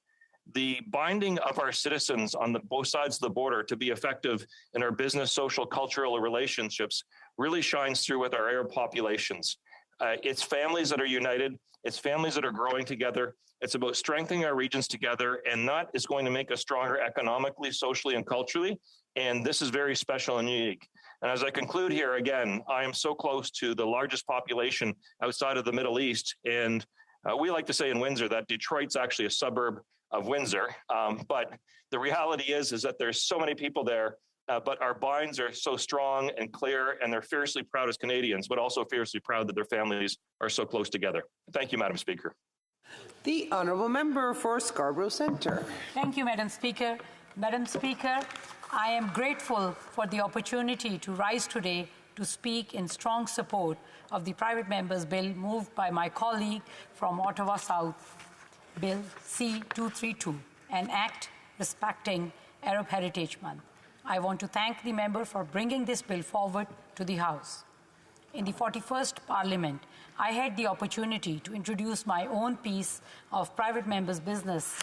the binding of our citizens on both sides of the border to be effective in our business, social, cultural relationships really shines through with our Arab populations. It's families that are united. It's families that are growing together. It's about strengthening our regions together, and that is going to make us stronger economically, socially, and culturally. And this is very special and unique. And as I conclude here, again, I am so close to the largest population outside of the Middle East. And we like to say in Windsor that Detroit's actually a suburb of Windsor. But the reality is that there's so many people there, but our binds are so strong and clear, and they're fiercely proud as Canadians, but also fiercely proud that their families are so close together. Thank you, Madam Speaker. The Honourable Member for Scarborough Centre. Thank you, Madam Speaker. Madam Speaker, I am grateful for the opportunity to rise today to speak in strong support of the private member's bill moved by my colleague from Ottawa South, Bill C-232, an act respecting Arab Heritage Month. I want to thank the member for bringing this bill forward to the House. In the 41st Parliament, I had the opportunity to introduce my own piece of private member's business,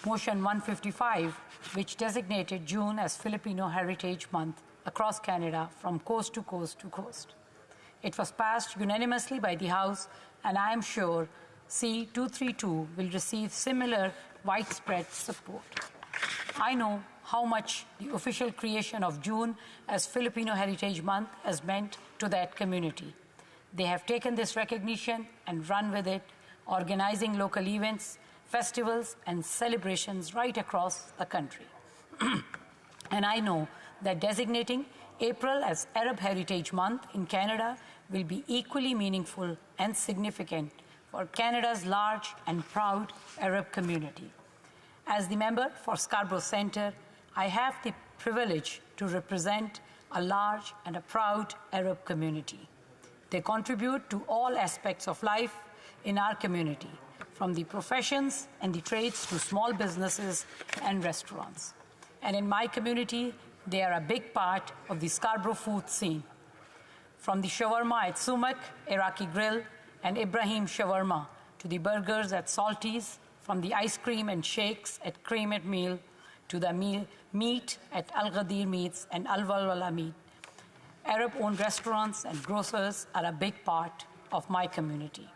Motion 155, which designated June as Filipino Heritage Month across Canada from coast to coast to coast. It was passed unanimously by the House, and I am sure C-232 will receive similar widespread support. I know how much the official creation of June as Filipino Heritage Month has meant to that community. They have taken this recognition and run with it, organizing local events, festivals, and celebrations right across the country. And I know that designating April as Arab Heritage Month in Canada will be equally meaningful and significant for Canada's large and proud Arab community. As the member for Scarborough Centre, I have the privilege to represent a large and a proud Arab community. They contribute to all aspects of life in our community, from the professions and the trades to small businesses and restaurants. And in my community, they are a big part of the Scarborough food scene. From the shawarma at Sumac, Iraqi Grill, and Ibrahim Shawarma, to the burgers at Salty's, from the ice cream and shakes at Cream Meal, to the meat at Al Ghadir Meats and Al Walwala Meat. Arab-owned restaurants and grocers are a big part of my community.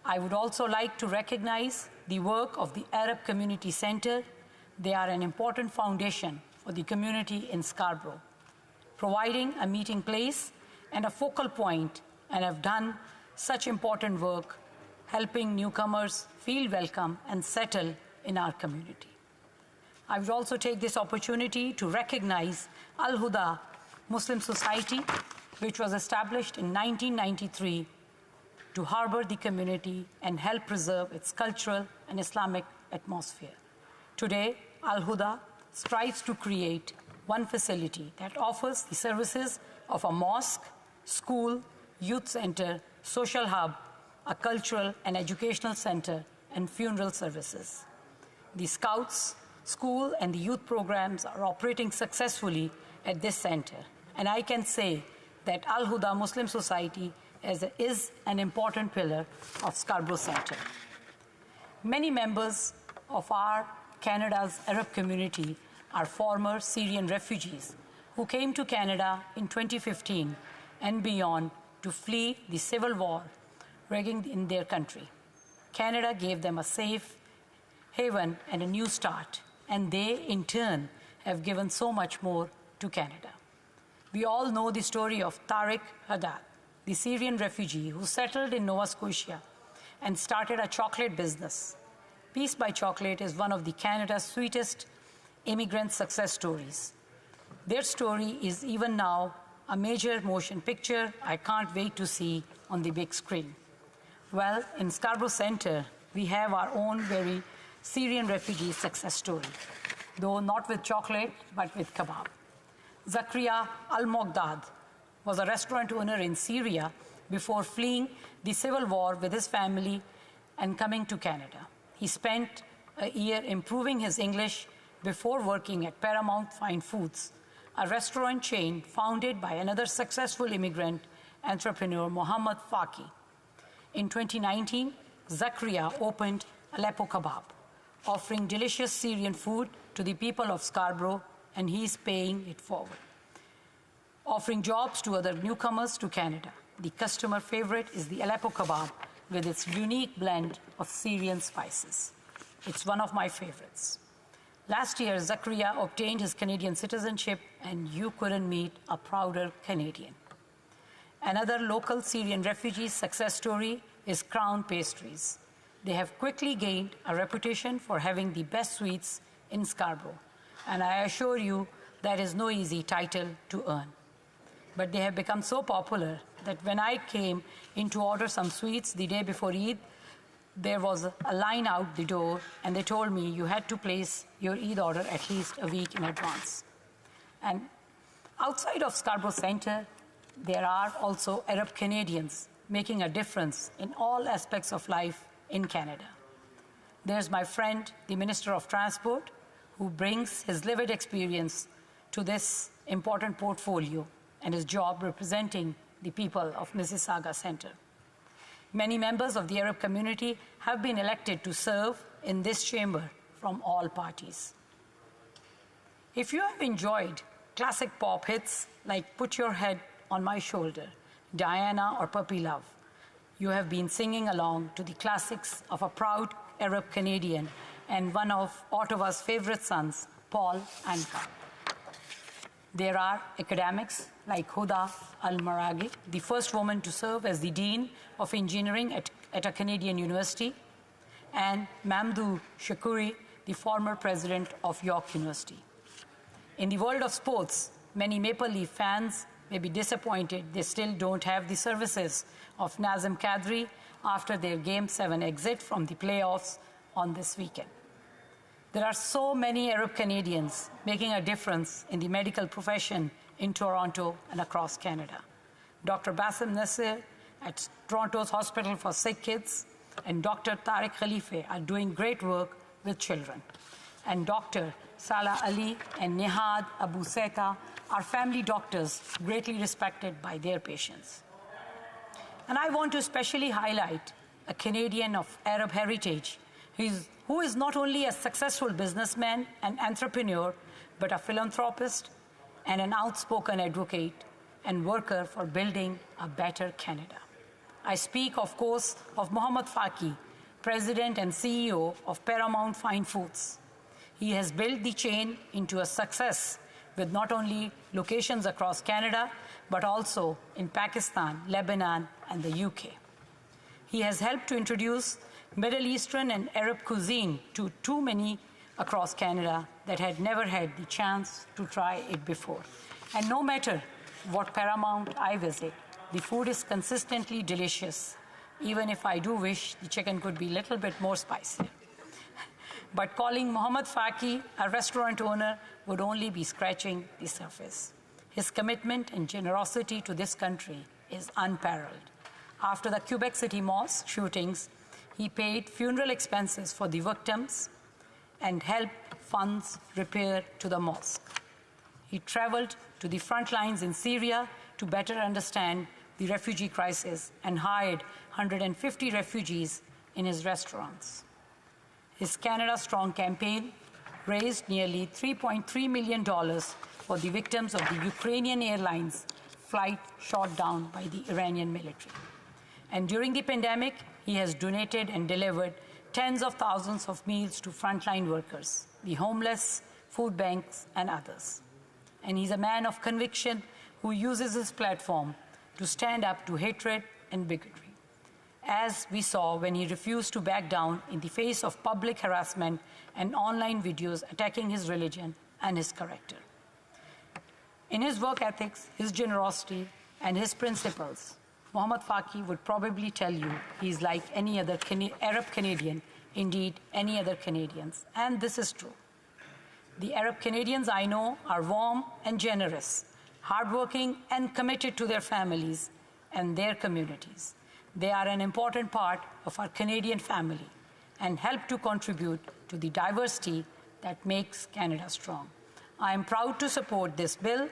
I would also like to recognize the work of the Arab Community Centre. They are an important foundation for the community in Scarborough, providing a meeting place and a focal point, and have done such important work, helping newcomers feel welcome and settle in our community. I would also take this opportunity to recognize Al Huda Muslim Society, which was established in 1993 to harbor the community and help preserve its cultural and Islamic atmosphere. Today, Al Huda strives to create one facility that offers the services of a mosque, school, youth center, social hub, a cultural and educational center, and funeral services. The Scouts, school, and the youth programs are operating successfully at this center, and I can say that Al Huda Muslim Society is an important pillar of Scarborough Centre. Many members of our Canada's Arab community are former Syrian refugees who came to Canada in 2015 and beyond to flee the civil war raging in their country. Canada gave them a safe haven and a new start, and they, in turn, have given so much more to Canada. We all know the story of Tariq Haddad, the Syrian refugee who settled in Nova Scotia and started a chocolate business. Peace by Chocolate is one of the Canada's sweetest immigrant success stories. Their story is even now a major motion picture I can't wait to see on the big screen. Well, in Scarborough Centre, we have our own very Syrian refugee success story, though not with chocolate, but with kebab. Zakaria Al-Moghdad was a restaurant owner in Syria before fleeing the civil war with his family and coming to Canada. He spent a year improving his English before working at Paramount Fine Foods, a restaurant chain founded by another successful immigrant entrepreneur, Mohammed Faki. In 2019, Zakaria opened Aleppo Kebab, offering delicious Syrian food to the people of Scarborough, and he's paying it forward. Offering jobs to other newcomers to Canada. The customer favorite is the Aleppo Kebab with its unique blend of Syrian spices. It's one of my favorites. Last year, Zakaria obtained his Canadian citizenship, and you couldn't meet a prouder Canadian. Another local Syrian refugee success story is Crown Pastries. They have quickly gained a reputation for having the best sweets in Scarborough, and I assure you that is no easy title to earn. But they have become so popular that when I came in to order some sweets the day before Eid, there was a line out the door, and they told me you had to place your Eid order at least a week in advance. And outside of Scarborough Centre, there are also Arab Canadians making a difference in all aspects of life in Canada. There's my friend, the Minister of Transport, who brings his lived experience to this important portfolio and his job representing the people of Mississauga Centre. Many members of the Arab community have been elected to serve in this chamber from all parties. If you have enjoyed classic pop hits like Put Your Head on My Shoulder, Diana, or Puppy Love, you have been singing along to the classics of a proud Arab Canadian and one of Ottawa's favorite sons, Paul Anka. There are academics like Huda Al-Maraghi, the first woman to serve as the Dean of Engineering at a Canadian university, and Mamdouh Shakuri, the former president of York University. In the world of sports, many Maple Leaf fans may be disappointed they still don't have the services of Nazem Kadri after their Game 7 exit from the playoffs on this weekend. There are so many Arab Canadians making a difference in the medical profession in Toronto and across Canada. Dr. Bassem Nasser at Toronto's Hospital for Sick Kids and Dr. Tariq Khalife are doing great work with children. And Dr. Salah Ali and Nihad Abu Seta are family doctors greatly respected by their patients. And I want to especially highlight a Canadian of Arab heritage who is not only a successful businessman and entrepreneur, but a philanthropist and an outspoken advocate and worker for building a better Canada. I speak, of course, of Mohamed Faki, President and CEO of Paramount Fine Foods. He has built the chain into a success with not only locations across Canada, but also in Pakistan, Lebanon, and the UK. He has helped to introduce Middle Eastern and Arab cuisine to too many across Canada that had never had the chance to try it before. And no matter what Paramount I visit, the food is consistently delicious, even if I do wish the chicken could be a little bit more spicy. But calling Mohamed Faki a restaurant owner would only be scratching the surface. His commitment and generosity to this country is unparalleled. After the Quebec City mosque shootings, he paid funeral expenses for the victims and helped funds repair to the mosque. He traveled to the front lines in Syria to better understand the refugee crisis and hired 150 refugees in his restaurants. His Canada Strong campaign raised nearly $3.3 million for the victims of the Ukrainian Airlines flight shot down by the Iranian military. And during the pandemic, he has donated and delivered tens of thousands of meals to frontline workers, the homeless, food banks, and others. And he's a man of conviction who uses his platform to stand up to hatred and bigotry, as we saw when he refused to back down in the face of public harassment and online videos attacking his religion and his character. In his work ethics, his generosity, and his principles, Mohamed Faki would probably tell you he's like any other Arab Canadian, indeed any other Canadians, and this is true. The Arab Canadians I know are warm and generous, hardworking and committed to their families and their communities. They are an important part of our Canadian family and help to contribute to the diversity that makes Canada strong. I am proud to support this bill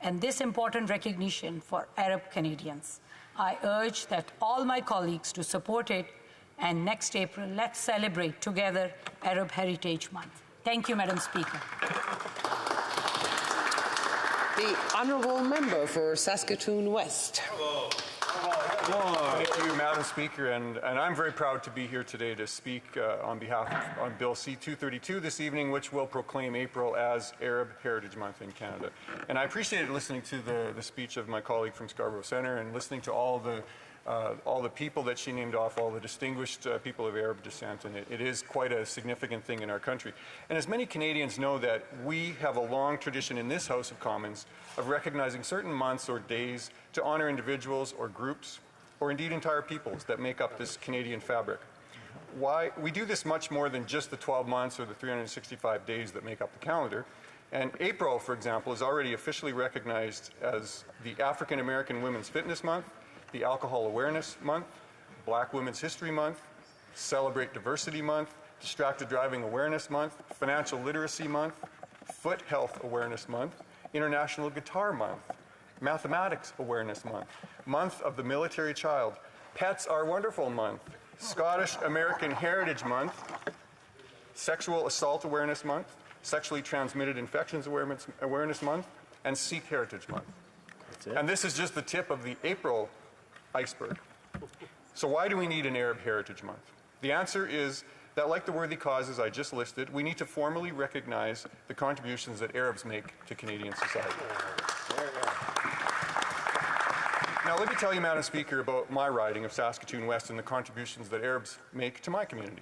and this important recognition for Arab Canadians. I urge that all my colleagues to support it, and next April, let's celebrate together Arab Heritage Month. Thank you, Madam Speaker. The honourable member for Saskatoon West. Thank you, Madam Speaker, and I'm very proud to be here today to speak on Bill C-232 this evening, which will proclaim April as Arab Heritage Month in Canada. And I appreciated listening to the speech of my colleague from Scarborough Centre and listening to all the people that she named off, all the distinguished people of Arab descent, and it is quite a significant thing in our country. And as many Canadians know, that we have a long tradition in this House of Commons of recognizing certain months or days to honor individuals or groups, or indeed entire peoples that make up this Canadian fabric. Why? We do this much more than just the 12 months or the 365 days that make up the calendar. And April, for example, is already officially recognized as the African American Women's Fitness Month, the Alcohol Awareness Month, Black Women's History Month, Celebrate Diversity Month, Distracted Driving Awareness Month, Financial Literacy Month, Foot Health Awareness Month, International Guitar Month, Mathematics Awareness Month, Month of the Military Child, Pets Are Wonderful Month, Scottish American Heritage Month, Sexual Assault Awareness Month, Sexually Transmitted Infections Awareness Month, and Sikh Heritage Month. And this is just the tip of the April iceberg. So why do we need an Arab Heritage Month? The answer is that, like the worthy causes I just listed, we need to formally recognize the contributions that Arabs make to Canadian society. Now, let me tell you, Madam Speaker, about my riding of Saskatoon West and the contributions that Arabs make to my community.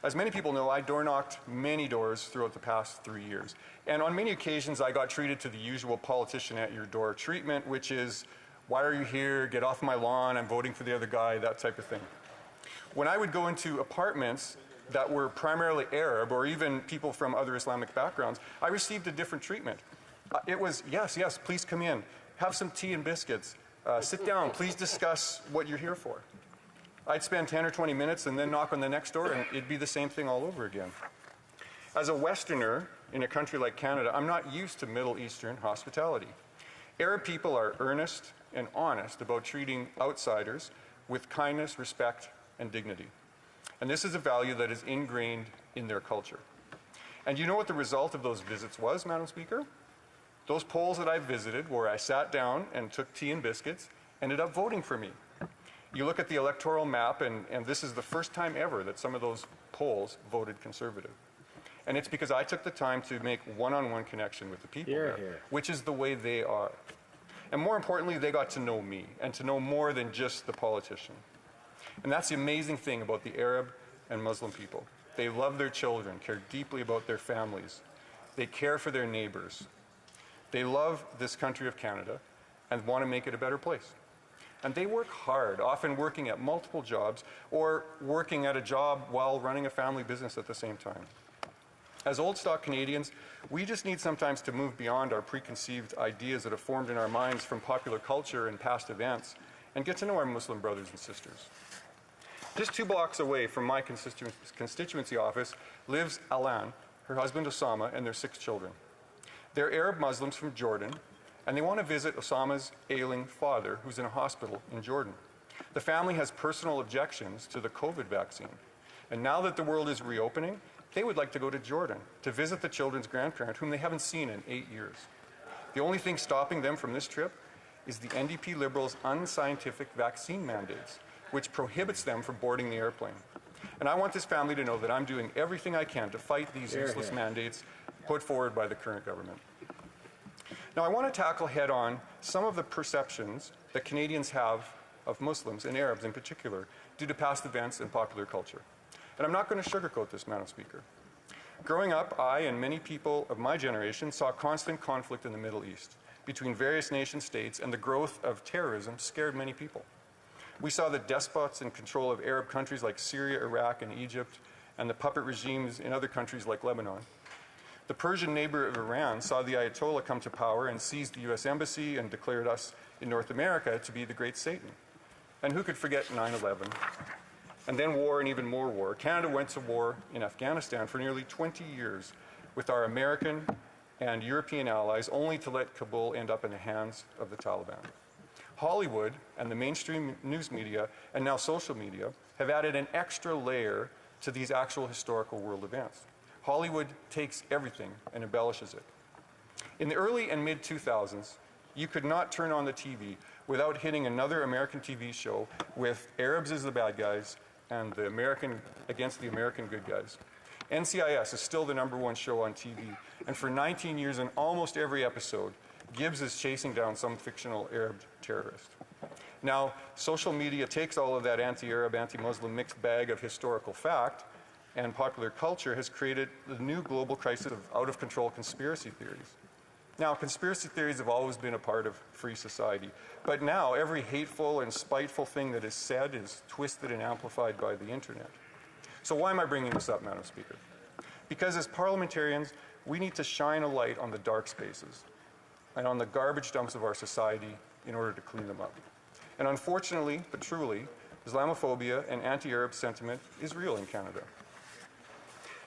As many people know, I door knocked many doors throughout the past 3 years. And on many occasions, I got treated to the usual politician at your door treatment, which is, why are you here? Get off my lawn. I'm voting for the other guy, that type of thing. When I would go into apartments that were primarily Arab or even people from other Islamic backgrounds, I received a different treatment. It was, yes, yes, please come in. Have some tea and biscuits. Sit down. Please discuss what you're here for. I'd spend 10 or 20 minutes and then knock on the next door, and it'd be the same thing all over again. As a Westerner in a country like Canada, I'm not used to Middle Eastern hospitality. Arab people are earnest and honest about treating outsiders with kindness, respect, and dignity. And this is a value that is ingrained in their culture. And you know what the result of those visits was, Madam Speaker? Those polls that I visited, where I sat down and took tea and biscuits, ended up voting for me. You look at the electoral map, and this is the first time ever that some of those polls voted Conservative. And it's because I took the time to make one-on-one connection with the people there, which is the way they are. And more importantly, they got to know me and to know more than just the politician. And that's the amazing thing about the Arab and Muslim people. They love their children, care deeply about their families. They care for their neighbors. They love this country of Canada and want to make it a better place. And they work hard, often working at multiple jobs or working at a job while running a family business at the same time. As old stock Canadians, we just need sometimes to move beyond our preconceived ideas that have formed in our minds from popular culture and past events and get to know our Muslim brothers and sisters. Just 2 blocks away from my constituency office lives Alan, her husband Osama, and their 6 children. They're Arab Muslims from Jordan, and they want to visit Osama's ailing father, who's in a hospital in Jordan. The family has personal objections to the COVID vaccine, and now that the world is reopening, they would like to go to Jordan to visit the children's grandparent, whom they haven't seen in 8 years. The only thing stopping them from this trip is the NDP Liberals' unscientific vaccine mandates, which prohibits them from boarding the airplane. And I want this family to know that I'm doing everything I can to fight these useless mandates put forward by the current government. Now, I want to tackle head-on some of the perceptions that Canadians have of Muslims and Arabs in particular due to past events and popular culture. And I'm not going to sugarcoat this, Madam Speaker. Growing up, I and many people of my generation saw constant conflict in the Middle East between various nation-states, and the growth of terrorism scared many people. We saw the despots in control of Arab countries like Syria, Iraq, and Egypt, and the puppet regimes in other countries like Lebanon. The Persian neighbor of Iran saw the Ayatollah come to power and seized the U.S. Embassy and declared us in North America to be the great Satan. And who could forget 9/11? And then war and even more war. Canada went to war in Afghanistan for nearly 20 years with our American and European allies, only to let Kabul end up in the hands of the Taliban. Hollywood and the mainstream news media, and now social media, have added an extra layer to these actual historical world events. Hollywood takes everything and embellishes it. In the early and mid-2000s, you could not turn on the TV without hitting another American TV show with Arabs as the bad guys and the American against the American good guys. NCIS is still the #1 show on TV, and for 19 years in almost every episode, Gibbs is chasing down some fictional Arab terrorist. Now, social media takes all of that anti-Arab, anti-Muslim mixed bag of historical fact, and popular culture has created the new global crisis of out-of-control conspiracy theories. Now, conspiracy theories have always been a part of free society, but now every hateful and spiteful thing that is said is twisted and amplified by the internet. So why am I bringing this up, Madam Speaker? Because as parliamentarians, we need to shine a light on the dark spaces and on the garbage dumps of our society in order to clean them up. And unfortunately, but truly, Islamophobia and anti-Arab sentiment is real in Canada.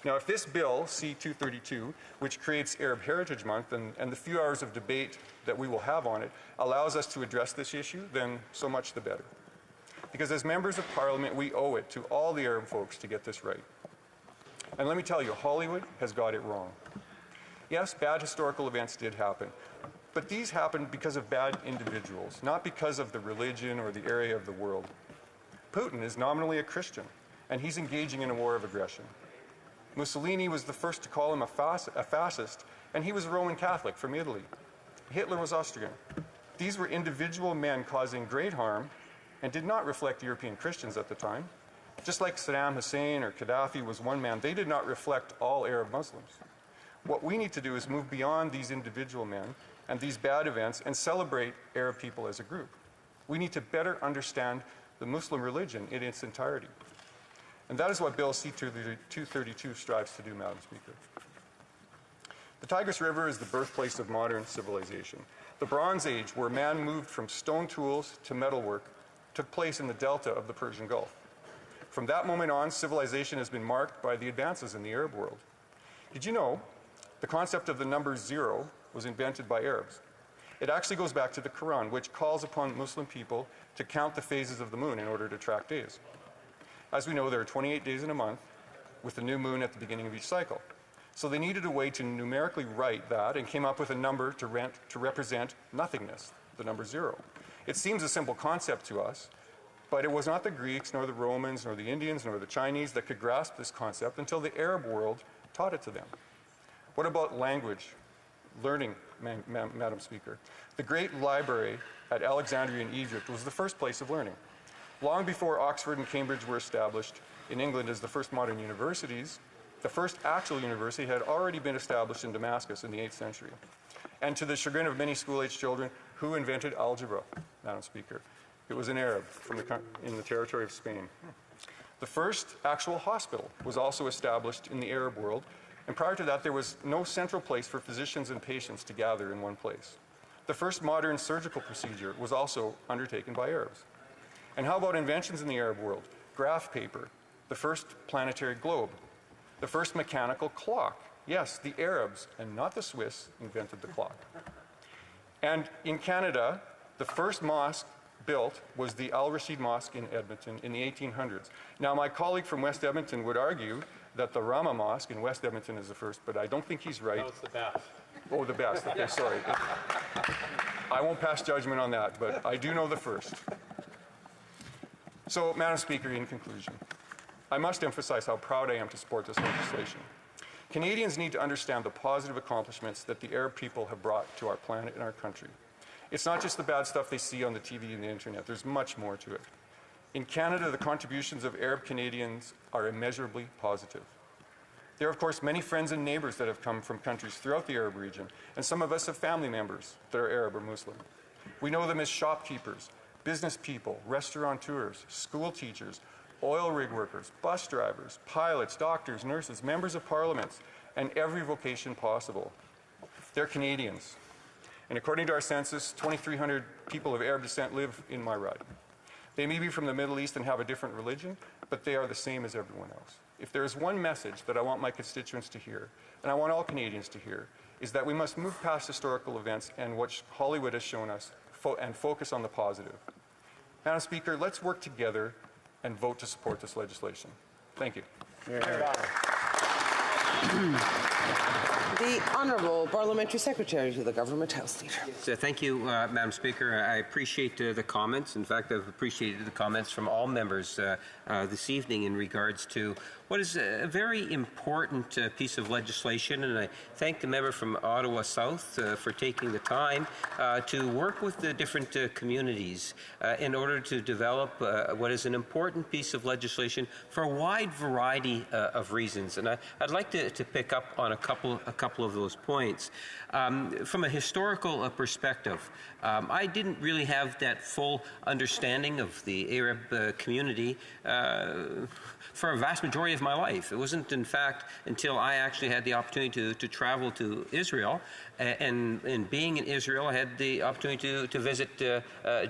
Now, if this bill, C-232, which creates Arab Heritage Month, and the few hours of debate that we will have on it, allows us to address this issue, then so much the better. Because as members of Parliament, we owe it to all the Arab folks to get this right. And let me tell you, Hollywood has got it wrong. Yes, bad historical events did happen, but these happened because of bad individuals, not because of the religion or the area of the world. Putin is nominally a Christian, and he's engaging in a war of aggression. Mussolini was the first to call him a fascist, and he was a Roman Catholic from Italy. Hitler was Austrian. These were individual men causing great harm and did not reflect European Christians at the time. Just like Saddam Hussein or Gaddafi was one man, they did not reflect all Arab Muslims. What we need to do is move beyond these individual men and these bad events and celebrate Arab people as a group. We need to better understand the Muslim religion in its entirety. And that is what Bill C-232 strives to do, Madam Speaker. The Tigris River is the birthplace of modern civilization. The Bronze Age, where man moved from stone tools to metalwork, took place in the delta of the Persian Gulf. From that moment on, civilization has been marked by the advances in the Arab world. Did you know the concept of the number 0 was invented by Arabs? It actually goes back to the Quran, which calls upon Muslim people to count the phases of the moon in order to track days. As we know, there are 28 days in a month, with the new moon at the beginning of each cycle. So they needed a way to numerically write that and came up with a number to represent nothingness, the number 0. It seems a simple concept to us, but it was not the Greeks, nor the Romans, nor the Indians, nor the Chinese that could grasp this concept until the Arab world taught it to them. What about language? Learning, Madam Speaker. The great library at Alexandria in Egypt was the first place of learning. Long before Oxford and Cambridge were established in England as the first modern universities, the first actual university had already been established in Damascus in the 8th century. And to the chagrin of many school-age children, who invented algebra, Madam Speaker? It was an Arab in the territory of Spain. The first actual hospital was also established in the Arab world, and prior to that, there was no central place for physicians and patients to gather in one place. The first modern surgical procedure was also undertaken by Arabs. And how about inventions in the Arab world? Graph paper, the first planetary globe, the first mechanical clock. Yes, the Arabs, and not the Swiss, invented the clock. And in Canada, the first mosque built was the Al-Rashid Mosque in Edmonton in the 1800s. Now, my colleague from West Edmonton would argue that the Rama Mosque in West Edmonton is the first, but I don't think he's right. No, it's the best. Oh, the best. Okay, sorry. I won't pass judgment on that, but I do know the first. So, Madam Speaker, in conclusion, I must emphasize how proud I am to support this legislation. Canadians need to understand the positive accomplishments that the Arab people have brought to our planet and our country. It's not just the bad stuff they see on the TV and the internet. There's much more to it. In Canada, the contributions of Arab Canadians are immeasurably positive. There are, of course, many friends and neighbors that have come from countries throughout the Arab region, and some of us have family members that are Arab or Muslim. We know them as shopkeepers, business people, restaurateurs, school teachers, oil rig workers, bus drivers, pilots, doctors, nurses, members of parliaments, and every vocation possible. They're Canadians. And according to our census, 2,300 people of Arab descent live in my riding. They may be from the Middle East and have a different religion, but they are the same as everyone else. If there is one message that I want my constituents to hear, and I want all Canadians to hear, is that we must move past historical events and what Hollywood has shown us and focus on the positive. Madam Speaker, let's work together and vote to support this legislation. Thank you. The Honourable Parliamentary Secretary to the Government House Leader. So thank you, Madam Speaker. I appreciate the comments. In fact, I've appreciated the comments from all members this evening in regards to what is a very important piece of legislation, and I thank the member from Ottawa South for taking the time to work with the different communities in order to develop what is an important piece of legislation for a wide variety of reasons. And I'd like to pick up on a couple of those points. From a historical perspective, I didn't really have that full understanding of the Arab community for a vast majority of my life. It wasn't, in fact, until I actually had the opportunity to travel to Israel, and being in Israel, I had the opportunity to visit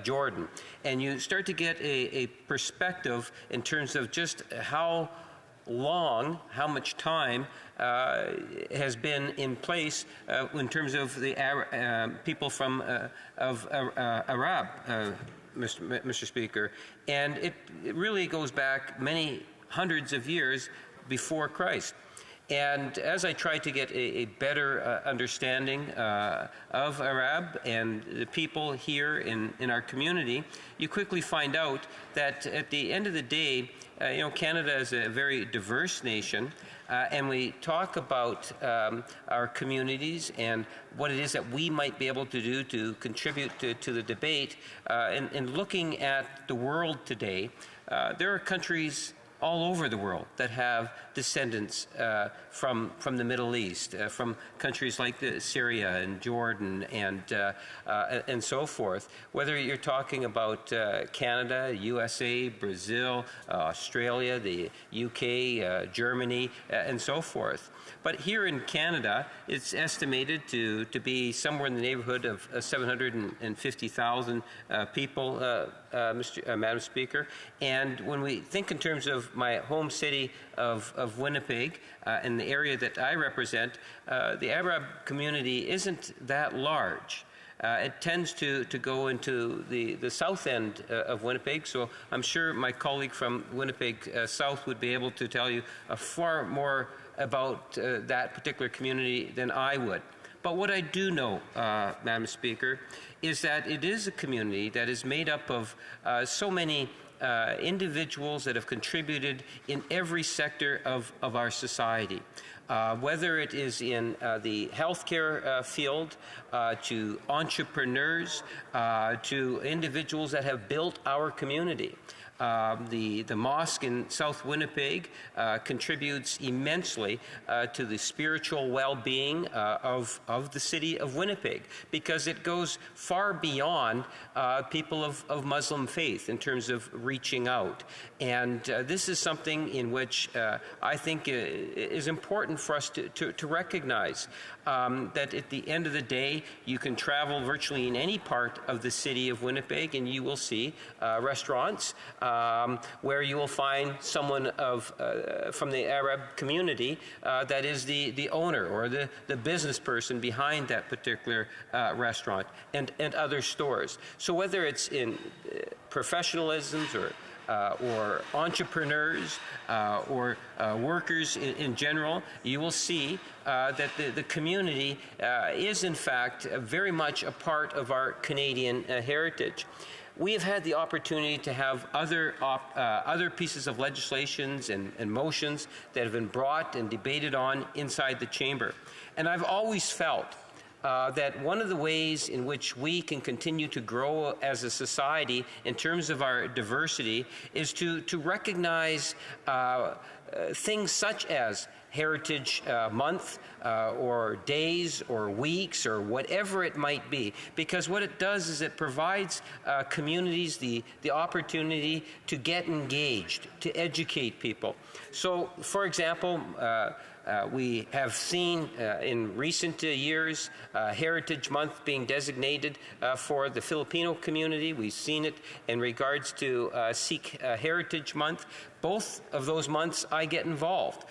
Jordan. And you start to get a perspective in terms of just how much time has been in place in terms of the people from Arab, Mr. Speaker. And it really goes back many hundreds of years before Christ. And as I tried to get a better understanding of Arab and the people here in our community, you quickly find out that at the end of the day, Canada is a very diverse nation, and we talk about our communities and what it is that we might be able to do to contribute to the debate. And looking at the world today, there are countries all over the world that have descendants from the Middle East, from countries like Syria and Jordan and so forth. Whether you're talking about Canada, USA, Brazil, Australia, the UK, Germany, and so forth. But here in Canada, it's estimated to be somewhere in the neighborhood of 750,000 people, Madam Speaker. And when we think in terms of my home city of Winnipeg and the area that I represent, the Arab community isn't that large. It tends to go into the south end of Winnipeg, so I'm sure my colleague from Winnipeg South would be able to tell you far more about that particular community than I would. But what I do know, Madam Speaker, is that it is a community that is made up of so many individuals that have contributed in every sector of our society. Whether it is in the healthcare field, to entrepreneurs, to individuals that have built our community. The mosque in South Winnipeg contributes immensely to the spiritual well-being of the city of Winnipeg, because it goes far beyond people of Muslim faith in terms of reaching out. And this is something in which I think is important for us to recognize that at the end of the day, you can travel virtually in any part of the city of Winnipeg and you will see restaurants where you will find someone from the Arab community that is the owner or the business person behind that particular restaurant and other stores. So whether it's in professionalisms or entrepreneurs or workers in general, you will see that the community is in fact very much a part of our Canadian heritage. We have had the opportunity to have other pieces of legislations and motions that have been brought and debated on inside the chamber. And I've always felt that one of the ways in which we can continue to grow as a society in terms of our diversity is to recognize things such as Heritage Month or days or weeks or whatever it might be, because what it does is it provides communities the opportunity to get engaged, to educate people. So, for example, we have seen in recent years Heritage Month being designated for the Filipino community. We've seen it in regards to Sikh Heritage Month. Both of those months I get involved.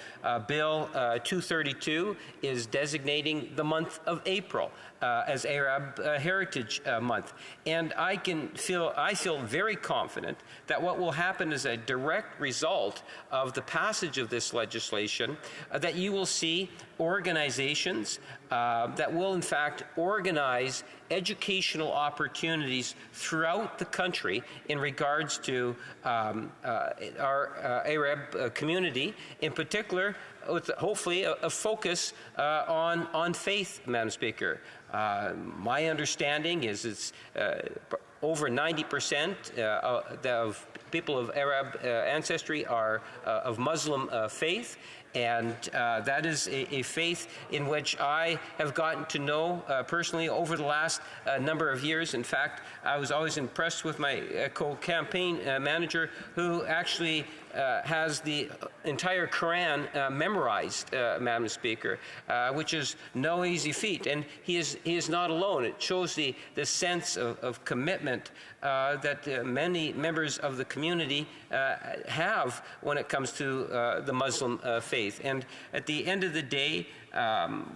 Bill 232 is designating the month of April as Arab Heritage Month. And I feel very confident that what will happen as a direct result of the passage of this legislation, that you will see organizations that will in fact organize educational opportunities throughout the country in regards to our Arab community, in particular, with hopefully a focus on faith, Madam Speaker. My understanding is it's over 90% of people of Arab ancestry are of Muslim faith. And that is a faith in which I have gotten to know personally over the last number of years. In fact, I was always impressed with my co-campaign manager, who actually has the entire Quran memorized, Madam Speaker, which is no easy feat. And he is not alone. It shows the sense of commitment that many members of the community have when it comes to the Muslim faith. And at the end of the day,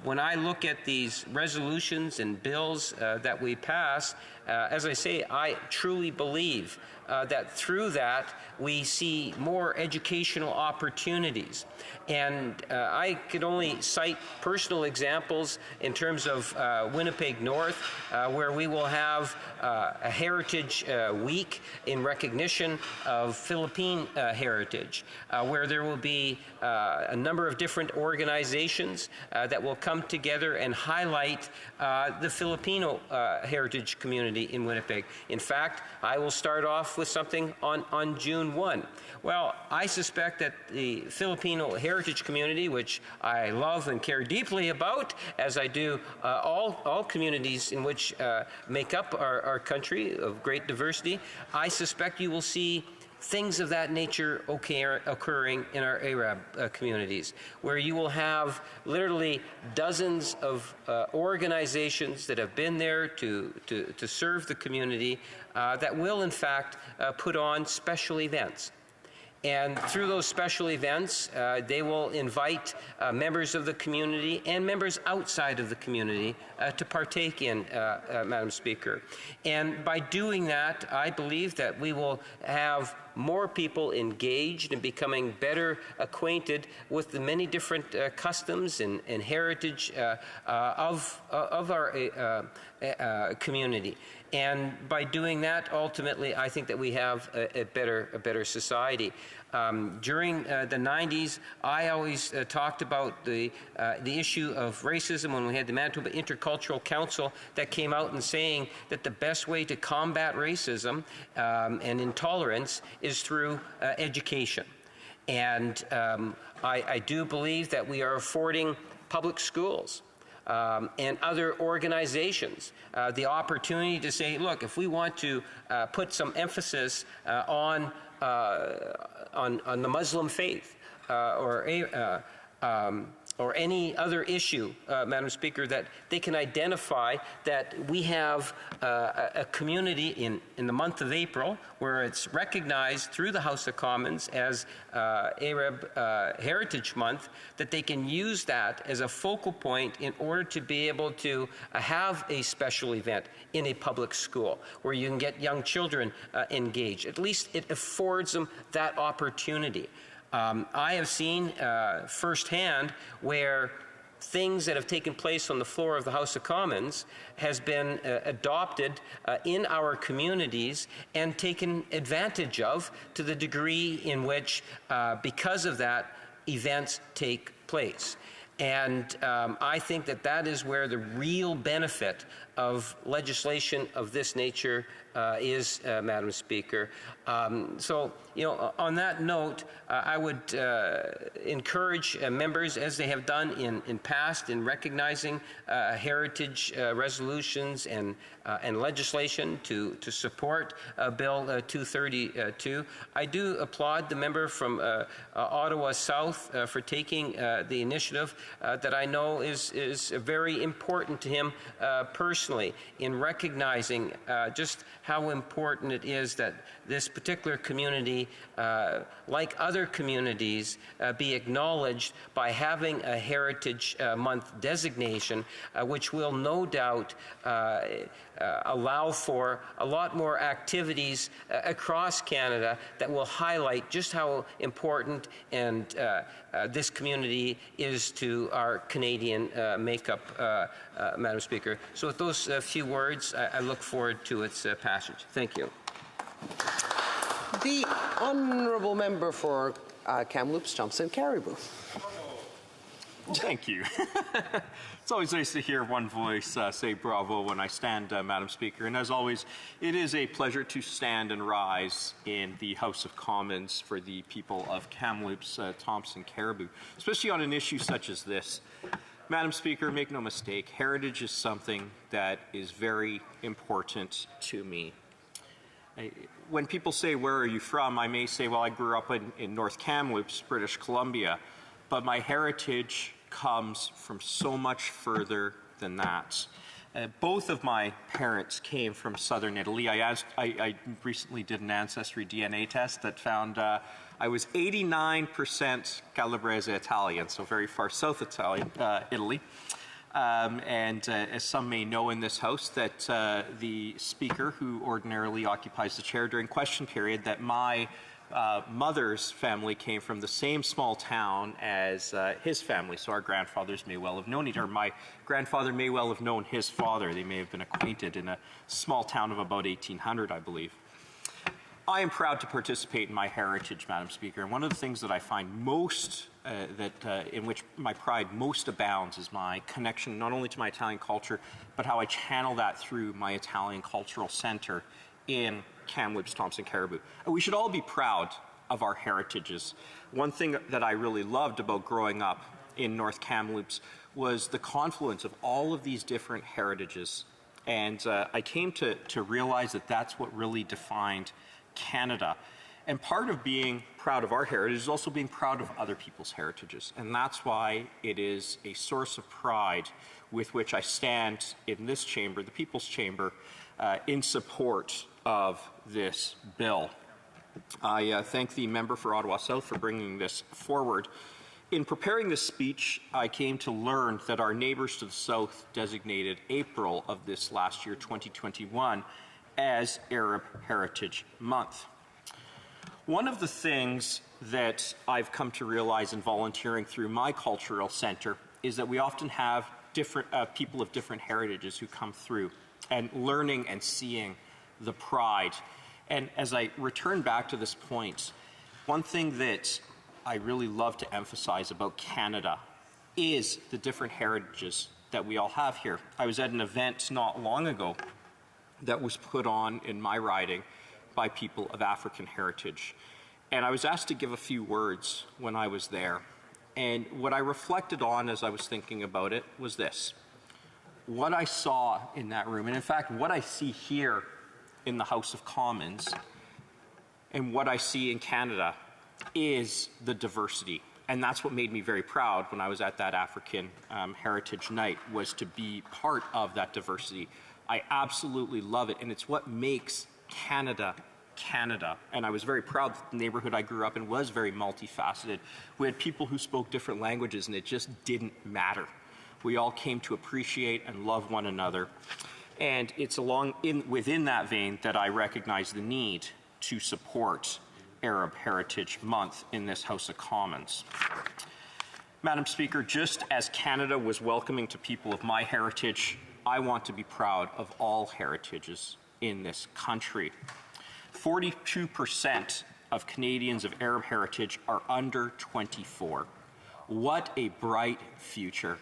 when I look at these resolutions and bills that we pass, as I say, I truly believe that through that we see more educational opportunities. And I could only cite personal examples in terms of Winnipeg North, where we will have a Heritage Week in recognition of Philippine heritage, where there will be a number of different organizations that will come together and highlight the Filipino heritage community. community in Winnipeg. In fact, I will start off with something on June 1. Well, I suspect that the Filipino heritage community, which I love and care deeply about, as I do all communities in which make up our country of great diversity, I suspect you will see things of that nature occurring in our Arab communities, where you will have literally dozens of organizations that have been there to serve the community that will, in fact, put on special events. And through those special events, they will invite members of the community and members outside of the community to partake in, Madam Speaker. And by doing that, I believe that we will have more people engaged and becoming better acquainted with the many different customs and heritage of our community. And by doing that, ultimately, I think that we have a better society. During the 90s, I always talked about the issue of racism when we had the Manitoba Intercultural Council that came out and saying that the best way to combat racism and intolerance is through education. And I do believe that we are affording public schools and other organizations the opportunity to say, look, if we want to put some emphasis on the Muslim faith or any other issue, Madam Speaker, that they can identify that we have a community in the month of April where it's recognized through the House of Commons as Arab Heritage Month, that they can use that as a focal point in order to be able to have a special event in a public school where you can get young children engaged. At least it affords them that opportunity. I have seen firsthand where things that have taken place on the floor of the House of Commons has been adopted in our communities and taken advantage of to the degree in which, because of that, events take place. And I think that that is where the real benefit of legislation of this nature is, Madam Speaker. So, on that note, I would encourage members, as they have done in past, in recognizing heritage resolutions and legislation to support Bill 232. I do applaud the member from Ottawa South for taking the initiative that I know is very important to him personally, in recognizing just how important it is that this particular community, like other communities, be acknowledged by having a Heritage Month designation, which will no doubt allow for a lot more activities across Canada that will highlight just how important and this community is to our Canadian makeup, Madam Speaker. So with those few words, I look forward to its passage. Thank you. The honourable member for Kamloops, Thompson Caribou. Thank you. It's always nice to hear one voice say bravo when I stand, Madam Speaker. And as always, it is a pleasure to stand and rise in the House of Commons for the people of Kamloops, Thompson Caribou, especially on an issue such as this. Madam Speaker, make no mistake, heritage is something that is very important to me. When people say, where are you from? I may say, well, I grew up in North Kamloops, British Columbia, but my heritage comes from so much further than that. Both of my parents came from southern Italy. I recently did an ancestry DNA test that found I was 89% Calabrese Italian, so very far south Italy. And as some may know in this House, that the Speaker, who ordinarily occupies the chair during question period, that my mother's family came from the same small town as his family, so our grandfathers may well have known each other. My grandfather may well have known his father. They may have been acquainted in a small town of about 1,800, I believe. I am proud to participate in my heritage, Madam Speaker, and one of the things that I find most in which my pride most abounds is my connection not only to my Italian culture, but how I channel that through my Italian Cultural Center in Kamloops, Thompson Caribou. And we should all be proud of our heritages. One thing that I really loved about growing up in North Kamloops was the confluence of all of these different heritages. And I came to realize that that's what really defined Canada. And part of being proud of our heritage is also being proud of other people's heritages. And that's why it is a source of pride with which I stand in this chamber, the People's Chamber, in support of this bill. I thank the member for Ottawa South for bringing this forward. In preparing this speech, I came to learn that our neighbors to the south designated April of this last year, 2021, as Arab Heritage Month. One of the things that I've come to realize in volunteering through my cultural center is that we often have different people of different heritages who come through, and learning and seeing the pride. And as I return back to this point, one thing that I really love to emphasize about Canada is the different heritages that we all have here. I was at an event not long ago that was put on in my riding by people of African heritage. And I was asked to give a few words when I was there. And what I reflected on as I was thinking about it was this. What I saw in that room, and in fact, what I see here in the House of Commons, and what I see in Canada, is the diversity. And that's what made me very proud when I was at that African Heritage Night, was to be part of that diversity. I absolutely love it, and it's what makes Canada, Canada. And I was very proud that the neighborhood I grew up in was very multifaceted. We had people who spoke different languages, and it just didn't matter. We all came to appreciate and love one another. And it's within that vein that I recognize the need to support Arab Heritage Month in this House of Commons. Madam Speaker, just as Canada was welcoming to people of my heritage, I want to be proud of all heritages in this country. 42% of Canadians of Arab heritage are under 24. What a bright future.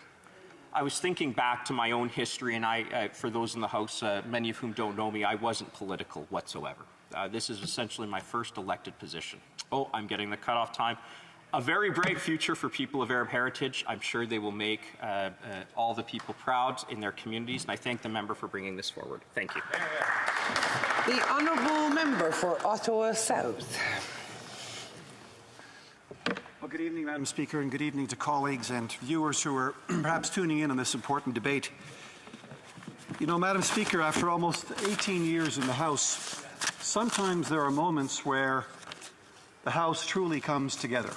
I was thinking back to my own history, and for those in the House, many of whom don't know me, I wasn't political whatsoever. This is essentially my first elected position. Oh, I'm getting the cutoff time. A very bright future for people of Arab heritage. I'm sure they will make all the people proud in their communities, and I thank the member for bringing this forward. Thank you. The honourable member for Ottawa South. Well, good evening, Madam Speaker, and good evening to colleagues and viewers who are perhaps tuning in on this important debate. You know, Madam Speaker, after almost 18 years in the House, sometimes there are moments where the House truly comes together.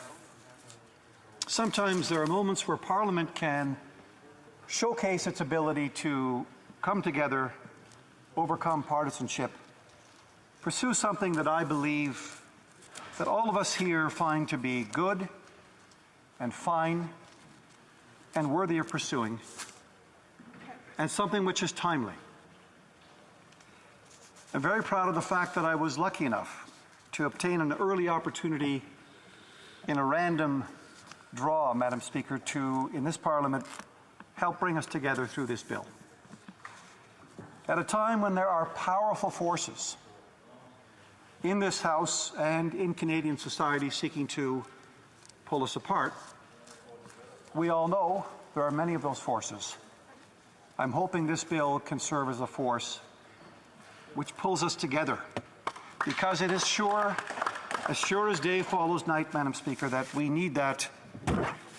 Sometimes there are moments where Parliament can showcase its ability to come together, overcome partisanship, pursue something that I believe that all of us here find to be good and fine and worthy of pursuing, and something which is timely. I'm very proud of the fact that I was lucky enough to obtain an early opportunity in a random draw, Madam Speaker, to, in this Parliament, help bring us together through this bill. At a time when there are powerful forces in this House and in Canadian society seeking to pull us apart, we all know there are many of those forces. I'm hoping this bill can serve as a force which pulls us together, because it is as sure as day follows night, Madam Speaker, that we need that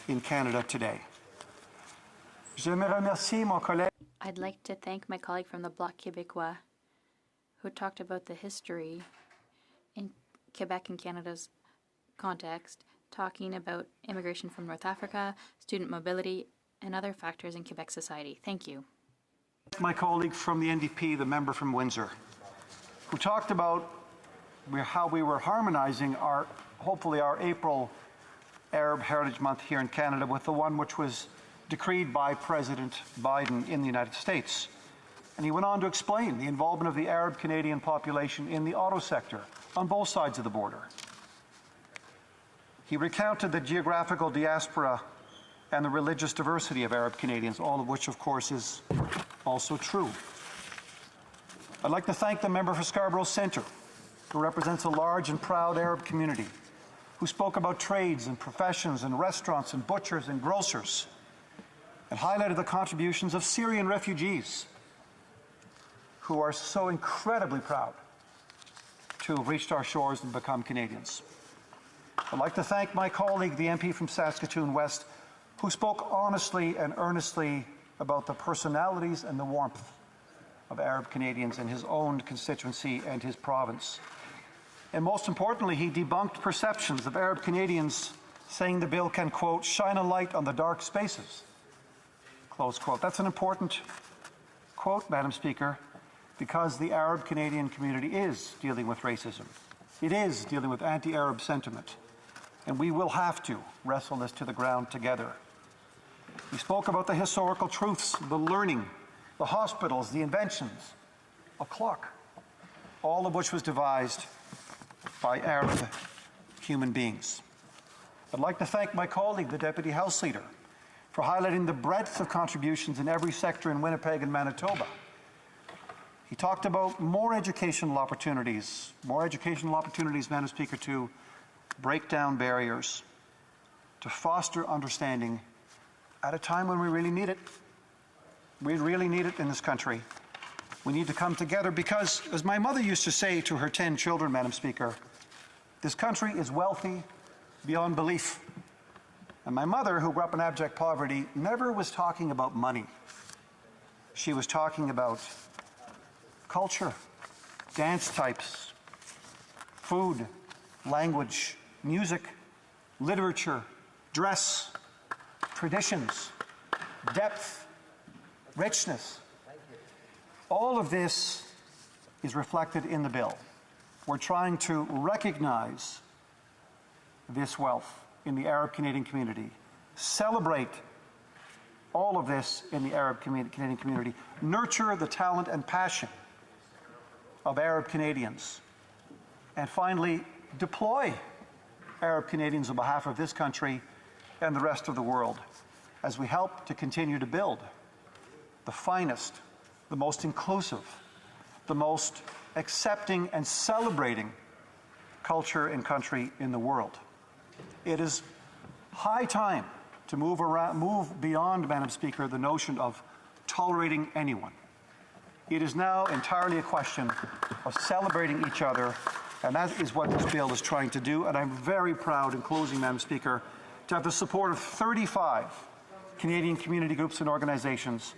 in Canada today. I'd like to thank my colleague from the Bloc Québécois who talked about the history in Quebec and Canada's context, talking about immigration from North Africa, student mobility, and other factors in Quebec society. Thank you. My colleague from the NDP, the member from Windsor, who talked about how we were harmonizing hopefully our April Arab Heritage Month here in Canada with the one which was decreed by President Biden in the United States. And he went on to explain the involvement of the Arab Canadian population in the auto sector on both sides of the border. He recounted the geographical diaspora and the religious diversity of Arab Canadians, all of which, of course, is also true. I'd like to thank the member for Scarborough Centre, who represents a large and proud Arab community, who spoke about trades and professions and restaurants and butchers and grocers, and highlighted the contributions of Syrian refugees, who are so incredibly proud to have reached our shores and become Canadians. I'd like to thank my colleague, the MP from Saskatoon West, who spoke honestly and earnestly about the personalities and the warmth of Arab Canadians in his own constituency and his province. And most importantly, he debunked perceptions of Arab Canadians saying the bill can, quote, shine a light on the dark spaces, close quote. That's an important quote, Madam Speaker, because the Arab Canadian community is dealing with racism. It is dealing with anti-Arab sentiment. And we will have to wrestle this to the ground together. We spoke about the historical truths, the learning, the hospitals, the inventions, a clock, all of which was devised by Arab human beings. I'd like to thank my colleague, the Deputy House Leader, for highlighting the breadth of contributions in every sector in Winnipeg and Manitoba. He talked about more educational opportunities, Madam Speaker, to break down barriers, to foster understanding at a time when we really need it. We really need it in this country. We need to come together because, as my mother used to say to her 10 children, Madam Speaker, this country is wealthy beyond belief. And my mother, who grew up in abject poverty, never was talking about money. She was talking about culture, dance types, food, language, music, literature, dress, traditions, depth, richness. All of this is reflected in the bill. We're trying to recognize this wealth in the Arab Canadian community, celebrate all of this in the Arab Canadian community, nurture the talent and passion of Arab Canadians, and finally deploy Arab Canadians on behalf of this country and the rest of the world as we help to continue to build the finest, the most inclusive, the most accepting and celebrating culture and country in the world. It is high time to move beyond, Madam Speaker, the notion of tolerating anyone. It is now entirely a question of celebrating each other, and that is what this bill is trying to do. And I'm very proud, in closing, Madam Speaker, to have the support of 35 Canadian community groups and organizations.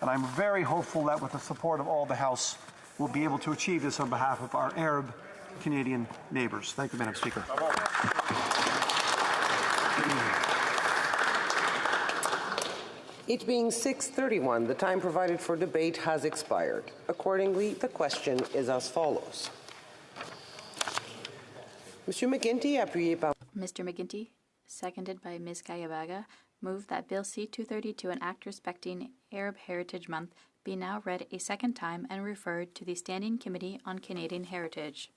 And I'm very hopeful that with the support of all the House, we'll be able to achieve this on behalf of our Arab Canadian neighbours. Thank you, Madam Speaker. It being 6:31, the time provided for debate has expired. Accordingly, the question is as follows. Mr. McGuinty, seconded by Ms. Gayabaga, move that Bill C-232, an act respecting Arab Heritage Month, be now read a second time and referred to the Standing Committee on Canadian Heritage.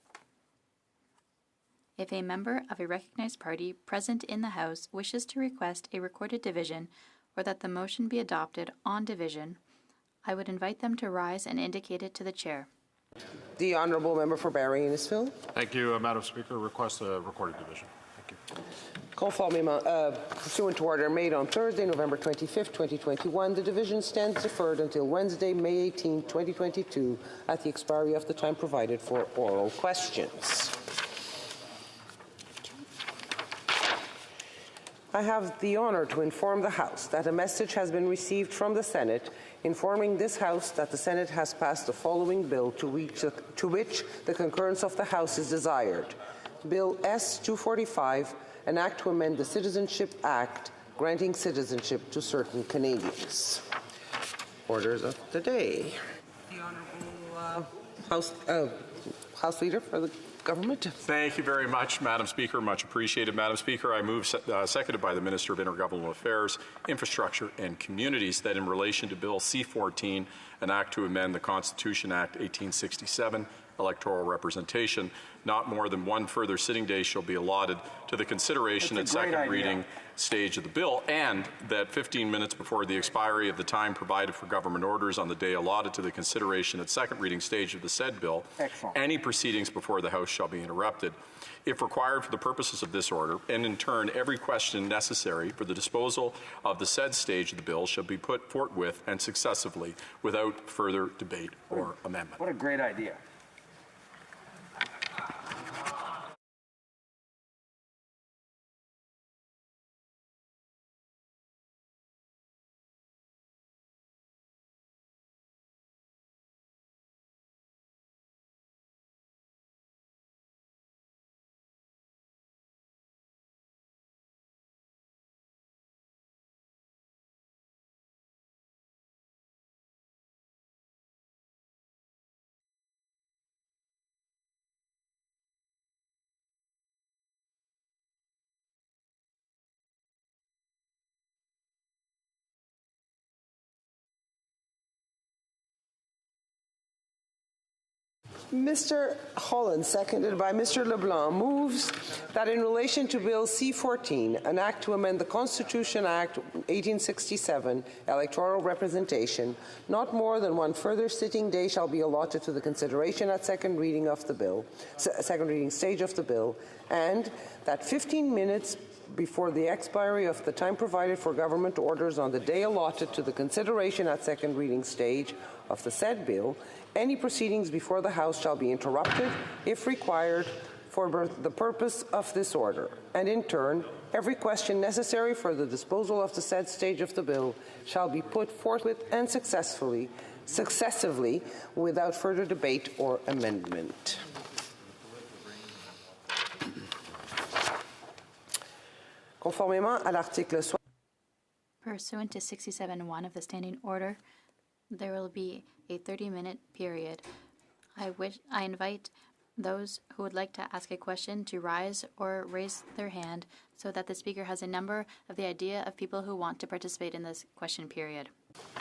If a member of a recognized party present in the House wishes to request a recorded division or that the motion be adopted on division, I would invite them to rise and indicate it to the chair. The Honourable Member for Barrie-Innisfil. Thank you, Madam Speaker. Request a recorded division. Thank you. Conformément, pursuant to order made on Thursday, November 25th, 2021, the division stands deferred until Wednesday, May 18, 2022, at the expiry of the time provided for oral questions. I have the honour to inform the House that a message has been received from the Senate informing this House that the Senate has passed the following bill to which the concurrence of the House is desired. Bill S-245, an act to amend the Citizenship Act, granting citizenship to certain Canadians. Orders of the day. The Honourable House Leader for the Government. Thank you very much, Madam Speaker. Much appreciated, Madam Speaker. I move, seconded by the Minister of Intergovernmental Affairs, Infrastructure and Communities, that in relation to Bill C-14, an act to amend the Constitution Act 1867, electoral representation. Not more than one further sitting day shall be allotted to the consideration at second reading stage of the bill, and that 15 minutes before the expiry of the time provided for government orders on the day allotted to the consideration at second reading stage of the said bill, any proceedings before the House shall be interrupted, if required for the purposes of this order, and in turn every question necessary for the disposal of the said stage of the bill shall be put forthwith and successively without further debate or amendment. What a great idea. Mr. Holland, seconded by Mr. LeBlanc, moves that in relation to Bill C-14, an act to amend the Constitution Act 1867, electoral representation, not more than one further sitting day shall be allotted to the consideration at second reading of the bill, second reading stage of the bill, and that 15 minutes before the expiry of the time provided for government orders on the day allotted to the consideration at second reading stage of the said bill, any proceedings before the House shall be interrupted, if required, for the purpose of this order, and in turn, every question necessary for the disposal of the said stage of the bill shall be put forthwith and successively, without further debate or amendment. Conformément à l'article Pursuant to 67(1) of the Standing Order, there will be a 30-minute period. I invite those who would like to ask a question to rise or raise their hand so that the Speaker has a number of the idea of people who want to participate in this question period.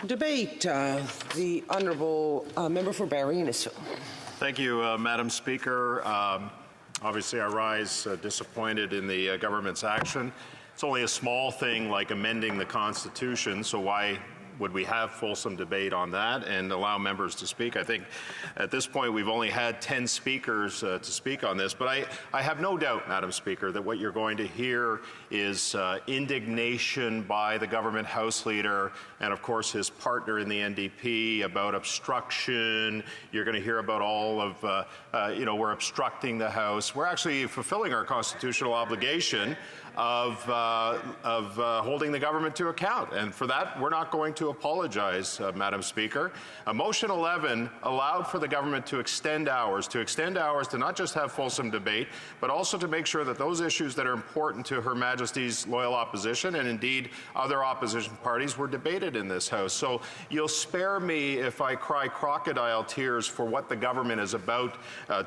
Debate. The Honourable Member for Barrie-Innisfil. Thank you, Madam Speaker. Obviously, I rise disappointed in the government's action. It's only a small thing like amending the Constitution, so why would we have fulsome debate on that and allow members to speak? I think at this point we've only had 10 speakers to speak on this, but I have no doubt, Madam Speaker, that what you're going to hear is indignation by the government House Leader and, of course, his partner in the NDP about obstruction. You're going to hear about all of, we're obstructing the House. We're actually fulfilling our constitutional obligation of holding the government to account. And for that, we're not going to apologize, Madam Speaker. Motion 11 allowed for the government to extend hours to not just have fulsome debate, but also to make sure that those issues that are important to Her Majesty's loyal opposition and indeed other opposition parties were debated in this House. So you'll spare me if I cry crocodile tears for what the government is about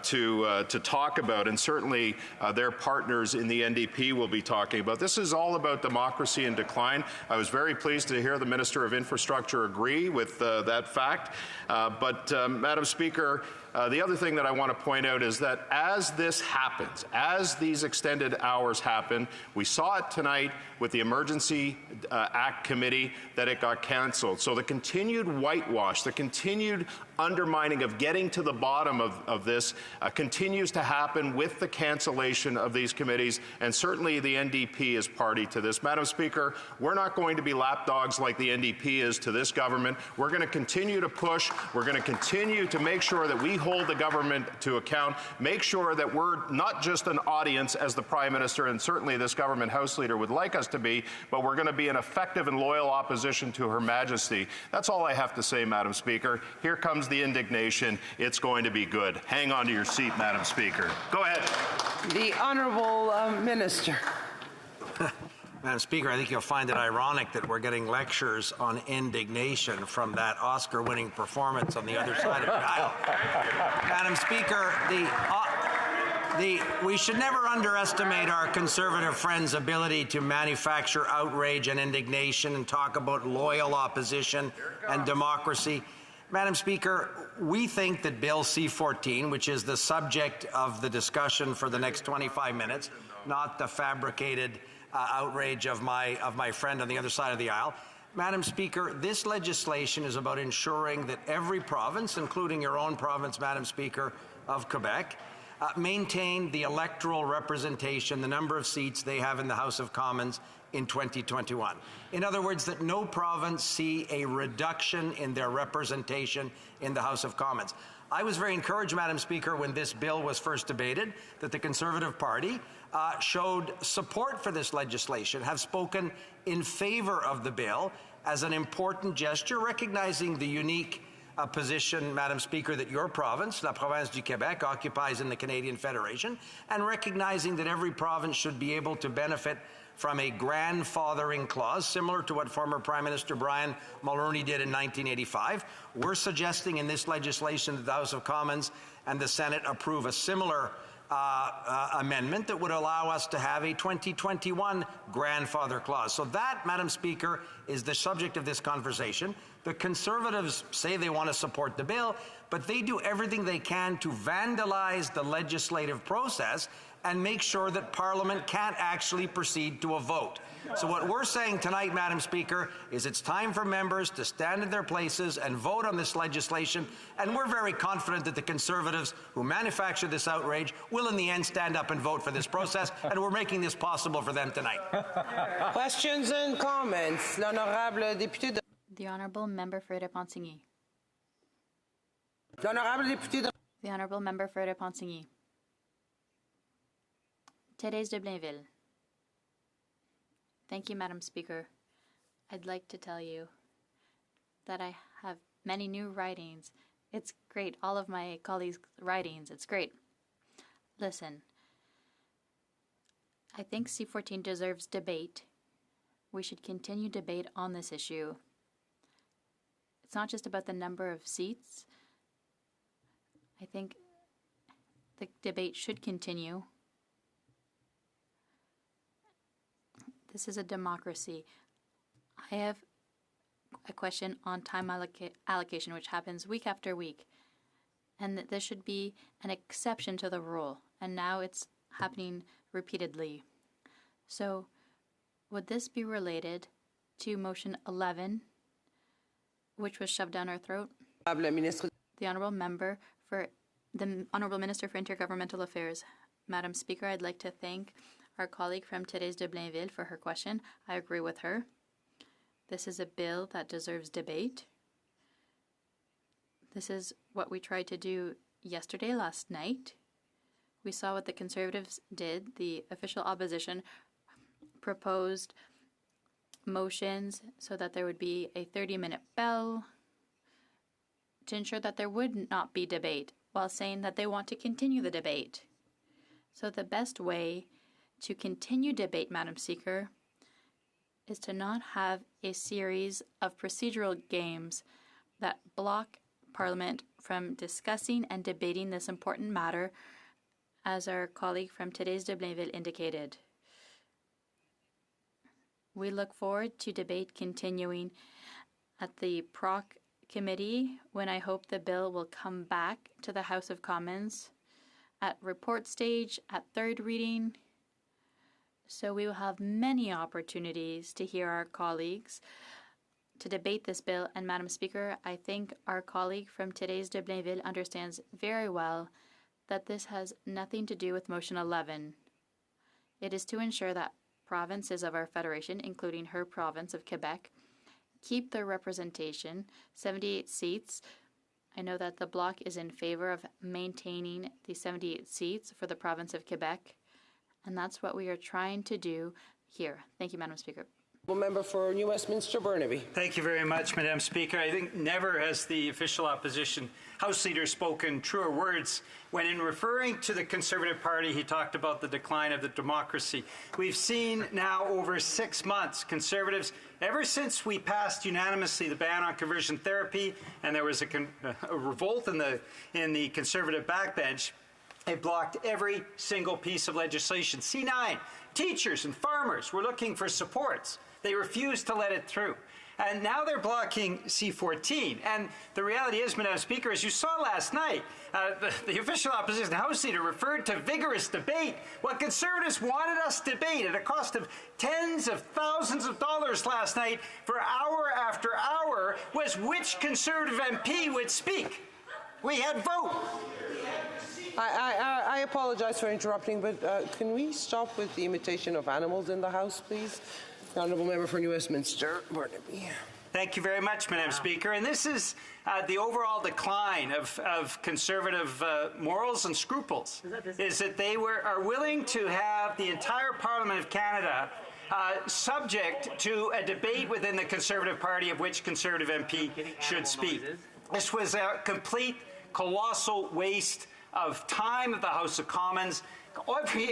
to talk about, and certainly their partners in the NDP will be talking about. This is all about democracy in decline. I was very pleased to hear the Minister of Infrastructure agree with that fact. But Madam Speaker, the other thing that I want to point out is that as this happens, as these extended hours happen, we saw it tonight with the Emergency Act Committee that it got cancelled. So the continued whitewash, the continued undermining of getting to the bottom of this continues to happen with the cancellation of these committees, and certainly the NDP is party to this. Madam Speaker, we're not going to be lapdogs like the NDP is to this government. We're going to continue to push. We're going to continue to make sure that we hold the government to account, make sure that we're not just an audience, as the Prime Minister and certainly this government House Leader would like us to be, but we're going to be an effective and loyal opposition to Her Majesty. That's all I have to say, Madam Speaker. Here comes the indignation. It's going to be good. Hang on to your seat, Madam Speaker. Go ahead. The Honourable Minister. Madam Speaker, I think you'll find it ironic that we're getting lectures on indignation from that Oscar-winning performance on the other side of the aisle. Madam Speaker, we should never underestimate our Conservative friends' ability to manufacture outrage and indignation and talk about loyal opposition and democracy. Madam Speaker, we think that Bill C-14, which is the subject of the discussion for the next 25 minutes, not the fabricated outrage of my friend on the other side of the aisle. Madam Speaker, this legislation is about ensuring that every province, including your own province, Madam Speaker, of Quebec, maintain the electoral representation, the number of seats they have in the House of Commons in 2021. In other words, that no province see a reduction in their representation in the House of Commons. I was very encouraged, Madam Speaker, when this bill was first debated, that the Conservative Party showed support for this legislation, have spoken in favor of the bill as an important gesture, recognizing the unique position, Madam Speaker, that your province, La Province du Québec, occupies in the Canadian Federation, and recognizing that every province should be able to benefit from a grandfathering clause, similar to what former Prime Minister Brian Mulroney did in 1985. We're suggesting in this legislation that the House of Commons and the Senate approve a similar amendment that would allow us to have a 2021 grandfather clause. So that, Madam Speaker, is the subject of this conversation. The Conservatives say they want to support the bill, but they do everything they can to vandalize the legislative process and make sure that Parliament can't actually proceed to a vote. So what we're saying tonight, Madam Speaker, is it's time for members to stand in their places and vote on this legislation, and we're very confident that the Conservatives who manufactured this outrage will in the end stand up and vote for this process, and we're making this possible for them tonight. Questions and comments? L'honorable député de... The Honourable Member for Repentigny. L'honorable député de... The Honourable Member for Repentigny. Thérèse de Blainville. Thank you, Madam Speaker. I'd like to tell you that I have many new writings. It's great. All of my colleagues' writings. It's great. Listen, I think C-14 deserves debate. We should continue debate on this issue. It's not just about the number of seats. I think the debate should continue. This is a democracy. I have a question on time allocation, which happens week after week. And that this should be an exception to the rule. And now it's happening repeatedly. So, would this be related to motion 11, which was shoved down our throat? The Honourable Member for the Honourable Minister for Intergovernmental Affairs. Madam Speaker, I'd like to thank our colleague from Thérèse de Blainville for her question. I agree with her. This is a bill that deserves debate. This is what we tried to do yesterday, last night. We saw what the Conservatives did. The official opposition proposed motions so that there would be a 30-minute bell to ensure that there would not be debate, while saying that they want to continue the debate. So the best way to continue debate, Madam Speaker, is to not have a series of procedural games that block Parliament from discussing and debating this important matter, as our colleague from Thérèse de Blainville indicated. We look forward to debate continuing at the PROC committee, when I hope the bill will come back to the House of Commons at report stage, at third reading. So we will have many opportunities to hear our colleagues, to debate this bill. And Madam Speaker, I think our colleague from Thérèse de Blainville understands very well that this has nothing to do with motion 11. It is to ensure that provinces of our federation, including her province of Quebec, keep their representation, 78 seats. I know that the Bloc is in favor of maintaining the 78 seats for the province of Quebec, and that's what we are trying to do here. Thank you, Madam Speaker. Member for New Westminster, Burnaby. Thank you very much, Madam Speaker. I think never has the official opposition House Leader spoken truer words when, in referring to the Conservative Party, he talked about the decline of the democracy. We've seen now over 6 months, Conservatives, ever since we passed unanimously the ban on conversion therapy, and there was a revolt in the Conservative backbench, it blocked every single piece of legislation. C9, teachers and farmers were looking for supports. They refused to let it through. And now they're blocking C-14. And the reality is, Madam Speaker, as you saw last night, the official opposition House Leader referred to vigorous debate. What Conservatives wanted us to debate at a cost of tens of thousands of dollars last night for hour after hour was which Conservative MP would speak. We had vote. I apologize for interrupting, but can we stop with the imitation of animals in the House, please? The Honourable Member for New Westminster, Burnaby. Thank you very much, Madam Speaker. And this is the overall decline of Conservative morals and scruples, is that they are willing to have the entire Parliament of Canada subject to a debate within the Conservative Party of which Conservative MP should speak. This was a complete, colossal waste of time of the House of Commons.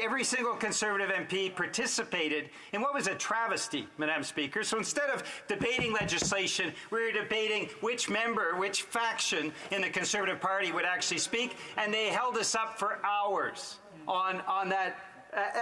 Every single Conservative MP participated in what was a travesty, Madam Speaker. So instead of debating legislation, we were debating which member, which faction in the Conservative Party would actually speak, and they held us up for hours on that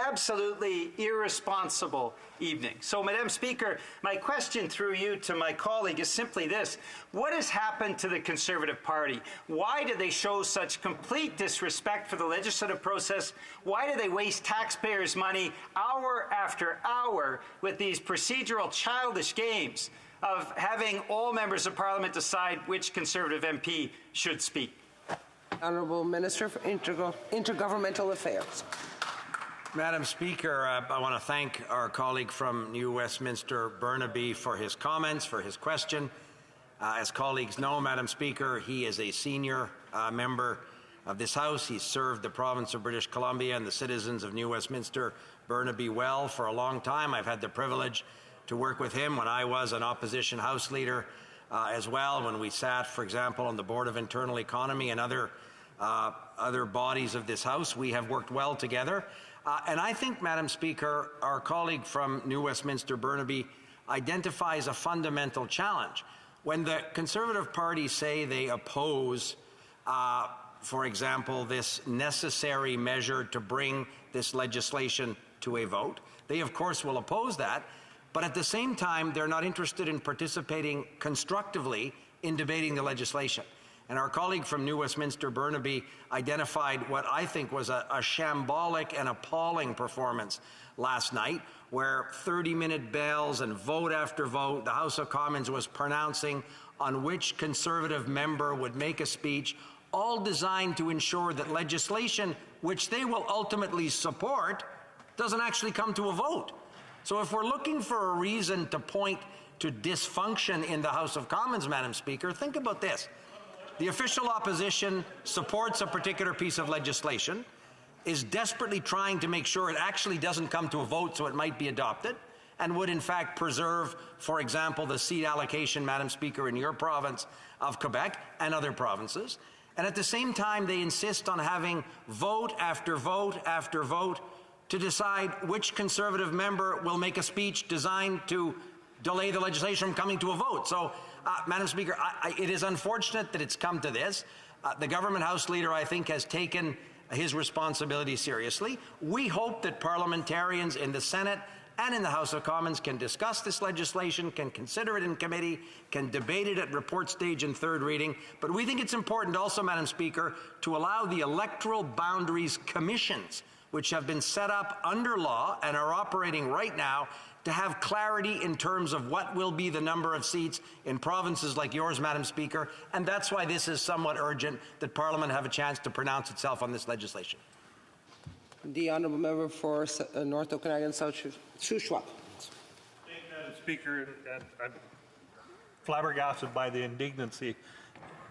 absolutely irresponsible evening. So, Madam Speaker, my question through you to my colleague is simply this. What has happened to the Conservative Party? Why do they show such complete disrespect for the legislative process? Why do they waste taxpayers' money hour after hour with these procedural childish games of having all members of Parliament decide which Conservative MP should speak? Honourable Minister for Intergovernmental Affairs. Madam Speaker, I want to thank our colleague from New Westminster, Burnaby, for his comments, for his question. As colleagues know, Madam Speaker, he is a senior member of this House. He's served the province of British Columbia and the citizens of New Westminster, Burnaby well for a long time. I've had the privilege to work with him when I was an opposition House Leader as well, when we sat, for example, on the Board of Internal Economy and other bodies of this House. We have worked well together. And I think, Madam Speaker, our colleague from New Westminster, Burnaby, identifies a fundamental challenge. When the Conservative Party say they oppose, for example, this necessary measure to bring this legislation to a vote, they, of course, will oppose that. But at the same time, they're not interested in participating constructively in debating the legislation. And our colleague from New Westminster, Burnaby, identified what I think was a shambolic and appalling performance last night, where 30-minute bells and vote after vote, the House of Commons was pronouncing on which Conservative member would make a speech, all designed to ensure that legislation, which they will ultimately support, doesn't actually come to a vote. So if we're looking for a reason to point to dysfunction in the House of Commons, Madam Speaker, think about this. The official opposition supports a particular piece of legislation, is desperately trying to make sure it actually doesn't come to a vote so it might be adopted, and would in fact preserve, for example, the seat allocation, Madam Speaker, in your province of Quebec and other provinces. And at the same time, they insist on having vote after vote after vote to decide which Conservative member will make a speech designed to delay the legislation from coming to a vote. So, Madam Speaker, it is unfortunate that it's come to this. The government House Leader, I think, has taken his responsibility seriously. We hope that parliamentarians in the Senate and in the House of Commons can discuss this legislation, can consider it in committee, can debate it at report stage and third reading. But we think it's important also, Madam Speaker, to allow the electoral boundaries commissions, which have been set up under law and are operating right now, to have clarity in terms of what will be the number of seats in provinces like yours, Madam Speaker, and that's why this is somewhat urgent that Parliament have a chance to pronounce itself on this legislation. The Honourable Member for North Okanagan South Shuswap. Thank you, Madam Speaker. And I'm flabbergasted by the indignancy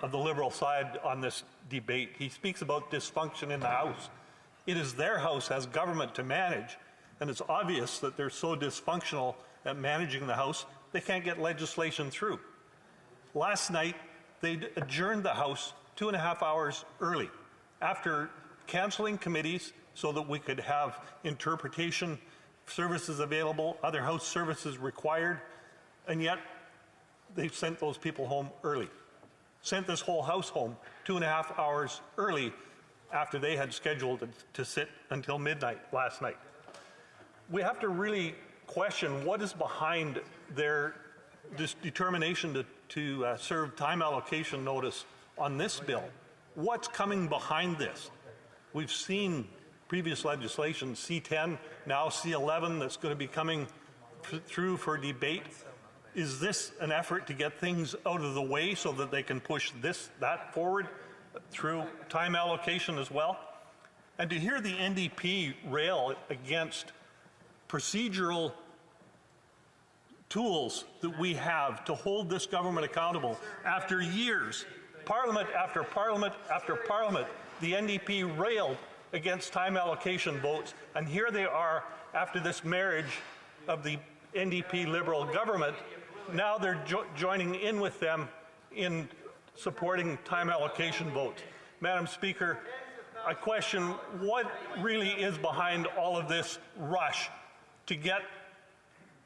of the Liberal side on this debate. He speaks about dysfunction in the House. It is their House as government to manage. And it's obvious that they're so dysfunctional at managing the House, they can't get legislation through. Last night, they adjourned the House 2.5 hours early after canceling committees so that we could have interpretation services available, other House services required, and yet they sent those people home early. Sent this whole House home 2.5 hours early after they had scheduled to sit until midnight last night. We have to really question what is behind their this determination to serve time allocation notice on this bill. What's coming behind this? We've seen previous legislation, C10, now C11, that's going to be coming through for debate. Is this an effort to get things out of the way so that they can push that forward through time allocation as well? And to hear the NDP rail against procedural tools that we have to hold this government accountable after years, Parliament after Parliament after Parliament, the NDP railed against time allocation votes, and here they are after this marriage of the NDP Liberal government. Now they're joining in with them in supporting time allocation votes. Madam Speaker, I question what really is behind all of this rush to get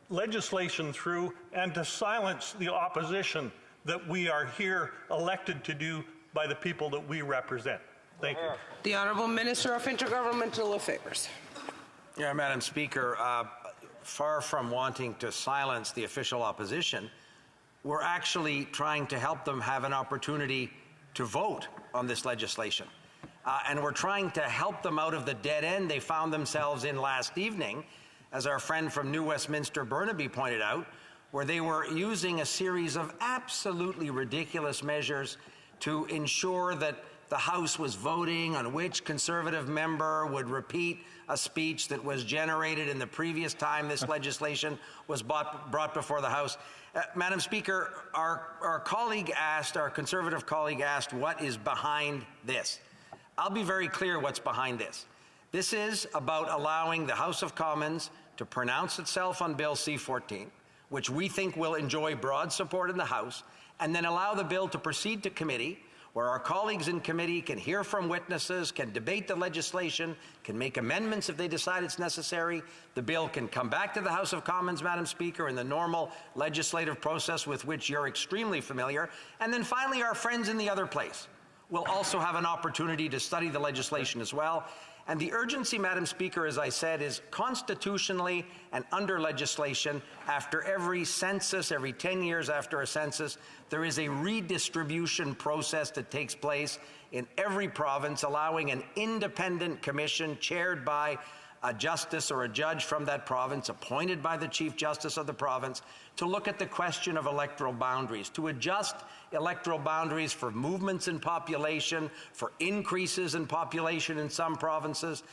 legislation through and to silence the opposition that we are here elected to do by the people that we represent. Thank you. The Honourable Minister of Intergovernmental Affairs. Yeah, Madam Speaker, far from wanting to silence the official opposition, we're actually trying to help them have an opportunity to vote on this legislation. And we're trying to help them out of the dead end they found themselves in last evening, as our friend from New Westminster Burnaby pointed out, where they were using a series of absolutely ridiculous measures to ensure that the House was voting on which Conservative member would repeat a speech that was generated in the previous time this legislation was brought before the House. Madam Speaker, our Conservative colleague asked what is behind this. I'll be very clear what's behind this. This is about allowing the House of Commons to pronounce itself on Bill C-14, which we think will enjoy broad support in the House, and then allow the bill to proceed to committee, where our colleagues in committee can hear from witnesses, can debate the legislation, can make amendments if they decide it's necessary. The bill can come back to the House of Commons, Madam Speaker, in the normal legislative process with which you're extremely familiar. And then finally, our friends in the other place will also have an opportunity to study the legislation as well. And the urgency, Madam Speaker, as I said, is constitutionally and under legislation. After every census, every 10 years after a census, there is a redistribution process that takes place in every province, allowing an independent commission chaired by a justice or a judge from that province, appointed by the Chief Justice of the province, to look at the question of electoral boundaries, to adjust electoral boundaries for movements in population, for increases in population in some provinces.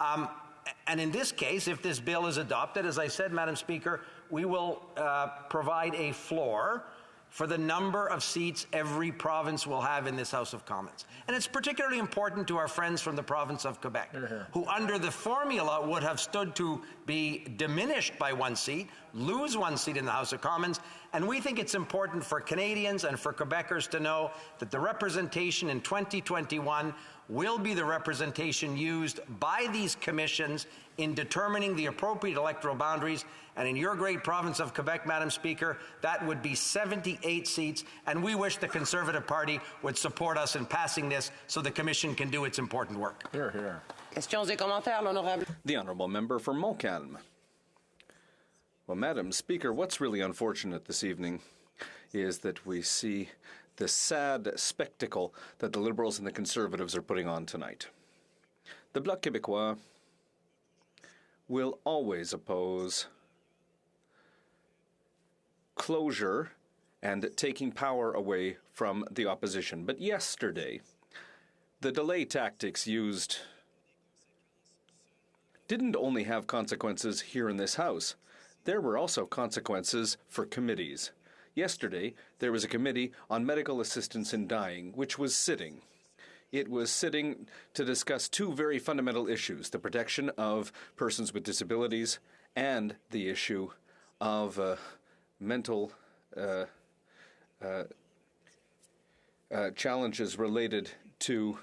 And in this case, if this bill is adopted, as I said, Madam Speaker, we will provide a floor for the number of seats every province will have in this House of Commons. And it's particularly important to our friends from the province of Quebec, who under the formula would have stood to be diminished by 1 seat, lose 1 seat in the House of Commons. And we think it's important for Canadians and for Quebecers to know that the representation in 2021 will be the representation used by these commissions in determining the appropriate electoral boundaries. And in your great province of Quebec, Madam Speaker, that would be 78 seats. And we wish the Conservative Party would support us in passing this so the Commission can do its important work. Hear, hear. Questions et commentaires, l'honorable. The Honourable Member for Montcalm. Well, Madam Speaker, what's really unfortunate this evening is that we see the sad spectacle that the Liberals and the Conservatives are putting on tonight. The Bloc Québécois will always oppose closure and taking power away from the opposition. But yesterday, the delay tactics used didn't only have consequences here in this House. There were also consequences for committees. Yesterday, there was a committee on medical assistance in dying, which was sitting. It was sitting to discuss two very fundamental issues, the protection of persons with disabilities and the issue of mental challenges related to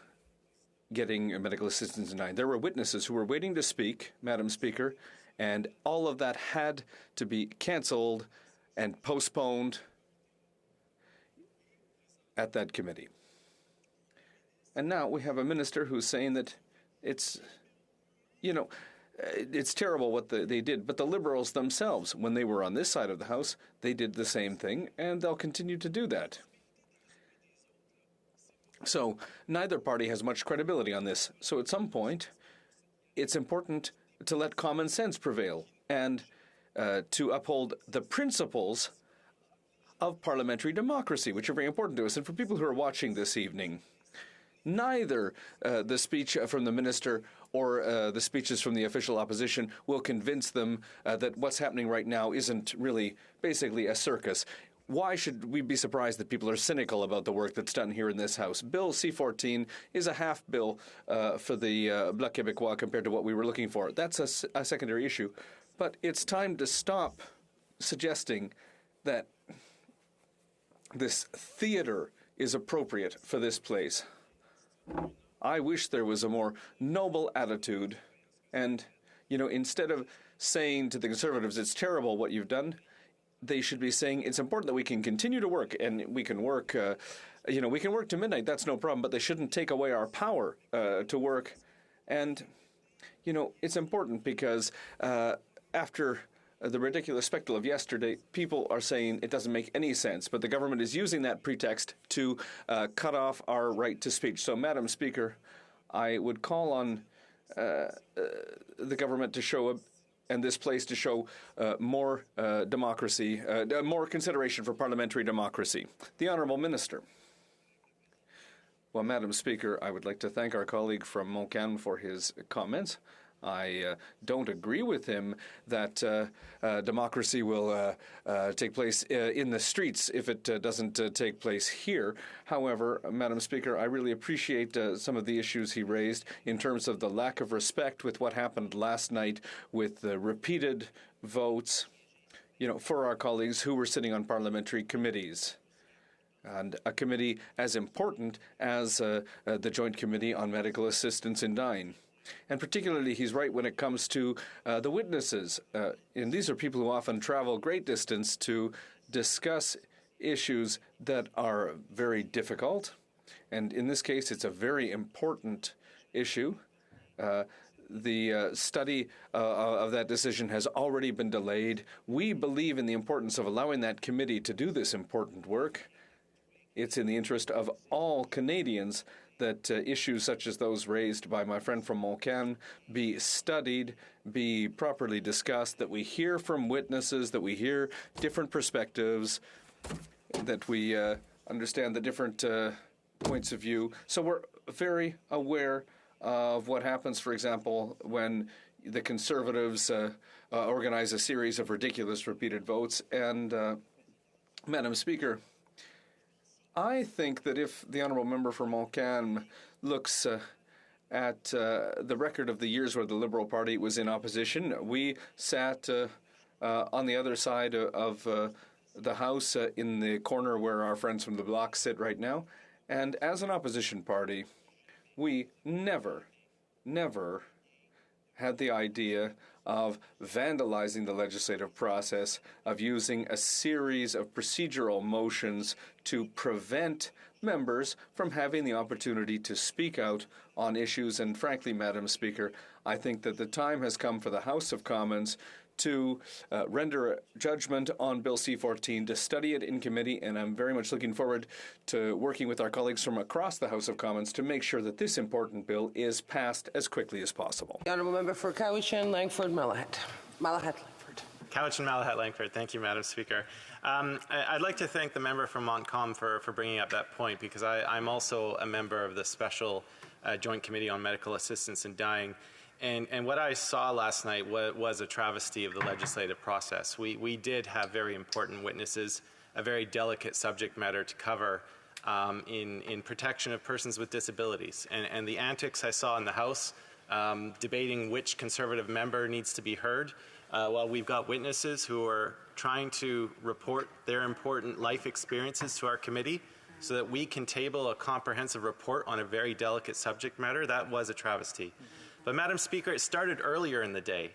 getting medical assistance in dying. There were witnesses who were waiting to speak, Madam Speaker, and all of that had to be cancelled and postponed at that committee. And now we have a minister who's saying that it's, it's terrible what they did. But the Liberals themselves, when they were on this side of the House, they did the same thing, and they'll continue to do that. So neither party has much credibility on this. So at some point, it's important to let common sense prevail and to uphold the principles of parliamentary democracy, which are very important to us. And for people who are watching this evening, neither the speech from the minister or the speeches from the official opposition will convince them that what's happening right now isn't really basically a circus. Why should we be surprised that people are cynical about the work that's done here in this House? Bill C-14 is a half bill for the Bloc Québécois compared to what we were looking for. That's a secondary issue. But it's time to stop suggesting that this theater is appropriate for this place. I wish there was a more noble attitude. And, you know, instead of saying to the Conservatives, it's terrible what you've done, they should be saying it's important that we can continue to work, and we can work, we can work to midnight. That's no problem, but they shouldn't take away our power to work. And, you know, it's important because after the ridiculous spectacle of yesterday, people are saying it doesn't make any sense, but the government is using that pretext to cut off our right to speech. So, Madam Speaker, I would call on the government to show and this place to show more democracy, more consideration for parliamentary democracy. The Honourable Minister. Well, Madam Speaker, I would like to thank our colleague from Montcalm for his comments. I don't agree with him that democracy will take place in the streets if it doesn't take place here. However, Madam Speaker, I really appreciate some of the issues he raised in terms of the lack of respect with what happened last night with the repeated votes, you know, for our colleagues who were sitting on parliamentary committees. And a committee as important as the Joint Committee on Medical Assistance in Dying. And particularly, he's right when it comes to the witnesses. And these are people who often travel great distance to discuss issues that are very difficult. And in this case, it's a very important issue. The study of that decision has already been delayed. We believe in the importance of allowing that committee to do this important work. It's in the interest of all Canadians that issues such as those raised by my friend from Montcalm be studied, be properly discussed, that we hear from witnesses, that we hear different perspectives, that we understand the different points of view. So we're very aware of what happens, for example, when the Conservatives organize a series of ridiculous repeated votes. And, Madam Speaker, I think that if the Honourable Member for Montcalm looks at the record of the years where the Liberal Party was in opposition, we sat on the other side of the House in the corner where our friends from the Bloc sit right now. And as an opposition party, we never had the idea of vandalizing the legislative process, of using a series of procedural motions to prevent members from having the opportunity to speak out on issues. And frankly, Madam Speaker, I think that the time has come for the House of Commons to render a judgment on Bill C-14, to study it in committee, and I'm very much looking forward to working with our colleagues from across the House of Commons to make sure that this important bill is passed as quickly as possible. The Honourable Member for Cowichan, Langford, Malahat. Langford. Cowichan, Malahat, Langford. Thank you, Madam Speaker. I'd like to thank the member from Montcalm for bringing up that point, because I'm also a member of the Special Joint Committee on Medical Assistance in Dying. And what I saw last night was a travesty of the legislative process. We did have very important witnesses, a very delicate subject matter to cover in protection of persons with disabilities. And the antics I saw in the House, debating which Conservative member needs to be heard, while we've got witnesses who are trying to report their important life experiences to our committee so that we can table a comprehensive report on a very delicate subject matter, that was a travesty. But, Madam Speaker, it started earlier in the day.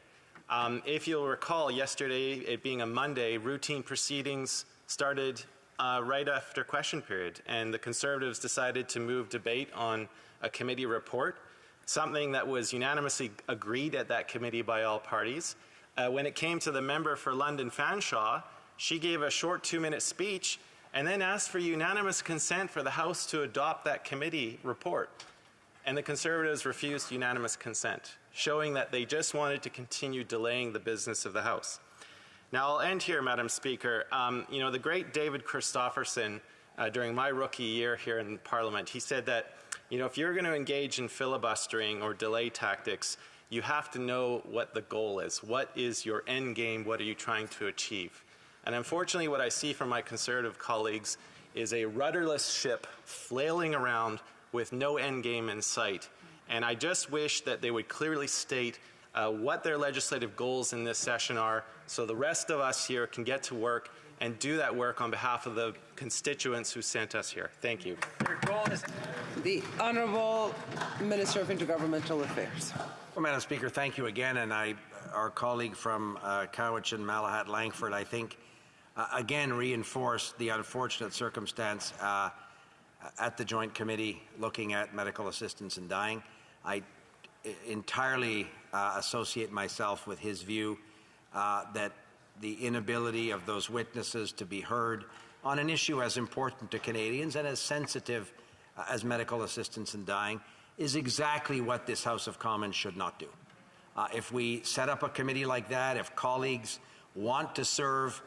If you'll recall, yesterday, it being a Monday, routine proceedings started right after question period, and the Conservatives decided to move debate on a committee report something that was unanimously agreed at that committee by all parties. When it came to the member for London Fanshawe, she gave a short 2-minute speech and then asked for unanimous consent for the House to adopt that committee report. And the Conservatives refused unanimous consent, showing that they just wanted to continue delaying the business of the House. Now, I'll end here, Madam Speaker. You know, the great David Christopherson, during my rookie year here in Parliament, he said that, you know, if you're going to engage in filibustering or delay tactics, you have to know what the goal is. What is your end game? What are you trying to achieve? And unfortunately, what I see from my Conservative colleagues is a rudderless ship flailing around with no end game in sight. And I just wish that they would clearly state what their legislative goals in this session are, so the rest of us here can get to work and do that work on behalf of the constituents who sent us here. Thank you. The Honourable Minister of Intergovernmental Affairs. Well, Madam Speaker, thank you again. And our colleague from Cowichan, Malahat, Langford, I think, again reinforced the unfortunate circumstance at the Joint Committee looking at medical assistance in dying. I entirely associate myself with his view that the inability of those witnesses to be heard on an issue as important to Canadians and as sensitive as medical assistance in dying is exactly what this House of Commons should not do. If we set up a committee like that, if colleagues want to serve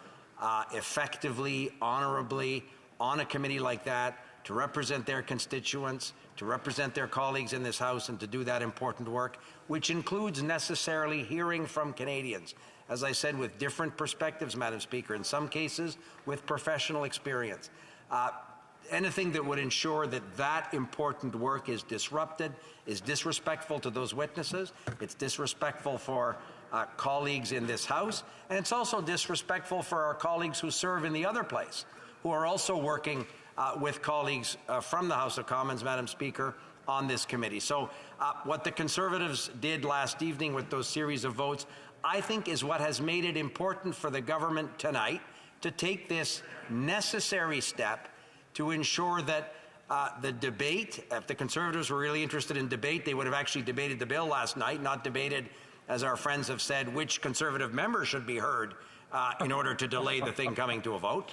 effectively, honorably on a committee like that, to represent their constituents, to represent their colleagues in this House, and to do that important work, which includes necessarily hearing from Canadians, as I said, with different perspectives, Madam Speaker, in some cases with professional experience. Anything that would ensure that that important work is disrupted is disrespectful to those witnesses. It's disrespectful for colleagues in this House, and it's also disrespectful for our colleagues who serve in the other place, who are also working with colleagues from the House of Commons, Madam Speaker, on this committee. So what the Conservatives did last evening with those series of votes, I think, is what has made it important for the government tonight to take this necessary step to ensure that the debate, if the Conservatives were really interested in debate, they would have actually debated the bill last night, not debated, as our friends have said, which Conservative member should be heard in order to delay the thing coming to a vote.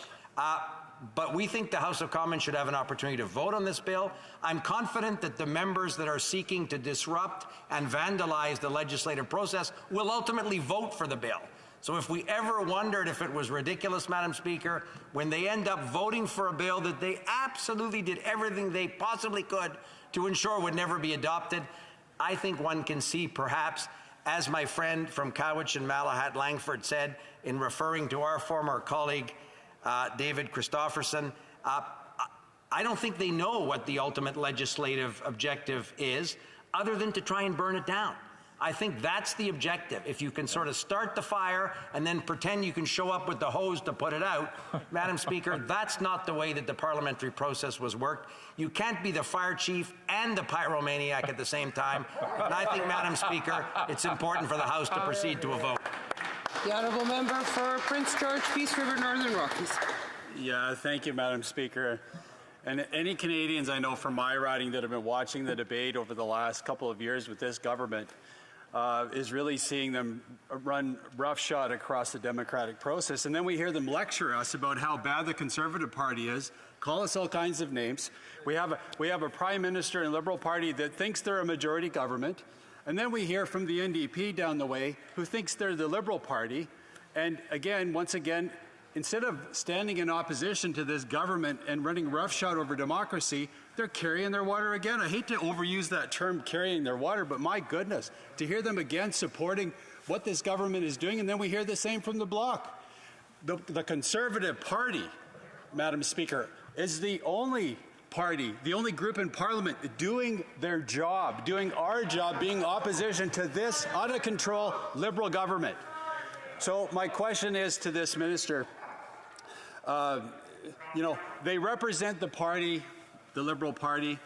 But we think the House of Commons should have an opportunity to vote on this bill. I'm confident that the members that are seeking to disrupt and vandalize the legislative process will ultimately vote for the bill. So if we ever wondered if it was ridiculous, Madam Speaker, when they end up voting for a bill that they absolutely did everything they possibly could to ensure would never be adopted, I think one can see perhaps, as my friend from Cowichan, Malahat, Langford said in referring to our former colleague, David Christopherson, I don't think they know what the ultimate legislative objective is other than to try and burn it down. I think that's the objective. If you can sort of start the fire and then pretend you can show up with the hose to put it out, Madam Speaker, that's not the way that the parliamentary process was worked. You can't be the fire chief and the pyromaniac at the same time. And I think, Madam Speaker, it's important for the House to proceed to a vote. The Honourable Member for Prince George, Peace River, Northern Rockies. Yeah, thank you, Madam Speaker. And any Canadians I know from my riding that have been watching the debate over the last couple of years with this government is really seeing them run roughshod across the democratic process. And then we hear them lecture us about how bad the Conservative Party is, call us all kinds of names. We have a Prime Minister and Liberal Party that thinks they're a majority government. And then we hear from the NDP down the way who thinks they're the Liberal Party. And again, once again, instead of standing in opposition to this government and running roughshod over democracy, they're carrying their water again. I hate to overuse that term, carrying their water, but my goodness, to hear them again supporting what this government is doing, and then we hear the same from the Bloc. The Conservative Party, Madam Speaker, is the only party, the only group in Parliament doing their job, doing our job, being opposition to this out-of-control Liberal government. So my question is to this minister, you know, they represent the party, the Liberal Party.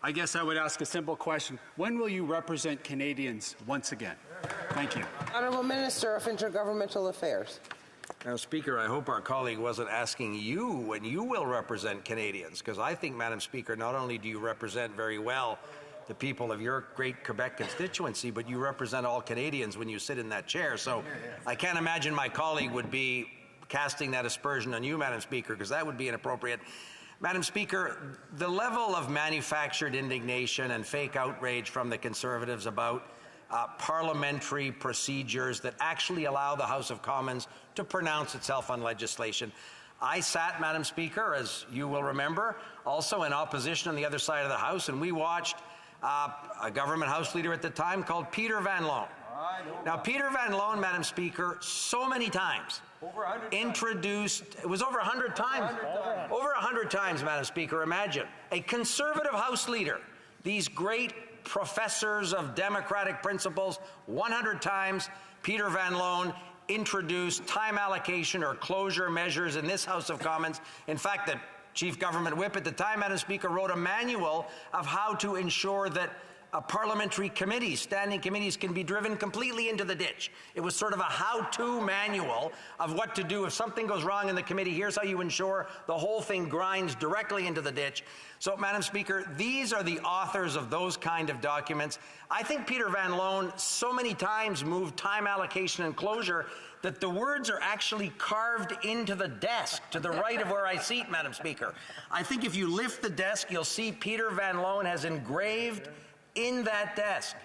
I guess I would ask a simple question. When will you represent Canadians once again? Thank you. Honourable Minister of Intergovernmental Affairs. Now, Speaker, I hope our colleague wasn't asking you when you will represent Canadians, because I think, Madam Speaker, not only do you represent very well the people of your great Quebec constituency, but you represent all Canadians when you sit in that chair. So I can't imagine my colleague would be casting that aspersion on you, Madam Speaker, because that would be inappropriate. Madam Speaker, the level of manufactured indignation and fake outrage from the Conservatives about parliamentary procedures that actually allow the House of Commons to pronounce itself on legislation. I sat, Madam Speaker, as you will remember, also in opposition on the other side of the House, and we watched a government House leader at the time called Peter Van Loan. Now, Peter Van Loan, Madam Speaker, so many times introduced, it was over 100 times. Over 100 times, Madam Speaker, imagine. A Conservative House leader, these great professors of democratic principles, 100 times, Peter Van Loan introduced time allocation or closure measures in this House of Commons. In fact, the Chief Government Whip at the time, Madam Speaker, wrote a manual of how to ensure that parliamentary committees, standing committees, can be driven completely into the ditch. It was sort of a how-to manual of what to do if something goes wrong in the committee. Here's how you ensure the whole thing grinds directly into the ditch. So, Madam Speaker, these are the authors of those kind of documents. I think Peter Van Loan so many times moved time allocation and closure that the words are actually carved into the desk to the right of where I seat, Madam Speaker. I think if you lift the desk, you'll see Peter Van Loan has engraved in that desk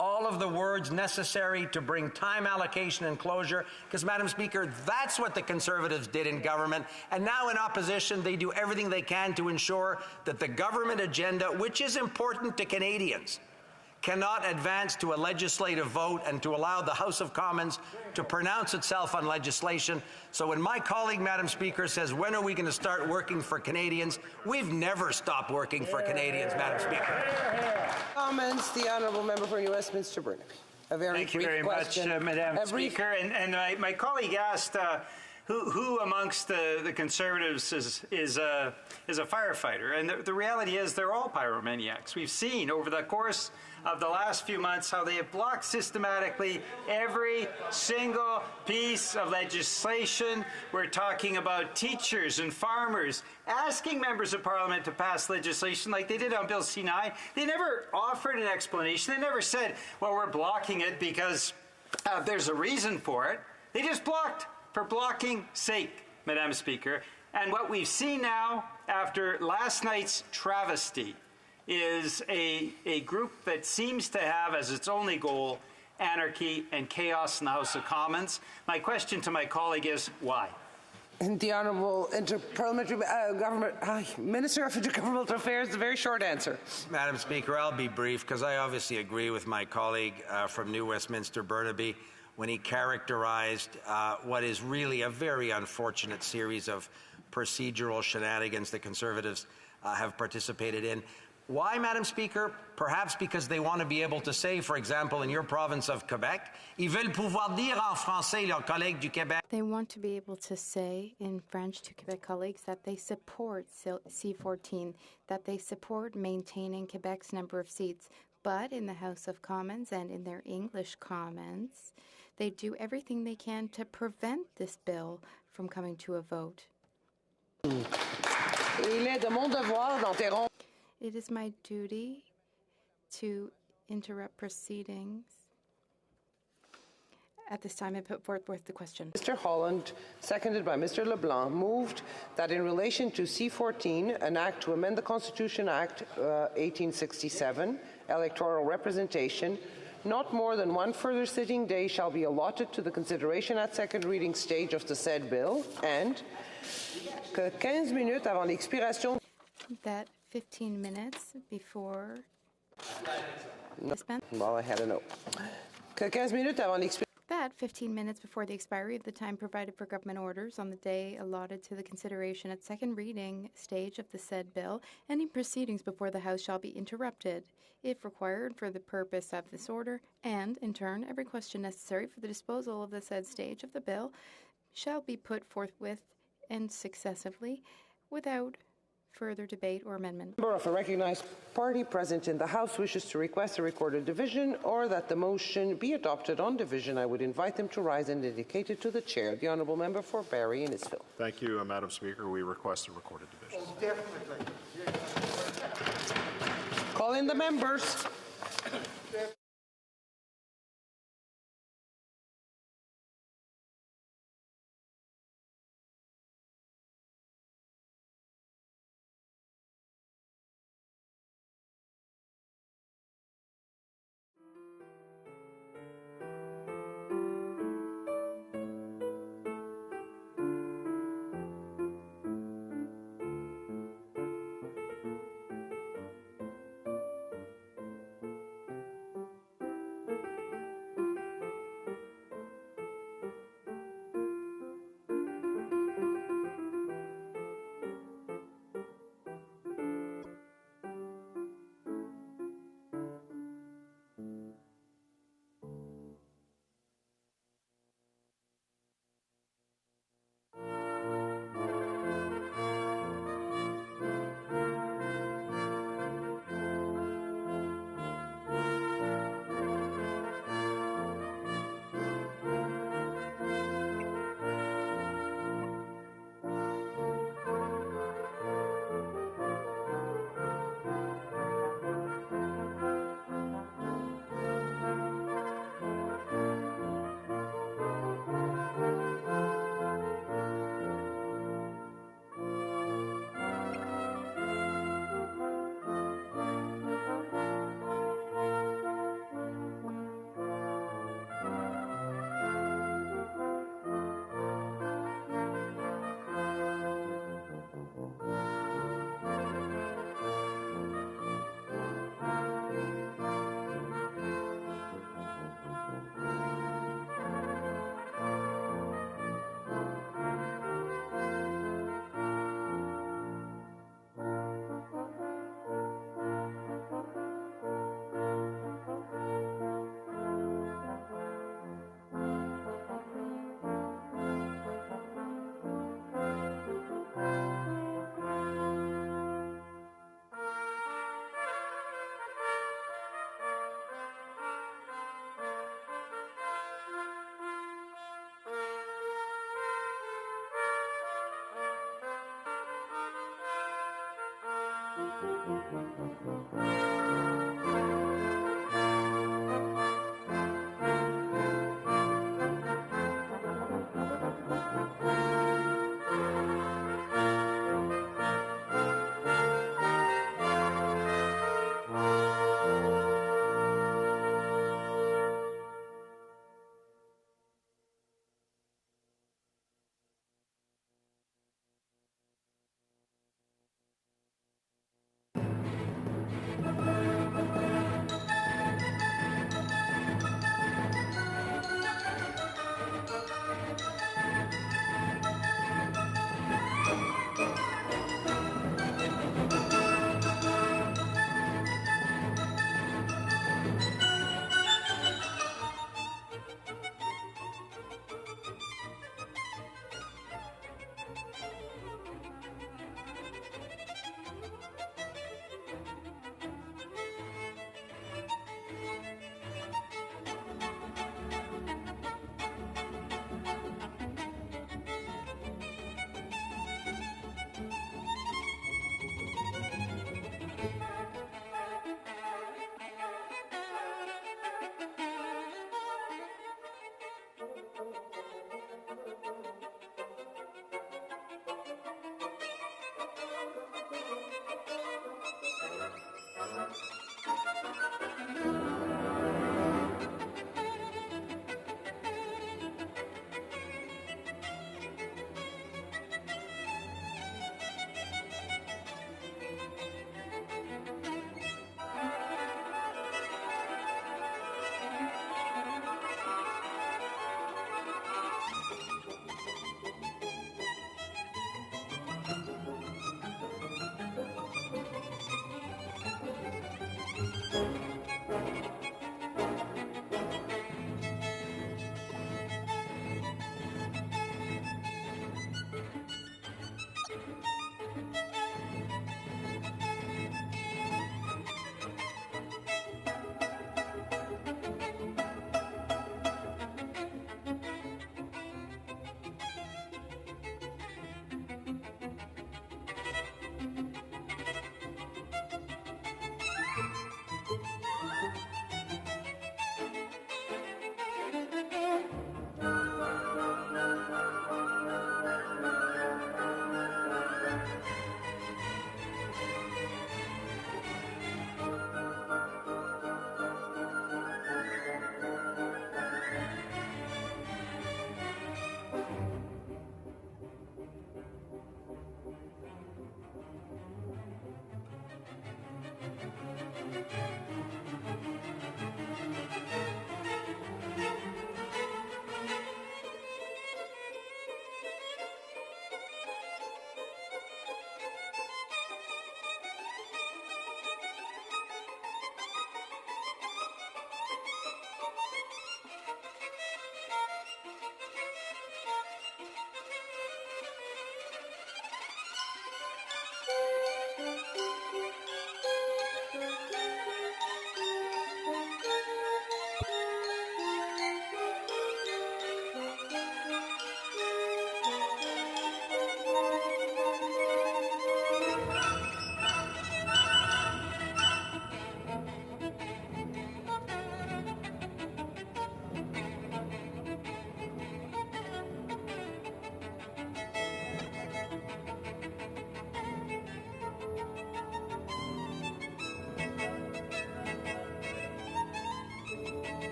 all of the words necessary to bring time allocation and closure, because, Madam Speaker, that's what the Conservatives did in government, and now in opposition they do everything they can to ensure that the government agenda, which is important to Canadians, cannot advance to a legislative vote and to allow the House of Commons to pronounce itself on legislation. So when my colleague, Madam Speaker, says, when are we going to start working for Canadians? We've never stopped working for Canadians, Madam Speaker. Comments, the Honourable Member for New Westminster Burnaby. A very Thank you brief very question. much, Madam Speaker. And my colleague asked who amongst the Conservatives is a firefighter. And the reality is they're all pyromaniacs. We've seen over the course of the last few months how they have blocked systematically every single piece of legislation. We're talking about teachers and farmers asking members of Parliament to pass legislation like they did on Bill C-9. They never offered an explanation. They never said, well, we're blocking it because there's a reason for it. They just blocked for blocking's sake, Madam Speaker. And what we've seen now after last night's travesty is a group that seems to have as its only goal anarchy and chaos in the House of Commons. My question to my colleague is, why? And the Honourable Inter-Parliamentary Minister of Intergovernmental Affairs, a very short answer. Madam Speaker, I'll be brief because I obviously agree with my colleague from New Westminster Burnaby when he characterized what is really a very unfortunate series of procedural shenanigans the Conservatives have participated in. Why, Madam Speaker? Perhaps because they want to be able to say, for example, in your province of Quebec, ils veulent pouvoir dire en français leurs collègues du Québec. They want to be able to say in French to Quebec colleagues that they support C-14, that they support maintaining Quebec's number of seats. But in the House of Commons and in their English comments, they do everything they can to prevent this bill from coming to a vote. Il est de mon devoir d'interrompre. It is my duty to interrupt proceedings. At this time, I put forth the question. Mr. Holland, seconded by Mr. LeBlanc, moved that in relation to C-14, an act to amend the Constitution Act 1867, electoral representation, not more than one further sitting day shall be allotted to the consideration at second reading stage of the said bill, and que 15 minutes avant l'expiration. That 15 minutes before. Well, I had a note. Que 15 minutes avant l'expiration. That 15 minutes before the expiry of the time provided for government orders on the day allotted to the consideration at second reading stage of the said bill, any proceedings before the House shall be interrupted, if required for the purpose of this order, and, in turn, every question necessary for the disposal of the said stage of the bill shall be put forthwith and successively, without further debate or amendment. Member of a recognized party present in the House wishes to request a recorded division or that the motion be adopted on division. I would invite them to rise and indicate it to the chair. The Honourable Member for Barrie Innisfil. Thank you, Madam Speaker. We request a recorded division. Calling and the members.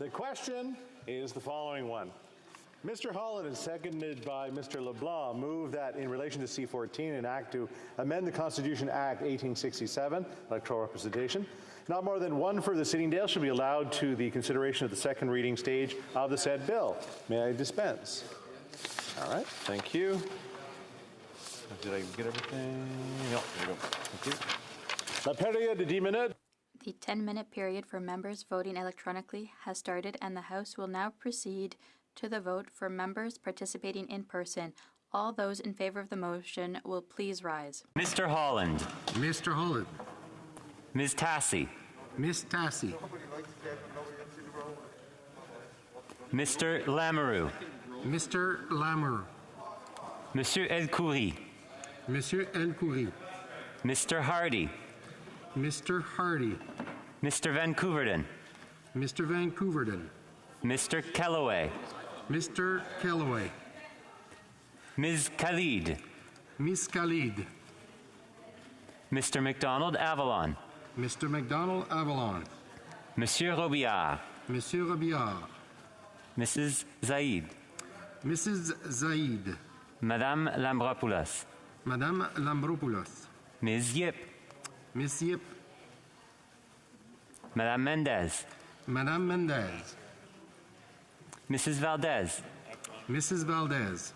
The question is the following one. Mr. Holland and seconded by Mr. LeBlanc move that in relation to C-14, an act to amend the Constitution Act 1867, electoral representation, not more than one further sitting day shall be allowed to the consideration of the second reading stage of the said bill. May I dispense? All right, thank you. Did I get everything? No, there you go. Thank you. La période de 10 minutes. The 10-minute period for members voting electronically has started, and the House will now proceed to the vote for members participating in person. All those in favor of the motion will please rise. Mr. Holland. Mr. Holland. Ms. Tassi. Miss Tassi. Mr. Lamoureux. Mr. Lamoureux. Monsieur El-Khoury. Monsieur El-Khoury. Mr. Hardy. Mr. Hardy. Mr. Van Couverden. Mr. Van Couverden. Mr. Kellaway. Mr. Kellaway. Ms. Khalid. Miss Khalid. Mr. McDonald Avalon. Mr. McDonald Avalon. Monsieur Robillard. Monsieur Robillard. Mrs. Zaid. Mrs. Zaid. Madame Lambropoulos. Madame Lambropoulos. Ms. Yip. Miss Yip. Madame Mendez. Madame Mendez. Mrs. Valdez. Mrs. Valdez.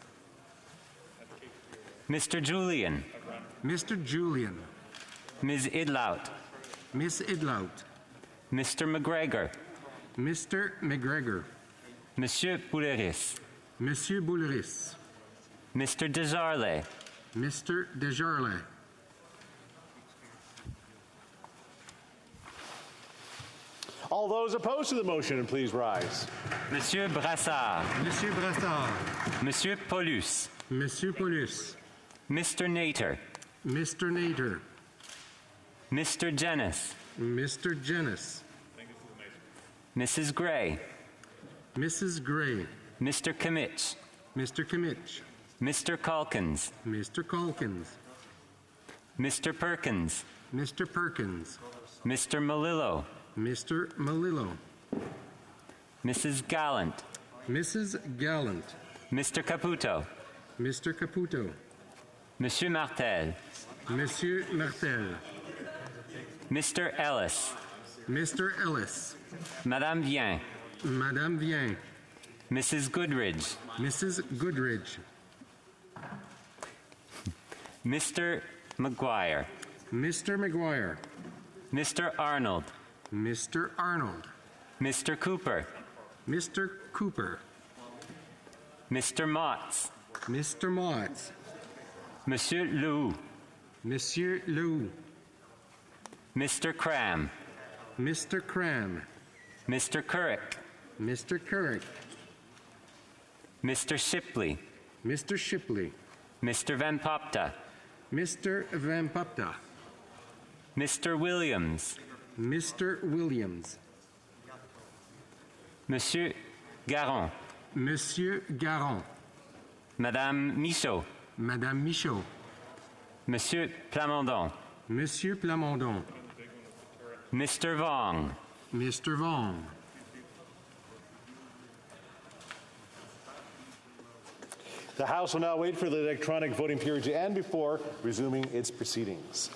Mr. Julian. Mr. Julian. Ms. Idlout. Miss Idlout. Mr. McGregor. Mr. McGregor. Monsieur Bouleris. Monsieur Bouleris. Mr. Desjardins. Mr. Desjardins. All those opposed to the motion, please rise. Monsieur Brassard. Monsieur Brassard. Monsieur Paulus. Monsieur Paulus. Mr. Nater. Mr. Nater. Mr. Jennis. Mr. Jennis. Mrs. Gray. Mrs. Gray. Mr. Kimmich. Mr. Kimmich. Mr. Calkins. Mr. Calkins. Mr. Perkins. Mr. Perkins. Mr. Malillo. Mr. Malillo. Mrs. Gallant. Mrs. Gallant. Mr. Caputo. Mr. Caputo. Monsieur Martel. Monsieur Martel. Mr. Ellis. Mr. Ellis. Madame Vien. Madame Vien. Mrs. Goodridge. Mrs. Goodridge. Mr. McGuire. Mr. McGuire. Mr. Arnold. Mr. Arnold. Mr. Cooper. Mr. Cooper. Mr. Motts. Mr. Motts. Monsieur Lou. Monsieur Lou. Mr. Cram. Mr. Cram. Mr. Currick. Mr. Currick. Mr. Shipley. Mr. Shipley. Mr. Van Popta. Mr. Van Popta. Mr. Williams. Mr. Williams. Monsieur Garon. Monsieur Garon. Madame Michaud. Madame Michaud. Monsieur Plamondon. Monsieur Plamondon. Mr. Vong. Mr. Vong. The House will now wait for the electronic voting period to end before resuming its proceedings.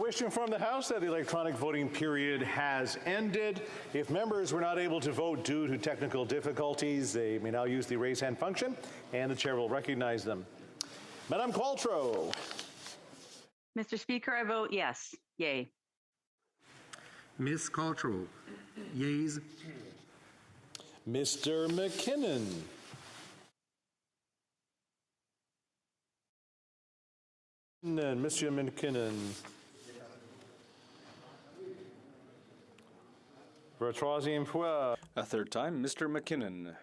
wish to inform the House that the electronic voting period has ended. If members were not able to vote due to technical difficulties, they may now use the raise hand function, and the chair will recognize them. Madame Qualtrough. Mr. Speaker, I vote yes. Yay. Ms. Qualtrough, yeas. Mr. McKinnon. Mr. McKinnon. For a troisième fois. A third time, Mr. McKinnon.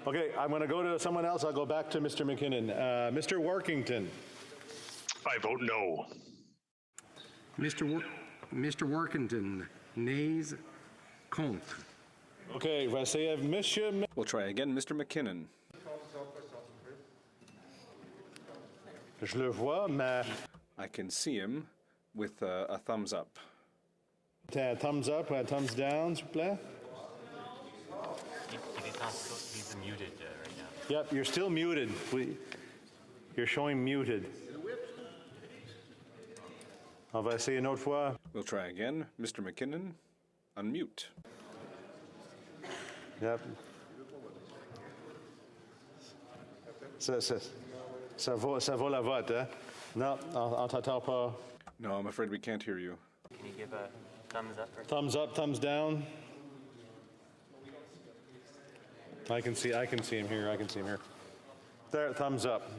Okay, I'm going to go to someone else. I'll go back to Mr. McKinnon. Mr. Workington. I vote no. Mr. Workington, nays, contre. Okay, Monsieur. We'll try again, Mr. McKinnon. Je le vois, mais I can see him with a thumbs up. Thumbs up, thumbs down, s'il vous plaît. He's muted right now. Yep, you're still muted. You're showing muted. On va essayer une autre fois. We'll try again. Mr. McKinnon, unmute. Yep. Ça vaut la vote, hein? Non, on t'entend pas. No, I'm afraid we can't hear you. Can you give a thumbs up? Thumbs up, thumbs down. I can see him here. There, thumbs up.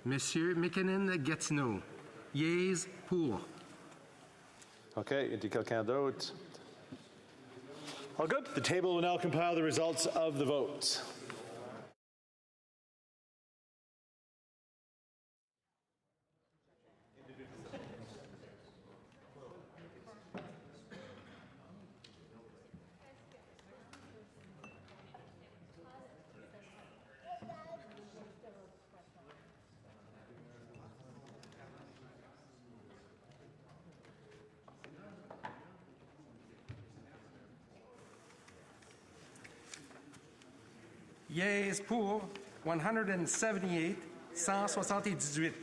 Monsieur McKinnon gets no. Yeas, pour. Okay, et quelqu'un d'autre? All good. The table will now compile the results of the vote. Yeas pour 178, 178.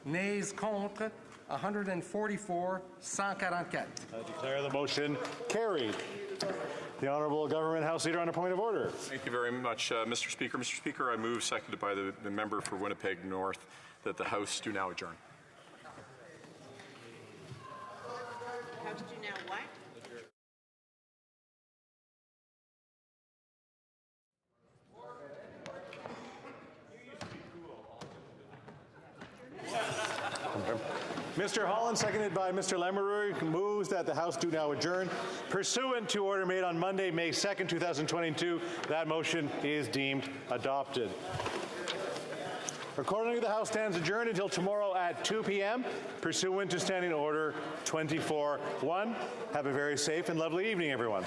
Nays contre 144, 144. I declare the motion carried. The Honourable Government House Leader on a point of order. Thank you very much, Mr. Speaker. Mr. Speaker, I move, seconded by the member for Winnipeg North, that the House do now adjourn. How did you now what? Mr. Holland, seconded by Mr. Lemery, moves that the House do now adjourn. Pursuant to order made on Monday, May 2nd, 2022, that motion is deemed adopted. Accordingly, the House stands adjourned until tomorrow at 2 p.m. pursuant to Standing Order 24-1. Have a very safe and lovely evening, everyone.